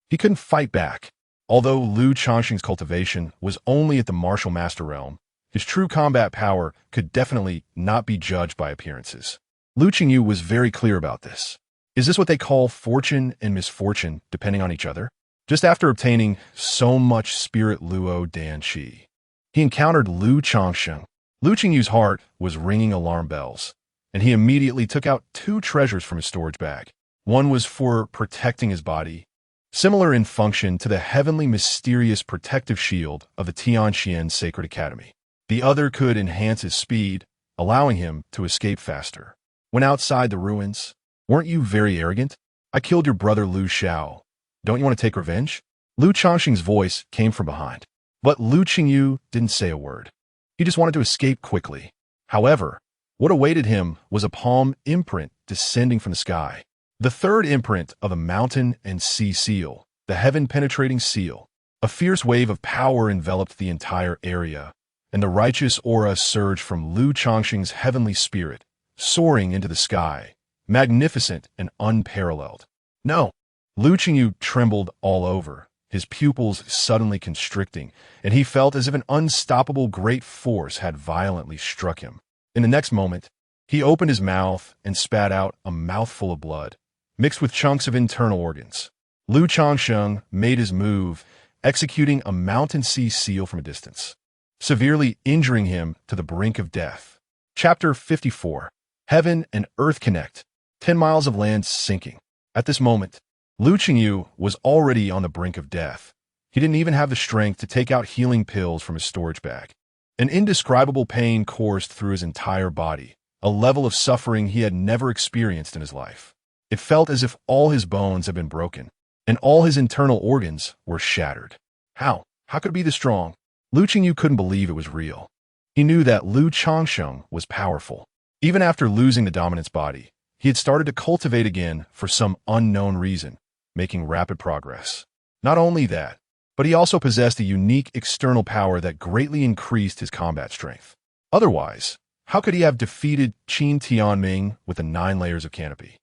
He couldn't fight back. Although Lu Changsheng's cultivation was only at the martial master realm, his true combat power could definitely not be judged by appearances. Lu Qingyu was very clear about this. Is this what they call fortune and misfortune depending on each other? Just after obtaining so much spirit Luo Dan Qi, he encountered Lu Changsheng. Lu Qingyu's heart was ringing alarm bells, and he immediately took out 2 treasures from his storage bag. One was for protecting his body, similar in function to the heavenly mysterious protective shield of the Tianxian Sacred Academy. The other could enhance his speed, allowing him to escape faster. When outside the ruins, weren't you very arrogant? I killed your brother Lu Xiao. Don't you want to take revenge? Lu Changsheng's voice came from behind. But Lu Qingyu didn't say a word. He just wanted to escape quickly. However, what awaited him was a palm imprint descending from the sky. The third imprint of a mountain and sea seal, the heaven-penetrating seal. A fierce wave of power enveloped the entire area, and the righteous aura surged from Lu Changsheng's heavenly spirit, soaring into the sky. Magnificent and unparalleled. No! Lu Qingyu trembled all over, his pupils suddenly constricting, and he felt as if an unstoppable great force had violently struck him. In the next moment, he opened his mouth and spat out a mouthful of blood, mixed with chunks of internal organs. Lu Changsheng made his move, executing a mountain sea seal from a distance, severely injuring him to the brink of death. Chapter 54. Heaven and Earth Connect. 10 miles of land sinking. At this moment, Lu Qingyu was already on the brink of death. He didn't even have the strength to take out healing pills from his storage bag. An indescribable pain coursed through his entire body, a level of suffering he had never experienced in his life. It felt as if all his bones had been broken, and all his internal organs were shattered. How? How could it be this strong? Lu Qingyu couldn't believe it was real. He knew that Lu Changsheng was powerful. Even after losing the dominance body, he had started to cultivate again for some unknown reason, making rapid progress. Not only that, but he also possessed a unique external power that greatly increased his combat strength. Otherwise, how could he have defeated Qin Tianming with the 9 layers of canopy?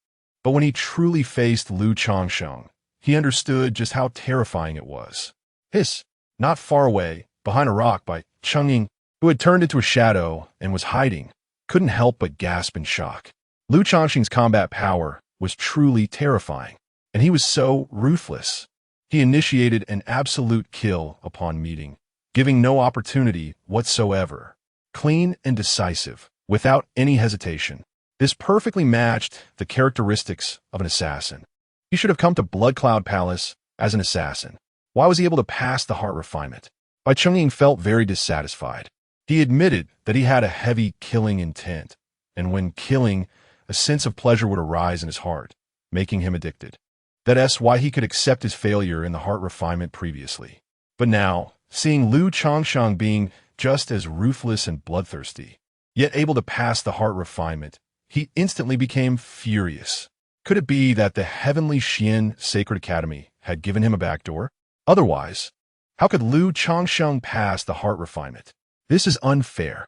But when he truly faced Lu Changsheng, he understood just how terrifying it was. Hiss! Not far away, behind a rock by Changsheng, who had turned into a shadow and was hiding, couldn't help but gasp in shock. Lu Changsheng's combat power was truly terrifying, and he was so ruthless. He initiated an absolute kill upon meeting, giving no opportunity whatsoever. Clean and decisive, without any hesitation. This perfectly matched the characteristics of an assassin. He should have come to Blood Cloud Palace as an assassin. Why was he able to pass the heart refinement? Bai Changsheng felt very dissatisfied. He admitted that he had a heavy killing intent, and when killing, a sense of pleasure would arise in his heart, making him addicted. That's why he could accept his failure in the heart refinement previously. But now, seeing Lu Changsheng being just as ruthless and bloodthirsty, yet able to pass the heart refinement, he instantly became furious. Could it be that the heavenly Xian Sacred Academy had given him a backdoor? Otherwise, how could Lu Changsheng pass the heart refinement? This is unfair.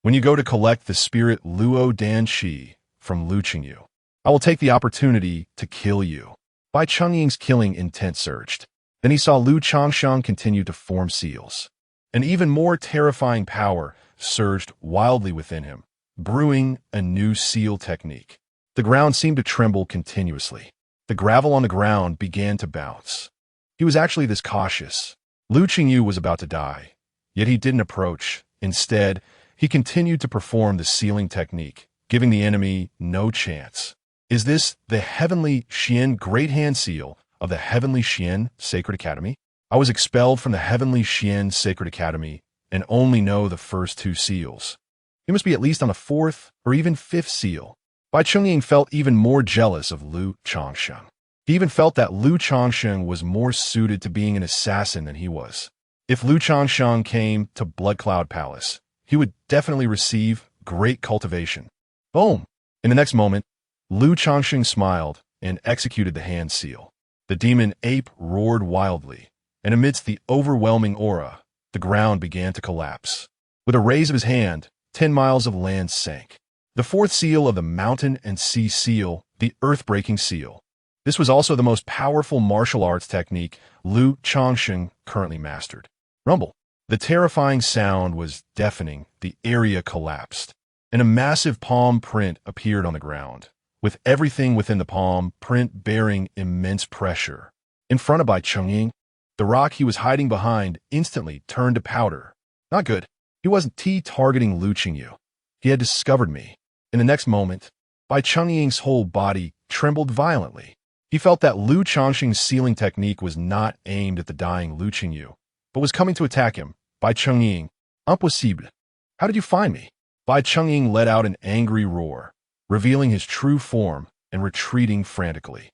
When you go to collect the spirit Luo Dan Shi from Lu Qingyu, I will take the opportunity to kill you. Bai Chengying's killing intent surged. Then he saw Lu Changsheng continue to form seals. An even more terrifying power surged wildly within him, brewing a new seal technique. The ground seemed to tremble continuously. The gravel on the ground began to bounce. He was actually this cautious. Lu Qingyu was about to die, yet he didn't approach. Instead, he continued to perform the sealing technique, giving the enemy no chance. Is this the heavenly Xian Great Hand Seal of the heavenly Xian Sacred Academy? I was expelled from the heavenly Xian Sacred Academy and only know the first two seals. He must be at least on a fourth or even fifth seal. Bai Chengying felt even more jealous of Lu Changsheng. He even felt that Lu Changsheng was more suited to being an assassin than he was. If Lu Changsheng came to Blood Cloud Palace, he would definitely receive great cultivation. Boom! In the next moment, Lu Changsheng smiled and executed the hand seal. The demon ape roared wildly, and amidst the overwhelming aura, the ground began to collapse. With a raise of his hand, 10 miles of land sank. The fourth seal of the mountain and sea seal, the earth-breaking seal. This was also the most powerful martial arts technique Lu Changsheng currently mastered. Rumble. The terrifying sound was deafening. The area collapsed, and a massive palm print appeared on the ground, with everything within the palm print bearing immense pressure. In front of Bai Chengying, the rock he was hiding behind instantly turned to powder. Not good. He wasn't targeting Lu Qingyu. He had discovered me. In the next moment, Bai Chengying's whole body trembled violently. He felt that Lu Changsheng's sealing technique was not aimed at the dying Lu Qingyu, but was coming to attack him. Bai Chengying, impossible. How did you find me? Bai Chengying let out an angry roar, revealing his true form and retreating frantically.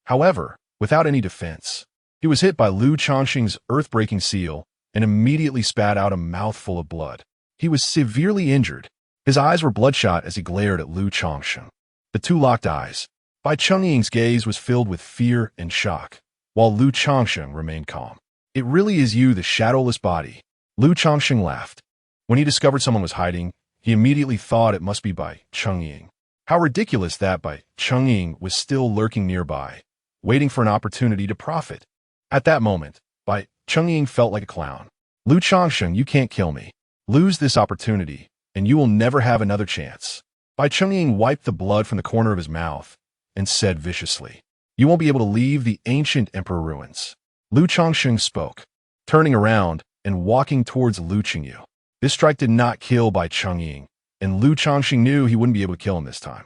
However, without any defense, he was hit by Lu Changsheng's earth-breaking seal and immediately spat out a mouthful of blood. He was severely injured. His eyes were bloodshot as he glared at Lu Changsheng. The two locked eyes. Bai Chengying's gaze was filled with fear and shock, while Lu Changsheng remained calm. It really is you, the shadowless body. Lu Changsheng laughed. When he discovered someone was hiding, he immediately thought it must be Bai Chengying. How ridiculous that Bai Chengying was still lurking nearby, waiting for an opportunity to profit. At that moment, Bai Chengying felt like a clown. Lu Changsheng, you can't kill me. Lose this opportunity, and you will never have another chance. Bai Chengying wiped the blood from the corner of his mouth and said viciously, you won't be able to leave the ancient emperor ruins. Lu Changsheng spoke, turning around and walking towards Lu Qingyu. This strike did not kill Bai Chengying, and Lu Changsheng knew he wouldn't be able to kill him this time.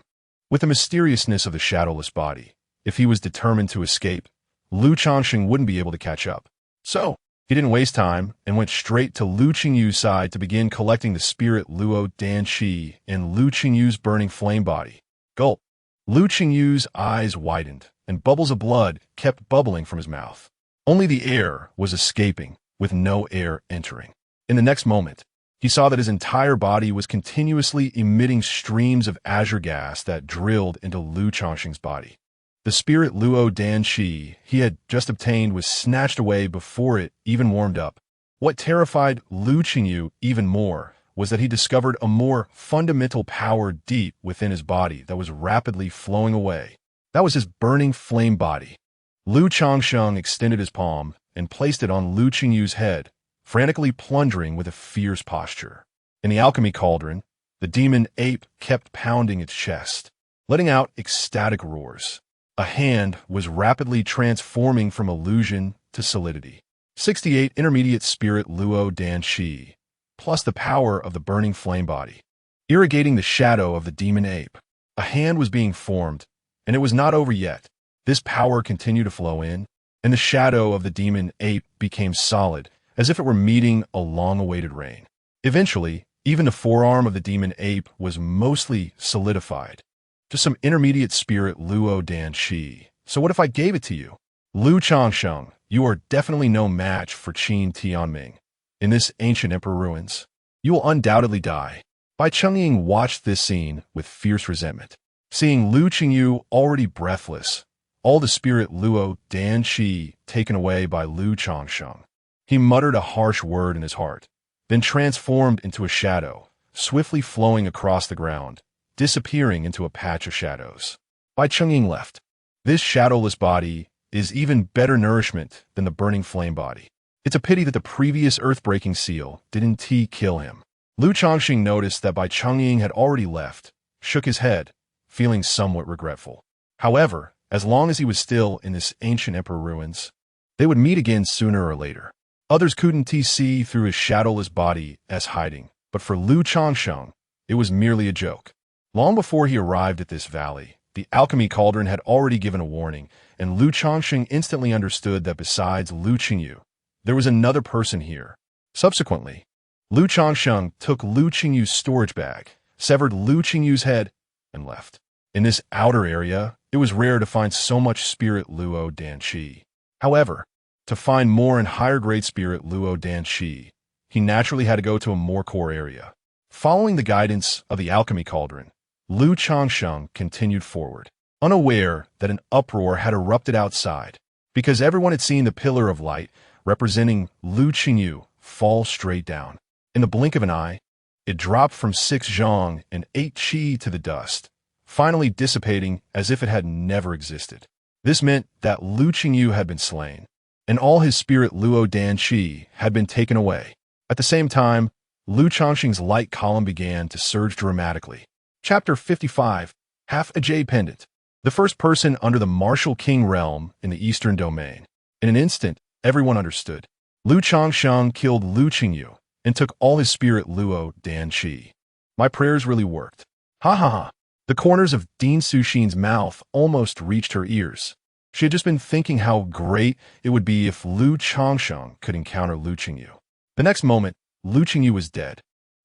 With the mysteriousness of the shadowless body, if he was determined to escape, Lu Changsheng wouldn't be able to catch up. So, he didn't waste time and went straight to Lu Qingyu's side to begin collecting the spirit Luo Dan Shi in Lu Qingyu's burning flame body. Gulp. Lu Qingyu's eyes widened, and bubbles of blood kept bubbling from his mouth. Only the air was escaping, with no air entering. In the next moment, he saw that his entire body was continuously emitting streams of azure gas that drilled into Lu Changsheng's body. The spirit Luo Dan Shi he had just obtained was snatched away before it even warmed up. What terrified Lu Qingyu even more was that he discovered a more fundamental power deep within his body that was rapidly flowing away. That was his burning flame body. Lu Changsheng extended his palm and placed it on Lu Qingyu's head, frantically plunging with a fierce posture. In the alchemy cauldron, the demon ape kept pounding its chest, letting out ecstatic roars. A hand was rapidly transforming from illusion to solidity. 68 intermediate spirit Luo Dan Shi, plus the power of the burning flame body, irrigating the shadow of the demon ape. A hand was being formed, and it was not over yet. This power continued to flow in, and the shadow of the demon ape became solid, as if it were meeting a long-awaited rain. Eventually, even the forearm of the demon ape was mostly solidified. Just some intermediate spirit Luo Dan Shi. So what if I gave it to you? Lu Changsheng, You are definitely no match for Qin Tianming. In this ancient emperor ruins, you will undoubtedly die. Bai Chengying watched this scene with fierce resentment. Seeing Lu Qingyu already breathless, all the spirit Luo Dan Qi taken away by Lu Changsheng, he muttered a harsh word in his heart, then transformed into a shadow, swiftly flowing across the ground, disappearing into a patch of shadows. Bai Chengying left. This shadowless body is even better nourishment than the burning flame body. It's a pity that the previous earth-breaking seal didn't kill him. Lu Changsheng noticed that Bai Chengying had already left, shook his head, feeling somewhat regretful. However, as long as he was still in this ancient emperor ruins, they would meet again sooner or later. Others couldn't see through his shadowless body as hiding, but for Lu Changsheng, it was merely a joke. Long before he arrived at this valley, the alchemy cauldron had already given a warning, and Lu Changsheng instantly understood that besides Lu Qingyu, there was another person here. Subsequently, Lu Changsheng took Lu Qingyu's storage bag, severed Lu Qingyu's head, and left. In this outer area, it was rare to find so much spirit Luo Dan Qi. However, to find more and higher grade spirit Luo Dan Qi, he naturally had to go to a more core area. Following the guidance of the alchemy cauldron, Lu Changsheng continued forward, unaware that an uproar had erupted outside, because everyone had seen the pillar of light representing Lu Qingyu fall straight down. In the blink of an eye, it dropped from 6 zhang and 8 qi to the dust, finally dissipating as if it had never existed. This meant that Lu Qingyu had been slain, and all his spirit Luo Dan Qi had been taken away. At the same time, Lu Changsheng's light column began to surge dramatically. Chapter 55, Half a Jade Pendant. The first person under the martial king realm in the eastern domain. In an instant, everyone understood. Lu Changsheng killed Lu Qingyu and took all his spirit Luo Dan Qi. My prayers really worked. Ha ha ha. The corners of Dean Suxin's mouth almost reached her ears. She had just been thinking how great it would be if Lu Changsheng could encounter Lu Qingyu. The next moment, Lu Qingyu was dead,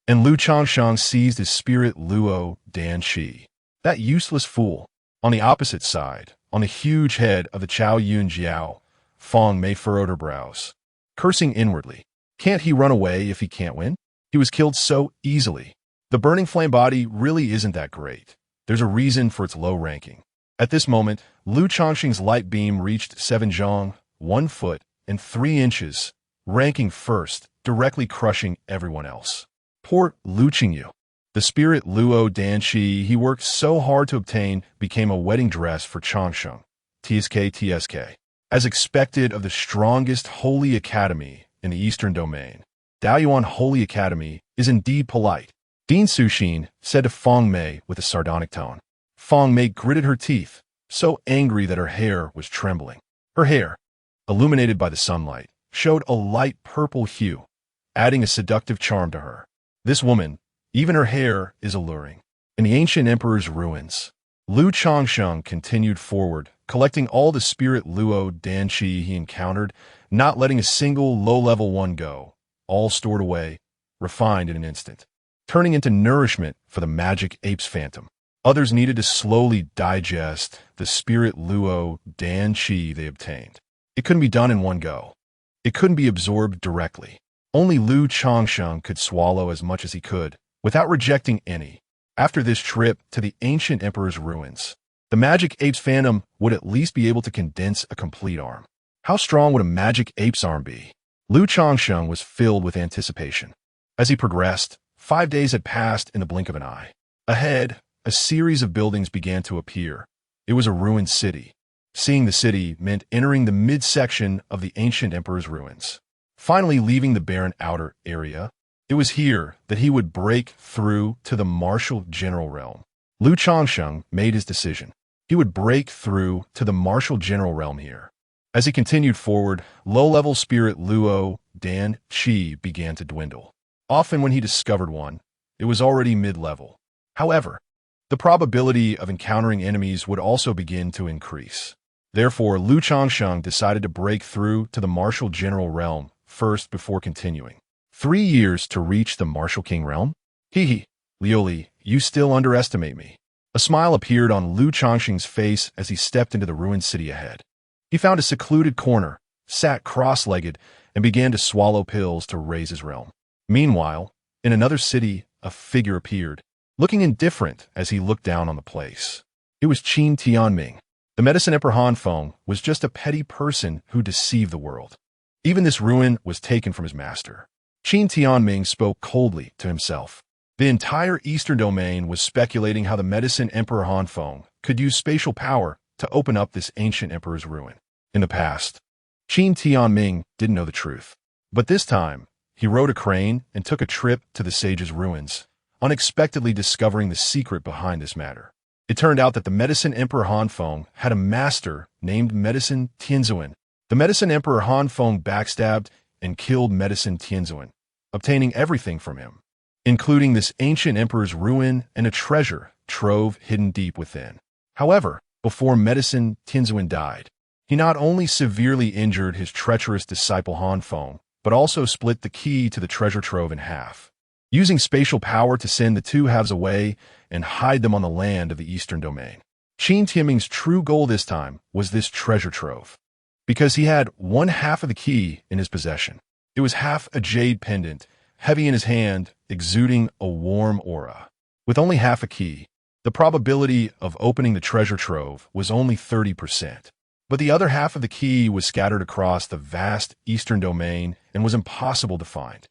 and Lu Changsheng seized his spirit Luo Dan Qi. That useless fool. On the opposite side, on the huge head of the Chao Yun Jiao, Fong Mei furrowed her brows, cursing inwardly. Can't he run away if he can't win? He was killed so easily. The burning flame body really isn't that great. There's a reason for its low ranking. At this moment, Lu Changsheng's light beam reached 7 zhang, 1 foot, and 3 inches, ranking first, directly crushing everyone else. Poor Lu Qingyu. The spirit Luo Dan Qi he worked so hard to obtain became a wedding dress for Changsheng. TSK. As expected of the strongest holy academy in the eastern domain, Daoyuan Holy Academy is indeed polite. Dean Suxin said to Fong Mei with a sardonic tone. Fong Mei gritted her teeth, so angry that her hair was trembling. Her hair, illuminated by the sunlight, showed a light purple hue, adding a seductive charm to her. This woman, even her hair, is alluring. In the ancient emperor's ruins, Lu Changsheng continued forward, collecting all the spirit Luo Dan Qi he encountered, not letting a single low-level one go, all stored away, refined in an instant, turning into nourishment for the magic ape's phantom. Others needed to slowly digest the spirit Luo Dan Qi they obtained. It couldn't be done in one go. It couldn't be absorbed directly. Only Lu Changsheng could swallow as much as he could, without rejecting any. After this trip to the ancient emperor's ruins, the magic ape's phantom would at least be able to condense a complete arm. How strong would a magic ape's arm be? Lu Changsheng was filled with anticipation. As he progressed, 5 days had passed in the blink of an eye. Ahead, a series of buildings began to appear. It was a ruined city. Seeing the city meant entering the midsection of the ancient emperor's ruins. Finally leaving the barren outer area, it was here that he would break through to the martial general realm. Lu Changsheng made his decision. He would break through to the martial general realm here. As he continued forward, low-level spirit Luo Dan Qi began to dwindle. Often when he discovered one, it was already mid-level. However, the probability of encountering enemies would also begin to increase. Therefore, Lu Changsheng decided to break through to the martial general realm first before continuing. 3 years to reach the martial king realm? Liuli, you still underestimate me. A smile appeared on Lu Changsheng's face as he stepped into the ruined city ahead. He found a secluded corner, sat cross-legged and began to swallow pills to raise his realm. Meanwhile, in another city, a figure appeared, looking indifferent as he looked down on the place. It was Qin Tianming. The medicine emperor Hanfeng was just a petty person who deceived the world. Even this ruin was taken from his master. Qin Tianming spoke coldly to himself. The entire eastern domain was speculating how the medicine emperor Hanfeng could use spatial power to open up this ancient emperor's ruin. In the past, Qin Tianming didn't know the truth. But this time, he rode a crane and took a trip to the sage's ruins, unexpectedly discovering the secret behind this matter. It turned out that the medicine emperor Hanfeng had a master named Medicine Tianzuan. The medicine emperor Hanfeng backstabbed and killed medicine Tianzuan, obtaining everything from him, including this ancient emperor's ruin and a treasure trove hidden deep within. However, before medicine Tianzuan died, he not only severely injured his treacherous disciple Hanfeng, but also split the key to the treasure trove in half, using spatial power to send the two halves away and hide them on the land of the eastern domain. Qin Tianming's true goal this time was this treasure trove, because he had one half of the key in his possession. It was half a jade pendant, heavy in his hand, exuding a warm aura. With only half a key, the probability of opening the treasure trove was only 30%. But the other half of the key was scattered across the vast eastern domain and was impossible to find.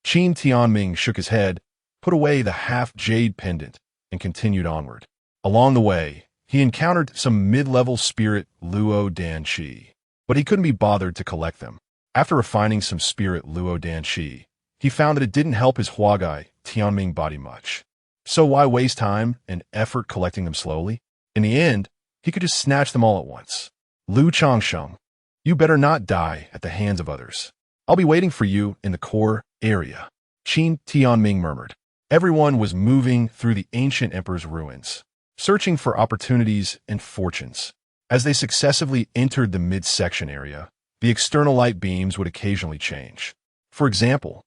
Qin Tianming shook his head, put away the half-jade pendant, and continued onward. Along the way, he encountered some mid-level spirit Luo Danqi, but he couldn't be bothered to collect them. After refining some spirit Luo Danqi, he found that it didn't help his Huagai Tianming body much. So why waste time and effort collecting them slowly? In the end, he could just snatch them all at once. Lu Changsheng, you better not die at the hands of others. I'll be waiting for you in the core area. Qin Tianming murmured. Everyone was moving through the ancient emperor's ruins, searching for opportunities and fortunes. As they successively entered the midsection area, the external light beams would occasionally change. For example,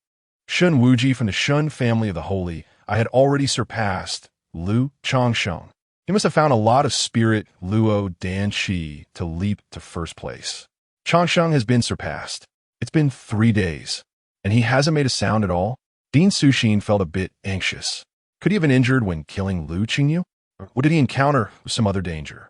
Shun Wuji from the Shun family of the Holy I had already surpassed Lu Changsheng. He must have found a lot of spirit Luo Danqi to leap to first place. Changsheng has been surpassed. It's been 3 days, and he hasn't made a sound at all. Dean Suxin felt a bit anxious. Could he have been injured when killing Lu Qingyu? Or did he encounter some other danger?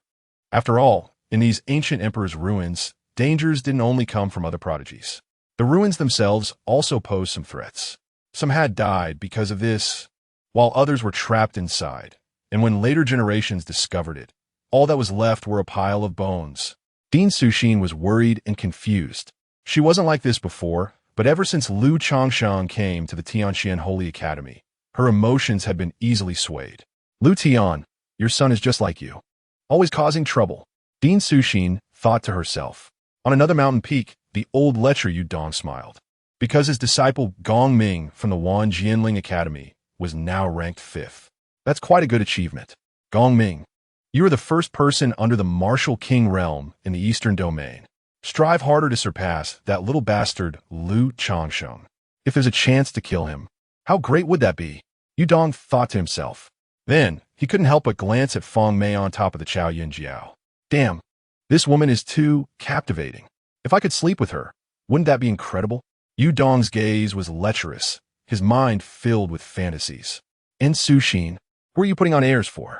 After all, in these ancient emperor's ruins, dangers didn't only come from other prodigies. The ruins themselves also posed some threats. Some had died because of this, while others were trapped inside. And when later generations discovered it, all that was left were a pile of bones. Dean Suxin was worried and confused. She wasn't like this before, but ever since Lu Changsheng came to the Tianxian Holy Academy, her emotions had been easily swayed. Lu Tian, your son is just like you, always causing trouble. Dean Suxin thought to herself. On another mountain peak, the old lecher Yudong smiled, because his disciple Gong Ming from the Wan Jianling Academy was now ranked 5th. That's quite a good achievement. Gong Ming, you are the first person under the martial king realm in the eastern domain. Strive harder to surpass that little bastard Lu Changsheng. If there's a chance to kill him, how great would that be? Yudong thought to himself. Then, he couldn't help but glance at Feng Mei on top of the Chao Yin Jiao. Damn, this woman is too captivating. If I could sleep with her, wouldn't that be incredible? Yudong's gaze was lecherous, his mind filled with fantasies. And Suxin, who are you putting on airs for?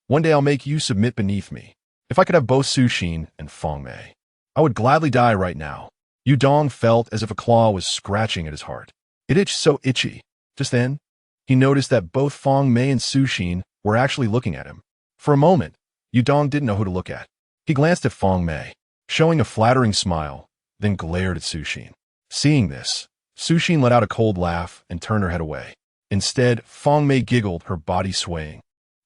One day I'll make you submit beneath me. If I could have both Suxin and Feng Mei, I would gladly die right now. Yudong felt as if a claw was scratching at his heart. It itched so itchy. Just then, he noticed that both Feng Mei and Suxin were actually looking at him. For a moment, Yudong didn't know who to look at. He glanced at Feng Mei, showing a flattering smile, then glared at Suxin. Seeing this, Suxin let out a cold laugh and turned her head away. Instead, Feng Mei giggled, her body swaying.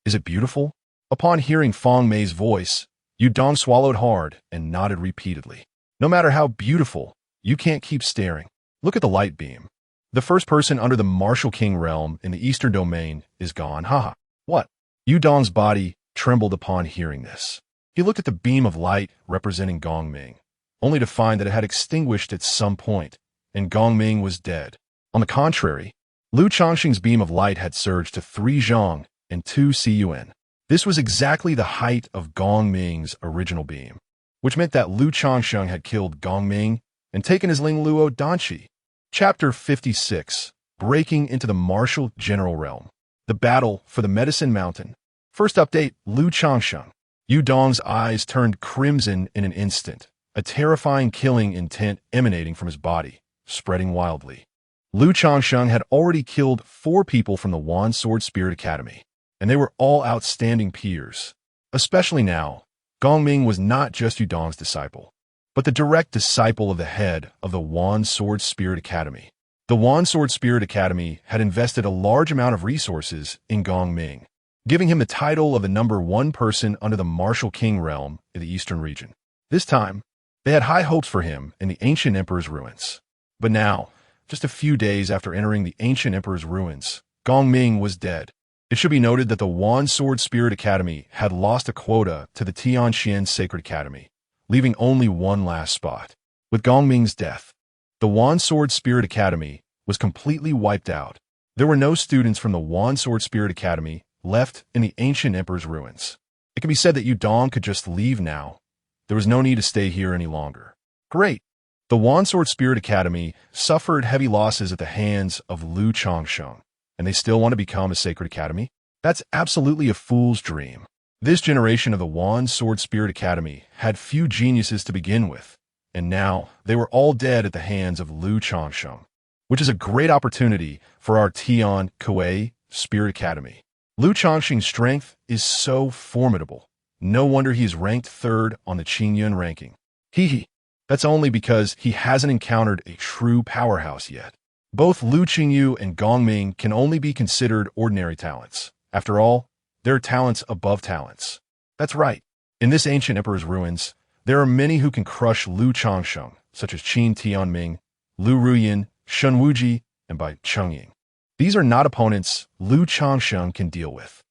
Is it beautiful? Upon hearing Feng Mei's voice, Yudong swallowed hard and nodded repeatedly. No matter how beautiful, you can't keep staring. Look at the light beam. The first person under the martial king realm in the eastern domain is gone. Haha. What? Yudong's body trembled upon hearing this. He looked at the beam of light representing Gong Ming, only to find that it had extinguished at some point, and Gong Ming was dead. On the contrary, Lu Changsheng's beam of light had surged to 3 zhang and 2 cun. This was exactly the height of Gong Ming's original beam. which meant that Liu Changsheng had killed Gongming and taken his Ling Luo Danqi. Chapter 56. Breaking into the martial general realm. The battle for the Medicine Mountain. First update, Liu Changsheng. Yu Dong's eyes turned crimson in an instant, a terrifying killing intent emanating from his body, spreading wildly. Liu Changsheng had already killed 4 people from the Wan Sword Spirit Academy, and they were all outstanding peers. Especially now, Gongming was not just Yu Dong's disciple, but the direct disciple of the head of the Wan Sword Spirit Academy. The Wan Sword Spirit Academy had invested a large amount of resources in Gongming, giving him the title of the #1 person under the Martial King realm in the Eastern region. This time, they had high hopes for him in the Ancient Emperor's ruins. But now, just a few days after entering the Ancient Emperor's ruins, Gongming was dead. It should be noted that the Wan Sword Spirit Academy had lost a quota to the Tianxian Sacred Academy, leaving only one last spot. With Gongming's death, the Wan Sword Spirit Academy was completely wiped out. There were no students from the Wan Sword Spirit Academy left in the Ancient Emperor's ruins. It can be said that Yu Dong could just leave now. There was no need to stay here any longer. Great. The Wan Sword Spirit Academy suffered heavy losses at the hands of Liu Changsheng, and they still want to become a sacred academy? That's absolutely a fool's dream. This generation of the Wan Sword Spirit Academy had few geniuses to begin with, and now they were all dead at the hands of Liu Changsheng, which is a great opportunity for our Tian Kuei Spirit Academy. Liu Changsheng's strength is so formidable. No wonder he is ranked 3rd on the Qingyun ranking. That's only because he hasn't encountered a true powerhouse yet. Both Liu Qingyu and Gongming can only be considered ordinary talents. After all, they're talents above talents. That's right. In this Ancient Emperor's ruins, there are many who can crush Liu Changsheng, such as Qin Tianming, Liu Ruyin, Shun Wuji, and Bai Chengying. These are not opponents Liu Changsheng can deal with.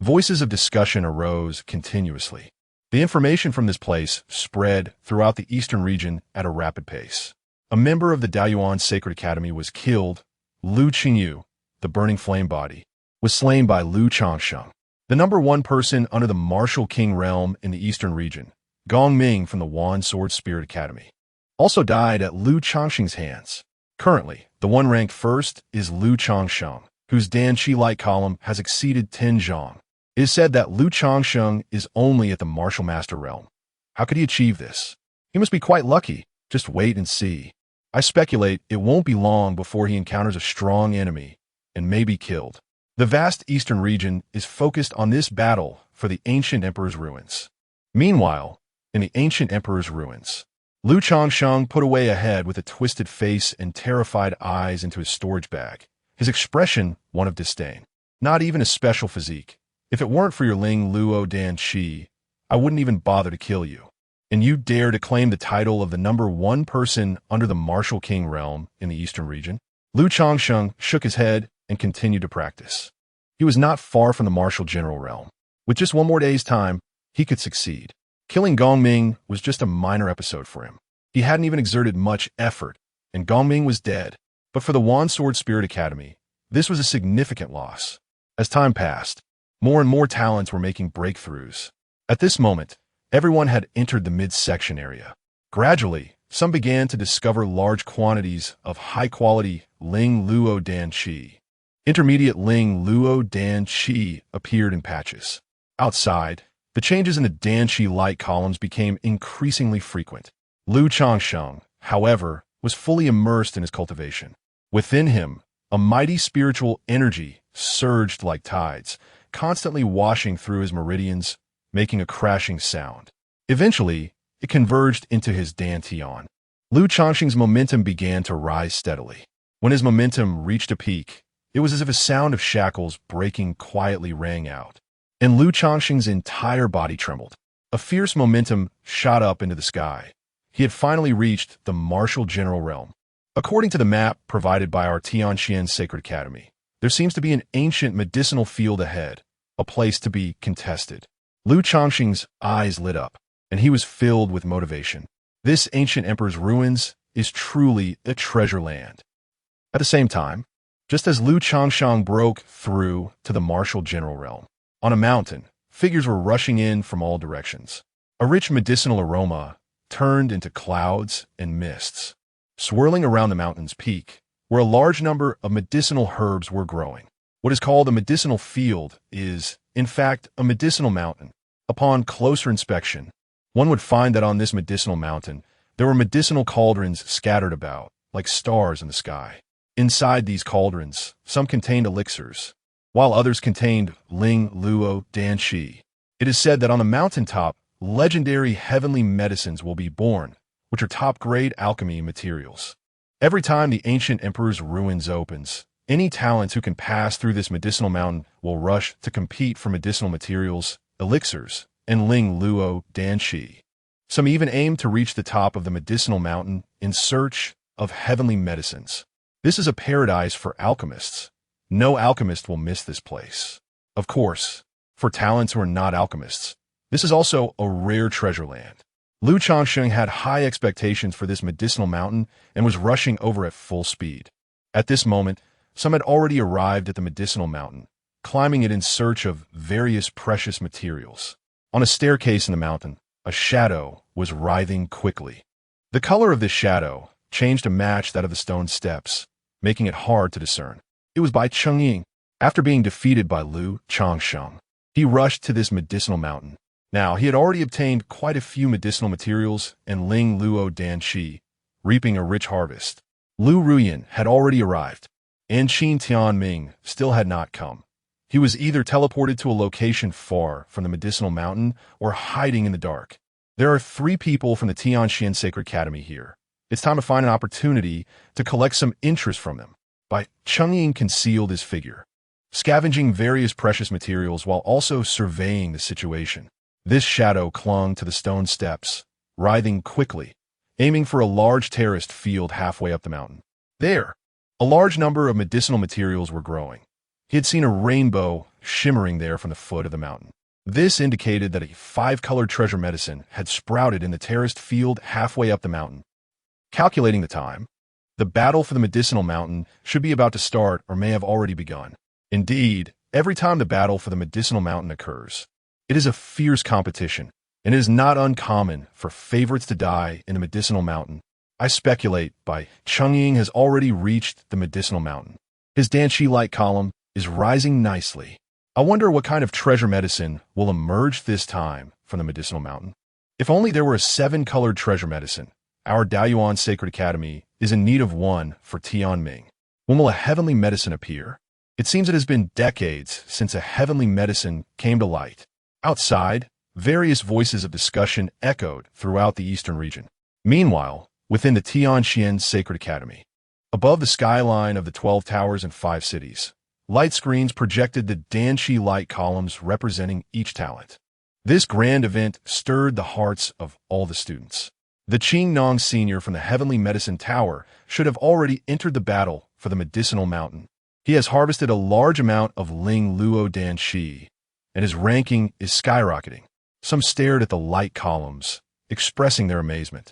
Voices of discussion arose continuously. The information from this place spread throughout the eastern region at a rapid pace. A member of the Daoyuan Sacred Academy was killed. Liu Qingyu, the Burning Flame Body, was slain by Liu Changsheng. The #1 person under the Martial King realm in the eastern region, Gongming from the Wan Sword Spirit Academy, also died at Liu Changsheng's hands. Currently, the one ranked first is Liu Changsheng, whose Danqi light column has exceeded 10 zhang. It is said that Liu Changsheng is only at the Martial Master realm. How could he achieve this? He must be quite lucky. Just wait and see. I speculate it won't be long before he encounters a strong enemy and may be killed. The vast eastern region is focused on this battle for the Ancient Emperor's ruins. Meanwhile, in the Ancient Emperor's ruins, Liu Changsheng put away a head with a twisted face and terrified eyes into his storage bag, his expression one of disdain. Not even a special physique. If it weren't for your Ling Luo Danqi, I wouldn't even bother to kill you. And you dare to claim the title of the #1 person under the Martial King realm in the eastern region? Liu Changsheng shook his head and continued to practice. He was not far from the Martial General realm. With just one more day's time, he could succeed. Killing Gongming was just a minor episode for him. He hadn't even exerted much effort, and Gongming was dead. But for the Wan Sword Spirit Academy, this was a significant loss. As time passed, more and more talents were making breakthroughs. At this moment, everyone had entered the midsection area. Gradually, some began to discover large quantities of high-quality Ling Luo Danqi. Intermediate Ling Luo Danqi appeared in patches. Outside, the changes in the Danqi light columns became increasingly frequent. Liu Changsheng, however, was fully immersed in his cultivation. Within him, a mighty spiritual energy surged like tides, constantly washing through his meridians, making a crashing sound. Eventually, it converged into his dantian. Liu Changsheng's momentum began to rise steadily. When his momentum reached a peak, it was as if a sound of shackles breaking quietly rang out, and Liu Changsheng's entire body trembled. A fierce momentum shot up into the sky. He had finally reached the Martial General realm. According to the map provided by our Tianxian Sacred Academy, there seems to be an ancient medicinal field ahead, a place to be contested. Liu Changsheng's eyes lit up, and he was filled with motivation. This ancient emperor's ruins is truly a treasure land. At the same time, just as Liu Changsheng broke through to the Martial General realm, on a mountain, figures were rushing in from all directions. A rich medicinal aroma turned into clouds and mists. Swirling around the mountain's peak, where a large number of medicinal herbs were growing. What is called a medicinal field is, in fact, a medicinal mountain. Upon closer inspection, one would find that on this medicinal mountain, there were medicinal cauldrons scattered about, like stars in the sky. Inside these cauldrons, some contained elixirs, while others contained Ling Luo Danshi. It is said that on the mountaintop, legendary heavenly medicines will be born, which are top-grade alchemy materials. Every time the ancient emperor's ruins opens, any talents who can pass through this medicinal mountain will rush to compete for medicinal materials, elixirs, and Ling Luo Danshi. Some even aim to reach the top of the medicinal mountain in search of heavenly medicines. This is a paradise for alchemists. No alchemist will miss this place. Of course, for talents who are not alchemists, this is also a rare treasure land. Lu Changsheng had high expectations for this medicinal mountain and was rushing over at full speed. At this moment, some had already arrived at the medicinal mountain, climbing it in search of various precious materials. On a staircase in the mountain, a shadow was writhing quickly. The color of this shadow changed to match that of the stone steps, making it hard to discern. It was by Cheng. After being defeated by Lu Changsheng, he rushed to this medicinal mountain. Now, he had already obtained quite a few medicinal materials and Ling Luo Danshi, reaping a rich harvest. Lu Ruyan had already arrived, and Qin Tianming still had not come. He was either teleported to a location far from the medicinal mountain or hiding in the dark. There are 3 people from the Tianxian Sacred Academy here. It's time to find an opportunity to collect some interest from them. By Cheng concealed his figure, scavenging various precious materials while also surveying the situation. This shadow clung to the stone steps, writhing quickly, aiming for a large terraced field halfway up the mountain. There, a large number of medicinal materials were growing. He had seen a rainbow shimmering there from the foot of the mountain. This indicated that a 5-colored treasure medicine had sprouted in the terraced field halfway up the mountain. Calculating the time, the battle for the medicinal mountain should be about to start or may have already begun. Indeed, every time the battle for the medicinal mountain occurs, it is a fierce competition, and it is not uncommon for favorites to die in the medicinal mountain. I speculate by Cheng has already reached the medicinal mountain. His Danshi light column is rising nicely. I wonder what kind of treasure medicine will emerge this time from the medicinal mountain. If only there were a 7-colored treasure medicine. Our Daoyuan Sacred Academy is in need of one for Tianming. When will a heavenly medicine appear? It seems it has been decades since a heavenly medicine came to light. Outside, various voices of discussion echoed throughout the eastern region. Meanwhile, within the Tianxian Sacred Academy, above the skyline of the 12 towers and 5 cities, light screens projected the Danshi light columns representing each talent. This grand event stirred the hearts of all the students. The Qingnong Senior from the Heavenly Medicine Tower should have already entered the battle for the medicinal mountain. He has harvested a large amount of Ling Luo Danshi, and his ranking is skyrocketing. Some stared at the light columns, expressing their amazement.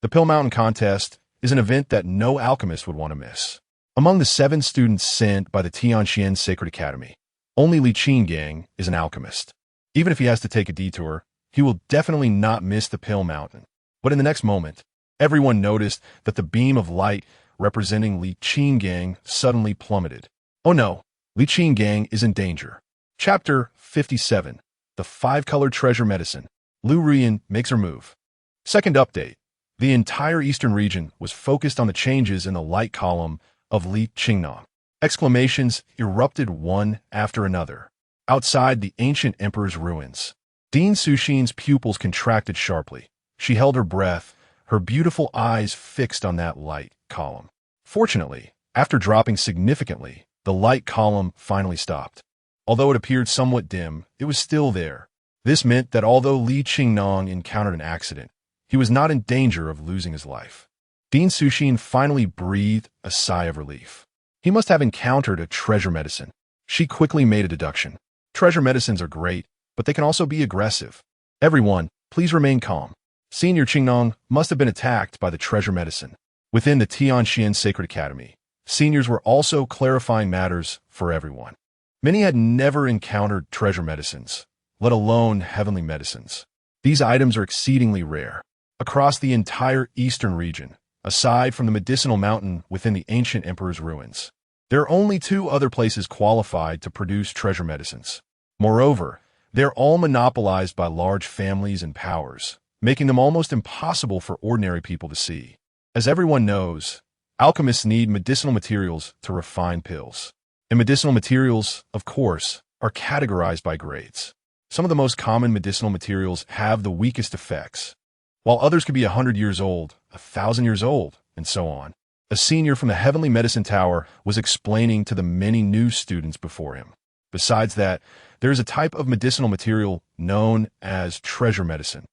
The Pill Mountain Contest is an event that no alchemist would want to miss. Among the 7 students sent by the Tianxian Sacred Academy, only Li Qinggang is an alchemist. Even if he has to take a detour, he will definitely not miss the Pill Mountain. But in the next moment, everyone noticed that the beam of light representing Li Qinggang suddenly plummeted. Oh no, Li Qinggang is in danger. Chapter 57. The 5-Colored Treasure Medicine. Lu Ruyan makes her move. Second update. The entire eastern region was focused on the changes in the light column of Li Qingnong. Exclamations erupted one after another. Outside the ancient emperor's ruins, Dean Suxin's pupils contracted sharply. She held her breath, her beautiful eyes fixed on that light column. Fortunately, after dropping significantly, the light column finally stopped. Although it appeared somewhat dim, it was still there. This meant that although Li Qingnong encountered an accident, he was not in danger of losing his life. Dean Suxin finally breathed a sigh of relief. He must have encountered a treasure medicine. She quickly made a deduction. Treasure medicines are great, but they can also be aggressive. Everyone, please remain calm. Senior Qingnong must have been attacked by the treasure medicine. Within the Tianxian Sacred Academy, seniors were also clarifying matters for everyone. Many had never encountered treasure medicines, let alone heavenly medicines. These items are exceedingly rare. Across the entire eastern region, aside from the medicinal mountain within the ancient emperor's ruins, there are only 2 other places qualified to produce treasure medicines. Moreover, they're all monopolized by large families and powers, making them almost impossible for ordinary people to see. As everyone knows, alchemists need medicinal materials to refine pills. And medicinal materials, of course, are categorized by grades. Some of the most common medicinal materials have the weakest effects, while others could be 100 years old, 1,000 years old, and so on. A senior from the Heavenly Medicine Tower was explaining to the many new students before him. Besides that, there is a type of medicinal material known as treasure medicine.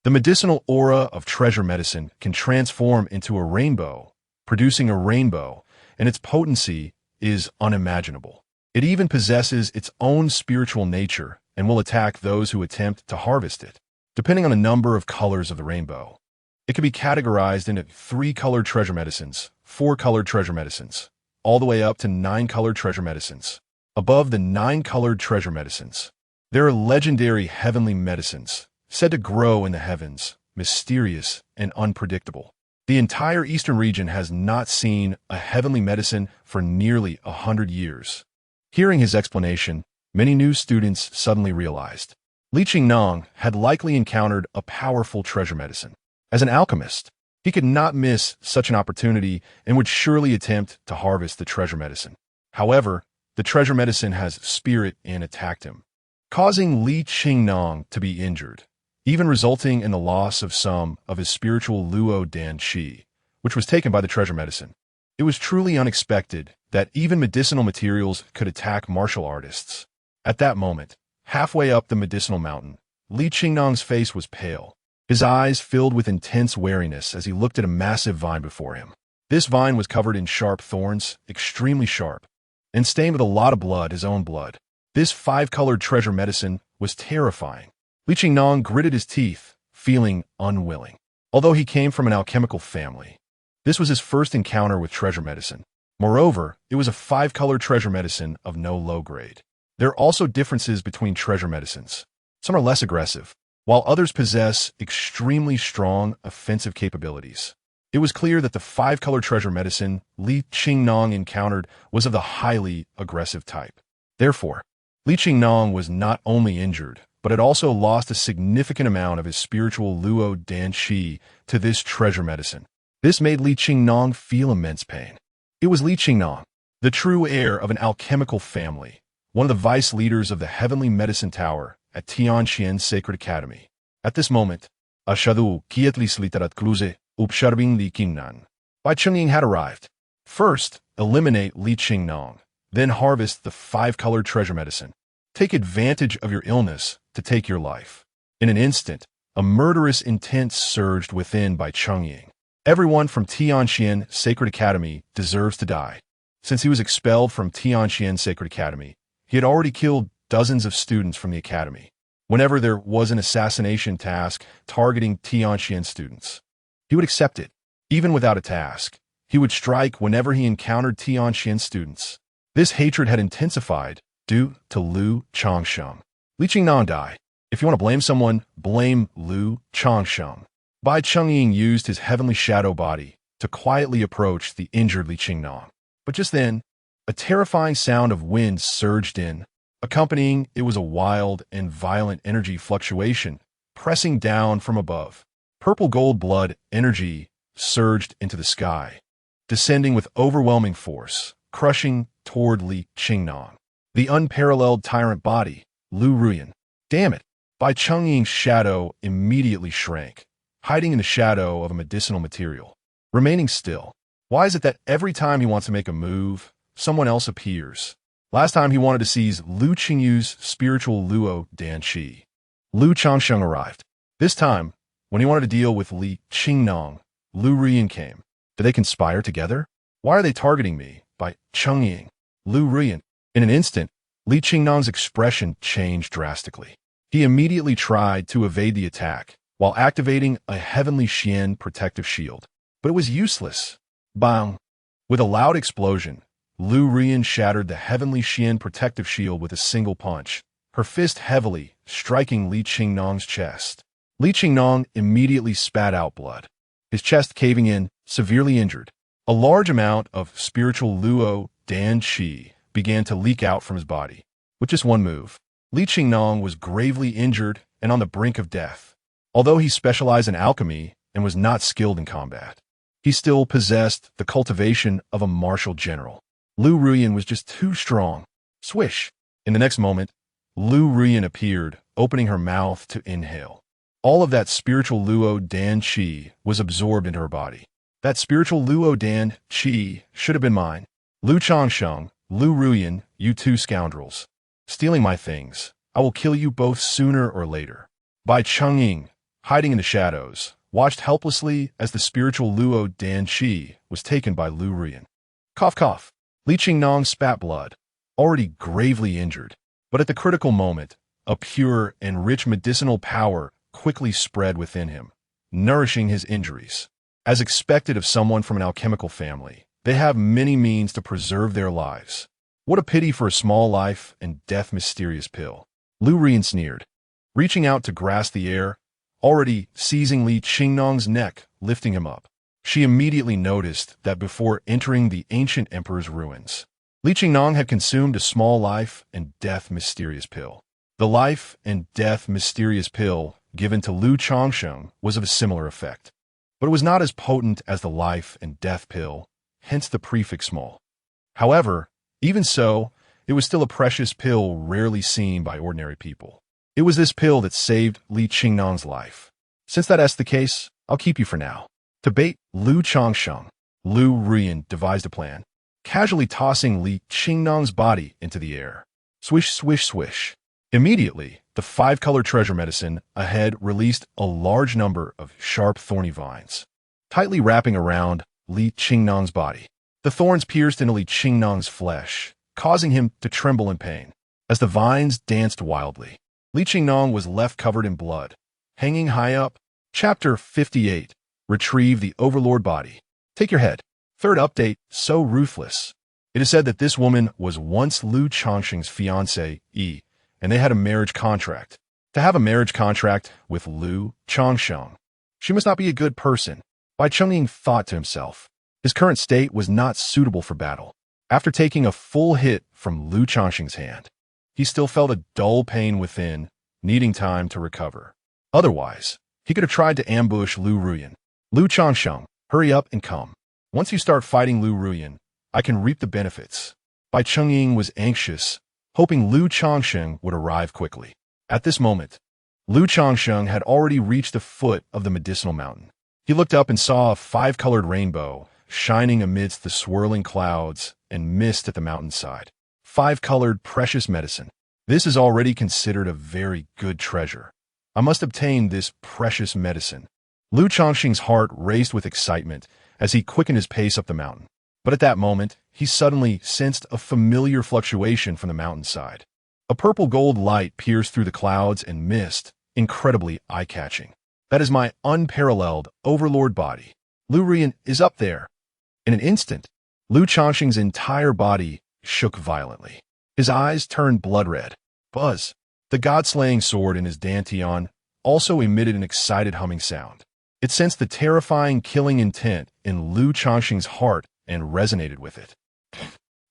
The medicinal aura of treasure medicine can transform into a rainbow, producing a rainbow, and its potency is unimaginable. It even possesses its own spiritual nature and will attack those who attempt to harvest it, depending on the number of colors of the rainbow. It can be categorized into 3-colored treasure medicines, 4-colored treasure medicines, all the way up to 9-colored treasure medicines. Above the 9-colored treasure medicines, there are legendary heavenly medicines, said to grow in the heavens, mysterious and unpredictable. The entire eastern region has not seen a heavenly medicine for nearly 100 years. Hearing his explanation, many new students suddenly realized Li Qingnong had likely encountered a powerful treasure medicine. As an alchemist, he could not miss such an opportunity and would surely attempt to harvest the treasure medicine. However, the treasure medicine has spirit and attacked him, causing Li Qingnong to be injured, even resulting in the loss of some of his spiritual Luo Dan Qi, which was taken by the treasure medicine. It was truly unexpected that even medicinal materials could attack martial artists. At that moment, halfway up the medicinal mountain, Li Qingnong's face was pale. His eyes filled with intense wariness as he looked at a massive vine before him. This vine was covered in sharp thorns, extremely sharp, and stained with a lot of blood, his own blood. This 5-colored treasure medicine was terrifying. Li Qingnong gritted his teeth, feeling unwilling. Although he came from an alchemical family, this was his first encounter with treasure medicine. Moreover, it was a 5-colored treasure medicine of no low grade. There are also differences between treasure medicines. Some are less aggressive, while others possess extremely strong offensive capabilities. It was clear that the 5-colored treasure medicine Li Qingnong encountered was of the highly aggressive type. Therefore, Li Qingnong was not only injured, but had also lost a significant amount of his spiritual Luo Dan Qi to this treasure medicine. This made Li Qingnong feel immense pain. It was Li Qingnong, the true heir of an alchemical family, one of the vice leaders of the Heavenly Medicine Tower at Tianqian's Sacred Academy. At this moment, Ashadu Kietlis Literat Kluze Upsharbing Li Qingnan by Changsheng had arrived. First, eliminate Li Qingnong, then harvest the 5-colored treasure medicine. Take advantage of your illness to take your life. In an instant, a murderous intent surged within by Changsheng. Everyone from Tianqian Sacred Academy deserves to die. Since he was expelled from Tianqian Sacred Academy, he had already killed dozens of students from the academy. Whenever there was an assassination task targeting Tianqian students, he would accept it. Even without a task, he would strike whenever he encountered Tianqian students. This hatred had intensified due to Lu Changsheng. Li Qingnong died. If you want to blame someone, blame Lu Changsheng. Bai Chongying used his heavenly shadow body to quietly approach the injured Li Qingnong. But just then, a terrifying sound of wind surged in. Accompanying it was a wild and violent energy fluctuation, pressing down from above. Purple gold blood energy surged into the sky, descending with overwhelming force, crushing toward Li Qingnong. The unparalleled tyrant body, Lu Ruyan. Damn it! Bai Chongying's shadow immediately shrank, hiding in the shadow of a medicinal material. Remaining still. Why is it that every time he wants to make a move, someone else appears? Last time he wanted to seize Lu Qingyu's spiritual Luo Dan Qi. Lu Changsheng arrived. This time, when he wanted to deal with Li Qingnong, Lu Ruyan came. Did they conspire together? Why are they targeting me? By Chongying. Lu Ruyan. In an instant, Li Qingnong's expression changed drastically. He immediately tried to evade the attack, while activating a heavenly Xian protective shield. But it was useless. Bang! With a loud explosion, Lu Ruyan shattered the heavenly Xian protective shield with a single punch, her fist heavily striking Li Qingnong's chest. Li Qingnong immediately spat out blood, his chest caving in, severely injured. A large amount of spiritual Luo Dan Qi began to leak out from his body. With just one move, Li Qingnong was gravely injured and on the brink of death. Although he specialized in alchemy and was not skilled in combat, he still possessed the cultivation of a martial general. Lu Ruyan was just too strong. Swish! In the next moment, Lu Ruyan appeared, opening her mouth to inhale. All of that spiritual Luo Dan Qi was absorbed into her body. That spiritual Luo Dan Qi should have been mine. Lu Changsheng, Lu Ruyan, you two scoundrels. Stealing my things. I will kill you both sooner or later. Bai Chungying, hiding in the shadows, watched helplessly as the spiritual Luo Dan Qi was taken by Lu Ruyan. Cough cough. Li Qingnong spat blood, already gravely injured. But at the critical moment, a pure and rich medicinal power quickly spread within him, nourishing his injuries. As expected of someone from an alchemical family, they have many means to preserve their lives. What a pity for a small life and death mysterious pill. Lu Ruyan sneered, reaching out to grasp the air, already seizing Li Qingnong's neck, lifting him up. She immediately noticed that before entering the ancient emperor's ruins, Li Qingnong had consumed a small life and death mysterious pill. The life and death mysterious pill given to Lu Changsheng was of a similar effect, but it was not as potent as the life and death pill, hence the prefix small. However, even so, it was still a precious pill rarely seen by ordinary people. It was this pill that saved Li Qingnong's life. Since that's the case, I'll keep you for now. To bait Lu Changsheng, Lu Ruyan devised a plan, casually tossing Li Qingnong's body into the air. Swish, swish, swish. Immediately, the five-color treasure medicine ahead released a large number of sharp, thorny vines, tightly wrapping around Li Qingnong's body. The thorns pierced into Li Qingnong's flesh, causing him to tremble in pain. As the vines danced wildly, Li Qingnong was left covered in blood, hanging high up. Chapter 58. Retrieve the Overlord Body. Take your head. Third update, so ruthless. It is said that this woman was once Lu Changsheng's fiancée, and they had a marriage contract. To have a marriage contract with Lu Changsheng, she must not be a good person. Bai Chungying thought to himself. His current state was not suitable for battle. After taking a full hit from Lu Changsheng's hand, he still felt a dull pain within, needing time to recover. Otherwise, he could have tried to ambush Lu Ruyan. Lu Changsheng, hurry up and come. Once you start fighting Lu Ruyan, I can reap the benefits. Bai Chungying was anxious, hoping Lu Changsheng would arrive quickly. At this moment, Lu Changsheng had already reached the foot of the medicinal mountain. He looked up and saw a five-colored rainbow shining amidst the swirling clouds and mist at the mountainside. Five-colored precious medicine. This is already considered a very good treasure. I must obtain this precious medicine. Lu Changsheng's heart raced with excitement as he quickened his pace up the mountain. But at that moment, he suddenly sensed a familiar fluctuation from the mountainside. A purple-gold light pierced through the clouds and mist, incredibly eye-catching. That is my unparalleled Overlord Body. Lu Ruyan is up there. In an instant, Lu Changsheng's entire body shook violently. His eyes turned blood-red. Buzz, the god-slaying sword in his dantian, also emitted an excited humming sound. It sensed the terrifying killing intent in Lu Changsheng's heart and resonated with it.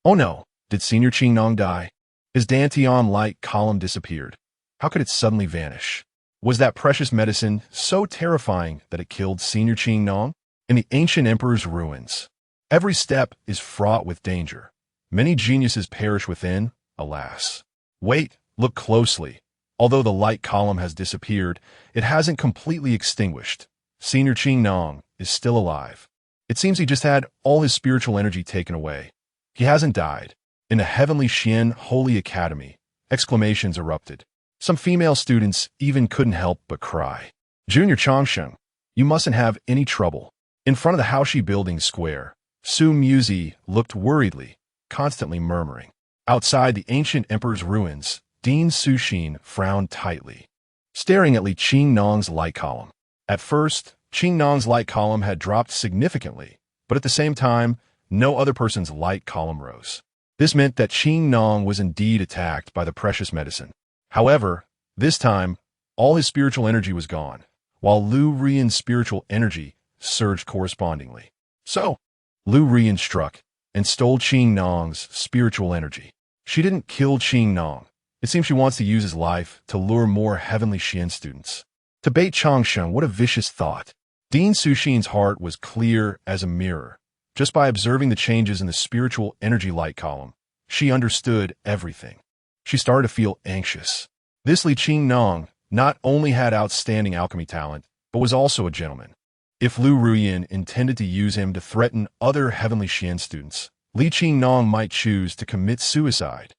Oh no, did Senior Qingnong die? His dantian light column disappeared. How could it suddenly vanish? Was that precious medicine so terrifying that it killed Senior Qingnong? In the ancient emperor's ruins, every step is fraught with danger. Many geniuses perish within, alas. Wait, look closely. Although the light column has disappeared, it hasn't completely extinguished. Senior Qingnong is still alive. It seems he just had all his spiritual energy taken away. He hasn't died. In the Heavenly Xian Holy Academy, exclamations erupted. Some female students even couldn't help but cry. Junior Changsheng, you mustn't have any trouble. In front of the Haoshi building square, Su Muzi looked worriedly, constantly murmuring. Outside the ancient emperor's ruins, Dean Sushin frowned tightly, staring at Li Qingnong's light column. At first, Qingnong's light column had dropped significantly, but at the same time, no other person's light column rose. This meant that Qingnong was indeed attacked by the precious medicine. However, this time, all his spiritual energy was gone. while Lu Ruiyan's spiritual energy surged correspondingly. So, Lu Ruiyan struck and stole Qing Nong's spiritual energy. She didn't kill Qing Nong. It seems she wants to use his life to lure more heavenly Xian students. To bait Changsheng, what a vicious thought. Dean Suxin's heart was clear as a mirror. Just by observing the changes in the spiritual energy light column, she understood everything. She started to feel anxious. This Li Qing Nong not only had outstanding alchemy talent, but was also a gentleman. If Lu Ruiyan intended to use him to threaten other heavenly Xian students, Li Qing Nong might choose to commit suicide.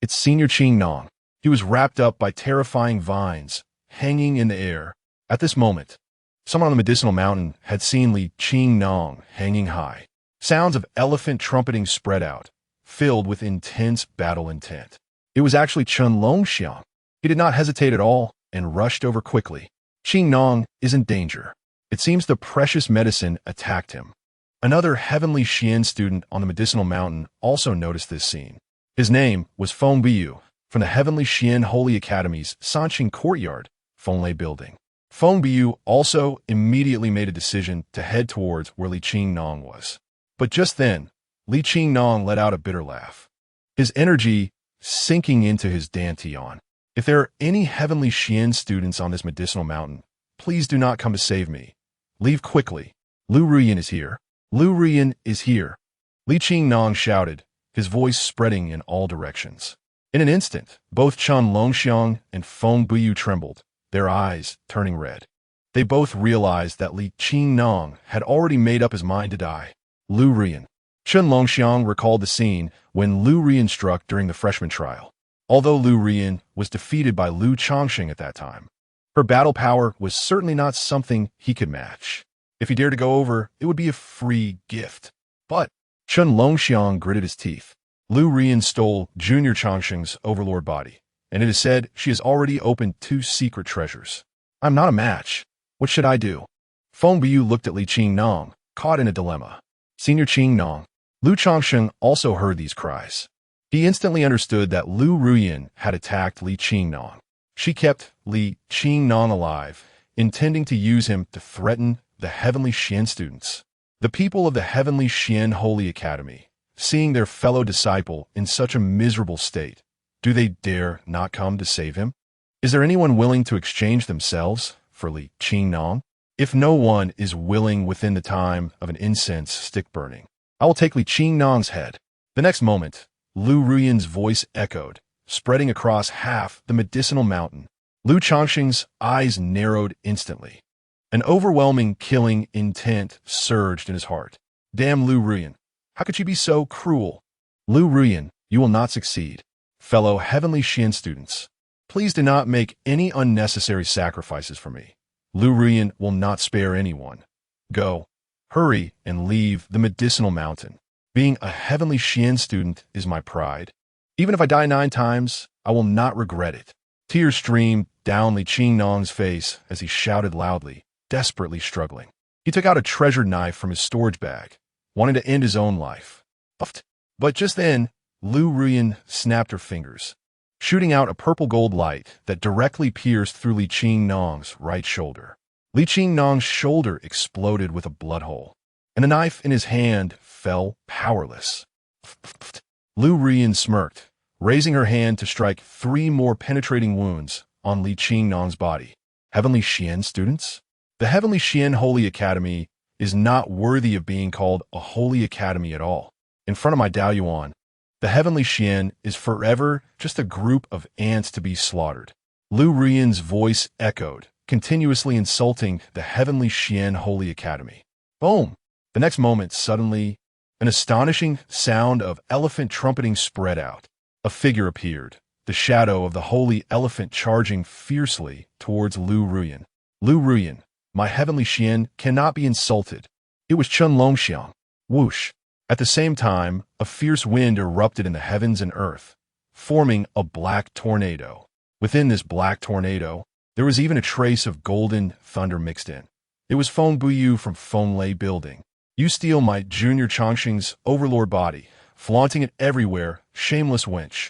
It's Senior Qing Nong. He was wrapped up by terrifying vines, hanging in the air. At this moment, someone on the medicinal mountain had seen Li Qing Nong hanging high. Sounds of elephant trumpeting spread out, filled with intense battle intent. It was actually Chen Longxiang. He did not hesitate at all and rushed over quickly. Qing Nong is in danger. It seems the precious medicine attacked him. Another heavenly Xian student on the medicinal mountain also noticed this scene. His name was Feng Biyu, from the heavenly Xian Holy Academy's Sanqing Courtyard, Fenglei building. Feng Biyu also immediately made a decision to head towards where Li Qing Nong was. But just then, Li Qing Nong let out a bitter laugh, his energy sinking into his dantian. If there are any heavenly Xian students on this medicinal mountain, please do not come to save me. Leave quickly. Lu Ruiyan is here. Lu Ruiyan is here. Li Qing Nong shouted, his voice spreading in all directions. In an instant, both Chen Longxiang and Feng Biyu trembled, their eyes turning red. They both realized that Li Qing Nong had already made up his mind to die. Lu Ruiyan. Chen Longxiang recalled the scene when Lu Ruiyan struck during the freshman trial. Although Lu Ruiyan was defeated by Lu Changsheng at that time, her battle power was certainly not something he could match. If he dared to go over, it would be a free gift. But Chen Longxiang gritted his teeth. Lu Ruiyan stole Junior Changsheng's overlord body, and it is said she has already opened 2 secret treasures. I'm not a match. What should I do? Feng Biyu looked at Li Qing Nong, caught in a dilemma. Senior Qing Nong. Lu Changsheng also heard these cries. He instantly understood that Lu Ruiyan had attacked Li Qing Nong. She kept Li Qing Nong alive, intending to use him to threaten the heavenly Xian students. The people of the heavenly Xian Holy Academy, seeing their fellow disciple in such a miserable state, do they dare not come to save him? Is there anyone willing to exchange themselves for Li Qing Nong? If no one is willing within the time of an incense stick burning, I will take Li Qing Nong's head. The next moment, Lu Ruiyan's voice echoed, spreading across half the medicinal mountain. Lu Changsheng's eyes narrowed instantly. An overwhelming killing intent surged in his heart. Damn Lu Ruiyan. How could you be so cruel? Lu Ruiyan, you will not succeed. Fellow heavenly Xian students, please do not make any unnecessary sacrifices for me. Lu Ruiyan will not spare anyone. Go, hurry, and leave the medicinal mountain. Being a heavenly Xian student is my pride. Even if I die 9 times, I will not regret it. Tears streamed down Li Qing Nong's face as he shouted loudly, desperately struggling. He took out a treasured knife from his storage bag, wanting to end his own life. But just then, Lu Ruiyan snapped her fingers, shooting out a purple gold light that directly pierced through Li Qing Nong's right shoulder. Li Qing Nong's shoulder exploded with a blood hole, and the knife in his hand fell powerless. Lu Ruiyan smirked, raising her hand to strike 3 more penetrating wounds on Li Qing Nong's body. Heavenly Xian students? The Heavenly Xian Holy Academy is not worthy of being called a holy academy at all. In front of my Dao Yuan, the Heavenly Xian is forever just a group of ants to be slaughtered. Lu Ruiyan's voice echoed, continuously insulting the Heavenly Xian Holy Academy. Boom! The next moment, suddenly, an astonishing sound of elephant trumpeting spread out. A figure appeared, the shadow of the holy elephant charging fiercely towards Lu Ruiyan. Lu Ruiyan, my heavenly Xian cannot be insulted. It was Chen Longxiang. Whoosh! At the same time, a fierce wind erupted in the heavens and earth, forming a black tornado. Within this black tornado, there was even a trace of golden thunder mixed in. It was Feng Biyu from Fenglei building. You steal my Junior Changsheng's overlord body, flaunting it everywhere, shameless wench.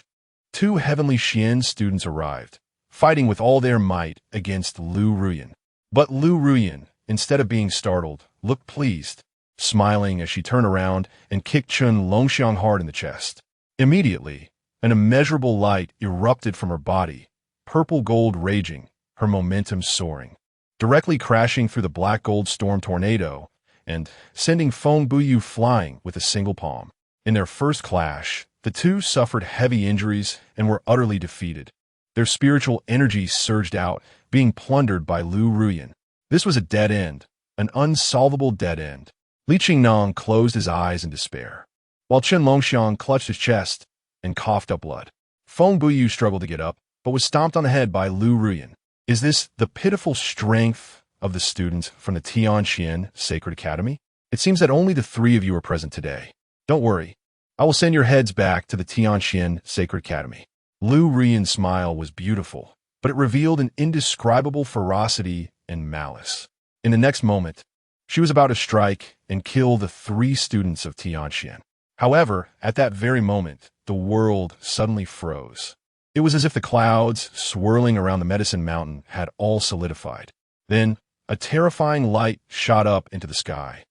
2 heavenly Xian students arrived, fighting with all their might against Lu Ruiyan. But Lu Ruyan, instead of being startled, looked pleased, smiling as she turned around and kicked Chen Longxiang hard in the chest. Immediately, an immeasurable light erupted from her body, purple gold raging, her momentum soaring, directly crashing through the black gold storm tornado and sending Feng Buyu flying with a single palm. In their first clash, the two suffered heavy injuries and were utterly defeated. Their spiritual energy surged out, being plundered by Lu Ruyan. This was a dead end, an unsolvable dead end. Li Qingnong closed his eyes in despair, while Chen Longxiang clutched his chest and coughed up blood. Feng Buyu struggled to get up, but was stomped on the head by Lu Ruyan. Is this the pitiful strength of the students from the Tianqian Sacred Academy? It seems that only the three of you are present today. Don't worry. I will send your heads back to the Tianqian Sacred Academy. Lu Ruyan's smile was beautiful, but it revealed an indescribable ferocity and malice. In the next moment, she was about to strike and kill the three students of Tianqian. However, at that very moment, the world suddenly froze. It was as if the clouds swirling around the Medicine Mountain had all solidified. Then, a terrifying light shot up into the sky,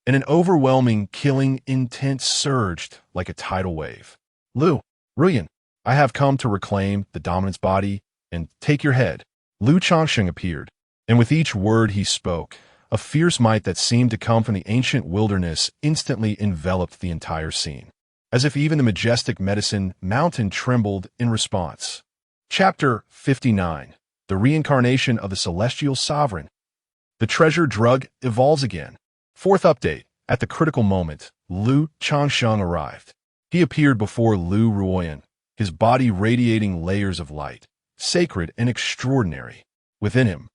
and an overwhelming, killing intent surged like a tidal wave. Lu Ruyan, I have come to reclaim the dominance body and take your head. Lu Changsheng appeared, and with each word he spoke, a fierce might that seemed to come from the ancient wilderness instantly enveloped the entire scene, as if even the majestic Medicine Mountain trembled in response. Chapter 59. The Reincarnation of the Celestial Sovereign. The treasure drug evolves again. Fourth update. At the critical moment, Lu Changsheng arrived. He appeared before Lu Ruyan, his body radiating layers of light, sacred and extraordinary. Within him,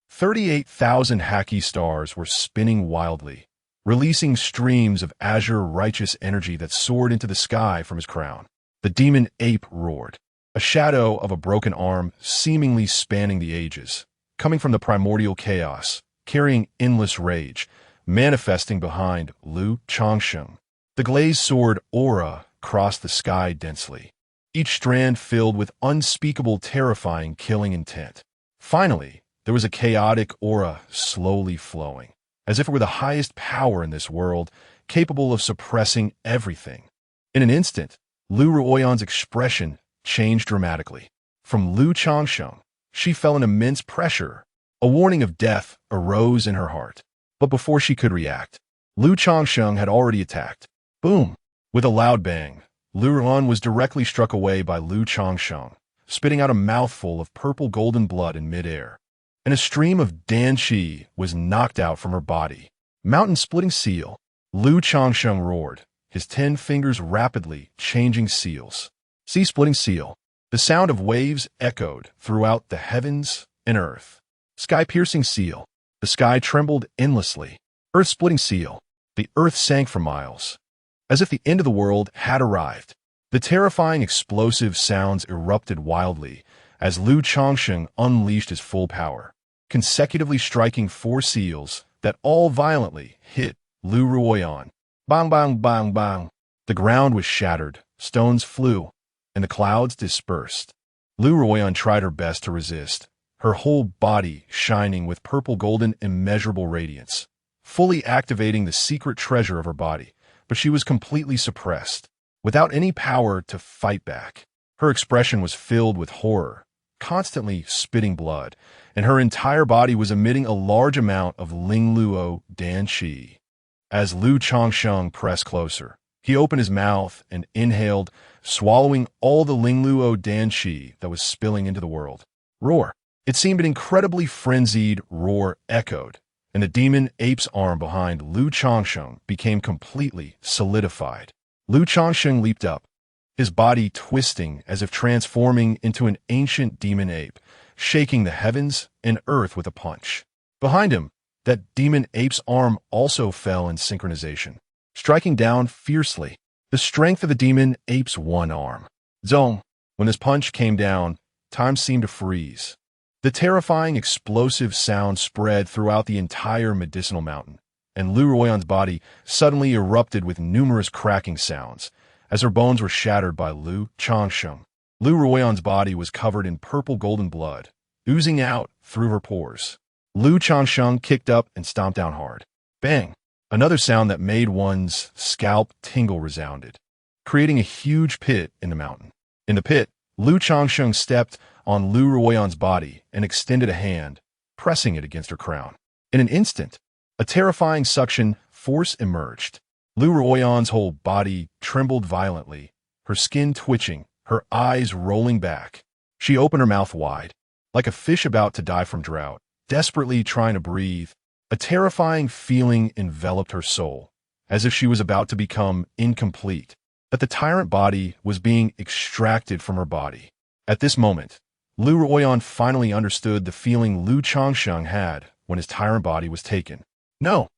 38,000 Haki stars were spinning wildly, releasing streams of azure righteous energy that soared into the sky from his crown. The demon ape roared, a shadow of a broken arm seemingly spanning the ages, coming from the primordial chaos, carrying endless rage, manifesting behind Lu Changsheng. The glazed sword aura crossed the sky densely, each strand filled with unspeakable terrifying killing intent. Finally, there was a chaotic aura slowly flowing, as if it were the highest power in this world, capable of suppressing everything. In an instant, Lu Ruoyan's expression changed dramatically. From Lu Changsheng, she felt an immense pressure. A warning of death arose in her heart. But before she could react, Lu Changsheng had already attacked. Boom! With a loud bang, Lu Ruyan was directly struck away by Lu Changsheng, spitting out a mouthful of purple golden blood in midair, and a stream of Dan Qi was knocked out from her body. Mountain-splitting seal. Lu Changsheng roared, his 10 fingers rapidly changing seals. Sea-splitting seal. The sound of waves echoed throughout the heavens and earth. Sky-piercing seal. The sky trembled endlessly. Earth-splitting seal. The earth sank for miles, as if the end of the world had arrived. The terrifying explosive sounds erupted wildly as Lu Changsheng unleashed his full power, consecutively striking 4 seals that all violently hit Lu Ruyan. Bang, bang, bang, bang. The ground was shattered, stones flew, and the clouds dispersed. Lu Ruyan tried her best to resist, her whole body shining with purple-golden immeasurable radiance, fully activating the secret treasure of her body, but she was completely suppressed, without any power to fight back. Her expression was filled with horror, constantly spitting blood, and her entire body was emitting a large amount of Lingluo Dan Qi. As Lu Changsheng pressed closer, he opened his mouth and inhaled, swallowing all the Lingluo Dan Qi that was spilling into the world. Roar! It seemed an incredibly frenzied roar echoed, and the demon ape's arm behind Lu Changsheng became completely solidified. Lu Changsheng leaped up, his body twisting as if transforming into an ancient demon ape, shaking the heavens and earth with a punch. Behind him, that demon ape's arm also fell in synchronization, striking down fiercely. The strength of the demon ape's one arm. Zong! When this punch came down, time seemed to freeze. The terrifying explosive sound spread throughout the entire medicinal mountain, and Lu Ruyan's body suddenly erupted with numerous cracking sounds, as her bones were shattered by Lu Changsheng. Lu Ruyan's body was covered in purple golden blood, oozing out through her pores. Lu Changsheng kicked up and stomped down hard. Bang! Another sound that made one's scalp tingle resounded, creating a huge pit in the mountain. In the pit, Lu Changsheng stepped on Lu Ruoyan's body and extended a hand, pressing it against her crown. In an instant, a terrifying suction force emerged. Lu Ruoyan's whole body trembled violently, her skin twitching, her eyes rolling back. She opened her mouth wide, like a fish about to die from drought, desperately trying to breathe. A terrifying feeling enveloped her soul, as if she was about to become incomplete, that the tyrant body was being extracted from her body. At this moment, Lu Ruoyan finally understood the feeling Lu Changsheng had when his tyrant body was taken. No!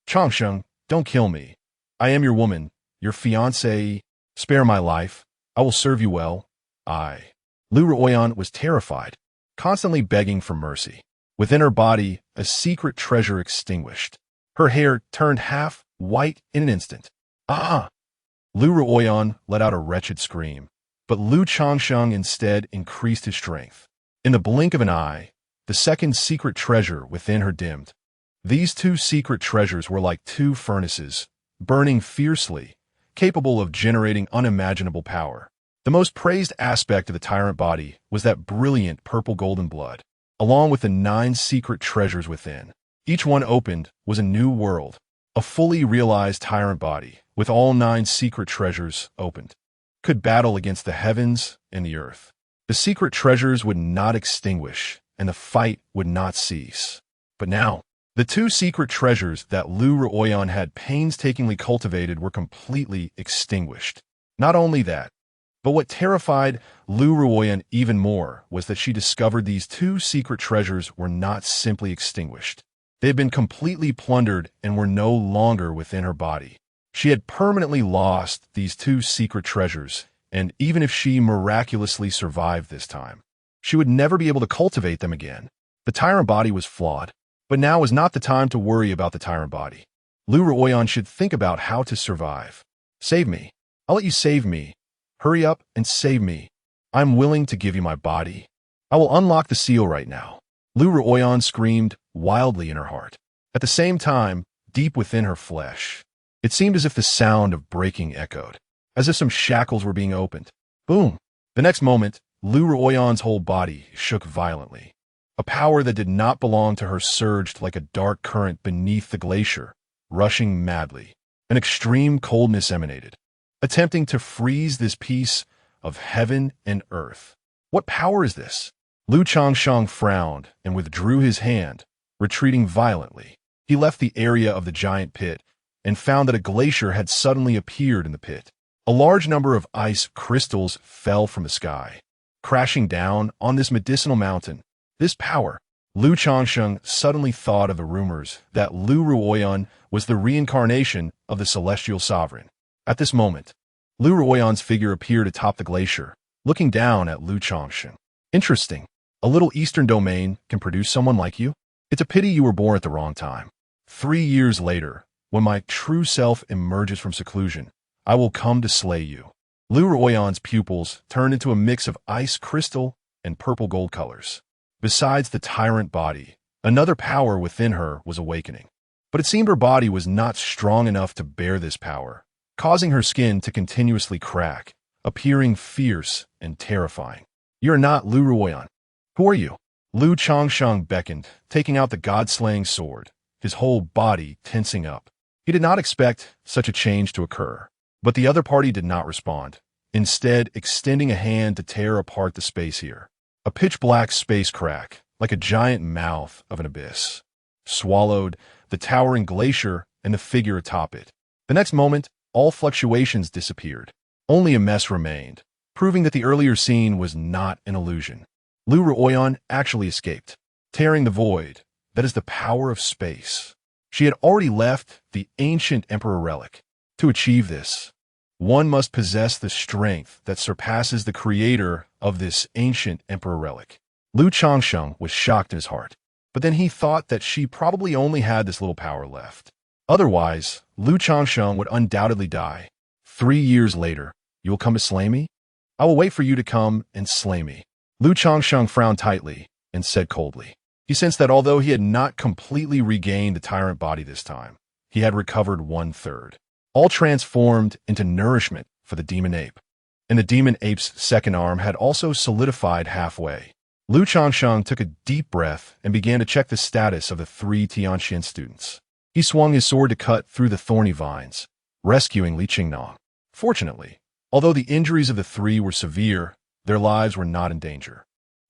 Changsheng, don't kill me. I am your woman, your fiancée. Spare my life. I will serve you well. Lu Ruoyan was terrified, constantly begging for mercy. Within her body, a secret treasure extinguished. Her hair turned half white in an instant. Lu Ruoyan let out a wretched scream, but Lu Changsheng instead increased his strength. In the blink of an eye, the second secret treasure within her dimmed. These two secret treasures were like two furnaces, burning fiercely, capable of generating unimaginable power. The most praised aspect of the tyrant body was that brilliant purple-golden blood, along with the 9 secret treasures within. Each one opened was a new world, a fully realized tyrant body, with all 9 secret treasures opened, could battle against the heavens and the earth. The secret treasures would not extinguish, and the fight would not cease. But now, the 2 secret treasures that Lu Ruoyan had painstakingly cultivated were completely extinguished. Not only that, but what terrified Lu Ruoyan even more was that she discovered these 2 secret treasures were not simply extinguished. They had been completely plundered and were no longer within her body. She had permanently lost these 2 secret treasures, and even if she miraculously survived this time, she would never be able to cultivate them again. The tyrant body was flawed, but now was not the time to worry about the tyrant body. Lu Ruoyan should think about how to survive. Save me. I'll let you save me. Hurry up and save me. I'm willing to give you my body. I will unlock the seal right now. Lu Ruoyan screamed wildly in her heart. At the same time, deep within her flesh, it seemed as if the sound of breaking echoed, as if some shackles were being opened. Boom! The next moment, Lu Ruoyan's whole body shook violently. A power that did not belong to her surged like a dark current beneath the glacier, rushing madly. An extreme coldness emanated, attempting to freeze this piece of heaven and earth. What power is this? Lu Changsheng frowned and withdrew his hand, retreating violently. He left the area of the giant pit and found that a glacier had suddenly appeared in the pit. A large number of ice crystals fell from the sky, crashing down on this medicinal mountain. This power. Lu Changsheng suddenly thought of the rumors that Lu Ruoyan was the reincarnation of the celestial sovereign. At this moment, Lu Ruoyan's figure appeared atop the glacier, looking down at Lu Changsheng. Interesting. A little eastern domain can produce someone like you? It's a pity you were born at the wrong time. 3 years later, when my true self emerges from seclusion, I will come to slay you. Lu Ruoyan's pupils turned into a mix of ice crystal and purple gold colors. Besides the tyrant body, another power within her was awakening. But it seemed her body was not strong enough to bear this power, causing her skin to continuously crack, appearing fierce and terrifying. You're not Lu Ruoyan. Who are you? Lu Changsheng beckoned, taking out the god-slaying sword, his whole body tensing up. He did not expect such a change to occur, but the other party did not respond, instead extending a hand to tear apart the space here. A pitch-black space crack, like a giant mouth of an abyss, swallowed the towering glacier and the figure atop it. The next moment, all fluctuations disappeared. Only a mess remained, proving that the earlier scene was not an illusion. Lu Ruoyan actually escaped, tearing the void. That is the power of space. She had already left the ancient emperor relic. To achieve this, one must possess the strength that surpasses the creator of this ancient emperor relic. Lu Changsheng was shocked in his heart, but then he thought that she probably only had this little power left. Otherwise, Lu Changsheng would undoubtedly die. 3 years later, you will come to slay me? I will wait for you to come and slay me. Lu Changsheng frowned tightly and said coldly, He sensed that although he had not completely regained the tyrant body this time, he had recovered 1/3, all transformed into nourishment for the demon ape. And the demon ape's second arm had also solidified halfway. Lu Changsheng took a deep breath and began to check the status of the 3 Tianqian students. He swung his sword to cut through the thorny vines, rescuing Li Qingnong. Fortunately, although the injuries of the 3 were severe, their lives were not in danger.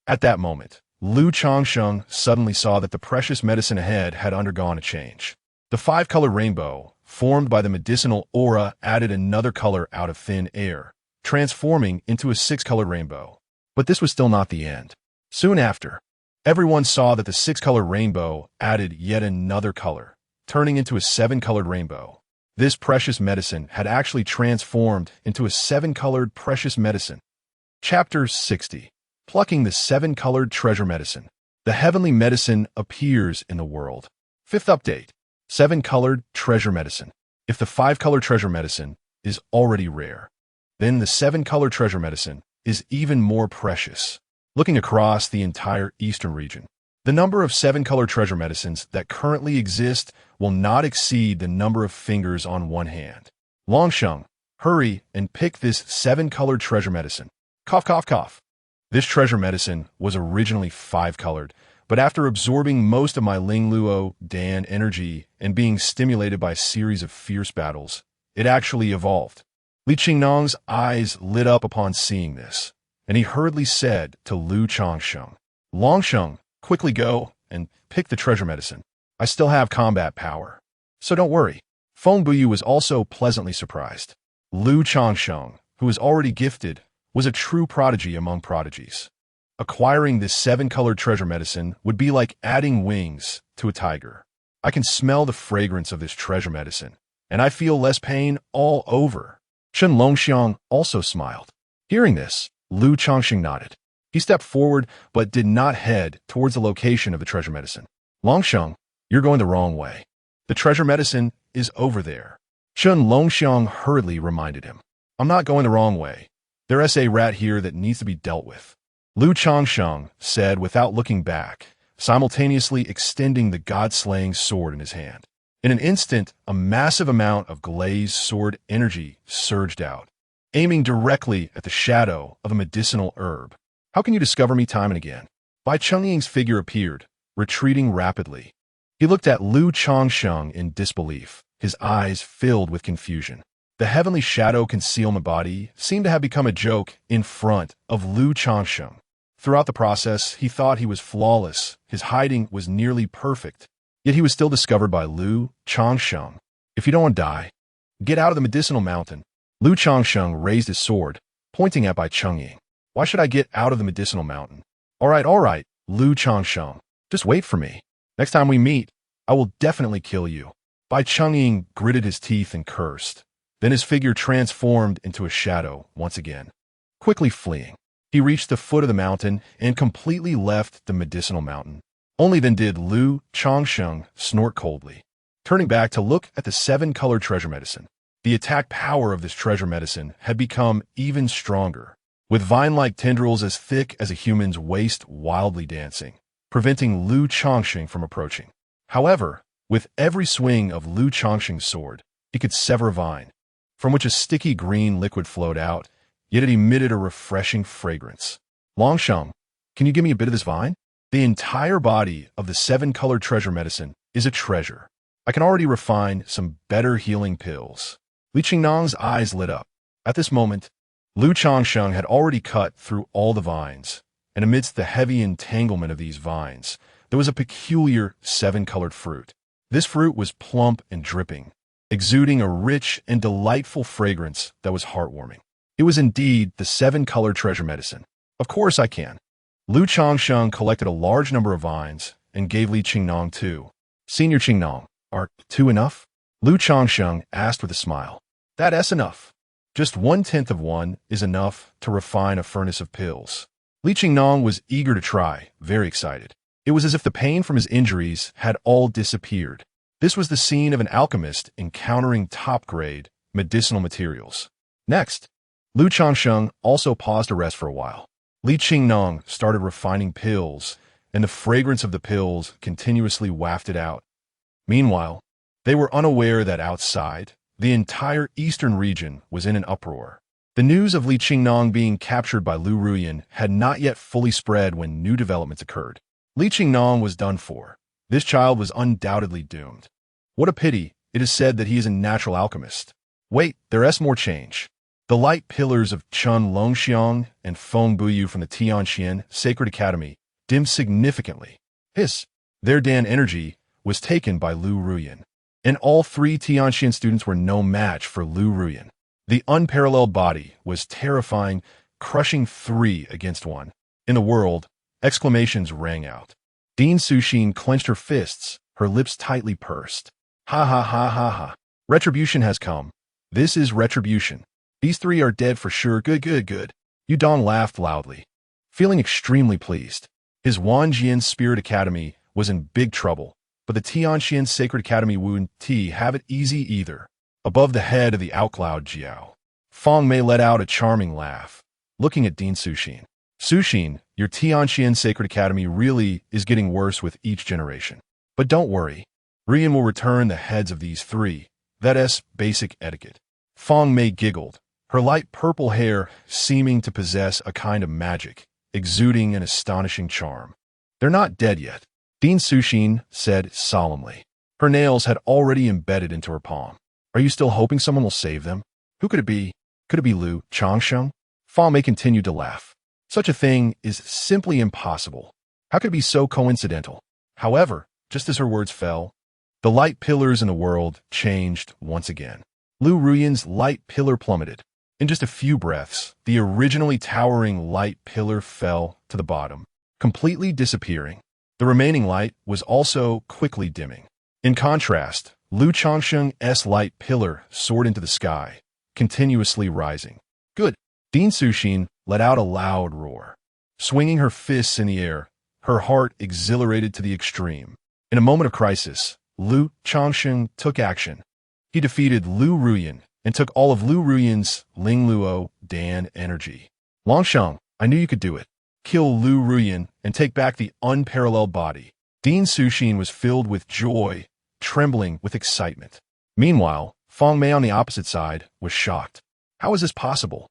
At that moment, Lu Changsheng suddenly saw that the precious medicine ahead had undergone a change. The 5-color rainbow, formed by the medicinal aura, added another color out of thin air, transforming into a 6-color rainbow. But this was still not the end. Soon after, everyone saw that the 6-color rainbow added yet another color, turning into a 7-colored rainbow. This precious medicine had actually transformed into a 7-colored precious medicine. Chapter 60. Plucking the 7-colored treasure medicine. The heavenly medicine appears in the world. 5th update. 7-colored treasure medicine. If the 5-color treasure medicine is already rare, then the 7-color treasure medicine is even more precious. Looking across the entire eastern region, the number of 7-color treasure medicines that currently exist will not exceed the number of fingers on one hand. Longsheng, hurry and pick this 7-colored treasure medicine. Cough, cough, cough. This treasure medicine was originally 5-colored, but after absorbing most of my Ling Luo Dan energy and being stimulated by a series of fierce battles, it actually evolved. Li Qingnong's eyes lit up upon seeing this, and he hurriedly said to Lu Changsheng, Longsheng, quickly go and pick the treasure medicine. I still have combat power, so don't worry. Feng Buyu was also pleasantly surprised. Lu Changsheng, who was already gifted, was a true prodigy among prodigies. Acquiring this 7-colored treasure medicine would be like adding wings to a tiger. I can smell the fragrance of this treasure medicine, and I feel less pain all over. Chen Longxiang also smiled. Hearing this, Lu Changsheng nodded. He stepped forward but did not head towards the location of the treasure medicine. Longsheng, you're going the wrong way. The treasure medicine is over there. Chen Longxiang hurriedly reminded him. I'm not going the wrong way. There's a rat here that needs to be dealt with. Lu Changsheng said without looking back, simultaneously extending the god-slaying sword in his hand. In an instant, a massive amount of glazed sword energy surged out, aiming directly at the shadow of a medicinal herb. How can you discover me time and again? Bai Chengying's figure appeared, retreating rapidly. He looked at Lu Changsheng in disbelief, his eyes filled with confusion. The heavenly shadow concealment body seemed to have become a joke in front of Lu Changsheng. Throughout the process, he thought he was flawless. His hiding was nearly perfect. Yet he was still discovered by Lu Changsheng. If you don't want to die, get out of the medicinal mountain. Lu Changsheng raised his sword, pointing at Bai Chengying. Why should I get out of the medicinal mountain? All right, Lu Changsheng. Just wait for me. Next time we meet, I will definitely kill you. Bai Chengying gritted his teeth and cursed. Then his figure transformed into a shadow once again, quickly fleeing. He reached the foot of the mountain and completely left the medicinal mountain. Only then did Lu Changsheng snort coldly, turning back to look at the 7-colored treasure medicine. The attack power of this treasure medicine had become even stronger, with vine-like tendrils as thick as a human's waist wildly dancing, preventing Lu Changsheng from approaching. However, with every swing of Lu Changsheng's sword, he could sever a vine, from which a sticky green liquid flowed out, yet it emitted a refreshing fragrance. Longsheng, can you give me a bit of this vine? The entire body of the 7-colored treasure medicine is a treasure. I can already refine some better healing pills. Li Qingnong's eyes lit up. At this moment, Lu Changsheng had already cut through all the vines, and amidst the heavy entanglement of these vines, there was a peculiar 7-colored fruit. This fruit was plump and dripping, exuding a rich and delightful fragrance that was heartwarming. It was indeed the 7-colored treasure medicine. Of course I can. Lu Changsheng collected a large number of vines and gave Li Qingnong 2. Senior Qingnong, are 2 enough? Lu Changsheng asked with a smile. That's enough. Just 1/10 of one is enough to refine a furnace of pills. Li Qingnong was eager to try, very excited. It was as if the pain from his injuries had all disappeared. This was the scene of an alchemist encountering top-grade medicinal materials. Next, Lu Changsheng also paused to rest for a while. Li Qingnong started refining pills, and the fragrance of the pills continuously wafted out. Meanwhile, they were unaware that outside, the entire eastern region was in an uproar. The news of Li Qingnong being captured by Lu Ruyan had not yet fully spread when new developments occurred. Li Qingnong was done for. This child was undoubtedly doomed. What a pity, it is said that he is a natural alchemist. Wait, there's more change. The light pillars of Chun Longxiang and Feng Buyu from the Tianxian Sacred Academy dimmed significantly. Their Dan energy was taken by Lu Ruyan, and all three Tianxian students were no match for Lu Ruyan. The unparalleled body was terrifying, crushing 3 against 1. In the world, exclamations rang out. Dean Suxin clenched her fists, her lips tightly pursed. Ha ha ha ha ha. Retribution has come. This is retribution. These 3 are dead for sure. Good. Yudong laughed loudly, feeling extremely pleased. His Wanjian Spirit Academy was in big trouble, but the Tianxian Sacred Academy wouldn't have it easy either. Above the head of the outcloud Jiao, Feng Mei let out a charming laugh, looking at Dean Suxin. Suxin, your Tianxian Sacred Academy really is getting worse with each generation. But don't worry, Rian will return the heads of these 3. That's basic etiquette. Feng Mei giggled, her light purple hair seeming to possess a kind of magic, exuding an astonishing charm. They're not dead yet, Dean Suxin said solemnly. Her nails had already embedded into her palm. Are you still hoping someone will save them? Who could it be? Could it be Lu Changsheng? Feng Mei continued to laugh. Such a thing is simply impossible. How could it be so coincidental? However, just as her words fell, the light pillars in the world changed once again. Lu Ruyan's light pillar plummeted. In just a few breaths, the originally towering light pillar fell to the bottom, completely disappearing. The remaining light was also quickly dimming. In contrast, Lu Changsheng's light pillar soared into the sky, continuously rising. Good. Dean Suxin let out a loud roar. Swinging her fists in the air, her heart exhilarated to the extreme. In a moment of crisis, Lu Changsheng took action. He defeated Lu Ruyan and took all of Lu Ruyan's Ling Luo Dan energy. Longsheng, I knew you could do it. Kill Lu Ruyan and take back the unparalleled body. Dean Suxin was filled with joy, trembling with excitement. Meanwhile, Feng Mei on the opposite side was shocked. How is this possible?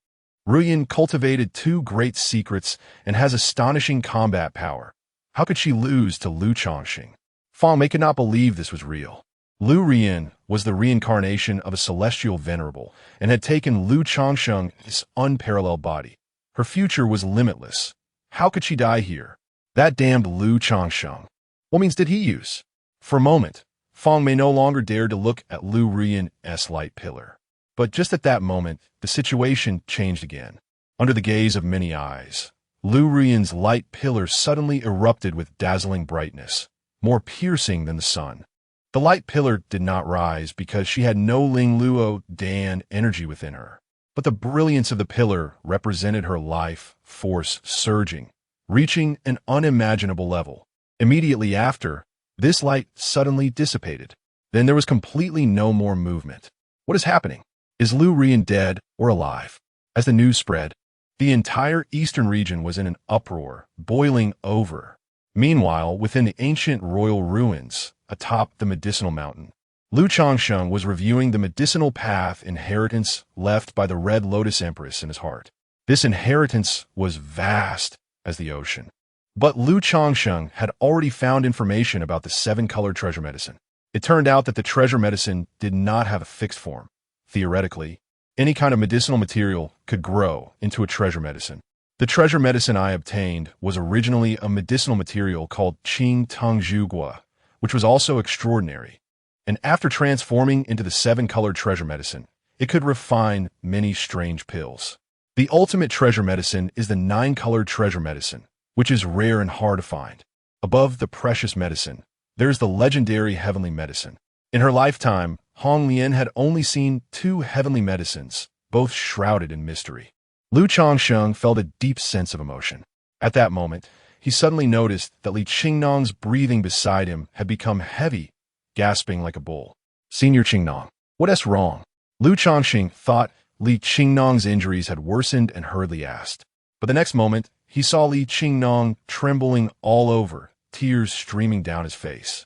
Ruyan cultivated 2 great secrets and has astonishing combat power. How could she lose to Lu Changsheng? Feng Mei could not believe this was real. Lu Ruyan was the reincarnation of a celestial venerable and had taken Lu Changsheng's unparalleled body. Her future was limitless. How could she die here? That damned Lu Changsheng. What means did he use? For a moment, Feng Mei no longer dared to look at Lu Ruyan's light pillar. But just at that moment, the situation changed again. Under the gaze of many eyes, Lu Ruyan's light pillar suddenly erupted with dazzling brightness, more piercing than the sun. The light pillar did not rise because she had no Ling Luo Dan energy within her. But the brilliance of the pillar represented her life force surging, reaching an unimaginable level. Immediately after, this light suddenly dissipated. Then there was completely no more movement. What is happening? Is Lu Ruyan dead or alive? As the news spread, the entire eastern region was in an uproar, boiling over. Meanwhile, within the ancient royal ruins, atop the medicinal mountain, Lu Changsheng was reviewing the medicinal path inheritance left by the Red Lotus Empress in his heart. This inheritance was vast as the ocean. But Lu Changsheng had already found information about the 7-colored treasure medicine. It turned out that the treasure medicine did not have a fixed form. Theoretically, any kind of medicinal material could grow into a treasure medicine. The treasure medicine I obtained was originally a medicinal material called Qing Teng Zhugua, which was also extraordinary. And after transforming into the 7-colored treasure medicine, it could refine many strange pills. The ultimate treasure medicine is the 9-colored treasure medicine, which is rare and hard to find. Above the precious medicine, there is the legendary heavenly medicine. In her lifetime, Hong Lian had only seen 2 heavenly medicines, both shrouded in mystery. Lu Changsheng felt a deep sense of emotion. At that moment, he suddenly noticed that Li Qingnong's breathing beside him had become heavy, gasping like a bull. Senior Qingnong, what's wrong? Lu Changsheng thought Li Qingnong's injuries had worsened and hurriedly asked. But the next moment, he saw Li Qingnong trembling all over, tears streaming down his face,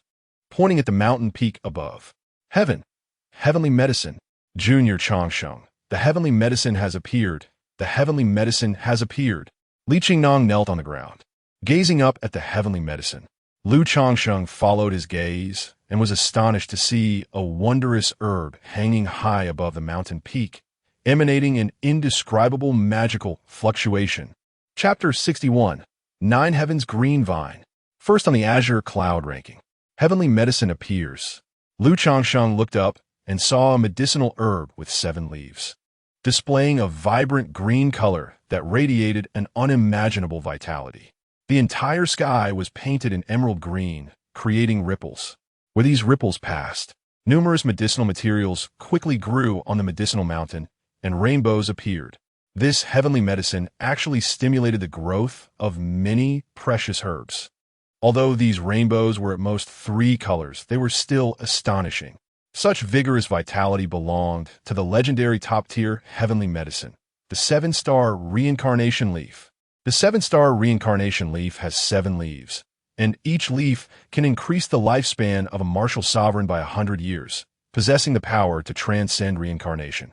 pointing at the mountain peak above. Heaven, heavenly medicine, Junior Changsheng, the heavenly medicine has appeared. The heavenly medicine has appeared. Li Qingnong knelt on the ground, gazing up at the heavenly medicine. Lu Changsheng followed his gaze and was astonished to see a wondrous herb hanging high above the mountain peak, emanating an indescribable magical fluctuation. Chapter 61. 9 Heaven's Green Vine. First on the Azure Cloud ranking. Heavenly medicine appears. Lu Changsheng looked up and saw a medicinal herb with 7 leaves, displaying a vibrant green color that radiated an unimaginable vitality. The entire sky was painted in emerald green, creating ripples. Where these ripples passed, numerous medicinal materials quickly grew on the medicinal mountain, and rainbows appeared. This heavenly medicine actually stimulated the growth of many precious herbs. Although these rainbows were at most 3 colors, they were still astonishing. Such vigorous vitality belonged to the legendary top-tier heavenly medicine, the 7-star reincarnation leaf. The 7-star reincarnation leaf has 7 leaves, and each leaf can increase the lifespan of a martial sovereign by 100 years, possessing the power to transcend reincarnation.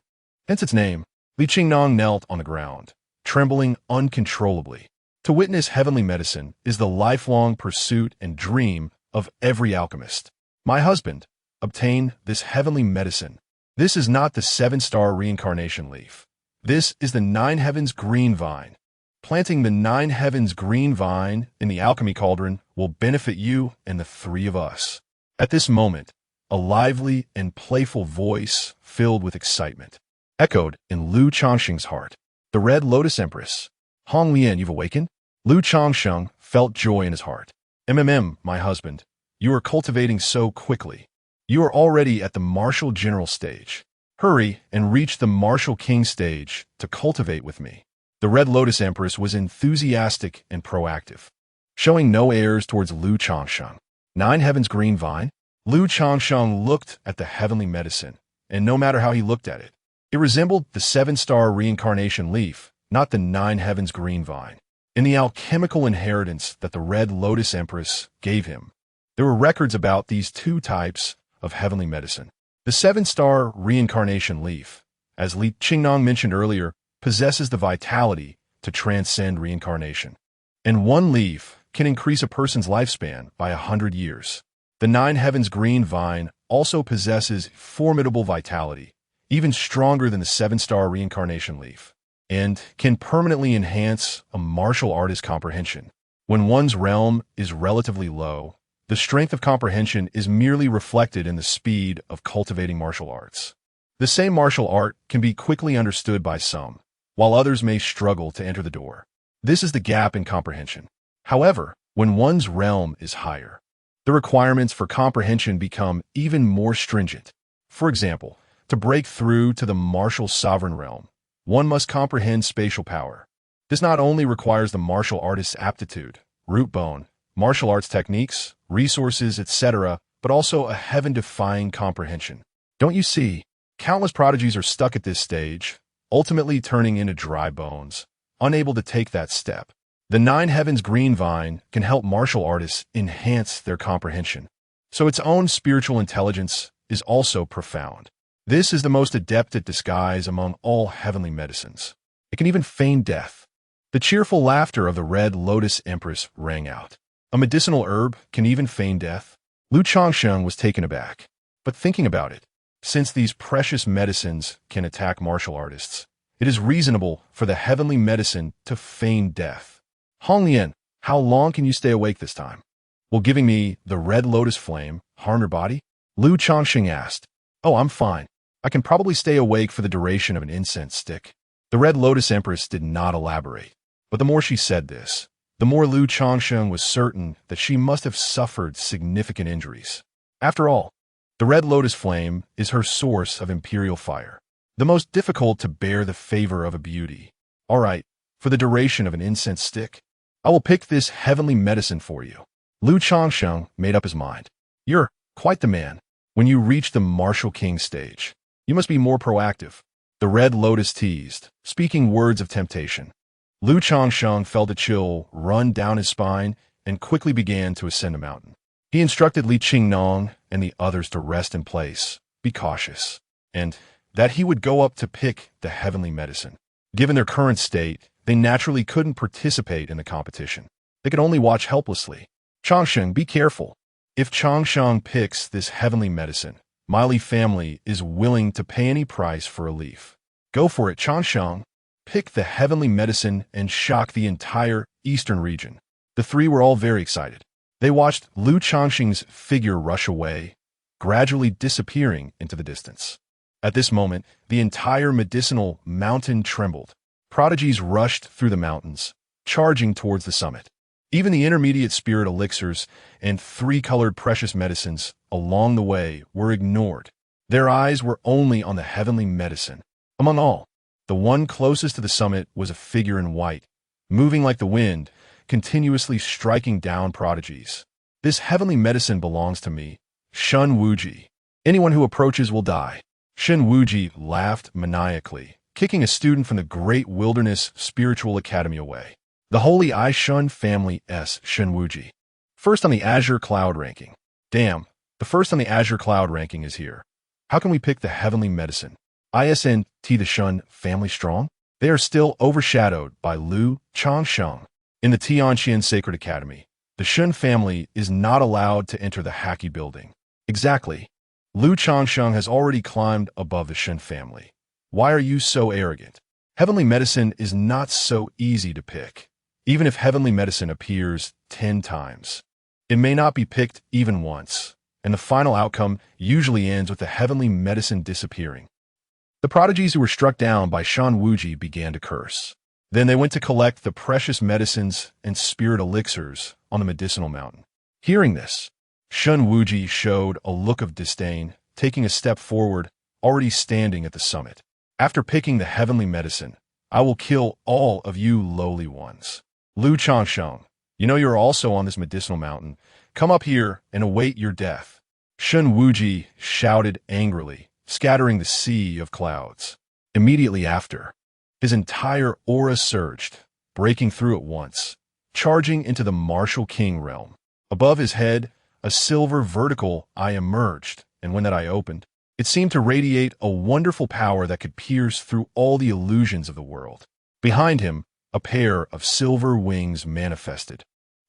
Hence its name. Li Qingnong knelt on the ground, trembling uncontrollably. To witness heavenly medicine is the lifelong pursuit and dream of every alchemist. My husband, obtain this heavenly medicine. This is not the 7-star reincarnation leaf. This is the 9 Heavens Green Vine. Planting the 9 Heavens Green Vine in the alchemy cauldron will benefit you and the 3 of us. At this moment, a lively and playful voice filled with excitement echoed in Lu Changsheng's heart. The Red Lotus Empress. Hong Lian, you've awakened? Lu Changsheng felt joy in his heart. My husband, you are cultivating so quickly. You are already at the martial general stage. Hurry and reach the martial king stage to cultivate with me. The Red Lotus Empress was enthusiastic and proactive, showing no airs towards Lu Changsheng. 9 Heavens Green Vine? Lu Changsheng looked at the heavenly medicine, and no matter how he looked at it, it resembled the 7-star reincarnation leaf, not the 9 Heavens Green Vine. In the alchemical inheritance that the Red Lotus Empress gave him, there were records about these 2 types of heavenly medicine. The 7-star reincarnation leaf, as Li Qingnong mentioned earlier, possesses the vitality to transcend reincarnation, and 1 leaf can increase a person's lifespan by 100 years. The 9 Heavens Green Vine also possesses formidable vitality, even stronger than the 7-star reincarnation leaf, and can permanently enhance a martial artist's comprehension. When one's realm is relatively low, the strength of comprehension is merely reflected in the speed of cultivating martial arts. The same martial art can be quickly understood by some, while others may struggle to enter the door. This is the gap in comprehension. However, when one's realm is higher, the requirements for comprehension become even more stringent. For example, to break through to the martial sovereign realm, one must comprehend spatial power. This not only requires the martial artist's aptitude, root bone, martial arts techniques, resources, etc., but also a heaven-defying comprehension. Don't you see? Countless prodigies are stuck at this stage, ultimately turning into dry bones, unable to take that step. The 9 Heavens Green Vine can help martial artists enhance their comprehension, so its own spiritual intelligence is also profound. This is the most adept at disguise among all heavenly medicines. It can even feign death. The cheerful laughter of the Red Lotus Empress rang out. A medicinal herb can even feign death? Lu Changsheng was taken aback. But thinking about it, since these precious medicines can attack martial artists, it is reasonable for the heavenly medicine to feign death. Hong Lian, how long can you stay awake this time? Will giving me the Red Lotus Flame harm your body? Lu Changsheng asked. Oh, I'm fine. I can probably stay awake for the duration of an incense stick. The Red Lotus Empress did not elaborate, but the more she said this, the more Lu Changsheng was certain that she must have suffered significant injuries. After all, the Red Lotus Flame is her source of imperial fire, the most difficult to bear the favor of a beauty. All right, for the duration of an incense stick, I will pick this heavenly medicine for you. Lu Changsheng made up his mind. You're quite the man. When you reach the martial king stage, you must be more proactive. The Red Lotus teased, speaking words of temptation. Lu Changsheng felt a chill run down his spine and quickly began to ascend a mountain. He instructed Li Qingnong and the others to rest in place, be cautious, and that he would go up to pick the heavenly medicine. Given their current state, they naturally couldn't participate in the competition. They could only watch helplessly. Changsheng, be careful. If Changsheng picks this heavenly medicine, my Li family is willing to pay any price for a leaf. Go for it, Changsheng. Pick the heavenly medicine and shock the entire eastern region. The three were all very excited. They watched Lu Changsheng's figure rush away, gradually disappearing into the distance. At this moment, the entire medicinal mountain trembled. Prodigies rushed through the mountains, charging towards the summit. Even the intermediate spirit elixirs and three-colored precious medicines along the way were ignored. Their eyes were only on the heavenly medicine. Among all, the one closest to the summit was a figure in white, moving like the wind, continuously striking down prodigies. This heavenly medicine belongs to me, Shen Wuji. Anyone who approaches will die. Shen Wuji laughed maniacally, kicking a student from the Great Wilderness Spiritual Academy away. The Holy I Shun Family S. Shen Wuji. First on the Azure Cloud ranking. Damn, the first on the Azure Cloud ranking is here. How can we pick the heavenly medicine? ISNT the Shun family strong? They are still overshadowed by Lu Changsheng. In the Tianqian Sacred Academy, the Shun family is not allowed to enter the Haki building. Exactly. Lu Changsheng has already climbed above the Shun family. Why are you so arrogant? Heavenly medicine is not so easy to pick. Even if heavenly medicine appears 10 times, it may not be picked even once, and the final outcome usually ends with the heavenly medicine disappearing. The prodigies who were struck down by Shen Wuji began to curse. Then they went to collect the precious medicines and spirit elixirs on the medicinal mountain. Hearing this, Shen Wuji showed a look of disdain, taking a step forward, already standing at the summit. After picking the heavenly medicine, I will kill all of you lowly ones. Lu Changsheng, you know you're also on this medicinal mountain. Come up here and await your death. Shen Wuji shouted angrily, scattering the sea of clouds. Immediately after, his entire aura surged, breaking through at once, charging into the martial king realm. Above his head, a silver vertical eye emerged, and when that eye opened, it seemed to radiate a wonderful power that could pierce through all the illusions of the world. Behind him, a pair of silver wings manifested,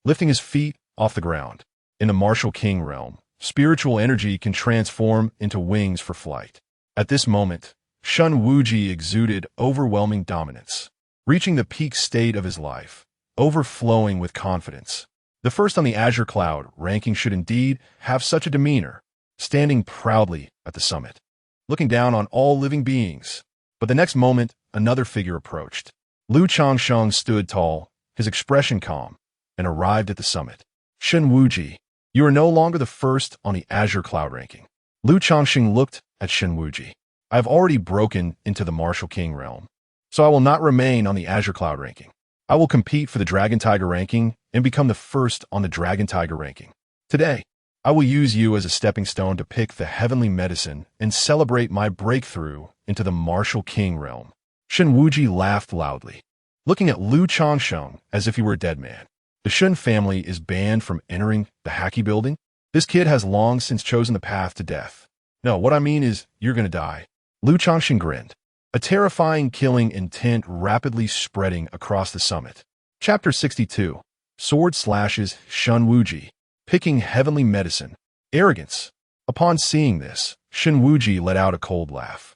lifting his feet off the ground. In the martial king realm, spiritual energy can transform into wings for flight. At this moment, Shen Wuji exuded overwhelming dominance, reaching the peak state of his life, overflowing with confidence. The first on the Azure Cloud ranking should indeed have such a demeanor, standing proudly at the summit, looking down on all living beings. But the next moment, another figure approached. Lu Changsheng stood tall, his expression calm, and arrived at the summit. Shen Wuji, you are no longer the first on the Azure Cloud ranking. Lu Changsheng looked at Shen Wuji. I have already broken into the Martial King realm, so I will not remain on the Azure Cloud ranking. I will compete for the Dragon Tiger ranking and become the first on the Dragon Tiger ranking. Today, I will use you as a stepping stone to pick the heavenly medicine and celebrate my breakthrough into the Martial King realm. Shen Wuji laughed loudly, looking at Lu Changsheng as if he were a dead man. The Shun family is banned from entering the Haki building? This kid has long since chosen the path to death. No, what I mean is, you're gonna die. Lu Changsheng grinned, a terrifying killing intent rapidly spreading across the summit. Chapter 62. Sword slashes Shen Wuji, picking heavenly medicine. Arrogance. Upon seeing this, Shen Wuji let out a cold laugh.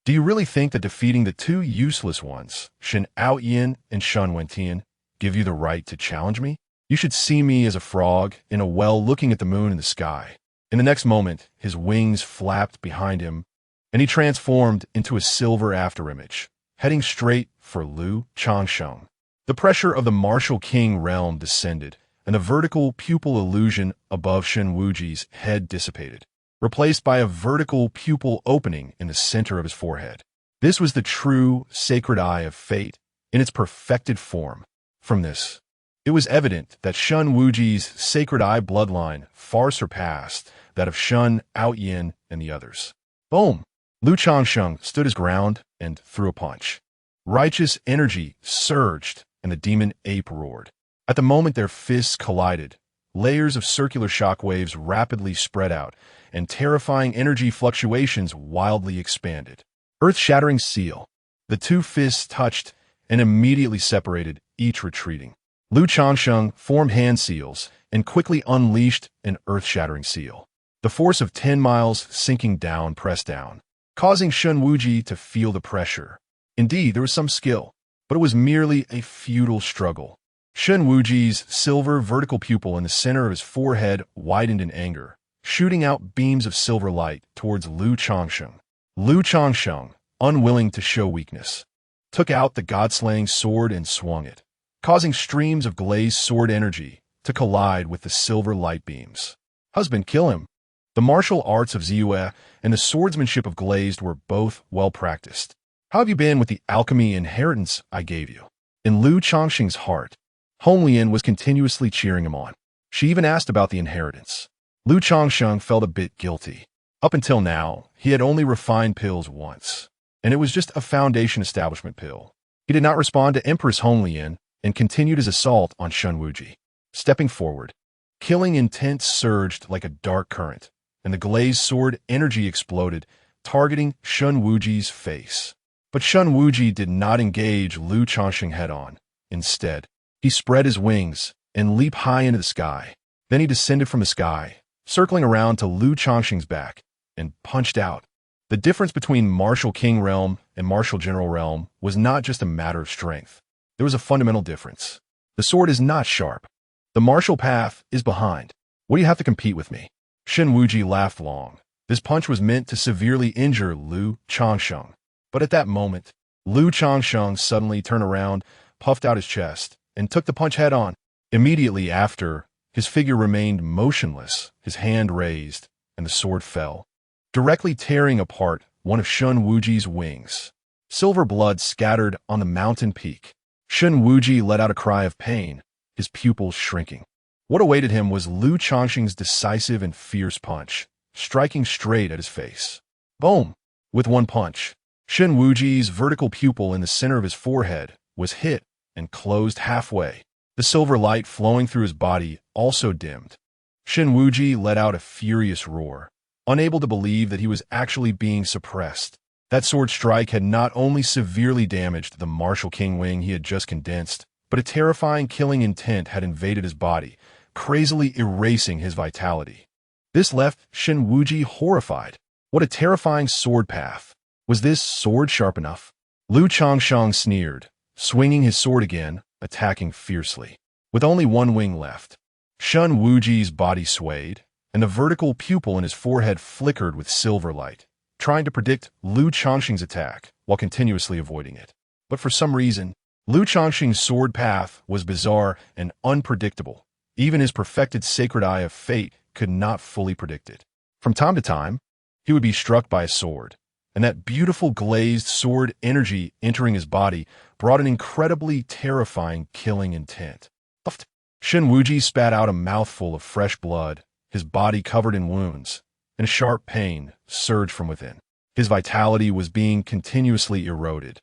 Do you really think that defeating the two useless ones, Shen Aoyin and Shen Wentian, give you the right to challenge me? You should see me as a frog in a well looking at the moon in the sky. In the next moment, his wings flapped behind him, and he transformed into a silver afterimage, heading straight for Lu Changsheng. The pressure of the Martial King realm descended, and the vertical pupil illusion above Shen Wuji's head dissipated, replaced by a vertical pupil opening in the center of his forehead. This was the true sacred eye of fate in its perfected form. From this, it was evident that Shen Wuji's sacred eye bloodline far surpassed that of Shen Aoyin and the others. Boom! Lu Changsheng stood his ground and threw a punch. Righteous energy surged, and the demon ape roared. At the moment their fists collided, layers of circular shockwaves rapidly spread out, and terrifying energy fluctuations wildly expanded. Earth-shattering seal. The two fists touched and immediately separated, each retreating. Lu Changsheng formed hand seals and quickly unleashed an earth-shattering seal. The force of 10 miles sinking down pressed down, causing Shen Wuji to feel the pressure. Indeed, there was some skill, but it was merely a futile struggle. Shen Wuji's silver vertical pupil in the center of his forehead widened in anger, shooting out beams of silver light towards Lu Changsheng. Lu Changsheng, unwilling to show weakness, took out the god-slaying sword and swung it, causing streams of glazed sword energy to collide with the silver light beams. Husband, kill him. The martial arts of Ziyue and the swordsmanship of Glazed were both well practiced. How have you been with the alchemy inheritance I gave you? In Lu Changsheng's heart, Honglian was continuously cheering him on. She even asked about the inheritance. Lu Changsheng felt a bit guilty. Up until now, he had only refined pills once, and it was just a foundation establishment pill. He did not respond to Empress Honglian and continued his assault on Shen Wuji. Stepping forward, killing intent surged like a dark current, and the glazed sword energy exploded, targeting Shen Wuji's face. But Shen Wuji did not engage Lu Changsheng head-on. Instead, he spread his wings and leaped high into the sky. Then he descended from the sky, circling around to Lu Changsheng's back, and punched out. The difference between Martial King Realm and Martial General Realm was not just a matter of strength. There was a fundamental difference. The sword is not sharp. The martial path is behind. What do you have to compete with me? Shen Wuji laughed long. This punch was meant to severely injure Lu Changsheng. But at that moment, Lu Changsheng suddenly turned around, puffed out his chest, and took the punch head-on. Immediately after, his figure remained motionless, his hand raised, and the sword fell, directly tearing apart one of Shen Wuji's wings. Silver blood scattered on the mountain peak. Shen Wuji let out a cry of pain, his pupils shrinking. What awaited him was Lu Changsheng's decisive and fierce punch, striking straight at his face. Boom! With one punch, Shen Wuji's vertical pupil in the center of his forehead was hit and closed halfway. The silver light flowing through his body also dimmed. Shen Wuji let out a furious roar, unable to believe that he was actually being suppressed. That sword strike had not only severely damaged the martial king wing he had just condensed, but a terrifying killing intent had invaded his body, crazily erasing his vitality. This left Shen Wuji horrified. What a terrifying sword path. Was this sword sharp enough? Lu Changsheng sneered, swinging his sword again, attacking fiercely. With only one wing left, Shen Wuji's body swayed, and the vertical pupil in his forehead flickered with silver light, trying to predict Lu Changsheng's attack while continuously avoiding it. But for some reason, Lu Changsheng's sword path was bizarre and unpredictable. Even his perfected sacred eye of fate could not fully predict it. From time to time, he would be struck by a sword, and that beautiful glazed sword energy entering his body brought an incredibly terrifying killing intent. Shen Wuji spat out a mouthful of fresh blood, his body covered in wounds, and a sharp pain surged from within. His vitality was being continuously eroded,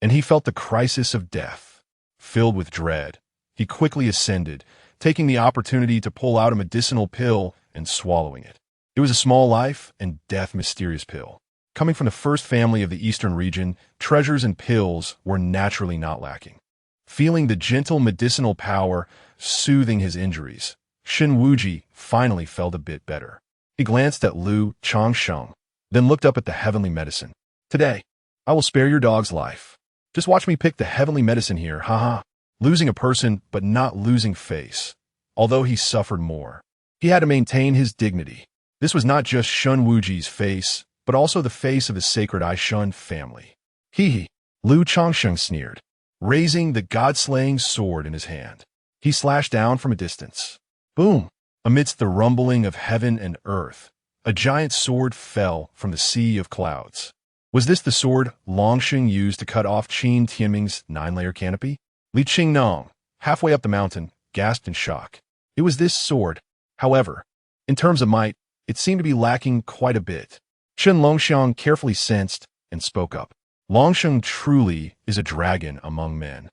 and he felt the crisis of death. Filled with dread, he quickly ascended, taking the opportunity to pull out a medicinal pill and swallowing it. It was a small life and death mysterious pill. Coming from the first family of the eastern region, treasures and pills were naturally not lacking. Feeling the gentle medicinal power soothing his injuries, Shen Wuji finally felt a bit better. He glanced at Lu Changsheng, then looked up at the heavenly medicine. Today, I will spare your dog's life. Just watch me pick the heavenly medicine here, haha. Losing a person, but not losing face. Although he suffered more, he had to maintain his dignity. This was not just Shen Wuji's face, but also the face of his sacred Aishun family. Hee, Lu Changsheng sneered, raising the god-slaying sword in his hand. He slashed down from a distance. Boom! Amidst the rumbling of heaven and earth, a giant sword fell from the sea of clouds. Was this the sword Longsheng used to cut off Qin Tianming's 9-layer canopy? Li Qingnong, halfway up the mountain, gasped in shock. It was this sword. However, in terms of might, it seemed to be lacking quite a bit. Shen Longsheng carefully sensed and spoke up. Longsheng truly is a dragon among men.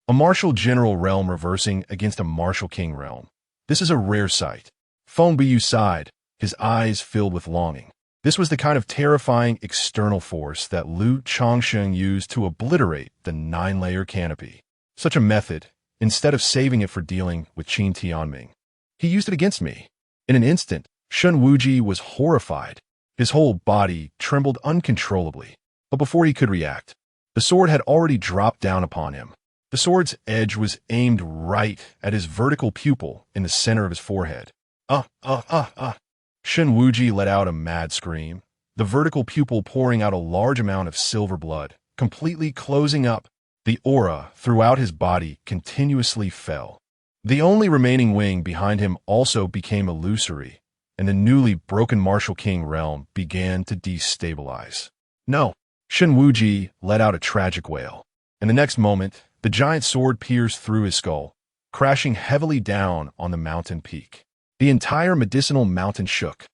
A martial general realm reversing against a martial king realm. This is a rare sight. Feng Biyu sighed, his eyes filled with longing. This was the kind of terrifying external force that Lu Changsheng used to obliterate the 9-layer canopy. Such a method, instead of saving it for dealing with Qin Tianming, he used it against me. In an instant, Shen Wuji was horrified. His whole body trembled uncontrollably. But before he could react, the sword had already dropped down upon him. The sword's edge was aimed right at his vertical pupil in the center of his forehead. Shen Wuji let out a mad scream, the vertical pupil pouring out a large amount of silver blood, completely closing up. The aura throughout his body continuously fell. The only remaining wing behind him also became illusory, and the newly broken martial king realm began to destabilize. No! Shen Wuji let out a tragic wail, and the next moment, the giant sword pierced through his skull, crashing heavily down on the mountain peak. The entire medicinal mountain shook.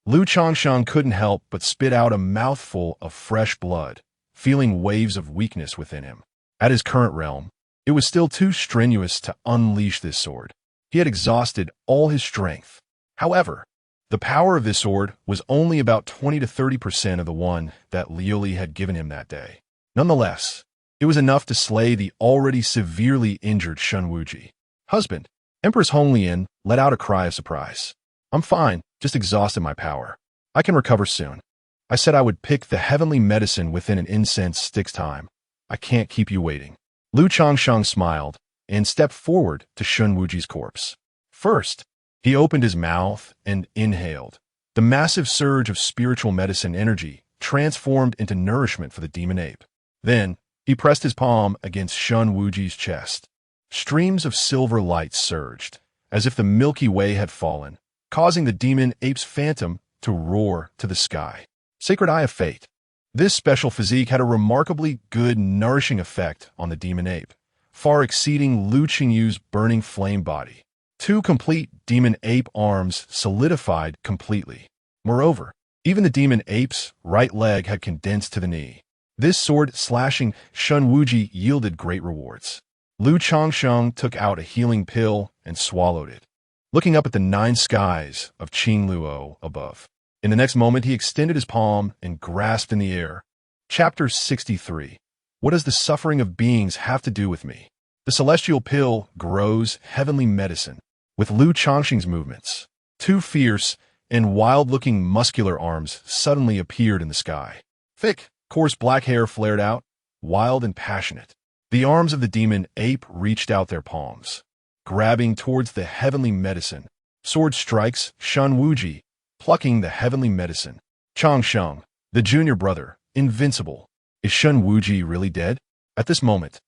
Lu Changsheng couldn't help but spit out a mouthful of fresh blood, feeling waves of weakness within him. At his current realm, it was still too strenuous to unleash this sword. He had exhausted all his strength. However, the power of this sword was only about 20 to 30% of the one that Liuli had given him that day. Nonetheless, it was enough to slay the already severely injured Shen Wuji. Husband, Empress Honglian let out a cry of surprise. I'm fine, just exhausted my power. I can recover soon. I said I would pick the heavenly medicine within an incense stick's time. I can't keep you waiting. Lu Changsheng smiled and stepped forward to Shen Wuji's corpse. First, he opened his mouth and inhaled. The massive surge of spiritual medicine energy transformed into nourishment for the demon ape. Then, he pressed his palm against Shen Wuji's chest. Streams of silver light surged, as if the Milky Way had fallen, causing the demon ape's phantom to roar to the sky. Sacred Eye of Fate. This special physique had a remarkably good, nourishing effect on the demon ape, far exceeding Lu Qingyu's burning flame body. 2 complete demon ape arms solidified completely. Moreover, even the demon ape's right leg had condensed to the knee. This sword-slashing Shen Wuji yielded great rewards. Lu Changsheng took out a healing pill and swallowed it, looking up at the 9 skies of Qingluo above. In the next moment, he extended his palm and grasped in the air. Chapter 63. What does the suffering of beings have to do with me? The celestial pill grows heavenly medicine. With Lu Changsheng's movements, 2 fierce and wild-looking muscular arms suddenly appeared in the sky. Thick, coarse black hair flared out, wild and passionate. The arms of the demon ape reached out their palms, grabbing towards the heavenly medicine. Sword strikes Shen Wuji, plucking the heavenly medicine. Changsheng, the junior brother, invincible. Is Shen Wuji really dead? At this moment,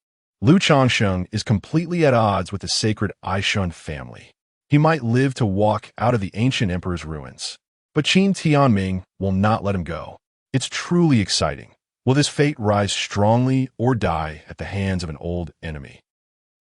Lu Changsheng is completely at odds with the sacred Aishun family. He might live to walk out of the ancient emperor's ruins, but Qin Tianming will not let him go. It's truly exciting. Will this fate rise strongly or die at the hands of an old enemy?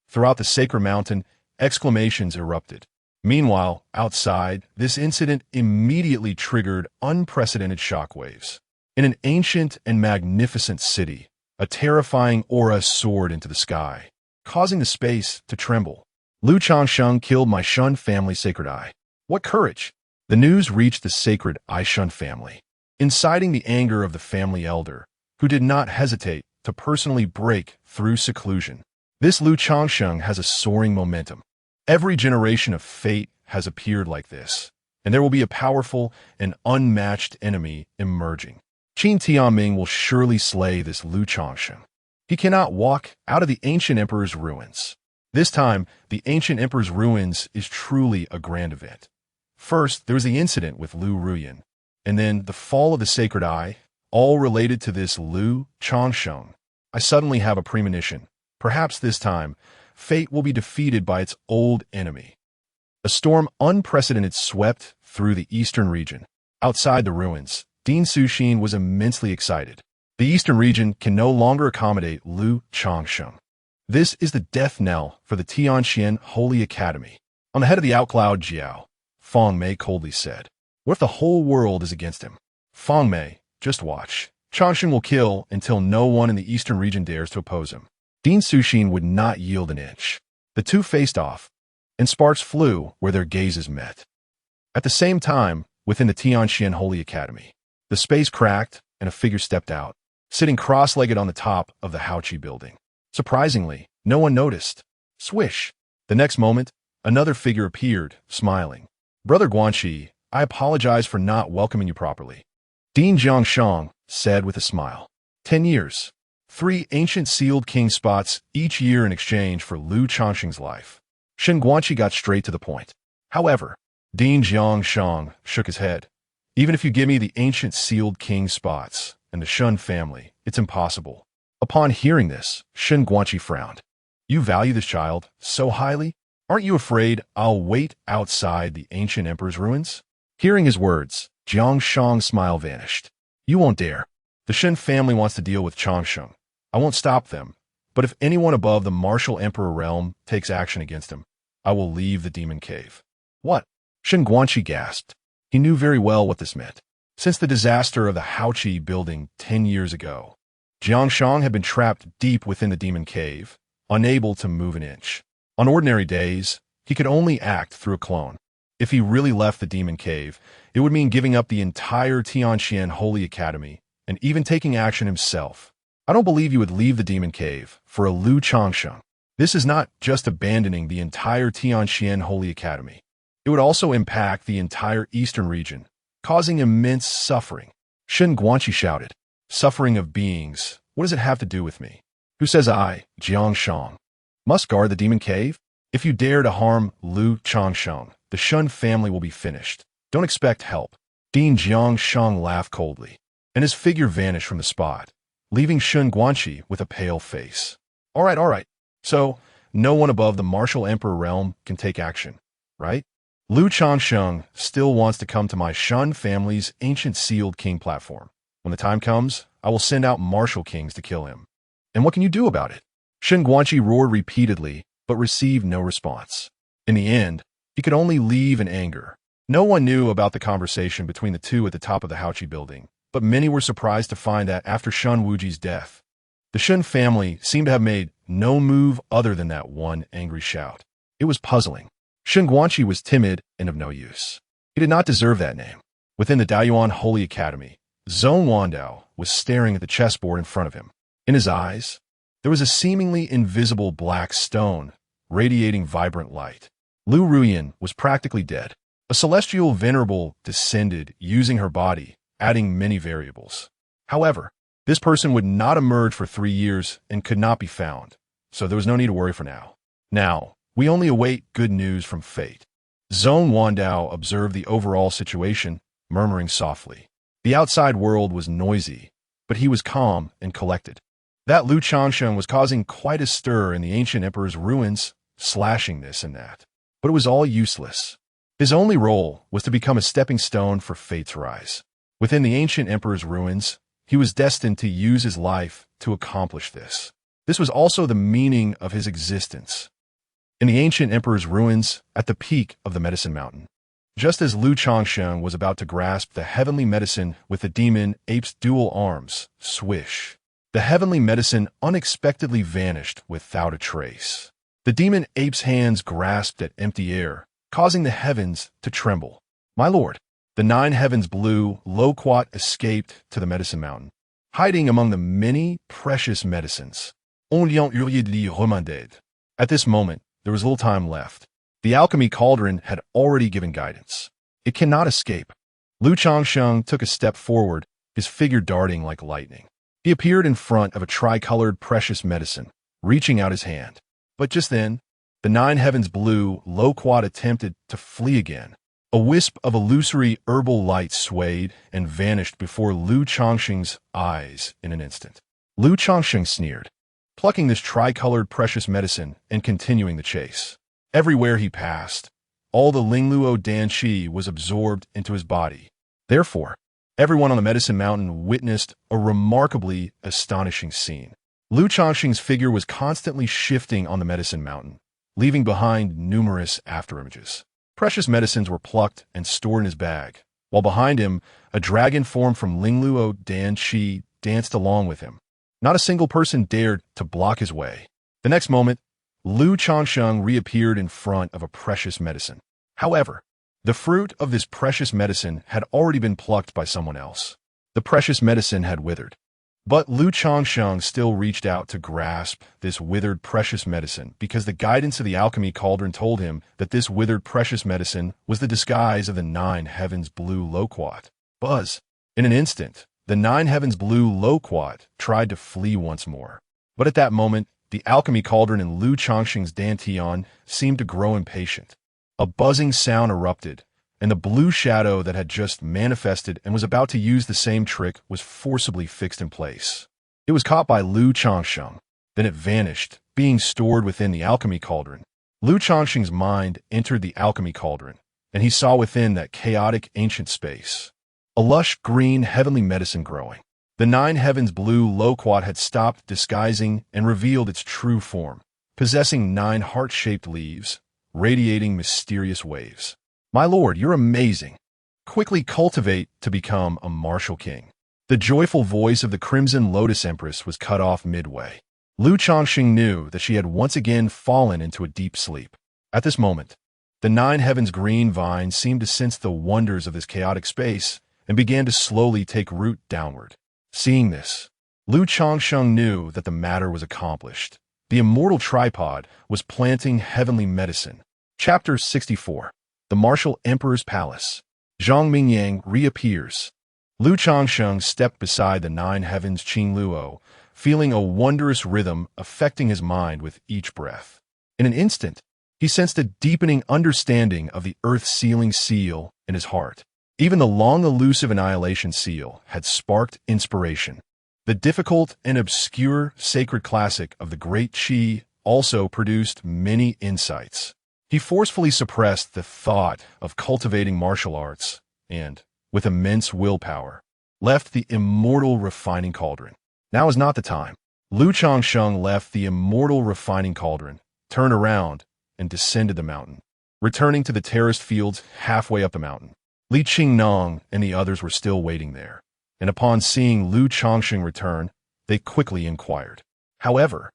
Throughout the sacred mountain, exclamations erupted. Meanwhile, outside, this incident immediately triggered unprecedented shockwaves. In an ancient and magnificent city, a terrifying aura soared into the sky, causing the space to tremble. Lu Changsheng killed my Shun family sacred eye. What courage! The news reached the sacred Aishun family, inciting the anger of the family elder, who did not hesitate to personally break through seclusion. This Lu Changsheng has a soaring momentum. Every generation of fate has appeared like this, and there will be a powerful and unmatched enemy emerging. Qin Tianming will surely slay this Lu Changsheng. He cannot walk out of the ancient emperor's ruins. This time, the ancient emperor's ruins is truly a grand event. First, there was the incident with Lu Ruyan, and then the fall of the sacred eye, all related to this Lu Changsheng. I suddenly have a premonition. Perhaps this time, fate will be defeated by its old enemy. A storm unprecedented swept through the eastern region. Outside the ruins, Dean Suxin was immensely excited. The eastern region can no longer accommodate Lu Changsheng. This is the death knell for the Tianxian Holy Academy. On the head of the outcloud Jiao, Feng Mei coldly said, "What if the whole world is against him?" Feng Mei, just watch. Changsheng will kill until no one in the eastern region dares to oppose him. Dean Sushin would not yield an inch. The two faced off, and sparks flew where their gazes met. At the same time, within the Changsheng Holy Academy, the space cracked and a figure stepped out, sitting cross-legged on the top of the ALCHEMY building. Surprisingly, no one noticed. Swish! The next moment, another figure appeared, smiling. Brother Guanxi, I apologize for not welcoming you properly. Dean Changsheng said with a smile. 10 years. 3 ancient sealed king spots each year in exchange for Lu Changsheng's life. Shen Guanxi got straight to the point. However, Dean Changsheng shook his head. Even if you give me the ancient sealed king spots and the Shen family, it's impossible. Upon hearing this, Shen Guanxi frowned. You value this child so highly? Aren't you afraid I'll wait outside the ancient emperor's ruins? Hearing his words, Changsheng's smile vanished. You won't dare. The Shen family wants to deal with Changsheng. I won't stop them, but if anyone above the martial emperor realm takes action against him, I will leave the demon cave. What? Shen Guanxi gasped. He knew very well what this meant. Since the disaster of the ALCHEMY building 10 years ago, Changsheng had been trapped deep within the demon cave, unable to move an inch. On ordinary days, he could only act through a clone. If he really left the demon cave, it would mean giving up the entire Changsheng Holy Academy and even taking action himself. I don't believe you would leave the demon cave for a Lu Changsheng. This is not just abandoning the entire Changsheng Holy Academy. It would also impact the entire eastern region, causing immense suffering. Shen Guanxi shouted. Suffering of beings, what does it have to do with me? Who says I, Changsheng, must guard the demon cave? If you dare to harm Lu Changsheng, the Shen family will be finished. Don't expect help. Dean Changsheng laughed coldly, and his figure vanished from the spot, leaving Shen Guanxi with a pale face. All right. So, no one above the martial emperor realm can take action, right? Lu Changsheng still wants to come to my Shen family's ancient sealed king platform. When the time comes, I will send out martial kings to kill him. And what can you do about it? Shen Guanxi roared repeatedly, but received no response. In the end, he could only leave in anger. No one knew about the conversation between the two at the top of the ALCHEMY building, but many were surprised to find that after Shen Wuji's death, the Shen family seemed to have made no move other than that one angry shout. It was puzzling. Shen Guanxi was timid and of no use. He did not deserve that name. Within the Daoyuan Holy Academy, Zhong Wandao was staring at the chessboard in front of him. In his eyes, there was a seemingly invisible black stone, radiating vibrant light. Lu Ruyan was practically dead. A celestial venerable descended using her body, adding many variables. However, this person would not emerge for 3 years and could not be found, so there was no need to worry for now. Now, we only await good news from fate. Zhong Wandao observed the overall situation, murmuring softly. The outside world was noisy, but he was calm and collected. That Lu Changsheng was causing quite a stir in the ancient emperor's ruins, slashing this and that. But it was all useless. His only role was to become a stepping stone for fate's rise. Within the ancient emperor's ruins, he was destined to use his life to accomplish this. This was also the meaning of his existence. In the ancient emperor's ruins, at the peak of the medicine mountain, just as Lu Changsheng was about to grasp the heavenly medicine with the demon ape's dual arms, swish, the heavenly medicine unexpectedly vanished without a trace. The demon ape's hands grasped at empty air, causing the heavens to tremble. My lord, the 9 heavens blue, loquat escaped to the medicine mountain, hiding among the many precious medicines. At this moment, there was little time left. The alchemy cauldron had already given guidance. It cannot escape. Lu Changsheng took a step forward, his figure darting like lightning. He appeared in front of a tricolored precious medicine, reaching out his hand. But just then, the 9 heavens blue loquat attempted to flee again. A wisp of illusory herbal light swayed and vanished before Lu Changsheng's eyes in an instant. Lu Changsheng sneered, plucking this tricolored precious medicine and continuing the chase. Everywhere he passed, all the Lingluo Danqi was absorbed into his body. Therefore, everyone on the medicine mountain witnessed a remarkably astonishing scene. Lu Changsheng's figure was constantly shifting on the medicine mountain, leaving behind numerous afterimages. Precious medicines were plucked and stored in his bag, while behind him, a dragon formed from Lingluo Danqi danced along with him. Not a single person dared to block his way. The next moment, Changsheng reappeared in front of a precious medicine. However, the fruit of this precious medicine had already been plucked by someone else. The precious medicine had withered. But Changsheng still reached out to grasp this withered precious medicine because the guidance of the alchemy cauldron told him that this withered precious medicine was the disguise of the 9 heavens blue loquat. Buzz. In an instant, the 9 heavens blue loquat tried to flee once more. But at that moment, the alchemy cauldron in Changsheng's dantian seemed to grow impatient. A buzzing sound erupted, and the blue shadow that had just manifested and was about to use the same trick was forcibly fixed in place. It was caught by Changsheng. Then it vanished, being stored within the alchemy cauldron. Changsheng's mind entered the alchemy cauldron, and he saw within that chaotic ancient space a lush green heavenly medicine growing. The 9 heavens blue loquat had stopped disguising and revealed its true form, possessing 9 heart-shaped leaves, radiating mysterious waves. My lord, you're amazing. Quickly cultivate to become a martial king. The joyful voice of the Crimson Lotus Empress was cut off midway. Changsheng knew that she had once again fallen into a deep sleep. At this moment, the 9 heavens green vine seemed to sense the wonders of this chaotic space and began to slowly take root downward. Seeing this, Changsheng knew that the matter was accomplished. The immortal tripod was planting heavenly medicine. Chapter 64. The Martial Emperor's Palace. Zhang Mingyang reappears. Changsheng stepped beside the 9 heavens Qingluo, feeling a wondrous rhythm affecting his mind with each breath. In an instant, he sensed a deepening understanding of the earth-sealing seal in his heart. Even the long-elusive annihilation seal had sparked inspiration. The difficult and obscure sacred classic of the Great Qi also produced many insights. He forcefully suppressed the thought of cultivating martial arts and, with immense willpower, left the Immortal Refining Cauldron. Now is not the time. Changsheng left the Immortal Refining Cauldron, turned around, and descended the mountain, returning to the terraced fields halfway up the mountain. Li Qingnong and the others were still waiting there, and upon seeing Changsheng return, they quickly inquired. However,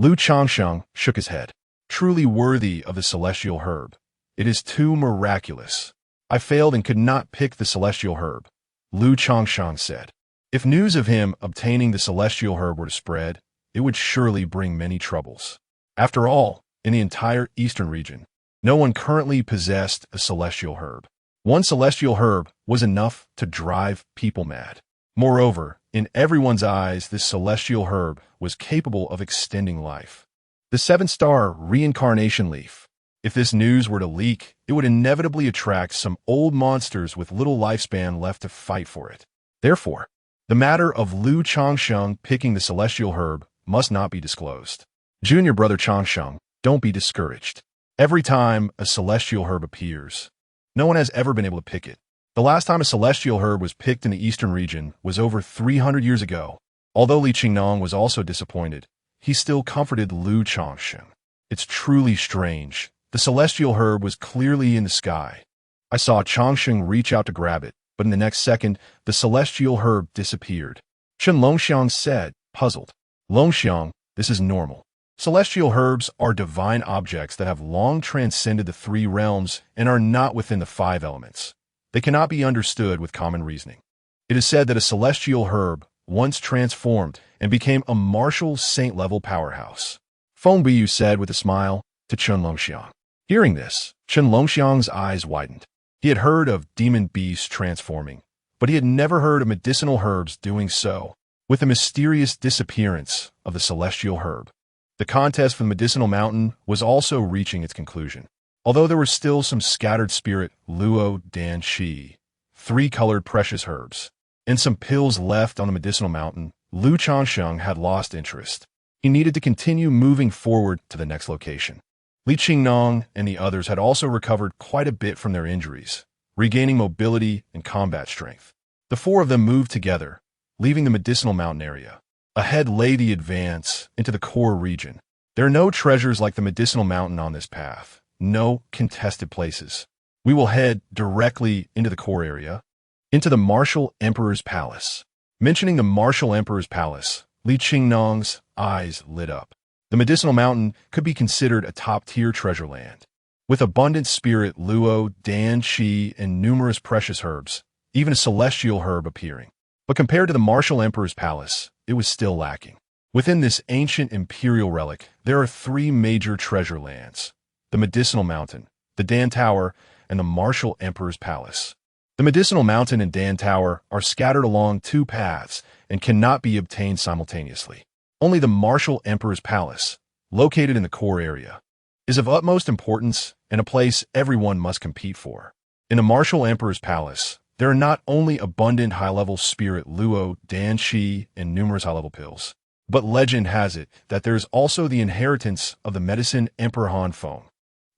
Changsheng shook his head. Truly worthy of the celestial herb. It is too miraculous. I failed and could not pick the celestial herb, Changsheng said. If news of him obtaining the celestial herb were to spread, it would surely bring many troubles. After all, in the entire eastern region, no one currently possessed a celestial herb. One celestial herb was enough to drive people mad. Moreover, in everyone's eyes, this celestial herb was capable of extending life. The 7-star reincarnation leaf. If this news were to leak, it would inevitably attract some old monsters with little lifespan left to fight for it. Therefore, the matter of Changsheng picking the celestial herb must not be disclosed. Junior brother Changsheng, don't be discouraged. Every time a celestial herb appears, no one has ever been able to pick it. The last time a celestial herb was picked in the eastern region was over 300 years ago. Although Li Qingnong was also disappointed, he still comforted Changsheng. It's truly strange. The celestial herb was clearly in the sky. I saw Changsheng reach out to grab it, but in the next second, the celestial herb disappeared. Chen Longxiang said, puzzled. Longxiang, this is normal. Celestial herbs are divine objects that have long transcended the 3 realms and are not within the 5 elements. They cannot be understood with common reasoning. It is said that a celestial herb once transformed and became a martial saint-level powerhouse. Feng Biyu said with a smile to Chen Longxiang. Hearing this, Chen Longxiang's eyes widened. He had heard of demon beasts transforming, but he had never heard of medicinal herbs doing so. With the mysterious disappearance of the celestial herb, the contest for the medicinal mountain was also reaching its conclusion. Although there were still some scattered spirit Luo Dan Shi, 3-colored precious herbs, and some pills left on the medicinal mountain, Changsheng had lost interest. He needed to continue moving forward to the next location. Li Qingnong and the others had also recovered quite a bit from their injuries, regaining mobility and combat strength. The 4 of them moved together, leaving the medicinal mountain area. Ahead lay the advance into the core region. There are no treasures like the medicinal mountain on this path, no contested places. We will head directly into the core area, into the Martial Emperor's Palace. Mentioning the Martial Emperor's Palace, Li Qingnong's eyes lit up. The medicinal mountain could be considered a top-tier treasure land. With abundant spirit luo, dan, qi, and numerous precious herbs, even a celestial herb appearing. But compared to the Martial Emperor's palace, it was still lacking. Within this ancient imperial relic, there are three major treasure lands: the Medicinal Mountain, the Dan Tower, and the Martial Emperor's Palace. The Medicinal Mountain and Dan Tower are scattered along two paths and cannot be obtained simultaneously. Only the Martial Emperor's Palace, located in the core area, is of utmost importance and a place everyone must compete for. In the Martial Emperor's Palace, there are not only abundant high-level spirit luo, dan, qi, and numerous high-level pills, but legend has it that there is also the inheritance of the Medicine Emperor Han Feng.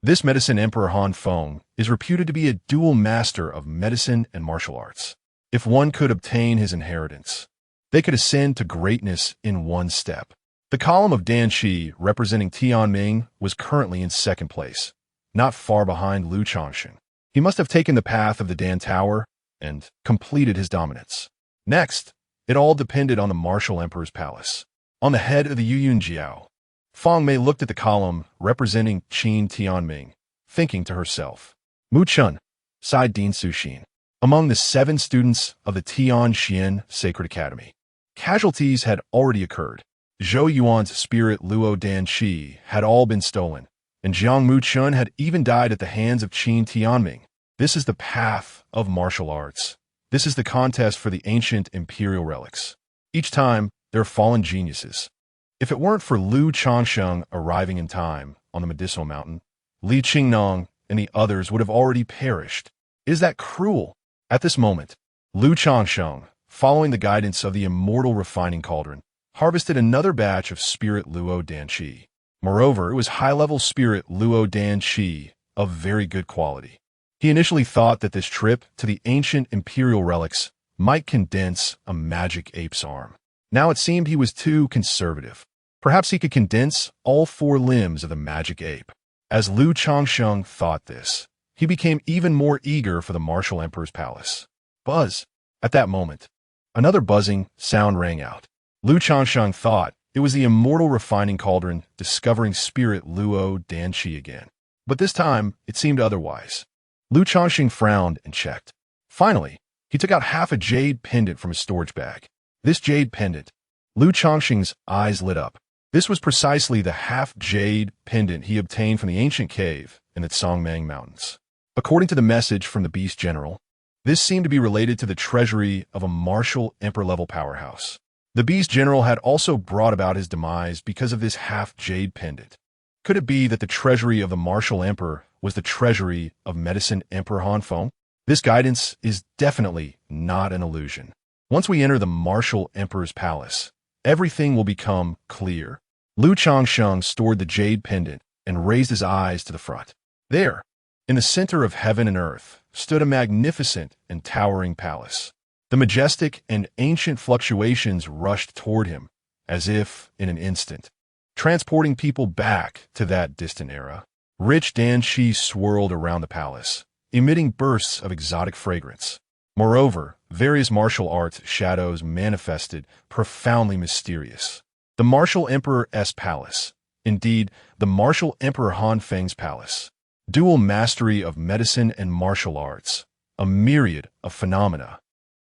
This Medicine Emperor Han Feng is reputed to be a dual master of medicine and martial arts. If one could obtain his inheritance, they could ascend to greatness in one step. The column of Dan Qi representing Tianming was currently in second place, not far behind Lu Changsheng. He must have taken the path of the Dan Tower and completed his dominance. Next, it all depended on the Martial Emperor's Palace. On the head of the Yuyun Jiao, Feng Mei looked at the column representing Qin Tianming, thinking to herself, Mu Chun, sighed Din Suxin. Among the 7 students of the Tianxian Sacred Academy, casualties had already occurred. Zhou Yuan's spirit Luo Dan Qi had all been stolen, and Jiang Mu Chun had even died at the hands of Qin Tianming. This is the path of martial arts. This is the contest for the ancient imperial relics. Each time, there are fallen geniuses. If it weren't for Lu Changsheng arriving in time on the Medicinal Mountain, Li Qingnong and the others would have already perished. Is that cruel? At this moment, Lu Changsheng, following the guidance of the Immortal Refining Cauldron, harvested another batch of spirit luo dan qi. Moreover, it was high-level spirit luo dan qi of very good quality. He initially thought that this trip to the ancient imperial relics might condense a magic ape's arm. Now it seemed he was too conservative. Perhaps he could condense all 4 limbs of the magic ape. As Lu Changsheng thought this, he became even more eager for the Martial Emperor's Palace. Buzz! At that moment, another buzzing sound rang out. Lu Changsheng thought it was the Immortal Refining Cauldron discovering spirit luo dan qi again. But this time, it seemed otherwise. Lu Changsheng frowned and checked. Finally, he took out half a jade pendant from his storage bag. This jade pendant, Lu Changsheng's eyes lit up. This was precisely the half-jade pendant he obtained from the ancient cave in the Songmang Mountains. According to the message from the Beast General, this seemed to be related to the treasury of a martial emperor-level powerhouse. The Beast General had also brought about his demise because of this half-jade pendant. Could it be that the treasury of the martial emperor was the treasury of Medicine Emperor Han Feng? This guidance is definitely not an illusion. Once we enter the Martial Emperor's Palace, everything will become clear. Lu Changsheng stored the jade pendant and raised his eyes to the front. There, in the center of heaven and earth, stood a magnificent and towering palace. The majestic and ancient fluctuations rushed toward him, as if in an instant, transporting people back to that distant era. Rich dan qi swirled around the palace, emitting bursts of exotic fragrance. Moreover, various martial arts shadows manifested, profoundly mysterious. The Martial Emperor's Palace, indeed, the Martial Emperor Han Feng's palace. Dual mastery of medicine and martial arts, a myriad of phenomena.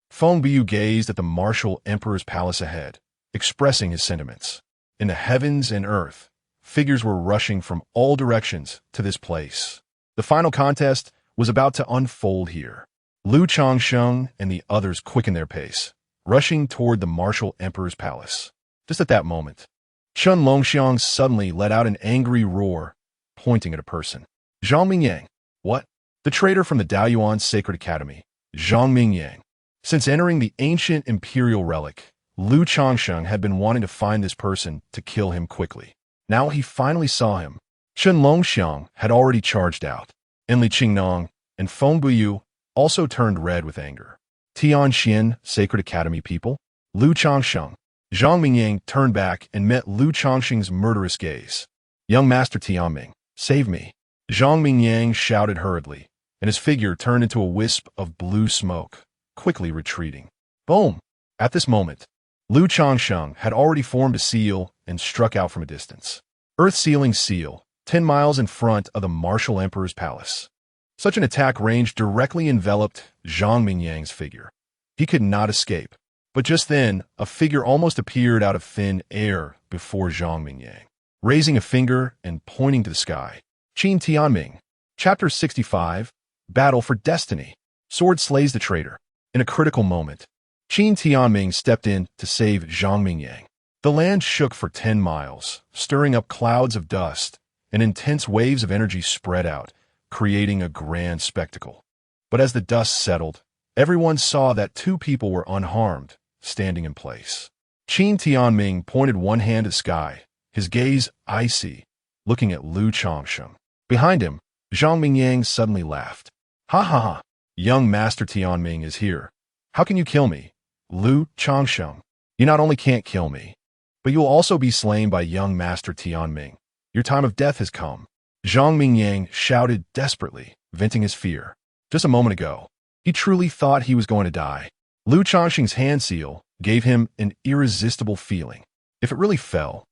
Feng Biyu gazed at the Martial Emperor's palace ahead, expressing his sentiments. In the heavens and earth, figures were rushing from all directions to this place. The final contest was about to unfold here. Lu Changsheng and the others quickened their pace, rushing toward the Martial Emperor's palace. Just at that moment, Chun Longxiang suddenly let out an angry roar, pointing at a person. Zhang Mingyang. What? The traitor from the Daoyuan Sacred Academy, Zhang Mingyang. Since entering the ancient imperial relic, Lu Changsheng had been wanting to find this person to kill him quickly. Now he finally saw him. Chun Longxiang had already charged out, and Li Qingnong and Feng Biyu also turned red with anger. Tianxian Sacred Academy people? Lu Changsheng. Zhang Mingyang turned back and met Lu Changsheng's murderous gaze. Young Master Tianming, save me. Zhang Mingyang shouted hurriedly, and his figure turned into a wisp of blue smoke, quickly retreating. Boom! At this moment, Lu Changsheng had already formed a seal and struck out from a distance. Earth-sealing seal, 10 miles in front of the martial emperor's palace. Such an attack range directly enveloped Zhang Mingyang's figure. He could not escape. But just then, a figure almost appeared out of thin air before Zhang Mingyang, raising a finger and pointing to the sky. Qin Tianming. Chapter 65, Battle for Destiny. Sword slays the traitor. In a critical moment, Qin Tianming stepped in to save Zhang Mingyang. The land shook for 10 miles, stirring up clouds of dust, and intense waves of energy spread out, creating a grand spectacle. But as the dust settled, everyone saw that two people were unharmed, standing in place. Qin Tianming pointed one hand to the sky, his gaze icy, looking at Lu Changsheng. Behind him, Zhang Mingyang suddenly laughed. Ha ha ha, young Master Tianming is here. How can you kill me? Lu Changsheng, you not only can't kill me, but you will also be slain by young Master Tianming. Your time of death has come. Zhang Mingyang shouted desperately, venting his fear. Just a moment ago, he truly thought he was going to die. Lu Changsheng's hand seal gave him an irresistible feeling. If it really fell,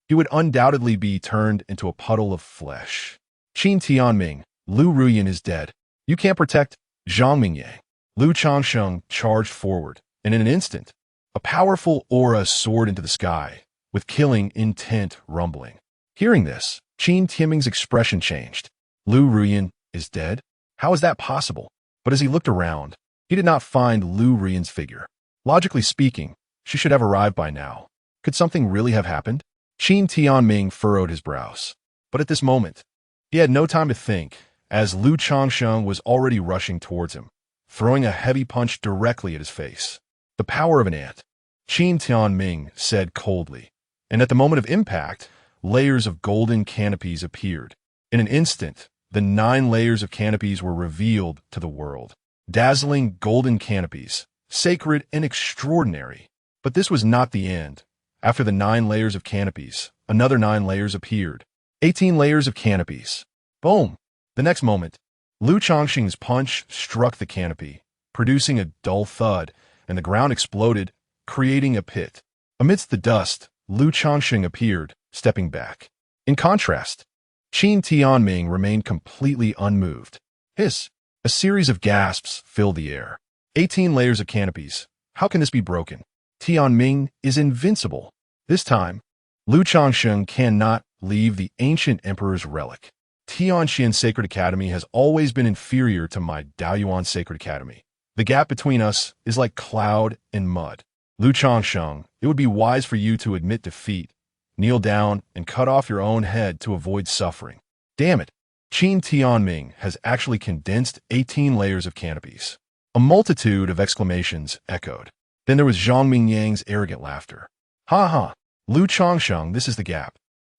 he would undoubtedly be turned into a puddle of flesh. Qin Tianming, Lu Ruyan is dead. You can't protect Zhang Mingyang. Lu Changsheng charged forward, and in an instant, a powerful aura soared into the sky, with killing intent rumbling. Hearing this, Qin Tianming's expression changed. Lu Ruyan is dead? How is that possible? But as he looked around, he did not find Lu Ruyan's figure. Logically speaking, she should have arrived by now. Could something really have happened? Qin Tianming furrowed his brows. But at this moment, he had no time to think, as Lu Changsheng was already rushing towards him, throwing a heavy punch directly at his face. The power of an ant, Qin Tianming said coldly, and at the moment of impact, layers of golden canopies appeared. In an instant, the 9 layers of canopies were revealed to the world. Dazzling golden canopies, sacred and extraordinary. But this was not the end. After the 9 layers of canopies, another 9 layers appeared. 18 layers of canopies. Boom! The next moment, Lu Changsheng's punch struck the canopy, producing a dull thud, and the ground exploded, creating a pit. Amidst the dust, Lu Changsheng appeared, stepping back. In contrast, Qin Tianming remained completely unmoved. Hiss! A series of gasps filled the air. 18 layers of canopies. How can this be broken? Tianming is invincible. This time, Lu Changsheng cannot leave the ancient emperor's relic. Tianxian Sacred Academy has always been inferior to my Daoyuan Sacred Academy. The gap between us is like cloud and mud. Lu Changsheng, it would be wise for you to admit defeat, kneel down, and cut off your own head to avoid suffering. Damn it! Qin Tianming has actually condensed 18 layers of canopies. A multitude of exclamations echoed. Then there was Zhang Mingyang's arrogant laughter. Ha ha! Lu Changsheng, this is the gap.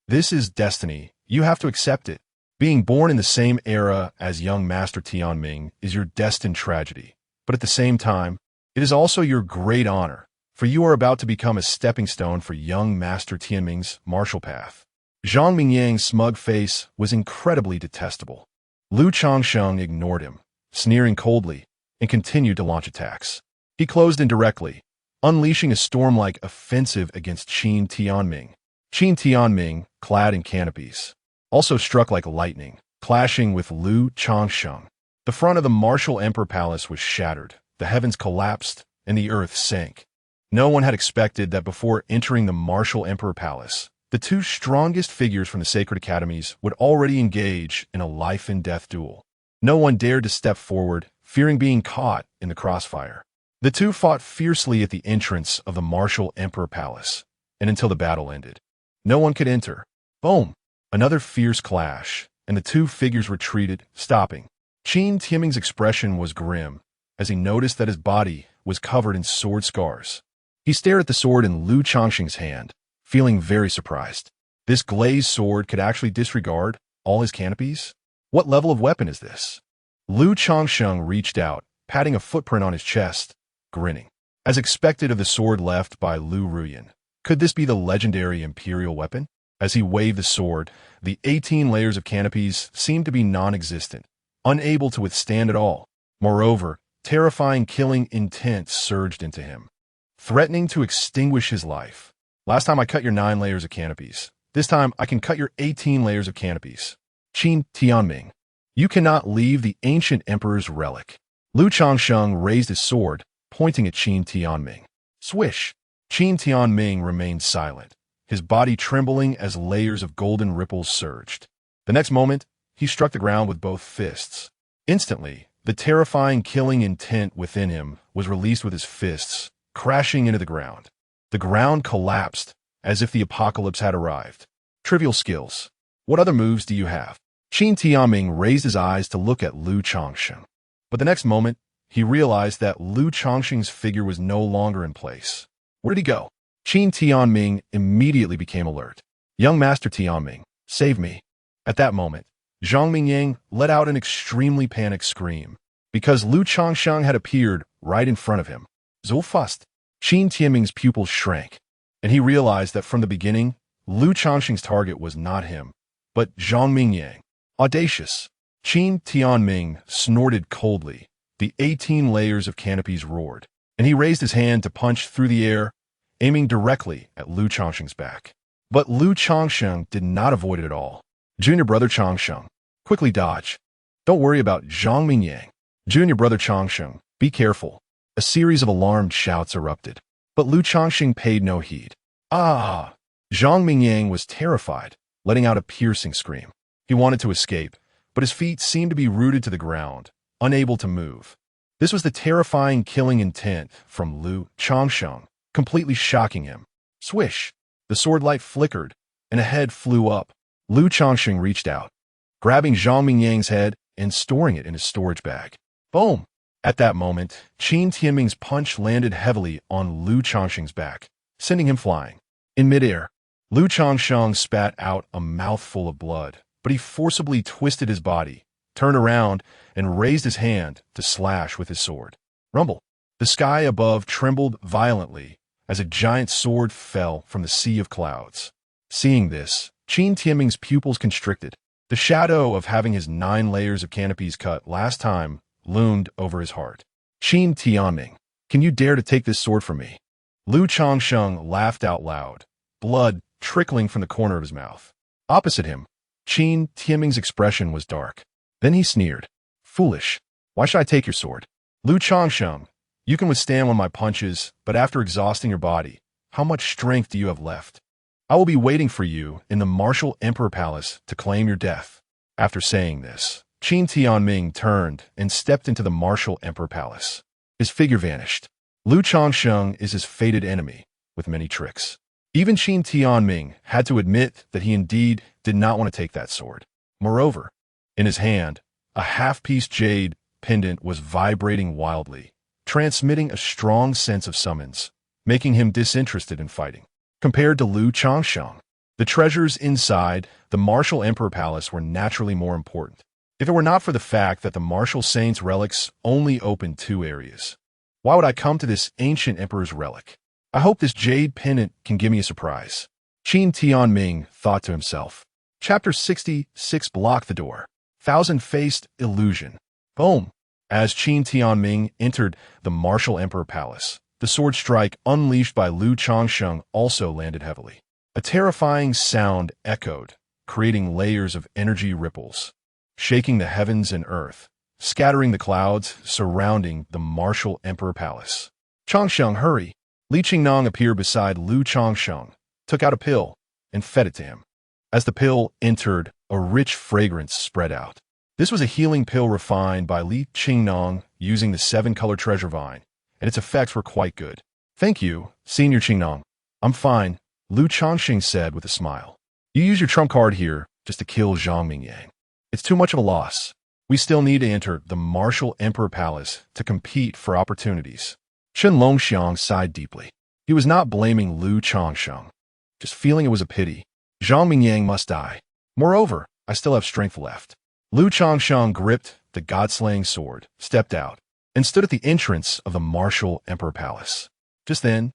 This is destiny. You have to accept it. Being born in the same era as young Master Tianming is your destined tragedy. But at the same time, it is also your great honor, for you are about to become a stepping stone for young Master Tianming's martial path. Zhang Mingyang's smug face was incredibly detestable. Lu Changsheng ignored him, sneering coldly, and continued to launch attacks. He closed in directly, unleashing a storm-like offensive against Qin Tianming. Qin Tianming, clad in canopies, also struck like lightning, clashing with Lu Changsheng. The front of the martial emperor palace was shattered, the heavens collapsed, and the earth sank. No one had expected that before entering the martial emperor palace, the 2 strongest figures from the sacred academies would already engage in a life-and-death duel. No one dared to step forward, fearing being caught in the crossfire. The 2 fought fiercely at the entrance of the martial emperor palace, and until the battle ended. No one could enter. Boom! Another fierce clash, and the 2 figures retreated, stopping. Qin Tianming's expression was grim, as he noticed that his body was covered in sword scars. He stared at the sword in Lu Changsheng's hand, feeling very surprised. This glazed sword could actually disregard all his canopies? What level of weapon is this? Lu Changsheng reached out, patting a footprint on his chest, grinning. As expected of the sword left by Lu Ruyan, could this be the legendary imperial weapon? As he waved the sword, the 18 layers of canopies seemed to be non-existent, unable to withstand it all. Moreover, terrifying killing intent surged into him. threatening to extinguish his life. Last time I cut your 9 layers of canopies. This time I can cut your 18 layers of canopies. Qin Tianming. You cannot leave the ancient emperor's relic. Lu Changsheng raised his sword, pointing at Qin Tianming. Swish! Qin Tianming remained silent, his body trembling as layers of golden ripples surged. The next moment, he struck the ground with both fists. Instantly, the terrifying killing intent within him was released with his fists, crashing into the ground. The ground collapsed, as if the apocalypse had arrived. Trivial skills. What other moves do you have? Qin Tianming raised his eyes to look at Lu Changsheng. But the next moment, he realized that Lu Changsheng's figure was no longer in place. Where did he go? Qin Tianming immediately became alert. Young Master Tianming, save me. At that moment, Zhang Mingyang let out an extremely panicked scream, because Lu Changsheng had appeared right in front of him. Zulfust. Qin Tianming's pupils shrank, and he realized that from the beginning, Lu Changsheng's target was not him, but Zhang Mingyang. Audacious. Qin Tianming snorted coldly. The 18 layers of canopies roared, and he raised his hand to punch through the air, aiming directly at Lu Changsheng's back. But Lu Changsheng did not avoid it at all. Junior brother Changsheng, quickly dodge. Don't worry about Zhang Mingyang. Junior brother Changsheng, be careful. A series of alarmed shouts erupted, but Lu Changsheng paid no heed. Ah! Zhang Mingyang was terrified, letting out a piercing scream. He wanted to escape, but his feet seemed to be rooted to the ground, unable to move. This was the terrifying killing intent from Lu Changsheng, completely shocking him. Swish! The sword light flickered, and a head flew up. Lu Changsheng reached out, grabbing Zhang Mingyang's head and storing it in his storage bag. Boom! At that moment, Qin Tianming's punch landed heavily on Lu Changsheng's back, sending him flying. In midair, Lu Changsheng spat out a mouthful of blood, but he forcibly twisted his body, turned around, and raised his hand to slash with his sword. Rumble! The sky above trembled violently as a giant sword fell from the sea of clouds. Seeing this, Qin Tianming's pupils constricted. The shadow of having his 9 layers of canopies cut last time loomed over his heart. Qin Tianming, can you dare to take this sword from me? Lu Changsheng laughed out loud, blood trickling from the corner of his mouth. Opposite him, Qin Tianming's expression was dark. Then he sneered. Foolish. Why should I take your sword? Lu Changsheng, you can withstand one of my punches, but after exhausting your body, how much strength do you have left? I will be waiting for you in the martial emperor palace to claim your death. After saying this, Qin Tianming turned and stepped into the martial emperor palace. His figure vanished. Lu Changsheng is his fated enemy, with many tricks. Even Qin Tianming had to admit that he indeed did not want to take that sword. Moreover, in his hand, a half-piece jade pendant was vibrating wildly, transmitting a strong sense of summons, making him disinterested in fighting. Compared to Lu Changsheng, the treasures inside the martial emperor palace were naturally more important. If it were not for the fact that the martial saint's relics only opened 2 areas, why would I come to this ancient emperor's relic? I hope this jade pendant can give me a surprise. Qin Tianming thought to himself. Chapter 66 Block the door. Thousand-faced illusion. Boom! As Qin Tianming entered the martial emperor palace, the sword strike unleashed by Lu Changsheng also landed heavily. A terrifying sound echoed, creating layers of energy ripples, shaking the heavens and earth, scattering the clouds surrounding the martial emperor palace. Changsheng, hurry! Li Qingnong appeared beside Lu Changsheng, took out a pill, and fed it to him. As the pill entered, a rich fragrance spread out. This was a healing pill refined by Li Qingnong using the 7-color treasure vine, and its effects were quite good. Thank you, Senior Qingnong. I'm fine, Lu Changsheng said with a smile. You use your trump card here just to kill Zhang Mingyang. It's too much of a loss. We still need to enter the martial emperor palace to compete for opportunities. Chen Longxiang sighed deeply. He was not blaming Lu Changsheng, just feeling it was a pity. Zhang Mingyang must die. Moreover, I still have strength left. Lu Changsheng gripped the god-slaying sword, stepped out, and stood at the entrance of the martial emperor palace. Just then,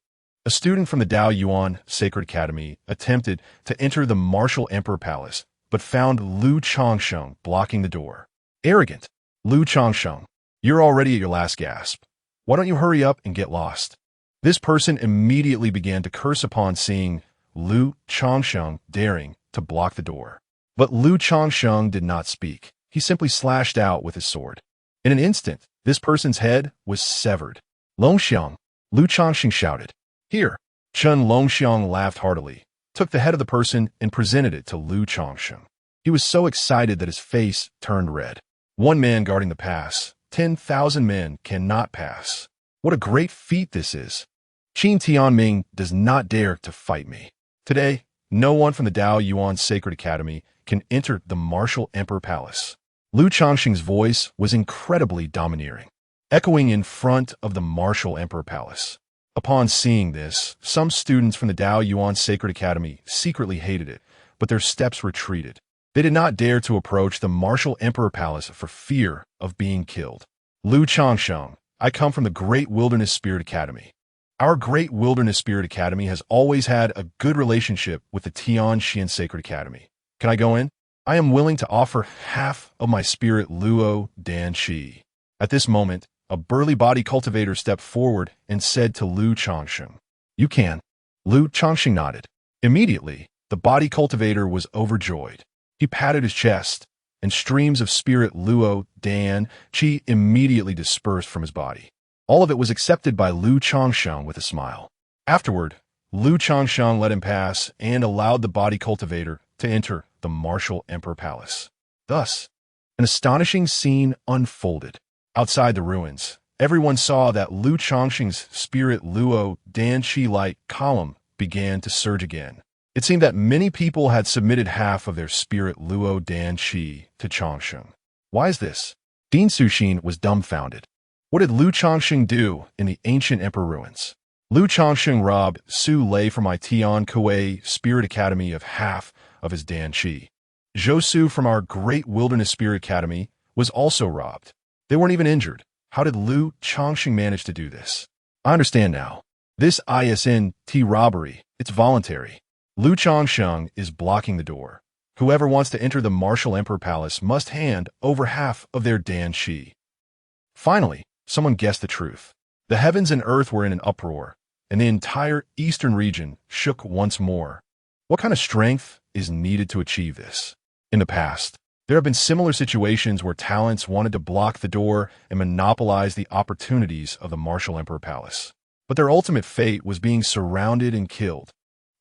a student from the Dao Yuan Sacred Academy attempted to enter the martial emperor palace, but found Lu Changsheng blocking the door. Arrogant. Lu Changsheng, you're already at your last gasp. Why don't you hurry up and get lost? This person immediately began to curse upon seeing Lu Changsheng daring to block the door. But Lu Changsheng did not speak. He simply slashed out with his sword. In an instant, this person's head was severed. Longxiang, Lu Changsheng shouted. Here. Chen Longxiang laughed heartily, took the head of the person and presented it to Lu Changsheng. He was so excited that his face turned red. One man guarding the pass. 10,000 men cannot pass. What a great feat this is. Qin Tianming does not dare to fight me. Today, no one from the Dao Yuan Sacred Academy can enter the martial emperor palace. Lu Changsheng's voice was incredibly domineering, echoing in front of the martial emperor palace. Upon seeing this, some students from the Dao Yuan Sacred Academy secretly hated it, but their steps retreated. They did not dare to approach the martial emperor palace for fear of being killed. Lu Changsheng, I come from the Great Wilderness Spirit Academy. Our Great Wilderness Spirit Academy has always had a good relationship with the Tianxian Sacred Academy. Can I go in? I am willing to offer half of my spirit Luo Dan Shi. At this moment, a burly body cultivator stepped forward and said to Lu Changsheng, You can. Lu Changsheng nodded. Immediately, the body cultivator was overjoyed. He patted his chest, and streams of spirit Luo Dan Chi immediately dispersed from his body. All of it was accepted by Lu Changsheng with a smile. Afterward, Lu Changsheng let him pass and allowed the body cultivator to enter the martial emperor palace. Thus, an astonishing scene unfolded. Outside the ruins, everyone saw that Lu Changsheng's spirit Luo Dan Chi light column began to surge again. It seemed that many people had submitted half of their spirit Luo Dan Chi to Changsheng. Why is this? Dean Suxin was dumbfounded. What did Lu Changsheng do in the ancient emperor ruins? Lu Changsheng robbed Su Lei from my Tian Kuei Spirit Academy of half of his Dan Chi. Zhou Su from our Great Wilderness Spirit Academy was also robbed. They weren't even injured. How did Lu Changsheng manage to do this? I understand now. This ISNT robbery, it's voluntary. Lu Changsheng is blocking the door. Whoever wants to enter the martial emperor palace must hand over half of their Dan Shi. Finally, someone guessed the truth. The heavens and earth were in an uproar, and the entire eastern region shook once more. What kind of strength is needed to achieve this? In the past, there have been similar situations where talents wanted to block the door and monopolize the opportunities of the martial emperor palace. But their ultimate fate was being surrounded and killed.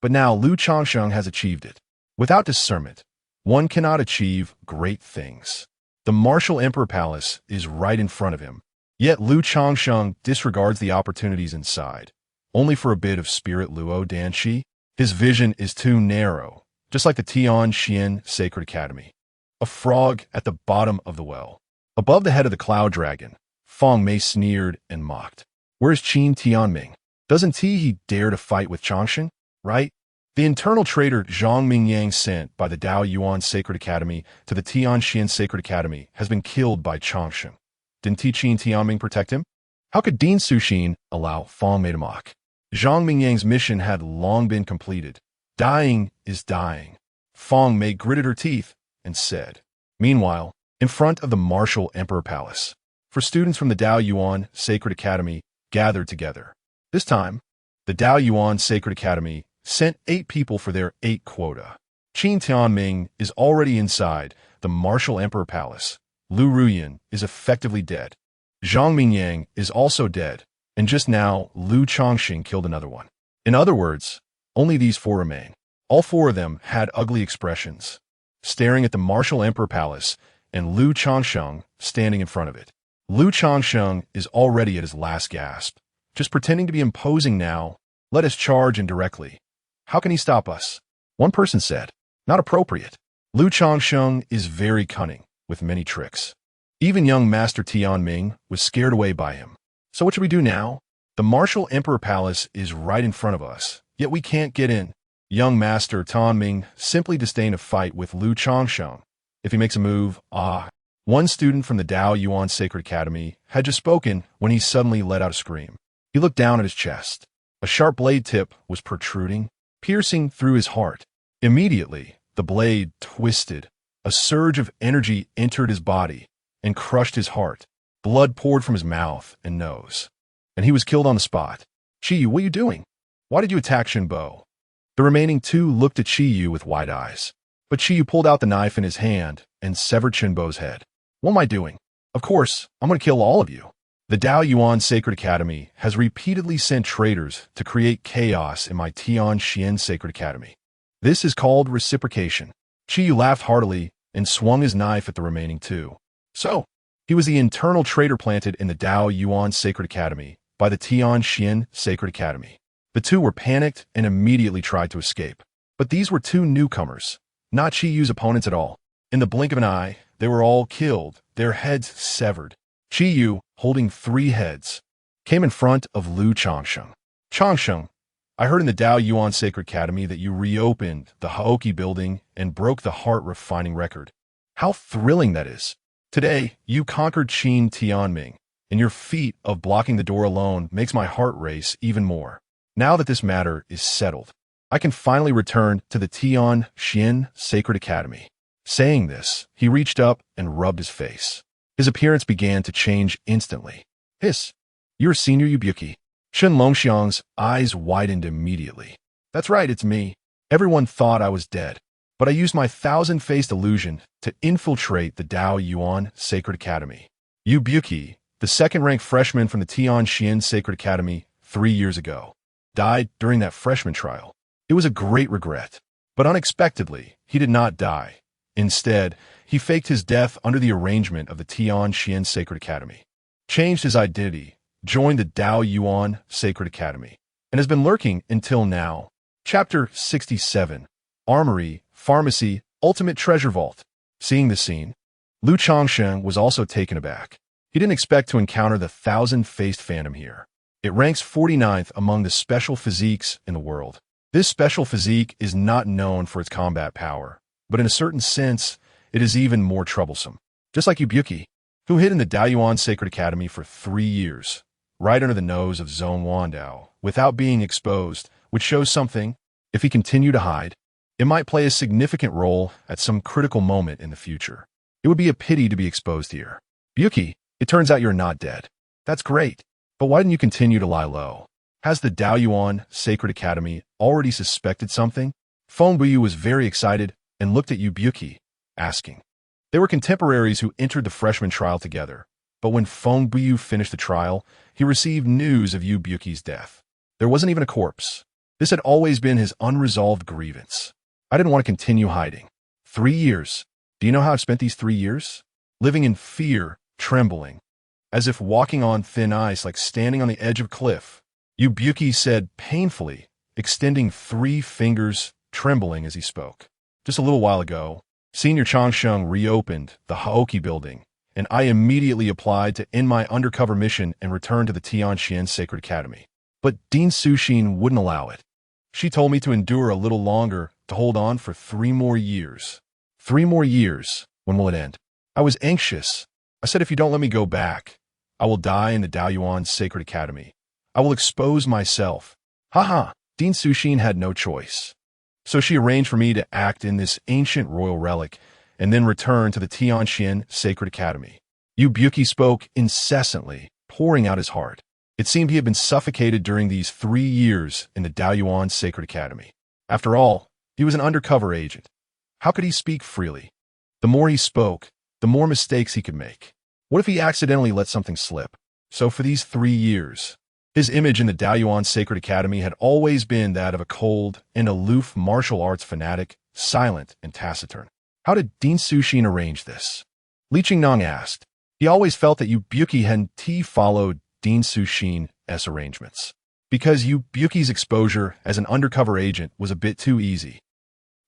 But now Lu Changsheng has achieved it. Without discernment, one cannot achieve great things. The martial emperor palace is right in front of him. Yet Lu Changsheng disregards the opportunities inside, only for a bit of spirit Luo Danshi. His vision is too narrow, just like the Tianxian Sacred Academy. A frog at the bottom of the well. Above the head of the cloud dragon, Feng Mei sneered and mocked. Where's Qin Tianming? Doesn't he dare to fight with Changsheng? Right? The internal traitor Zhang Mingyang sent by the Dao Yuan Sacred Academy to the Tianxian Sacred Academy has been killed by Changsheng. Didn't Qin Tianming protect him? How could Dean Suxin allow Feng Mei to mock? Zhang Mingyang's mission had long been completed. Dying is dying. Feng Mei gritted her teeth and said. Meanwhile, in front of the martial emperor palace, for students from the Dao Yuan Sacred Academy gathered together. This time, the Dao Yuan Sacred Academy sent 8 people for their 8 quota. Qin Tianming is already inside the martial emperor palace. Lu Ruyan is effectively dead. Zhang Mingyang is also dead, and just now Lu Changsheng killed another one. In other words, only these 4 remain. All 4 of them had ugly expressions, staring at the martial emperor palace and Lu Changsheng standing in front of it. Lu Changsheng is already at his last gasp, just pretending to be imposing now. Let us charge indirectly. How can he stop us? One person said. Not appropriate. Lu Changsheng is very cunning, with many tricks. Even young Master Tianming was scared away by him. So what should we do now? The martial emperor palace is right in front of us, yet we can't get in. Young Master Tianming simply disdained a fight with Lu Changsheng. If he makes a move, One student from the Dao Yuan Sacred Academy had just spoken when he suddenly let out a scream. He looked down at his chest. A sharp blade tip was protruding, piercing through his heart. Immediately, the blade twisted. A surge of energy entered his body and crushed his heart. Blood poured from his mouth and nose, and he was killed on the spot. Ziyue, what are you doing? Why did you attack Shinbo? The remaining two looked at Ziyue with wide eyes. But Ziyue pulled out the knife in his hand and severed Shinbo's head. What am I doing? Of course, I'm going to kill all of you. The Dao Yuan Sacred Academy has repeatedly sent traitors to create chaos in my Tianxian Sacred Academy. This is called reciprocation. Ziyue laughed heartily and swung his knife at the remaining two. So, he was the internal traitor planted in the Dao Yuan Sacred Academy by the Tianxian Sacred Academy. The two were panicked and immediately tried to escape. But these were two newcomers, not Ziyue's opponents at all. In the blink of an eye, they were all killed, their heads severed. Ziyue, holding 3 heads, came in front of Lu Changsheng. Changsheng, I heard in the Dao Yuan Sacred Academy that you reopened the ALCHEMY building and broke the heart refining record. How thrilling that is. Today, you conquered Qin Tianming, and your feat of blocking the door alone makes my heart race even more. Now that this matter is settled, I can finally return to the Tianxian Sacred Academy. Saying this, he reached up and rubbed his face. His appearance began to change instantly. Hiss, you're Senior Yubuki. Shen Longxiang's eyes widened immediately. That's right, it's me. Everyone thought I was dead, but I used my 1,000-faced illusion to infiltrate the Dao Yuan Sacred Academy. Yubuki, the second-ranked freshman from the Tianxian Sacred Academy 3 years ago, died during that freshman trial. It was a great regret, but unexpectedly, he did not die. Instead, he faked his death under the arrangement of the Tianxian Sacred Academy, changed his identity, joined the Dao Yuan Sacred Academy, and has been lurking until now. Chapter 67, Armory, Pharmacy, Ultimate Treasure Vault. Seeing the scene, Lu Changsheng was also taken aback. He didn't expect to encounter the 1,000-faced phantom here. It ranks 49th among the special physiques in the world. This special physique is not known for its combat power, but in a certain sense, it is even more troublesome. Just like Yubuki, who hid in the Dao Yuan Sacred Academy for 3 years, right under the nose of Zone Wandao, without being exposed, which shows something. If he continued to hide, it might play a significant role at some critical moment in the future. It would be a pity to be exposed here. Yubuki, it turns out you're not dead. That's great, but why didn't you continue to lie low? Has the Dao Yuan Sacred Academy already suspected something? Feng Buyu was very excited and looked at Yubuki, asking. They were contemporaries who entered the freshman trial together, but when Feng Buyu finished the trial, he received news of Yubuki's death. There wasn't even a corpse. This had always been his unresolved grievance. I didn't want to continue hiding. 3 years. Do you know how I've spent these 3 years? Living in fear, trembling, as if walking on thin ice like standing on the edge of a cliff. Yubuki said painfully, extending 3 fingers, trembling as he spoke. Just a little while ago, Senior Changsheng reopened the ALCHEMY building, and I immediately applied to end my undercover mission and return to the Tianxian Sacred Academy. But Dean Suxin wouldn't allow it. She told me to endure a little longer, to hold on for 3 more years. 3 more years? When will it end? I was anxious. I said, if you don't let me go back, I will die in the Dao Yuan Sacred Academy. I will expose myself. Haha, Dean Suxin had no choice. So she arranged for me to act in this ancient royal relic and then return to the Tianxian Sacred Academy. Yubuki spoke incessantly, pouring out his heart. It seemed he had been suffocated during these 3 years in the Dao Yuan Sacred Academy. After all, he was an undercover agent. How could he speak freely? The more he spoke, the more mistakes he could make. What if he accidentally let something slip? So for these 3 years, his image in the Dao Yuan Sacred Academy had always been that of a cold and aloof martial arts fanatic, silent and taciturn. How did Dean Suxin arrange this? Li Qingnong asked. He always felt that Yubuki hadn't followed Dean Suxin's arrangements, because Yubuki's exposure as an undercover agent was a bit too easy.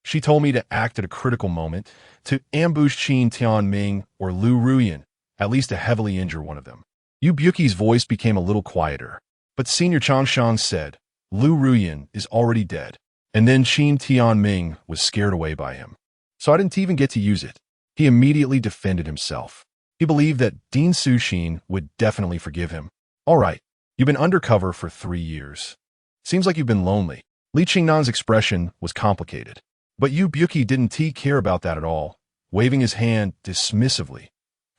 She told me to act at a critical moment, to ambush Qin Tianming or Lu Ruyan, at least to heavily injure one of them. Yubuki's voice became a little quieter, but Senior Changsheng said, Lu Ruyan is already dead, and then Qin Tianming was scared away by him. So I didn't even get to use it. He immediately defended himself. He believed that Dean Suxin would definitely forgive him. All right, you've been undercover for 3 years. Seems like you've been lonely. Li Qingnong's expression was complicated, but Yubuki didn't care about that at all, waving his hand dismissively.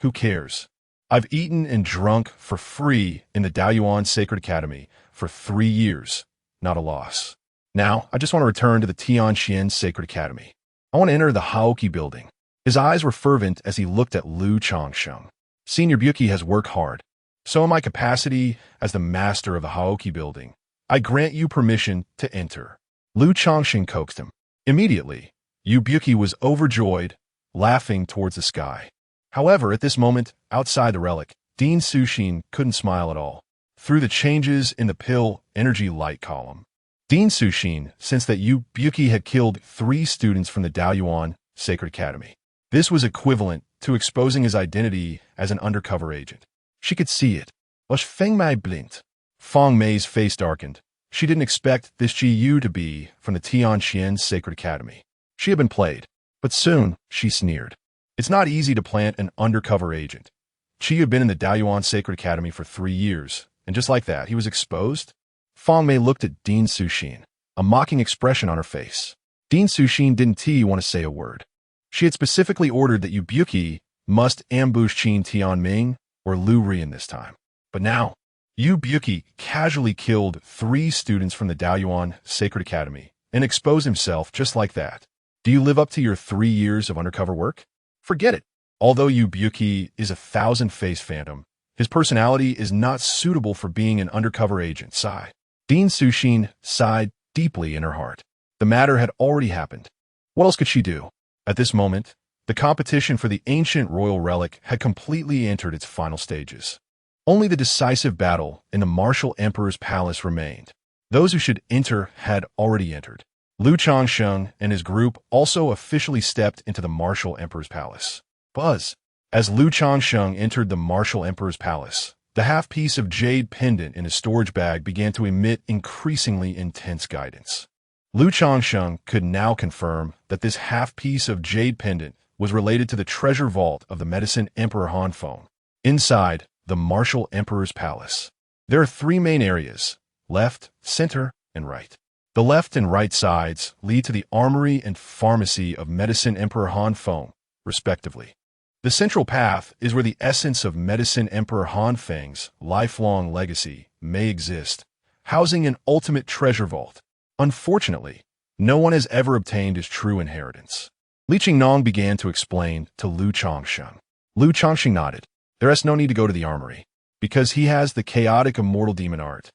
Who cares? I've eaten and drunk for free in the Dao Yuan Sacred Academy for 3 years, not a loss. Now, I just want to return to the Tianxian Sacred Academy. I want to enter the ALCHEMY building. His eyes were fervent as he looked at Lu Changsheng. Senior Buki has worked hard. So in my capacity as the master of the ALCHEMY building, I grant you permission to enter. Lu Changsheng coaxed him. Immediately, Yu Buki was overjoyed, laughing towards the sky. However, at this moment, outside the relic, Dean Sushin couldn't smile at all. Through the changes in the pill energy light column, Dean Sushin sensed that Yu Buki had killed 3 students from the Daoyuan Sacred Academy. This was equivalent to exposing his identity as an undercover agent. She could see it. Was Feng Mei blind? Feng Mei's face darkened. She didn't expect this Ji Yu to be from the Tianxian Sacred Academy. She had been played, but soon she sneered. It's not easy to plant an undercover agent. She had been in the Daoyuan Sacred Academy for 3 years, and just like that, he was exposed? Feng Mei looked at Dean Sushin, a mocking expression on her face. Dean Sushin didn't want to say a word. She had specifically ordered that Yu Buki must ambush Qin Tianming or Lu Rian this time. But now, Yu Buki casually killed 3 students from the Daoyuan Sacred Academy and exposed himself just like that. Do you live up to your 3 years of undercover work? Forget it. Although Yu Buki is a 1,000-face phantom, his personality is not suitable for being an undercover agent. Sigh. Dean Sushin sighed deeply in her heart. The matter had already happened. What else could she do? At this moment, the competition for the ancient royal relic had completely entered its final stages. Only the decisive battle in the martial emperor's palace remained. Those who should enter had already entered. Lu Changsheng and his group also officially stepped into the martial emperor's palace. Buzz. As Lu Changsheng entered the martial emperor's palace, the half-piece of jade pendant in his storage bag began to emit increasingly intense guidance. Lu Changsheng could now confirm that this half-piece of jade pendant was related to the treasure vault of the medicine Emperor Hanfeng. Inside the martial emperor's palace, there are 3 main areas: left, center, and right. The left and right sides lead to the armory and pharmacy of medicine Emperor Hanfeng, respectively. The central path is where the essence of medicine Emperor Hanfeng's lifelong legacy may exist, housing an ultimate treasure vault. Unfortunately, no one has ever obtained his true inheritance. Li Qingnong began to explain to Lu Changsheng. Lu Changsheng nodded. There is no need to go to the armory, because he has the chaotic immortal demon art,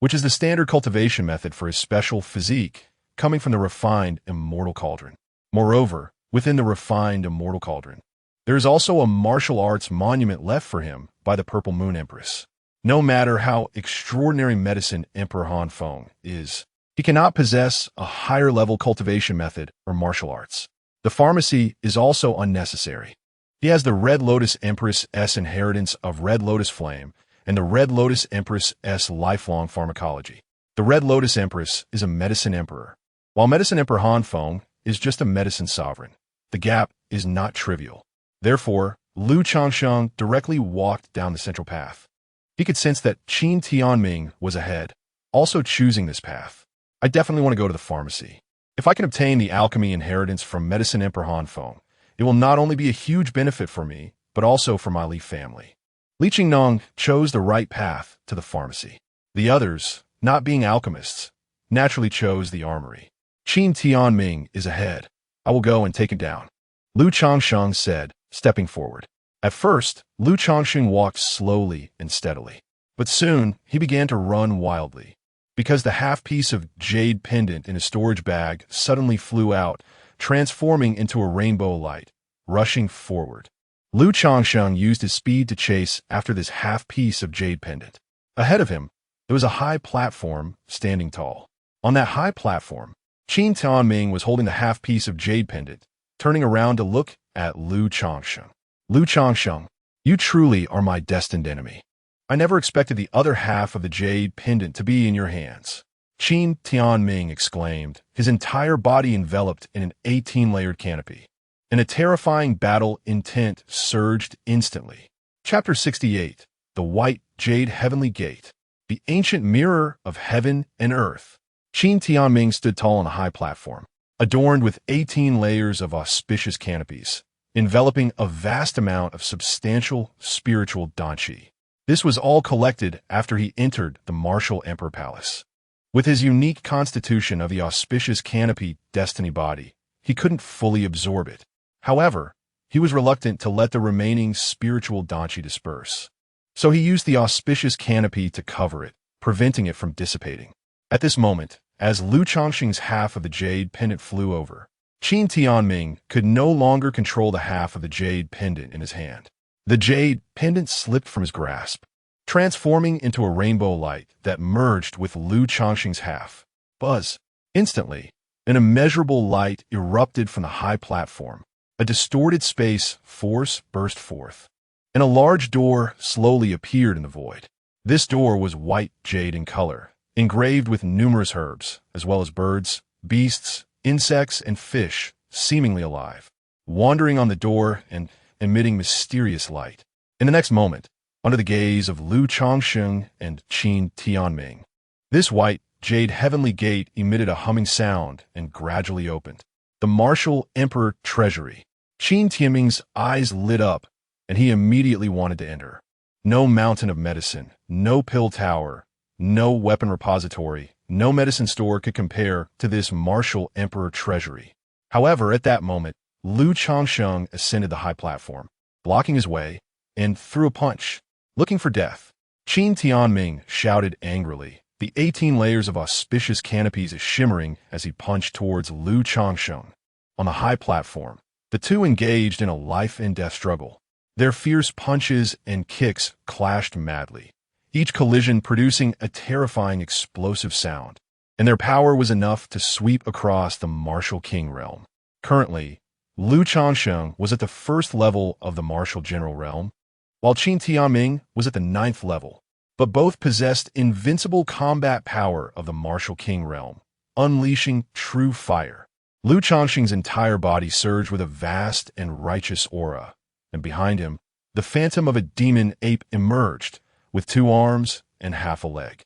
which is the standard cultivation method for his special physique, coming from the refined immortal cauldron. Moreover, within the refined immortal cauldron, there is also a martial arts monument left for him by the Purple Moon Empress. No matter how extraordinary medicine Emperor Hanfeng is, he cannot possess a higher-level cultivation method or martial arts. The pharmacy is also unnecessary. He has the Red Lotus Empress S inheritance of Red Lotus Flame and the Red Lotus Empress S lifelong pharmacology. The Red Lotus Empress is a medicine emperor, while medicine Emperor Hanfeng is just a medicine sovereign. The gap is not trivial. Therefore, Lu Changsheng directly walked down the central path. He could sense that Qin Tianming was ahead, also choosing this path. I definitely want to go to the pharmacy. If I can obtain the alchemy inheritance from medicine Emperor Hanfeng, it will not only be a huge benefit for me, but also for my Li family. Li Qingnong chose the right path to the pharmacy. The others, not being alchemists, naturally chose the armory. Qin Tianming is ahead. I will go and take him down, Lu Changsheng said, stepping forward. At first, Lu Changsheng walked slowly and steadily, but soon he began to run wildly, because the half-piece of jade pendant in his storage bag suddenly flew out, transforming into a rainbow light, rushing forward. Lu Changsheng used his speed to chase after this half-piece of jade pendant. Ahead of him, there was a high platform standing tall. On that high platform, Qin Tianming was holding the half-piece of jade pendant, turning around to look at Lu Changsheng. Lu Changsheng, you truly are my destined enemy. I never expected the other half of the jade pendant to be in your hands, Qin Tianming exclaimed, his entire body enveloped in an 18-layered canopy. And a terrifying battle intent surged instantly. Chapter 68, The White Jade Heavenly Gate, the ancient mirror of heaven and earth. Qin Tianming stood tall on a high platform, adorned with 18 layers of auspicious canopies, enveloping a vast amount of substantial spiritual danqi. This was all collected after he entered the martial emperor palace. With his unique constitution of the auspicious canopy destiny body, he couldn't fully absorb it. However, he was reluctant to let the remaining spiritual danchi disperse. So he used the auspicious canopy to cover it, preventing it from dissipating. At this moment, as Lu Changsheng's half of the jade pendant flew over, Qin Tianming could no longer control the half of the jade pendant in his hand. The jade pendant slipped from his grasp, transforming into a rainbow light that merged with Lu Changsheng's half. Buzz! Instantly, an immeasurable light erupted from the high platform. A distorted space force burst forth, and a large door slowly appeared in the void. This door was white jade in color, engraved with numerous herbs, as well as birds, beasts, insects, and fish, seemingly alive, wandering on the door and emitting mysterious light. In the next moment, under the gaze of Lu Changsheng and Qin Tianming, this white jade heavenly gate emitted a humming sound and gradually opened. The martial emperor treasury. Qin Tianming's eyes lit up, and he immediately wanted to enter. No mountain of medicine, no pill tower, no weapon repository, no medicine store could compare to this martial emperor treasury. However, at that moment, Lu Changsheng ascended the high platform, blocking his way, and threw a punch, looking for death. Qin Tianming shouted angrily, the 18 layers of auspicious canopies shimmering as he punched towards Lu Changsheng. On the high platform, the two engaged in a life-and-death struggle. Their fierce punches and kicks clashed madly, each collision producing a terrifying explosive sound, and their power was enough to sweep across the martial king realm. Currently, Lu Changsheng was at the first level of the martial general realm, while Qin Tianming was at the 9th level, but both possessed invincible combat power of the martial king realm, unleashing true fire. Lu Changsheng's entire body surged with a vast and righteous aura, and behind him, the phantom of a demon ape emerged, with 2 arms and half a leg,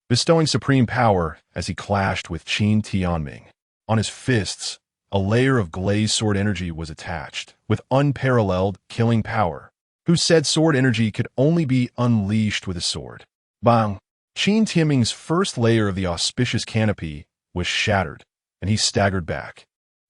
bestowing supreme power as he clashed with Qin Tianming. On his fists, a layer of glazed sword energy was attached, with unparalleled killing power, whose said sword energy could only be unleashed with a sword. Bang! Qin Tianming's first layer of the auspicious canopy was shattered, and he staggered back.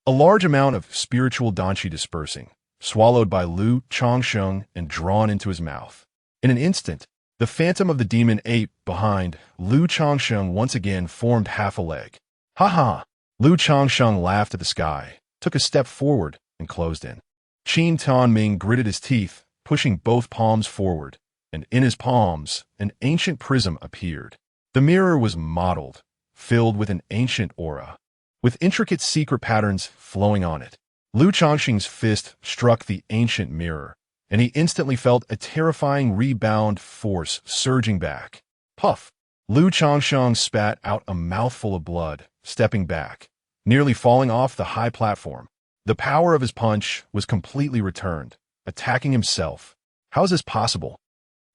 A large amount of spiritual danchi dispersing, swallowed by Lu Changsheng and drawn into his mouth. In an instant, the phantom of the demon ape behind Lu Changsheng once again formed half a leg. Ha ha! Lu Changsheng laughed at the sky, took a step forward, and closed in. Qin Tianming gritted his teeth, pushing both palms forward, and in his palms, an ancient prism appeared. The mirror was mottled, filled with an ancient aura, with intricate secret patterns flowing on it. Lu Changsheng's fist struck the ancient mirror, and he instantly felt a terrifying rebound force surging back. Puff! Lu Changsheng spat out a mouthful of blood, stepping back, nearly falling off the high platform. The power of his punch was completely returned, attacking himself. How is this possible?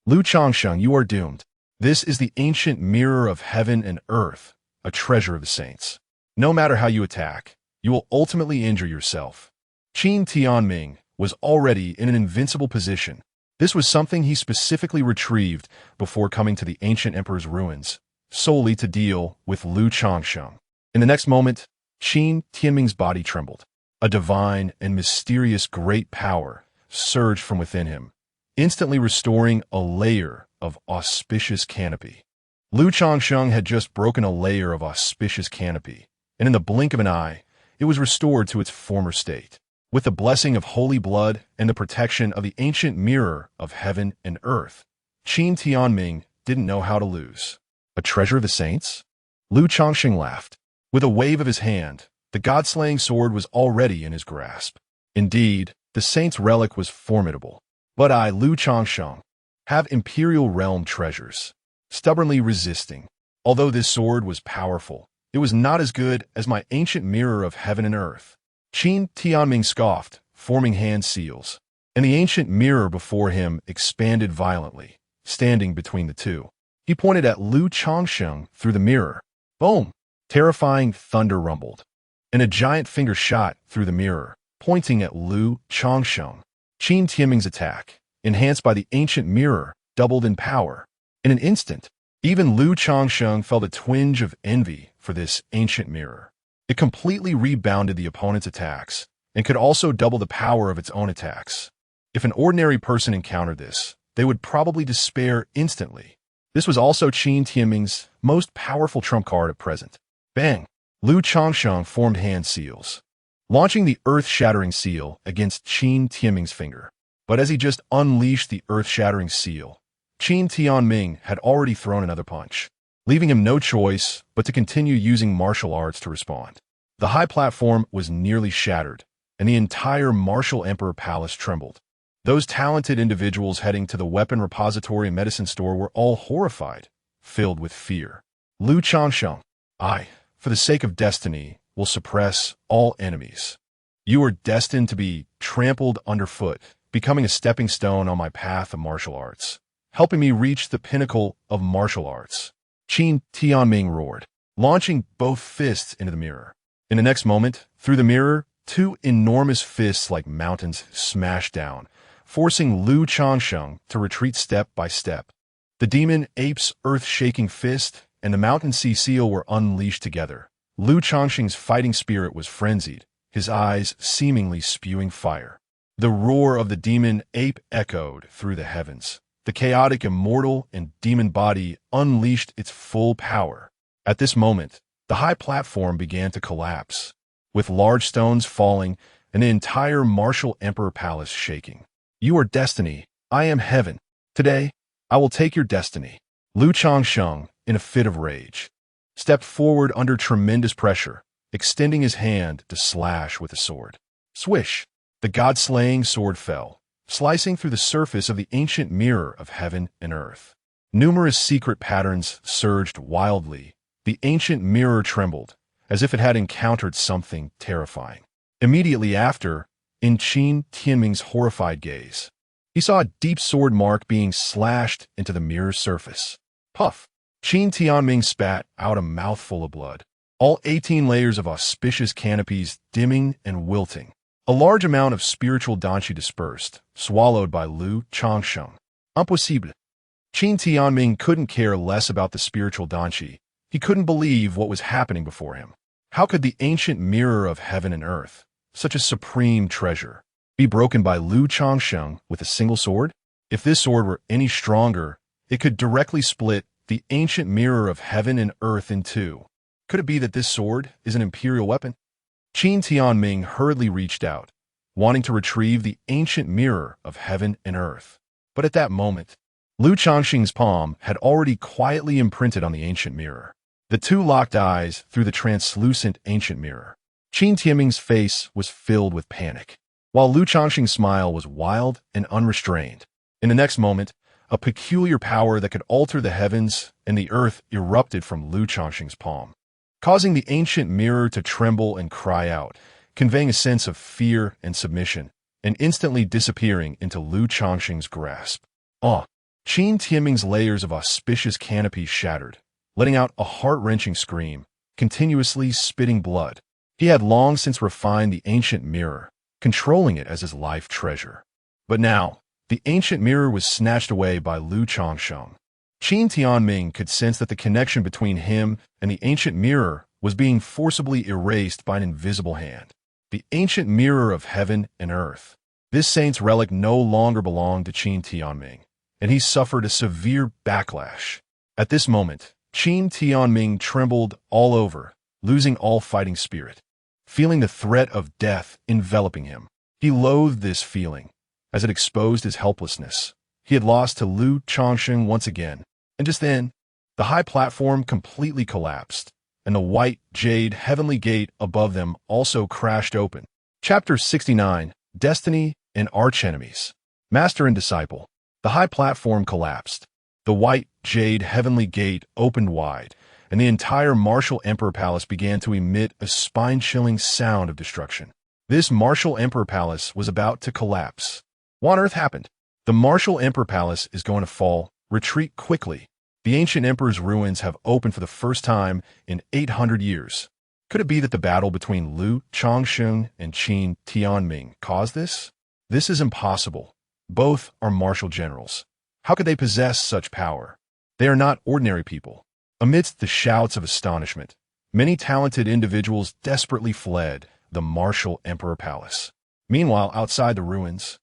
Lu Changsheng, you are doomed. This is the ancient mirror of heaven and earth, a treasure of the saints. No matter how you attack, you will ultimately injure yourself. Qin Tianming was already in an invincible position. This was something he specifically retrieved before coming to the ancient emperor's ruins, solely to deal with Lu Changsheng. In the next moment, Qin Tianming's body trembled. A divine and mysterious great power surged from within him, instantly restoring a layer of auspicious canopy. Lu Changsheng had just broken a layer of auspicious canopy, and in the blink of an eye, it was restored to its former state. With the blessing of holy blood and the protection of the ancient mirror of heaven and earth, Qin Tianming didn't know how to lose. A treasure of the saints? Lu Changsheng laughed. With a wave of his hand, the god-slaying sword was already in his grasp. Indeed, the saint's relic was formidable. But I, Lu Changsheng, have imperial realm treasures, stubbornly resisting. Although this sword was powerful, it was not as good as my ancient mirror of heaven and earth. Qin Tianming scoffed, forming hand seals, and the ancient mirror before him expanded violently, standing between the two. He pointed at Lu Changsheng through the mirror. Boom! Terrifying thunder rumbled, and a giant finger shot through the mirror, pointing at Lu Changsheng. Qin Tianming's attack, enhanced by the ancient mirror, doubled in power. In an instant, even Changsheng felt a twinge of envy for this ancient mirror. It completely rebounded the opponent's attacks and could also double the power of its own attacks. If an ordinary person encountered this, they would probably despair instantly. This was also Qin Tianming's most powerful trump card at present. Bang! Changsheng formed hand seals, launching the earth-shattering seal against Qin Tianming's finger. But as he just unleashed the earth-shattering seal, Qin Tianming had already thrown another punch, leaving him no choice but to continue using martial arts to respond. The high platform was nearly shattered, and the entire Martial Emperor Palace trembled. Those talented individuals heading to the weapon repository and medicine store were all horrified, filled with fear. Changsheng, I, for the sake of destiny, will suppress all enemies. You are destined to be trampled underfoot, becoming a stepping stone on my path of martial arts, helping me reach the pinnacle of martial arts. Qin Tianming roared, launching both fists into the mirror. In the next moment, through the mirror, two enormous fists like mountains smashed down, forcing Changsheng to retreat step by step. The demon ape's earth-shaking fist and the mountain sea seal were unleashed together. Changsheng's fighting spirit was frenzied, his eyes seemingly spewing fire. The roar of the demon ape echoed through the heavens. The chaotic immortal and demon body unleashed its full power. At this moment, the high platform began to collapse, with large stones falling and the entire Martial Emperor Palace shaking. You are destiny. I am heaven. Today, I will take your destiny. Changsheng, in a fit of rage, stepped forward under tremendous pressure, extending his hand to slash with a sword. Swish! The god-slaying sword fell, slicing through the surface of the ancient mirror of heaven and earth. Numerous secret patterns surged wildly. The ancient mirror trembled, as if it had encountered something terrifying. Immediately after, in Qin Tianming's horrified gaze, he saw a deep sword mark being slashed into the mirror's surface. Puff! Qin Tianming spat out a mouthful of blood, all 18 layers of auspicious canopies dimming and wilting. A large amount of spiritual danqi dispersed, swallowed by Changsheng. Impossible. Qin Tianming couldn't care less about the spiritual danqi. He couldn't believe what was happening before him. How could the ancient mirror of heaven and earth, such a supreme treasure, be broken by Changsheng with a single sword? If this sword were any stronger, it could directly split the ancient mirror of heaven and earth in two. Could it be that this sword is an imperial weapon? Qin Tianming hurriedly reached out, wanting to retrieve the ancient mirror of heaven and earth. But at that moment, Changsheng's palm had already quietly imprinted on the ancient mirror. The two locked eyes through the translucent ancient mirror. Qin Tianming's face was filled with panic, while Changsheng's smile was wild and unrestrained. In the next moment, a peculiar power that could alter the heavens and the earth erupted from Changsheng's palm, causing the ancient mirror to tremble and cry out, conveying a sense of fear and submission, and instantly disappearing into Changsheng's grasp. Qin Tianming's layers of auspicious canopy shattered, letting out a heart-wrenching scream, continuously spitting blood. He had long since refined the ancient mirror, controlling it as his life treasure. But now, the ancient mirror was snatched away by Changsheng. Qin Tianming could sense that the connection between him and the ancient mirror was being forcibly erased by an invisible hand. The ancient mirror of heaven and earth. This saint's relic no longer belonged to Qin Tianming, and he suffered a severe backlash. At this moment, Qin Tianming trembled all over, losing all fighting spirit. Feeling the threat of death enveloping him, he loathed this feeling, as it exposed his helplessness. He had lost to Changsheng once again, and just then, the high platform completely collapsed, and the white jade heavenly gate above them also crashed open. Chapter 69, Destiny and Archenemies. Master and Disciple. The high platform collapsed. The white jade heavenly gate opened wide, and the entire Martial Emperor Palace began to emit a spine-chilling sound of destruction. This Martial Emperor Palace was about to collapse. What on earth happened? The Martial Emperor Palace is going to fall. Retreat quickly. The ancient emperor's ruins have opened for the first time in 800 years. Could it be that the battle between Changsheng and Qin Tianming caused this? This is impossible. Both are martial generals. How could they possess such power? They are not ordinary people. Amidst the shouts of astonishment, many talented individuals desperately fled the martial emperor palace. Meanwhile, outside the ruins,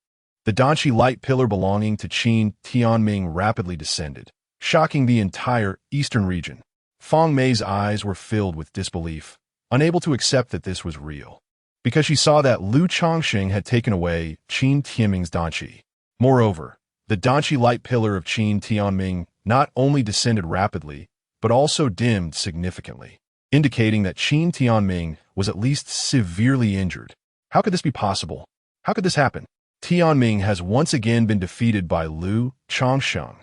the Danqi light pillar belonging to Qin Tianming rapidly descended, shocking the entire eastern region. Feng Mei's eyes were filled with disbelief, unable to accept that this was real, because she saw that Lu Changsheng had taken away Qin Tianming's Danqi. Moreover, the Danqi light pillar of Qin Tianming not only descended rapidly, but also dimmed significantly, indicating that Qin Tianming was at least severely injured. How could this be possible? How could this happen? Tianming has once again been defeated by Lu Changsheng.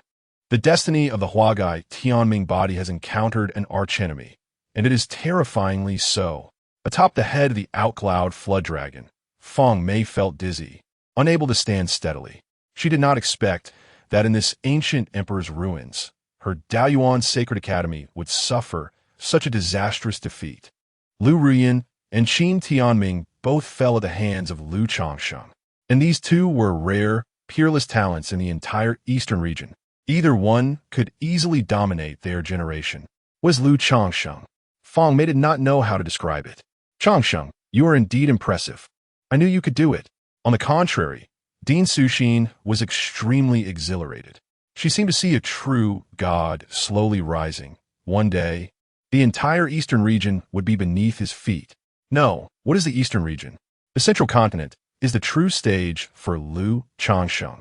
The destiny of the Huagai Tianming body has encountered an archenemy, and it is terrifyingly so. Atop the head of the outcloud flood dragon, Feng Mei felt dizzy, unable to stand steadily. She did not expect that in this ancient emperor's ruins, her Daoyuan Sacred Academy would suffer such a disastrous defeat. Lu Ruyan and Qin Tianming both fell at the hands of Lu Changsheng, and these two were rare, peerless talents in the entire eastern region. Either one could easily dominate their generation. Was Lu Changsheng? Feng Mei did not know how to describe it. Changsheng, you are indeed impressive. I knew you could do it. On the contrary, Dean Suxin was extremely exhilarated. She seemed to see a true god slowly rising. One day, the entire eastern region would be beneath his feet. No, what is the eastern region? The central continent is the true stage for Lu Changsheng.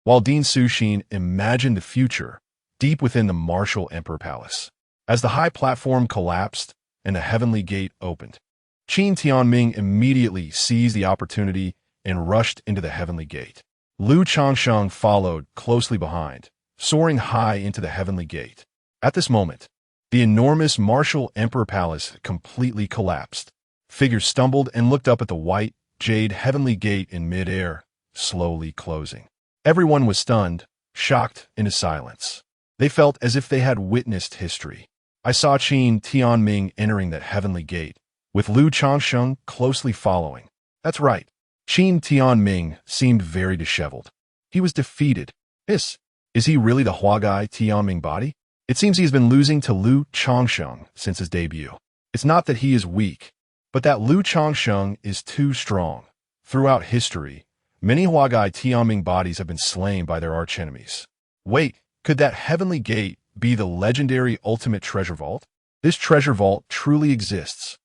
While Dean Suxin imagined the future deep within the martial emperor palace. As the high platform collapsed and the heavenly gate opened, Qin Tianming immediately seized the opportunity and rushed into the heavenly gate. Lu Changsheng followed closely behind, soaring high into the heavenly gate. At this moment, the enormous martial emperor palace completely collapsed. Figures stumbled and looked up at the white, jade heavenly gate in mid-air, slowly closing. Everyone was stunned, shocked into silence. They felt as if they had witnessed history. I saw Qin Tianming entering that heavenly gate, with Lu Changsheng closely following. That's right. Qin Tianming seemed very disheveled. He was defeated. Is he really the Huagai Tianming body? It seems he has been losing to Lu Changsheng since his debut. It's not that he is weak, but that Lu Changsheng is too strong. Throughout history, many Huagai Tianming bodies have been slain by their archenemies. Wait, could that heavenly gate be the legendary ultimate treasure vault? This treasure vault truly exists.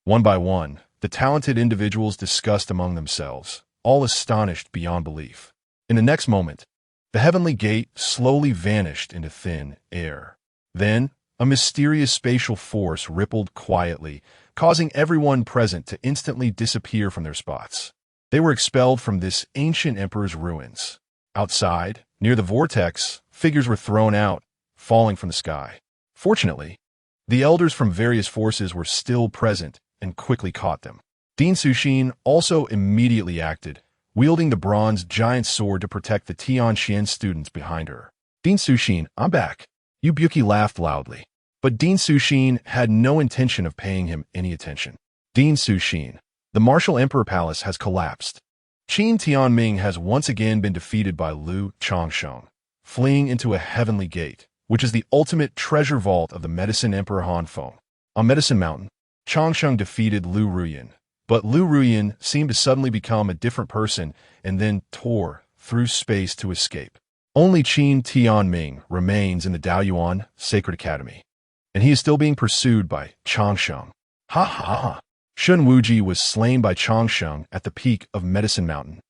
One by one, the talented individuals discussed among themselves, all astonished beyond belief. In the next moment, the heavenly gate slowly vanished into thin air. Then, a mysterious spatial force rippled quietly, causing everyone present to instantly disappear from their spots. They were expelled from this ancient emperor's ruins. Outside, near the vortex, figures were thrown out, falling from the sky. Fortunately, the elders from various forces were still present and quickly caught them. Dean Suxin also immediately acted, wielding the bronze giant sword to protect the Tianxian students behind her. Dean Suxin, I'm back. Yubuki laughed loudly. But Dean Suxin had no intention of paying him any attention. Dean Suxin, the martial emperor palace has collapsed. Qin Tianming has once again been defeated by Lu Changsheng, fleeing into a heavenly gate, which is the ultimate treasure vault of the medicine emperor Hanfeng. On Medicine Mountain, Changsheng defeated Lu Ruyan, but Lu Ruyan seemed to suddenly become a different person and then tore through space to escape. Only Qin Tianming remains in the Daoyuan Sacred Academy, and he is still being pursued by Changsheng. Ha ha ha! Shun Wuji was slain by Changsheng at the peak of Medicine Mountain.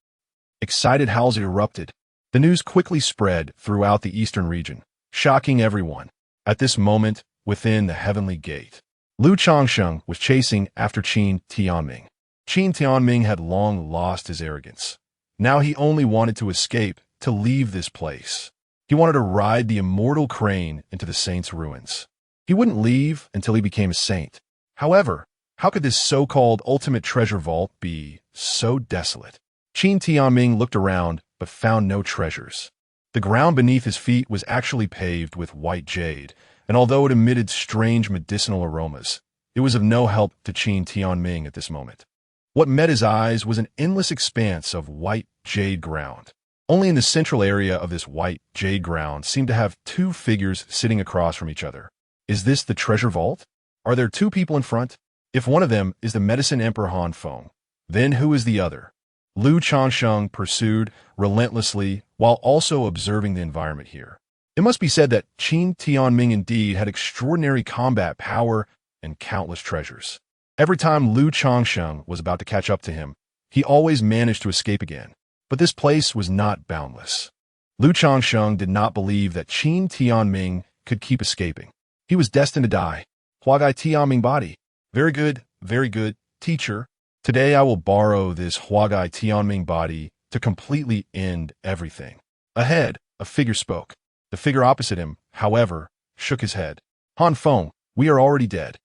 Excited howls erupted. The news quickly spread throughout the eastern region, shocking everyone. At this moment, within the heavenly gate, Lu Changsheng was chasing after Qin Tianming. Qin Tianming had long lost his arrogance. Now he only wanted to escape, to leave this place. He wanted to ride the immortal crane into the saint's ruins. He wouldn't leave until he became a saint. However, how could this so-called ultimate treasure vault be so desolate? Qin Tianming looked around, but found no treasures. The ground beneath his feet was actually paved with white jade, and although it emitted strange medicinal aromas, it was of no help to Qin Tianming at this moment. What met his eyes was an endless expanse of white jade ground. Only in the central area of this white jade ground seemed to have two figures sitting across from each other. Is this the treasure vault? Are there two people in front? If one of them is the Medicine Emperor Han Feng, then who is the other? Lu Changsheng pursued relentlessly while also observing the environment here. It must be said that Qin Tianming indeed had extraordinary combat power and countless treasures. Every time Lu Changsheng was about to catch up to him, he always managed to escape again. But this place was not boundless. Lu Changsheng did not believe that Qin Tianming could keep escaping. He was destined to die. Huagai Tianming Body. Very good, teacher. Today I will borrow this Huagai Tianming Body to completely end everything. Ahead, a figure spoke. The figure opposite him, however, shook his head. Han Feng, we are already dead.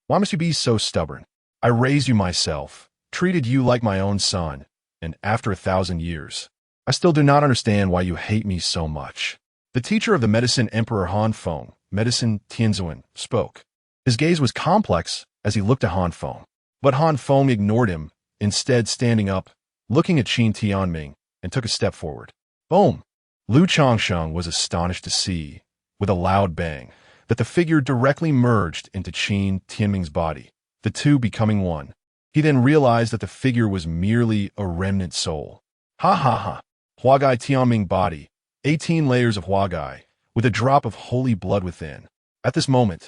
Why must you be so stubborn? I raised you myself, treated you like my own son, and after 1,000 years, I still do not understand why you hate me so much. The teacher of the Medicine Emperor Han Feng, Medicine Tianzhuan, spoke. His gaze was complex as he looked at Han Feng, but Han Feng ignored him, instead standing up, looking at Qin Tianming, and took a step forward. Boom! Lu Changsheng was astonished to see, with a loud bang, that the figure directly merged into Qin Tianming's body, the two becoming one. He then realized that the figure was merely a remnant soul. Ha ha ha! Huagai Tianming Body, 18 layers of Huagai, with a drop of holy blood within. At this moment,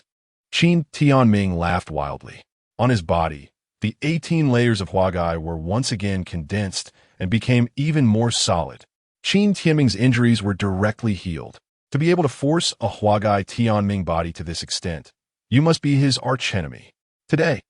Qin Tianming laughed wildly. On his body, the 18 layers of Huagai were once again condensed and became even more solid. Qin Tianming's injuries were directly healed. To be able to force a Huagai Tianming body to this extent, you must be his archenemy. Today,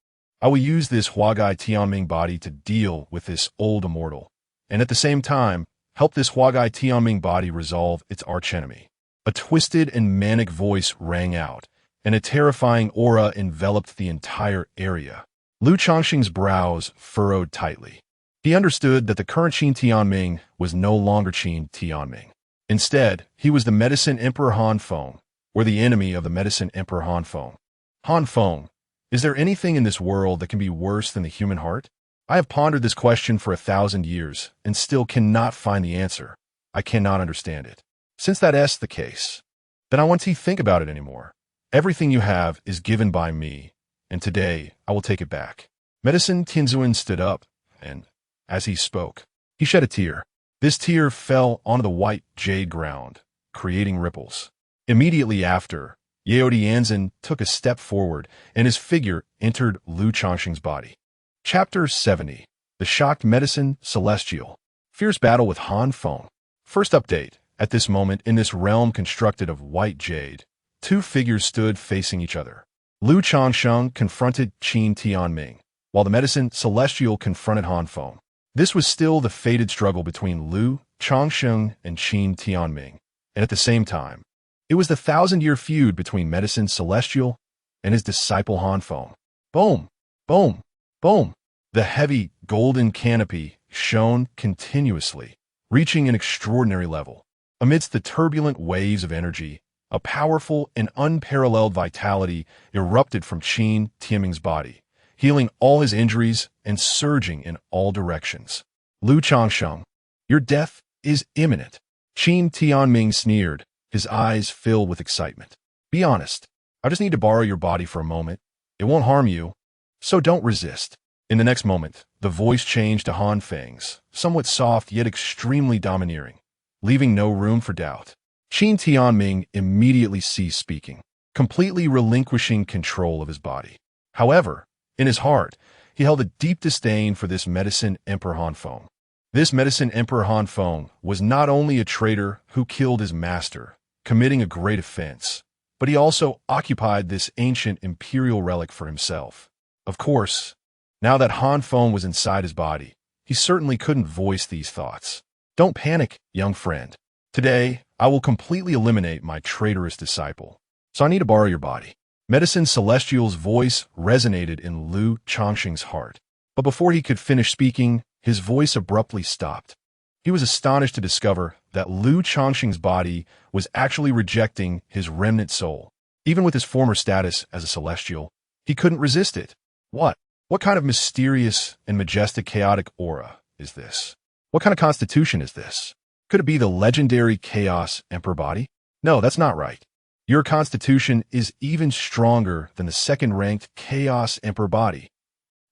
I will use this Huagai Tianming body to deal with this old immortal, and at the same time, help this Huagai Tianming body resolve its archenemy. A twisted and manic voice rang out, and a terrifying aura enveloped the entire area. Lu Changsheng's brows furrowed tightly. He understood that the current Qin Tianming was no longer Qin Tianming. Instead, he was the Medicine Emperor Han Feng, or the enemy of the Medicine Emperor Han Feng. Han Feng, is there anything in this world that can be worse than the human heart? I have pondered this question for 1,000 years and still cannot find the answer. I cannot understand it. Since that is the case, then I won't think about it anymore. Everything you have is given by me, and today I will take it back. Medicine Tianzhuan stood up, and as he spoke, he shed a tear. This tear fell onto the white jade ground, creating ripples. Immediately after, Yao Dianzhen took a step forward, and his figure entered Lu Changsheng's body. Chapter 70. The Shocked Medicine Celestial. Fierce battle with Han Feng. First update. At this moment, in this realm constructed of white jade, two figures stood facing each other. Lu Changsheng confronted Qin Tianming, while the Medicine Celestial confronted Han Feng. This was still the fated struggle between Lu Changsheng and Qin Tianming, and at the same time, it was the 1,000-year feud between Medicine Celestial and his disciple Han Feng. Boom! Boom! Boom! The heavy golden canopy shone continuously, reaching an extraordinary level. Amidst the turbulent waves of energy, a powerful and unparalleled vitality erupted from Qin Tianming's body, healing all his injuries and surging in all directions. Lu Changsheng, your death is imminent. Qin Tianming sneered, his eyes filled with excitement. Be honest. I just need to borrow your body for a moment. It won't harm you, so don't resist. In the next moment, the voice changed to Han Feng's, somewhat soft yet extremely domineering, leaving no room for doubt. Qin Tianming immediately ceased speaking, completely relinquishing control of his body. However, in his heart, he held a deep disdain for this Medicine Emperor Han Feng. This Medicine Emperor Han Feng was not only a traitor who killed his master, committing a great offense, but he also occupied this ancient imperial relic for himself. Of course, now that Han Feng was inside his body, he certainly couldn't voice these thoughts. Don't panic, young friend. Today, I will completely eliminate my traitorous disciple, so I need to borrow your body. Medicine Celestial's voice resonated in Lu Changsheng's heart, but before he could finish speaking, his voice abruptly stopped. He was astonished to discover that Lu Changsheng's body was actually rejecting his remnant soul. Even with his former status as a celestial, he couldn't resist it. What kind of mysterious and majestic chaotic aura is this? What kind of constitution is this? Could it be the legendary Chaos Emperor Body? No, that's not right. Your constitution is even stronger than the second-ranked Chaos Emperor Body.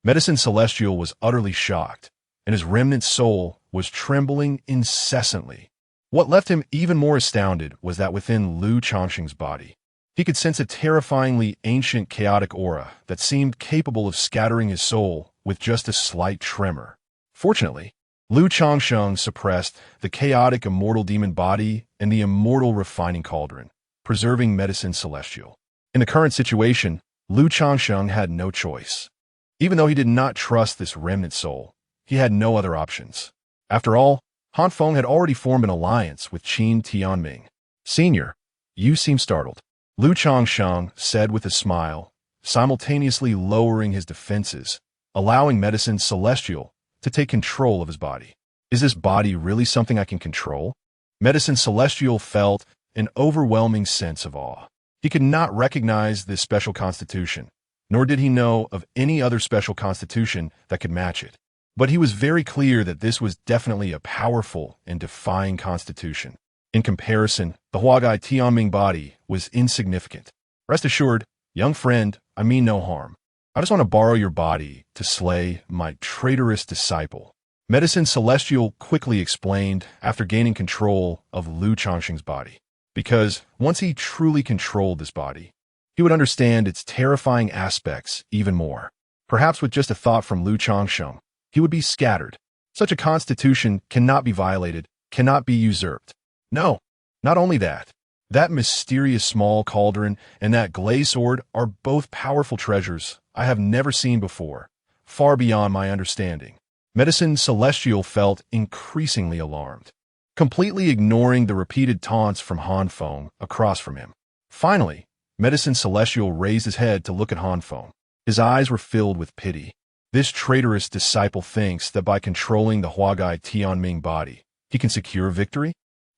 Medicine Celestial was utterly shocked, and his remnant soul was trembling incessantly. What left him even more astounded was that within Lu Changsheng's body, he could sense a terrifyingly ancient chaotic aura that seemed capable of scattering his soul with just a slight tremor. Fortunately, Lu Changsheng suppressed the chaotic Immortal Demon Body and the Immortal Refining Cauldron, preserving Medicine Celestial. In the current situation, Lu Changsheng had no choice. Even though he did not trust this remnant soul, he had no other options. After all, Han Feng had already formed an alliance with Qin Tianming. Senior, you seem startled, Lu Changsheng said with a smile, simultaneously lowering his defenses, allowing Medicine Celestial to take control of his body. Is this body really something I can control? Medicine Celestial felt an overwhelming sense of awe. He could not recognize this special constitution, nor did he know of any other special constitution that could match it. But he was very clear that this was definitely a powerful and defying constitution. In comparison, the Huagai Tianming body was insignificant. Rest assured, young friend, I mean no harm. I just want to borrow your body to slay my traitorous disciple. Medicine Celestial quickly explained after gaining control of Lu Changsheng's body. Because once he truly controlled this body, he would understand its terrifying aspects even more. Perhaps with just a thought from Lu Changsheng, he would be scattered. Such a constitution cannot be violated, cannot be usurped. No, not only that. That mysterious small cauldron and that glazed sword are both powerful treasures I have never seen before, far beyond my understanding. Medicine Celestial felt increasingly alarmed, completely ignoring the repeated taunts from Han Feng across from him. Finally, Medicine Celestial raised his head to look at Han Feng. His eyes were filled with pity. This traitorous disciple thinks that by controlling the Huagai Tianming body, he can secure victory?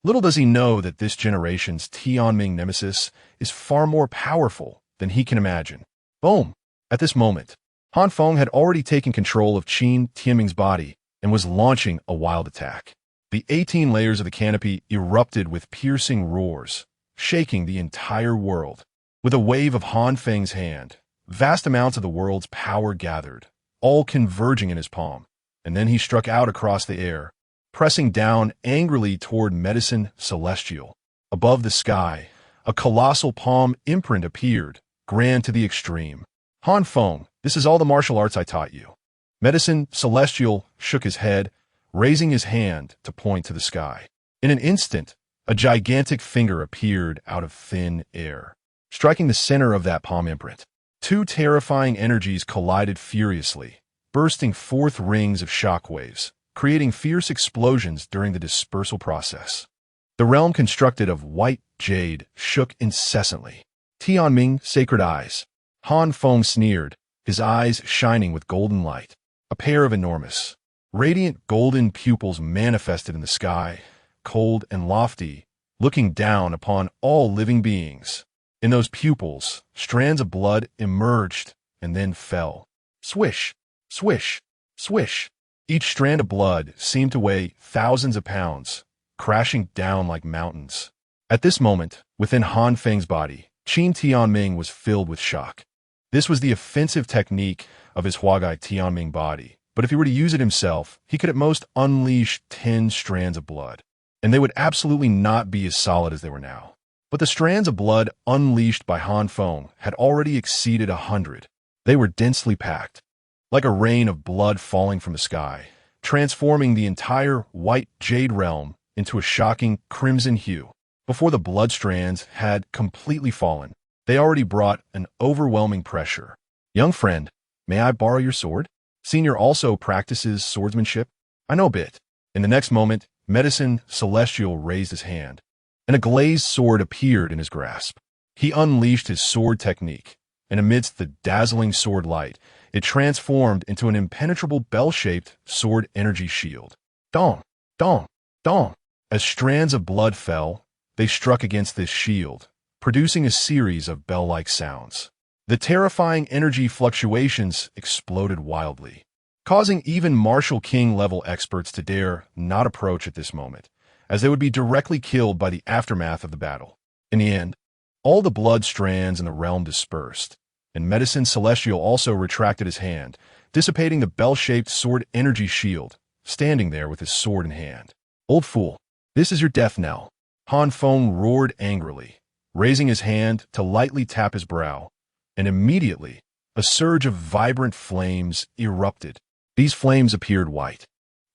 Little does he know that this generation's Tianming nemesis is far more powerful than he can imagine. Boom! At this moment, Han Feng had already taken control of Qin Tianming's body and was launching a wild attack. The 18 layers of the canopy erupted with piercing roars, shaking the entire world. With a wave of Han Feng's hand, vast amounts of the world's power gathered, all converging in his palm, and then he struck out across the air, pressing down angrily toward Medicine Celestial. Above the sky, a colossal palm imprint appeared, grand to the extreme. Han Feng, this is all the martial arts I taught you. Medicine Celestial shook his head, raising his hand to point to the sky. In an instant, a gigantic finger appeared out of thin air, striking the center of that palm imprint. Two terrifying energies collided furiously, bursting forth rings of shockwaves, creating fierce explosions during the dispersal process. The realm constructed of white jade shook incessantly. Tianming, sacred eyes. Han Feng sneered, his eyes shining with golden light. A pair of enormous, radiant golden pupils manifested in the sky, cold and lofty, looking down upon all living beings. In those pupils, strands of blood emerged and then fell. Swish, swish, swish. Each strand of blood seemed to weigh thousands of pounds, crashing down like mountains. At this moment, within Han Feng's body, Qin Tianming was filled with shock. This was the offensive technique of his Huagai Tianming body, but if he were to use it himself, he could at most unleash 10 strands of blood, and they would absolutely not be as solid as they were now. But the strands of blood unleashed by Han Feng had already exceeded 100. They were densely packed, like a rain of blood falling from the sky, transforming the entire white jade realm into a shocking crimson hue. Before the blood strands had completely fallen, they already brought an overwhelming pressure. Young friend, may I borrow your sword? Senior also practices swordsmanship. I know a bit. In the next moment, Medicine Celestial raised his hand, and a glazed sword appeared in his grasp. He unleashed his sword technique, and amidst the dazzling sword light, it transformed into an impenetrable bell-shaped sword energy shield. Dong, dong, dong. As strands of blood fell, they struck against this shield, producing a series of bell-like sounds. The terrifying energy fluctuations exploded wildly, causing even Martial King-level experts to dare not approach at this moment, as they would be directly killed by the aftermath of the battle. In the end, all the blood strands in the realm dispersed, and Medicine Celestial also retracted his hand, dissipating the bell-shaped sword energy shield, standing there with his sword in hand. "Old fool, this is your death knell," Han Feng roared angrily, raising his hand to lightly tap his brow, and immediately a surge of vibrant flames erupted. These flames appeared white,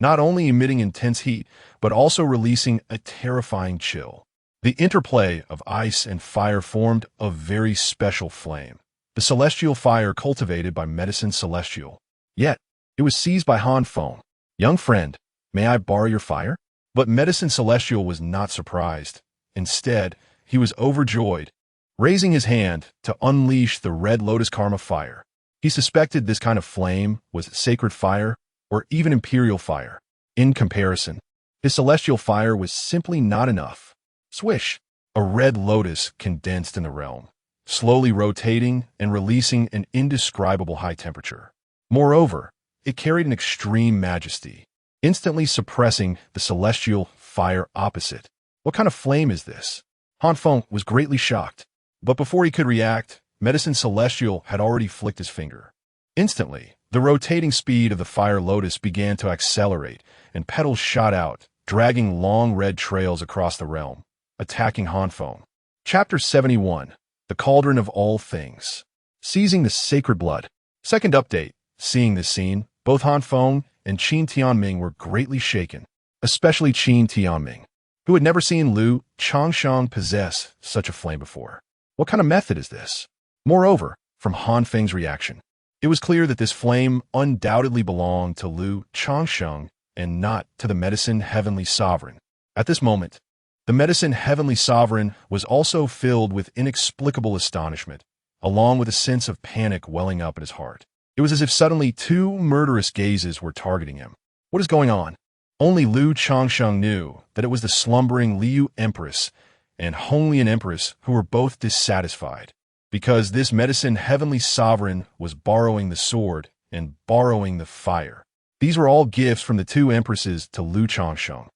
not only emitting intense heat, but also releasing a terrifying chill. The interplay of ice and fire formed a very special flame, the celestial fire cultivated by Medicine Celestial. Yet, it was seized by Han Feng. "Young friend, may I borrow your fire?" But Medicine Celestial was not surprised. Instead, he was overjoyed, raising his hand to unleash the Red Lotus Karma fire. He suspected this kind of flame was sacred fire or even imperial fire. In comparison, his celestial fire was simply not enough. Swish! A red lotus condensed in the realm, slowly rotating and releasing an indescribable high temperature. Moreover, it carried an extreme majesty, instantly suppressing the celestial fire opposite. What kind of flame is this? Han Feng was greatly shocked, but before he could react, Medicine Celestial had already flicked his finger. Instantly, the rotating speed of the fire lotus began to accelerate, and petals shot out, dragging long red trails across the realm, attacking Han Feng. Chapter 71. The Cauldron of All Things. Seizing the Sacred Blood. Second update. Seeing this scene, both Han Feng and Qin Tianming were greatly shaken, especially Qin Tianming, who had never seen Liu Changsheng possess such a flame before. What kind of method is this? Moreover, from Han Feng's reaction, it was clear that this flame undoubtedly belonged to Liu Changsheng and not to the Medicine Heavenly Sovereign. At this moment, the Medicine Heavenly Sovereign was also filled with inexplicable astonishment, along with a sense of panic welling up in his heart. It was as if suddenly two murderous gazes were targeting him. What is going on? Only Liu Changsheng knew that it was the slumbering Liu Empress and Honglian Empress who were both dissatisfied, because this Medicine Heavenly Sovereign was borrowing the sword and borrowing the fire. These were all gifts from the two Empresses to Liu Changsheng.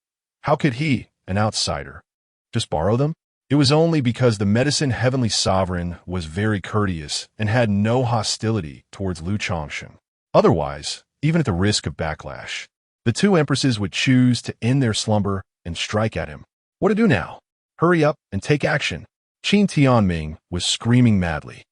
How could he, an outsider, just borrow them? It was only because the Medicine Heavenly Sovereign was very courteous and had no hostility towards Liu Changsheng. Otherwise, even at the risk of backlash, the two Empresses would choose to end their slumber and strike at him. What to do now? Hurry up and take action. Qin Tianming was screaming madly,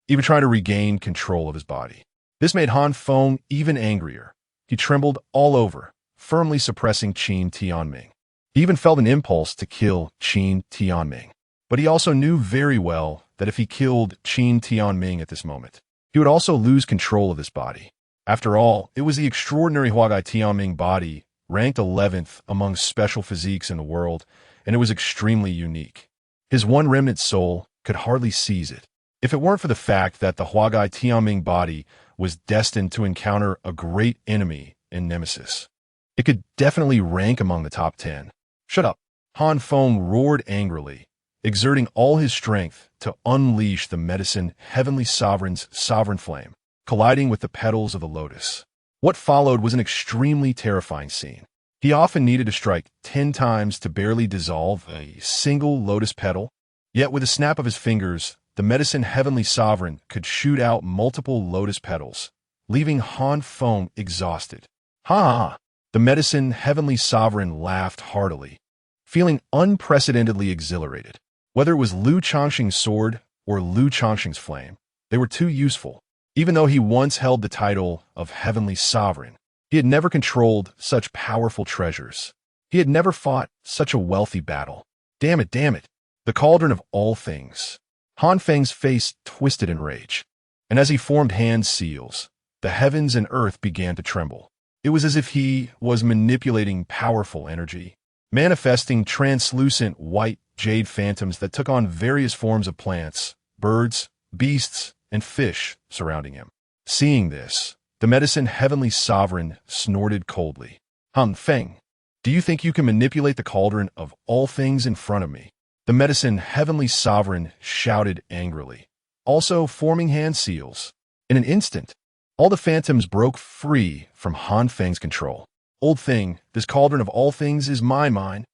even trying to regain control of his body. This made Han Feng even angrier. He trembled all over, firmly suppressing Qin Tianming. He even felt an impulse to kill Qin Tianming. But he also knew very well that if he killed Qin Tianming at this moment, he would also lose control of this body. After all, it was the extraordinary Huagai Tianming body, ranked 11th among special physiques in the world, and it was extremely unique. His one remnant soul could hardly seize it. If it weren't for the fact that the Huagai Tianming body was destined to encounter a great enemy and nemesis, it could definitely rank among the top 10. Shut up! Han Feng roared angrily, exerting all his strength to unleash the Medicine Heavenly Sovereign's sovereign flame, colliding with the petals of the lotus. What followed was an extremely terrifying scene. He often needed to strike 10 times to barely dissolve a single lotus petal, yet with a snap of his fingers, the Medicine Heavenly Sovereign could shoot out multiple lotus petals, leaving Han Feng exhausted. Ha! The Medicine Heavenly Sovereign laughed heartily, feeling unprecedentedly exhilarated. Whether it was Liu Changsheng's sword or Liu Changsheng's flame, they were too useful. Even though he once held the title of Heavenly Sovereign, he had never controlled such powerful treasures. He had never fought such a wealthy battle. Damn it, damn it. The Cauldron of All Things. Han Feng's face twisted in rage, and as he formed hand seals, the heavens and earth began to tremble. It was as if he was manipulating powerful energy, manifesting translucent white jade phantoms that took on various forms of plants, birds, beasts, and fish surrounding him. Seeing this, the Medicine Heavenly Sovereign snorted coldly. Han Feng, do you think you can manipulate the cauldron of all things in front of me? The Medicine Heavenly Sovereign shouted angrily, also forming hand seals. In an instant, all the phantoms broke free from Han Feng's control. Old thing, this cauldron of all things is mine.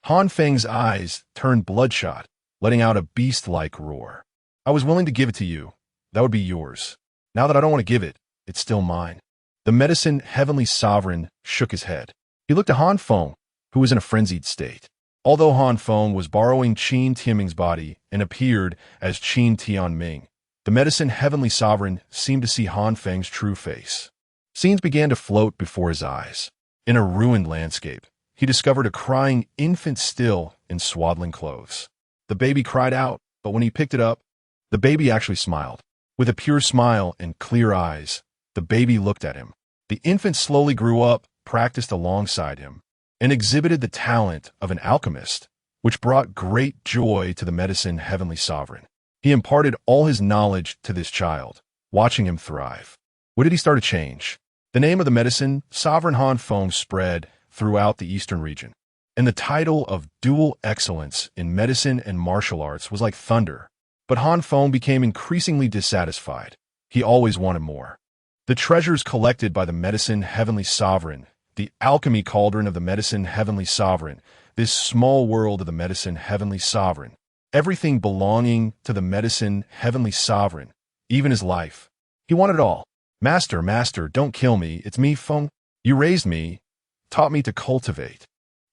Han Feng's eyes turned bloodshot, letting out a beast-like roar. I was willing to give it to you. That would be yours. Now that I don't want to give it, it's still mine. The medicine heavenly sovereign shook his head. He looked at Han Feng, who was in a frenzied state. Although Han Feng was borrowing Qin Tianming's body and appeared as Qin Tianming, the medicine heavenly sovereign seemed to see Han Feng's true face. Scenes began to float before his eyes. In a ruined landscape, he discovered a crying infant still in swaddling clothes. The baby cried out, but when he picked it up, the baby actually smiled. With a pure smile and clear eyes, the baby looked at him. The infant slowly grew up, practiced alongside him, and exhibited the talent of an alchemist, which brought great joy to the medicine heavenly sovereign. He imparted all his knowledge to this child, watching him thrive. What did he start to change? The name of the medicine, Sovereign Han Feng, spread throughout the eastern region, and the title of dual excellence in medicine and martial arts was like thunder. But Han Feng became increasingly dissatisfied. He always wanted more. The treasures collected by the medicine heavenly sovereign, the alchemy cauldron of the medicine heavenly sovereign, this small world of the medicine heavenly sovereign, everything belonging to the medicine heavenly sovereign, even his life. He wanted it all. Master, master, don't kill me. It's me, Feng. You raised me, taught me to cultivate,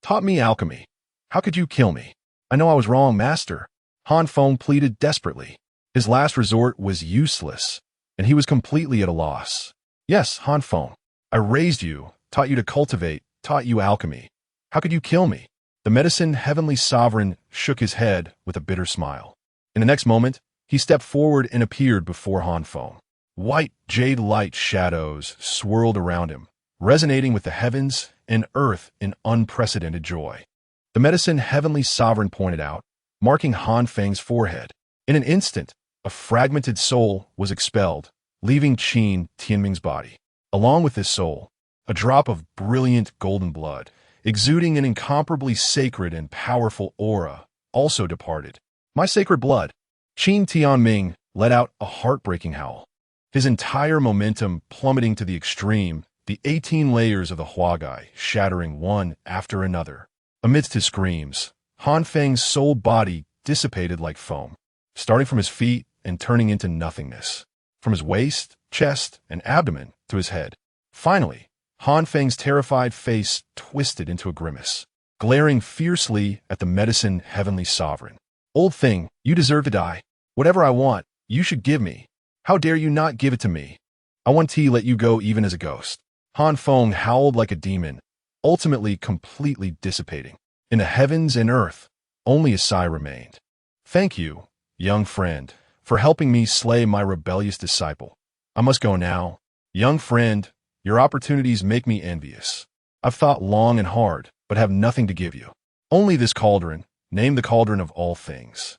taught me alchemy. How could you kill me? I know I was wrong, master. Han Feng pleaded desperately. His last resort was useless, and he was completely at a loss. Yes, Han Feng, I raised you, taught you to cultivate, taught you alchemy. How could you kill me? The medicine heavenly sovereign shook his head with a bitter smile. In the next moment, he stepped forward and appeared before Han Feng. White jade light shadows swirled around him, resonating with the heavens and earth in unprecedented joy. The medicine heavenly sovereign pointed out, marking Han Feng's forehead. In an instant, a fragmented soul was expelled, leaving Qin Tianming's body. Along with this soul, a drop of brilliant golden blood, exuding an incomparably sacred and powerful aura, also departed. My sacred blood! Qin Tianming let out a heartbreaking howl. His entire momentum plummeting to the extreme, the 18 layers of the Huagai shattering one after another. Amidst his screams, Han Feng's soul body dissipated like foam, starting from his feet and turning into nothingness, from his waist, chest, and abdomen to his head. Finally, Han Feng's terrified face twisted into a grimace, glaring fiercely at the medicine heavenly sovereign. Old thing, you deserve to die. Whatever I want, you should give me. How dare you not give it to me? I want to let you go even as a ghost. Han Feng howled like a demon, ultimately completely dissipating. In the heavens and earth, only a sigh remained. Thank you, young friend, for helping me slay my rebellious disciple. I must go now. Young friend, your opportunities make me envious. I've thought long and hard, but have nothing to give you. Only this cauldron, named the Cauldron of All Things,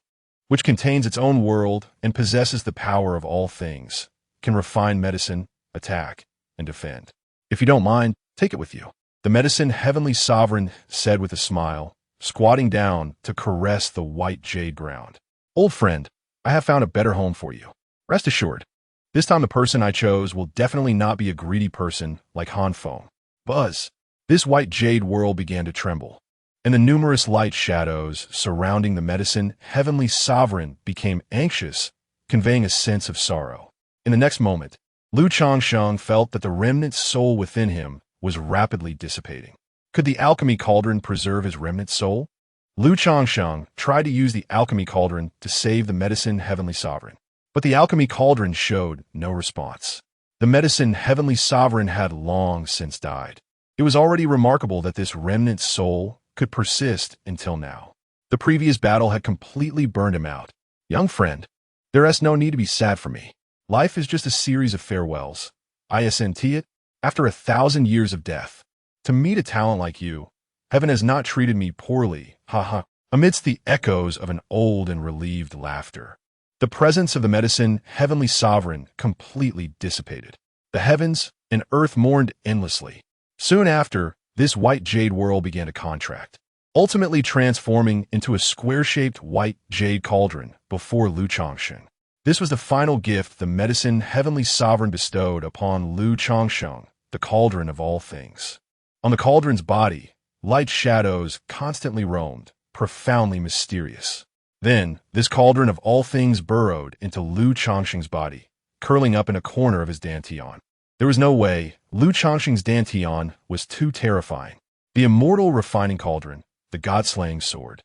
which contains its own world and possesses the power of all things, can refine medicine, attack, and defend. If you don't mind, take it with you. The medicine heavenly sovereign said with a smile, squatting down to caress the white jade ground. Old friend, I have found a better home for you. Rest assured, this time the person I chose will definitely not be a greedy person like Han Feng. Buzz! This white jade world began to tremble, and the numerous light shadows surrounding the medicine heavenly sovereign became anxious, conveying a sense of sorrow. In the next moment, Lu Changsheng felt that the remnant soul within him was rapidly dissipating. Could the alchemy cauldron preserve his remnant soul? Lu Changsheng tried to use the alchemy cauldron to save the medicine heavenly sovereign, but the alchemy cauldron showed no response. The medicine heavenly sovereign had long since died. It was already remarkable that this remnant soul could persist until now. The previous battle had completely burned him out. Young friend, there is no need to be sad for me. Life is just a series of farewells. Isn't it? After 1,000 years of death, to meet a talent like you, heaven has not treated me poorly, haha. Amidst the echoes of an old and relieved laughter, the presence of the medicine heavenly sovereign completely dissipated. The heavens and earth mourned endlessly. Soon after, this white jade world began to contract, ultimately transforming into a square-shaped white jade cauldron before Lu Changsheng. This was the final gift the medicine heavenly sovereign bestowed upon Lu Changsheng, the cauldron of all things. On the cauldron's body, light shadows constantly roamed, profoundly mysterious. Then, this cauldron of all things burrowed into Lu Changsheng's body, curling up in a corner of his dantian. There was no way. Lu Changsheng's dantian was too terrifying. The Immortal Refining Cauldron, the God-slaying sword,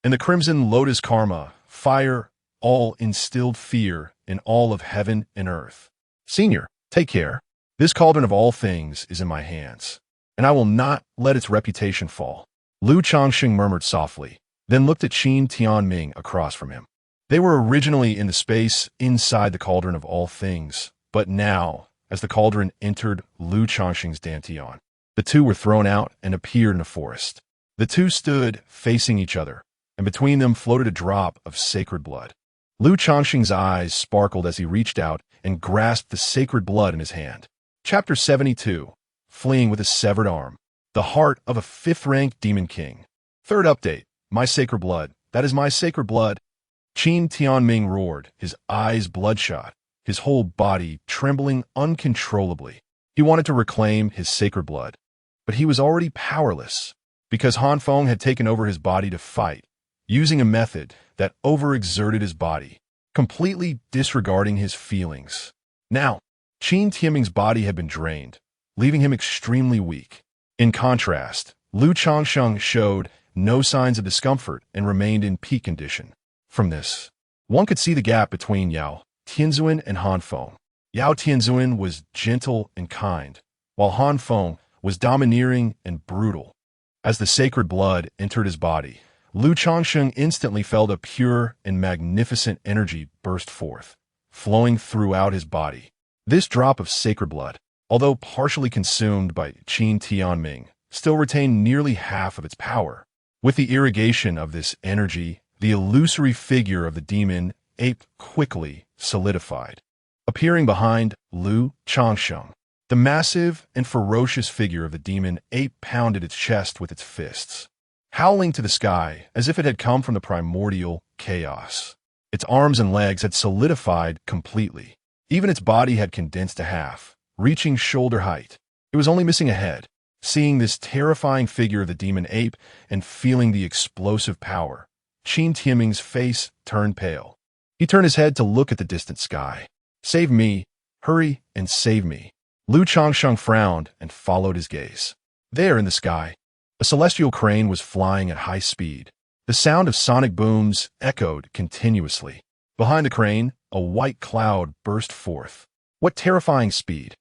and the Crimson Lotus Karma, fire, all instilled fear in all of heaven and earth. Senior, take care. This cauldron of all things is in my hands, and I will not let its reputation fall. Lu Changsheng murmured softly, then looked at Qin Tianming across from him. They were originally in the space inside the cauldron of all things, but now, as the cauldron entered Lu Changsheng's dantian, the two were thrown out and appeared in a forest. The two stood facing each other, and between them floated a drop of sacred blood. Lu Changsheng's eyes sparkled as he reached out and grasped the sacred blood in his hand. Chapter 72. Fleeing with a severed arm. The heart of a fifth-ranked demon king. Third update. My sacred blood. That is my sacred blood. Qin Tianming roared, his eyes bloodshot, his whole body trembling uncontrollably. He wanted to reclaim his sacred blood, but he was already powerless because Han Feng had taken over his body to fight, using a method that overexerted his body, completely disregarding his feelings. Now, Qin Tianming's body had been drained, leaving him extremely weak. In contrast, Lu Changsheng showed no signs of discomfort and remained in peak condition. From this, one could see the gap between Yao Tianzuan and Han Feng. Yao Tianzuan was gentle and kind, while Han Feng was domineering and brutal. As the sacred blood entered his body, Lu Changsheng instantly felt a pure and magnificent energy burst forth, flowing throughout his body. This drop of sacred blood, although partially consumed by Qin Tianming, still retained nearly half of its power. With the irrigation of this energy, the illusory figure of the demon ape quickly solidified, appearing behind Lu Changsheng. The massive and ferocious figure of the demon ape pounded its chest with its fists, howling to the sky as if it had come from the primordial chaos. Its arms and legs had solidified completely. Even its body had condensed to half, reaching shoulder height. It was only missing a head. Seeing this terrifying figure of the demon ape and feeling the explosive power, Qin Tianming's face turned pale. He turned his head to look at the distant sky. Save me, hurry and save me. Lu Changsheng frowned and followed his gaze. There in the sky, a celestial crane was flying at high speed. The sound of sonic booms echoed continuously. Behind the crane, a white cloud burst forth. What terrifying speed!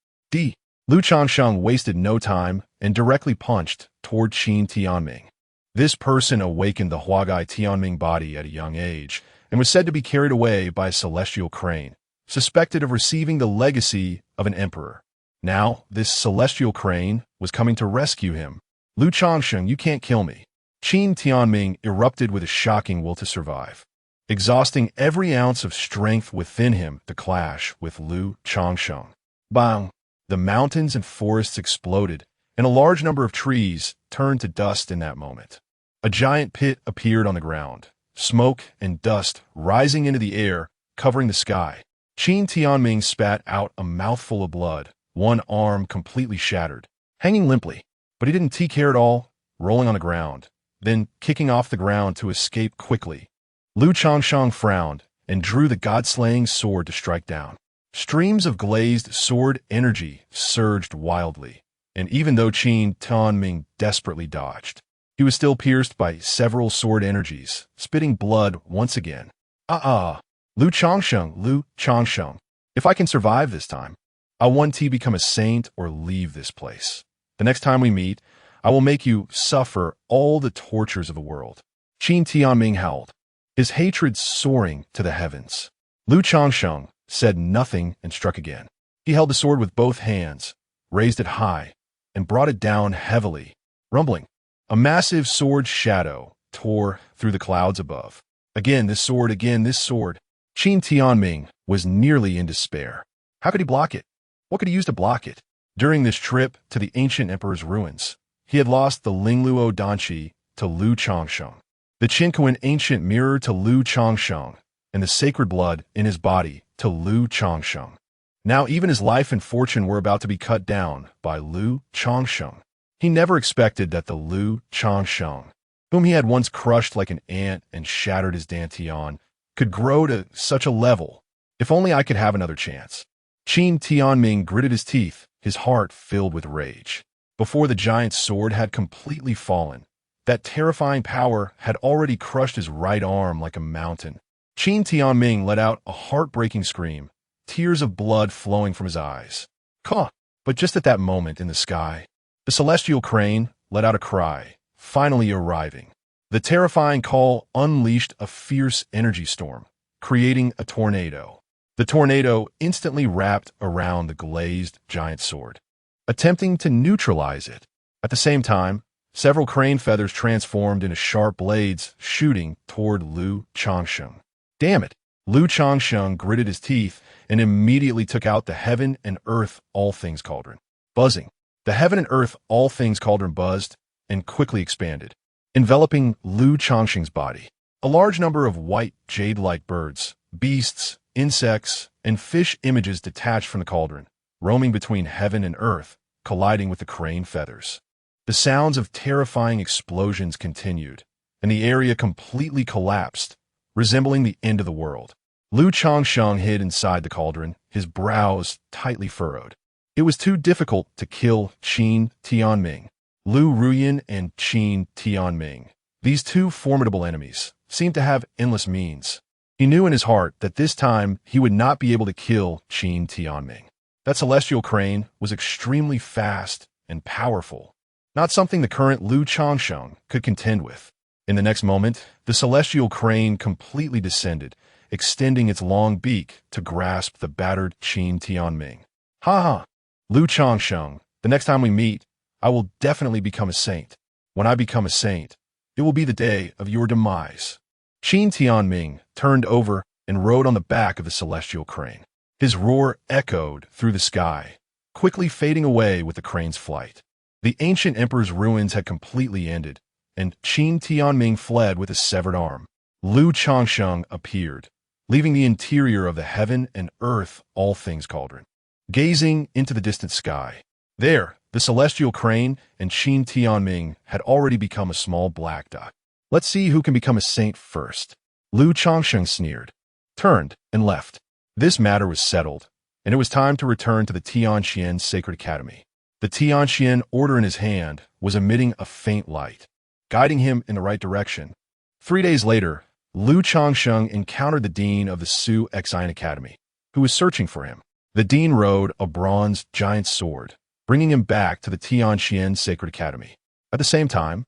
Lu Changsheng wasted no time and directly punched toward Qin Tianming. This person awakened the Huagai Tianming body at a young age and was said to be carried away by a celestial crane, suspected of receiving the legacy of an emperor. Now, this celestial crane was coming to rescue him. Lu Changsheng, you can't kill me. Qin Tianming erupted with a shocking will to survive, exhausting every ounce of strength within him to clash with Lu Changsheng. Bang! The mountains and forests exploded, and a large number of trees turned to dust in that moment. A giant pit appeared on the ground, smoke and dust rising into the air, covering the sky. Qin Tianming spat out a mouthful of blood, one arm completely shattered, hanging limply. But he didn't take care at all, rolling on the ground, then kicking off the ground to escape quickly. Lu Changsheng frowned and drew the god-slaying sword to strike down. Streams of glazed sword energy surged wildly, and even though Qin Tianming desperately dodged, he was still pierced by several sword energies, spitting blood once again. Lu Changsheng, if I can survive this time, I want to become a saint or leave this place. The next time we meet, I will make you suffer all the tortures of the world. Qin Tianming howled, his hatred soaring to the heavens. Lu Changsheng said nothing and struck again. He held the sword with both hands, raised it high, and brought it down heavily, rumbling. A massive sword shadow tore through the clouds above. Again this sword. Qin Tianming was nearly in despair. How could he block it? What could he use to block it? During this trip to the ancient emperor's ruins, he had lost the Lingluo Danqi to Lu Changsheng, the Qinkuan ancient mirror to Lu Changsheng, and the sacred blood in his body to Lu Changsheng. Now even his life and fortune were about to be cut down by Lu Changsheng. He never expected that the Lu Changsheng, whom he had once crushed like an ant and shattered his dantian, could grow to such a level. If only I could have another chance. Qin Tianming gritted his teeth, his heart filled with rage. Before the giant's sword had completely fallen, that terrifying power had already crushed his right arm like a mountain. Qin Tianming let out a heartbreaking scream, tears of blood flowing from his eyes. Caw! But just at that moment in the sky, the celestial crane let out a cry, finally arriving. The terrifying call unleashed a fierce energy storm, creating a tornado. The tornado instantly wrapped around the glazed giant sword, attempting to neutralize it. At the same time, several crane feathers transformed into sharp blades, shooting toward Lu Changsheng. Damn it! Lu Changsheng gritted his teeth and immediately took out the Heaven and Earth All Things Cauldron. Buzzing. The Heaven and Earth All Things Cauldron buzzed and quickly expanded, enveloping Lu Changsheng's body. A large number of white, jade-like birds, beasts, insects, and fish images detached from the cauldron, roaming between heaven and earth, colliding with the crane feathers. The sounds of terrifying explosions continued, and the area completely collapsed, resembling the end of the world. Lu Changsheng hid inside the cauldron, his brows tightly furrowed. It was too difficult to kill Qin Tianming. Lu Ruyan and Qin Tianming, these two formidable enemies, seemed to have endless means. He knew in his heart that this time he would not be able to kill Qin Tianming. That celestial crane was extremely fast and powerful, not something the current Lu Changsheng could contend with. In the next moment, the celestial crane completely descended, extending its long beak to grasp the battered Qin Tianming. Ha ha! Lu Changsheng, the next time we meet, I will definitely become a saint. When I become a saint, it will be the day of your demise. Qin Tianming turned over and rode on the back of the celestial crane. His roar echoed through the sky, quickly fading away with the crane's flight. The ancient emperor's ruins had completely ended, and Qin Tianming fled with a severed arm. Lu Changsheng appeared, leaving the interior of the Heaven and Earth All Things Cauldron. Gazing into the distant sky, there, the celestial crane and Qin Tianming had already become a small black dot. Let's see who can become a saint first. Lu Changsheng sneered, turned, and left. This matter was settled, and it was time to return to the Tianxian Sacred Academy. The Tianxian order in his hand was emitting a faint light, guiding him in the right direction. 3 days later, Lu Changsheng encountered the dean of the Su Exine Academy, who was searching for him. The dean rode a bronze giant sword, bringing him back to the Tianxian Sacred Academy. At the same time,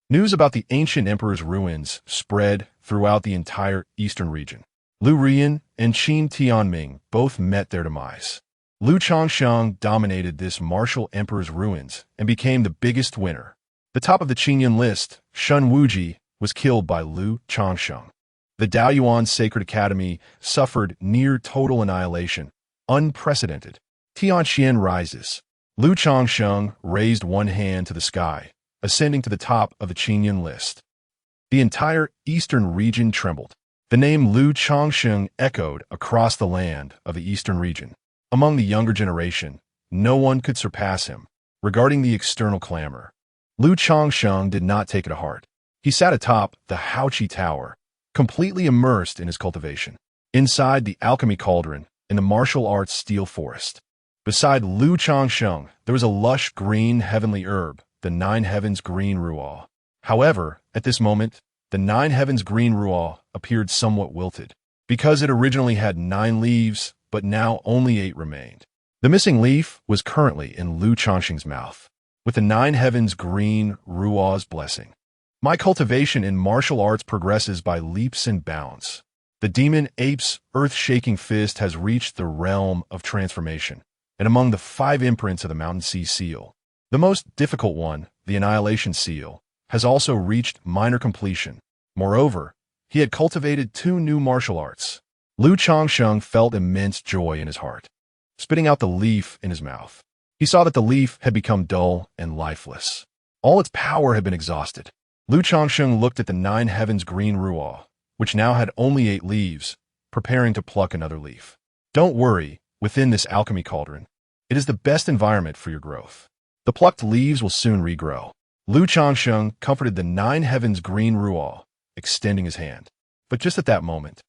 news about the ancient emperor's ruins spread throughout the entire eastern region. Lu Ruyan and Qin Tianming both met their demise. Lu Changsheng dominated this martial emperor's ruins and became the biggest winner. The top of the Qinyan list, Shun Wuji, was killed by Lu Changsheng. The Daoyuan Sacred Academy suffered near total annihilation, unprecedented. Tianxian rises. Lu Changsheng raised one hand to the sky, ascending to the top of the Qinyan list. The entire eastern region trembled. The name Lu Changsheng echoed across the land of the eastern region. Among the younger generation, no one could surpass him. Regarding the external clamor, Lu Changsheng did not take it to heart. He sat atop the Haoqi Tower, completely immersed in his cultivation. Inside the alchemy cauldron, in the martial arts steel forest. Beside Lu Changsheng, there was a lush green heavenly herb, the Nine Heavens Green Ruoh. However, at this moment, the Nine Heavens Green Ruoh appeared somewhat wilted, because it originally had 9 leaves, but now only 8 remained. The missing leaf was currently in Lu Changsheng's mouth, with the Nine Heavens Green Ruoh's blessing. My cultivation in martial arts progresses by leaps and bounds. The demon ape's earth-shaking fist has reached the realm of transformation, and among the 5 imprints of the Mountain Sea Seal, the most difficult one, the Annihilation Seal, has also reached minor completion. Moreover, he had cultivated 2 new martial arts. Lu Changsheng felt immense joy in his heart, spitting out the leaf in his mouth. He saw that the leaf had become dull and lifeless. All its power had been exhausted. Lu Changsheng looked at the Nine Heavens Green Ruoh, which now had only 8 leaves, preparing to pluck another leaf. Don't worry, within this alchemy cauldron, it is the best environment for your growth. The plucked leaves will soon regrow. Lu Changsheng comforted the nine heavens green Ruo, extending his hand. But just at that moment,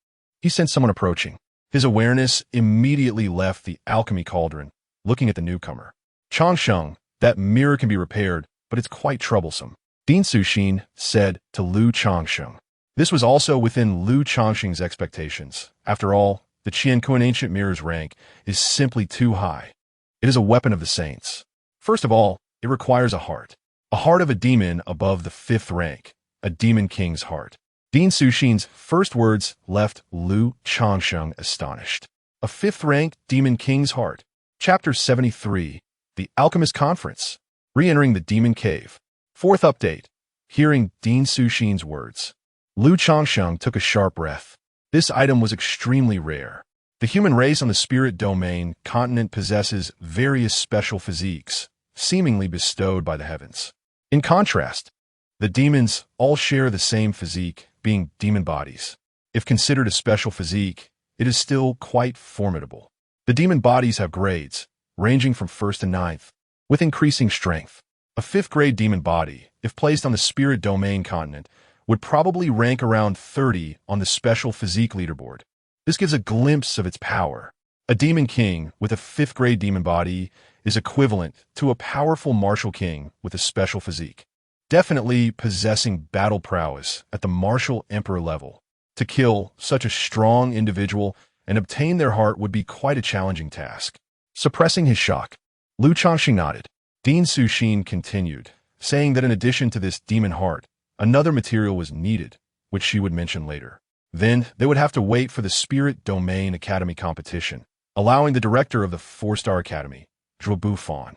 he sensed someone approaching. His awareness immediately left the alchemy cauldron, looking at the newcomer. Changsheng, that mirror can be repaired, but it's quite troublesome, Dean Suxin said to Lu Changsheng. This was also within Lu Changsheng's expectations. After all, the Qianquan ancient mirror's rank is simply too high. It is a weapon of the saints. First of all, it requires a heart of a demon above the 5th rank, a demon king's heart. Dean Suxin's first words left Lu Changsheng astonished. A 5th rank demon king's heart. Chapter 73, The Alchemist Conference. Re-entering the demon cave. 4th update. Hearing Dean Suxin's words, Lu Changsheng took a sharp breath. This item was extremely rare. The human race on the spirit domain continent possesses various special physiques, seemingly bestowed by the heavens. In contrast, the demons all share the same physique, being demon bodies. If considered a special physique, it is still quite formidable. The demon bodies have grades, ranging from 1st to 9th, with increasing strength. A 5th grade demon body, if placed on the spirit domain continent, would probably rank around 30 on the special physique leaderboard. This gives a glimpse of its power. A demon king with a 5th grade demon body is equivalent to a powerful martial king with a special physique, definitely possessing battle prowess at the martial emperor level. To kill such a strong individual and obtain their heart would be quite a challenging task. Suppressing his shock, Lu Changsheng nodded. Dean Suxin continued, saying that in addition to this demon heart, another material was needed, which she would mention later. Then they would have to wait for the Spirit Domain Academy competition, allowing the director of the 4-star academy, Zhuo Bufan,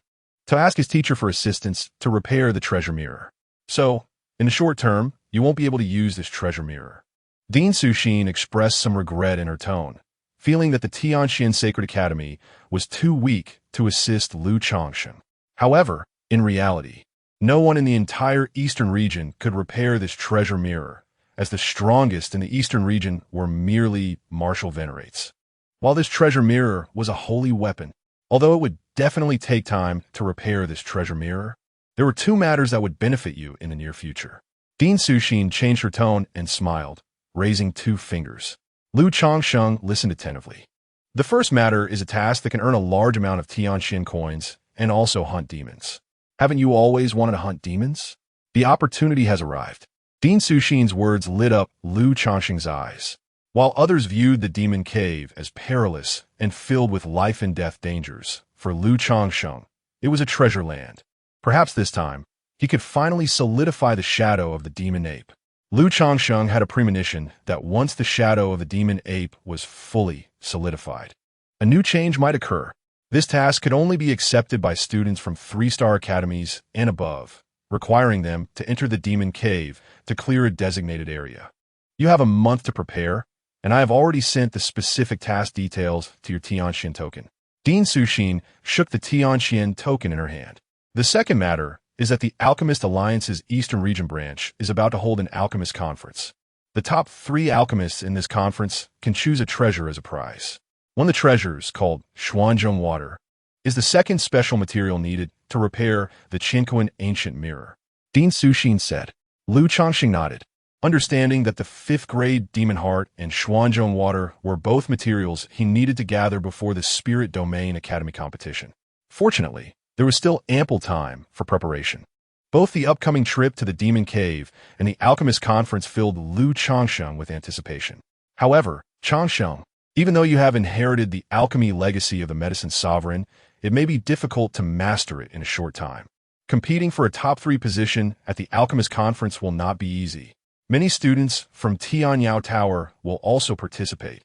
to ask his teacher for assistance to repair the treasure mirror. So, in the short term, you won't be able to use this treasure mirror. Dean Suxin expressed some regret in her tone, feeling that the Tianxian Sacred Academy was too weak to assist Lu Changsheng. However, in reality, no one in the entire eastern region could repair this treasure mirror, as the strongest in the eastern region were merely martial venerates. While this treasure mirror was a holy weapon, although it would definitely take time to repair this treasure mirror, there were 2 matters that would benefit you in the near future. Dean Suxin changed her tone and smiled, raising 2 fingers. Lu Changsheng listened attentively. The first matter is a task that can earn a large amount of Tianxian coins and also hunt demons. Haven't you always wanted to hunt demons? The opportunity has arrived. Dean Suxin's words lit up Lu Changsheng's eyes. While others viewed the demon cave as perilous and filled with life and death dangers, for Lu Changsheng, it was a treasure land. Perhaps this time, he could finally solidify the shadow of the demon ape. Lu Changsheng had a premonition that once the shadow of the demon ape was fully solidified, a new change might occur. This task could only be accepted by students from 3-star academies and above, requiring them to enter the demon cave to clear a designated area. You have a month to prepare, and I have already sent the specific task details to your Tianxian token. Dean Suxin shook the Tianxian token in her hand. The second matter is that the Alchemist Alliance's Eastern Region branch is about to hold an alchemist conference. The top 3 alchemists in this conference can choose a treasure as a prize. One of the treasures, called Xuanzhong water, is the second special material needed to repair the Qianquan ancient mirror. Dean Suxin said. Lu Changsheng nodded, understanding that the 5th grade demon heart and Xuanzhong water were both materials he needed to gather before the Spirit Domain Academy competition. Fortunately, there was still ample time for preparation. Both the upcoming trip to the Demon Cave and the Alchemist Conference filled Lu Changsheng with anticipation. However, Changsheng, even though you have inherited the alchemy legacy of the Medicine Sovereign, it may be difficult to master it in a short time. Competing for a top 3 position at the Alchemist Conference will not be easy. Many students from Tianyao Tower will also participate,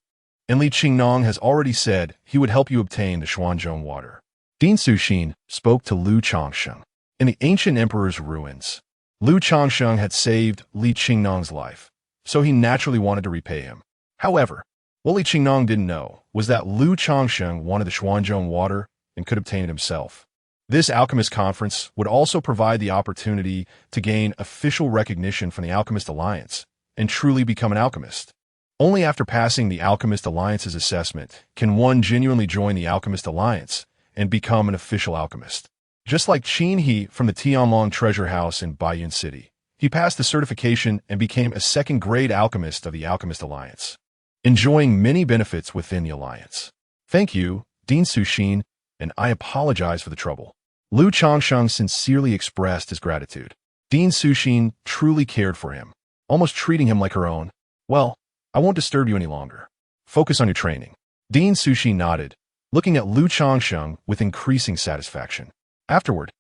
and Li Qingnong has already said he would help you obtain the Xuanzhong water. Dean Suxin spoke to Lu Changsheng. In the ancient emperor's ruins, Lu Changsheng had saved Li Qingnong's life, so he naturally wanted to repay him. However, what Li Qingnong didn't know was that Lu Changsheng wanted the Xuanzhong water and could obtain it himself. This alchemist conference would also provide the opportunity to gain official recognition from the Alchemist Alliance and truly become an alchemist. Only after passing the Alchemist Alliance's assessment can one genuinely join the Alchemist Alliance and become an official alchemist. Just like Qin He from the Tianlong Treasure House in Baiyun City, he passed the certification and became a second-grade alchemist of the Alchemist Alliance, enjoying many benefits within the Alliance. Thank you, Dean Suxin, and I apologize for the trouble. Lu Changsheng sincerely expressed his gratitude. Dean Suxin truly cared for him, almost treating him like her own. Well, I won't disturb you any longer. Focus on your training. Dean Suxin nodded, looking at Lu Changsheng with increasing satisfaction. Afterward,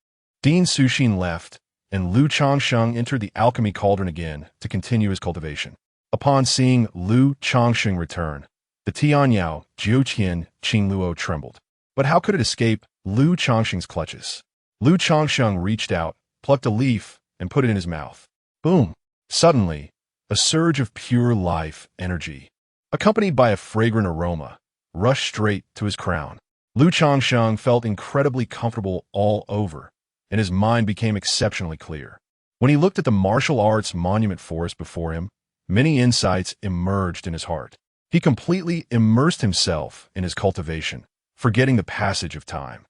Dean Suxin left, and Lu Changsheng entered the Alchemy Cauldron again to continue his cultivation. Upon seeing Lu Changsheng return, the Tianyao Jiuqian Qingluo trembled. But how could it escape Lu Changsheng's clutches? Lu Changsheng reached out, plucked a leaf, and put it in his mouth. Boom! Suddenly, a surge of pure life energy, accompanied by a fragrant aroma, rushed straight to his crown. Lu Changsheng felt incredibly comfortable all over, and his mind became exceptionally clear. When he looked at the martial arts monument forest before him, many insights emerged in his heart. He completely immersed himself in his cultivation, forgetting the passage of time.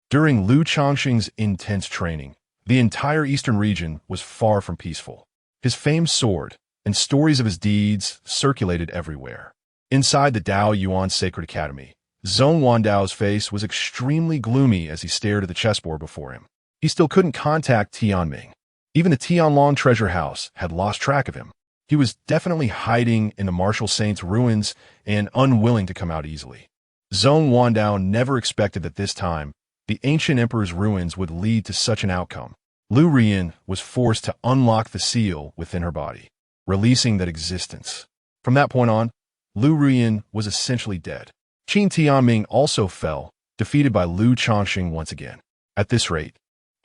During Lu Changsheng's intense training, the entire eastern region was far from peaceful. His famed sword and stories of his deeds circulated everywhere. Inside the Dao Yuan Sacred Academy, Zhong Wandao's face was extremely gloomy as he stared at the chessboard before him. He still couldn't contact Tianming. Even the Tianlong Treasure House had lost track of him. He was definitely hiding in the martial saint's ruins and unwilling to come out easily. Zhong Wandao never expected that this time, the ancient emperor's ruins would lead to such an outcome. Lu Rian was forced to unlock the seal within her body, releasing that existence. From that point on, Lu Rian was essentially dead. Qin Tianming also fell, defeated by Lu Changsheng once again. At this rate,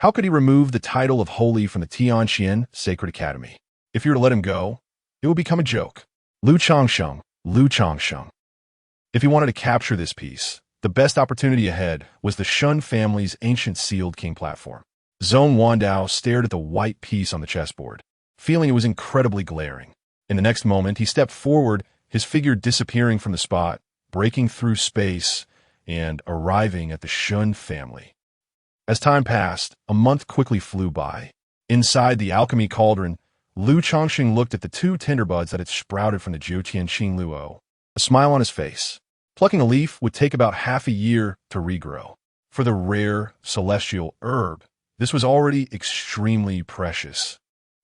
how could he remove the title of Holy from the Tianxian Sacred Academy? If you were to let him go, it would become a joke. Lu Changsheng, Lu Changsheng. If he wanted to capture this piece, the best opportunity ahead was the Shun family's ancient sealed king platform. Zhong Wandao stared at the white piece on the chessboard, feeling it was incredibly glaring. In the next moment, he stepped forward, his figure disappearing from the spot, breaking through space, and arriving at the Shun family. As time passed, a month quickly flew by. Inside the Alchemy Cauldron, Lu Changsheng looked at the two tinderbuds that had sprouted from the Jiutian Qingluo, a smile on his face. Plucking a leaf would take about half a year to regrow. For the rare, celestial herb, this was already extremely precious.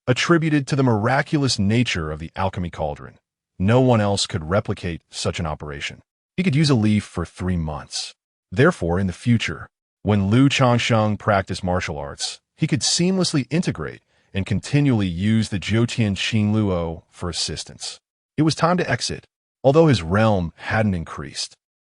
Attributed to the miraculous nature of the Alchemy Cauldron, no one else could replicate such an operation. He could use a leaf for 3 months. Therefore, in the future, when Lu Changsheng practiced martial arts, he could seamlessly integrate and continually use the Jiutian Qingluo for assistance. It was time to exit. Although his realm hadn't increased,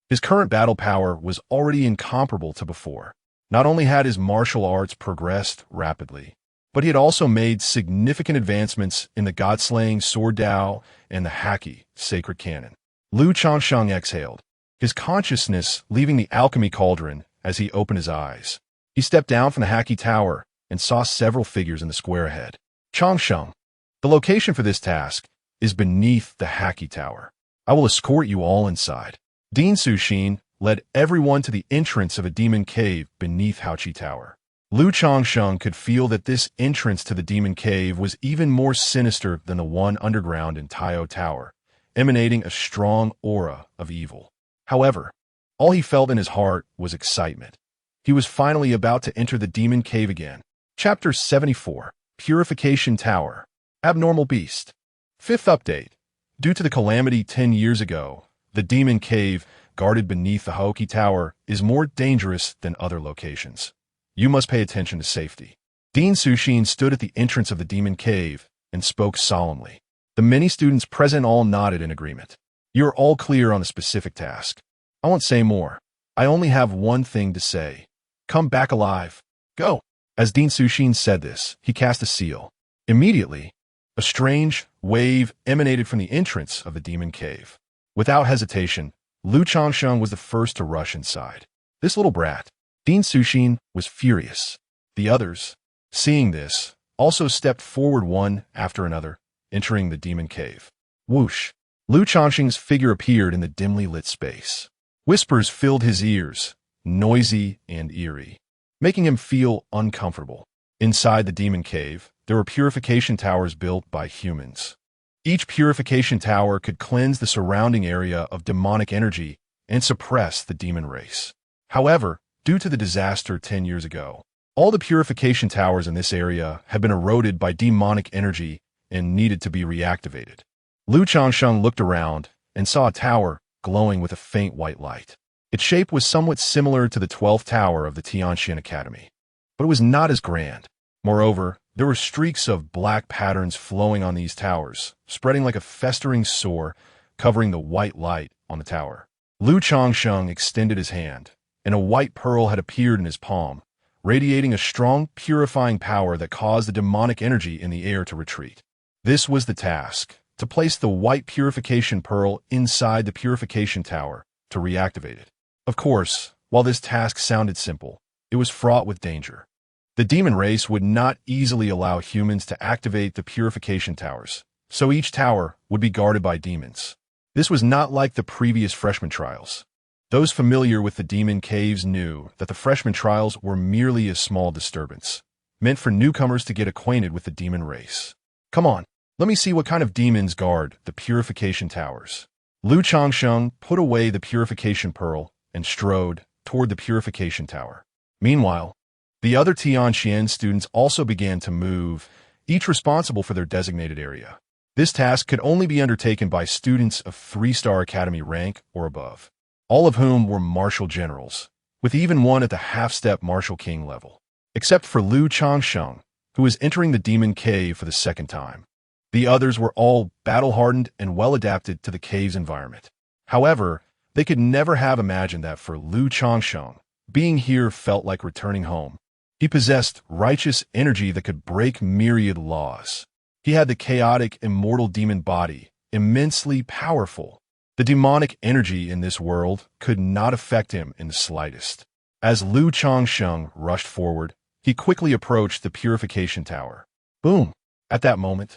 his current battle power was already incomparable to before. Not only had his martial arts progressed rapidly, but he had also made significant advancements in the god-slaying sword Dao and the Haki sacred canon. Lu Changsheng exhaled, his consciousness leaving the Alchemy Cauldron as he opened his eyes. He stepped down from the Haki Tower and saw several figures in the square ahead. Changsheng, the location for this task is beneath the Haki Tower. I will escort you all inside. Dean Suxin led everyone to the entrance of a demon cave beneath Haoqi Tower. Lu Changsheng could feel that this entrance to the demon cave was even more sinister than the one underground in Taiyou Tower, emanating a strong aura of evil. However, all he felt in his heart was excitement. He was finally about to enter the demon cave again. Chapter 74, Purification Tower, Abnormal Beast. Fifth update. Due to the calamity 10 years ago, the demon cave, guarded beneath the Haoqi Tower, is more dangerous than other locations. You must pay attention to safety. Dean Suxin stood at the entrance of the demon cave and spoke solemnly. The many students present all nodded in agreement. You are all clear on the specific task. I won't say more. I only have one thing to say. Come back alive. Go. As Dean Suxin said this, he cast a seal. Immediately, a strange wave emanated from the entrance of the demon cave. Without hesitation, Lu Changsheng was the first to rush inside. This little brat. Dean Suxin was furious. The others, seeing this, also stepped forward one after another, entering the demon cave. Whoosh! Lu Changsheng's figure appeared in the dimly lit space. Whispers filled his ears, noisy and eerie. making him feel uncomfortable. Inside the demon cave, there were purification towers built by humans. Each purification tower could cleanse the surrounding area of demonic energy and suppress the demon race. However, due to the disaster 10 years ago, all the purification towers in this area had been eroded by demonic energy and needed to be reactivated. Changsheng looked around and saw a tower glowing with a faint white light. Its shape was somewhat similar to the 12th tower of the Changsheng Academy, but it was not as grand. Moreover, there were streaks of black patterns flowing on these towers, spreading like a festering sore, covering the white light on the tower. Changsheng extended his hand, and a white pearl had appeared in his palm, radiating a strong, purifying power that caused the demonic energy in the air to retreat. This was the task, to place the white purification pearl inside the purification tower to reactivate it. Of course, while this task sounded simple, it was fraught with danger. The demon race would not easily allow humans to activate the purification towers, so each tower would be guarded by demons. This was not like the previous freshman trials. Those familiar with the demon caves knew that the freshman trials were merely a small disturbance, meant for newcomers to get acquainted with the demon race. Come on, let me see what kind of demons guard the purification towers. Changsheng put away the purification pearl and strode toward the purification tower. Meanwhile, the other Changsheng students also began to move, each responsible for their designated area. This task could only be undertaken by students of 3-star academy rank or above, all of whom were martial generals, with even one at the half-step martial king level, except for Changsheng, who was entering the demon cave for the second time. The others were all battle-hardened and well-adapted to the cave's environment. However, they could never have imagined that for Changsheng, being here felt like returning home. He possessed righteous energy that could break myriad laws. He had the chaotic Immortal Demon Body, immensely powerful. The demonic energy in this world could not affect him in the slightest. As Changsheng rushed forward, he quickly approached the purification tower. Boom! At that moment,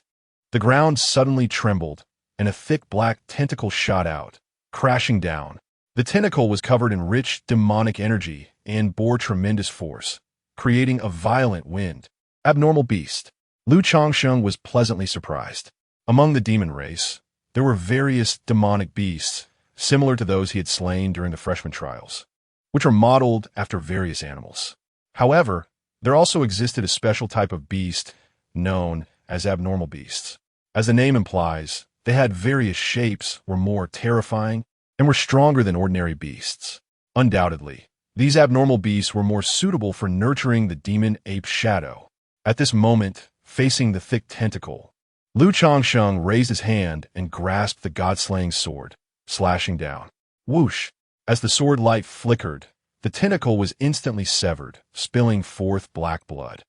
the ground suddenly trembled, and a thick black tentacle shot out, crashing down. The tentacle was covered in rich demonic energy and bore tremendous force, creating a violent wind. Abnormal beast. Changsheng was pleasantly surprised. Among the demon race, there were various demonic beasts, similar to those he had slain during the freshman trials, which are modeled after various animals. However, there also existed a special type of beast known as abnormal beasts. As the name implies, they had various shapes, were more terrifying, and were stronger than ordinary beasts. Undoubtedly, these abnormal beasts were more suitable for nurturing the demon ape shadow. At this moment, facing the thick tentacle, Changsheng raised his hand and grasped the god-slaying sword, slashing down. Whoosh! As the sword light flickered, the tentacle was instantly severed, spilling forth black blood.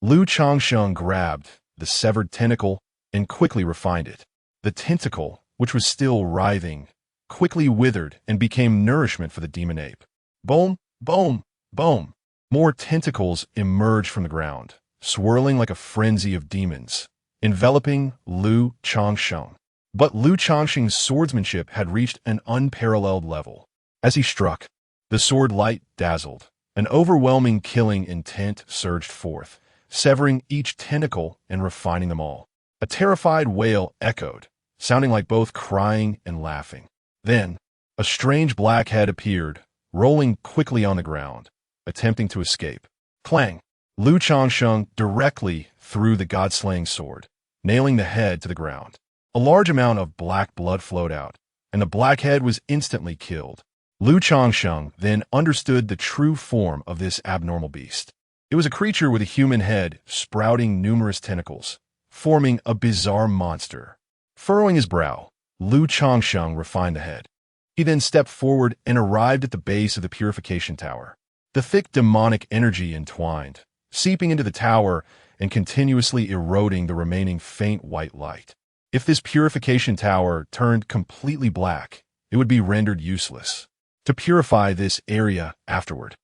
Changsheng grabbed the severed tentacle and quickly refined it. The tentacle, which was still writhing, quickly withered and became nourishment for the demon ape. Boom! Boom! Boom! More tentacles emerged from the ground, swirling like a frenzy of demons, enveloping Changsheng. But Changsheng's swordsmanship had reached an unparalleled level. As he struck, the sword light dazzled. An overwhelming killing intent surged forth, severing each tentacle and refining them all. A terrified wail echoed, sounding like both crying and laughing. Then, a strange black head appeared, rolling quickly on the ground, attempting to escape. Clang! Changsheng directly threw the god-slaying sword, nailing the head to the ground. A large amount of black blood flowed out, and the black head was instantly killed. Changsheng then understood the true form of this abnormal beast. It was a creature with a human head sprouting numerous tentacles, forming a bizarre monster. Furrowing his brow, Changsheng refined the head. He then stepped forward and arrived at the base of the purification tower. The thick demonic energy entwined, seeping into the tower and continuously eroding the remaining faint white light. If this purification tower turned completely black, it would be rendered useless. To purify this area afterward,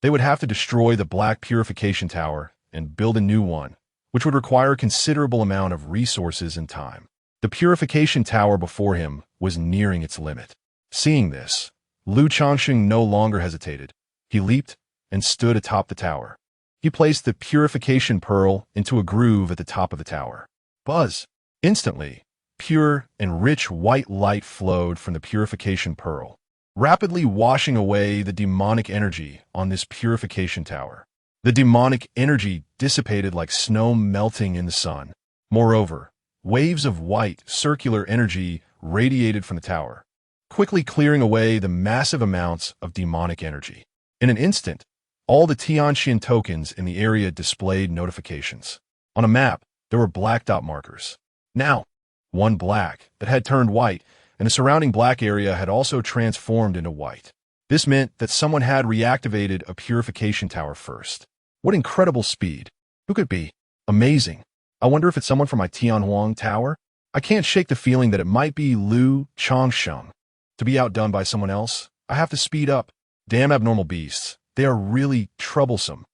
they would have to destroy the black purification tower and build a new one, which would require a considerable amount of resources and time. The purification tower before him was nearing its limit. Seeing this, Changsheng no longer hesitated. He leaped and stood atop the tower. He placed the purification pearl into a groove at the top of the tower. Buzz! Instantly, pure and rich white light flowed from the purification pearl, rapidly washing away the demonic energy on this purification tower. The demonic energy dissipated like snow melting in the sun. Moreover, waves of white, circular energy radiated from the tower, quickly clearing away the massive amounts of demonic energy. In an instant, all the Changsheng tokens in the area displayed notifications. On a map, there were black dot markers. Now, one black that had turned white, and the surrounding black area had also transformed into white. This meant that someone had reactivated a purification tower first. What incredible speed! Who could it be? Amazing. I wonder if it's someone from my Tianhuang tower? I can't shake the feeling that it might be Lu Changsheng. To be outdone by someone else, I have to speed up. Damn abnormal beasts. They are really troublesome.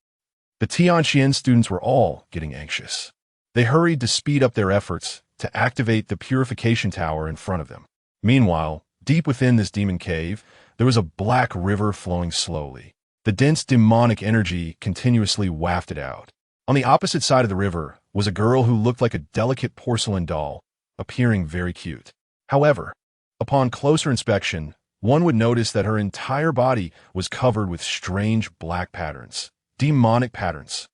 The Tianxian students were all getting anxious. They hurried to speed up their efforts to activate the purification tower in front of them. Meanwhile, deep within this demon cave, there was a black river flowing slowly. The dense demonic energy continuously wafted out. On the opposite side of the river was a girl who looked like a delicate porcelain doll, appearing very cute. However, upon closer inspection, one would notice that her entire body was covered with strange black patterns, demonic patterns.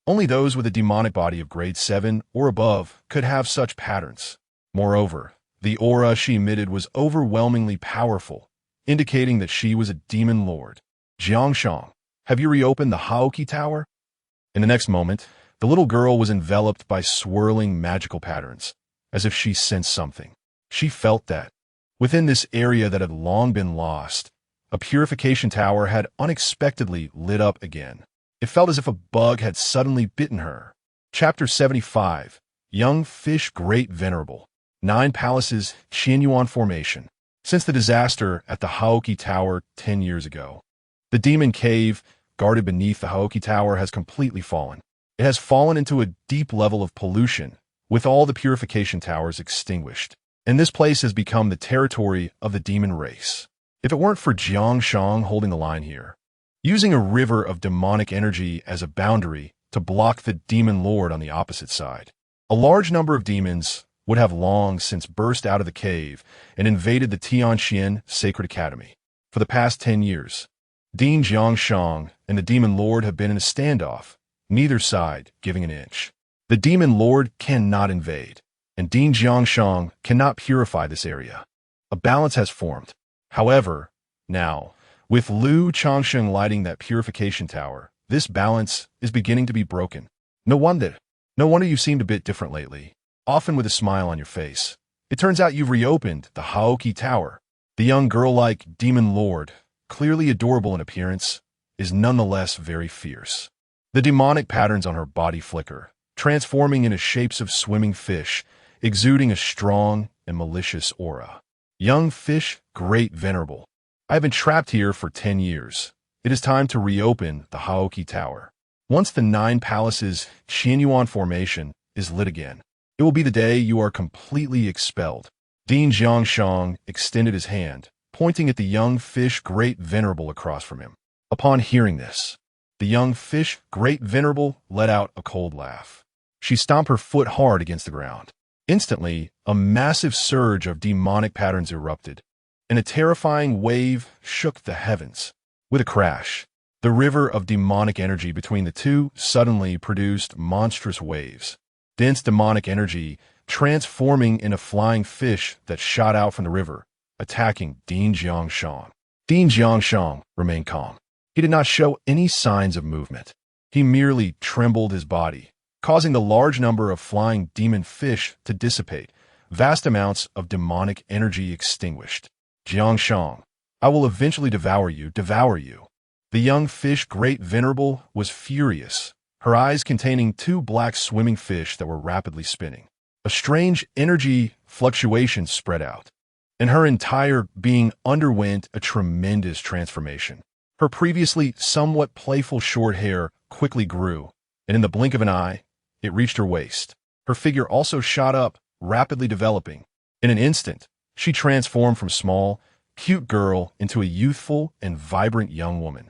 Only those with a demonic body of grade 7 or above could have such patterns. Moreover, the aura she emitted was overwhelmingly powerful, indicating that she was a demon lord. Changsheng, have you reopened the ALCHEMY tower? In the next moment, the little girl was enveloped by swirling magical patterns, as if she sensed something. She felt that, within this area that had long been lost, a purification tower had unexpectedly lit up again. It felt as if a bug had suddenly bitten her. Chapter 75, Young Fish Great Venerable. 9 Palaces, Qianyuan Formation. Since the disaster at the ALCHEMY Tower 10 years ago, the demon cave, guarded beneath the ALCHEMY Tower, has completely fallen. It has fallen into a deep level of pollution, with all the purification towers extinguished. And this place has become the territory of the demon race. If it weren't for Changsheng holding the line here, using a river of demonic energy as a boundary to block the demon lord on the opposite side, a large number of demons would have long since burst out of the cave and invaded the Tianxian Sacred Academy. For the past 10 years, Dean Changsheng and the demon lord have been in a standoff, neither side giving an inch. The demon lord cannot invade, and Dean Changsheng cannot purify this area. A balance has formed. However, now, with Lu Changsheng lighting that purification tower, this balance is beginning to be broken. No wonder you seemed a bit different lately, often with a smile on your face. It turns out you've reopened the ALCHEMY Tower. The young girl-like demon lord, clearly adorable in appearance, is nonetheless very fierce. The demonic patterns on her body flicker, transforming into shapes of swimming fish, exuding a strong and malicious aura. Young fish, great venerable. I have been trapped here for 10 years. It is time to reopen the ALCHEMY Tower. Once the 9 Palaces Qianyuan Formation is lit again, it will be the day you are completely expelled. Dean Changsheng extended his hand, pointing at the young fish great venerable across from him. Upon hearing this, the young fish great venerable let out a cold laugh. She stomped her foot hard against the ground. Instantly, a massive surge of demonic patterns erupted, and a terrifying wave shook the heavens. With a crash, the river of demonic energy between the two suddenly produced monstrous waves. Dense demonic energy transforming into flying fish that shot out from the river, attacking Dean Changsheng. Dean Changsheng remained calm. He did not show any signs of movement. He merely trembled his body, causing the large number of flying demon fish to dissipate, vast amounts of demonic energy extinguished. Changsheng, I will eventually devour you. The young fish great venerable was furious, her eyes containing 2 black swimming fish that were rapidly spinning. A strange energy fluctuation spread out, and her entire being underwent a tremendous transformation. Her previously somewhat playful short hair quickly grew, and in the blink of an eye, it reached her waist. Her figure also shot up, rapidly developing. In an instant, she transformed from small, cute girl into a youthful and vibrant young woman.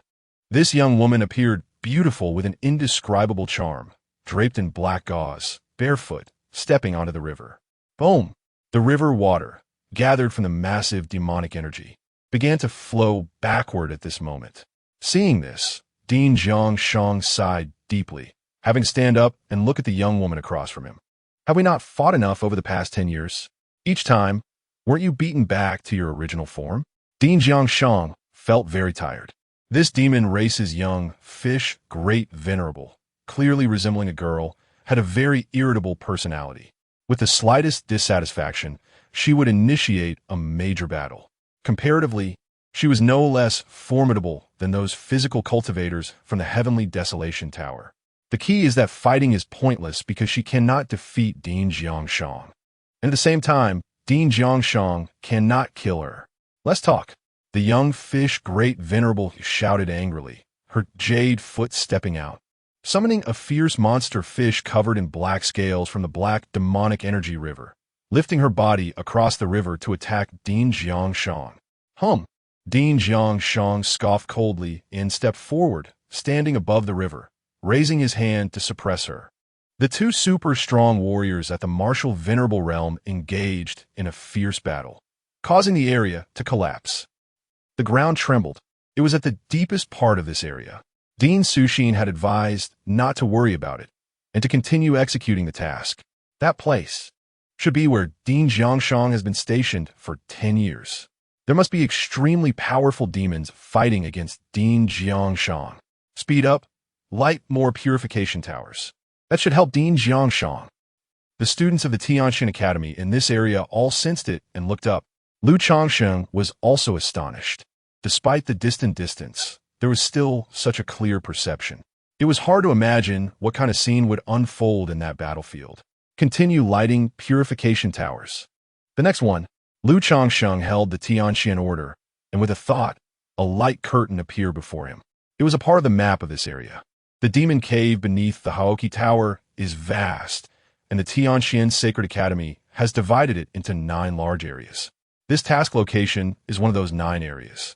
This young woman appeared beautiful with an indescribable charm, draped in black gauze, barefoot, stepping onto the river. Boom! The river water, gathered from the massive demonic energy, began to flow backward at this moment. Seeing this, Dean Changsheng sighed deeply, having stand up and look at the young woman across from him. Have we not fought enough over the past 10 years? Each time, weren't you beaten back to your original form? Dean Changsheng felt very tired. This demon race's young fish, great venerable, clearly resembling a girl, had a very irritable personality. With the slightest dissatisfaction, she would initiate a major battle. Comparatively, she was no less formidable than those physical cultivators from the heavenly desolation tower. The key is that fighting is pointless because she cannot defeat Dean Changsheng. And at the same time, Dean Changsheng cannot kill her. Let's talk. The young fish, great venerable, shouted angrily, her jade foot stepping out, summoning a fierce monster fish covered in black scales from the black demonic energy river, lifting her body across the river to attack Dean Changsheng. Dean Changsheng scoffed coldly and stepped forward, standing above the river, raising his hand to suppress her. The two super strong warriors at the martial venerable realm engaged in a fierce battle, causing the area to collapse. The ground trembled. It was at the deepest part of this area. Dean Sushin had advised not to worry about it and to continue executing the task. That place should be where Dean Changsheng has been stationed for 10 years. There must be extremely powerful demons fighting against Dean Changsheng. Speed up, light more purification towers. That should help Dean Changsheng. The students of the Tianxin Academy in this area all sensed it and looked up. Lu Changsheng was also astonished. Despite the distant distance, there was still such a clear perception. It was hard to imagine what kind of scene would unfold in that battlefield. Continue lighting purification towers. The next one, Lu Changsheng held the Tianxin order, and with a thought, a light curtain appeared before him. It was a part of the map of this area. The demon cave beneath the Haoki Tower is vast, and the Tianxin Sacred Academy has divided it into 9 large areas. This task location is one of those 9 areas.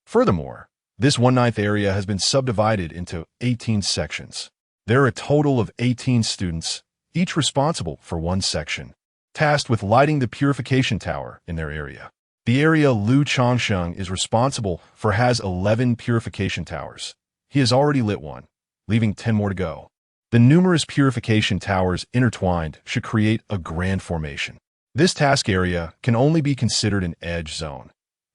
Furthermore, this 1/9 area has been subdivided into 18 sections. There are a total of 18 students, each responsible for one section, tasked with lighting the purification tower in their area. The area Lu Changsheng is responsible for has 11 purification towers. He has already lit one, leaving 10 more to go. The numerous purification towers intertwined should create a grand formation. This task area can only be considered an edge zone.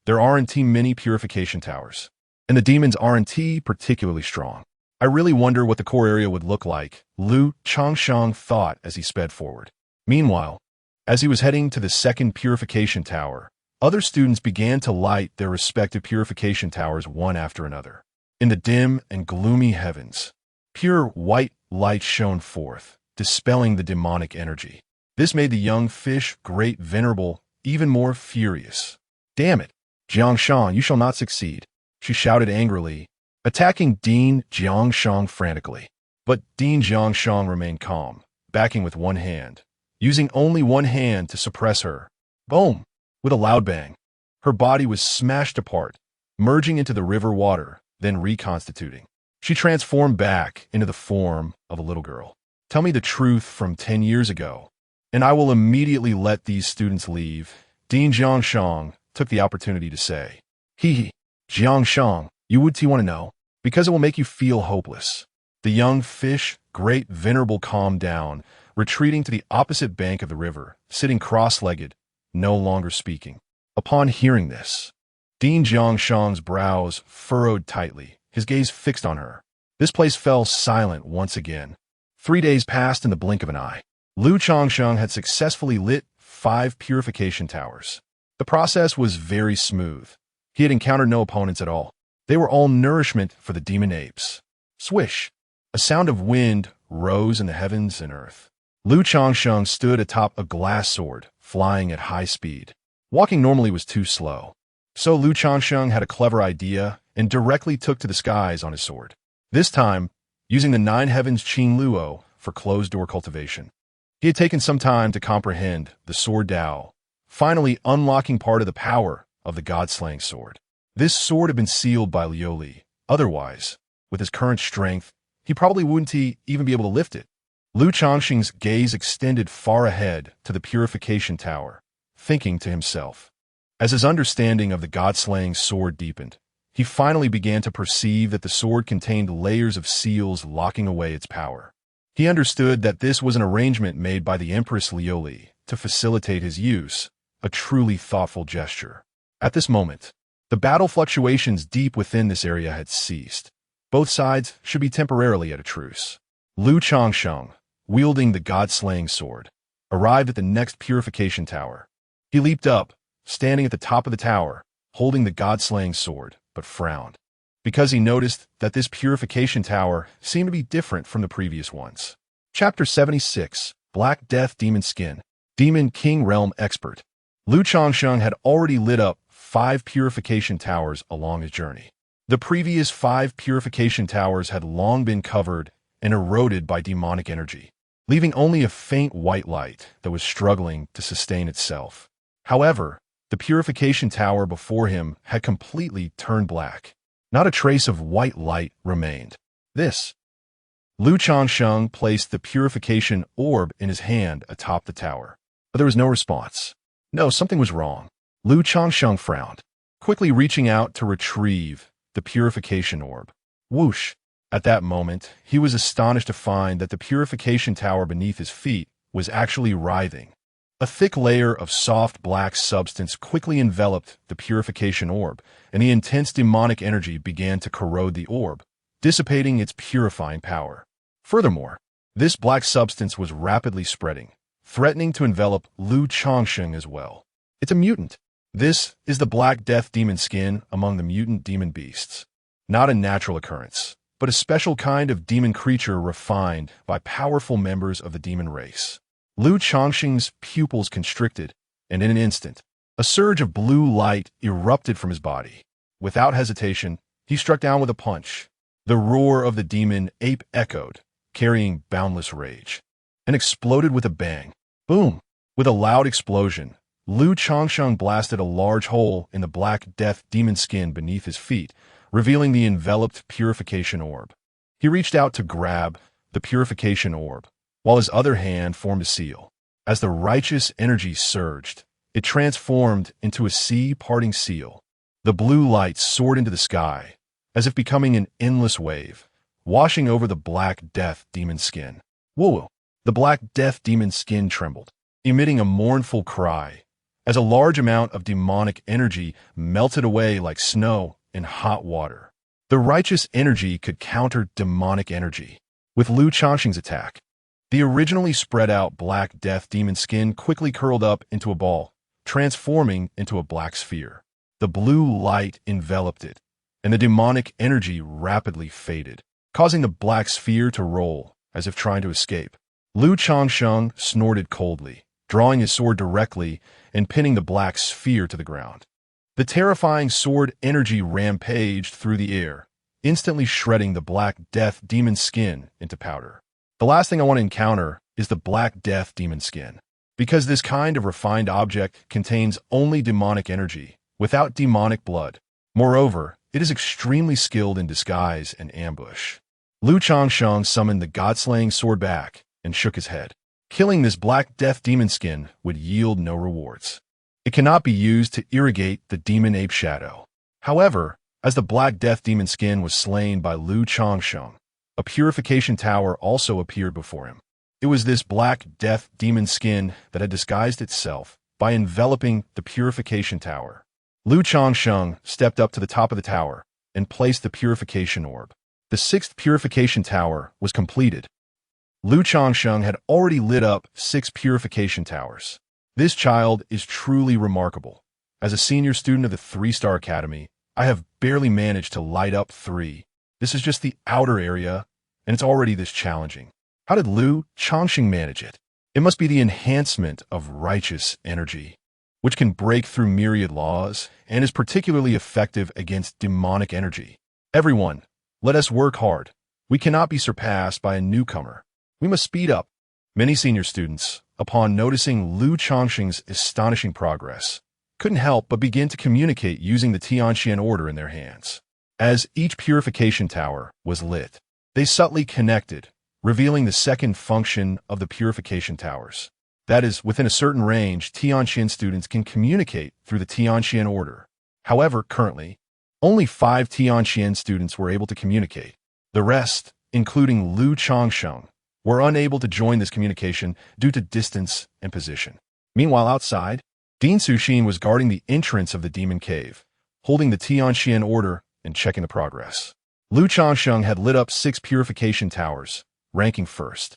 There aren't many purification towers, and the demons aren't particularly strong. I really wonder what the core area would look like, Lu Changsheng thought as he sped forward. Meanwhile, as he was heading to the second purification tower, other students began to light their respective purification towers one after another. In the dim and gloomy heavens, pure white light shone forth, dispelling the demonic energy. This made the young fish, great venerable, even more furious. Damn it, Changsheng, you shall not succeed, she shouted angrily, attacking Dean Changsheng frantically. But Dean Changsheng remained calm, backing with one hand, using only one hand to suppress her. Boom! With a loud bang, her body was smashed apart, merging into the river water, then reconstituting. She transformed back into the form of a little girl. Tell me the truth from 10 years ago, and I will immediately let these students leave, Dean Changsheng took the opportunity to say. Changsheng, you would want to know, because it will make you feel hopeless. The young fish, great venerable, calmed down, retreating to the opposite bank of the river, sitting cross-legged, no longer speaking. Upon hearing this, Dean Changsheng's brows furrowed tightly, his gaze fixed on her. This place fell silent once again. 3 days passed in the blink of an eye. Lu Changsheng had successfully lit 5 purification towers. The process was very smooth. He had encountered no opponents at all. They were all nourishment for the demon apes. Swish! A sound of wind rose in the heavens and earth. Lu Changsheng stood atop a glass sword, flying at high speed. Walking normally was too slow. So Lu Changsheng had a clever idea and directly took to the skies on his sword. This time, using the 9 heavens Qin Luo for closed-door cultivation. He had taken some time to comprehend the sword Dao, finally unlocking part of the power of the god-slaying sword. This sword had been sealed by Liuli, otherwise, with his current strength, he probably wouldn't even be able to lift it. Lu Changsheng's gaze extended far ahead to the purification tower, thinking to himself. As his understanding of the god-slaying sword deepened, he finally began to perceive that the sword contained layers of seals locking away its power. He understood that this was an arrangement made by the Empress Liuli to facilitate his use, a truly thoughtful gesture. At this moment, the battle fluctuations deep within this area had ceased. Both sides should be temporarily at a truce. Lu Changsheng, wielding the god-slaying sword, arrived at the next purification tower. He leaped up, standing at the top of the tower, holding the god-slaying sword, but frowned, because he noticed that this purification tower seemed to be different from the previous ones. Chapter 76, Black Death Demon Skin. Demon King Realm Expert. Lu Changsheng had already lit up 5 purification towers along his journey. The previous 5 purification towers had long been covered and eroded by demonic energy, leaving only a faint white light that was struggling to sustain itself. However, the purification tower before him had completely turned black. Not a trace of white light remained. Lu Changsheng placed the purification orb in his hand atop the tower, but there was no response. No, something was wrong. Lu Changsheng frowned, quickly reaching out to retrieve the purification orb. Whoosh! At that moment, he was astonished to find that the purification tower beneath his feet was actually writhing. A thick layer of soft black substance quickly enveloped the purification orb, and the intense demonic energy began to corrode the orb, dissipating its purifying power. Furthermore, this black substance was rapidly spreading, threatening to envelop Lu Changsheng as well. It's a mutant. This is the Black Death Demon Skin among the mutant demon beasts. Not a natural occurrence, but a special kind of demon creature refined by powerful members of the demon race. Lu Changsheng's pupils constricted, and in an instant, a surge of blue light erupted from his body. Without hesitation, he struck down with a punch. The roar of the demon ape echoed, carrying boundless rage, and exploded with a bang. Boom! With a loud explosion, Lu Changsheng blasted a large hole in the Black Death Demon Skin beneath his feet, revealing the enveloped purification orb. He reached out to grab the purification orb, while his other hand formed a seal. As the righteous energy surged, it transformed into a sea-parting seal. The blue light soared into the sky, as if becoming an endless wave, washing over the Black Death Demon Skin. Whoa! The Black Death Demon Skin trembled, emitting a mournful cry, as a large amount of demonic energy melted away like snow in hot water. The righteous energy could counter demonic energy. With Lu Changsheng's attack, the originally spread-out Black Death Demon Skin quickly curled up into a ball, transforming into a black sphere. The blue light enveloped it, and the demonic energy rapidly faded, causing the black sphere to roll as if trying to escape. Lu Changsheng snorted coldly, drawing his sword directly and pinning the black sphere to the ground. The terrifying sword energy rampaged through the air, instantly shredding the Black Death Demon Skin into powder. The last thing I want to encounter is the Black Death Demon Skin, because this kind of refined object contains only demonic energy, without demonic blood. Moreover, it is extremely skilled in disguise and ambush. Lu Changsheng summoned the god-slaying sword back and shook his head. Killing this Black Death Demon Skin would yield no rewards. It cannot be used to irrigate the demon ape shadow. However, as the Black Death Demon Skin was slain by Lu Changsheng, a purification tower also appeared before him. It was this Black Death Demon Skin that had disguised itself by enveloping the purification tower. Lu Changsheng stepped up to the top of the tower and placed the purification orb. The 6th purification tower was completed. Lu Changsheng had already lit up 6 purification towers. This child is truly remarkable. As a senior student of the 3-Star Academy, I have barely managed to light up 3. This is just the outer area, and it's already this challenging. How did Lu Changsheng manage it? It must be the enhancement of righteous energy, which can break through myriad laws and is particularly effective against demonic energy. Everyone, let us work hard. We cannot be surpassed by a newcomer. We must speed up. Many senior students, upon noticing Lu Changsheng's astonishing progress, couldn't help but begin to communicate using the Tianxian order in their hands. As each purification tower was lit, they subtly connected, revealing the second function of the purification towers. That is, within a certain range, Tianqian students can communicate through the Tianqian order. However, currently, only 5 Tianqian students were able to communicate. The rest, including Lu Changsheng, were unable to join this communication due to distance and position. Meanwhile, outside, Dean Suxin was guarding the entrance of the demon cave, holding the Tianqian order and checking the progress. Lu Changsheng had lit up 6 purification towers, ranking first.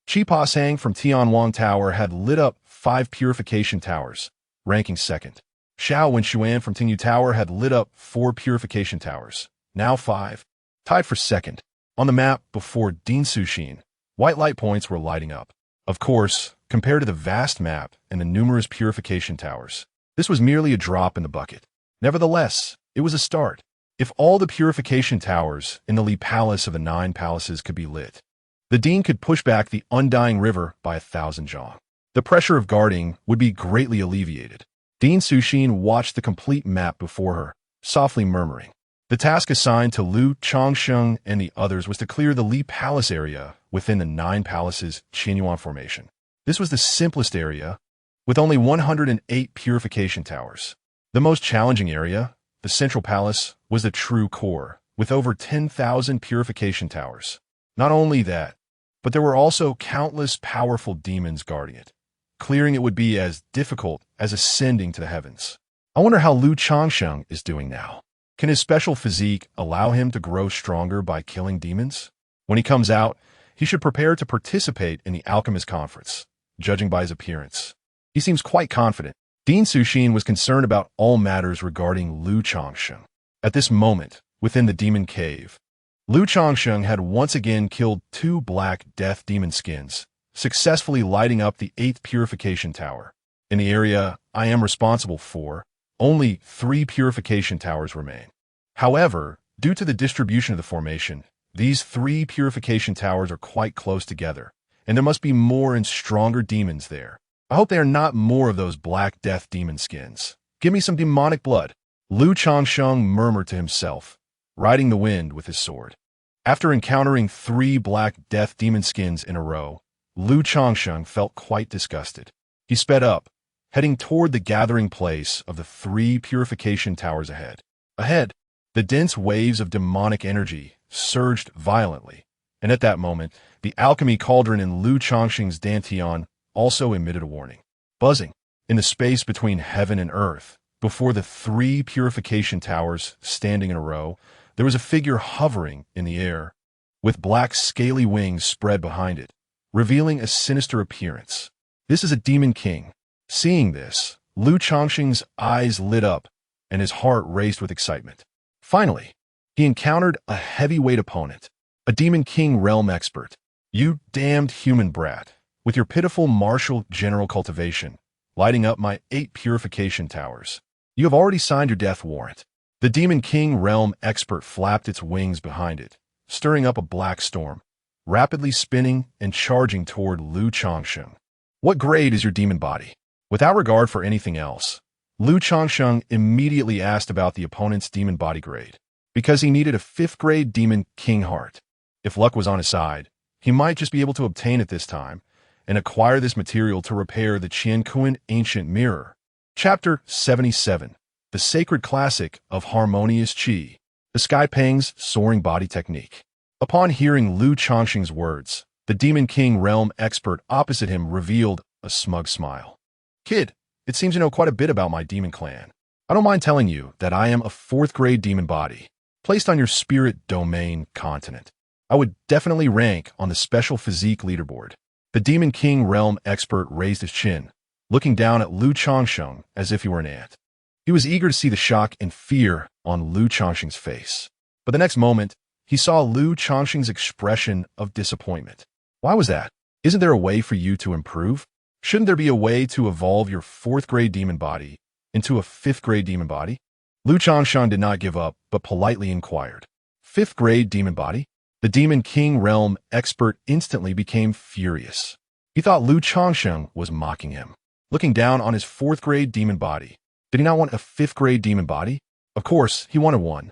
Surpassing from Tianwang Tower had lit up 5 purification towers, ranking second. Xiao Wenshuan from Tingyu Tower had lit up 4 purification towers, now 5, tied for second. On the map before Dean Suxin, white light points were lighting up. Of course, compared to the vast map and the numerous purification towers, this was merely a drop in the bucket. Nevertheless, it was a start. If all the purification towers in the Li Palace of the 9 palaces could be lit, the Dean could push back the undying river by 1,000 zhang. The pressure of guarding would be greatly alleviated. Dean Suxin watched the complete map before her, softly murmuring. The task assigned to Lu Changsheng and the others was to clear the Li Palace area within the 9 palaces Qinyuan formation. This was the simplest area, with only 108 purification towers. The most challenging area, the Central Palace, was the true core, with over 10,000 purification towers. Not only that, but there were also countless powerful demons guarding it. Clearing it would be as difficult as ascending to the heavens. I wonder how Lu Changsheng is doing now. Can his special physique allow him to grow stronger by killing demons? When he comes out, he should prepare to participate in the Alchemist Conference, judging by his appearance. He seems quite confident. Dean Suxin was concerned about all matters regarding Lu Changsheng. At this moment, within the demon cave, Lu Changsheng had once again killed 2 black death demon skins, successfully lighting up the 8th purification tower. In the area I am responsible for, only 3 purification towers remain. However, due to the distribution of the formation, these 3 purification towers are quite close together, and there must be more and stronger demons there. I hope they are not more of those black death demon skins. Give me some demonic blood. Lu Changsheng murmured to himself, riding the wind with his sword. After encountering 3 black death demon skins in a row, Lu Changsheng felt quite disgusted. He sped up, heading toward the gathering place of the 3 purification towers ahead. Ahead, the dense waves of demonic energy surged violently, and at that moment, the alchemy cauldron in Lu Changsheng's dantian also emitted a warning. Buzzing, in the space between heaven and earth, before the 3 purification towers standing in a row, there was a figure hovering in the air, with black scaly wings spread behind it, revealing a sinister appearance. This is a demon king. Seeing this, Lu Changsheng's eyes lit up, and his heart raced with excitement. Finally, he encountered a heavyweight opponent, a demon king realm expert. You damned human brat, with your pitiful martial general cultivation, lighting up my 8 purification towers. You have already signed your death warrant. The demon king realm expert flapped its wings behind it, stirring up a black storm, rapidly spinning and charging toward Lu Changsheng. What grade is your demon body? Without regard for anything else, Lu Changsheng immediately asked about the opponent's demon body grade, because he needed a 5th grade demon king heart. If luck was on his side, he might just be able to obtain it this time and acquire this material to repair the Qiankuan ancient mirror. Chapter 77, the sacred classic of harmonious qi, the Skypang's soaring body technique. Upon hearing Lu Changsheng's words, the demon king realm expert opposite him revealed a smug smile. Kid, it seems you know quite a bit about my demon clan. I don't mind telling you that I am a 4th grade demon body, placed on your spirit domain continent. I would definitely rank on the special physique leaderboard. The demon king realm expert raised his chin, looking down at Lu Changsheng as if he were an ant. He was eager to see the shock and fear on Lu Changsheng's face. But the next moment, he saw Lu Changsheng's expression of disappointment. Why was that? Isn't there a way for you to improve? Shouldn't there be a way to evolve your 4th grade demon body into a 5th grade demon body? Lu Changsheng did not give up, but politely inquired. 5th grade demon body? The demon king realm expert instantly became furious. He thought Lu Changsheng was mocking him. Looking down on his 4th grade demon body, did he not want a 5th grade demon body? Of course, he wanted one.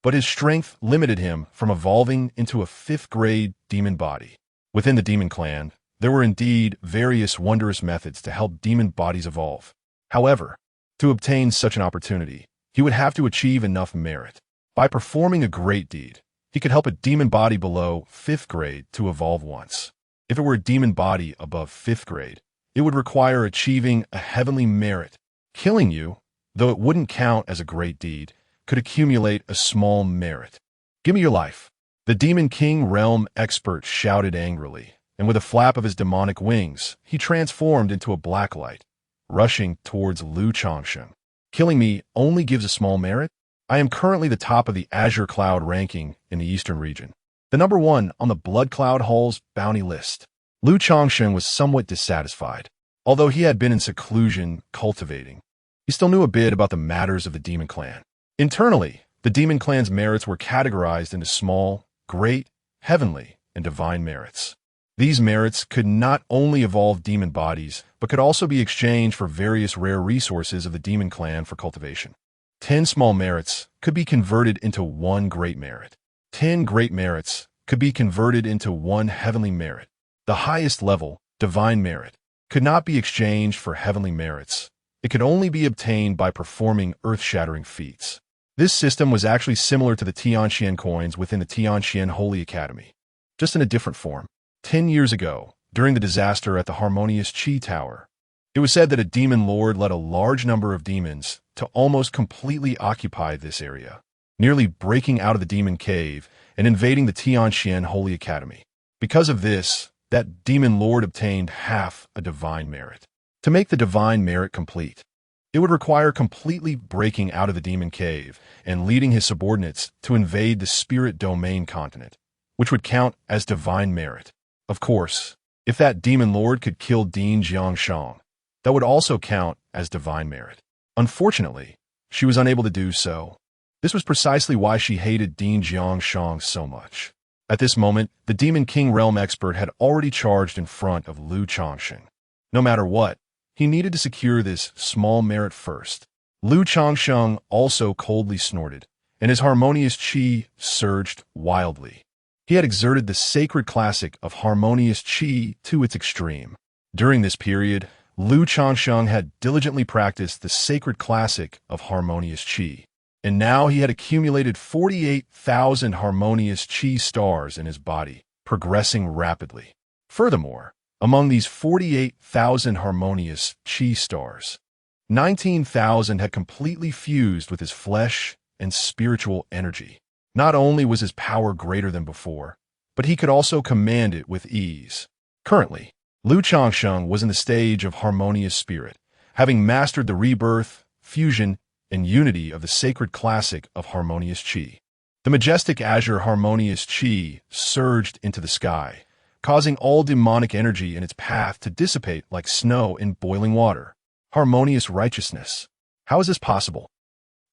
but his strength limited him from evolving into a 5th-grade demon body. Within the demon clan, there were indeed various wondrous methods to help demon bodies evolve. However, to obtain such an opportunity, he would have to achieve enough merit. By performing a great deed, he could help a demon body below 5th grade to evolve once. If it were a demon body above 5th grade, it would require achieving a heavenly merit. Killing you, though it wouldn't count as a great deed, could accumulate a small merit. "Give me your life," the Demon King Realm expert shouted angrily, and with a flap of his demonic wings, he transformed into a black light, rushing towards Changsheng. "Killing me only gives a small merit? I am currently the top of the Azure Cloud ranking in the Eastern region, the number 1 on the Blood Cloud Hall's bounty list." Changsheng was somewhat dissatisfied. Although he had been in seclusion cultivating, he still knew a bit about the matters of the Demon Clan. Internally, the Demon Clan's merits were categorized into small, great, heavenly, and divine merits. These merits could not only evolve demon bodies, but could also be exchanged for various rare resources of the Demon Clan for cultivation. 10 small merits could be converted into 1 great merit. 10 great merits could be converted into 1 heavenly merit. The highest level, divine merit, could not be exchanged for heavenly merits. It could only be obtained by performing earth-shattering feats. This system was actually similar to the Changsheng coins within the Changsheng Holy Academy, just in a different form. 10 years ago, during the disaster at the Harmonious Chi Tower, it was said that a demon lord led a large number of demons to almost completely occupy this area, nearly breaking out of the demon cave and invading the Changsheng Holy Academy. Because of this, that demon lord obtained half a divine merit. To make the divine merit complete, it would require completely breaking out of the demon cave and leading his subordinates to invade the spirit domain continent, which would count as divine merit. Of course, if that demon lord could kill Dean Changsheng, that would also count as divine merit. Unfortunately, she was unable to do so. This was precisely why she hated Dean Changsheng so much. At this moment, the Demon King Realm expert had already charged in front of Changsheng. No matter what, he needed to secure this small merit first. Changsheng also coldly snorted, and his harmonious chi surged wildly. He had exerted the sacred classic of harmonious chi to its extreme. During this period, Changsheng had diligently practiced the sacred classic of harmonious chi, and now he had accumulated 48,000 harmonious chi stars in his body, progressing rapidly. Furthermore, among these 48,000 harmonious chi stars, 19,000 had completely fused with his flesh and spiritual energy. Not only was his power greater than before, but he could also command it with ease. Currently, Changsheng was in the stage of harmonious spirit, having mastered the rebirth, fusion, and unity of the sacred classic of harmonious chi. The majestic azure harmonious chi surged into the sky, causing all demonic energy in its path to dissipate like snow in boiling water. Harmonious righteousness. How is this possible?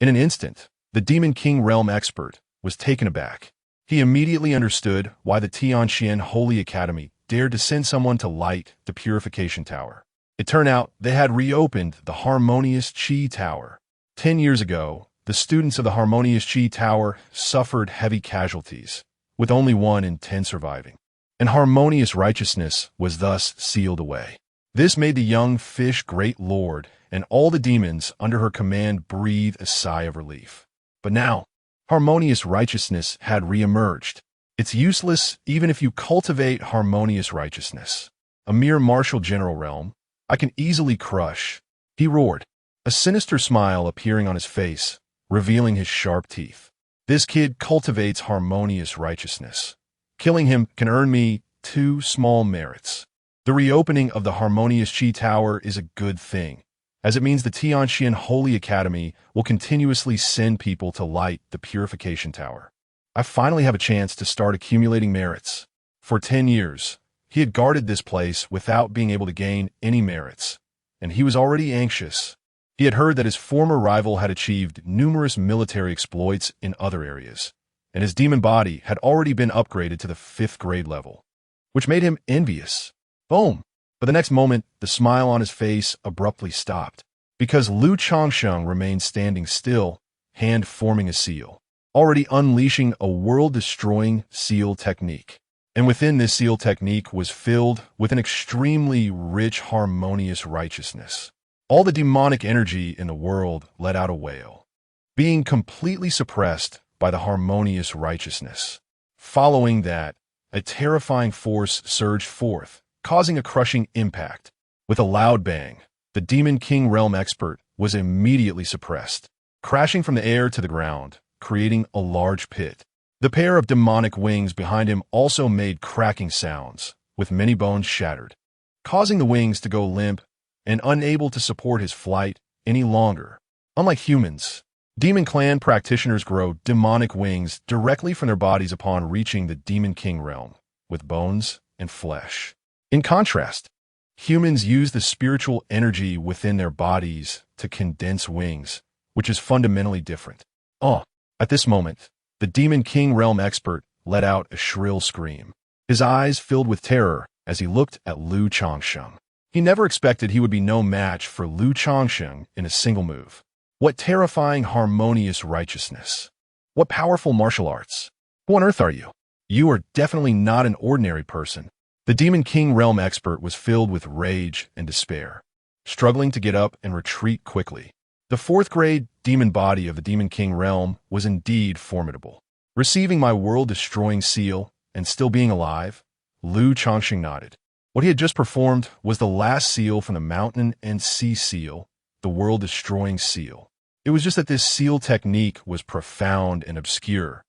In an instant, the Demon King Realm expert was taken aback. He immediately understood why the Changsheng Holy Academy dared to send someone to light the Purification Tower. It turned out they had reopened the Harmonious Chi Tower. 10 years ago, the students of the Harmonious Chi Tower suffered heavy casualties, with only 1 in 10 surviving, and harmonious righteousness was thus sealed away. This made the young fish great lord and all the demons under her command breathe a sigh of relief. But now, harmonious righteousness had re-emerged. It's useless even if you cultivate harmonious righteousness. A mere martial general realm, I can easily crush, he roared, a sinister smile appearing on his face, revealing his sharp teeth. This kid cultivates harmonious righteousness. Killing him can earn me 2 small merits. The reopening of the Harmonious Chi Tower is a good thing, as it means the Changsheng Holy Academy will continuously send people to light the Purification Tower. I finally have a chance to start accumulating merits. For 10 years, he had guarded this place without being able to gain any merits, and he was already anxious. He had heard that his former rival had achieved numerous military exploits in other areas, and his demon body had already been upgraded to the 5th grade level, which made him envious. Boom! But the next moment, the smile on his face abruptly stopped, because Changsheng remained standing still, hand forming a seal. already unleashing a world-destroying seal technique. And within this seal technique was filled with an extremely rich, harmonious righteousness. All the demonic energy in the world let out a wail, being completely suppressed by the harmonious righteousness. Following that, a terrifying force surged forth, causing a crushing impact. With a loud bang, the Demon King Realm Expert was immediately suppressed, crashing from the air to the ground, creating a large pit. The pair of demonic wings behind him also made cracking sounds, with many bones shattered, causing the wings to go limp and unable to support his flight any longer. Unlike humans, Demon Clan practitioners grow demonic wings directly from their bodies upon reaching the Demon King realm, with bones and flesh. In contrast, humans use the spiritual energy within their bodies to condense wings, which is fundamentally different. At this moment, the Demon King Realm Expert let out a shrill scream. His eyes filled with terror as he looked at Lu Changsheng. He never expected he would be no match for Lu Changsheng in a single move. What terrifying harmonious righteousness! What powerful martial arts! Who on earth are you? You are definitely not an ordinary person. The Demon King Realm Expert was filled with rage and despair, struggling to get up and retreat quickly. The fourth-grade demon body of the Demon King realm was indeed formidable. Receiving my world-destroying seal and still being alive, Lu Changsheng nodded. What he had just performed was the last seal from the mountain and sea seal, the world-destroying seal. It was just that this seal technique was profound and obscure,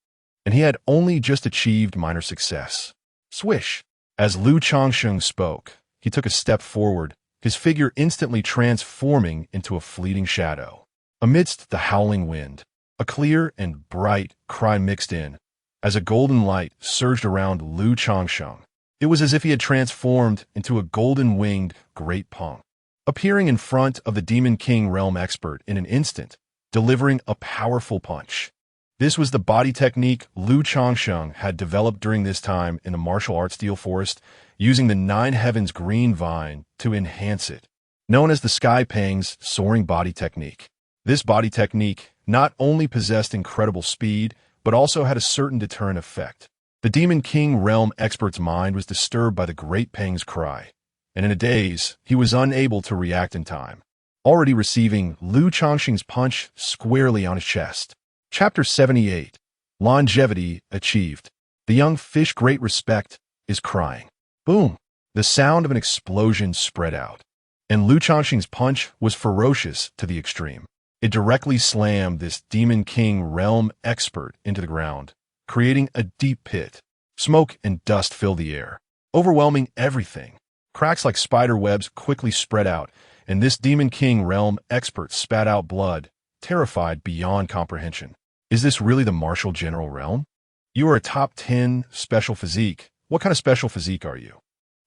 and he had only just achieved minor success. Swish! As Lu Changsheng spoke, he took a step forward, his figure instantly transforming into a fleeting shadow. Amidst the howling wind, a clear and bright cry mixed in, as a golden light surged around Lu Changsheng. It was as if he had transformed into a golden-winged great pong, appearing in front of the Demon King Realm Expert in an instant, delivering a powerful punch. This was the body technique Lu Changsheng had developed during this time in the martial arts steel forest, using the Nine Heavens green vine to enhance it, known as the Sky Pang's soaring body technique. This body technique not only possessed incredible speed, but also had a certain deterrent effect. The Demon King Realm Expert's mind was disturbed by the Great Pang's cry, and in a daze, he was unable to react in time, already receiving Lu Changsheng's punch squarely on his chest. Chapter 78. Longevity Achieved. The young fish great respect is crying. Boom! The sound of an explosion spread out, and Lu Changsheng's punch was ferocious to the extreme. It directly slammed this Demon King Realm Expert into the ground, creating a deep pit. Smoke and dust filled the air, overwhelming everything. Cracks like spider webs quickly spread out, and this Demon King Realm Expert spat out blood, terrified beyond comprehension. Is this really the martial general realm? You are a top 10 special physique. What kind of special physique are you?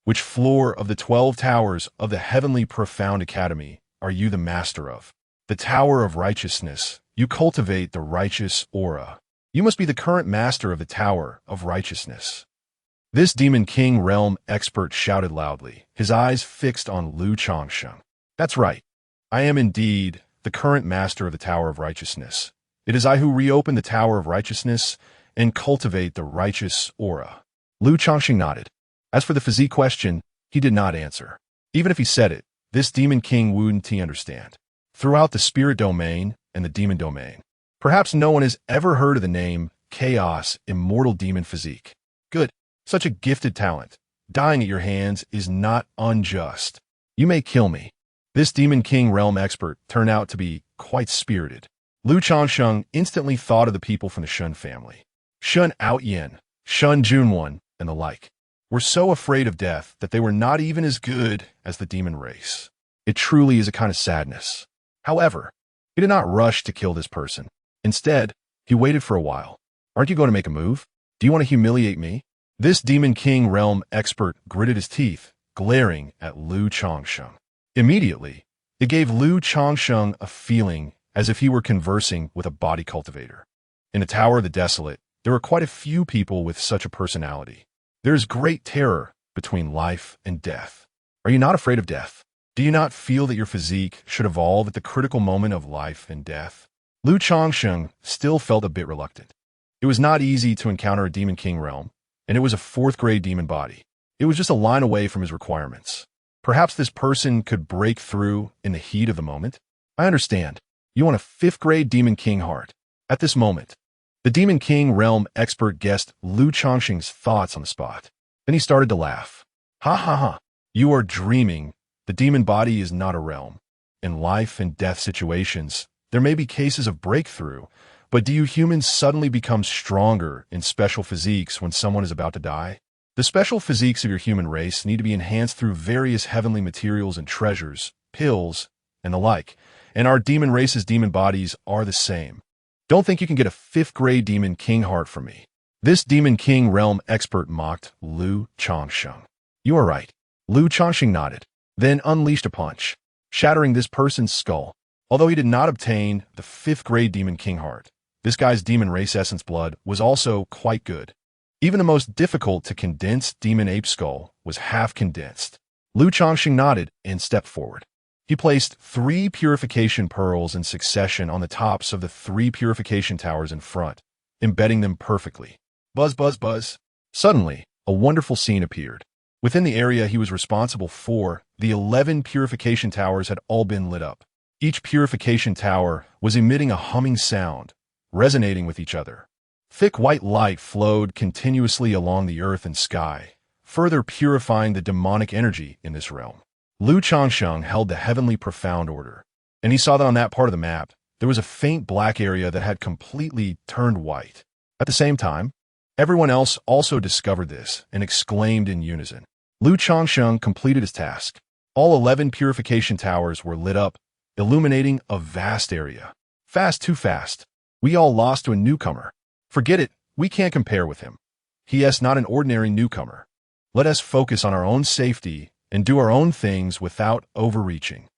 Which floor of the 12 towers of the Heavenly Profound Academy are you the master of? The Tower of Righteousness. You cultivate the righteous aura. You must be the current master of the Tower of Righteousness. This Demon King Realm Expert shouted loudly, his eyes fixed on Lu Changsheng. That's right. I am indeed the current master of the Tower of Righteousness. It is I who reopen the Tower of Righteousness and cultivate the righteous aura. Lu Changsheng nodded. As for the physique question, he did not answer. Even if he said it, this Demon King wouldn't understand. Throughout the spirit domain and the demon domain, perhaps no one has ever heard of the name Chaos Immortal Demon Physique. Good. Such a gifted talent. Dying at your hands is not unjust. You may kill me. This Demon King Realm Expert turned out to be quite spirited. Lu Changsheng instantly thought of the people from the Shun family. Shun Outyen, Shun Junwan, and the like, were so afraid of death that they were not even as good as the demon race. It truly is a kind of sadness. However, he did not rush to kill this person. Instead, he waited for a while. Aren't you going to make a move? Do you want to humiliate me? This Demon King Realm Expert gritted his teeth, glaring at Lu Changsheng. Immediately, it gave Lu Changsheng a feeling as if he were conversing with a body cultivator. In the Tower of the Desolate, there are quite a few people with such a personality. There is great terror between life and death. Are you not afraid of death? Do you not feel that your physique should evolve at the critical moment of life and death? Lu Changsheng still felt a bit reluctant. It was not easy to encounter a Demon King realm, and it was a 4th-grade demon body. It was just a line away from his requirements. Perhaps this person could break through in the heat of the moment? I understand. You want a 5th-grade Demon King heart. At this moment, the Demon King realm expert guessed Lu Changsheng's thoughts on the spot. Then he started to laugh. Ha ha ha. You are dreaming. The demon body is not a realm. In life and death situations, there may be cases of breakthrough, but do you humans suddenly become stronger in special physiques when someone is about to die? The special physiques of your human race need to be enhanced through various heavenly materials and treasures, pills, and the like, and our demon race's demon bodies are the same. Don't think you can get a 5th-grade Demon King heart from me. This Demon King realm expert mocked Lu Changsheng. You are right. Lu Changsheng nodded, then unleashed a punch, shattering this person's skull. Although he did not obtain the 5th-grade Demon King heart, this guy's demon race essence blood was also quite good. Even the most difficult to condense demon ape skull was half condensed. Lu Changsheng nodded and stepped forward. He placed 3 purification pearls in succession on the tops of the 3 purification towers in front, embedding them perfectly. Buzz, buzz, buzz. Suddenly, a wonderful scene appeared. Within the area he was responsible for, the 11 purification towers had all been lit up. Each purification tower was emitting a humming sound, resonating with each other. Thick white light flowed continuously along the earth and sky, further purifying the demonic energy in this realm. Lu Changsheng held the heavenly profound order, and he saw that on that part of the map, there was a faint black area that had completely turned white. At the same time, everyone else also discovered this and exclaimed in unison. Lu Changsheng completed his task. All 11 purification towers were lit up, illuminating a vast area. Fast, too fast. We all lost to a newcomer. Forget it, we can't compare with him. He is not an ordinary newcomer. Let us focus on our own safety and do our own things without overreaching.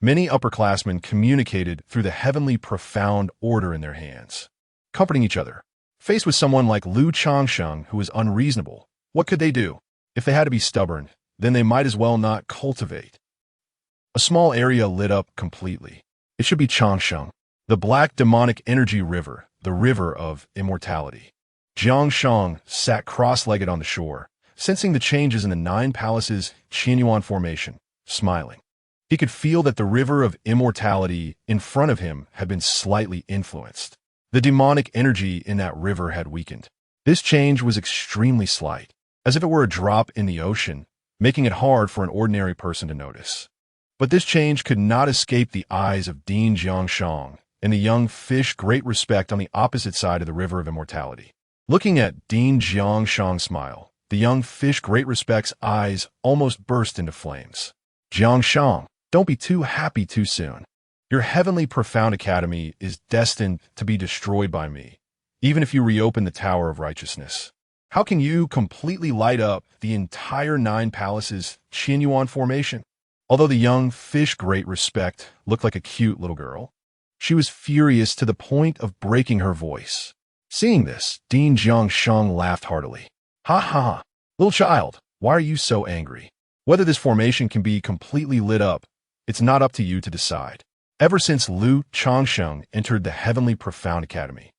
Many upperclassmen communicated through the heavenly profound order in their hands, comforting each other. Faced with someone like Lu Changsheng who was unreasonable, what could they do? If they had to be stubborn, then they might as well not cultivate. A small area lit up completely. It should be Changsheng, the black demonic energy river, the river of immortality. Changsheng sat cross-legged on the shore, sensing the changes in the 9 palaces' Qianyuan formation, smiling. He could feel that the river of immortality in front of him had been slightly influenced. The demonic energy in that river had weakened. This change was extremely slight, as if it were a drop in the ocean, making it hard for an ordinary person to notice. But this change could not escape the eyes of Dean Changsheng and the young fish great respect on the opposite side of the river of immortality. Looking at Dean Changsheng's smile, the young fish great respect's eyes almost burst into flames. Changsheng, don't be too happy too soon. Your heavenly profound academy is destined to be destroyed by me, even if you reopen the Tower of Righteousness. How can you completely light up the entire 9 palaces' Qianyuan formation? Although the young fish great respect looked like a cute little girl, she was furious to the point of breaking her voice. Seeing this, Dean Changsheng laughed heartily. Ha ha ha, little child, why are you so angry? Whether this formation can be completely lit up, it's not up to you to decide. Ever since Lu Changsheng entered the Heavenly Profound Academy,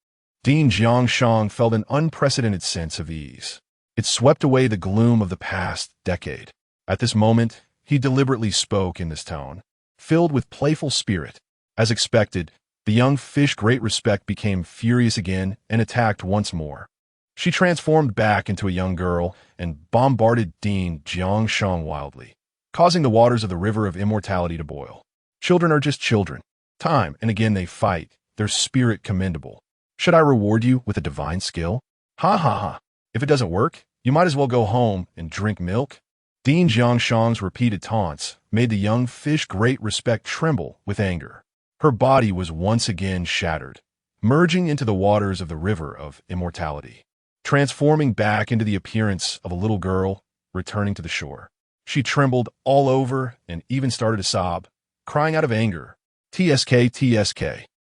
Dean Changsheng felt an unprecedented sense of ease. It swept away the gloom of the past decade. At this moment, he deliberately spoke in this tone, filled with playful spirit. As expected, the young fish great respect became furious again and attacked once more. She transformed back into a young girl and bombarded Dean Changsheng wildly, causing the waters of the river of immortality to boil. Children are just children. Time and again they fight, their spirit commendable. Should I reward you with a divine skill? Ha ha ha. If it doesn't work, you might as well go home and drink milk. Dean Changsheng's repeated taunts made the young fish great respect tremble with anger. Her body was once again shattered, merging into the waters of the river of immortality, transforming back into the appearance of a little girl returning to the shore. She trembled all over and even started to sob, crying out of anger. TSK, TSK.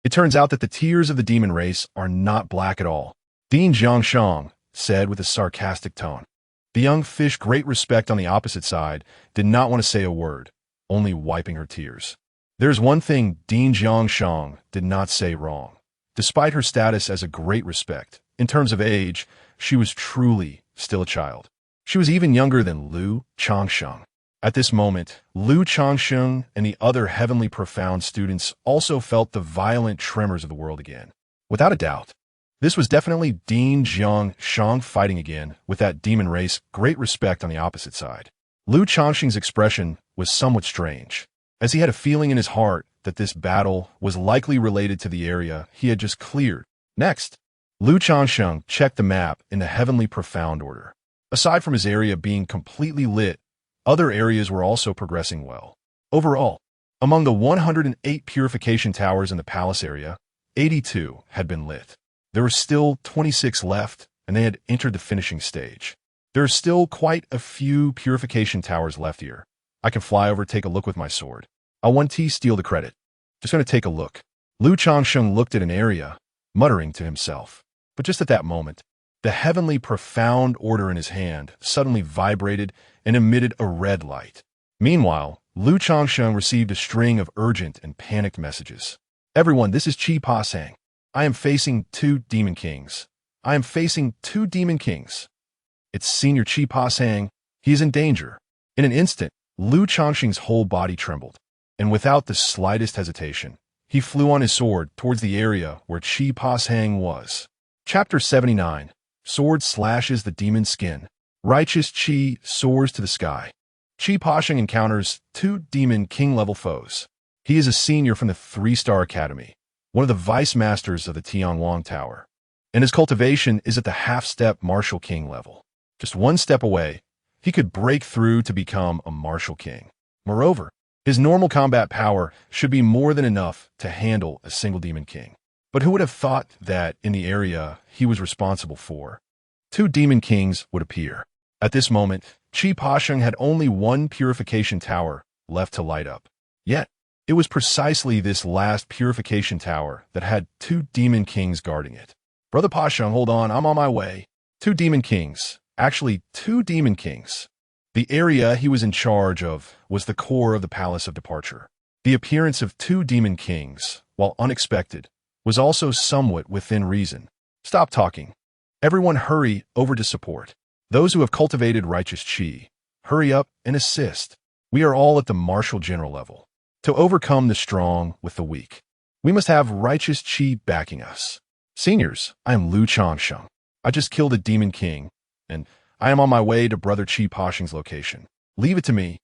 It turns out that the tears of the demon race are not black at all, Dean Changsheng said with a sarcastic tone. The young fish great respect on the opposite side did not want to say a word, only wiping her tears. There's one thing Dean Changsheng did not say wrong. Despite her status as a great respect, In terms of age, she was truly still a child. She was even younger than Liu Changsheng. At this moment, Liu Changsheng and the other heavenly profound students also felt the violent tremors of the world again. Without a doubt, this was definitely Dean Jiang Shang fighting again with that demon race, great respect on the opposite side. Liu Changsheng's expression was somewhat strange, as he had a feeling in his heart that this battle was likely related to the area he had just cleared. Next, Liu Changsheng checked the map in the heavenly profound order. Aside from his area being completely lit, other areas were also progressing well. Overall, among the 108 purification towers in the palace area, 82 had been lit. There were still 26 left, and they had entered the finishing stage. There are still quite a few purification towers left here. I can fly over, take a look with my sword. I'll 1T steal the credit. Just going to take a look. Liu Changsheng looked at an area, muttering to himself. But just at that moment, the heavenly profound order in his hand suddenly vibrated and emitted a red light. Meanwhile, Liu Changsheng received a string of urgent and panicked messages. Everyone, this is surpassing. I am facing 2 demon kings. I am facing 2 demon kings. It's Senior surpassing. He is in danger. In an instant, Liu Changsheng's whole body trembled, and without the slightest hesitation, he flew on his sword towards the area where surpassing was. Chapter 79. Sword slashes the demon's skin. Righteous Qi soars to the sky. Surpassing encounters 2 demon king-level foes. He is a senior from the 3-star academy, one of the vice masters of the Tianwang Tower, and his cultivation is at the half-step martial king level. Just 1 step away, he could break through to become a martial king. Moreover, his normal combat power should be more than enough to handle a single demon king. But who would have thought that in the area he was responsible for, 2 demon kings would appear? At this moment, surpassing had only 1 purification tower left to light up. Yet, it was precisely this last purification tower that had 2 demon kings guarding it. Brother Pasheng, hold on, I'm on my way. 2 demon kings. Actually, 2 demon kings. The area he was in charge of was the core of the Palace of Departure. The appearance of 2 demon kings, while unexpected, was also somewhat within reason. Stop talking. Everyone hurry over to support. Those who have cultivated righteous Qi, hurry up and assist. We are all at the martial general level. To overcome the strong with the weak, we must have righteous Qi backing us. Seniors, I am Liu Changsheng. I just killed a demon king, and I am on my way to Brother surpassing's location. Leave it to me.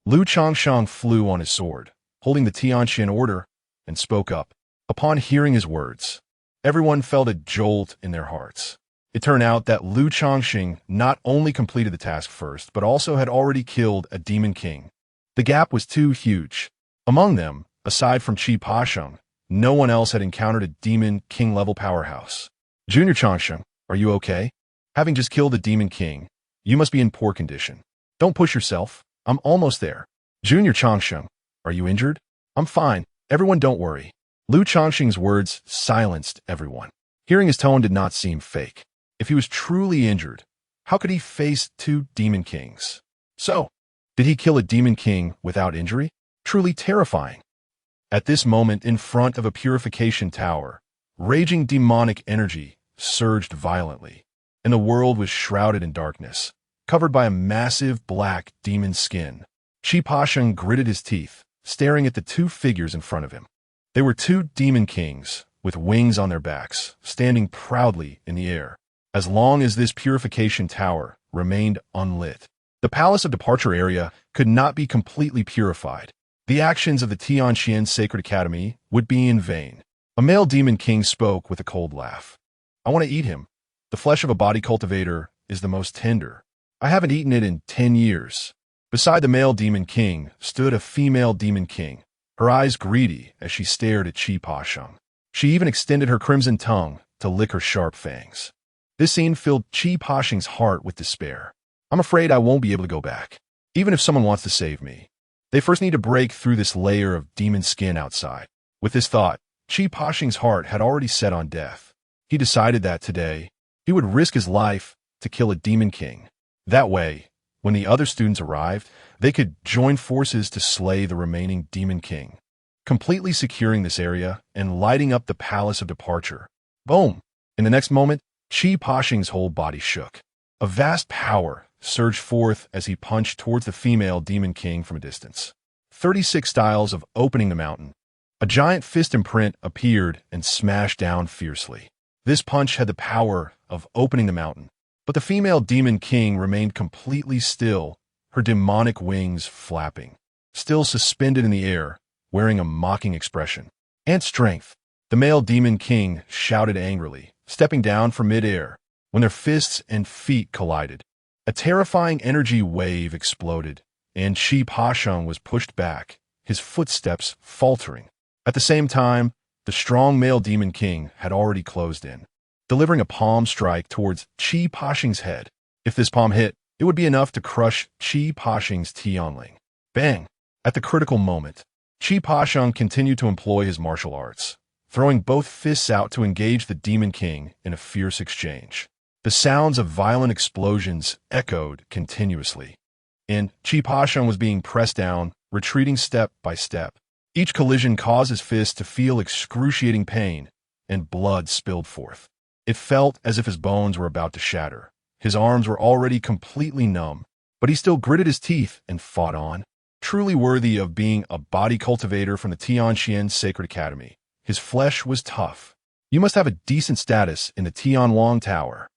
Liu Changsheng flew on his sword, holding the Tianqian order, and spoke up. Upon hearing his words, everyone felt a jolt in their hearts. It turned out that Liu Changsheng not only completed the task first, but also had already killed a demon king. The gap was too huge. Among them, aside from surpassing, no one else had encountered a demon king-level powerhouse. Junior Changsheng, are you okay? Having just killed a demon king, you must be in poor condition. Don't push yourself. I'm almost there. Junior Changsheng, are you injured? I'm fine. Everyone don't worry. Liu Changsheng's words silenced everyone. Hearing his tone did not seem fake. If he was truly injured, how could he face 2 demon kings? So, did he kill a demon king without injury? Truly terrifying. At this moment, in front of a purification tower, raging demonic energy surged violently, and the world was shrouded in darkness, covered by a massive black demon skin. Surpassing gritted his teeth, staring at the 2 figures in front of him. They were 2 demon kings with wings on their backs, standing proudly in the air. As long as this purification tower remained unlit, the Palace of Departure area could not be completely purified. The actions of the Tianqian Sacred Academy would be in vain. A male demon king spoke with a cold laugh. I want to eat him. The flesh of a body cultivator is the most tender. I haven't eaten it in 10 years. Beside the male demon king stood a female demon king, her eyes greedy as she stared at surpassing. She even extended her crimson tongue to lick her sharp fangs. This scene filled surpassing's heart with despair. I'm afraid I won't be able to go back, even if someone wants to save me. They first need to break through this layer of demon skin outside. With this thought, surpassing's heart had already set on death. He decided that today, he would risk his life to kill a demon king. That way, when the other students arrived, they could join forces to slay the remaining demon king, completely securing this area and lighting up the Palace of Departure. Boom! In the next moment, Changsheng's whole body shook. A vast power surged forth as he punched towards the female demon king from a distance. 36 styles of opening the mountain. A giant fist imprint appeared and smashed down fiercely. This punch had the power of opening the mountain, but the female demon king remained completely still, her demonic wings flapping, still suspended in the air, wearing a mocking expression. And strength, the male demon king shouted angrily, stepping down from mid-air. When their fists and feet collided, a terrifying energy wave exploded, and Changsheng was pushed back, his footsteps faltering. At the same time, the strong male demon king had already closed in, delivering a palm strike towards Changsheng's head. If this palm hit, it would be enough to crush Changsheng's Tianling. Bang! At the critical moment, Changsheng continued to employ his martial arts, throwing both fists out to engage the demon king in a fierce exchange. The sounds of violent explosions echoed continuously, and Changsheng was being pressed down, retreating step by step. Each collision caused his fist to feel excruciating pain, and blood spilled forth. It felt as if his bones were about to shatter. His arms were already completely numb, but he still gritted his teeth and fought on. Truly worthy of being a body cultivator from the Changsheng Sacred Academy, his flesh was tough. You must have a decent status in the Tianwang Tower.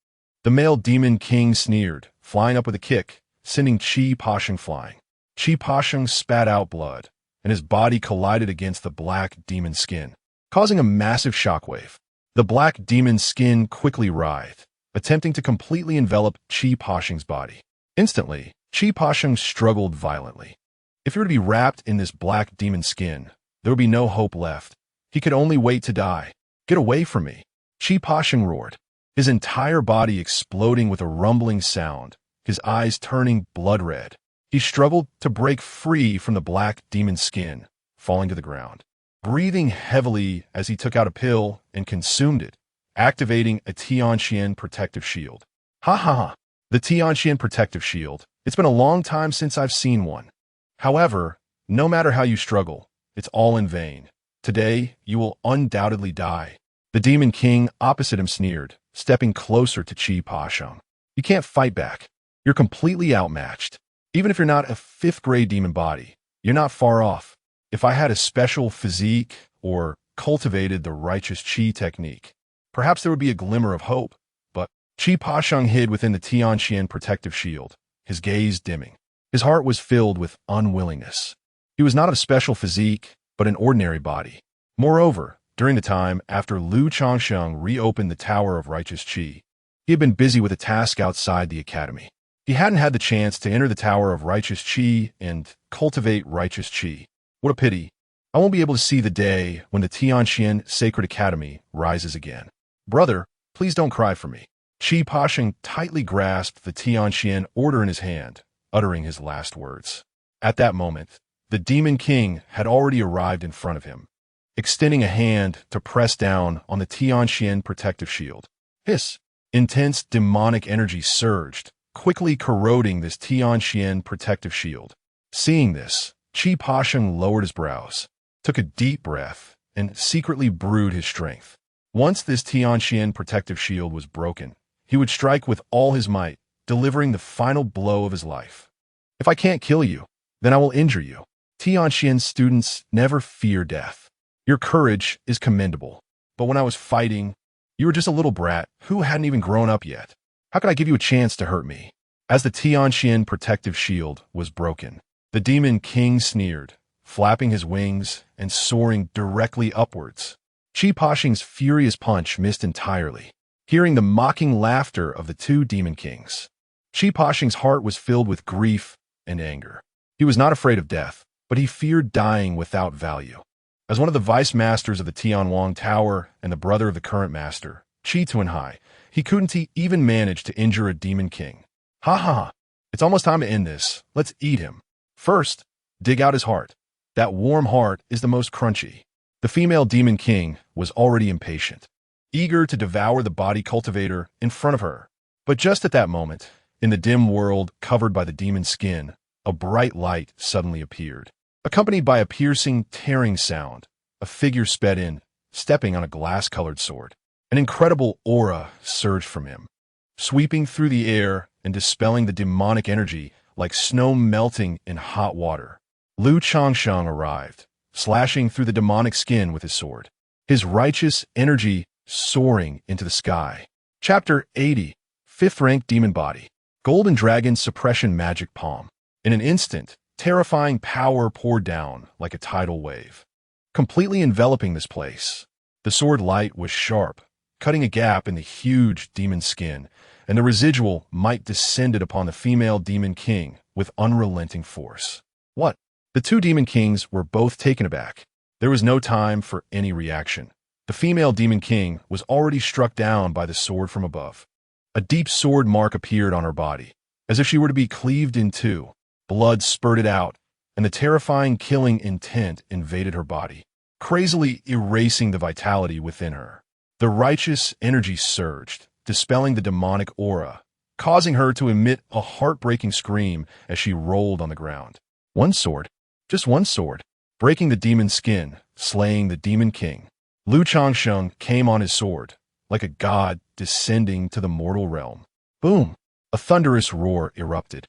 The male demon king sneered, flying up with a kick, sending Changsheng flying. Changsheng spat out blood, and his body collided against the black demon skin, causing a massive shockwave. The black demon skin quickly writhed, attempting to completely envelop Changsheng's body. Instantly, Changsheng struggled violently. If he were to be wrapped in this black demon skin, there would be no hope left. He could only wait to die. Get away from me! Changsheng roared, his entire body exploding with a rumbling sound, his eyes turning blood red. He struggled to break free from the black demon skin, falling to the ground, breathing heavily as he took out a pill and consumed it, activating a Changsheng protective shield. Ha ha ha! The Changsheng protective shield. It's been a long time since I've seen one. However, no matter how you struggle, it's all in vain. Today, you will undoubtedly die. The demon king opposite him sneered, stepping closer to Changsheng. You can't fight back. You're completely outmatched. Even if you're not a 5th-grade demon body, you're not far off. If I had a special physique or cultivated the righteous chi technique, perhaps there would be a glimmer of hope. But Changsheng hid within the Changsheng protective shield, his gaze dimming. His heart was filled with unwillingness. He was not of special physique, but an ordinary body. Moreover, during the time after Lu Changsheng reopened the Tower of Righteous Chi, he had been busy with a task outside the academy. He hadn't had the chance to enter the Tower of Righteous Chi and cultivate Righteous Chi. What a pity. I won't be able to see the day when the Changsheng Sacred Academy rises again. Brother, please don't cry for me. Changsheng tightly grasped the Changsheng order in his hand, uttering his last words. At that moment, the Demon King had already arrived in front of him, extending a hand to press down on the Changsheng protective shield. Hiss! Intense demonic energy surged, quickly corroding this Changsheng protective shield. Seeing this, Changsheng lowered his brows, took a deep breath, and secretly brewed his strength. Once this Changsheng protective shield was broken, he would strike with all his might, delivering the final blow of his life. If I can't kill you, then I will injure you. Changsheng students never fear death. Your courage is commendable. But when I was fighting, you were just a little brat who hadn't even grown up yet. How could I give you a chance to hurt me? As the Changsheng protective shield was broken, the Demon King sneered, flapping his wings and soaring directly upwards. Changsheng's furious punch missed entirely, hearing the mocking laughter of the two Demon Kings. Changsheng's heart was filled with grief and anger. He was not afraid of death, but he feared dying without value. As one of the vice masters of the Tianwang Tower and the brother of the current master, Qi Tuanhai, he couldn't even manage to injure a Demon King. Ha ha ha! It's almost time to end this. Let's eat him. First, dig out his heart. That warm heart is the most crunchy. The female Demon King was already impatient, eager to devour the body cultivator in front of her. But just at that moment, in the dim world covered by the demon skin, a bright light suddenly appeared. Accompanied by a piercing, tearing sound, a figure sped in, stepping on a glass-colored sword. An incredible aura surged from him, sweeping through the air and dispelling the demonic energy like snow melting in hot water. Changsheng arrived, slashing through the demonic skin with his sword, his righteous energy soaring into the sky. Chapter 80, 5th Rank Demon Body. Golden Dragon Suppression Magic Palm. In an instant, terrifying power poured down like a tidal wave, completely enveloping this place. The sword light was sharp, cutting a gap in the huge demon skin, and the residual might descended upon the female demon king with unrelenting force. What? The two demon kings were both taken aback. There was no time for any reaction. The female demon king was already struck down by the sword from above. A deep sword mark appeared on her body, as if she were to be cleaved in two. Blood spurted out, and the terrifying killing intent invaded her body, crazily erasing the vitality within her. The righteous energy surged, dispelling the demonic aura, causing her to emit a heartbreaking scream as she rolled on the ground. One sword, just one sword, breaking the demon skin, slaying the demon king. Changsheng came on his sword, like a god descending to the mortal realm. Boom! A thunderous roar erupted,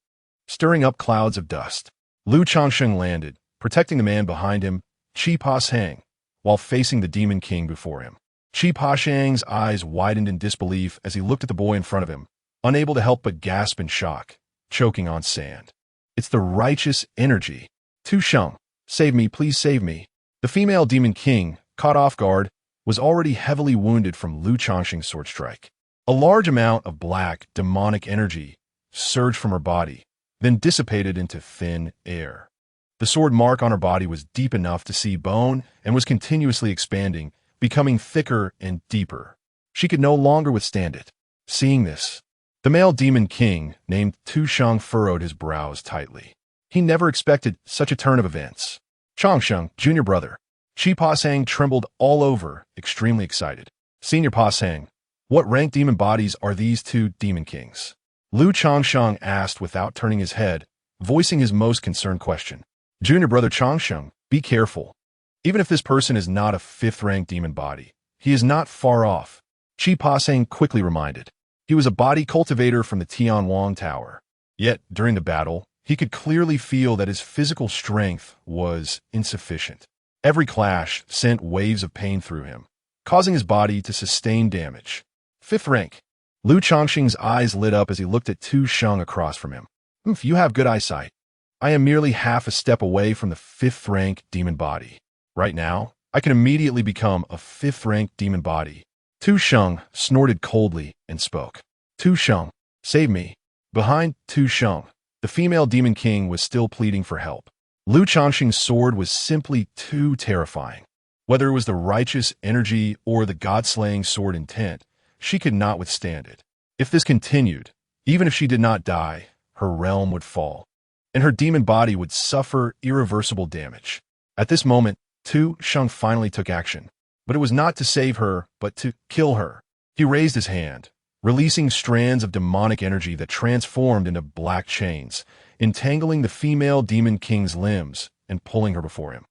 stirring up clouds of dust. Changsheng landed, protecting the man behind him, Changsheng, while facing the demon king before him. Changsheng's eyes widened in disbelief as he looked at the boy in front of him, unable to help but gasp in shock, choking on sand. It's the righteous energy. Changsheng, save me, please save me. The female demon king, caught off guard, was already heavily wounded from Changsheng's sword strike. A large amount of black, demonic energy surged from her body, then dissipated into thin air. The sword mark on her body was deep enough to see bone and was continuously expanding, becoming thicker and deeper. She could no longer withstand it. Seeing this, the male demon king, named Changsheng, furrowed his brows tightly. He never expected such a turn of events. Changsheng, junior brother. Changsheng trembled all over, extremely excited. Senior Changsheng, what rank demon bodies are these two demon kings? Changsheng asked without turning his head, voicing his most concerned question. Junior brother Changsheng, be careful. Even if this person is not a 5th rank demon body, he is not far off. Changsheng quickly reminded. He was a body cultivator from the Tianwang Tower. Yet, during the battle, he could clearly feel that his physical strength was insufficient. Every clash sent waves of pain through him, causing his body to sustain damage. 5th rank. Changsheng's eyes lit up as he looked at Changsheng across from him. You have good eyesight. I am merely half a step away from the 5th rank demon body. Right now, I can immediately become a 5th rank demon body. Changsheng snorted coldly and spoke. Changsheng, save me. Behind Changsheng, the female demon king was still pleading for help. Changsheng's sword was simply too terrifying. Whether it was the righteous energy or the god-slaying sword intent, she could not withstand it. If this continued, even if she did not die, her realm would fall, and her demon body would suffer irreversible damage. At this moment, Changsheng finally took action, but it was not to save her, but to kill her. He raised his hand, releasing strands of demonic energy that transformed into black chains, entangling the female demon king's limbs and pulling her before him.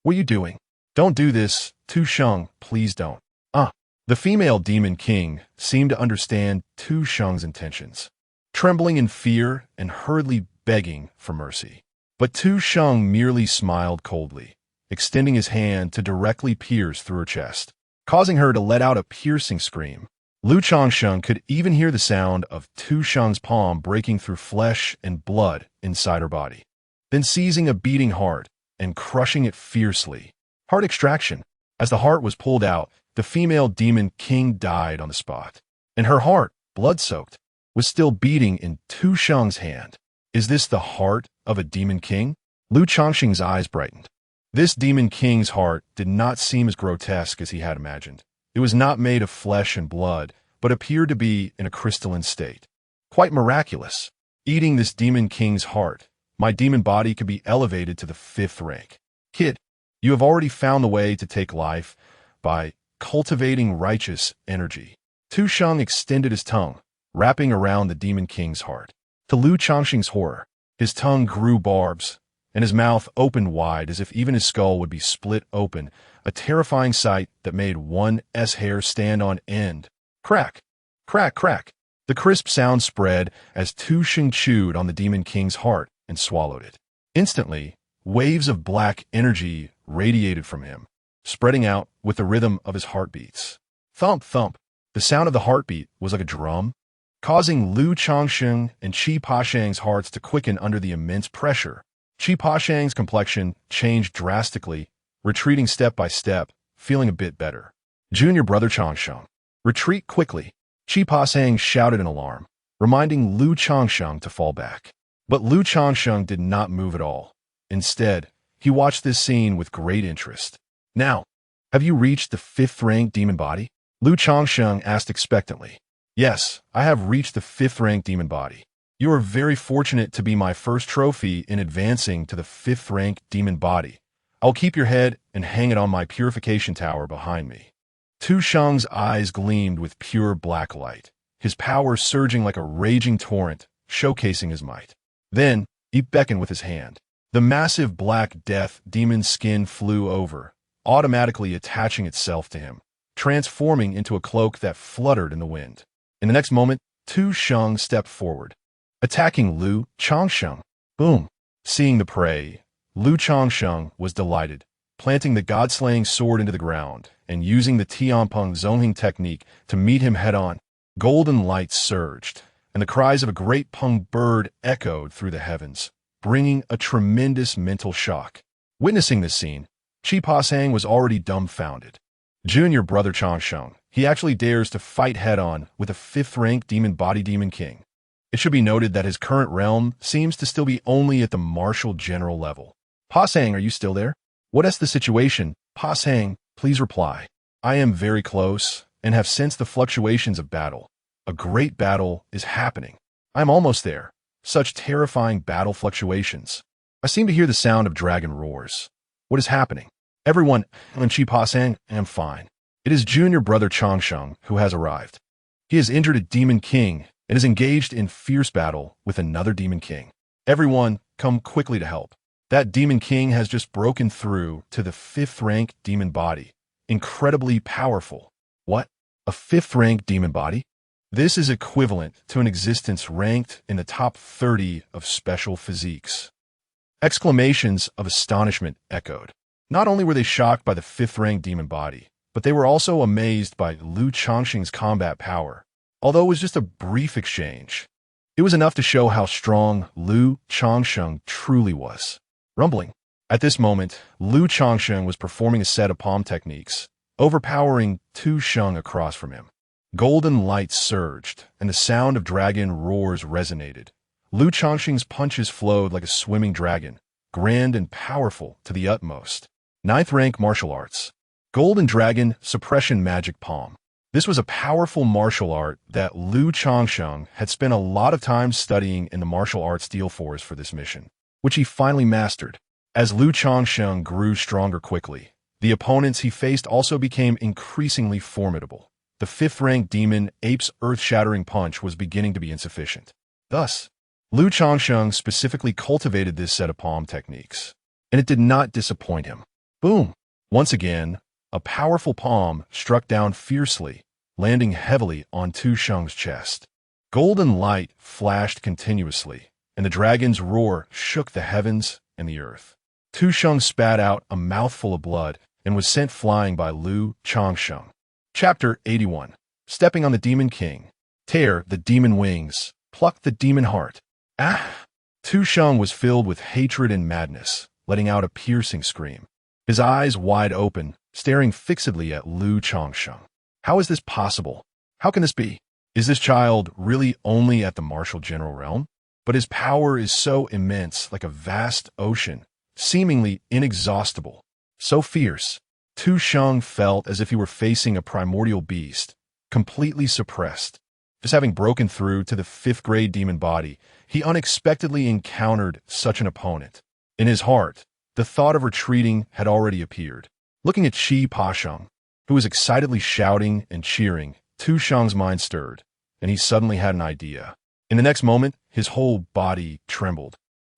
What are you doing? Don't do this, Changsheng, please don't. The female demon king seemed to understand Changsheng's intentions, trembling in fear and hurriedly begging for mercy. But Changsheng merely smiled coldly, extending his hand to directly pierce through her chest, causing her to let out a piercing scream. Changsheng could even hear the sound of Changsheng's palm breaking through flesh and blood inside her body, then seizing a beating heart and crushing it fiercely. Heart extraction. As the heart was pulled out, the female demon king died on the spot, and her heart, blood-soaked, was still beating in Changsheng's hand. Is this the heart of a demon king? Changsheng's eyes brightened. This demon king's heart did not seem as grotesque as he had imagined. It was not made of flesh and blood, but appeared to be in a crystalline state. Quite miraculous. Eating this demon king's heart, my demon body could be elevated to the 5th rank. Kid, you have already found the way to take life by cultivating righteous energy. Changsheng extended his tongue, wrapping around the demon king's heart. To Changsheng's horror, his tongue grew barbs, and his mouth opened wide as if even his skull would be split open, a terrifying sight that made one's hair stand on end. Crack, crack, crack. The crisp sound spread as Changsheng chewed on the Demon King's heart and swallowed it. Instantly, waves of black energy radiated from him, spreading out with the rhythm of his heartbeats. Thump, thump. The sound of the heartbeat was like a drum, causing Lu Changsheng and Qi Pashang's hearts to quicken under the immense pressure. Qi Pashang's complexion changed drastically, retreating step by step, feeling a bit better. Junior brother Changsheng, retreat quickly. Qi Pashang shouted in alarm, reminding Lu Changsheng to fall back. But Lu Changsheng did not move at all. Instead, he watched this scene with great interest. Now, have you reached the 5th rank demon body? Lu Changsheng asked expectantly. Yes, I have reached the 5th rank demon body. You are very fortunate to be my first trophy in advancing to the 5th rank demon body. I'll keep your head and hang it on my purification tower behind me. Changsheng's eyes gleamed with pure black light, his power surging like a raging torrent, showcasing his might. Then, he beckoned with his hand. The massive black death demon's skin flew over, automatically attaching itself to him, transforming into a cloak that fluttered in the wind. In the next moment, Changsheng stepped forward, attacking Lu Changsheng. Boom! Seeing the prey, Lu Changsheng was delighted, planting the god-slaying sword into the ground and using the Tianpeng Zongheng technique to meet him head-on. Golden light surged, and the cries of a great Peng bird echoed through the heavens, bringing a tremendous mental shock. Witnessing this scene, Qi Pashang was already dumbfounded. Junior brother Changsheng, he actually dares to fight head-on with a 5th rank demon body demon king. It should be noted that his current realm seems to still be only at the martial general level. Pashang, are you still there? What is the situation? Pashang, please reply. I am very close and have sensed the fluctuations of battle. A great battle is happening. I am almost there. Such terrifying battle fluctuations. I seem to hear the sound of dragon roars. What is happening? Everyone, and Qi Pashang, I am fine. It is junior brother Changsheng who has arrived. He has injured a demon king and is engaged in fierce battle with another demon king. Everyone, come quickly to help. That demon king has just broken through to the 5th rank demon body. Incredibly powerful. What? A 5th rank demon body? This is equivalent to an existence ranked in the top 30 of special physiques. Exclamations of astonishment echoed. Not only were they shocked by the 5th rank demon body, but they were also amazed by Lu Changsheng's combat power. Although it was just a brief exchange, it was enough to show how strong Lu Changsheng truly was. Rumbling. At this moment, Lu Changsheng was performing a set of palm techniques, overpowering Changsheng across from him. Golden light surged, and the sound of dragon roars resonated. Lu Changsheng's punches flowed like a swimming dragon, grand and powerful to the utmost. 9th rank martial arts. Golden Dragon Suppression Magic Palm. This was a powerful martial art that Lu Changsheng had spent a lot of time studying in the martial arts steel forest for this mission, which he finally mastered. As Lu Changsheng grew stronger quickly, the opponents he faced also became increasingly formidable. The 5th rank demon ape's earth-shattering punch was beginning to be insufficient. Thus, Lu Changsheng specifically cultivated this set of palm techniques, and it did not disappoint him. Boom! Once again, a powerful palm struck down fiercely, landing heavily on Changsheng's chest. Golden light flashed continuously, and the dragon's roar shook the heavens and the earth. Changsheng spat out a mouthful of blood and was sent flying by Lu Changsheng. Chapter 81. Stepping on the Demon King. Tear the demon wings. Pluck the demon heart. Ah! Changsheng was filled with hatred and madness, letting out a piercing scream. His eyes wide open, staring fixedly at Lu Changsheng. How is this possible? How can this be? Is this child really only at the martial general realm? But his power is so immense, like a vast ocean, seemingly inexhaustible. So fierce, Changsheng felt as if he were facing a primordial beast, completely suppressed. Just having broken through to the 5th grade demon body, he unexpectedly encountered such an opponent. In his heart, the thought of retreating had already appeared. Looking at Qi Pashang, who was excitedly shouting and cheering, Changsheng's mind stirred, and he suddenly had an idea. In the next moment, his whole body trembled,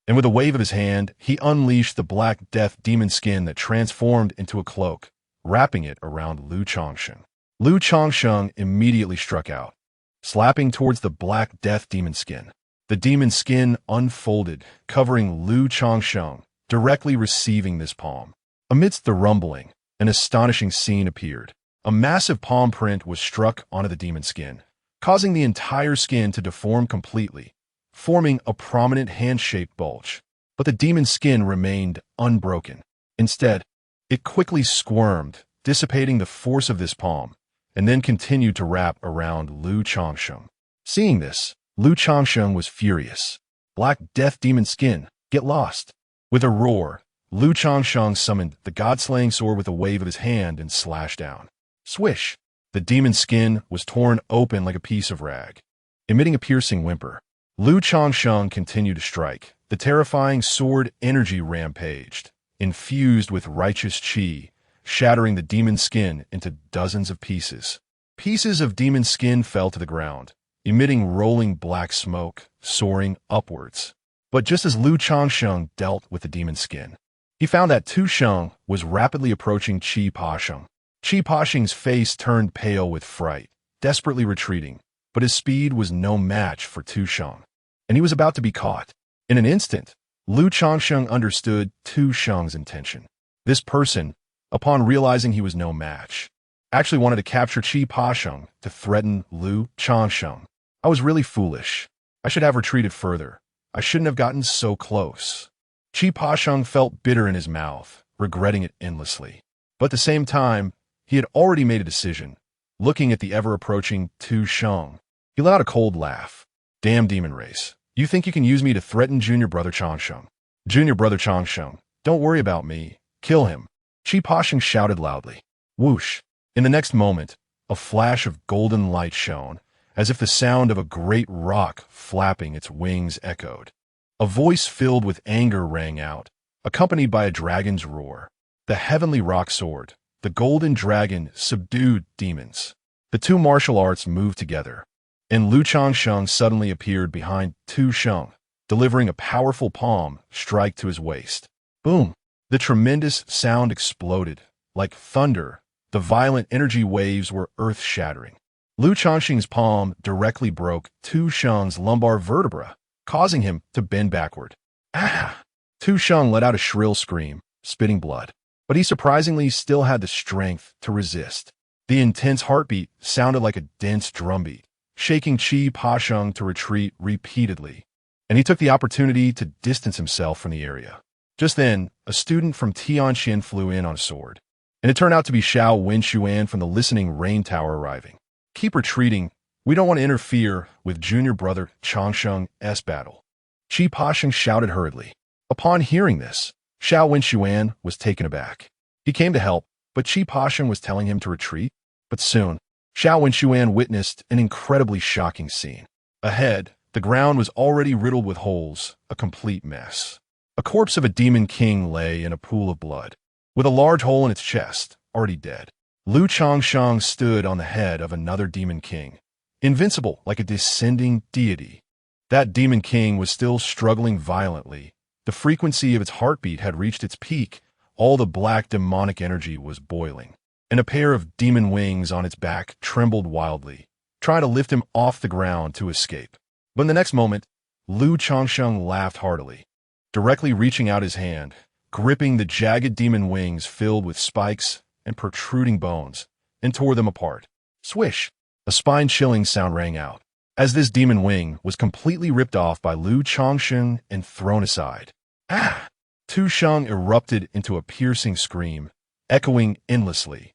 and with a wave of his hand, he unleashed the black death demon skin that transformed into a cloak, wrapping it around Lu Changsheng. Lu Changsheng immediately struck out, slapping towards the Black Death demon skin. The demon skin unfolded, covering Lu Changsheng, directly receiving this palm. Amidst the rumbling, an astonishing scene appeared. A massive palm print was struck onto the demon skin, causing the entire skin to deform completely, forming a prominent hand-shaped bulge. But the demon skin remained unbroken. Instead, it quickly squirmed, dissipating the force of this palm, and then continued to wrap around Lu Changsheng. Seeing this, Lu Changsheng was furious. Black Death demon skin, get lost. With a roar, Lu Changsheng summoned the god-slaying sword with a wave of his hand and slashed down. Swish! The demon skin was torn open like a piece of rag. Emitting a piercing whimper, Lu Changsheng continued to strike. The terrifying sword energy rampaged, infused with righteous qi, shattering the demon skin into dozens of pieces. Pieces of demon skin fell to the ground, emitting rolling black smoke, soaring upwards. But just as Lu Changsheng dealt with the demon skin, he found that Tu Sheng was rapidly approaching Qi Pasheng. Qi Pasheng's face turned pale with fright, desperately retreating, but his speed was no match for Tu Sheng, and he was about to be caught. In an instant, Lu Changsheng understood Tu Sheng's intention. This person, upon realizing he was no match, actually wanted to capture Qi Pasheng to threaten Lu Changsheng. I was really foolish. I should have retreated further. I shouldn't have gotten so close. Qi Pasheng felt bitter in his mouth, regretting it endlessly. But at the same time, he had already made a decision. Looking at the ever-approaching Tu Sheng, he let out a cold laugh. Damn demon race. You think you can use me to threaten Junior Brother Changsheng? Junior Brother Changsheng, don't worry about me. Kill him. Qi Pasheng shouted loudly. Whoosh! In the next moment, a flash of golden light shone, as if the sound of a great rock flapping its wings echoed. A voice filled with anger rang out, accompanied by a dragon's roar. The heavenly rock sword, the golden dragon, subdued demons. The two martial arts moved together, and Lu Changsheng suddenly appeared behind Tu Sheng, delivering a powerful palm strike to his waist. Boom! The tremendous sound exploded. Like thunder, the violent energy waves were earth-shattering. Lu Changsheng's palm directly broke Tu Sheng's lumbar vertebra, causing him to bend backward. Ah! Tu Sheng let out a shrill scream, spitting blood, but he surprisingly still had the strength to resist. The intense heartbeat sounded like a dense drumbeat, shaking Qi Pasheng to retreat repeatedly, and he took the opportunity to distance himself from the area. Just then, a student from Tianxian flew in on a sword, and it turned out to be Xiao Wenxuan from the Listening Rain Tower arriving. Keep retreating. We don't want to interfere with Junior Brother Changsheng's battle. Qi Pasheng shouted hurriedly. Upon hearing this, Xiao Wenxuan was taken aback. He came to help, but Qi Pasheng was telling him to retreat. But soon, Xiao Wenxuan witnessed an incredibly shocking scene. Ahead, the ground was already riddled with holes, a complete mess. A corpse of a demon king lay in a pool of blood, with a large hole in its chest, already dead. Lu Changsheng stood on the head of another demon king, invincible like a descending deity. That demon king was still struggling violently. The frequency of its heartbeat had reached its peak. All the black demonic energy was boiling, and a pair of demon wings on its back trembled wildly, trying to lift him off the ground to escape. But in the next moment, Lu Changsheng laughed heartily, directly reaching out his hand, gripping the jagged demon wings filled with spikes and protruding bones, and tore them apart. Swish! A spine-chilling sound rang out, as this demon wing was completely ripped off by Lu Changsheng and thrown aside. Ah! Tu Sheng erupted into a piercing scream, echoing endlessly.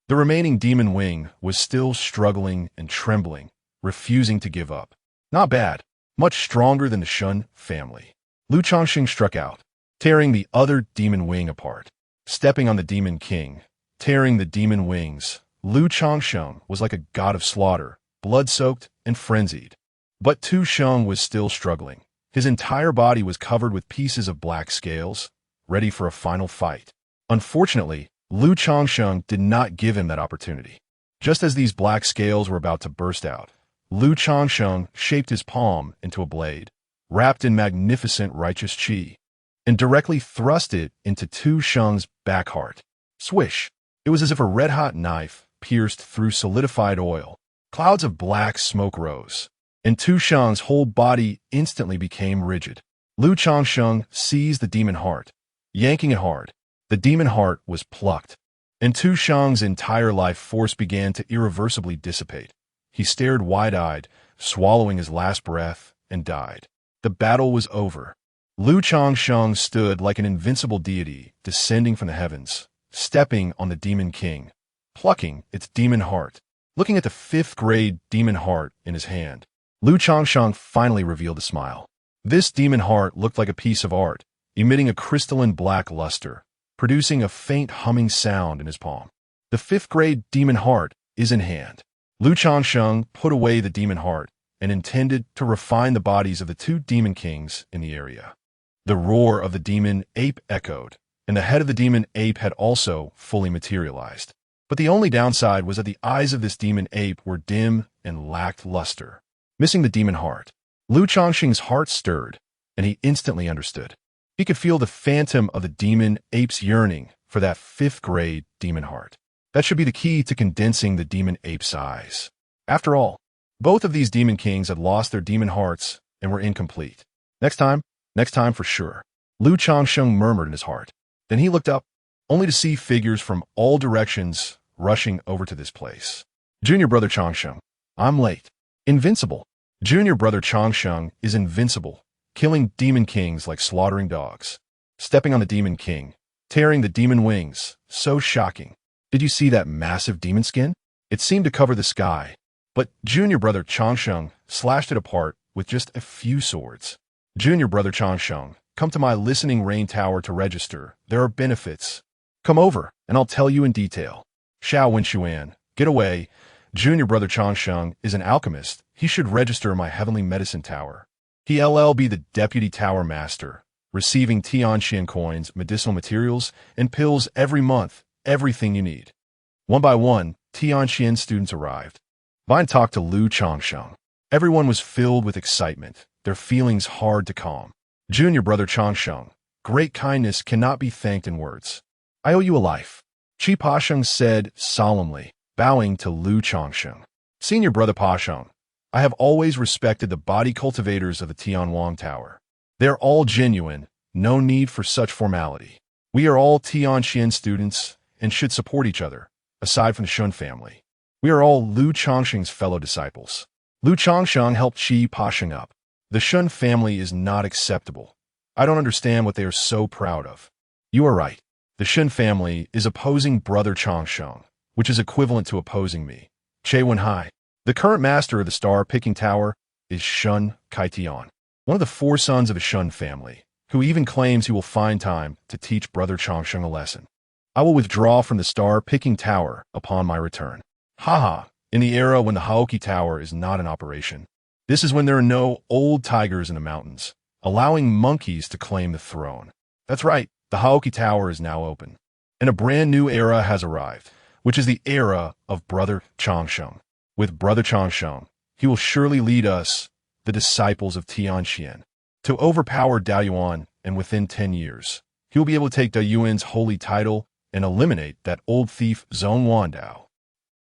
The remaining demon wing was still struggling and trembling, refusing to give up. Not bad, much stronger than the Shun family. Lu Changsheng struck out, tearing the other demon wing apart. Stepping on the demon king, tearing the demon wings, Lu Changsheng was like a god of slaughter, blood-soaked and frenzied. But Tu Sheng was still struggling. His entire body was covered with pieces of black scales, ready for a final fight. Unfortunately, Lu Changsheng did not give him that opportunity. Just as these black scales were about to burst out, Lu Changsheng shaped his palm into a blade, wrapped in magnificent righteous qi, and directly thrust it into Tu Sheng's back heart. Swish! It was as if a red-hot knife pierced through solidified oil. Clouds of black smoke rose, and Tu Sheng's whole body instantly became rigid. Lu Changsheng seized the demon heart, yanking it hard. The demon heart was plucked, and Tu Sheng's entire life force began to irreversibly dissipate. He stared wide-eyed, swallowing his last breath, and died. The battle was over. Lu Changsheng stood like an invincible deity descending from the heavens, stepping on the Demon King, plucking its demon heart. Looking at the fifth-grade demon heart in his hand, Lu Changsheng finally revealed a smile. This demon heart looked like a piece of art, emitting a crystalline black luster, producing a faint humming sound in his palm. The fifth-grade demon heart is in hand. Lu Changsheng put away the demon heart and intended to refine the bodies of the two demon kings in the area. The roar of the demon ape echoed, and the head of the demon ape had also fully materialized. But the only downside was that the eyes of this demon ape were dim and lacked luster. Missing the demon heart, Lu Changsheng's heart stirred, and he instantly understood. He could feel the phantom of the demon ape's yearning for that fifth-grade demon heart. That should be the key to condensing the demon ape's eyes. After all, both of these demon kings had lost their demon hearts and were incomplete. Next time for sure, Lu Changsheng murmured in his heart. Then he looked up, only to see figures from all directions rushing over to this place. Junior brother Changsheng, I'm late. Invincible. Junior brother Changsheng is invincible, killing demon kings like slaughtering dogs. Stepping on the demon king, tearing the demon wings, so shocking. Did you see that massive demon skin? It seemed to cover the sky, but junior brother Changsheng slashed it apart with just a few swords. Junior brother Changsheng, come to my listening rain tower to register. There are benefits. Come over, and I'll tell you in detail. Xiao Wenxuan, get away. Junior brother Changsheng is an alchemist. He should register my heavenly medicine tower. He'll be the deputy tower master, receiving Tianxian coins, medicinal materials, and pills every month, everything you need. One by one, Tianxian students arrived. Vine talked to Lu Changsheng. Everyone was filled with excitement, their feelings hard to calm. Junior brother Changsheng, great kindness cannot be thanked in words. I owe you a life, Qi Pasheng said solemnly, bowing to Lu Changsheng. Senior brother Pasheng, I have always respected the body cultivators of the Tianwang Tower. They are all genuine, no need for such formality. We are all Tianxian students and should support each other, aside from the Shun family. We are all Lu Changsheng's fellow disciples. Lu Changsheng helped Qi Pasheng up. The Shun family is not acceptable. I don't understand what they are so proud of. You are right. The Shun family is opposing brother Changsheng, which is equivalent to opposing me. Che Wenhai, the current master of the star-picking tower, is Shun Kaitian, one of the 4 sons of the Shun family, who even claims he will find time to teach brother Changsheng a lesson. I will withdraw from the star-picking tower upon my return. Haha, in the era when the Haoki Tower is not in operation. This is when there are no old tigers in the mountains, allowing monkeys to claim the throne. That's right, the Haoki Tower is now open, and a brand new era has arrived, which is the era of brother Changsheng. With brother Changsheng, he will surely lead us, the disciples of Tianxian, to overpower Daoyuan, and within 10 years, he will be able to take Daoyuan's holy title and eliminate that old thief Zhong Wandao.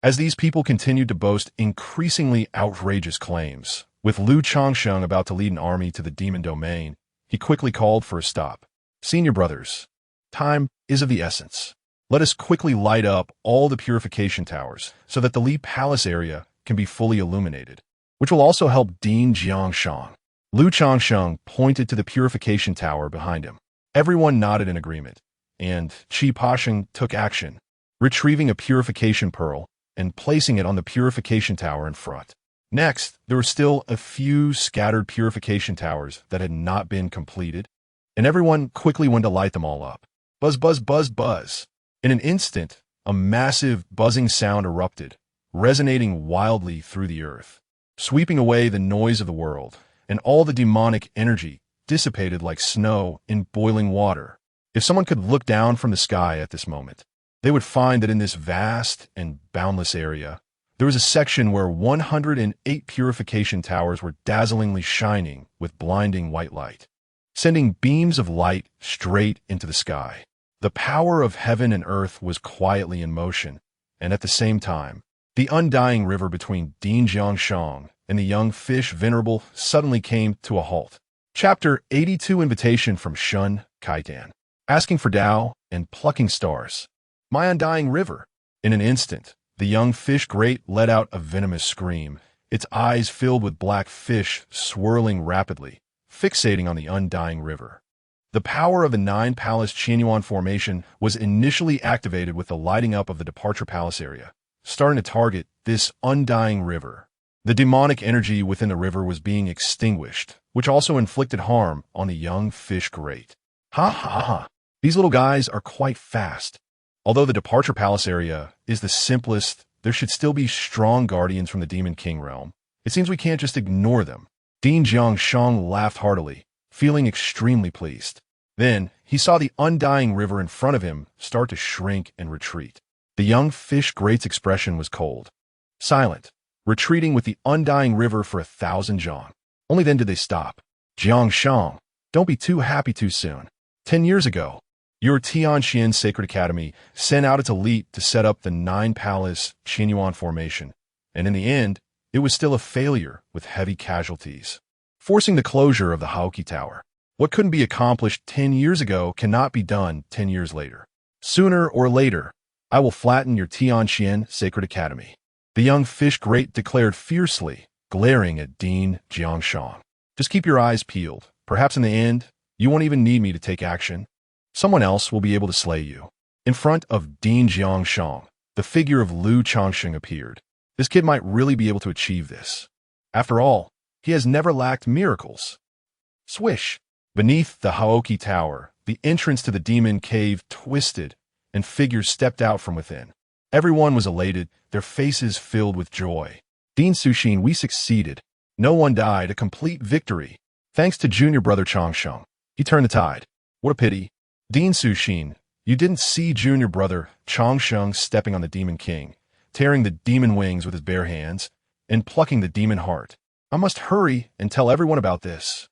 As these people continued to boast increasingly outrageous claims, with Lu Changsheng about to lead an army to the demon domain, he quickly called for a stop. Senior brothers, time is of the essence. Let us quickly light up all the purification towers so that the Li Palace area can be fully illuminated, which will also help Dean Jiangshang. Lu Changsheng pointed to the purification tower behind him. Everyone nodded in agreement, and Qi Pasheng took action, retrieving a purification pearl and placing it on the purification tower in front. Next, there were still a few scattered purification towers that had not been completed, and everyone quickly went to light them all up. Buzz, buzz, buzz, buzz. In an instant, a massive buzzing sound erupted, resonating wildly through the earth, sweeping away the noise of the world, and all the demonic energy dissipated like snow in boiling water. If someone could look down from the sky at this moment, they would find that in this vast and boundless area, there was a section where 108 purification towers were dazzlingly shining with blinding white light, sending beams of light straight into the sky. The power of heaven and earth was quietly in motion, and at the same time, the undying river between Changsheng and the young fish Venerable suddenly came to a halt. Chapter 82 Invitation from Shun Kaitan. Asking for Tao and plucking stars. My undying river. In an instant, the young fish great let out a venomous scream, its eyes filled with black fish swirling rapidly, fixating on the undying river. The power of the nine-palace Qianyuan formation was initially activated with the lighting up of the departure palace area, starting to target this undying river. The demonic energy within the river was being extinguished, which also inflicted harm on the young fish great. Ha ha ha! These little guys are quite fast. Although the departure palace area is the simplest, there should still be strong guardians from the Demon King realm. It seems we can't just ignore them. Changsheng laughed heartily, feeling extremely pleased. Then, he saw the undying river in front of him start to shrink and retreat. The young fish great's expression was cold, silent, retreating with the undying river for 1,000 zhang. Only then did they stop. Changsheng, don't be too happy too soon. 10 years ago, your Tianxian Sacred Academy sent out its elite to set up the nine-palace Qianyuan formation, and in the end, it was still a failure with heavy casualties, forcing the closure of the Haoki Tower. What couldn't be accomplished 10 years ago cannot be done 10 years later. Sooner or later, I will flatten your Tianxian Sacred Academy. The young fish great declared fiercely, glaring at Dean Jiangsheng. Just keep your eyes peeled. Perhaps in the end, you won't even need me to take action. Someone else will be able to slay you. In front of Dean Jiangsheng, the figure of Lu Changsheng appeared. This kid might really be able to achieve this. After all, he has never lacked miracles. Swish! Beneath the Haoki Tower, the entrance to the demon cave twisted, and figures stepped out from within. Everyone was elated, their faces filled with joy. Dean Sushin, we succeeded. No one died, a complete victory. Thanks to junior brother Changsheng. He turned the tide. What a pity. Dean Sushin, you didn't see junior brother Changsheng stepping on the Demon King, tearing the demon wings with his bare hands, and plucking the demon heart. I must hurry and tell everyone about this.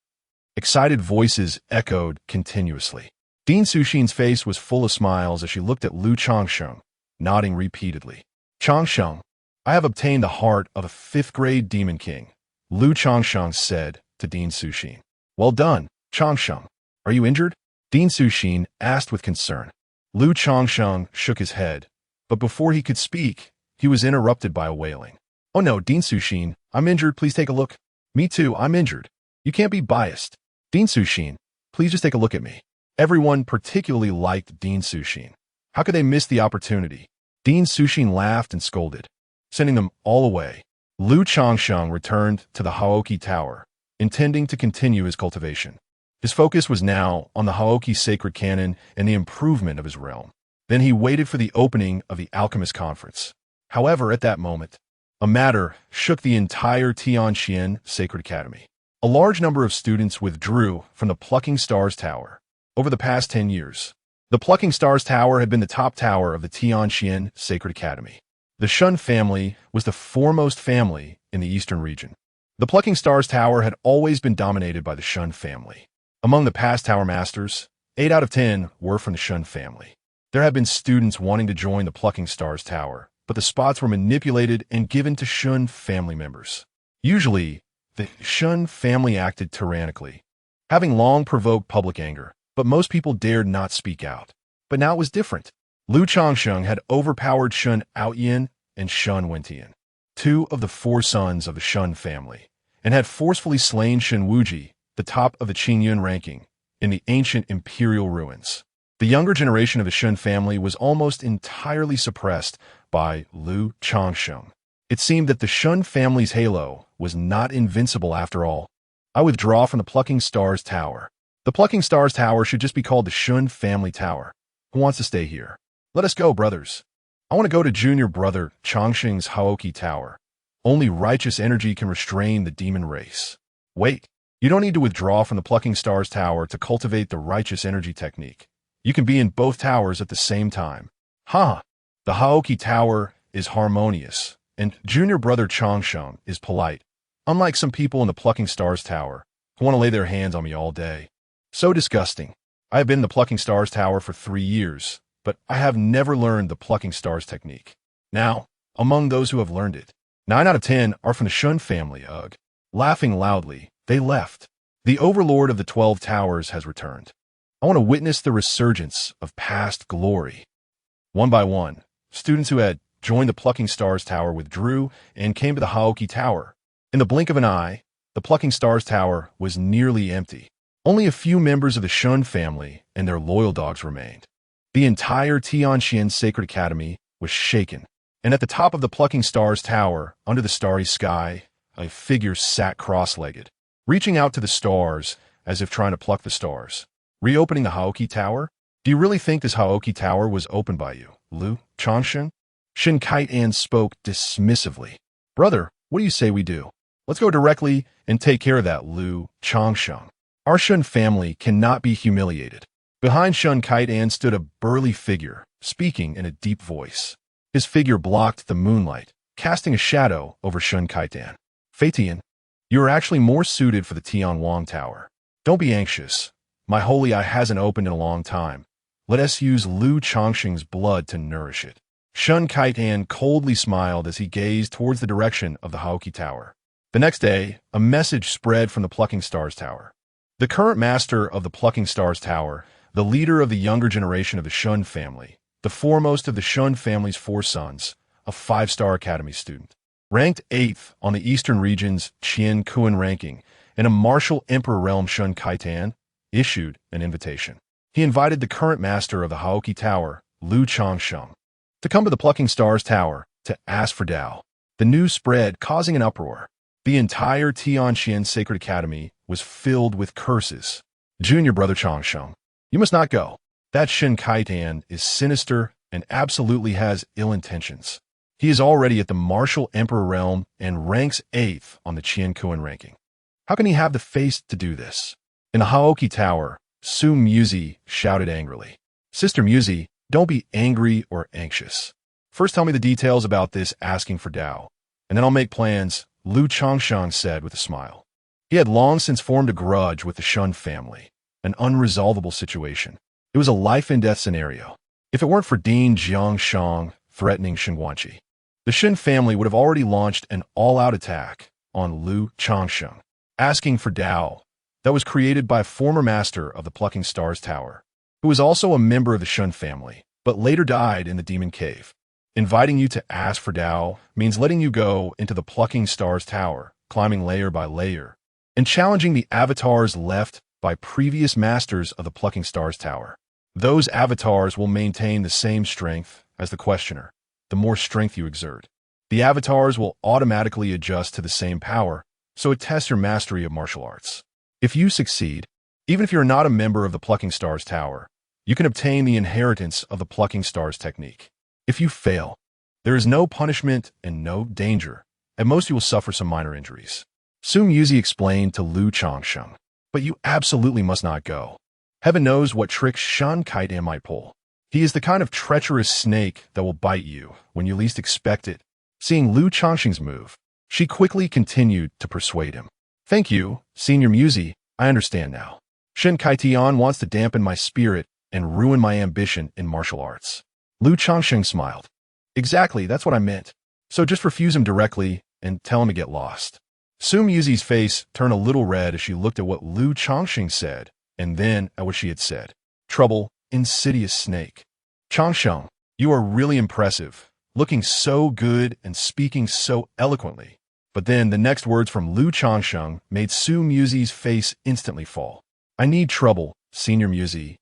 Excited voices echoed continuously. Dean Sushin's face was full of smiles as she looked at Lu Changsheng, nodding repeatedly. Changsheng, I have obtained the heart of a 5th-grade Demon King, Lu Changsheng said to Dean Sushin. Well done, Changsheng. Are you injured? Dean Sushin asked with concern. Lu Changsheng shook his head, but before he could speak, he was interrupted by a wailing. Oh no, Dean Sushin, I'm injured, please take a look. Me too, I'm injured. You can't be biased. Dean Sushin, please just take a look at me. Everyone particularly liked Dean Sushin. How could they miss the opportunity? Dean Sushin laughed and scolded, sending them all away. Lu Changsheng returned to the Haoki Tower, intending to continue his cultivation. His focus was now on the Haoki Sacred Canon and the improvement of his realm. Then he waited for the opening of the Alchemist Conference. However, at that moment, a matter shook the entire Tianxian Sacred Academy. A large number of students withdrew from the Plucking Stars Tower. Over the past 10 years, the Plucking Stars Tower had been the top tower of the Tianxian Sacred Academy. The Shun family was the foremost family in the eastern region. The Plucking Stars Tower had always been dominated by the Shun family. Among the past tower masters, 8 out of 10 were from the Shun family. There have been students wanting to join the Plucking Stars Tower, but the spots were manipulated and given to Shun family members. Usually, the Shun family acted tyrannically, having long provoked public anger, but most people dared not speak out. But now it was different. Lu Changsheng had overpowered Shun Outyin and Shun Wentian, 2 of the 4 sons of the Shun family, and had forcefully slain Shun Wuji, the top of the Qingyun ranking, in the ancient imperial ruins. The younger generation of the Shun family was almost entirely suppressed by Lu Changsheng. It seemed that the Shun family's halo was not invincible after all. I withdraw from the Plucking Stars Tower. The Plucking Stars Tower should just be called the Shun Family Tower. Who wants to stay here? Let us go, brothers. I want to go to junior brother Changsheng's Haoki Tower. Only righteous energy can restrain the demon race. Wait. You don't need to withdraw from the Plucking Stars Tower to cultivate the righteous energy technique. You can be in both towers at the same time. Ha! The Haoki Tower is harmonious, and junior brother Changsheng is polite, unlike some people in the Plucking Stars Tower who want to lay their hands on me all day. So disgusting. I have been in the Plucking Stars Tower for 3 years, but I have never learned the Plucking Stars technique. Now, among those who have learned it, 9 out of 10 are from the Shun family. Ugh. Laughing loudly, they left. The overlord of the 12 towers has returned. I want to witness the resurgence of past glory. One by one, students who had joined the Plucking Stars Tower withdrew and came to the Aoki Tower. In the blink of an eye, the Plucking Stars Tower was nearly empty. Only a few members of the Shun family and their loyal dogs remained. The entire Changsheng Sacred Academy was shaken, and at the top of the Plucking Stars Tower, under the starry sky, a figure sat cross-legged, reaching out to the stars as if trying to pluck the stars. Reopening the Aoki Tower? Do you really think this Aoki Tower was opened by you, Lu Changsheng? Shin Kaitan spoke dismissively. Brother, what do you say we do? Let's go directly and take care of that, Lu Changsheng. Our Shun family cannot be humiliated. Behind Shun Kaitan stood a burly figure, speaking in a deep voice. His figure blocked the moonlight, casting a shadow over Shun Kaitan. Feitian, you are actually more suited for the Tianwang Tower. Don't be anxious. My holy eye hasn't opened in a long time. Let us use Lu Changsheng's blood to nourish it. Shun Kaitan coldly smiled as he gazed towards the direction of the Aoki Tower. The next day, a message spread from the Plucking Stars Tower. The current master of the Plucking Stars Tower, the leader of the younger generation of the Shun family, the foremost of the Shun family's 4 sons, a 5-star academy student, ranked 8th on the Eastern region's Qian Kuan ranking, and a martial emperor realm Shun Kaitan, issued an invitation. He invited the current master of the Aoki Tower, Lu Changsheng, to come to the Plucking Stars Tower to ask for Dao. The news spread, causing an uproar. The entire Tianxian Sacred Academy was filled with curses. Junior brother Changsheng, you must not go. That Shin Kaitan is sinister and absolutely has ill intentions. He is already at the martial emperor realm and ranks 8th on the Qian Kuan ranking. How can he have the face to do this? In the Aoki Tower, Su Muzi shouted angrily. Sister Muzi, don't be angry or anxious. First tell me the details about this asking for Dao, and then I'll make plans, Lu Changsheng said with a smile. He had long since formed a grudge with the Shun family, an unresolvable situation. It was a life-and-death scenario. If it weren't for Dean Jiangshang threatening Shengguanqi, the Shin family would have already launched an all-out attack on Lu Changsheng, asking for Dao that was created by a former master of the Plucking Stars Tower, who was also a member of the Shun family, but later died in the Demon Cave. Inviting you to ask for Dao means letting you go into the Plucking Stars Tower, climbing layer by layer, and challenging the avatars left by previous masters of the Plucking Stars Tower. Those avatars will maintain the same strength as the questioner. The more strength you exert, the avatars will automatically adjust to the same power, so it tests your mastery of martial arts. If you succeed, even if you're not a member of the Plucking Stars Tower, you can obtain the inheritance of the Plucking Stars technique. If you fail, there is no punishment and no danger. At most, you will suffer some minor injuries. Su Muzi explained to Lu Changsheng, but you absolutely must not go. Heaven knows what tricks Shun Kaitan might pull. He is the kind of treacherous snake that will bite you when you least expect it. Seeing Lu Changsheng's move, she quickly continued to persuade him. Thank you, Senior Muzi, I understand now. Shin Kaitan wants to dampen my spirit and ruin my ambition in martial arts. Lu Changsheng smiled. Exactly, that's what I meant. So just refuse him directly and tell him to get lost. Su Muzi's face turned a little red as she looked at what Lu Changsheng said, and then at what she had said. Trouble, insidious snake. Changsheng, you are really impressive, looking so good and speaking so eloquently. But then the next words from Lu Changsheng made Su Muzi's face instantly fall. I need trouble, Senior Muzi,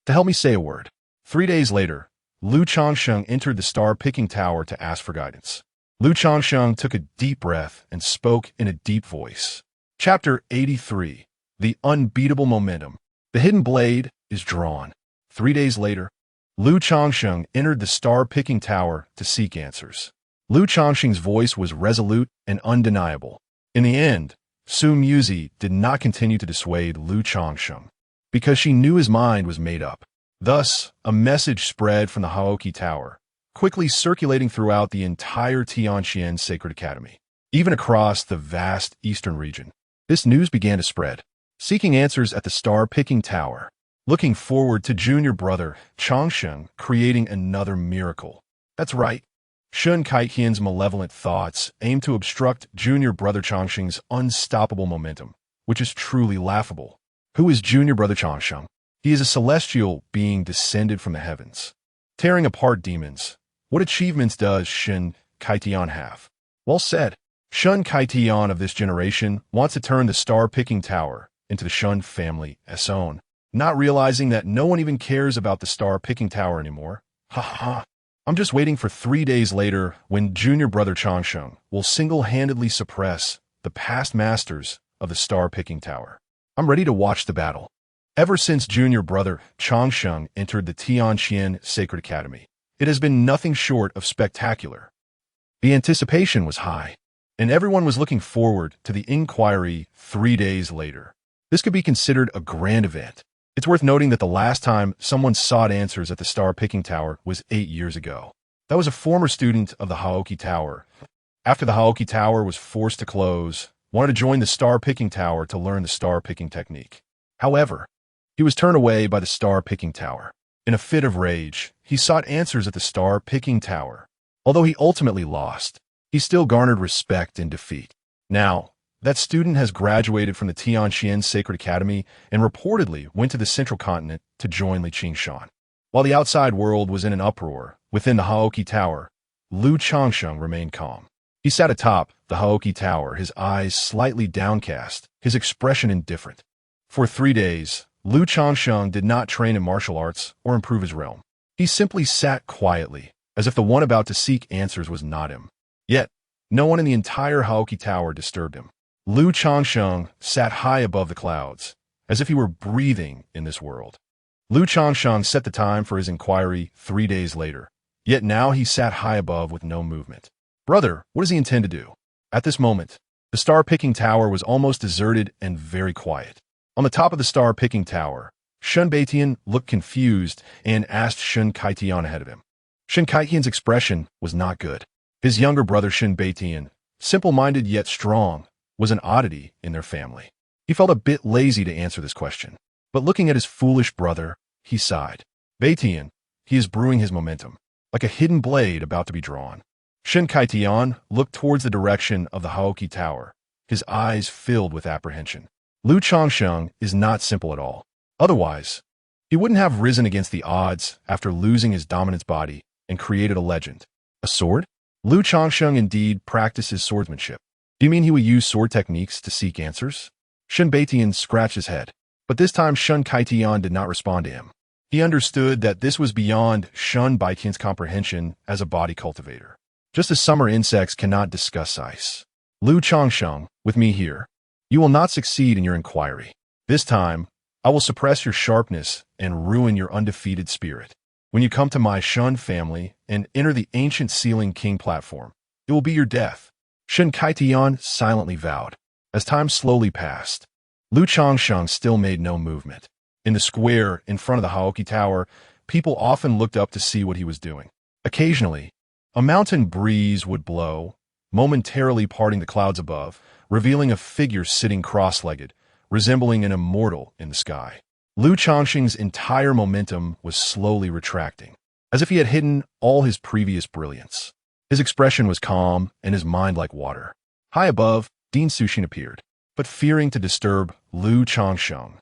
to help me say a word. 3 days later, Lu Changsheng entered the star-picking tower to ask for guidance. Lu Changsheng took a deep breath and spoke in a deep voice. Chapter 83. The Unbeatable Momentum. The hidden blade is drawn. 3 days later, Lu Changsheng entered the star-picking tower to seek answers. Lu Changsheng's voice was resolute and undeniable. In the end, Su Muzi did not continue to dissuade Lu Changsheng, because she knew his mind was made up. Thus, a message spread from the Aoki Tower, quickly circulating throughout the entire Tianxian Sacred Academy, even across the vast eastern region. This news began to spread. Seeking answers at the star-picking tower, looking forward to junior brother Changsheng creating another miracle. That's right. Shun Kaiqian's malevolent thoughts aim to obstruct junior brother Changsheng's unstoppable momentum, which is truly laughable. Who is junior brother Changsheng? He is a celestial being descended from the heavens, tearing apart demons. What achievements does Shun Kaiqian have? Well said. Shun Kaiqian of this generation wants to turn the star-picking tower into the Shun family's own, not realizing that no one even cares about the star-picking tower anymore. Ha ha. I'm just waiting for 3 days later when junior brother Changsheng will single-handedly suppress the past masters of the star-picking tower. I'm ready to watch the battle. Ever since junior brother Changsheng entered the Tianqian Sacred Academy, it has been nothing short of spectacular. The anticipation was high, and everyone was looking forward to the inquiry 3 days later. This could be considered a grand event. It's worth noting that the last time someone sought answers at the star-picking tower was 8 years ago. That was a former student of the Haoki Tower. After the Haoki Tower was forced to close, wanted to join the star-picking tower to learn the star-picking technique. However, he was turned away by the star-picking tower. In a fit of rage, he sought answers at the star-picking tower. Although he ultimately lost, he still garnered respect in defeat. Now, that student has graduated from the Tianqian Sacred Academy and reportedly went to the Central Continent to join Li Qingshan. While the outside world was in an uproar within the Haoki Tower, Lu Changsheng remained calm. He sat atop the Haoki Tower, his eyes slightly downcast, his expression indifferent. For 3 days, Lu Changsheng did not train in martial arts or improve his realm. He simply sat quietly, as if the one about to seek answers was not him. Yet, no one in the entire Haoki Tower disturbed him. Lu Changsheng sat high above the clouds, as if he were breathing in this world. Lu Changsheng set the time for his inquiry 3 days later, yet now he sat high above with no movement. Brother, what does he intend to do? At this moment, the star-picking tower was almost deserted and very quiet. On the top of the star-picking tower, Shun Beitian looked confused and asked Shun Kaiqian ahead of him. Shun Kaiqian's expression was not good. His younger brother Shun Beitian, simple-minded yet strong, was an oddity in their family. He felt a bit lazy to answer this question, but looking at his foolish brother, he sighed. Beitian, he is brewing his momentum, like a hidden blade about to be drawn. Shun Kaiqian looked towards the direction of the Haoki Tower, his eyes filled with apprehension. Lu Changsheng is not simple at all. Otherwise, he wouldn't have risen against the odds after losing his dominance body and created a legend. A sword? Lu Changsheng indeed practices swordsmanship. Do you mean he will use sword techniques to seek answers? Shun Beitian scratched his head, but this time Shun Kaiqian did not respond to him. He understood that this was beyond Shun Beitian's comprehension as a body cultivator. Just as summer insects cannot discuss ice. Lu Changsheng, with me here, you will not succeed in your inquiry. This time, I will suppress your sharpness and ruin your undefeated spirit. When you come to my Shun family and enter the ancient Sealing King platform, it will be your death. Shun Kaiqian silently vowed. As time slowly passed, Lu Changsheng still made no movement. In the square in front of the Haoki Tower, people often looked up to see what he was doing. Occasionally, a mountain breeze would blow, momentarily parting the clouds above, revealing a figure sitting cross-legged, resembling an immortal in the sky. Lu Changsheng's entire momentum was slowly retracting, as if he had hidden all his previous brilliance. His expression was calm and his mind like water. High above, Dean Sushin appeared, but fearing to disturb Lu Changsheng,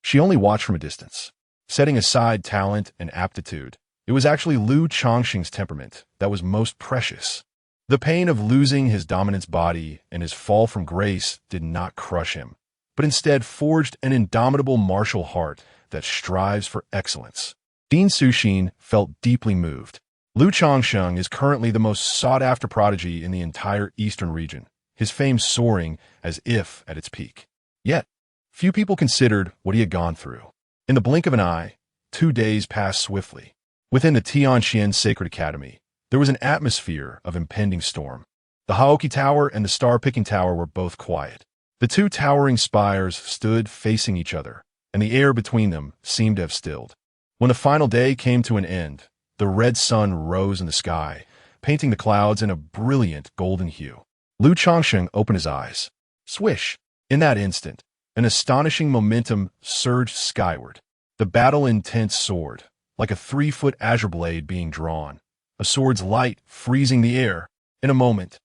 she only watched from a distance. Setting aside talent and aptitude, it was actually Lu Changsheng's temperament that was most precious. The pain of losing his dominance body and his fall from grace did not crush him, but instead forged an indomitable martial heart that strives for excellence. Dean Sushin felt deeply moved. Lu Changsheng is currently the most sought-after prodigy in the entire eastern region, his fame soaring as if at its peak. Yet, few people considered what he had gone through. In the blink of an eye, 2 days passed swiftly. Within the Tianqian Sacred Academy, there was an atmosphere of impending storm. The Haoki Tower and the Star-Picking Tower were both quiet. The two towering spires stood facing each other, and the air between them seemed to have stilled. When the final day came to an end, the red sun rose in the sky, painting the clouds in a brilliant golden hue. Lu Changsheng opened his eyes. Swish! In that instant, an astonishing momentum surged skyward. The battle intent soared, like a 3-foot azure blade being drawn, a sword's light freezing the air. In a moment,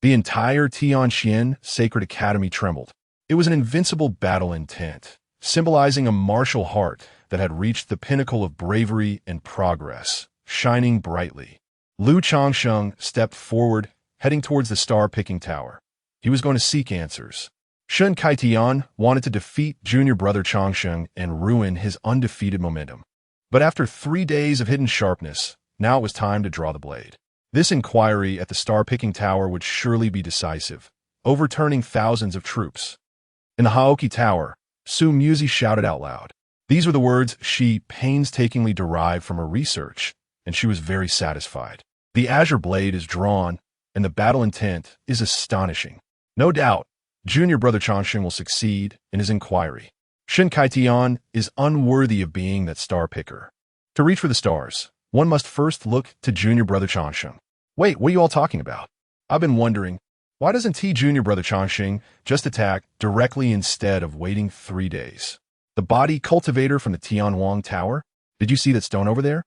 the entire Tianxian Sacred Academy trembled. It was an invincible battle intent, symbolizing a martial heart that had reached the pinnacle of bravery and progress, shining brightly. Lu Changsheng stepped forward, heading towards the star-picking tower. He was going to seek answers. Shen Kaitian wanted to defeat junior brother Changsheng and ruin his undefeated momentum. But after 3 days of hidden sharpness, now it was time to draw the blade. This inquiry at the star-picking tower would surely be decisive, overturning thousands of troops. In the Haoki Tower, Su Muzi shouted out loud. These were the words she painstakingly derived from her research, and she was very satisfied. The azure blade is drawn, and the battle intent is astonishing. No doubt, junior brother Changsheng will succeed in his inquiry. Shen Kaitian is unworthy of being that star picker. To reach for the stars, one must first look to junior brother Changsheng. Wait, what are you all talking about? I've been wondering, why doesn't junior brother Changsheng just attack directly instead of waiting 3 days? The body cultivator from the Tianhuang Tower? Did you see that stone over there?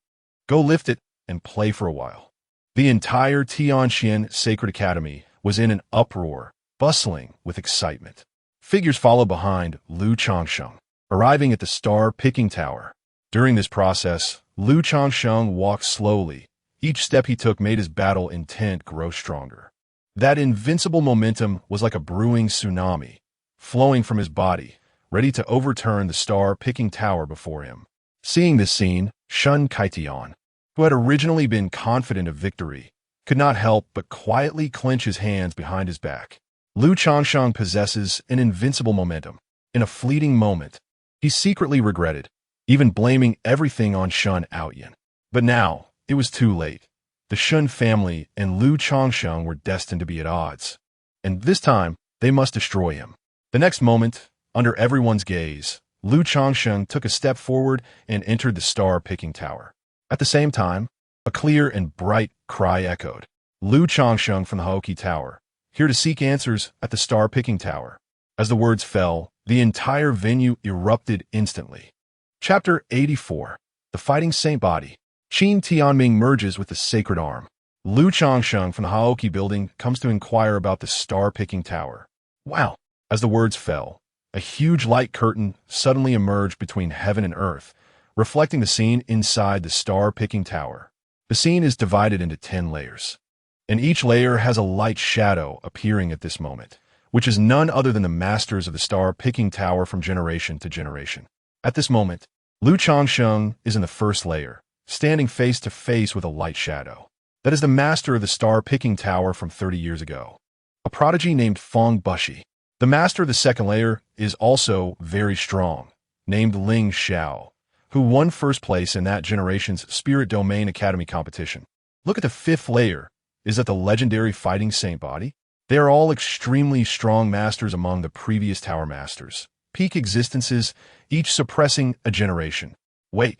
Go lift it and play for a while. The entire Tianxian Sacred Academy was in an uproar, bustling with excitement. Figures followed behind Lu Changsheng, arriving at the star-picking tower. During this process, Lu Changsheng walked slowly. Each step he took made his battle intent grow stronger. That invincible momentum was like a brewing tsunami, flowing from his body, ready to overturn the star-picking tower before him. Seeing this scene, Shen Kaitian, who had originally been confident of victory, could not help but quietly clench his hands behind his back. Lu Changsheng possesses an invincible momentum. In a fleeting moment, he secretly regretted, even blaming everything on Shen Aoyan. But now, it was too late. The Shen family and Lu Changsheng were destined to be at odds. And this time, they must destroy him. The next moment, under everyone's gaze, Lu Changsheng took a step forward and entered the star-picking tower. At the same time, a clear and bright cry echoed. Lu Changsheng from the Haoki Tower, here to seek answers at the star-picking tower. As the words fell, the entire venue erupted instantly. Chapter 84. The Fighting Saint Body. Qin Tianming merges with the Sacred Arm. Lu Changsheng from the Haoki building comes to inquire about the star-picking tower. Wow! As the words fell, a huge light curtain suddenly emerged between heaven and earth, reflecting the scene inside the star-picking tower. The scene is divided into 10 layers, and each layer has a light shadow appearing at this moment, which is none other than the masters of the star-picking tower from generation to generation. At this moment, Lu Changsheng is in the first layer, standing face to face with a light shadow. That is the master of the star-picking tower from 30 years ago, a prodigy named Feng Bushi. The master of the second layer is also very strong, named Ling Xiao, who won first place in that generation's Spirit Domain Academy competition. Look at the fifth layer. Is that the legendary Fighting Saint Body? They are all extremely strong masters among the previous tower masters, peak existences, each suppressing a generation. Wait,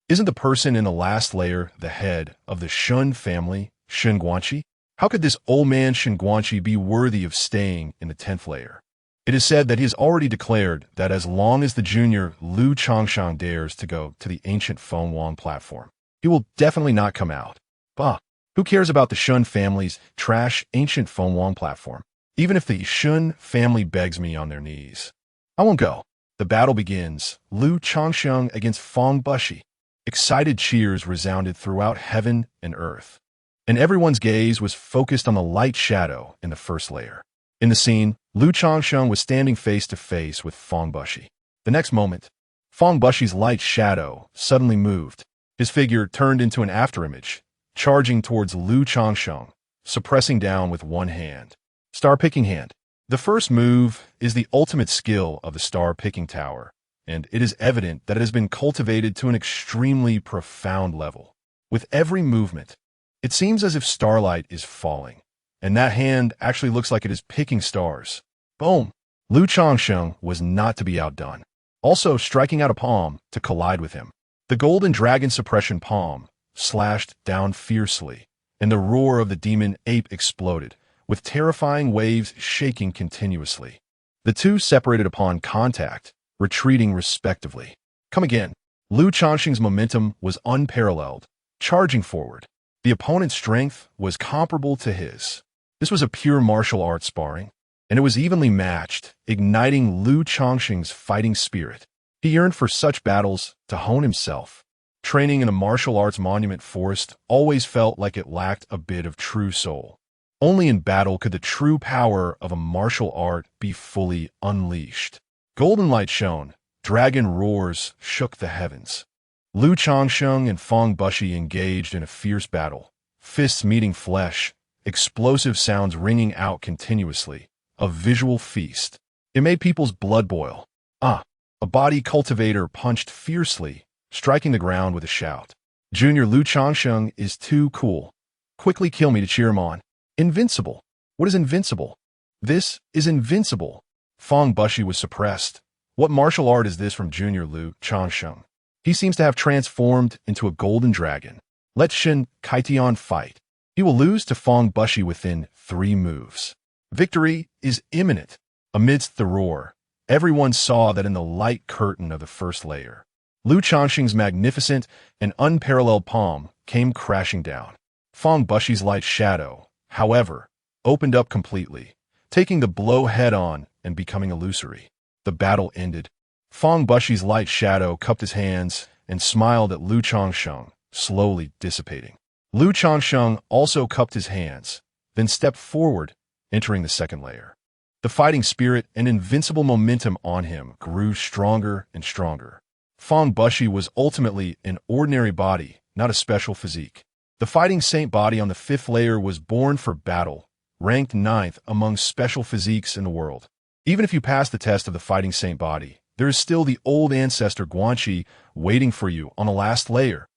isn't the person in the last layer the head of the Shun family, Shen Guanqi? How could this old man Shen Guanqi be worthy of staying in the 10th layer? It is said that he has already declared that as long as the junior Lu Changsheng dares to go to the ancient Fengwang platform, he will definitely not come out. Bah, who cares about the Shun family's trash ancient Fengwang platform? Even if the Shun family begs me on their knees, I won't go. The battle begins. Lu Changsheng against Feng Bushi. Excited cheers resounded throughout heaven and earth, and everyone's gaze was focused on the light shadow in the first layer. In the scene, Lu Changsheng was standing face to face with Feng Bushi. The next moment, Feng Bushi's light shadow suddenly moved. His figure turned into an afterimage, charging towards Lu Changsheng, suppressing down with one hand. Star-picking hand. The first move is the ultimate skill of the star-picking tower, and it is evident that it has been cultivated to an extremely profound level. With every movement, it seems as if starlight is falling, and that hand actually looks like it is picking stars. Boom! Lu Changsheng was not to be outdone, also striking out a palm to collide with him. The golden dragon suppression palm slashed down fiercely, and the roar of the demon ape exploded, with terrifying waves shaking continuously. The two separated upon contact, retreating respectively. Come again. Lu Changsheng's momentum was unparalleled, charging forward. The opponent's strength was comparable to his. This was a pure martial arts sparring, and it was evenly matched, igniting Lu Changsheng's fighting spirit. He yearned for such battles to hone himself. Training in a martial arts monument forest always felt like it lacked a bit of true soul. Only in battle could the true power of a martial art be fully unleashed. Golden light shone, dragon roars shook the heavens. Lu Changsheng and Fang Bushi engaged in a fierce battle, fists meeting flesh, explosive sounds ringing out continuously, a visual feast. It made people's blood boil. A body cultivator punched fiercely, striking the ground with a shout. Junior Lu Changsheng is too cool. Quickly kill me to cheer him on. Invincible. What is invincible? This is invincible. Fang Bushi was suppressed. What martial art is this from Junior Lu Changsheng? He seems to have transformed into a golden dragon. Let Shin Kaitian fight. He will lose to Fang Bushi within 3 moves. Victory is imminent. Amidst the roar, everyone saw that in the light curtain of the first layer, Lu Changsheng's magnificent and unparalleled palm came crashing down. Fang Bushi's light shadow, however, opened up completely, taking the blow head-on and becoming illusory. The battle ended. Fang Bushi's light shadow cupped his hands and smiled at Lu Changsheng, slowly dissipating. Lu Changsheng also cupped his hands, then stepped forward, entering the second layer. The fighting spirit and invincible momentum on him grew stronger and stronger. Fang Bushi was ultimately an ordinary body, not a special physique. The fighting saint body on the 5th layer was born for battle, ranked 9th among special physiques in the world. Even if you pass the test of the fighting saint body, there is still the old ancestor Guanxi waiting for you on the last layer.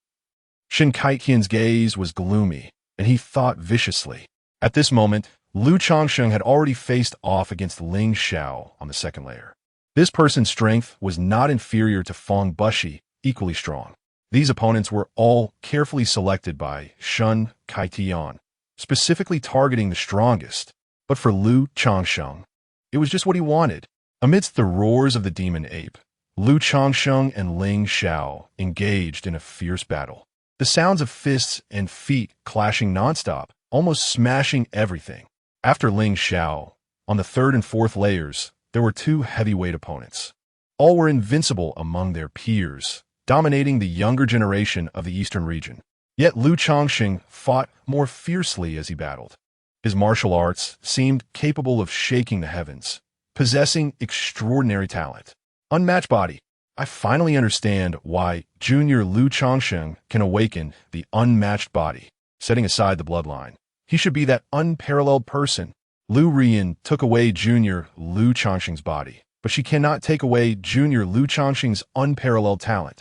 Shin Kaiqian's gaze was gloomy, and he thought viciously. At this moment, Lu Changsheng had already faced off against Ling Xiao on the 2nd layer. This person's strength was not inferior to Fang Bushi, equally strong. These opponents were all carefully selected by Shin Kaitian, specifically targeting the strongest. But for Lu Changsheng, it was just what he wanted. Amidst the roars of the demon ape, Lu Changsheng and Ling Xiao engaged in a fierce battle. The sounds of fists and feet clashing nonstop, almost smashing everything. After Ling Xiao, on the 3rd and 4th layers, there were 2 heavyweight opponents. All were invincible among their peers, dominating the younger generation of the eastern region. Yet Lu Changsheng fought more fiercely as he battled. His martial arts seemed capable of shaking the heavens, possessing extraordinary talent. Unmatched body. I finally understand why Junior Lu Changsheng can awaken the unmatched body, setting aside the bloodline. He should be that unparalleled person. Lu Rian took away Junior Lu Changsheng's body, but she cannot take away Junior Lu Changsheng's unparalleled talent.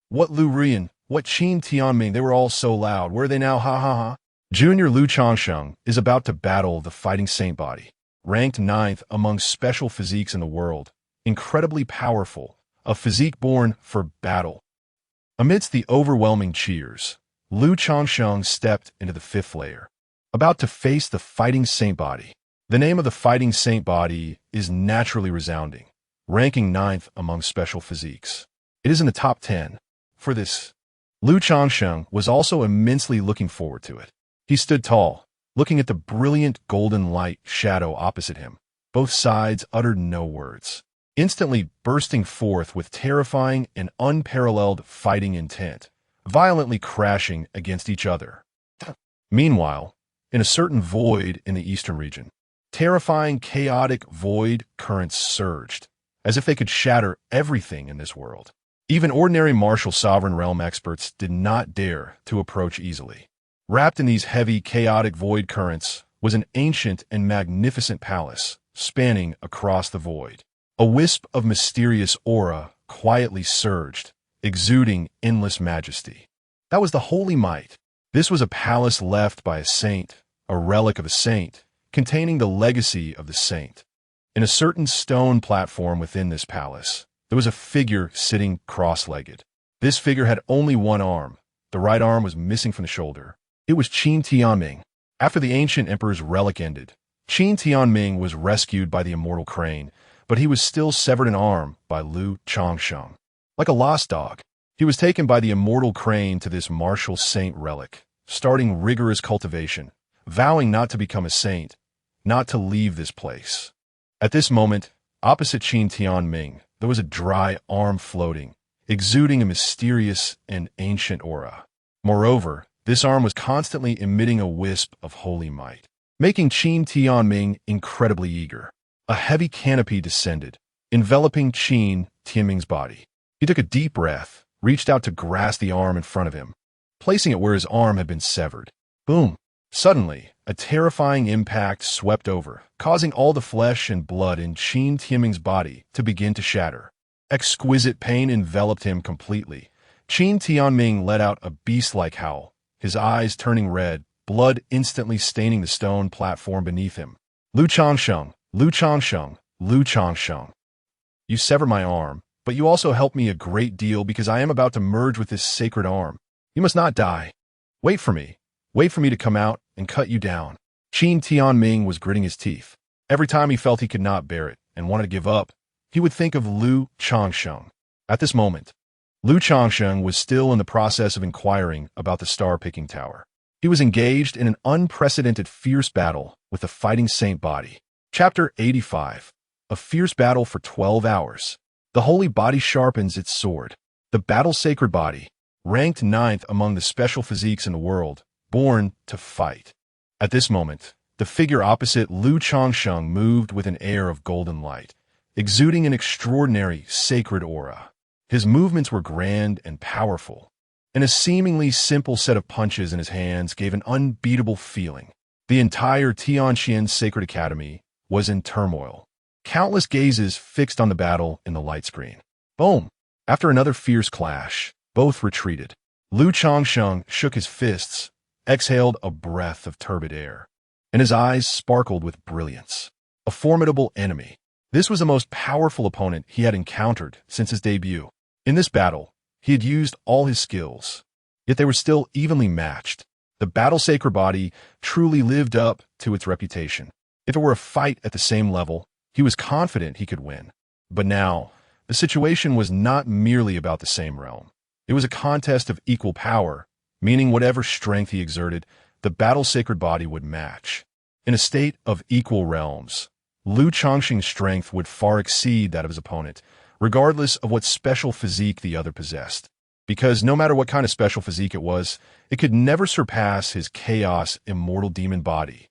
What Lu Rian, what Qin Tianming, they were all so loud. Where are they now? Ha ha ha. Junior Lu Changsheng is about to battle the fighting saint body, ranked 9th among special physiques in the world, incredibly powerful, a physique born for battle. Amidst the overwhelming cheers, Lu Changsheng stepped into the 5th layer, about to face the fighting saint body. The name of the fighting saint body is naturally resounding, ranking 9th among special physiques. It is in the top 10. For this, Lu Changsheng was also immensely looking forward to it. He stood tall, looking at the brilliant golden light shadow opposite him. Both sides uttered no words, instantly bursting forth with terrifying and unparalleled fighting intent, violently crashing against each other. Meanwhile, in a certain void in the eastern region, terrifying chaotic void currents surged, as if they could shatter everything in this world. Even ordinary martial sovereign realm experts did not dare to approach easily. Wrapped in these heavy chaotic void currents was an ancient and magnificent palace spanning across the void. A wisp of mysterious aura quietly surged, exuding endless majesty. That was the holy might. This was a palace left by a saint, a relic of a saint, containing the legacy of the saint. In a certain stone platform within this palace, there was a figure sitting cross-legged. This figure had only one arm. The right arm was missing from the shoulder. It was Qin Tianming. After the ancient emperor's relic ended, Qin Tianming was rescued by the immortal crane, but he was still severed an arm by Lu Changsheng. Like a lost dog, He was taken by the immortal crane to this martial saint relic, starting rigorous cultivation, vowing not to become a saint, not to leave this place. At this moment, opposite Qin Tianming, there was a dry arm floating, exuding a mysterious and ancient aura. Moreover, this arm was constantly emitting a wisp of holy might, making Qin Tianming incredibly eager. A heavy canopy descended, enveloping Qin Tianming's body. He took a deep breath, reached out to grasp the arm in front of him, placing it where his arm had been severed. Boom! Suddenly, a terrifying impact swept over, causing all the flesh and blood in Qin Tianming's body to begin to shatter. Exquisite pain enveloped him completely. Qin Tianming let out a beast-like howl, his eyes turning red, blood instantly staining the stone platform beneath him. Lu Changsheng, Lu Changsheng, Lu Changsheng. You severed my arm, but you also helped me a great deal because I am about to merge with this sacred arm. You must not die. Wait for me. Wait for me to come out and cut you down. Qin Tianming was gritting his teeth. Every time he felt he could not bear it and wanted to give up, he would think of Lu Changsheng. At this moment, Lu Changsheng was still in the process of inquiring about the star-picking tower. He was engaged in an unprecedented fierce battle with the fighting saint body. Chapter 85. A fierce battle for 12 hours. The holy body sharpens its sword. The battle-sacred body, ranked 9th among the special physiques in the world, born to fight. At this moment, the figure opposite Lu Changsheng moved with an air of golden light, exuding an extraordinary sacred aura. His movements were grand and powerful, and a seemingly simple set of punches in his hands gave an unbeatable feeling. The entire Tianqian Sacred Academy was in turmoil. Countless gazes fixed on the battle in the light screen. Boom! After another fierce clash, both retreated. Lu Changsheng shook his fists, exhaled a breath of turbid air, and his eyes sparkled with brilliance. A formidable enemy. This was the most powerful opponent he had encountered since his debut. In this battle, he had used all his skills, yet they were still evenly matched. The battle-sacred body truly lived up to its reputation. If it were a fight at the same level, he was confident he could win. But now, the situation was not merely about the same realm. It was a contest of equal power, meaning whatever strength he exerted, the battle-sacred body would match. In a state of equal realms, Lu Changsheng's strength would far exceed that of his opponent, regardless of what special physique the other possessed. Because no matter what kind of special physique it was, it could never surpass his Chaos Immortal Demon Body,